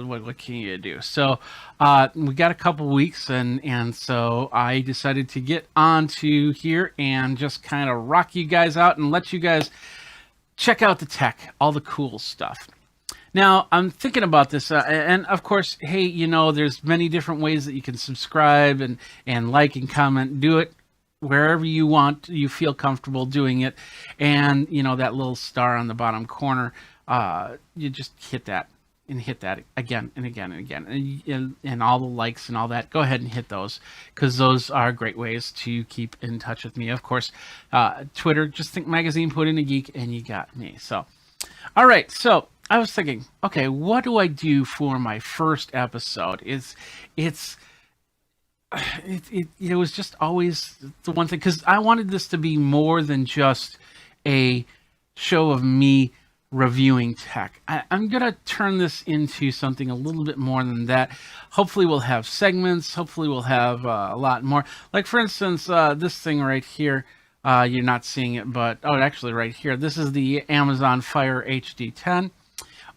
what can you do? So we got a couple weeks, and so I decided to get onto here and just kind of rock you guys out and let you guys check out the tech, all the cool stuff. Now, I'm thinking about this, and of course, hey, there's many different ways that you can subscribe and like and comment. Do it wherever you want, you feel comfortable doing it. And, that little star on the bottom corner, you just hit that. And hit that again and again and again, and all the likes and all that. Go ahead and hit those, because those are great ways to keep in touch with me. Of course, Twitter, just think magazine, put in a geek, and you got me. So, all right. So I was thinking, okay, what do I do for my first episode? It was just always the one thing, because I wanted this to be more than just a show of me reviewing tech. I'm going to turn this into something a little bit more than that. Hopefully we'll have segments. Hopefully we'll have a lot more. Like, for instance, this thing right here, you're not seeing it, but, actually right here, this is the Amazon Fire HD10.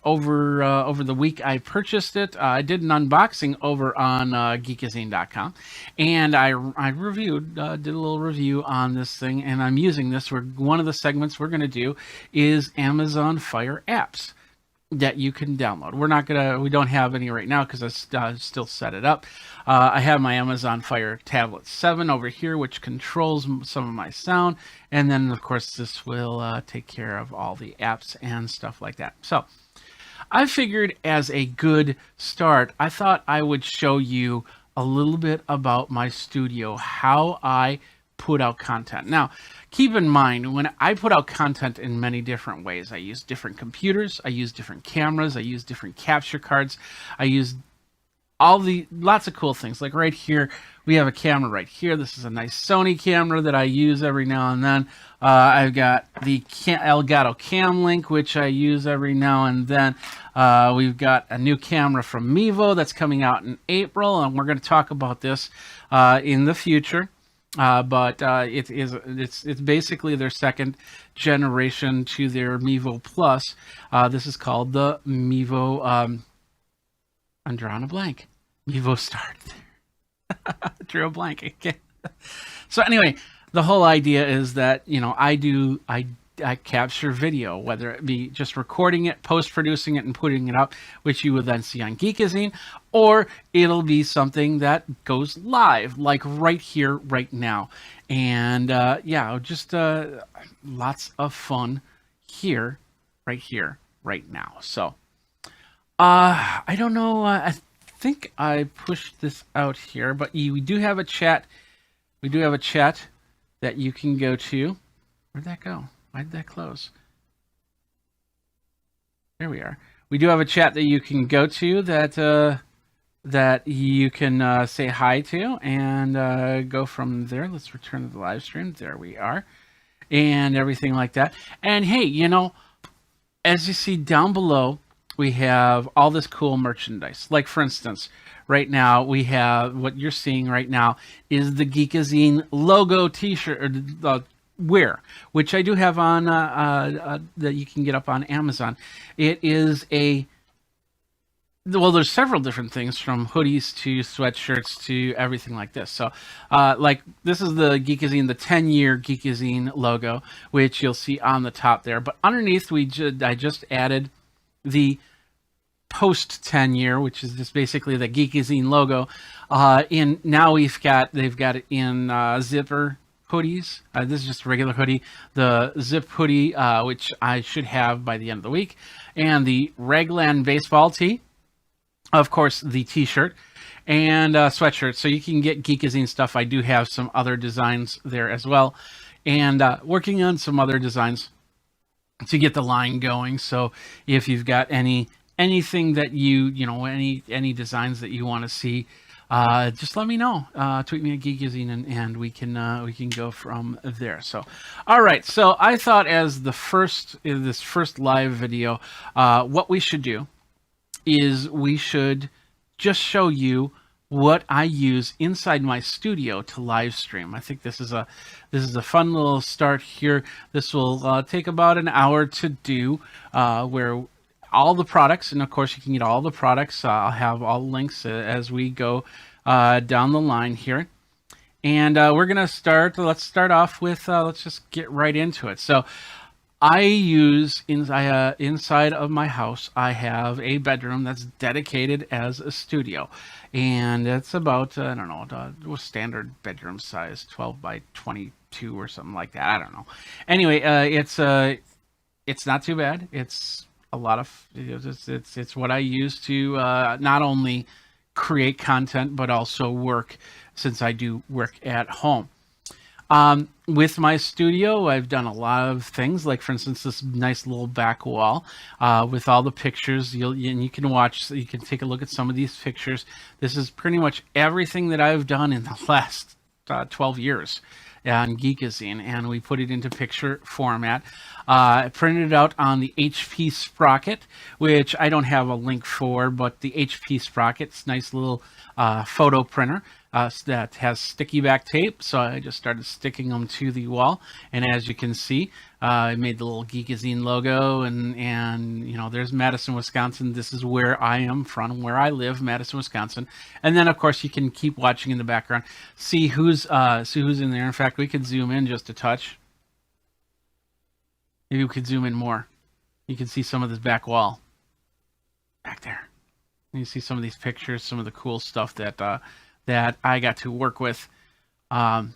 Over the week I purchased it. I did an unboxing over on Geekazine.com, and I reviewed, did a little review on this thing, and I'm using this. One of the segments we're going to do is Amazon Fire apps that you can download. We don't have any right now because I still set it up. I have my Amazon Fire Tablet 7 over here, which controls some of my sound, and then of course this will take care of all the apps and stuff like that. So I figured, as a good start, I thought I would show you a little bit about my studio, how I put out content. Now, keep in mind, when I put out content in many different ways, I use different computers, I use different cameras, I use different capture cards, I use lots of cool things. Like right here, we have a camera right here. This is a nice Sony camera that I use every now and then. I've got the Elgato Cam Link, which I use every now and then. We've got a new camera from Mevo that's coming out in April, and we're going to talk about this in the future. But it's basically their second generation to their Mevo Plus. This is called the Mevo. I'm drawing a blank. Mevo Start. Drew a blank again. So anyway, the whole idea is that, you know, I capture video, whether it be just recording it, post-producing it, and putting it up, which you would then see on Geekazine, or it'll be something that goes live, like right here, right now. And yeah, just lots of fun here, right now. So I don't know. I think I pushed this out here, but we do have a chat. We do have a chat that you can go to. Where'd that go? Why did that close? There we are. We do have a chat that you can go to that you can say hi to and go from there. Let's return to the live stream. There we are. And everything like that. And hey, you know, as you see down below, we have all this cool merchandise. Like, for instance, right now we have what you're seeing right now is the Geekazine logo T-shirt or wear, which I do have on that you can get up on Amazon. It is there's several different things, from hoodies to sweatshirts to everything like this. So like this is the Geekazine, the 10-year Geekazine logo, which you'll see on the top there. But underneath, I just added the post 10-year, which is just basically the Geekazine logo. Now they've got it in zipper hoodies. This is just a regular hoodie. The zip hoodie, which I should have by the end of the week, and the Raglan baseball tee. Of course, the T-shirt and sweatshirt. So you can get Geekazine stuff. I do have some other designs there as well, and working on some other designs to get the line going. So if you've got anything that you know, any designs that you want to see, just let me know. Tweet me at Geekazine and we can go from there. So, all right. So I thought as this first live video, what we should do is we should just show you what I use inside my studio to live stream. I think this is a fun little start here. This will take about an hour to do, where all the products, and of course you can get all the products. I'll have all the links as we go down the line here. And we're gonna start. Let's start off with. Let's just get right into it. So I use inside of my house, I have a bedroom that's dedicated as a studio, and it's about I don't know, standard bedroom size, 12 by 22 or something like that. I don't know. Anyway, it's not too bad. It's a lot of it's what I use to not only create content but also work, since I do work at home. With my studio, I've done a lot of things, like, for instance, this nice little back wall with all the pictures. You can take a look at some of these pictures. This is pretty much everything that I've done in the last 12 years on Geekazine, and we put it into picture format. I printed it out on the HP Sprocket, which I don't have a link for, but the HP Sprocket's nice little photo printer. That has sticky back tape, so I just started sticking them to the wall, and as you can see, I made the little Geekazine logo, and you know, there's Madison, Wisconsin. This is where I am from, where I live, Madison, Wisconsin. And then of course you can keep watching in the background, see who's in there. In fact, we could zoom in just a touch. Maybe we could zoom in more. You can see some of this back wall back there. You see some of these pictures, some of the cool stuff that I got to work with. And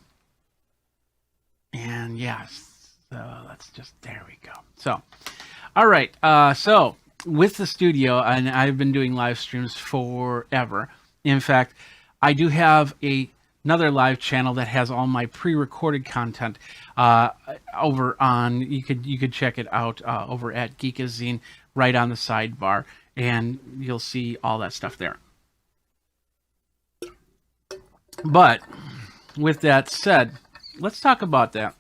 yes, so let's just, there we go. So, all right. So with the studio, and I've been doing live streams forever. In fact, I do have another live channel that has all my pre-recorded content over on. You could check it out over at Geekazine, right on the sidebar, and you'll see all that stuff there. But with that said, let's talk about that,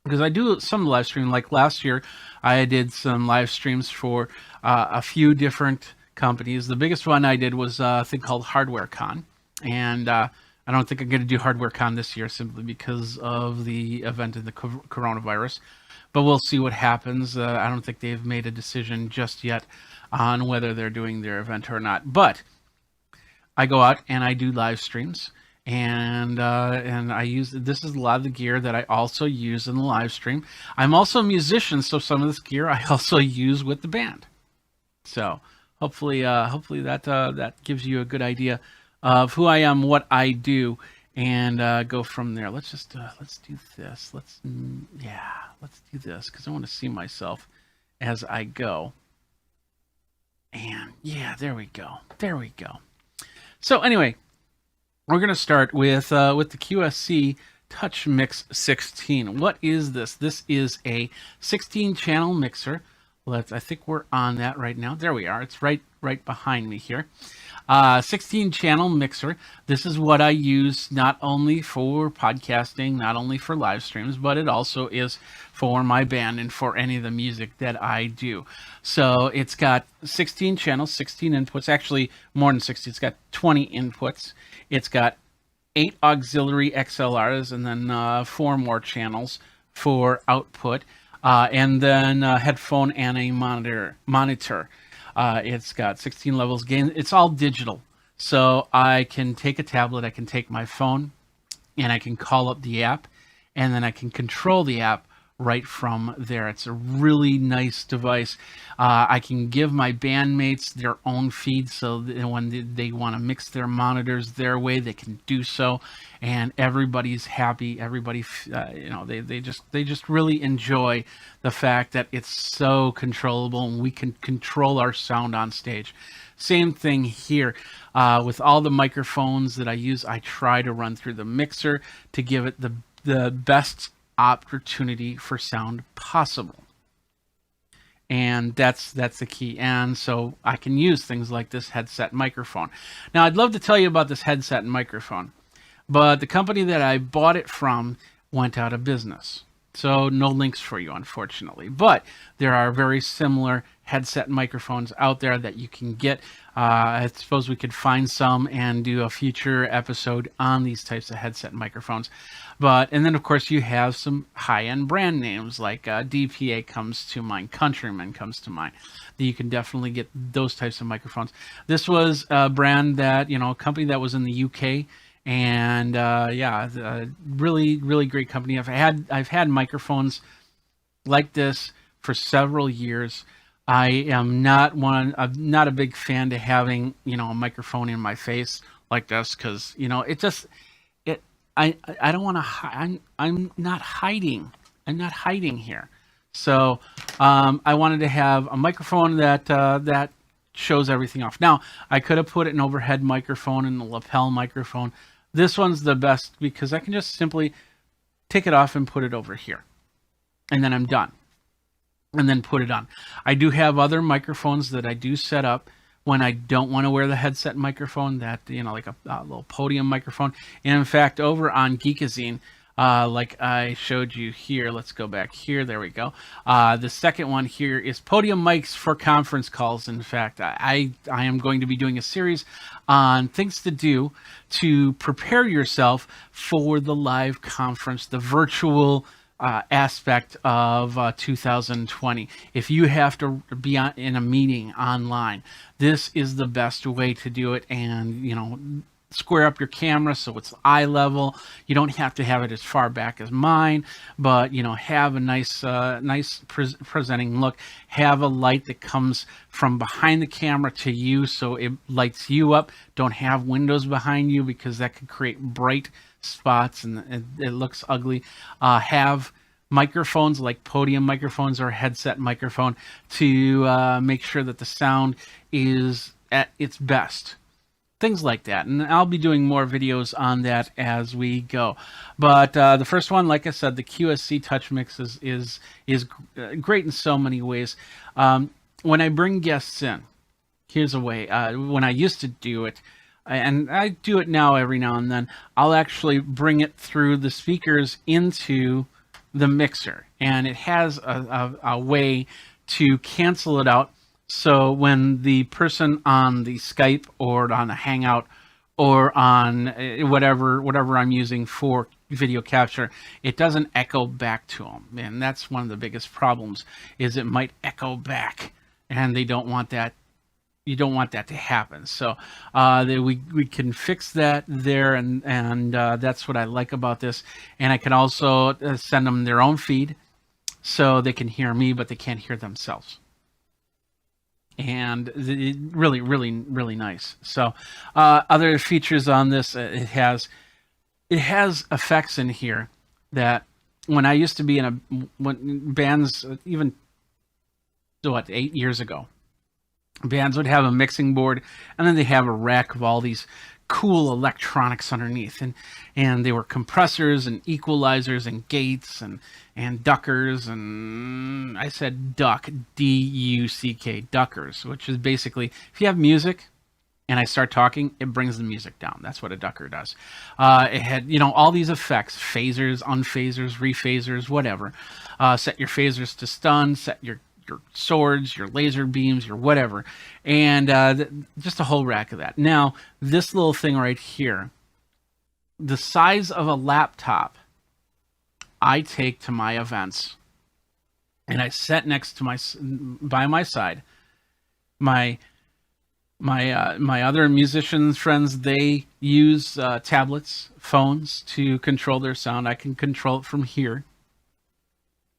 because I do some live stream. Like last year, I did some live streams for a few different companies. The biggest one I did was a thing called Hardware Con, and I don't think I'm going to do Hardware Con this year simply because of the event of the coronavirus. But we'll see what happens. I don't think they've made a decision just yet on whether they're doing their event or not. But I go out and I do live streams. And I use, this is a lot of the gear that I also use in the live stream. I'm also a musician, so some of this gear I also use with the band. So hopefully that gives you a good idea of who I am, what I do, and go from there. Let's do this. Let's do this because I want to see myself as I go. And yeah, there we go. So anyway, we're going to start with the QSC Touch Mix 16. What is this? This is a 16-channel mixer. I think we're on that right now. There we are. It's right behind me here. 16-channel mixer. This is what I use not only for podcasting, not only for live streams, but it also is for my band and for any of the music that I do. So it's got 16 channels, 16 inputs, actually more than 60. It's got 20 inputs. It's got 8 auxiliary XLRs and then 4 more channels for output, and then a headphone and a monitor. It's got 16 levels gain. It's all digital. So I can take a tablet, I can take my phone, and I can call up the app, and then I can control the app right from there. It's a really nice device. I can give my bandmates their own feed, so that when they want to mix their monitors their way, they can do so, and everybody's happy. Everybody, they just really enjoy the fact that it's so controllable and we can control our sound on stage. Same thing here with all the microphones that I use. I try to run through the mixer to give it the best opportunity for sound possible, and that's the key. And so I can use things like this headset microphone. Now I'd love to tell you about this headset and microphone, but the company that I bought it from went out of business, so no links for you, unfortunately. But there are very similar headset microphones out there that you can get. I suppose we could find some and do a future episode on these types of headset microphones. And then of course you have some high-end brand names like DPA comes to mind, Countryman comes to mind. You can definitely get those types of microphones. This was a brand that, a company that was in the UK, and really great company. I've had microphones like this for several years. I'm not a big fan to having, a microphone in my face like this, because, I don't want to, I'm not hiding. I'm not hiding here. So, I wanted to have a microphone that shows everything off. Now, I could have put an overhead microphone and a lapel microphone. This one's the best because I can just simply take it off and put it over here. And then I'm done. And then put it on. I do have other microphones that I do set up when I don't want to wear the headset microphone, that, like a little podium microphone. And in fact, over on Geekazine, like I showed you here, let's go back here, there we go. The second one here is podium mics for conference calls. In fact, I am going to be doing a series on things to do to prepare yourself for the live conference, the virtual aspect of 2020. If you have to be in a meeting online, this is the best way to do it. And square up your camera so it's eye level. You don't have to have it as far back as mine, but have a nice presenting look. Have a light that comes from behind the camera to you so it lights you up. Don't have windows behind you because that could create bright spots and it looks ugly. Have microphones like podium microphones or headset microphone to make sure that the sound is at its best. things like that. And I'll be doing more videos on that as we go. But the first one, like I said, the QSC Touch Mix is great in so many ways. When I bring guests in, here's a way. When I used to do it, and I do it now every now and then, I'll actually bring it through the speakers into the mixer. And it has a way to cancel it out. So when the person on the Skype or on a Hangout or on whatever I'm using for video capture, it doesn't echo back to them. And that's one of the biggest problems, is it might echo back, and they don't want that. You don't want that to happen. So we can fix that there, and that's what I like about this. And I can also send them their own feed, so they can hear me, but they can't hear themselves. And really, really, really nice. So other features on this, it has effects in here that when I used to be in bands, even 8 years ago, bands would have a mixing board, and then they have a rack of all these cool electronics underneath, and they were compressors and equalizers and gates and duckers, and I said duck, D-U-C-K, duckers, which is basically, if you have music and I start talking, it brings the music down. That's what a ducker does. It had, all these effects, phasers, unphasers, rephasers, whatever. Set your phasers to stun, set your swords, your laser beams, your whatever, and just a whole rack of that. Now, this little thing right here, the size of a laptop, I take to my events, and I set next to by my side. My other musicians friends, they use tablets, phones to control their sound. I can control it from here.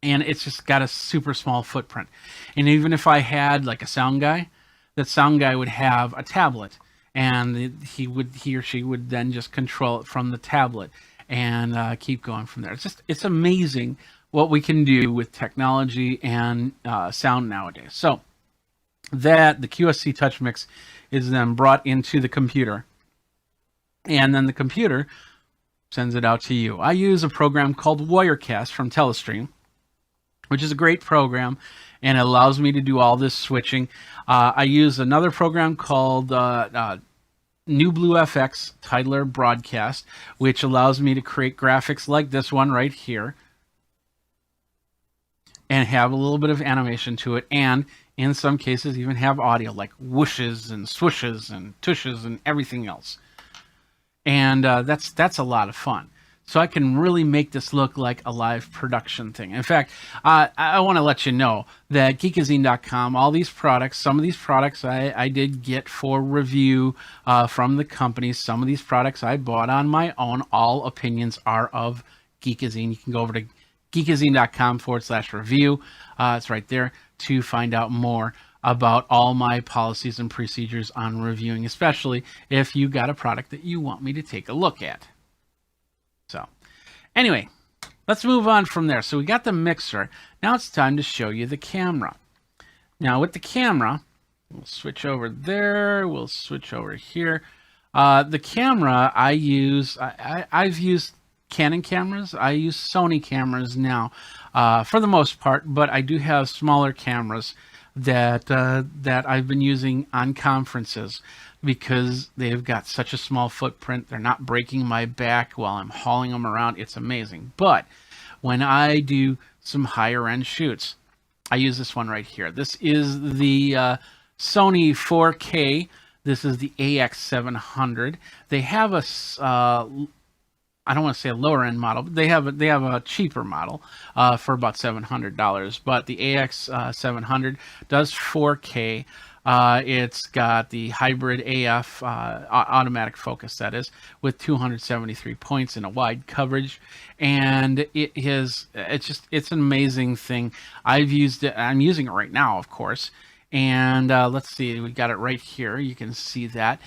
And it's just got a super small footprint. And even if I had like a sound guy, that sound guy would have a tablet, and he or she would then just control it from the tablet and keep going from there. It's amazing what we can do with technology and sound nowadays. So the QSC Touch Mix is then brought into the computer, and then the computer sends it out to you. I use a program called Wirecast from Telestream, which is a great program, and it allows me to do all this switching. I use another program called New Blue FX Titler Broadcast, which allows me to create graphics like this one right here and have a little bit of animation to it, and in some cases even have audio like whooshes and swooshes and tushes and everything else. And that's a lot of fun. So I can really make this look like a live production thing. In fact, I want to let you know that Geekazine.com, all these products, some of these products I did get for review from the companies. Some of these products I bought on my own. All opinions are of Geekazine. You can go over to Geekazine.com/review. It's right there to find out more about all my policies and procedures on reviewing, especially if you got a product that you want me to take a look at. So anyway, let's move on from there. So we got the mixer. Now it's time to show you the camera. Now with the camera, we'll switch over there. We'll switch over here. The camera I use, I've used Canon cameras. I use Sony cameras now for the most part, but I do have smaller cameras that I've been using on conferences, because they've got such a small footprint. They're not breaking my back while I'm hauling them around. It's amazing. But when I do some higher end shoots, I use this one right here. This is the Sony 4K. This is the AX700. They have a I don't want to say a lower end model, but they have a cheaper model for about $700. But the AX700 does 4K. It's got the hybrid AF automatic focus, that is, with 273 points and a wide coverage, and it's an amazing thing. I've used it. I'm using it right now, of course. And let's see, we got it right here. You can see that.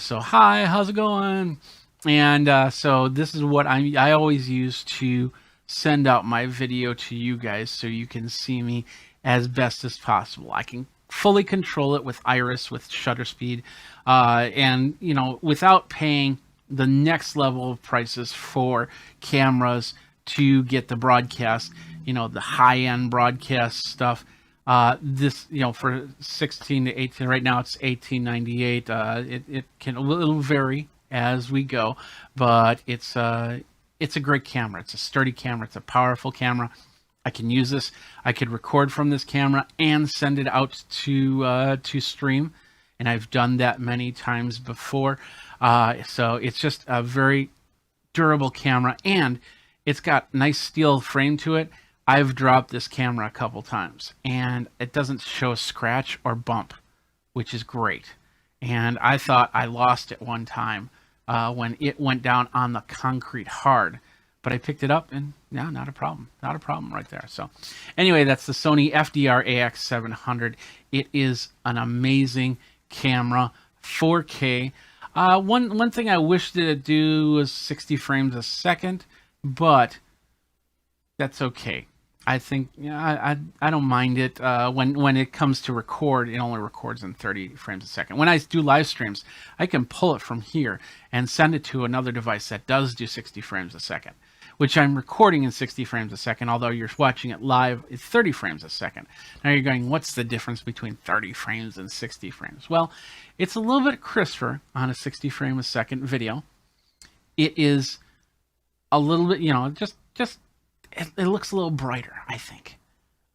So hi, how's it going? And so this is what I always use to send out my video to you guys, so you can see me as best as possible. I can fully control it with iris, with shutter speed, and without paying the next level of prices for cameras to get the broadcast, the high-end broadcast stuff. This, for 16 to 18, right now it's 1898. It'll vary as we go, but it's a great camera. It's a sturdy camera. It's a powerful camera. I can use this. I could record from this camera and send it out to stream, and I've done that many times before. So it's just a very durable camera, and it's got nice steel frame to it. I've dropped this camera a couple times, and it doesn't show a scratch or bump, which is great. And I thought I lost it one time when it went down on the concrete hard. But I picked it up, and no, not a problem. Not a problem right there. So anyway, that's the Sony FDR AX700. It is an amazing camera, 4K. One thing I wish that it do was 60 frames a second, but that's okay. I think I don't mind it. When it comes to record, it only records in 30 frames a second. When I do live streams, I can pull it from here and send it to another device that does do 60 frames a second, which I'm recording in 60 frames a second, although you're watching it live, it's 30 frames a second. Now you're going, what's the difference between 30 frames and 60 frames? Well, it's a little bit crisper on a 60 frame a second video. It is a little bit, it looks a little brighter, I think.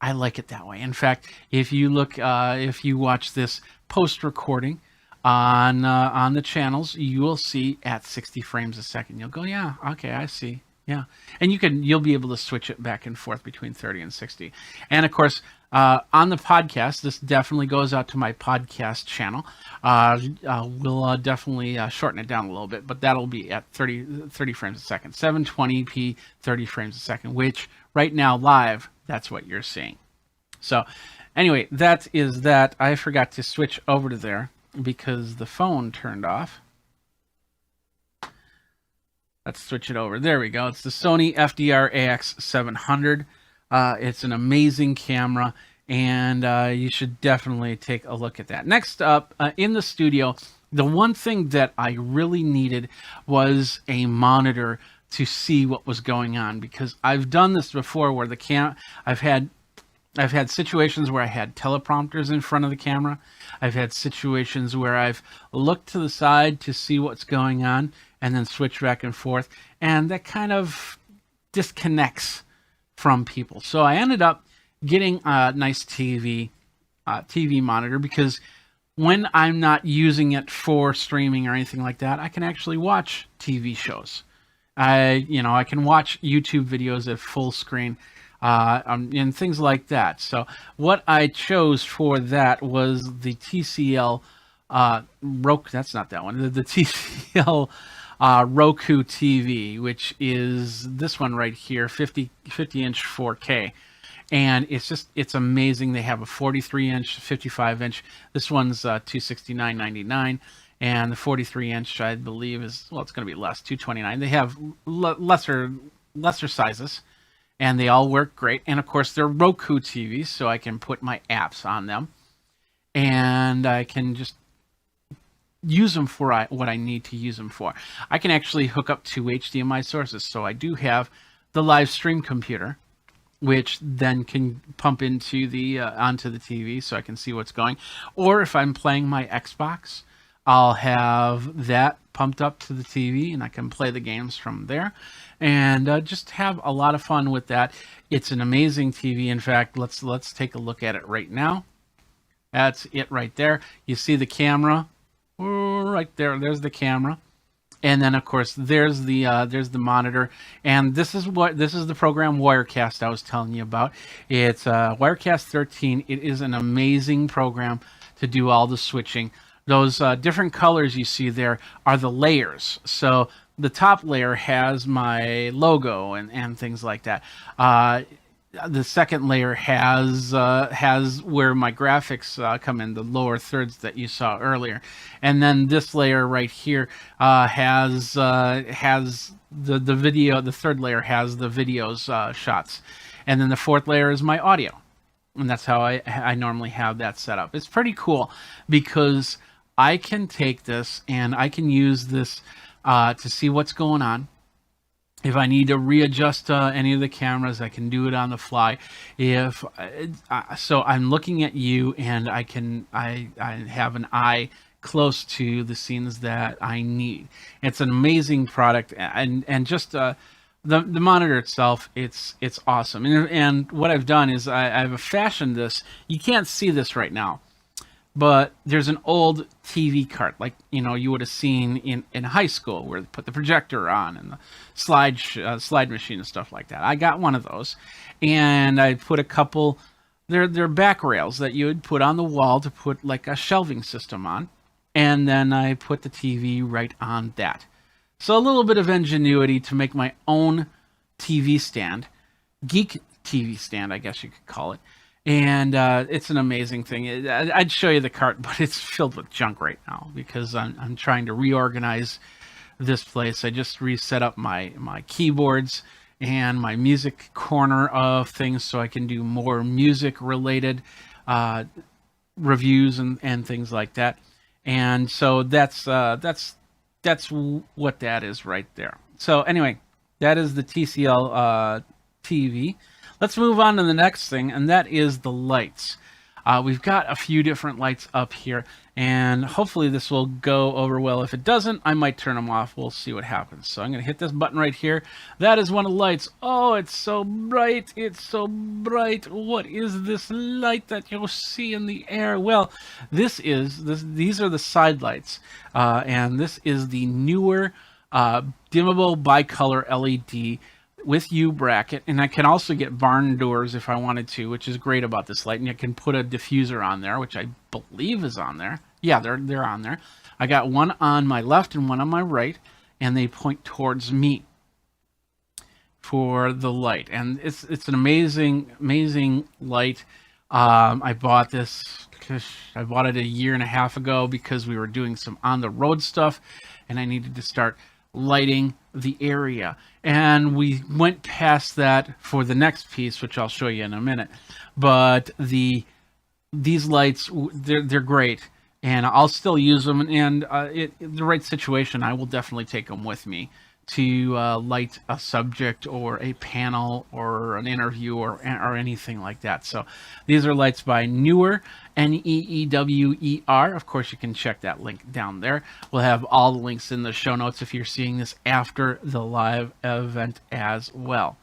I like it that way. In fact, if you watch this post-recording on the channels, you will see at 60 frames a second. You'll go, yeah, okay, I see. Yeah, and you'll be able to switch it back and forth between 30 and 60. And of course, on the podcast, this definitely goes out to my podcast channel. We'll definitely shorten it down a little bit, but that'll be at 30 frames a second, 720p, 30 frames a second, which right now live, that's what you're seeing. So anyway, that is that. I forgot to switch over to there because the phone turned off. Let's switch it over. There we go. It's the Sony FDR AX700. It's an amazing camera, and you should definitely take a look at that. Next up, in the studio, the one thing that I really needed was a monitor to see what was going on, because I've done this before where I've had situations where I had teleprompters in front of the camera. I've had situations where I've looked to the side to see what's going on and then switch back and forth, and that kind of disconnects from people. So I ended up getting a nice TV monitor, because when I'm not using it for streaming or anything like that, I can actually watch TV shows. I can watch YouTube videos at full screen and things like that. So what I chose for that was the TCL Roku. That's not that one. The TCL Roku TV, which is this one right here, 50-inch 4K. And it's amazing. They have a 43-inch, 55-inch. This one's $269.99. And the 43-inch, I believe, is, well, it's going to be less, $229. They have lesser sizes, and they all work great. And, of course, they're Roku TVs, so I can put my apps on them. And I can just use them for what I need to use them for. I can actually hook up two HDMI sources. So I do have the live stream computer, which then can pump into onto the TV so I can see what's going. Or if I'm playing my Xbox, I'll have that pumped up to the TV and I can play the games from there and just have a lot of fun with that. It's an amazing TV. In fact, let's take a look at it right now. That's it right there. You see the camera right there. There's the camera. And then, of course, there's the monitor, and this is the program Wirecast I was telling you about. It's Wirecast 13. It is an amazing program to do all the switching. Those different colors you see there are the layers. So the top layer has my logo and things like that. The second layer has where my graphics come in, the lower thirds that you saw earlier, and then this layer right here has the video. The third layer has the videos shots, and then the fourth layer is my audio. And that's how I normally have that set up. It's pretty cool because I can take this and I can use this to see what's going on. If I need to readjust any of the cameras, I can do it on the fly. If so, I'm looking at you, and I have an eye close to the scenes that I need. It's an amazing product, and just the monitor itself, it's awesome. And what I've done is I've fashioned this. You can't see this right now, but there's an old TV cart, like you would have seen in high school, where they put the projector on and the slide machine and stuff like that. I got one of those, and I put a couple. They're back rails that you would put on the wall to put like a shelving system on, and then I put the TV right on that. So a little bit of ingenuity to make my own TV stand, geek TV stand, I guess you could call it. And it's an amazing thing. I'd show you the cart, but it's filled with junk right now because I'm trying to reorganize this place. I just reset up my keyboards and my music corner of things so I can do more music related reviews and things like that. And so that's what that is right there. So anyway, that is the TCL TV. Let's move on to the next thing, and that is the lights. We've got a few different lights up here, and hopefully this will go over well. If it doesn't, I might turn them off. We'll see what happens. So I'm going to hit this button right here. That is one of the lights. Oh, it's so bright. It's so bright. What is this light that you'll see in the air? Well, these are the side lights, and this is the newer dimmable bicolor LED with U bracket, and I can also get barn doors if I wanted to, which is great about this light. And you can put a diffuser on there, which I believe is on there. Yeah, they're on there. I got one on my left and one on my right, and they point towards me for the light. And it's an amazing light. I bought this. I bought it a year and a half ago because we were doing some on the road stuff, and I needed to start lighting the area. And we went past that for the next piece, which I'll show you in a minute. But these lights, they're great, and I'll still use them. And the right situation, I will definitely take them with me to light a subject or a panel or an interview or anything like that. So these are lights by Neewer, Neewer. Of course, you can check that link down there. We'll have all the links in the show notes if you're seeing this after the live event as well.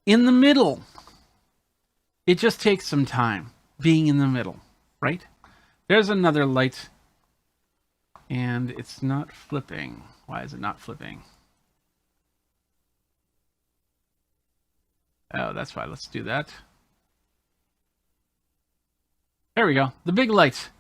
In the middle, it just takes some time being in the middle, right? There's another light, and it's not flipping. Why is it not flipping? Oh, that's why. Let's do that. There we go. The big light.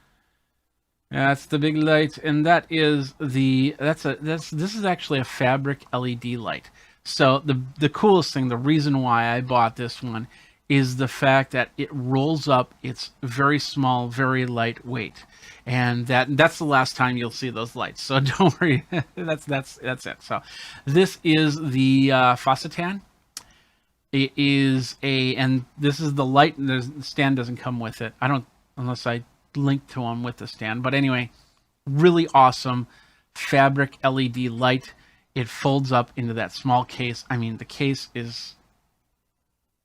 That's the big light, and that is this is actually a fabric LED light. So the coolest thing, the reason why I bought this one, is the fact that it rolls up. It's very small, very lightweight, and that's the last time you'll see those lights. So don't worry. that's it. So this is the Fossetan. It is and this is the light. And the stand doesn't come with it. I don't, unless I link to them with the stand. But anyway, really awesome fabric LED light. It folds up into that small case. I mean, the case is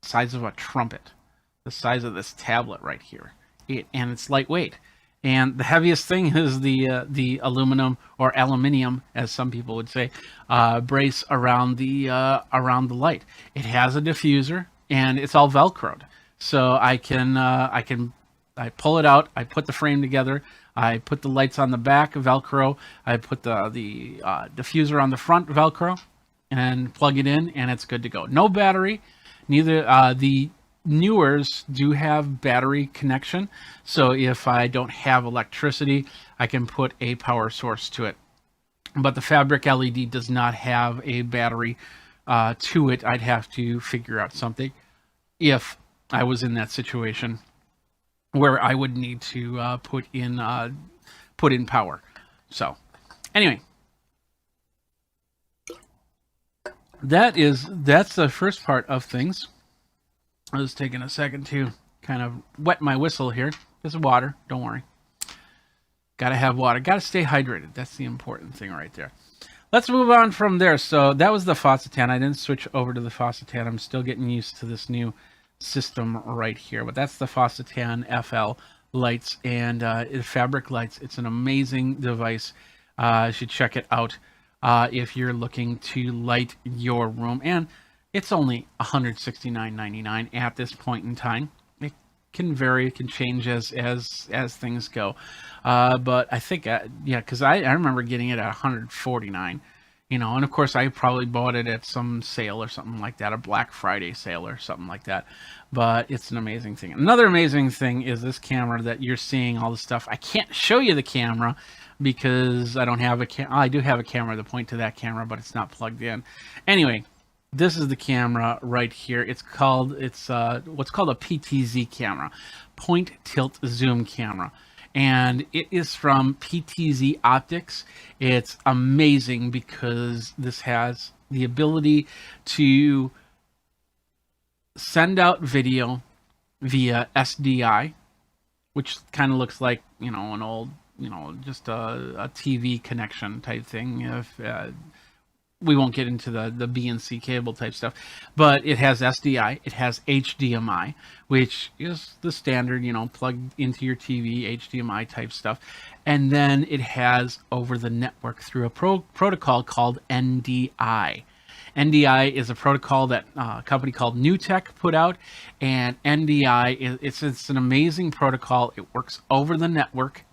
the size of a trumpet, the size of this tablet right here. And it's lightweight. And the heaviest thing is the aluminum, or aluminium, as some people would say, brace around the light. It has a diffuser, and it's all Velcroed. So I pull it out, I put the frame together, I put the lights on the back, Velcro, I put the diffuser on the front, Velcro, and plug it in, and it's good to go. No battery. Neither the Neewers do have battery connection, so if I don't have electricity, I can put a power source to it. But the fabric LED does not have a battery to it. I'd have to figure out something if I was in that situation where I would need to put in power. So anyway, that's the first part of things. I was taking a second to kind of wet my whistle here. There's water. Don't worry. Got to have water. Got to stay hydrated. That's the important thing right there. Let's move on from there. So that was the Faucet 10. I didn't switch over to the Faucet 10. I'm still getting used to this new system right here. But that's the Faucet 10 FL lights and fabric lights. It's an amazing device. You should check it out if you're looking to light your room. And it's only $169.99 at this point in time. It can vary, it can change as things go. But I think, yeah, because I remember getting it at $149. You know, and of course I probably bought it at some sale or something like that, a Black Friday sale or something like that. But it's an amazing thing. Another amazing thing is this camera that you're seeing all the stuff. I can't show you the camera because I don't have a I do have a camera to point to that camera, but it's not plugged in. Anyway, this is the camera right here. It's what's called a PTZ camera, point tilt zoom camera. And it is from PTZ Optics. It's amazing because this has the ability to send out video via SDI, which kind of looks like, you know, an old, you know, just a TV connection type thing. If we won't get into the BNC cable type stuff, but it has SDI, it has HDMI, which is the standard, you know, plugged into your TV, HDMI type stuff. And then it has over the network through a protocol called NDI. NDI is a protocol that a company called NewTek put out, and NDI, it's an amazing protocol. It works over the network.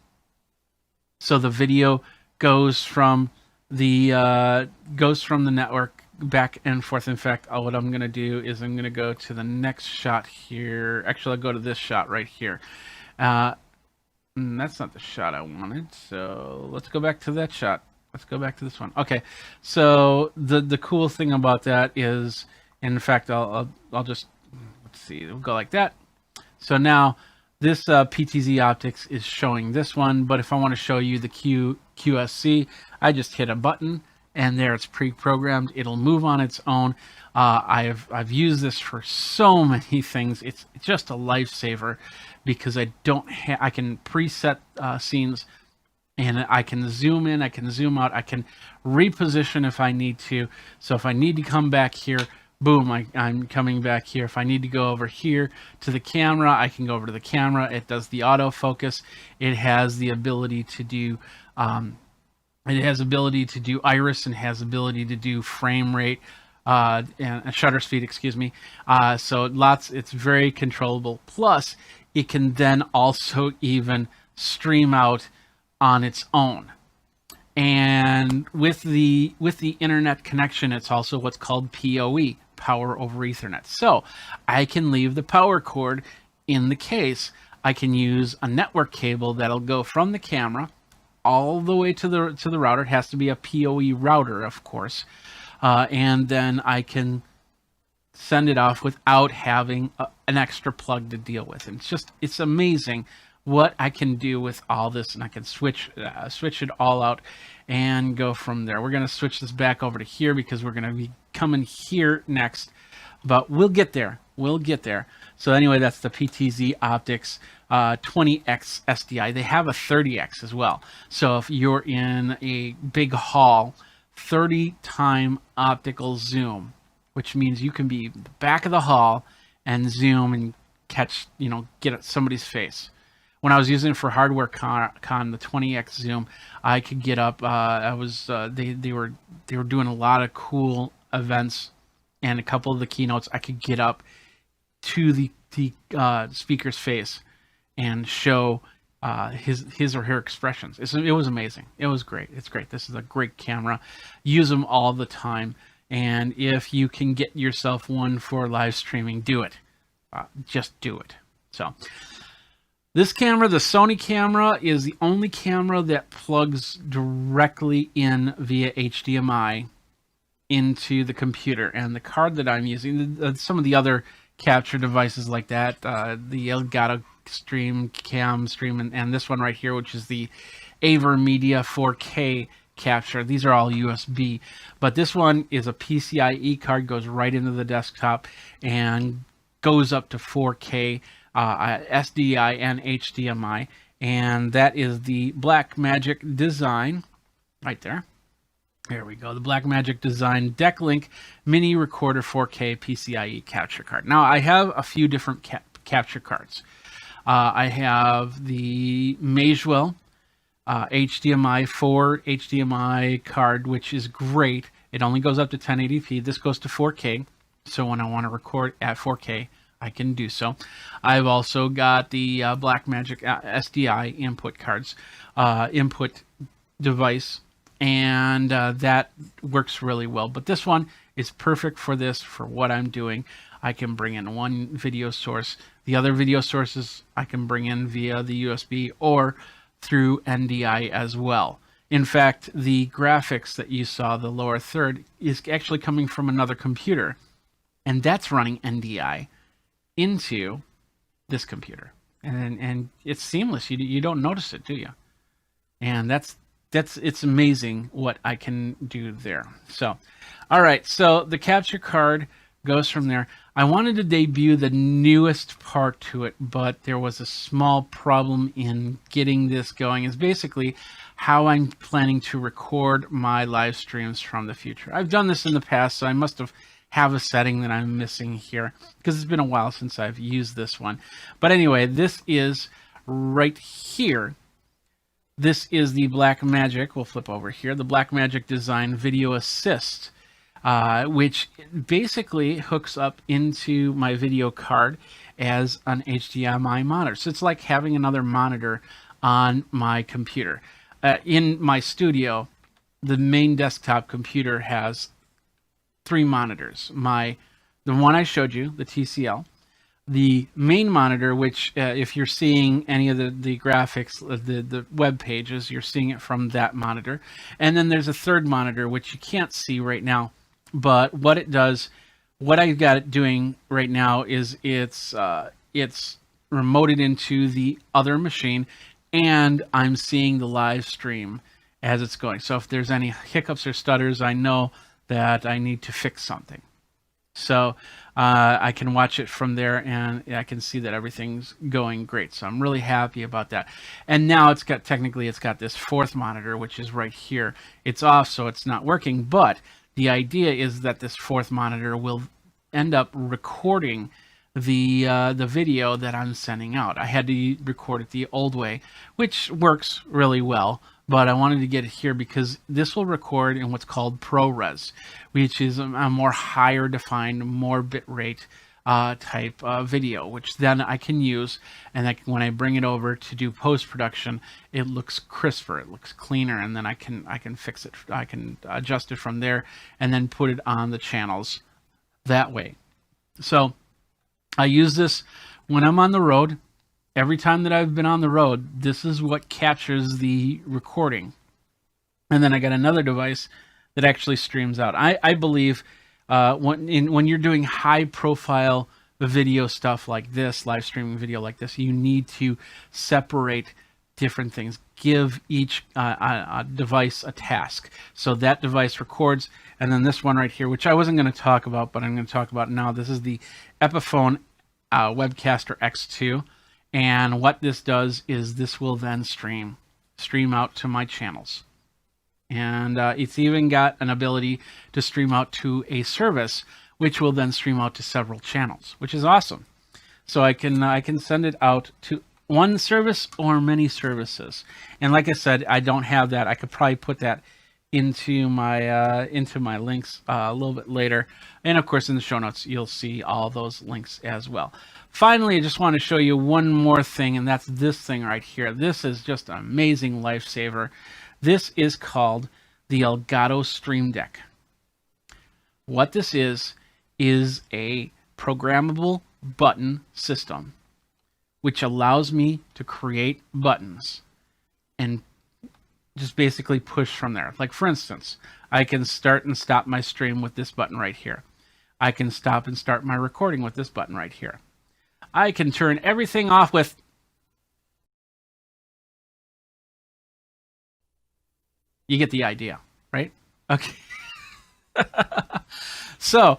So the video goes from the network back and forth. In fact, what I'm going to do is I'm going to go to the next shot here. Actually, I'll go to this shot right here. That's not the shot I wanted. So let's go back to that shot. Let's go back to this one. Okay. So the cool thing about that is, in fact, I'll just, let's see, we'll go like that. So now this PTZ Optics is showing this one, but if I want to show you the QSC, I just hit a button and there it's pre-programmed. It'll move on its own. I've used this for so many things. It's just a lifesaver because I can preset scenes, and I can zoom in, I can zoom out, I can reposition if I need to. So if I need to come back here, boom, I'm coming back here. If I need to go over here to the camera, I can go over to the camera. It does the autofocus. It has the ability to do iris, and has ability to do frame rate and shutter speed, excuse me. So it's very controllable. Plus, it can then also even stream out on its own. And with the internet connection, it's also what's called PoE, power over Ethernet. So I can leave the power cord in the case. I can use a network cable that'll go from the camera all the way to the router. It has to be a PoE router, of course, and then I can send it off without having an extra plug to deal with. And it's amazing what I can do with all this, and I can switch it all out and go from there. We're going to switch this back over to here because we're going to be coming here next, but we'll get there. We'll get there. So anyway, that's the PTZ Optics 20X SDI. They have a 30X as well. So if you're in a big hall, 30-time optical zoom, which means you can be in the back of the hall and zoom and catch, get at somebody's face. When I was using it for Hardware Con, the 20X zoom, I could get up. They were doing a lot of cool events, and a couple of the keynotes, I could get up to the speaker's face and show his or her expressions. It was amazing. It was great. It's great. This is a great camera. Use them all the time. And if you can get yourself one for live streaming, do it. Just do it. So this camera, the Sony camera, is the only camera that plugs directly in via HDMI into the computer. And the card that I'm using, some of the other capture devices like that, the Elgato Stream, Cam Stream, and this one right here, which is the AverMedia 4K capture. These are all USB, but this one is a PCIe card, goes right into the desktop and goes up to 4K. SDI and HDMI, and that is the Blackmagic Design right there. There we go. The Blackmagic Design Decklink Mini Recorder 4K PCIe capture card. Now, I have a few different capture cards. I have the Magewell HDMI 4 HDMI card, which is great. It only goes up to 1080p. This goes to 4K. So when I want to record at 4K, I can do so. I've also got the Blackmagic SDI input cards, input device, and that works really well. But this one is perfect for this, for what I'm doing. I can bring in one video source. The other video sources I can bring in via the USB or through NDI as well. In fact, the graphics that you saw, the lower third, is actually coming from another computer, and that's running NDI into this computer, and it's seamless. You don't notice it, do you? And it's amazing what I can do there. So, all right, so the capture card goes from there. I wanted to debut the newest part to it, but there was a small problem in getting this going. It's basically how I'm planning to record my live streams from the future. I've done this in the past, so I must have a setting that I'm missing here, because it's been a while since I've used this one. But anyway, this is right here. This is the Blackmagic. We'll flip over here. The Blackmagic Design Video Assist, which basically hooks up into my video card as an HDMI monitor. So it's like having another monitor on my computer. In my studio, the main desktop computer has 3 monitors. The one I showed you, the TCL, the main monitor, which if you're seeing any of the graphics, the web pages, you're seeing it from that monitor. And then there's a third monitor, which you can't see right now. But what it does, what I've got it doing right now is it's remoted into the other machine, and I'm seeing the live stream as it's going. So if there's any hiccups or stutters, I know that I need to fix something. So I can watch it from there, and I can see that everything's going great. So I'm really happy about that. And now it's got this fourth monitor, which is right here. It's off, so it's not working. But the idea is that this fourth monitor will end up recording the video that I'm sending out. I had to record it the old way, which works really well. But I wanted to get it here because this will record in what's called ProRes, which is a more higher defined, more bitrate type video, which then I can use, and when I bring it over to do post-production, it looks crisper, it looks cleaner, and then I can fix it, I can adjust it from there, and then put it on the channels that way. So I use this when I'm on the road. Every time that I've been on the road, this is what captures the recording. And then I got another device that actually streams out. I believe when you're doing high profile video stuff like this, live streaming video like this, you need to separate different things. Give each device a task. So that device records, and then this one right here, which I wasn't going to talk about, but I'm going to talk about now. This is the Epiphone Webcaster X2. And what this does is this will then stream out to my channels. And it's even got an ability to stream out to a service, which will then stream out to several channels, which is awesome. So I can send it out to one service or many services. And like I said, I don't have that. I could probably put that into my links a little bit later. And of course, in the show notes, you'll see all those links as well. Finally, I just want to show you one more thing, and that's this thing right here. This is just an amazing lifesaver. This is called the Elgato Stream Deck. What this is a programmable button system, which allows me to create buttons and just basically push from there. Like, for instance, I can start and stop my stream with this button right here. I can stop and start my recording with this button right here. I can turn everything off with... You get the idea, right? Okay. So,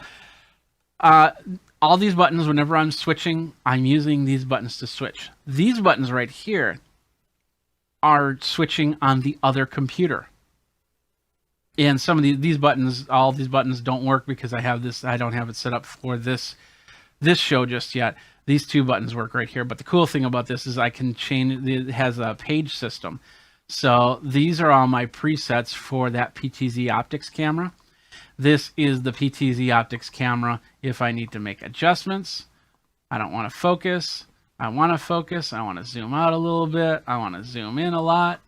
all these buttons, whenever I'm switching, I'm using these buttons to switch. These buttons right here are switching on the other computer. And some of these buttons, all these buttons don't work because I don't have it set up for this show just yet. These two buttons work right here. But the cool thing about this is I can change, it has a page system. So these are all my presets for that PTZ optics camera. This is the PTZ optics camera if I need to make adjustments. I don't want to focus. I want to focus. I want to zoom out a little bit. I want to zoom in a lot.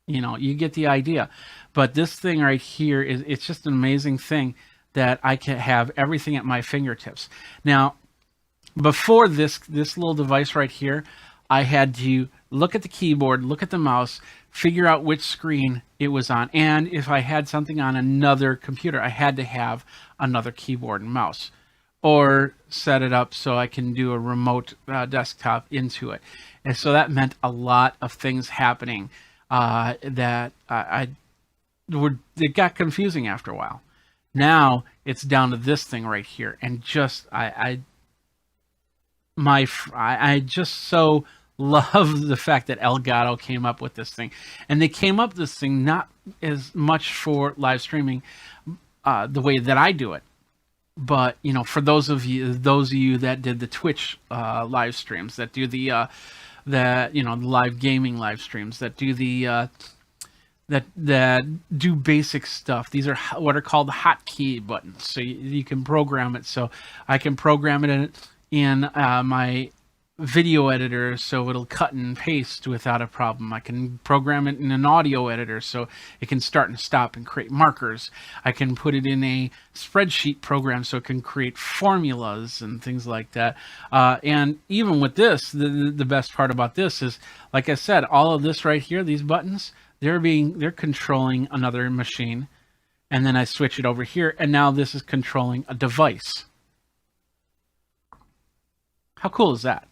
You know, you get the idea. But this thing right here it's just an amazing thing that I can have everything at my fingertips. Now, before this little device right here, I had to look at the keyboard, look at the mouse, figure out which screen it was on. And if I had something on another computer, I had to have another keyboard and mouse, or set it up so I can do a remote desktop into it. And so that meant a lot of things happening that it got confusing after a while. Now it's down to this thing right here, and just I just so love the fact that Elgato came up with this thing, and they came up with this thing not as much for live streaming the way that I do it, but you know, for those of you that did the Twitch live streams, that do the the live gaming live streams, that do the that do basic stuff. These are what are called hotkey buttons. So you can program it. So I can program it in my video editor so it'll cut and paste without a problem. I can program it in an audio editor so it can start and stop and create markers. I can put it in a spreadsheet program so it can create formulas and things like that. And even with this, the best part about this is, like I said, all of this right here, these buttons, they're controlling another machine, and then I switch it over here, and now this is controlling a device. How cool is that?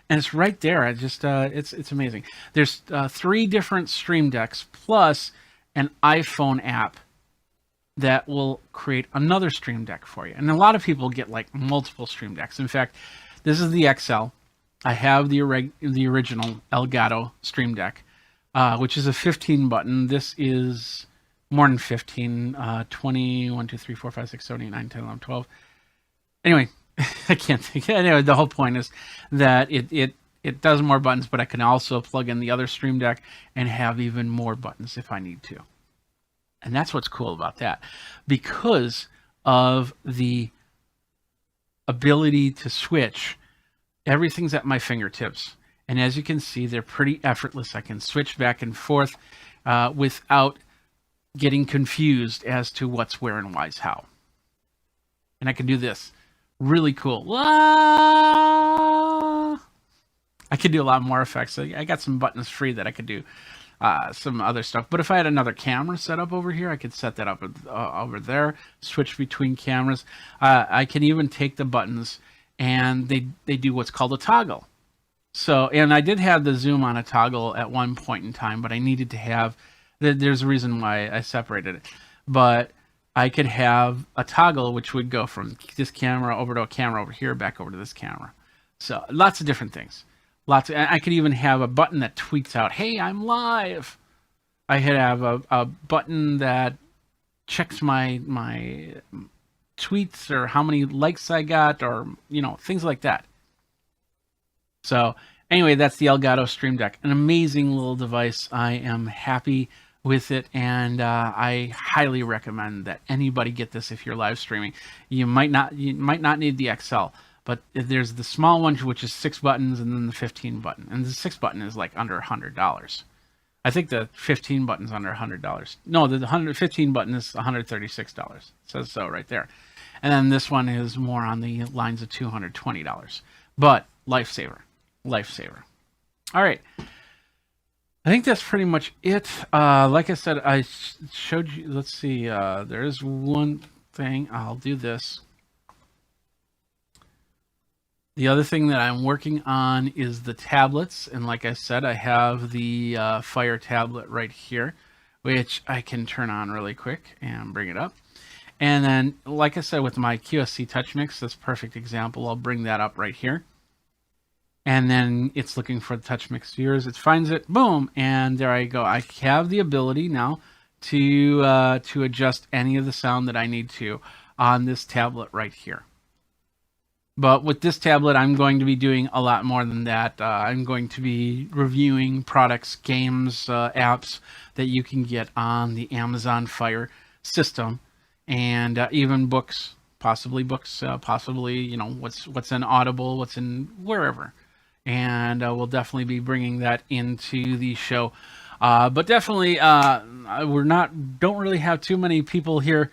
And it's right there. I just it's amazing. There's 3 different stream decks plus an iPhone app that will create another stream deck for you. And a lot of people get like multiple stream decks. In fact, this is the XL. I have the original Elgato stream deck, which is a 15 button. This is more than 15, 20, 1, 2, 3, 4, 5, 6, 7, 8, 9, 10, 11, 12. Anyway, I can't think. Anyway, the whole point is that it does more buttons, but I can also plug in the other stream deck and have even more buttons if I need to. And that's what's cool about that, because of the ability to switch. Everything's at my fingertips. And as you can see, they're pretty effortless. I can switch back and forth without getting confused as to what's where and why's how. And I can do this. Really cool. I could do a lot more effects. I got some buttons free that I could do some other stuff. But if I had another camera set up over here, I could set that up over there, switch between cameras. I can even take the buttons and they do what's called a toggle. So, and I did have the zoom on a toggle at one point in time, but I needed to have, there's a reason why I separated it. But I could have a toggle which would go from this camera over to a camera over here, back over to this camera. So lots of different things. I could even have a button that tweets out, "Hey, I'm live." I could have a button that checks my tweets or how many likes I got, or things like that. So anyway, that's the Elgato Stream Deck, an amazing little device. I am happy with it, and I highly recommend that anybody get this if you're live streaming. You might not need the XL, but there's the small one, which is 6 buttons, and then the 15 button, and the 6 button is like under $100. I think the 15 button's under $100. No, the 15 button is $136. It says so right there. And then this one is more on the lines of $220. But lifesaver. All right. I think that's pretty much it. Like I said, I showed you. Let's see. There is one thing. I'll do this. The other thing that I'm working on is the tablets. And like I said, I have the Fire tablet right here, which I can turn on really quick and bring it up. And then, like I said, with my QSC Touch Mix, this perfect example, I'll bring that up right here. And then it's looking for the Touch Mix viewers. It finds it, boom, and there I go. I have the ability now to adjust any of the sound that I need to on this tablet right here. But with this tablet, I'm going to be doing a lot more than that. I'm going to be reviewing products, games, apps that you can get on the Amazon Fire system, and even books, possibly you know, what's in Audible, what's in wherever. And we'll definitely be bringing that into the show. But definitely, don't really have too many people here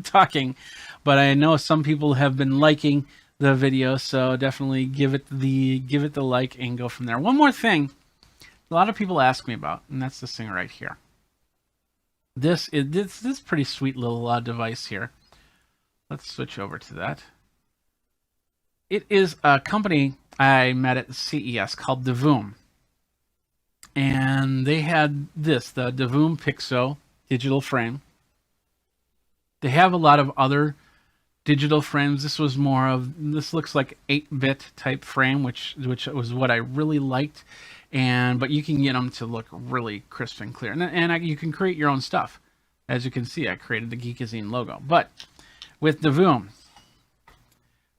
talking, but I know some people have been liking the video, so definitely give it the like and go from there. One more thing, a lot of people ask me about, and that's this thing right here. This pretty sweet little device here. Let's switch over to that. It is a company I met at CES called Devoom. And they had this, the Devoom Pixo digital frame. They have a lot of other digital frames. This looks like 8-bit type frame, which was what I really liked. But you can get them to look really crisp and clear. And you can create your own stuff. As you can see, I created the Geekazine logo. But with Devoom,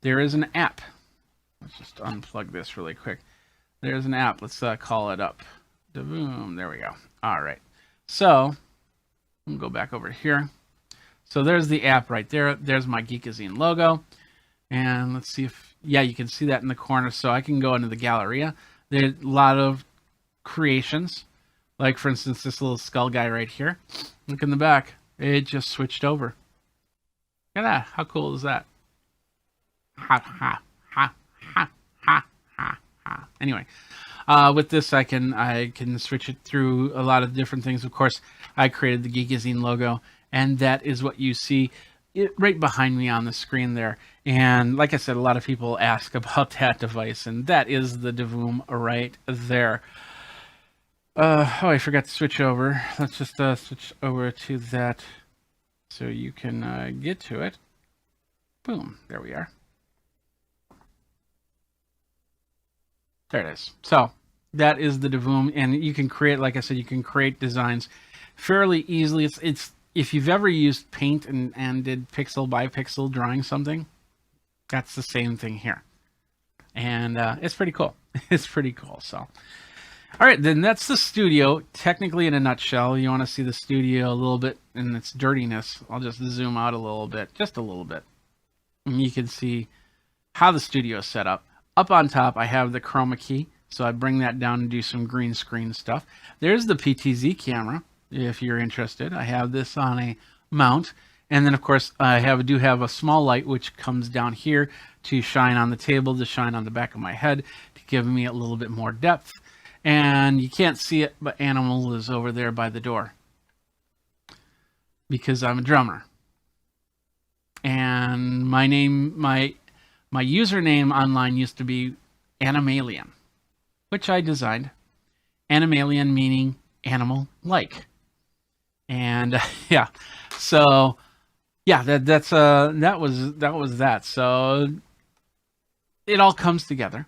there is an app. Let's just unplug this really quick. There's an app. Let's call it up. Devoom. There we go. All right. So we'll go back over here. So there's the app right there. There's my Geekazine logo. And let's see if, yeah, you can see that in the corner. So I can go into the Galleria. There's a lot of creations. Like, for instance, this little skull guy right here. Look in the back. It just switched over. Look at that. How cool is that? Ha, ha, ha, ha, ha, ha, ha. Anyway, with this, I can switch it through a lot of different things. Of course, I created the Geekazine logo, and that is what you see right behind me on the screen there. And like I said, a lot of people ask about that device, and that is the Devoom right there. I forgot to switch over. Let's just switch over to that so you can get to it. Boom, there we are. There it is. So that is the Devoom, and you can create, like I said, you can create designs fairly easily. It's if you've ever used Paint and did pixel by pixel drawing something, that's the same thing here. And it's pretty cool. It's pretty cool. So, all right, then that's the studio, technically in a nutshell. You want to see the studio a little bit in its dirtiness. I'll just zoom out a little bit, just a little bit. And you can see how the studio is set up. Up on top, I have the chroma key. So I bring that down and do some green screen stuff. There's the PTZ camera, if you're interested. I have this on a mount. And then, of course, I do have a small light which comes down here to shine on the table, to shine on the back of my head, to give me a little bit more depth. And you can't see it, but Animal is over there by the door because I'm a drummer. And my username online used to be Animalian, which I designed. Animalian meaning animal-like. And yeah, so yeah, that was that. So it all comes together.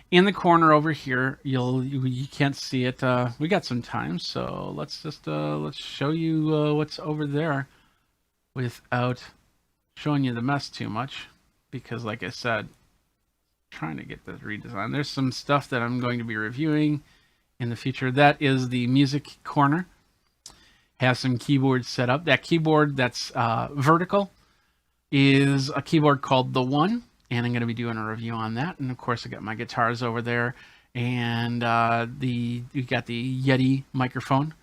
In the corner over here, you can't see it. We got some time, so let's just let's show you what's over there without showing you the mess too much, because like I said, trying to get this redesigned. There's some stuff that I'm going to be reviewing in the future. That is the music corner. Has some keyboards set up. That keyboard that's vertical is a keyboard called The One, and I'm going to be doing a review on that. And of course, I got my guitars over there, and we got the Yeti microphone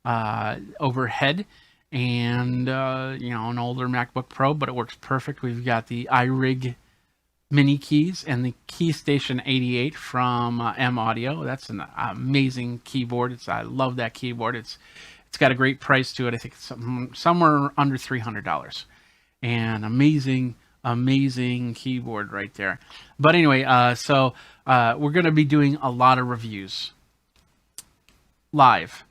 overhead, and an older MacBook Pro, but it works perfect. We've got the iRig mini keys and the KeyStation 88 from M Audio. That's an amazing keyboard. I love that keyboard. It's got a great price to it. I think it's somewhere under $300. And amazing keyboard right there. But anyway, so we're going to be doing a lot of reviews live.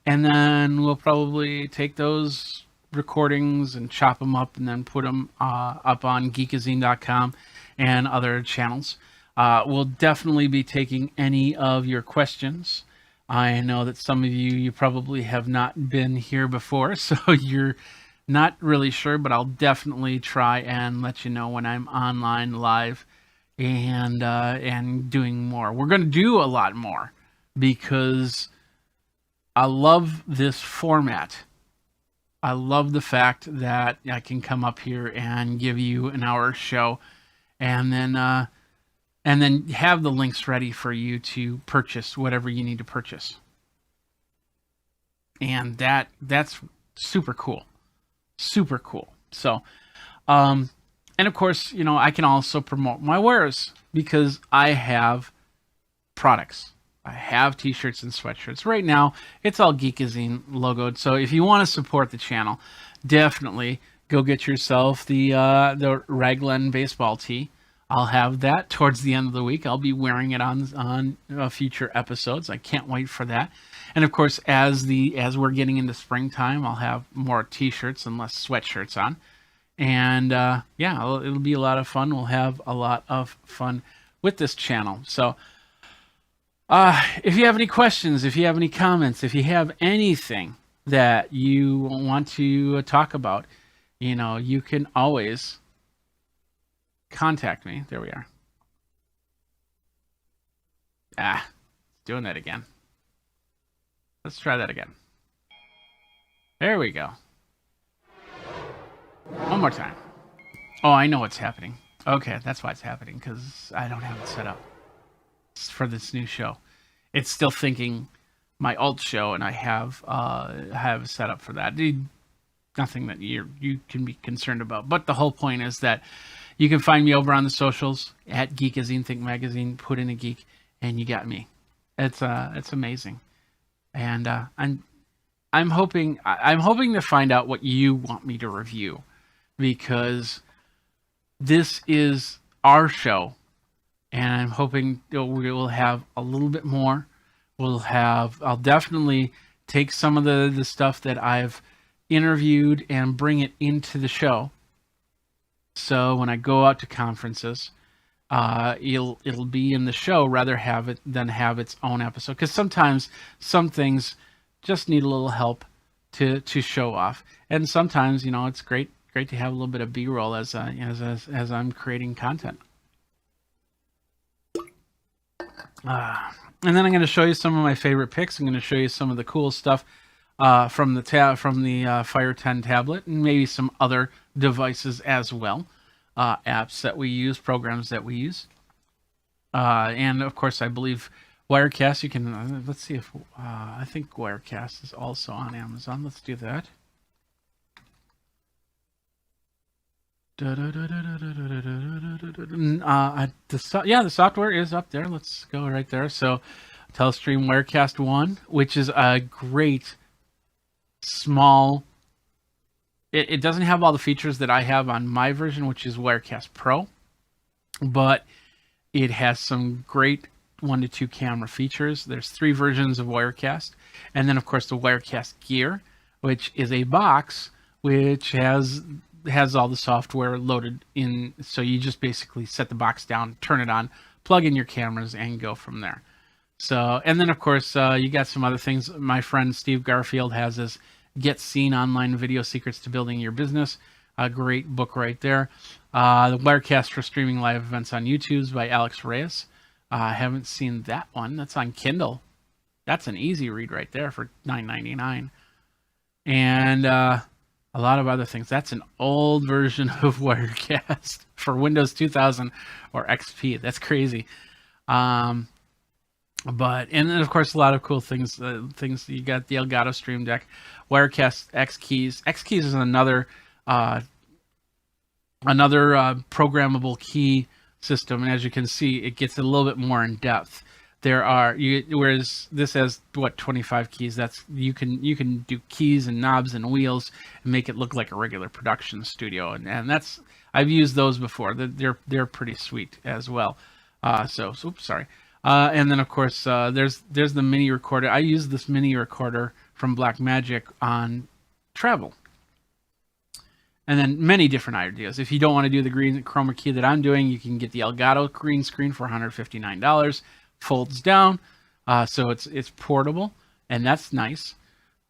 And then we'll probably take those recordings and chop them up and then put them up on Geekazine.com and other channels. We'll definitely be taking any of your questions. I know that some of you probably have not been here before, so you're not really sure, but I'll definitely try and let you know when I'm online live and doing more. We're going to do a lot more because I love this format. I love the fact that I can come up here and give you an hour show and then have the links ready for you to purchase whatever you need to purchase. And that's super cool. Super cool. So, and of course, you know, I can also promote my wares because I have products. I have t-shirts and sweatshirts. Right now, it's all Geekazine logoed. So if you want to support the channel, definitely go get yourself the Raglan baseball tee. I'll have that towards the end of the week. I'll be wearing it on future episodes. I can't wait for that. And of course, as we're getting into springtime, I'll have more t-shirts and less sweatshirts on. And yeah, it'll be a lot of fun. We'll have a lot of fun with this channel. So if you have any questions, if you have any comments, if you have anything that you want to talk about, you know, you can always contact me. There we are. It's doing that again. Let's try that again. There we go. One more time. Oh, I know what's happening. Okay, that's why it's happening, because I don't have it set up for this new show. It's still thinking my alt show, and I have set up for that. Nothing that you can be concerned about. But the whole point is that you can find me over on the socials at Geekazine, Think Magazine. Put in a geek, and you got me. It's amazing, and I'm hoping to find out what you want me to review, because this is our show, and I'm hoping we will have a little bit more. I'll definitely take some of the stuff that I've interviewed and bring it into the show. So when I go out to conferences, it'll be in the show rather than have its own episode. Because sometimes some things just need a little help to show off, and sometimes, you know, it's great to have a little bit of B-roll as I'm creating content. And then I'm going to show you some of my favorite picks. I'm going to show you some of the cool stuff from the Fire 10 tablet, and maybe some other devices as well, apps that we use, programs that we use, and of course, I believe Wirecast. You can let's see if I think Wirecast is also on Amazon. Let's do that. The software is up there. Let's go right there. So, Telestream Wirecast 1, which is a great small. It doesn't have all the features that I have on my version, which is Wirecast Pro, but it has some great 1 to 2 camera features. There's 3 versions of Wirecast, and then of course the Wirecast Gear, which is a box which has all the software loaded in. So you just basically set the box down, turn it on, plug in your cameras, and go from there. So, and then of course you got some other things. My friend Steve Garfield has his Get Seen Online Video Secrets to Building Your Business. A great book right there. The Wirecast for Streaming Live Events on YouTube by Alex Reyes. I haven't seen that one. That's on Kindle. That's an easy read right there for $9.99. And a lot of other things. That's an old version of Wirecast for Windows 2000 or XP. That's crazy. And then of course a lot of cool things. You got the Elgato Stream Deck, Wirecast X Keys. X Keys is another programmable key system, and as you can see, it gets a little bit more in depth. Whereas this has 25 keys. You can do keys and knobs and wheels and make it look like a regular production studio, and that's, I've used those before. They're pretty sweet as well. Oops, sorry. And then of course there's the mini recorder. I use this mini recorder from Blackmagic on travel. And then many different ideas. If you don't want to do the green chroma key that I'm doing, you can get the Elgato green screen for $159. Folds down, so it's portable, and that's nice.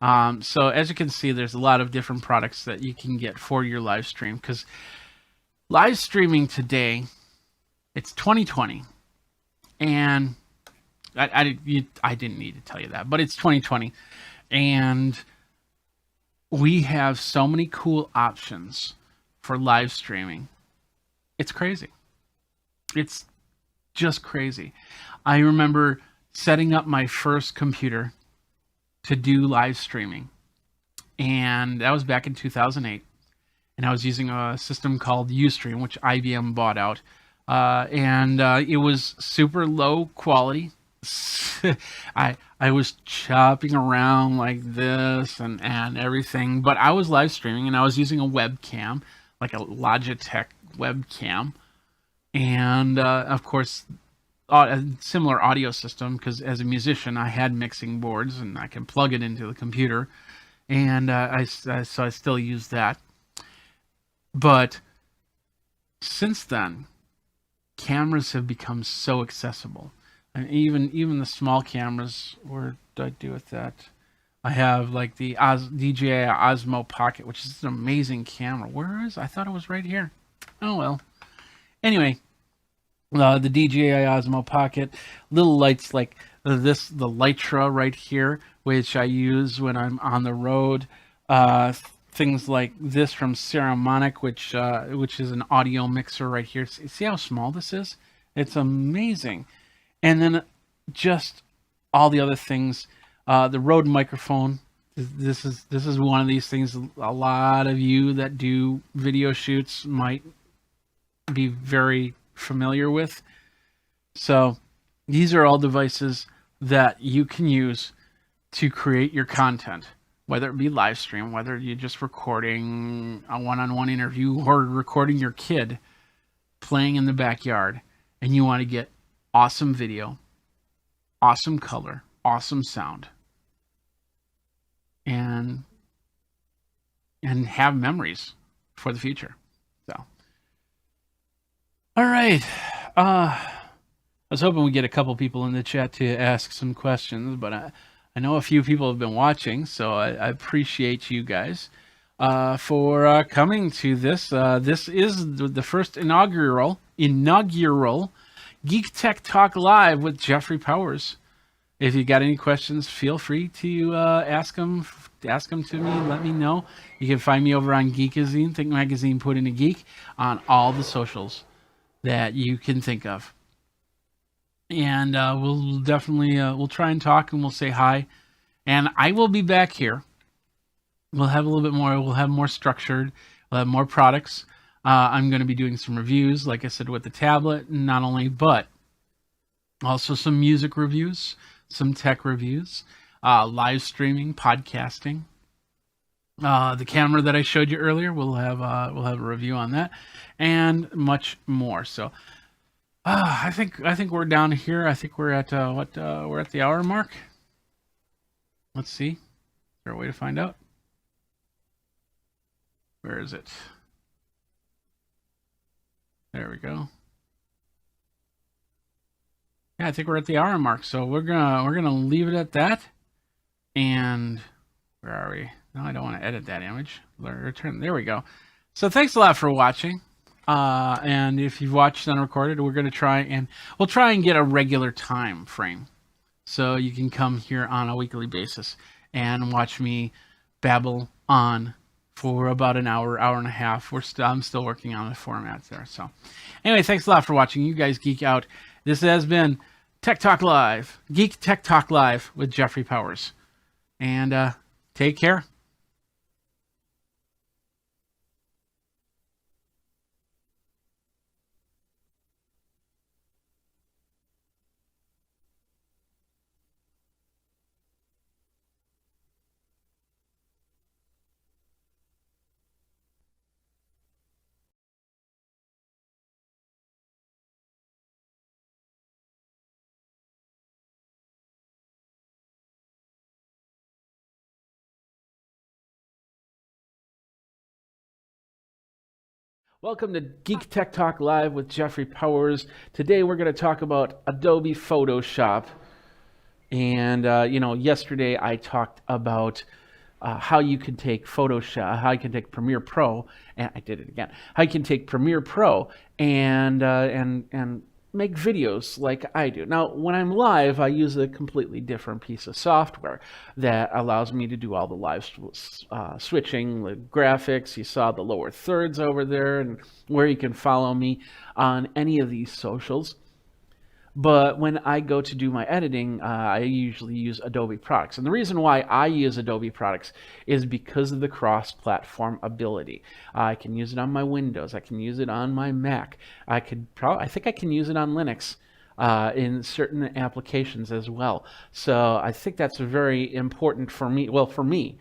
So as you can see, there's a lot of different products that you can get for your live stream, because live streaming today, it's 2020, and I didn't need to tell you that, but it's 2020, and we have so many cool options for live streaming. It's crazy. It's just crazy. I remember setting up my first computer to do live streaming, and that was back in 2008. And I was using a system called Ustream, which IBM bought out, and it was super low quality. I was chopping around like this and everything, but I was live streaming, and I was using a webcam, like a Logitech webcam, and of course a similar audio system, because as a musician I had mixing boards and I can plug it into the computer, and so I still use that. But since then, cameras have become so accessible. And even the small cameras, where did I do with that? I have like the DJI Osmo Pocket, which is an amazing camera. Where is? I thought it was right here. Oh well. Anyway, the DJI Osmo Pocket, little lights like this, the Lytra right here, which I use when I'm on the road. Things like this from Ceramonic, which is an audio mixer right here. See how small this is? It's amazing. And then just all the other things. The Rode microphone. This is one of these things a lot of you that do video shoots might be very familiar with. So these are all devices that you can use to create your content, whether it be live stream, whether you're just recording a one-on-one interview or recording your kid playing in the backyard, and you want to get awesome video, awesome color, awesome sound, and have memories for the future. So, all right. I was hoping we'd get a couple people in the chat to ask some questions, but I know a few people have been watching, so I appreciate you guys for coming to this. This is the first inaugural Geek Tech Talk Live with Jeffrey Powers. If you got any questions, feel free to ask them to me. Let me know. You can find me over on Geekazine, Think Magazine, Put in a Geek, on all the socials that you can think of. And we'll definitely we'll try and talk, and we'll say hi. And I will be back here. We'll have a little bit more. We'll have more structured. We'll have more products. I'm going to be doing some reviews, like I said, with the tablet, not only, but also some music reviews, some tech reviews, live streaming, podcasting. The camera that I showed you earlier, we'll have a review on that, and much more. So. I think we're down here. I think we're at we're at the hour mark. Let's see. Is there a way to find out? Where is it? There we go. Yeah, I think we're at the hour mark. So we're gonna leave it at that. And where are we? No, I don't want to edit that image. Return. There we go. So thanks a lot for watching. And if you've watched unrecorded, we'll try and get a regular time frame, so you can come here on a weekly basis and watch me babble on for about an hour and a half. I'm still working on the formats there. So anyway, thanks a lot for watching. You guys geek out. This has been Tech Talk Live, Geek Tech Talk Live with Jeffrey Powers, and take care. Welcome to Geek Tech Talk Live with Jeffrey Powers. Today we're going to talk about Adobe Photoshop. And, yesterday I talked about how you can take Photoshop, how you can take Premiere Pro, and I did it again, how you can take Premiere Pro and make videos like I do. Now, when I'm live, I use a completely different piece of software that allows me to do all the live switching, the graphics. You saw the lower thirds over there and where you can follow me on any of these socials. But when I go to do my editing, I usually use Adobe products. And the reason why I use Adobe products is because of the cross-platform ability. I can use it on my Windows. I can use it on my Mac. I think I can use it on Linux in certain applications as well. So I think that's very important for me. Well, for me,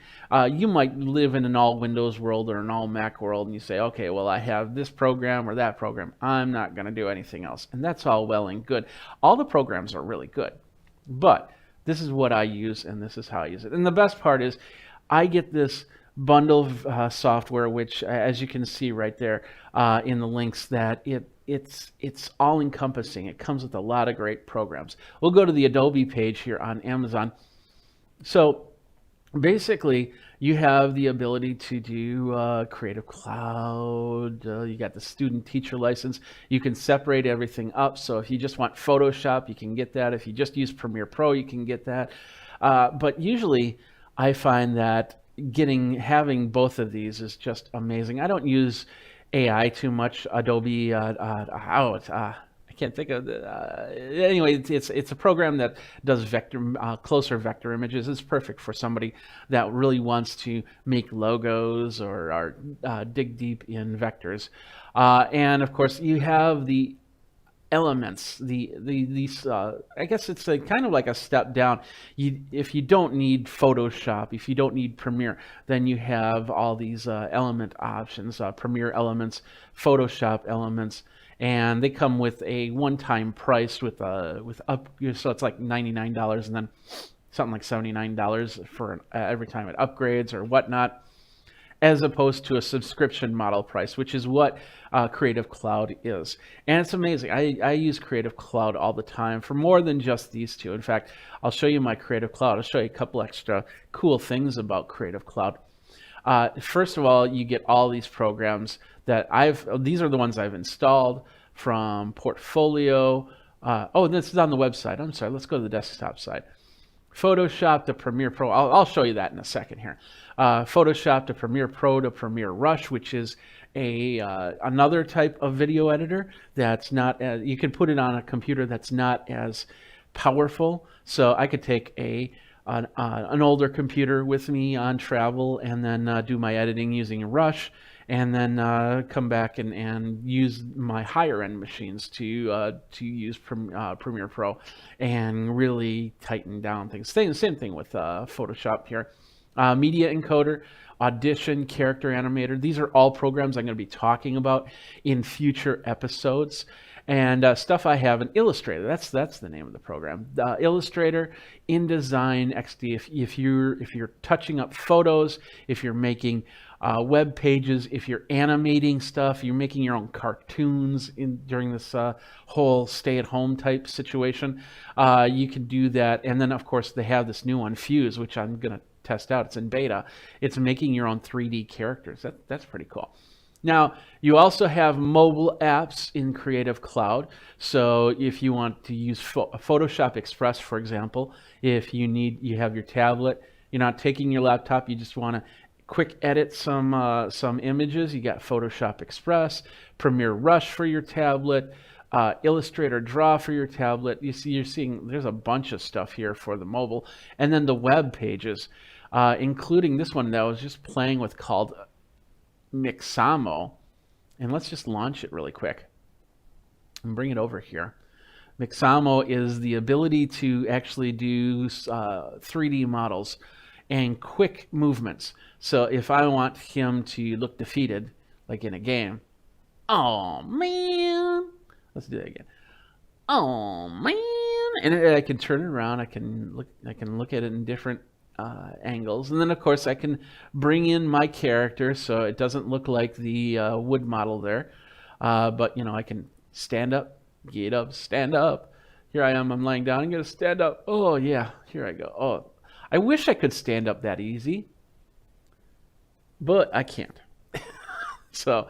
you might live in an all Windows world or an all Mac world, and you say, okay, well, I have this program or that program. I'm not going to do anything else. And that's all well and good. All the programs are really good, but this is what I use, and this is how I use it. And the best part is I get this bundle of software, which, as you can see right there in the links, that it's all encompassing. It comes with a lot of great programs. We'll go to the Adobe page here on Amazon. So basically, you have the ability to do Creative Cloud. You got the student teacher license. You can separate everything up. So if you just want Photoshop, you can get that. If you just use Premiere Pro, you can get that. But usually, I find that having both of these is just amazing. I don't use AI too much. Adobe, I can't think of anyway, it's a program that does closer vector images. It's perfect for somebody that really wants to make logos or dig deep in vectors. And of course, you have the elements, these I guess it's kind of like a step down. If you don't need Photoshop, if you don't need Premiere, then you have all these element options, Premiere elements, Photoshop elements, and they come with a one-time price so it's like $99 and then something like $79 for every time it upgrades or whatnot, as opposed to a subscription model price, which is what Creative Cloud is. And it's amazing. I use Creative Cloud all the time for more than just these two. In fact, I'll show you my Creative Cloud. I'll show you a couple extra cool things about Creative Cloud. First of all, you get all these programs that these are the ones I've installed from Portfolio. This is on the website. I'm sorry, let's go to the desktop side. Photoshop to Premiere Pro. I'll show you that in a second here. Photoshop to Premiere Pro to Premiere Rush, which is another type of video editor that's not you can put it on a computer that's not as powerful. So I could take an older computer with me on travel and then do my editing using Rush, and then come back and use my higher end machines to use Premiere Pro and really tighten down things. Same thing with Photoshop here. Media Encoder, Audition, Character Animator. These are all programs I'm going to be talking about in future episodes. And stuff I have in Illustrator. That's the name of the program. Illustrator, InDesign XD. If you're touching up photos, if you're making web pages, if you're animating stuff, you're making your own cartoons during this whole stay-at-home type situation, you can do that. And then of course they have this new one, Fuse, which I'm gonna test out. It's in beta. It's making your own 3D characters. That's pretty cool. Now, you also have mobile apps in Creative Cloud. So if you want to use Photoshop Express, for example, if you have your tablet, you're not taking your laptop, you just want to quick edit some images, you got Photoshop Express, Premiere Rush for your tablet, Illustrator Draw for your tablet. You're seeing there's a bunch of stuff here for the mobile. And then the web pages, including this one that I was just playing with called Mixamo, and let's just launch it really quick and bring it over here. Mixamo is the ability to actually do 3D models and quick movements. So if I want him to look defeated, like in a game, oh man, let's do that again. Oh man, and I can turn it around. I can look at it in different angles. And then of course I can bring in my character so it doesn't look like the wood model there. But I can stand up, get up, stand up. Here I am, I'm laying down, I'm gonna stand up. Oh yeah, here I go. Oh, I wish I could stand up that easy, but I can't. So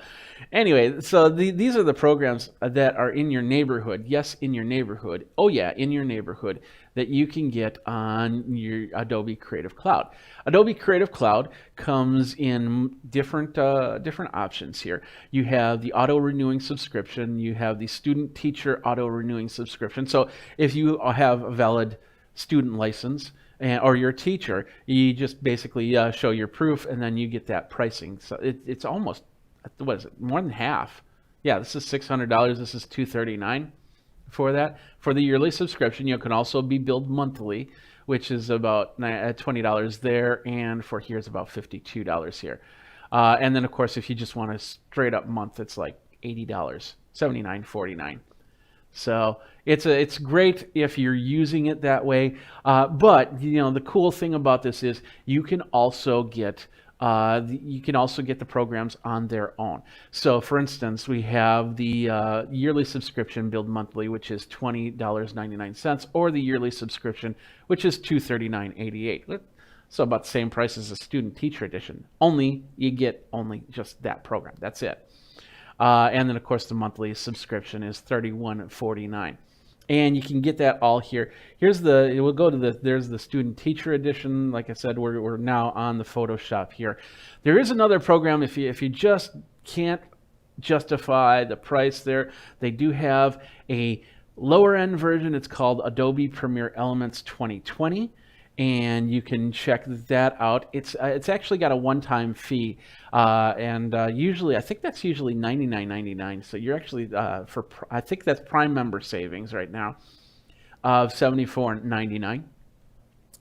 anyway, so these are the programs that are in your neighborhood. Yes, in your neighborhood. Oh yeah, in your neighborhood that you can get on your Adobe Creative Cloud. Adobe Creative Cloud comes in different options here. You have the auto-renewing subscription. You have the student-teacher auto-renewing subscription. So if you have a valid student license, or your teacher, you just basically show your proof, and then you get that pricing. So it's almost, what is it, more than half. Yeah, this is $600. This is $239 for that. For the yearly subscription, you can also be billed monthly, which is about $20 there, and for here is about $52 here. And then, of course, if you just want a straight up month, it's like $80, $79.49. So it's great if you're using it that way. But the cool thing about this is you can also get the programs on their own. So for instance, we have the yearly subscription billed monthly, which is $20.99, or the yearly subscription, which is $239.88. So about the same price as a student teacher edition. Only you get only just that program. That's it. And then of course the monthly subscription is $31.49. And you can get that all here. There's the student teacher edition. Like I said, we're now on the Photoshop here. There is another program if you just can't justify the price there. They do have a lower end version. It's called Adobe Premiere Elements 2020. And you can check that out. It's actually got a one-time fee, and usually I think that's usually $99.99. So you're actually I think that's Prime member savings right now of $74.99,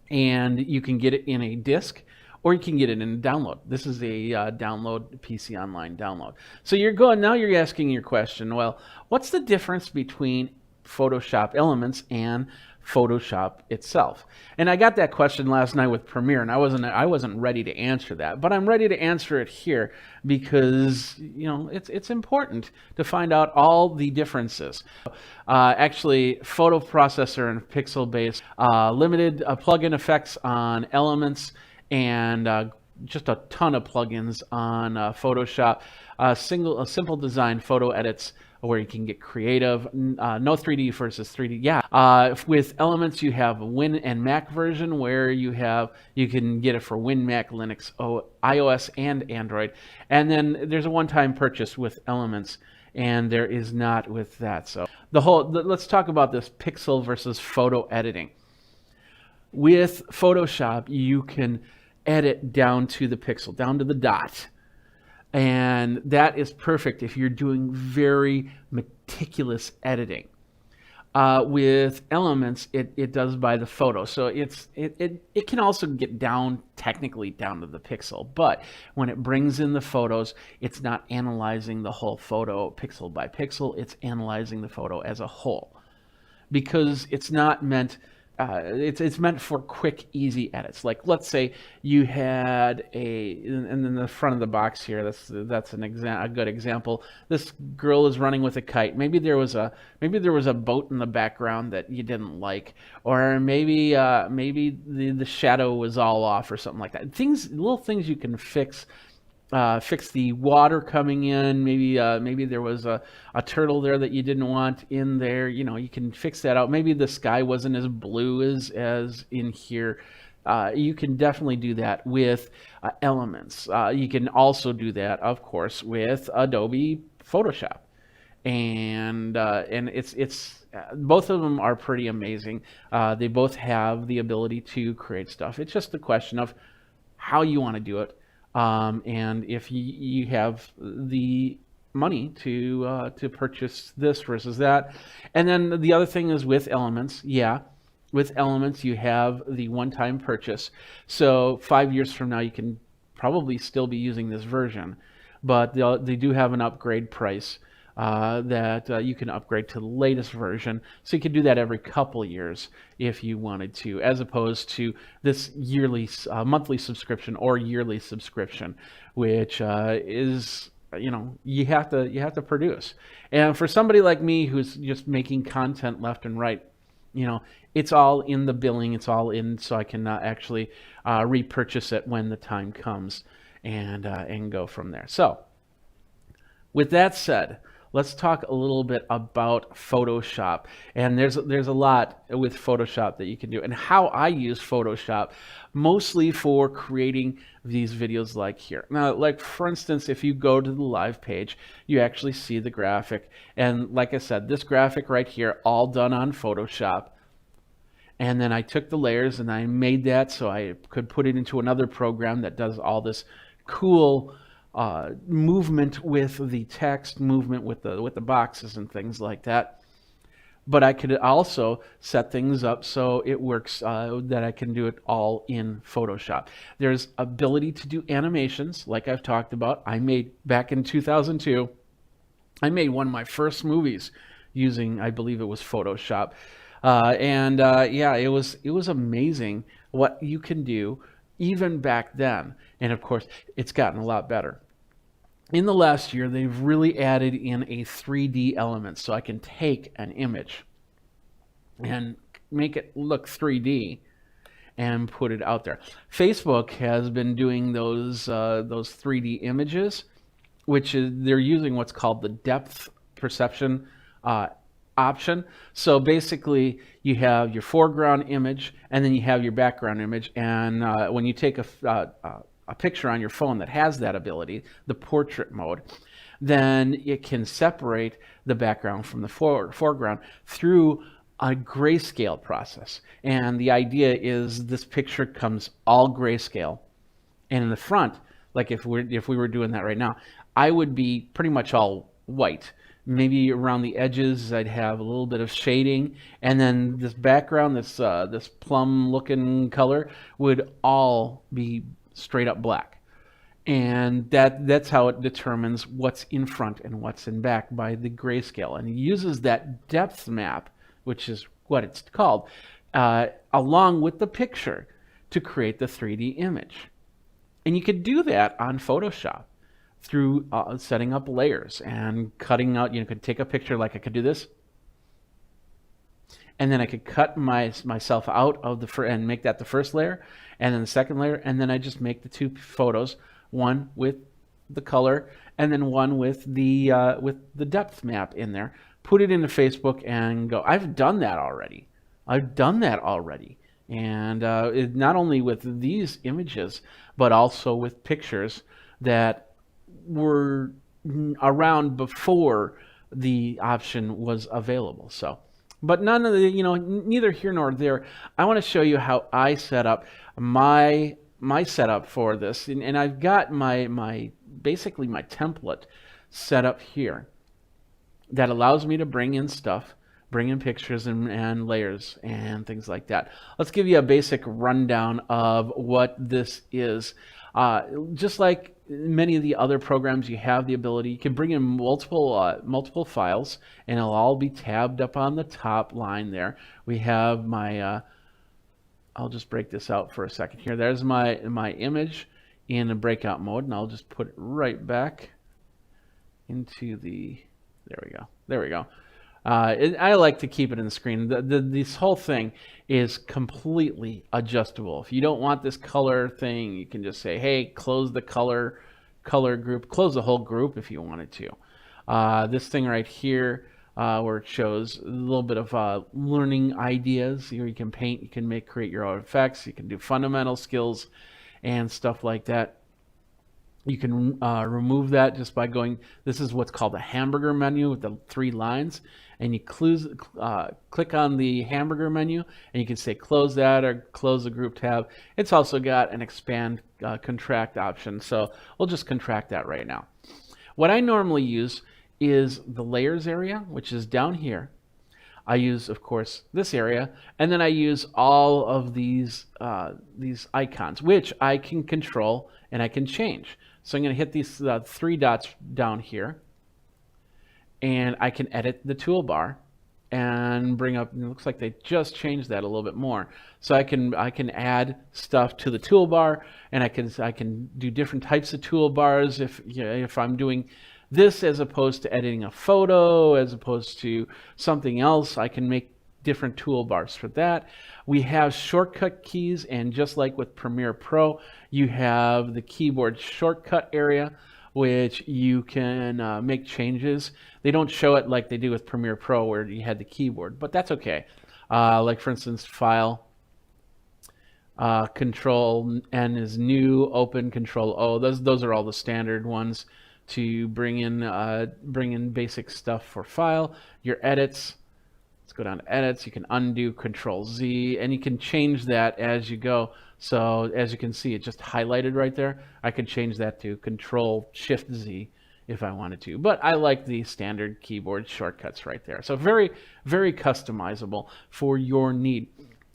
and you can get it in a disc, or you can get it in a download. This is a download, PC Online download. So now you're asking your question. Well, what's the difference between Photoshop Elements and Photoshop itself? And I got that question last night with Premiere, and I wasn't ready to answer that, but I'm ready to answer it here because it's important to find out all the differences. Actually, photo processor and pixel based, limited plugin effects on Elements, and just a ton of plugins on Photoshop. Simple design photo edits where you can get creative. No 3D versus 3D. Yeah. With Elements, you have a Win and Mac version where you can get it for Win, Mac, Linux, iOS, and Android. And then there's a one-time purchase with Elements, and there is not with that. So let's talk about this pixel versus photo editing. With Photoshop, you can edit down to the pixel, down to the dot. And that is perfect if you're doing very meticulous editing. With Elements, it does by the photo. So it can also get technically down to the pixel. But when it brings in the photos, it's not analyzing the whole photo pixel by pixel. It's analyzing the photo as a whole. Because it's not meant... it's meant for quick, easy edits. Like, let's say you had and in the front of the box here, that's a good example. This girl is running with a kite. Maybe there was a boat in the background that you didn't like, or maybe the shadow was all off or something like that. Little things you can fix. Fix the water coming in. Maybe there was a turtle there that you didn't want in there. You can fix that out. Maybe the sky wasn't as blue as in here. You can definitely do that with Elements. You can also do that, of course, with Adobe Photoshop, and it's both of them are pretty amazing. They both have the ability to create stuff. It's just a question of how you want to do it. And if you have the money to purchase this versus that. And then the other thing is with Elements, with Elements you have the one-time purchase. So 5 years from now you can probably still be using this version, but they do have an upgrade price. that you can upgrade to the latest version. So you can do that every couple years if you wanted to, as opposed to this yearly, monthly subscription or yearly subscription, which is, you have to produce. And for somebody like me who's just making content left and right, it's all in the billing. It's all in, so I can actually repurchase it when the time comes, and go from there. So, with that said, let's talk a little bit about Photoshop. And there's a lot with Photoshop that you can do, and how I use Photoshop, mostly for creating these videos like here. Now, like for instance, if you go to the live page, you actually see the graphic. And like I said, this graphic right here, all done on Photoshop. And then I took the layers and I made that so I could put it into another program that does all this cool movement with the text, movement with the boxes and things like that. But I could also set things up so it works, that I can do it all in Photoshop. There's ability to do animations, like I've talked about. I made, back in 2002, I made one of my first movies using, I believe it was Photoshop. Yeah, it was amazing what you can do even back then. And of course, it's gotten a lot better. In the last year, they've really added in a 3D element, so I can take an image and make it look 3D and put it out there. Facebook has been doing those 3D images, which is, they're using what's called the depth perception option. So basically, you have your foreground image, and then you have your background image. And when you take a picture on your phone that has that ability, the portrait mode, then it can separate the background from the foreground through a grayscale process. And the idea is this picture comes all grayscale, and in the front, like if we were doing that right now, I would be pretty much all white. Maybe around the edges, I'd have a little bit of shading, and then this background, this plum-looking color, would all be straight up black. And that's how it determines what's in front and what's in back, by the grayscale. And it uses that depth map, which is what it's called, along with the picture to create the 3D image. And you could do that on Photoshop through setting up layers and cutting out. You could take a picture, like I could do this, and then I could cut myself out of and make that the first layer, and then the second layer, and then I just make the two photos, one with the color and then one with the depth map in there. Put it into Facebook and go. I've done that already. And not only with these images, but also with pictures that were around before the option was available. So, but none of the, neither here nor there. I want to show you how I set up my setup for this, and I've got basically my template set up here that allows me to bring in stuff, bring in pictures and layers and things like that. Let's give you a basic rundown of what this is. Just like many of the other programs, you have the ability, you can bring in multiple files, and it'll all be tabbed up on the top line there. We have my, I'll just break this out for a second here. There's my image in a breakout mode, and I'll just put it right back into there we go. I like to keep it in the screen. This whole thing is completely adjustable. If you don't want this color thing, you can just say, hey, close the color group, close the whole group if you wanted to. This thing right here, where it shows a little bit of learning ideas. Here you can paint, you can create your own effects, you can do fundamental skills and stuff like that. You can remove that just by going, this is what's called the hamburger menu with the 3 lines, and you click on the hamburger menu, and you can say close that or close the group tab. It's also got an expand contract option, so we'll just contract that right now. What I normally use is the layers area, which is down here. I use, of course, this area, and then I use all of these icons, which I can control and I can change. So I'm going to hit these 3 dots down here, and I can edit the toolbar and bring up, it looks like they just changed that a little bit more. So I can add stuff to the toolbar, and I can do different types of toolbars if I'm doing this as opposed to editing a photo, as opposed to something else. I can make different toolbars for that. We have shortcut keys, and just like with Premiere Pro, you have the keyboard shortcut area, which you can make changes. They don't show it like they do with Premiere Pro where you had the keyboard, but that's okay. Like for instance, File, Control N is new, Open, Control O. Those are all the standard ones to bring in basic stuff for File. Your edits. Let's go down to edits. You can undo, Control Z, and you can change that as you go. So as you can see, it just highlighted right there. I could change that to Control Shift Z if I wanted to, but I like the standard keyboard shortcuts right there. So very, very customizable for your need.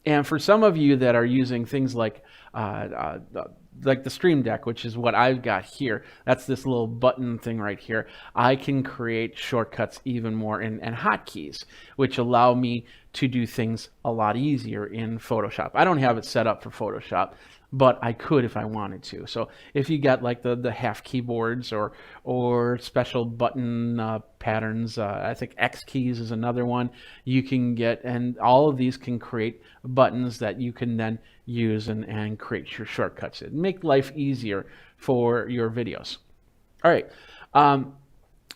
And for some of you that are using things like the Stream Deck, which is what I've got here, that's this little button thing right here. I can create shortcuts even more and hotkeys, which allow me to do things a lot easier in Photoshop. I don't have it set up for Photoshop, but I could if I wanted to. So if you got like the half keyboards or special button patterns, I think X keys is another one you can get, and all of these can create buttons that you can then use and create your shortcuts and make life easier for your videos. All right.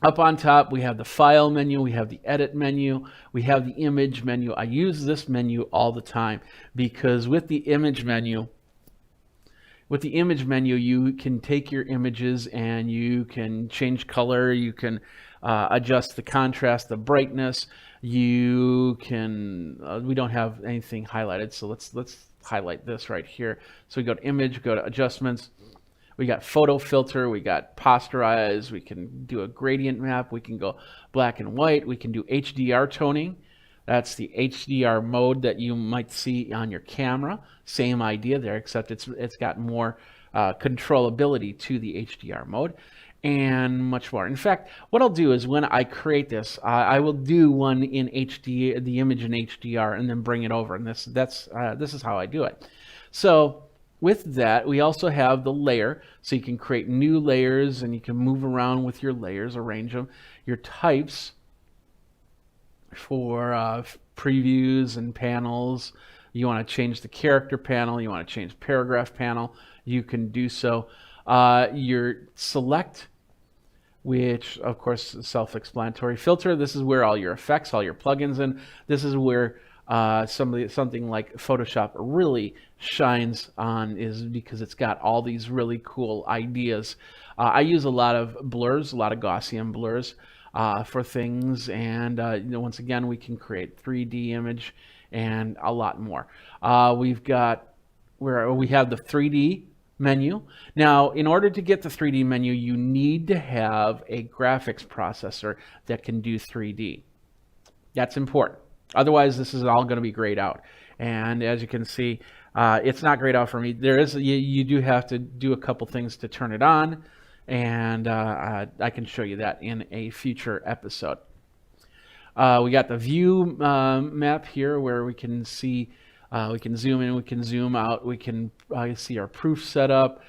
Up on top, we have the File menu, we have the Edit menu, we have the Image menu. I use this menu all the time because with the Image menu, you can take your images and you can change color, you can adjust the contrast, the brightness. You can, we don't have anything highlighted, so let's highlight this right here. So we go to Image, go to Adjustments. We got Photo Filter, we got Posterize, we can do a gradient map, we can go black and white, we can do HDR toning. That's the HDR mode that you might see on your camera. Same idea there, except it's got more controllability to the HDR mode and much more. In fact, what I'll do is when I create this, I will do one in HD, the image in HDR, and then bring it over. And this is how I do it. So with that, we also have the layer, so you can create new layers and you can move around with your layers, arrange them. Your types for previews and panels. You want to change the character panel, you want to change paragraph panel, you can do so. Your select, which of course is self-explanatory. Filter, this is where all your effects, all your plugins in. This is where something like Photoshop really shines on, is because it's got all these really cool ideas. I use a lot of blurs, a lot of Gaussian blurs for things, and once again we can create 3D image and a lot more. We've got where we have the 3D menu. Now, in order to get the 3D menu, you need to have a graphics processor that can do 3D. That's important. Otherwise, this is all going to be grayed out. And as you can see, it's not grayed out for me. There is you do have to do a couple things to turn it on, and I can show you that in a future episode. We got the view map here where we can see, we can zoom in, we can zoom out, we can see our proof setup,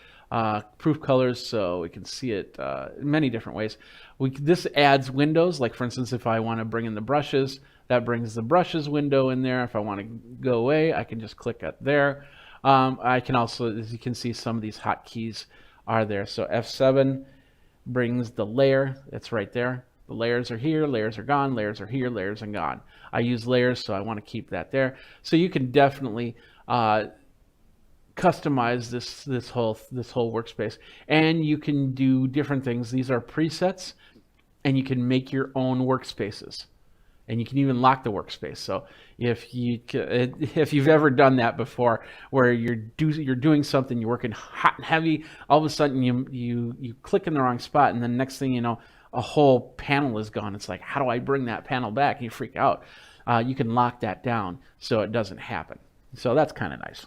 proof colors, so we can see it in many different ways. This adds windows, like for instance, if I want to bring in the brushes, that brings the brushes window in there. If I want to go away, I can just click it there. I can also, as you can see, some of these hotkeys are there. So F7 brings the layer, it's right there. The layers are here, layers are gone, layers are here, layers are gone. I use layers, so I want to keep that there. So you can definitely customize this whole workspace, and you can do different things. These are presets, and you can make your own workspaces, and you can even lock the workspace. So if you've ever done that before, where you're doing something, you're working hot and heavy, all of a sudden you click in the wrong spot, and then next thing you know, a whole panel is gone. It's like, how do I bring that panel back? And you freak out. You can lock that down so it doesn't happen. So that's kind of nice.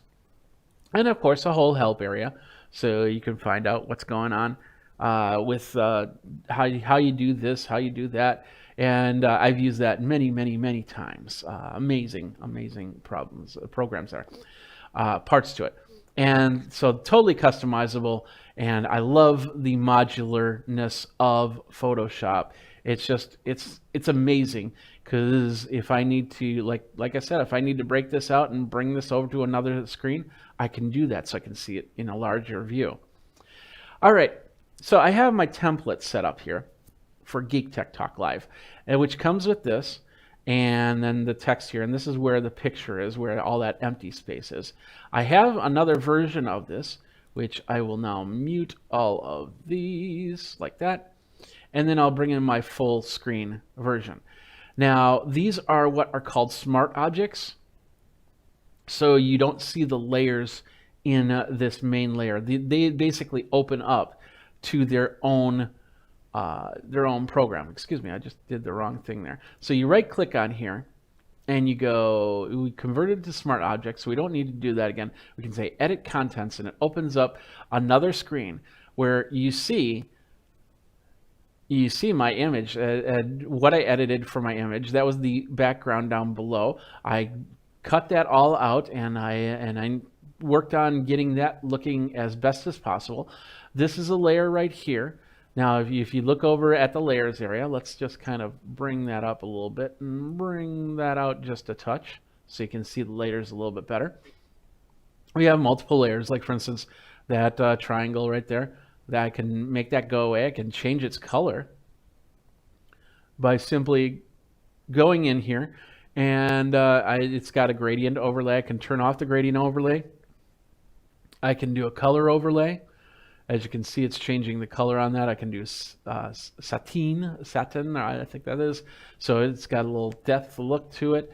And of course, a whole help area, so you can find out what's going on with how you do this, how you do that. And I've used that many times. Amazing programs there, parts to it. And so totally customizable. And I love the modularness of Photoshop. It's just, it's amazing, because if I need to, like I said, if I need to break this out and bring this over to another screen, I can do that so I can see it in a larger view. All right, so I have my template set up here for Geek Tech Talk Live, which comes with this, and then the text here, and this is where the picture is, where all that empty space is. I have another version of this, which I will now mute all of these like that, and then I'll bring in my full screen version. Now, these are what are called smart objects, so you don't see the layers in this main layer. They basically open up to their own program. Excuse me, I just did the wrong thing there. So you right click on here and you go, we converted to smart objects, so we don't need to do that again. We can say edit contents, and it opens up another screen where you see my image, what I edited for my image. That was the background down below. I cut that all out, and I worked on getting that looking as best as possible. This is a layer right here. Now, if you look over at the layers area, let's just kind of bring that up a little bit and bring that out just a touch so you can see the layers a little bit better. We have multiple layers, like for instance, that triangle right there, that I can make that go away. I can change its color by simply going in here, and it's got a gradient overlay. I can turn off the gradient overlay. I can do a color overlay. As you can see, it's changing the color on that. I can do satin, I think that is. So it's got a little depth look to it.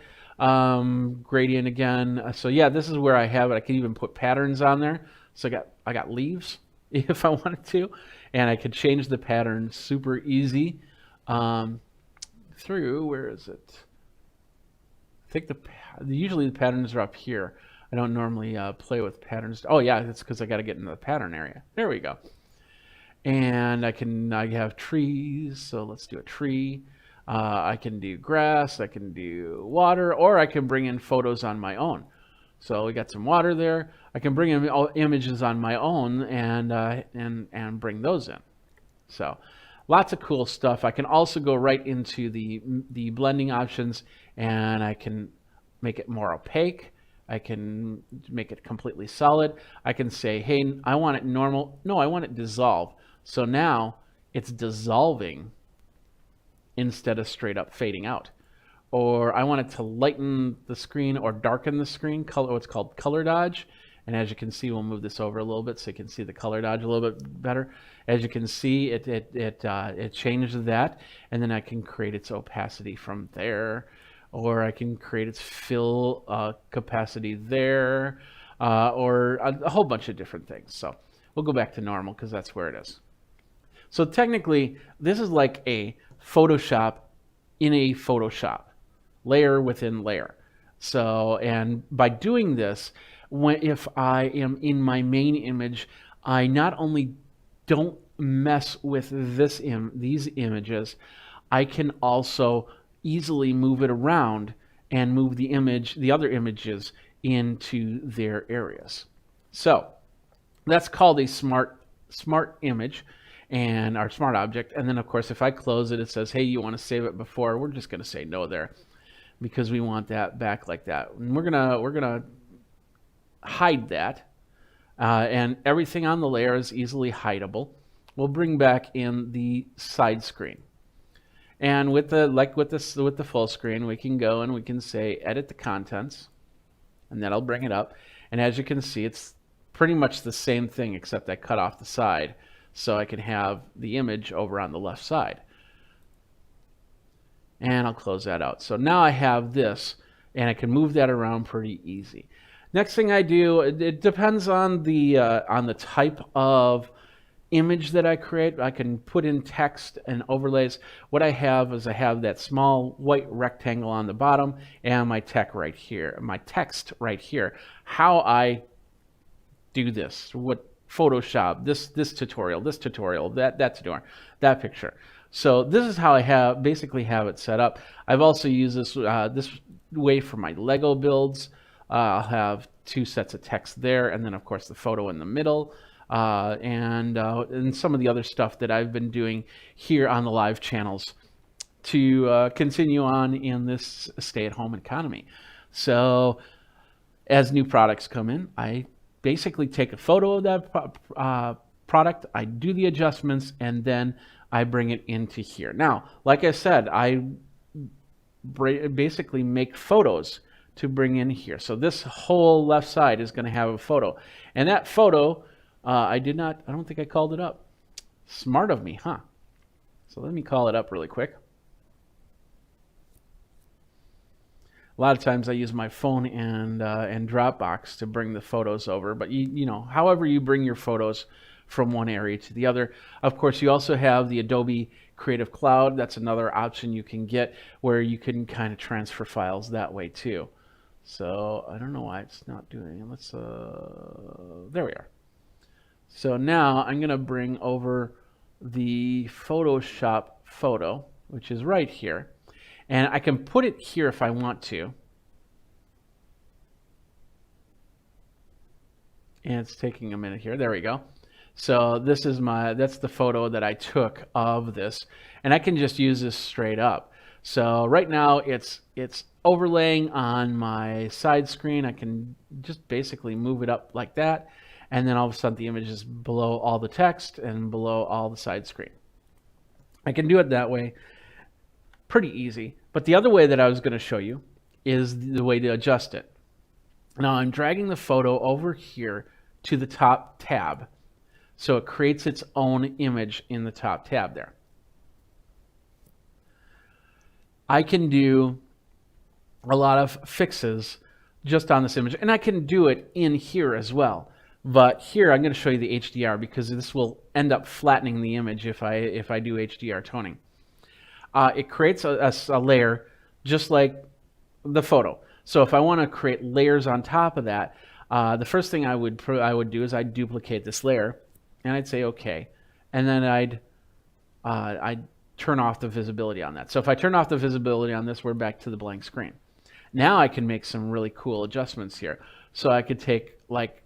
Gradient again. So yeah, this is where I have it. I can even put patterns on there. So I got leaves if I wanted to, and I could change the pattern super easy through, where is it? I think usually the patterns are up here. I don't normally play with patterns. Oh yeah, it's because I got to get into the pattern area. There we go. And I have trees, so let's do a tree. I can do grass, I can do water, or I can bring in photos on my own. So we got some water there. I can bring in images on my own and bring those in. So lots of cool stuff. I can also go right into the blending options, and I can make it more opaque. I can make it completely solid. I can say, hey, I want it normal. No, I want it dissolve. So now it's dissolving instead of straight up fading out. Or I want it to lighten the screen or darken the screen, what's called color dodge. And as you can see, we'll move this over a little bit so you can see the color dodge a little bit better. As you can see, it changed that, and then I can create its opacity from there, or I can create its fill capacity there, or a whole bunch of different things. So we'll go back to normal because that's where it is. So technically, this is like a Photoshop in a Photoshop, layer within layer. So, and by doing this, if I am in my main image, I not only don't mess with these images, I can also easily move it around and move the other images into their areas. So that's called a smart image and our smart object. And then of course, if I close it, it says, hey, you want to save it before? We're just going to say no there because we want that back like that. And we're gonna hide that, and everything on the layer is easily hideable. We'll bring back in the side screen. And with the full screen, we can go and we can say edit the contents, and that'll bring it up. And as you can see, it's pretty much the same thing except I cut off the side so I can have the image over on the left side. And I'll close that out. So now I have this, and I can move that around pretty easy. Next thing I do, it depends on the type of image that I create. I can put in text and overlays. What I have is I have that small white rectangle on the bottom and my text right here. How I do this, what Photoshop, this tutorial, that tutorial, that picture. So this is how I basically have it set up. I've also used this way for my Lego builds. I'll have 2 sets of text there, and then of course the photo in the middle, and some of the other stuff that I've been doing here on the live channels to continue on in this stay-at-home economy. So as new products come in, I basically take a photo of that product, I do the adjustments, and then I bring it into here. Now, like I said, I basically make photos to bring in here. So this whole left side is going to have a photo. And that photo, I don't think I called it up. Smart of me, huh? So let me call it up really quick. A lot of times I use my phone and Dropbox to bring the photos over, but you know, however you bring your photos from one area to the other. Of course, you also have the Adobe Creative Cloud. That's another option you can get where you can kind of transfer files that way too. So I don't know why it's not doing it. Let's there we are. So now I'm going to bring over the Photoshop photo, which is right here. And I can put it here if I want to. And it's taking a minute here. There we go. So this is that's the photo that I took of this. And I can just use this straight up. So right now it's overlaying on my side screen. I can just basically move it up like that. And then all of a sudden the image is below all the text and below all the side screen. I can do it that way. Pretty easy. But the other way that I was going to show you is the way to adjust it. Now I'm dragging the photo over here to the top tab. So it creates its own image in the top tab there. I can do a lot of fixes just on this image, and I can do it in here as well. But here I'm going to show you the HDR because this will end up flattening the image if I do HDR toning. It creates a layer just like the photo. So if I want to create layers on top of that, the first thing I would do is I'd duplicate this layer, and I'd say OK, and then I'd turn off the visibility on that. So if I turn off the visibility on this, we're back to the blank screen. Now I can make some really cool adjustments here. So I could take like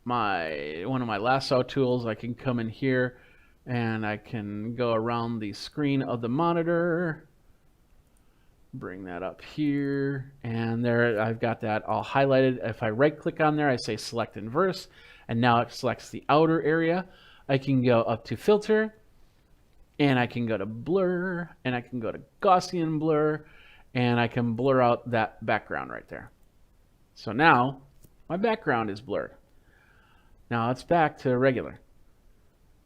one of my lasso tools. I can come in here and I can go around the screen of the monitor, bring that up here, and there I've got that all highlighted. If I right click on there, I say select inverse, and now it selects the outer area. I can go up to filter, and I can go to blur, and I can go to Gaussian blur, and I can blur out that background right there. So now my background is blurred. Now it's back to regular.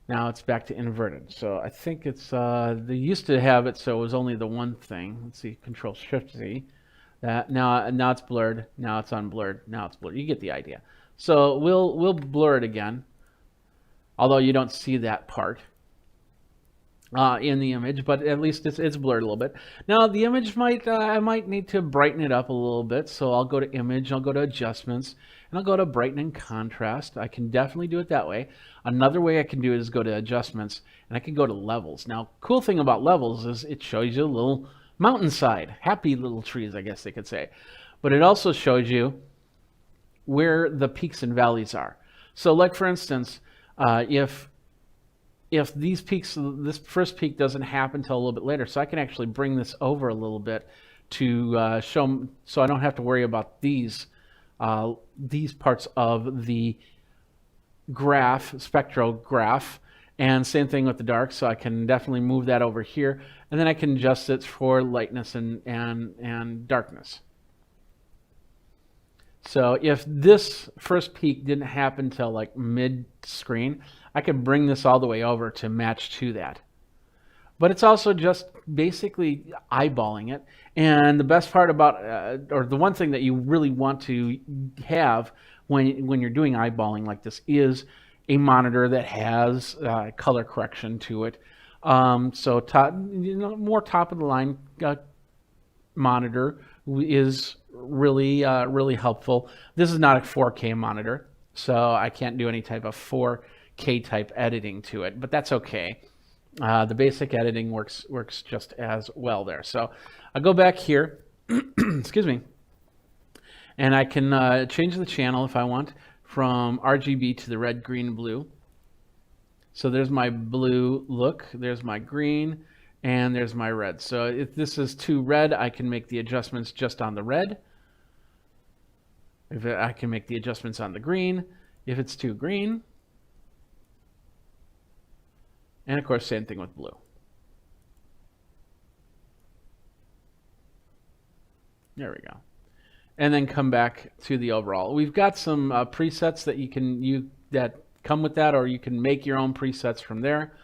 Now it's back to inverted. So I think it's, they used to have it so it was only the one thing. Let's see, Control Shift Z. That now it's blurred. Now it's unblurred. Now it's blurred. You get the idea. So we'll blur it again, although you don't see that part in the image, but at least it's blurred a little bit. Now the image I might need to brighten it up a little bit. So I'll go to Image, I'll go to Adjustments, and I'll go to Brighten and Contrast. I can definitely do it that way. Another way I can do it is go to Adjustments, and I can go to Levels. Now, cool thing about Levels is it shows you a little mountainside, happy little trees, I guess they could say. But it also shows you where the peaks and valleys are. So like for instance, if these peaks, this first peak doesn't happen until a little bit later, so I can actually bring this over a little bit to show, so I don't have to worry about these parts of the graph, spectral graph, and same thing with the dark, so I can definitely move that over here, and then I can adjust it for lightness and darkness. So if this first peak didn't happen till like mid-screen, I could bring this all the way over to match to that. But it's also just basically eyeballing it. And the best part about, or the one thing that you really want to have when you're doing eyeballing like this is a monitor that has color correction to it. So more top of the line monitor is really helpful. This is not a 4K monitor. so I can't do any type of 4K type editing to it, but that's okay. The basic editing works just as well there. So I'll go back here, excuse me, and I can change the channel if I want from RGB to the red, green, blue. So there's my blue look, there's my green, and there's my red. So if this is too red, I can make the adjustments just on the red. If I can make the adjustments on the green. If it's too green. And of course, same thing with blue. There we go. And then come back to the overall. We've got some presets that that come with that, or you can make your own presets from there.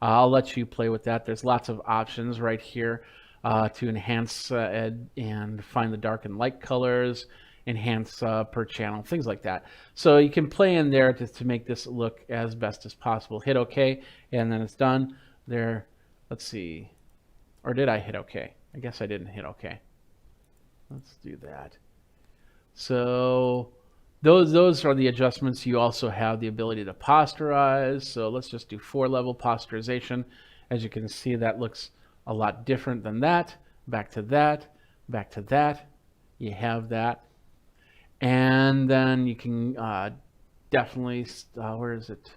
I'll let you play with that. There's lots of options right here to enhance and find the dark and light colors, enhance per channel, things like that. So you can play in there to make this look as best as possible. Hit OK, and then it's done. There, let's see. Or did I hit OK? I guess I didn't hit OK. Let's do that. So those are the adjustments. You also have the ability to posterize. So let's just do 4-level posterization. As you can see, that looks a lot different than that. Back to that, back to that. You have that. And then you can definitely, where is it?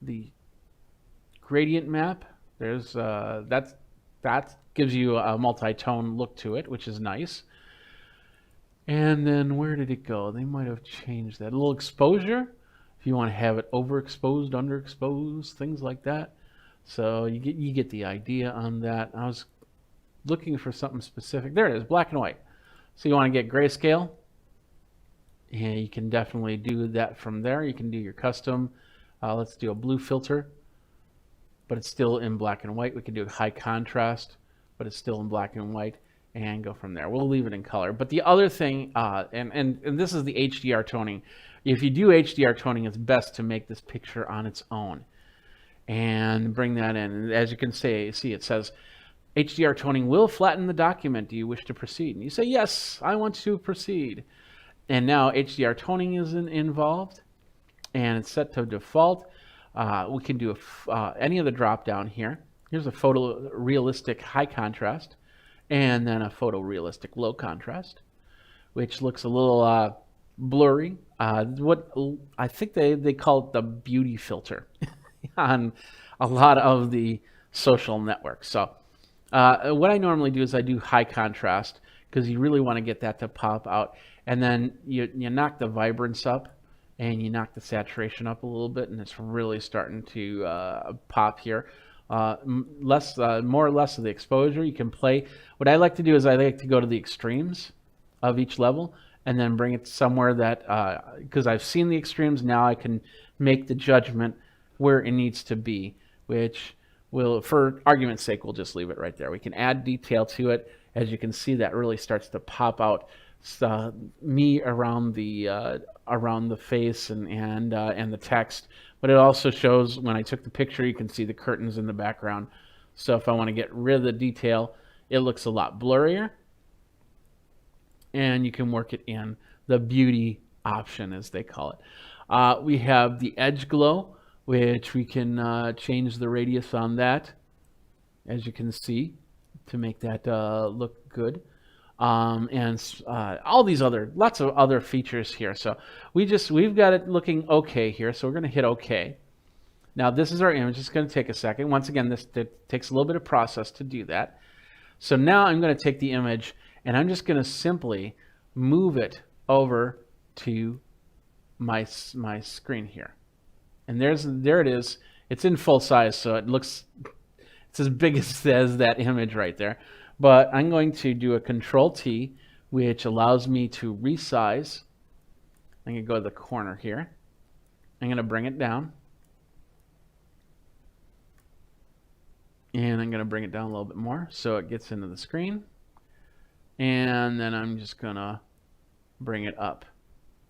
The gradient map. There's that gives you a multi-tone look to it, which is nice. And then where did it go? They might have changed that. A little exposure, if you want to have it overexposed, underexposed, things like that. So you get the idea on that. I was looking for something specific. There it is, black and white. So you want to get grayscale. And you can definitely do that from there. You can do your custom. Let's do a blue filter, but it's still in black and white. We can do high contrast, but it's still in black and white, and go from there. We'll leave it in color. But the other thing, and this is the HDR toning. If you do HDR toning, it's best to make this picture on its own and bring that in. And as you can see, it says, HDR toning will flatten the document. Do you wish to proceed? And you say, yes, I want to proceed. And now HDR toning is involved, and it's set to default. We can do any of the drop down here. Here's a photorealistic high contrast, and then a photorealistic low contrast, which looks a little blurry. What I think they call it the beauty filter on a lot of the social networks. So what I normally do is I do high contrast because you really want to get that to pop out. And then you knock the vibrance up and you knock the saturation up a little bit, and it's really starting to pop here. More or less of the exposure you can play. What I like to do is I like to go to the extremes of each level and then bring it somewhere that, because I've seen the extremes, now I can make the judgment where it needs to be, which will, for argument's sake, we'll just leave it right there. We can add detail to it. As you can see, that really starts to pop out me around the face and the text, but it also shows when I took the picture, you can see the curtains in the background. So if I want to get rid of the detail, it looks a lot blurrier, and you can work it in the beauty option, as they call it. We have the edge glow, which we can change the radius on that, as you can see, to make that look good. And all these lots of other features here. So we've got it looking okay here. So we're going to hit OK. Now this is our image. It's going to take a second. Once again, this takes a little bit of process to do that. So now I'm going to take the image and I'm just going to simply move it over to my screen here. And there it is. It's in full size, so it's as big as that image right there. But I'm going to do a Control-T, which allows me to resize. I'm going to go to the corner here. I'm going to bring it down. And I'm going to bring it down a little bit more so it gets into the screen. And then I'm just going to bring it up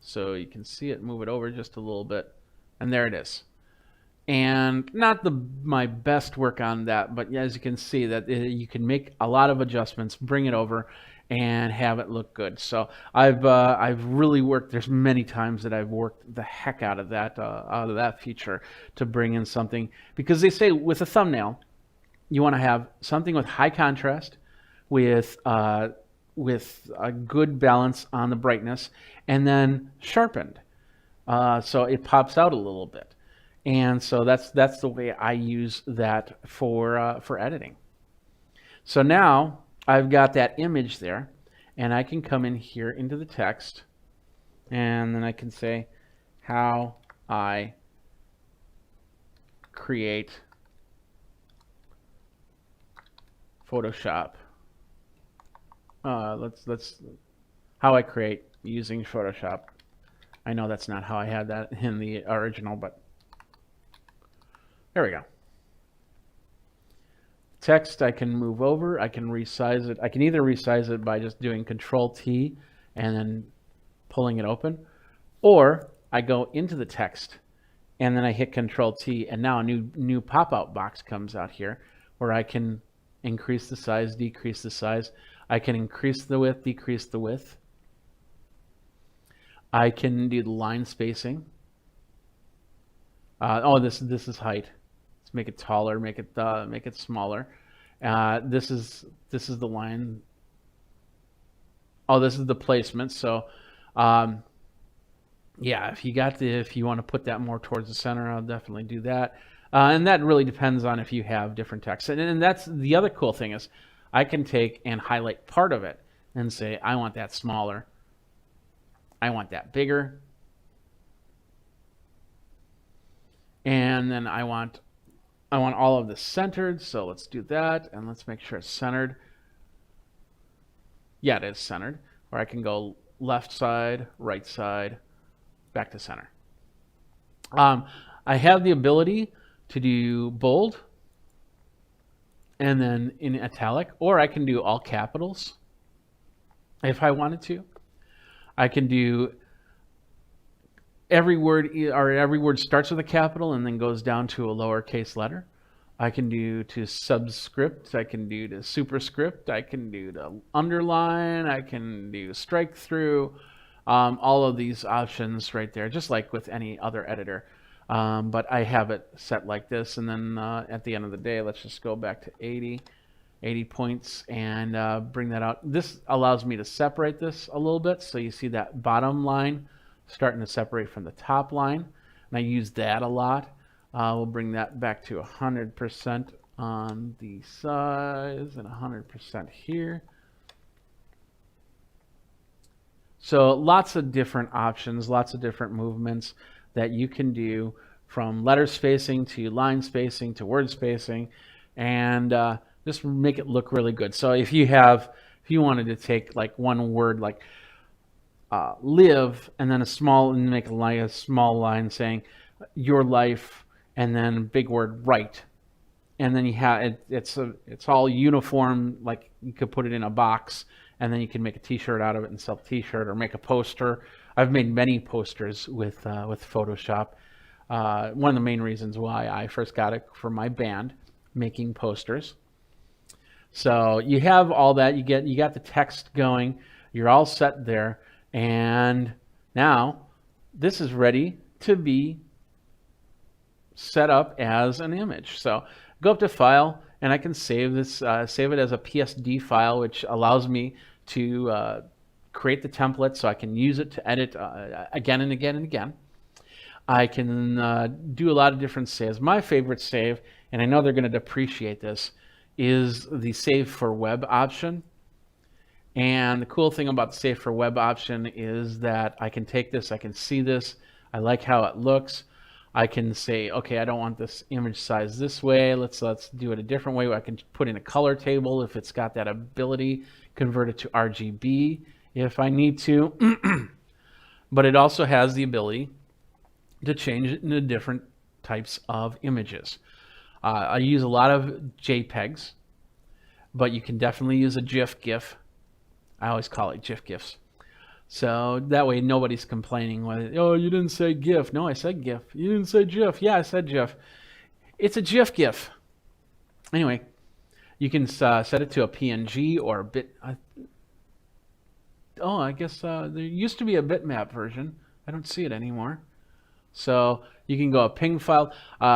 so you can see it, move it over just a little bit. And there it is. and not my best work on that, but as you can see that you can make a lot of adjustments, bring it over, and have it look good. So I've really worked. There's many times that I've worked the heck out of that feature to bring in something, because they say with a thumbnail, you want to have something with high contrast, with a good balance on the brightness, and then sharpened, so it pops out a little bit. And so that's the way I use that for editing. So now I've got that image there, and I can come in here into the text, and then I can say how I create Photoshop. Let's how I create using Photoshop. I know that's not how I had that in the original, but there we go. Text I can move over. I can resize it. I can either resize it by just doing Control T and then pulling it open, or I go into the text and then I hit Control T, and now a new pop-out box comes out here where I can increase the size, decrease the size. I can increase the width, decrease the width. I can do the line spacing. This is height. Let's make it taller. Make it smaller. This is the line. This is the placement. So, yeah, if you want to put that more towards the center, I'll definitely do that. And that really depends on if you have different text. And that's the other cool thing is I can take and highlight part of it and say, I want that smaller. I want that bigger. And then I want all of this centered. So let's do that. And let's make sure it's centered. Yeah, it is centered. Or I can go left side, right side, back to center. I have the ability to do bold and then in italic, or I can do all capitals if I wanted to. I can do every word starts with a capital and then goes down to a lowercase letter. I can do to subscript, I can do to superscript, I can do to underline, I can do strike through, all of these options right there, just like with any other editor. But I have it set like this, and then at the end of the day, let's just go back to 80 points and bring that out. This allows me to separate this a little bit, so you see that bottom line starting to separate from the top line, and I use that a lot. We'll bring that back to 100% on the size and 100% here. So lots of different options, lots of different movements that you can do, from letter spacing to line spacing to word spacing, and just make it look really good. So if you wanted to take like one word like live and then make a small line saying your life, and then a big word right, and then you have it's all uniform, like you could put it in a box and then you can make a t-shirt out of it and sell a t-shirt, or make a poster. I've made many posters with Photoshop. One of the main reasons why I first got it for my band, making posters. So you have all that. You got the text going. You're all set there, and now this is ready to be set up as an image. So go up to File, and I can save this. Save it as a PSD file, which allows me to create the template so I can use it to edit again and again and again. I can do a lot of different saves. My favorite save, and I know they're going to appreciate this, is the Save for Web option. And the cool thing about the Save for Web option is that I can take this, I can see this, I like how it looks. I can say, okay, I don't want this image size this way. Let's do it a different way. I can put in a color table if it's got that ability, convert it to RGB if I need to. But it also has the ability to change it into different types of images. I use a lot of JPEGs, but you can definitely use a GIF. I always call it GIFs. So that way nobody's complaining, oh, you didn't say GIF. No, I said GIF. You didn't say GIF. Yeah, I said GIF. it's a GIF. Anyway, you can set it to a PNG or a bit. I guess there used to be a bitmap version. I don't see it anymore. So you can go a ping file.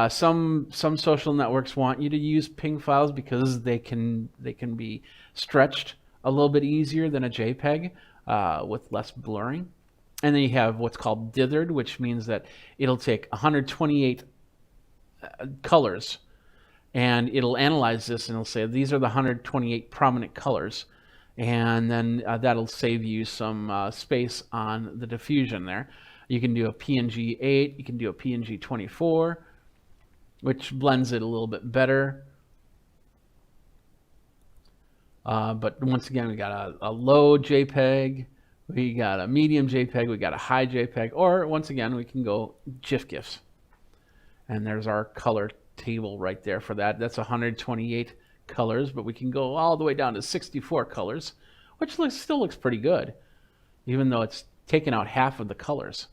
Some social networks want you to use ping files because they can be stretched a little bit easier than a JPEG with less blurring. And then you have what's called dithered, which means that it'll take 128 colors, and it'll analyze this and it'll say these are the 128 prominent colors, and then that'll save you some space on the diffusion there. You can do a PNG 8, you can do a PNG 24, which blends it a little bit better. But once again, we got a low JPEG, we got a medium JPEG, we got a high JPEG, or once again, we can go GIFs. And there's our color table right there for that. That's 128 colors, but we can go all the way down to 64 colors, which still looks pretty good, even though it's taken out half of the colors.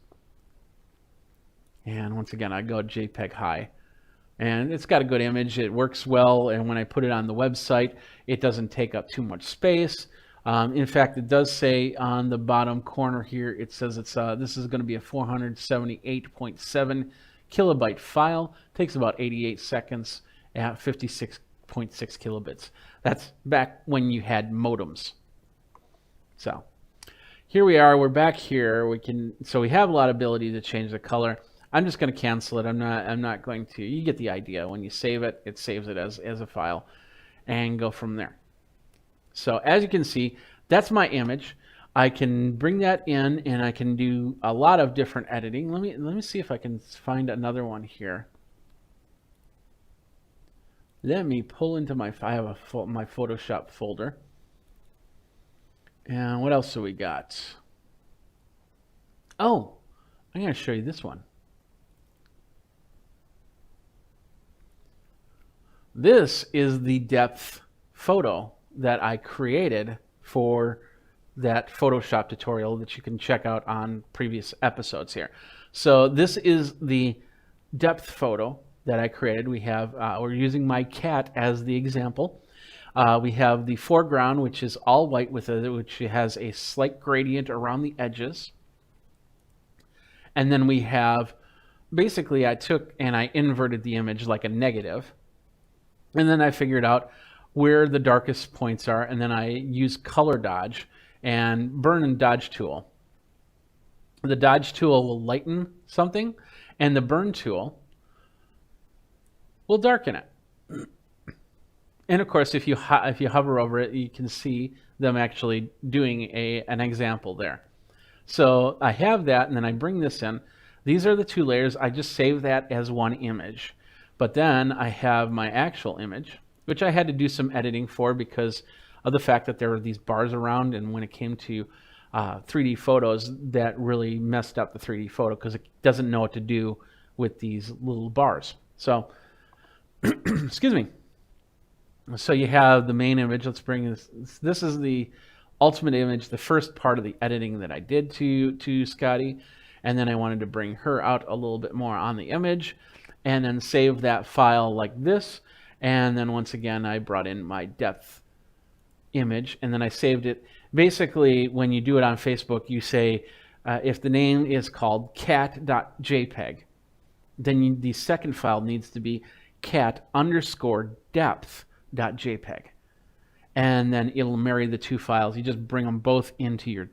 And once again, I go JPEG high. And it's got a good image. It works well. And when I put it on the website, it doesn't take up too much space. In fact, it does say on the bottom corner here, it says this is going to be a 478.7 kilobyte file. It takes about 88 seconds at 56.6 kilobits. That's back when you had modems. So here we are. We're back here. So we have a lot of ability to change the color. I'm just going to cancel it. I'm not going to. You get the idea. When you save it, it saves it as a file, and go from there. So as you can see, that's my image. I can bring that in, and I can do a lot of different editing. Let me see if I can find another one here. Let me pull into my my Photoshop folder. And what else do we got? Oh, I'm going to show you this one. This is the depth photo that I created for that Photoshop tutorial that you can check out on previous episodes here. So this is the depth photo that I created. We're using my cat as the example. We have the foreground, which is all white which has a slight gradient around the edges. And then we have, basically I took and I inverted the image like a negative. And then I figured out where the darkest points are, and then I use color dodge and burn and dodge tool. The dodge tool will lighten something, and the burn tool will darken it. And of course, if you hover over it, you can see them actually doing an example there. So I have that, and then I bring this in. These are the two layers. I just save that as one image. But then I have my actual image, which I had to do some editing for because of the fact that there were these bars around, and when it came to 3D photos, that really messed up the 3D photo because it doesn't know what to do with these little bars. So, excuse me. So you have the main image. Let's bring this. This is the ultimate image, the first part of the editing that I did to Scotty, and then I wanted to bring her out a little bit more on the image, and then save that file like this. And then once again, I brought in my depth image, and then I saved it. Basically, when you do it on Facebook, you say, if the name is called cat.jpg, then the second file needs to be cat_depth.jpg. And then it'll marry the two files. You just bring them both into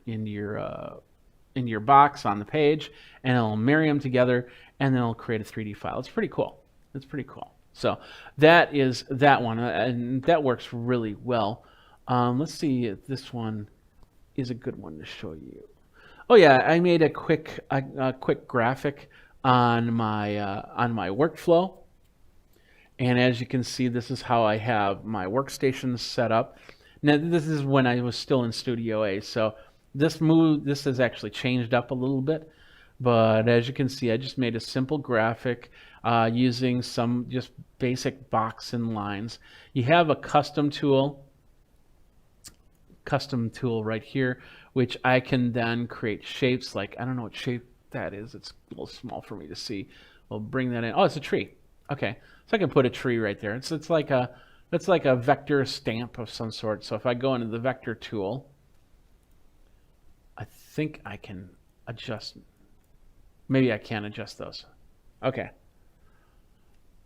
your box on the page, and it'll marry them together, and then it'll create a 3D file. It's pretty cool. It's pretty cool. So that is that one, and that works really well. Let's see if this one is a good one to show you. Oh yeah, I made a quick graphic on my workflow, and as you can see, this is how I have my workstations set up. Now this is when I was still in Studio A, so this has actually changed up a little bit, but as you can see, I just made a simple graphic using some just basic box and lines. You have a custom tool right here, which I can then create shapes like, I don't know what shape that is. It's a little small for me to see. We'll bring that in. Oh, it's a tree. Okay, so I can put a tree right there. It's like a vector stamp of some sort. So if I go into the vector tool, I think I can adjust. Maybe I can't adjust those. Okay.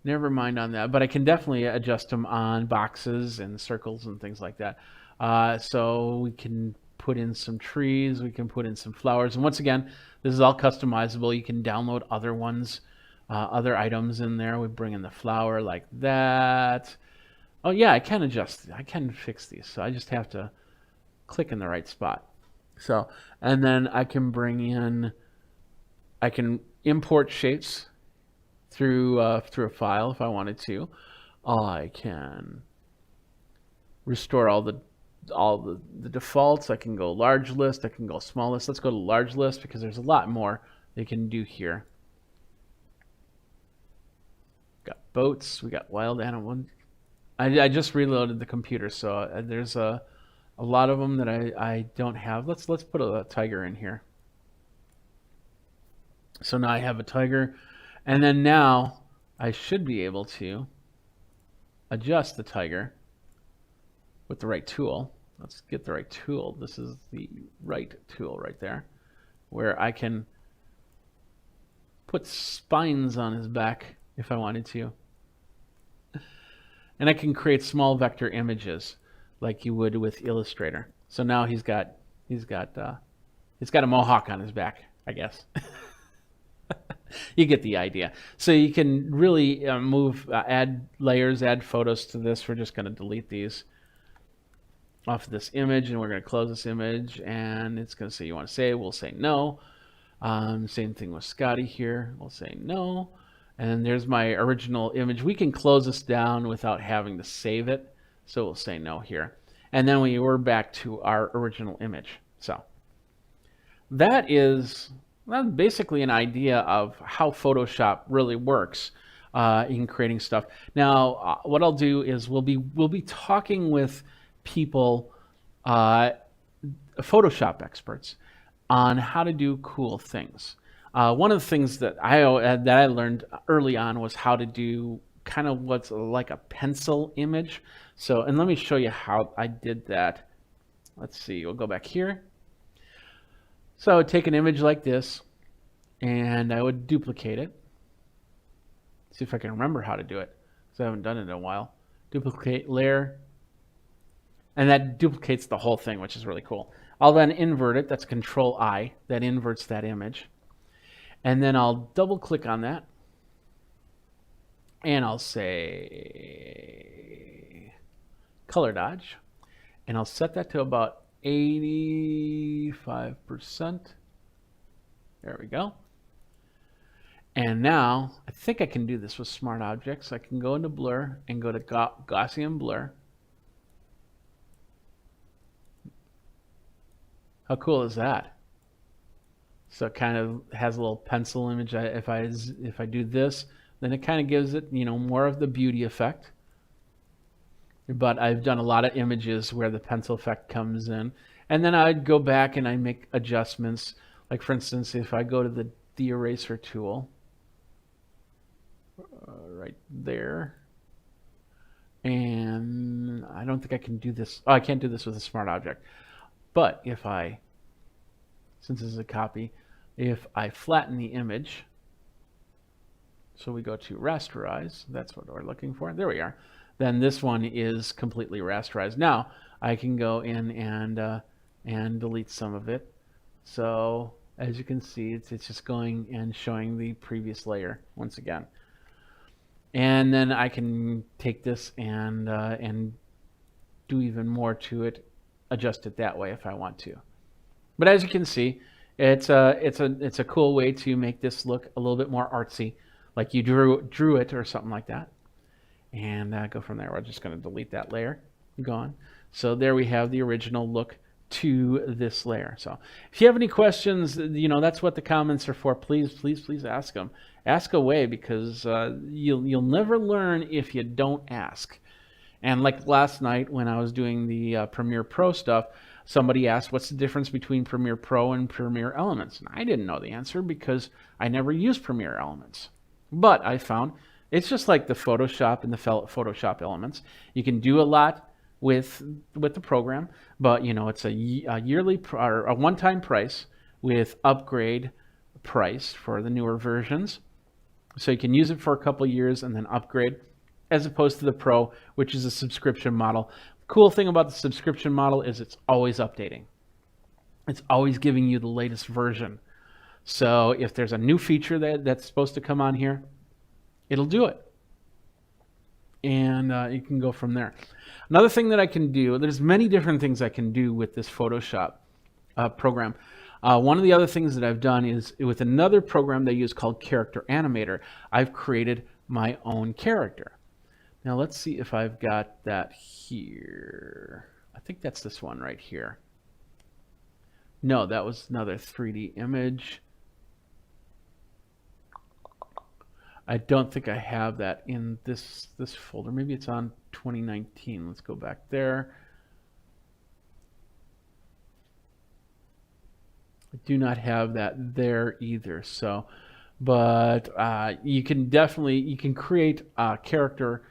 Never mind on that, but I can definitely adjust them on boxes and circles and things like that. So we can put in some trees, we can put in some flowers. And once again, this is all customizable. You can download other ones, other items in there. We bring in the flower like that. Oh yeah, I can adjust. I can fix these. So I just have to click in the right spot. So, and then I can bring in, I can import shapes through a file if I wanted to. I can restore all the defaults. I can go large list. I can go small list. Let's go to large list because there's a lot more they can do here. Got boats. We got wild animal. I just reloaded the computer, so there's a lot of them that I don't have. Let's put a tiger in here. So now I have a tiger. And then now I should be able to adjust the tiger with the right tool. Let's get the right tool. This is the right tool right there, where I can put spines on his back if I wanted to. And I can create small vector images like you would with Illustrator. So now he's got a mohawk on his back, I guess. You get the idea. So you can really add layers, add photos to this. We're just going to delete these off this image, and we're going to close this image, and it's going to say you want to save. We'll say no. Same thing with Scotty here. We'll say no. And there's my original image. We can close this down without having to save it. So we'll say no here. And then we're back to our original image. So that is basically an idea of how Photoshop really works in creating stuff. Now, what I'll do is we'll be talking with people, Photoshop experts, on how to do cool things. One of the things that I learned early on was how to do kind of what's like a pencil image. So, and let me show you how I did that. Let's see, we'll go back here. So I would take an image like this, and I would duplicate it. See if I can remember how to do it, because I haven't done it in a while. Duplicate layer, and that duplicates the whole thing, which is really cool. I'll then invert it. That's Control I. That inverts that image. And then I'll double click on that, and I'll say color dodge, and I'll set that to about 85%. There we go. And now I think I can do this with smart objects. I can go into blur and go to Gaussian blur. How cool is that? So it kind of has a little pencil image. If I do this, then it kind of gives it, more of the beauty effect. But I've done a lot of images where the pencil effect comes in. And then I'd go back and I make adjustments. Like for instance, if I go to the eraser tool, right there, and I don't think I can do this. Oh, I can't do this with a smart object. But if since this is a copy, if I flatten the image, so we go to rasterize, that's what we're looking for. There we are. Then this one is completely rasterized. Now I can go in and delete some of it. So as you can see, it's just going and showing the previous layer once again. And then I can take this and do even more to it, adjust it that way if I want to. But as you can see, it's a cool way to make this look a little bit more artsy, like you drew it or something like that. And go from there. We're just going to delete that layer. Gone. So there we have the original look to this layer. So if you have any questions, that's what the comments are for. Please ask them. Ask away, because you'll never learn if you don't ask. And like last night when I was doing the Premiere Pro stuff, somebody asked, what's the difference between Premiere Pro and Premiere Elements? And I didn't know the answer because I never used Premiere Elements. But I found It's just like the Photoshop and the Photoshop elements. You can do a lot with the program, but it's a yearly or a one-time price with upgrade price for the newer versions. So you can use it for a couple of years and then upgrade, as opposed to the Pro, which is a subscription model. Cool thing about the subscription model is it's always updating. It's always giving you the latest version. So if there's a new feature that's supposed to come on here, it'll do it. And you can go from there. Another thing that I can do, there's many different things I can do with this Photoshop program. One of the other things that I've done is with another program they use called Character Animator, I've created my own character. Now let's see if I've got that here. I think that's this one right here. No, that was another 3D image. I don't think I have that in this folder. Maybe it's on 2019. Let's go back there. I do not have that there either. So, but you can create a character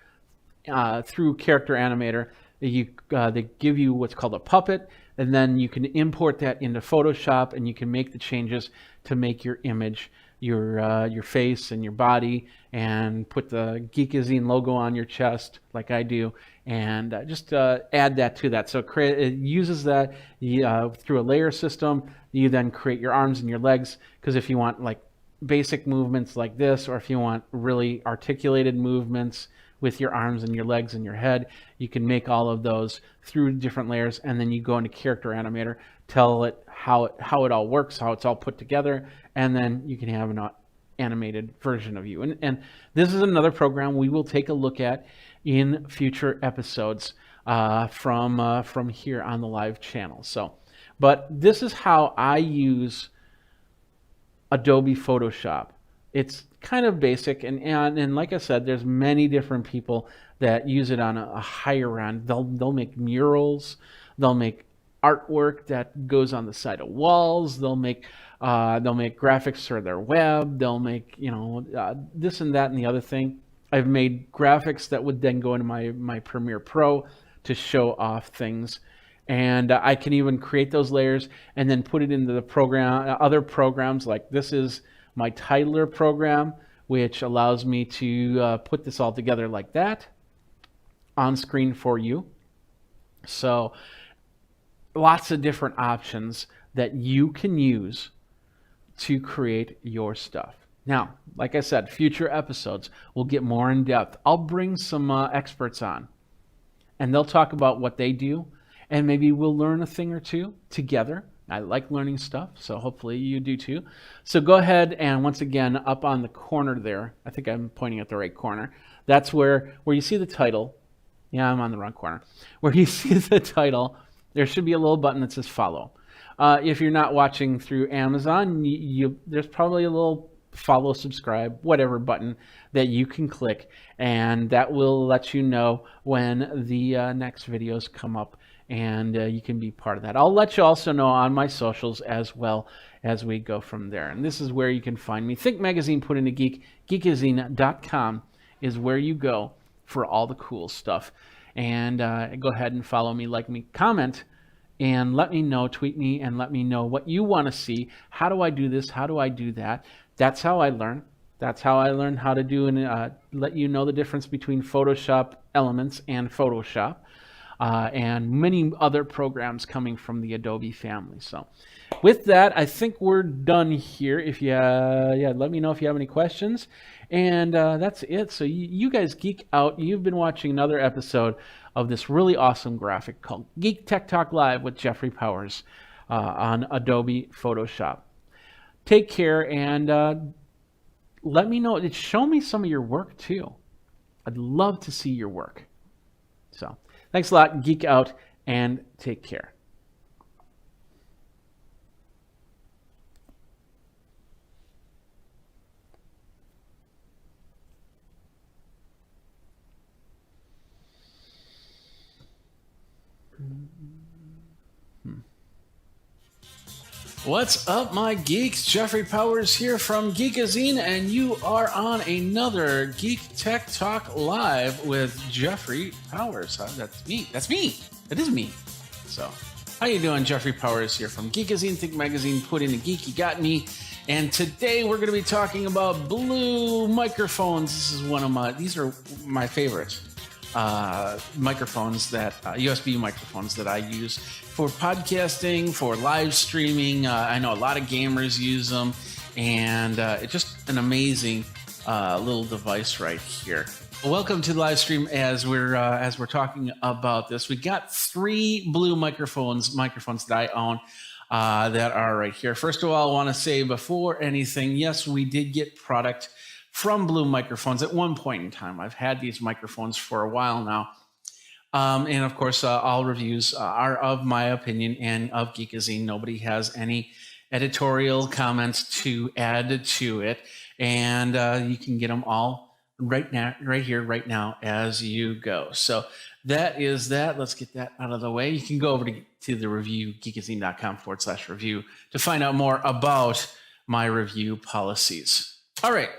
through Character Animator. They give you what's called a puppet, and then you can import that into Photoshop, and you can make the changes to make your image, your face and your body, and put the Geekazine logo on your chest like I do, and just add that to that. So it uses that through a layer system. You then create your arms and your legs, because if you want like basic movements like this, or if you want really articulated movements with your arms and your legs and your head, you can make all of those through different layers, and then you go into Character Animator, tell it how it all works, how it's all put together, and then you can have an animated version of you. And this is another program we will take a look at in future episodes from here on the live channel. So, but this is how I use Adobe Photoshop. It's kind of basic, and like I said, there's many different people that use it on a higher end. They'll make murals, they'll make artwork that goes on the side of walls, they'll make graphics for their web, they'll make this and that and the other thing. I've made graphics that would then go into my Premiere Pro to show off things. And I can even create those layers and then put it into the program, other programs. Like this is my Titler program, which allows me to put this all together like that on screen for you. So lots of different options that you can use to create your stuff. Now, like I said, future episodes will get more in depth. I'll bring some experts on, and they'll talk about what they do, and maybe we'll learn a thing or two together. I like learning stuff, so hopefully you do too. So go ahead, and once again, up on the corner there, I think I'm pointing at the right corner, that's where you see the title. Yeah, I'm on the wrong corner. Where you see the title, there should be a little button that says follow. If you're not watching through Amazon, there's probably a little follow, subscribe, whatever button that you can click, and that will let you know when the next videos come up, and you can be part of that. I'll let you also know on my socials as well as we go from there. And this is where you can find me. Think Magazine, put in a geek. Geekazine.com is where you go for all the cool stuff. And go ahead and follow me, like me, comment, and let me know, tweet me, and let me know what you want to see. How do I do this? How do I do that? That's how I learn. That's how I learned how to do and let you know the difference between Photoshop Elements and Photoshop, and many other programs coming from the Adobe family. So with that, I think we're done here. If you, let me know if you have any questions. And that's it. So you guys geek out. You've been watching another episode of this really awesome graphic called Geek Tech Talk Live with Jeffrey Powers on Adobe Photoshop. Take care, and let me know. Show me some of your work too. I'd love to see your work. So thanks a lot. Geek out and take care. What's up, my geeks? Jeffrey Powers here from Geekazine, and you are on another Geek Tech Talk Live with Jeffrey Powers. That's me. That's me. It is me. So, how you doing? Jeffrey Powers here from Geekazine, Think Magazine, Put in the Geek, you got me. And today we're going to be talking about Blue microphones. These are my favorites. Microphones that USB microphones that I use for podcasting, for live streaming. I know a lot of gamers use them, and it's just an amazing little device right here. Welcome to the live stream as we're talking about this. We got 3 Blue microphones that I own that are right here. First of all, I want to say before anything, yes, we did get product from Blue microphones at one point in time. I've had these microphones for a while now. And of course, all reviews are of my opinion and of Geekazine. Nobody has any editorial comments to add to it. And you can get them all right now as you go. So that is that. Let's get that out of the way. You can go over to the review, geekazine.com/review, to find out more about my review policies. All right.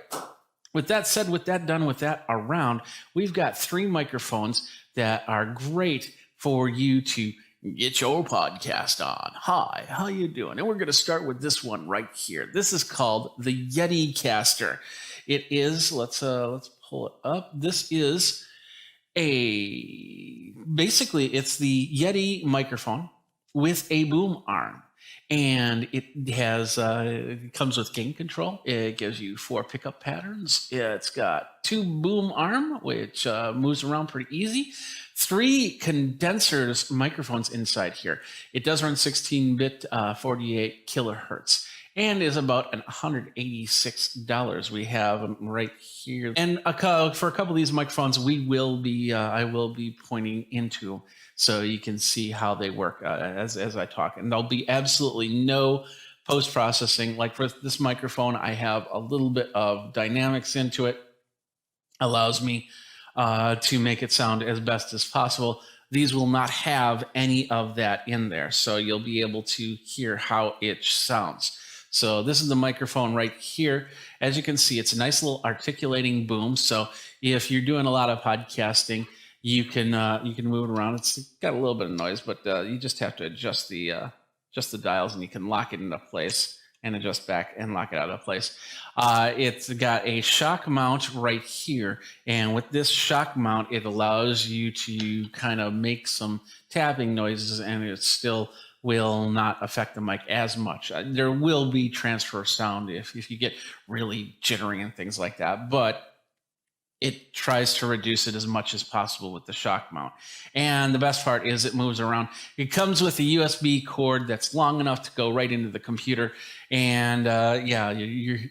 With that said, with that done, with that around, we've got 3 microphones that are great for you to get your podcast on. Hi, how you doing? And we're going to start with this one right here. This is called the Yeti Caster. It is, let's pull it up. This is basically it's the Yeti microphone with a boom arm. And it has it comes with gain control. It gives you 4 pickup patterns. It's got 2 boom arm, which moves around pretty easy. 3 condensers microphones inside here. It does run 16-bit, 48 kilohertz, and is about $186. We have them right here. And for a couple of these microphones, I will be pointing into, so you can see how they work as I talk. And there'll be absolutely no post-processing. Like for this microphone, I have a little bit of dynamics into it. Allows me to make it sound as best as possible. These will not have any of that in there, so you'll be able to hear how it sounds. So this is the microphone right here. As you can see, it's a nice little articulating boom. So if you're doing a lot of podcasting, you can move it around. It's got a little bit of noise, but you just have to adjust the dials, and you can lock it into place and adjust back and lock it out of place. It's got a shock mount right here, and with this shock mount, it allows you to kind of make some tapping noises, and it still will not affect the mic as much. There will be transfer sound if you get really jittery and things like that, but it tries to reduce it as much as possible with the shock mount. And the best part is it moves around. It comes with a USB cord that's long enough to go right into the computer. And you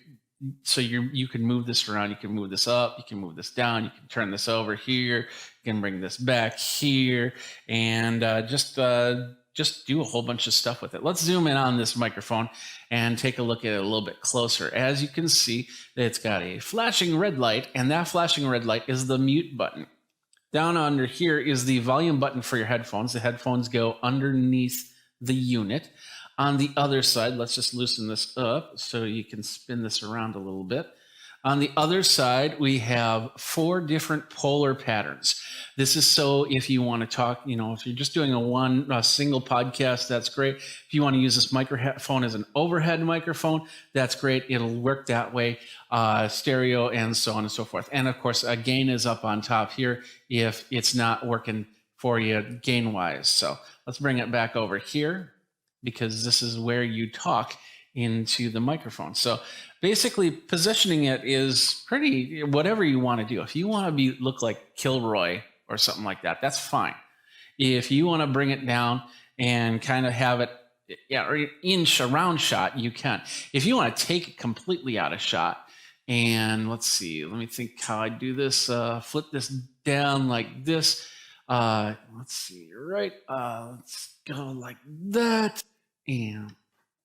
can move this around. You can move this up. You can move this down. You can turn this over here. You can bring this back here, and just do a whole bunch of stuff with it. Let's zoom in on this microphone and take a look at it a little bit closer. As you can see, it's got a flashing red light, and that flashing red light is the mute button. Down under here is the volume button for your headphones. The headphones go underneath the unit. On the other side, let's just loosen this up so you can spin this around a little bit. On the other side, we have 4 different polar patterns. This is so if you want to talk, if you're just doing a single podcast, that's great. If you want to use this microphone as an overhead microphone, that's great. It'll work that way, stereo and so on and so forth. And of course, a gain is up on top here if it's not working for you gain-wise. So let's bring it back over here, because this is where you talk into the microphone. So basically positioning it is pretty whatever you want to do. If you want to look like Kilroy or something like that, that's fine. If you want to bring it down and kind of have it or inch around shot, you can. If you want to take it completely out of shot, and let's see, let me think how I do this. Flip this down like this. Let's see, right? Let's go like that, and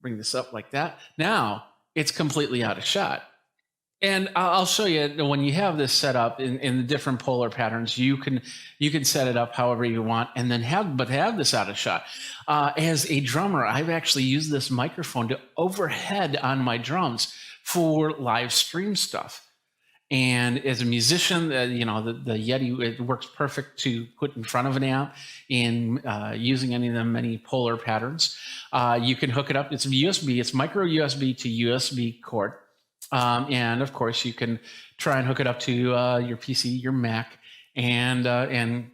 bring this up like that. Now it's completely out of shot. And I'll show you when you have this set up in the different polar patterns. You can set it up however you want, and then have this out of shot. As a drummer, I've actually used this microphone to overhead on my drums for live stream stuff. And as a musician, the Yeti, it works perfect to put in front of an amp in using any of the many polar patterns. You can hook it up. It's USB. It's micro USB to USB cord. And of course, you can try and hook it up to your PC, your Mac, and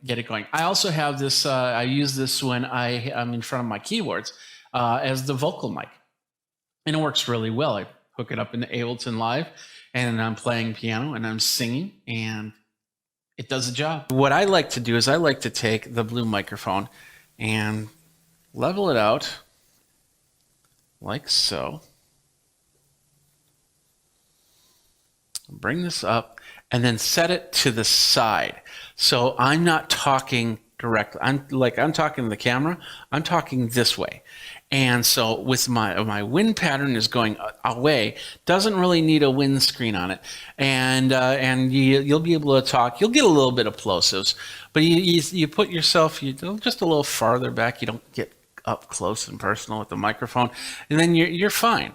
get it going. I also have this. I use this when I'm in front of my keyboards as the vocal mic, and it works really well. I hook it up into Ableton Live, and I'm playing piano and I'm singing, and it does the job. What I like to do is I like to take the blue microphone and level it out like so. Bring this up and then set it to the side. So I'm not talking directly. I'm talking to the camera. I'm talking this way. And so with my wind pattern is going away, doesn't really need a wind screen on it. And you'll be able to talk. You'll get a little bit of plosives, but you put yourself just a little farther back. You don't get up close and personal with the microphone, and then you're fine.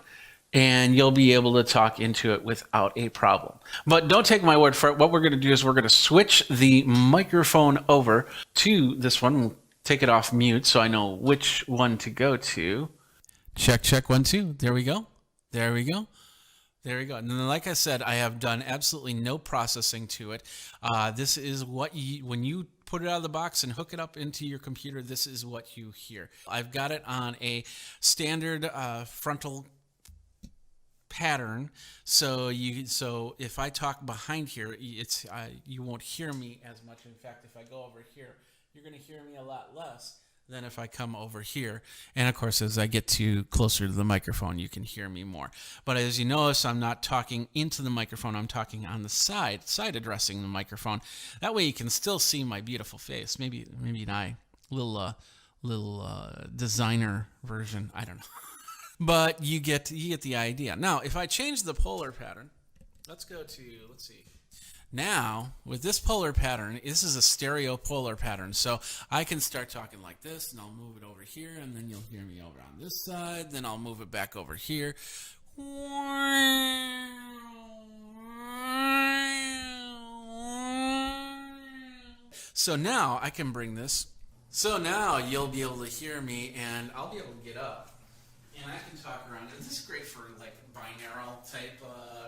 And you'll be able to talk into it without a problem. But don't take my word for it. What we're going to do is we're going to switch the microphone over to this one. We'll take it off mute so I know which one to go to. Check, 1, 2. There we go. There we go. There we go. And then, like I said, I have done absolutely no processing to it. This is what when you put it out of the box and hook it up into your computer, this is what you hear. I've got it on a standard frontal pattern, so if I talk behind here, you won't hear me as much. In fact, if I go over here, you're going to hear me a lot less than if I come over here. And of course, as I get closer to the microphone, you can hear me more. But as you notice, I'm not talking into the microphone. I'm talking on the side addressing the microphone. That way, you can still see my beautiful face. Maybe a little designer version. I don't know. But you get the idea. Now, if I change the polar pattern, let's see. Now, with this polar pattern, this is a stereo polar pattern. So I can start talking like this, and I'll move it over here, and then you'll hear me over on this side. Then I'll move it back over here. So now I can bring this. So now you'll be able to hear me, and I'll be able to get up. And I can talk around. And this is great for like binaural type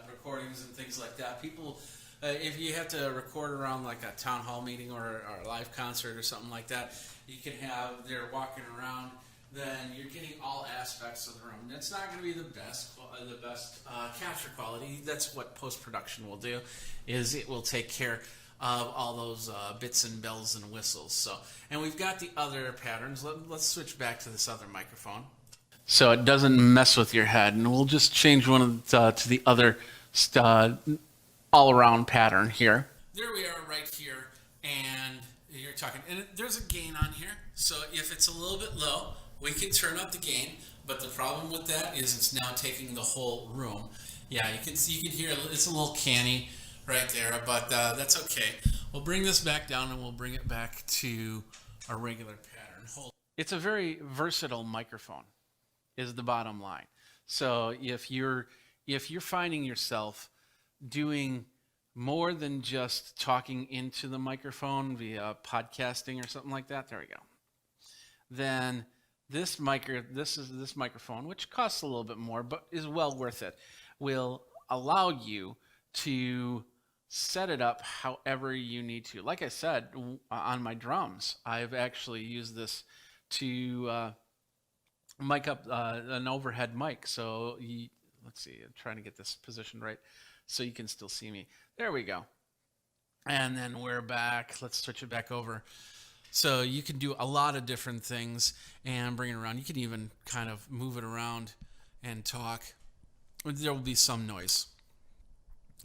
recordings and things like that. People, if you have to record around like a town hall meeting or a live concert or something like that, you can have they're walking around. Then you're getting all aspects of the room. And it's not going to be the best capture quality. That's what post production will do. Is it will take care of all those bits and bells and whistles. So, and we've got the other patterns. Let's switch back to this other microphone, so it doesn't mess with your head. And we'll just change one to the other all-around pattern here. There we are right here, and you're talking. And there's a gain on here, so if it's a little bit low, we can turn up the gain. But the problem with that is it's now taking the whole room. Yeah, you can hear it's a little canny right there, but that's okay. We'll bring this back down, and we'll bring it back to a regular pattern. It's a very versatile microphone, is the bottom line. So if you're finding yourself doing more than just talking into the microphone via podcasting or something like that, there we go. Then this microphone, which costs a little bit more but is well worth it, will allow you to set it up however you need to. Like I said, on my drums, I've actually used this to mic up an overhead mic. So let's see, I'm trying to get this positioned right so you can still see me. There we go. And then we're back. Let's switch it back over. So you can do a lot of different things and bring it around. You can even kind of move it around and talk. There will be some noise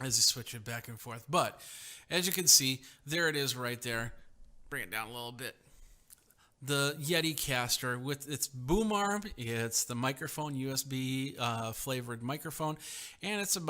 as you switch it back and forth. But as you can see, there it is right there. Bring it down a little bit. The Yeti caster with its boom arm, it's the microphone, USB flavored microphone, and it's about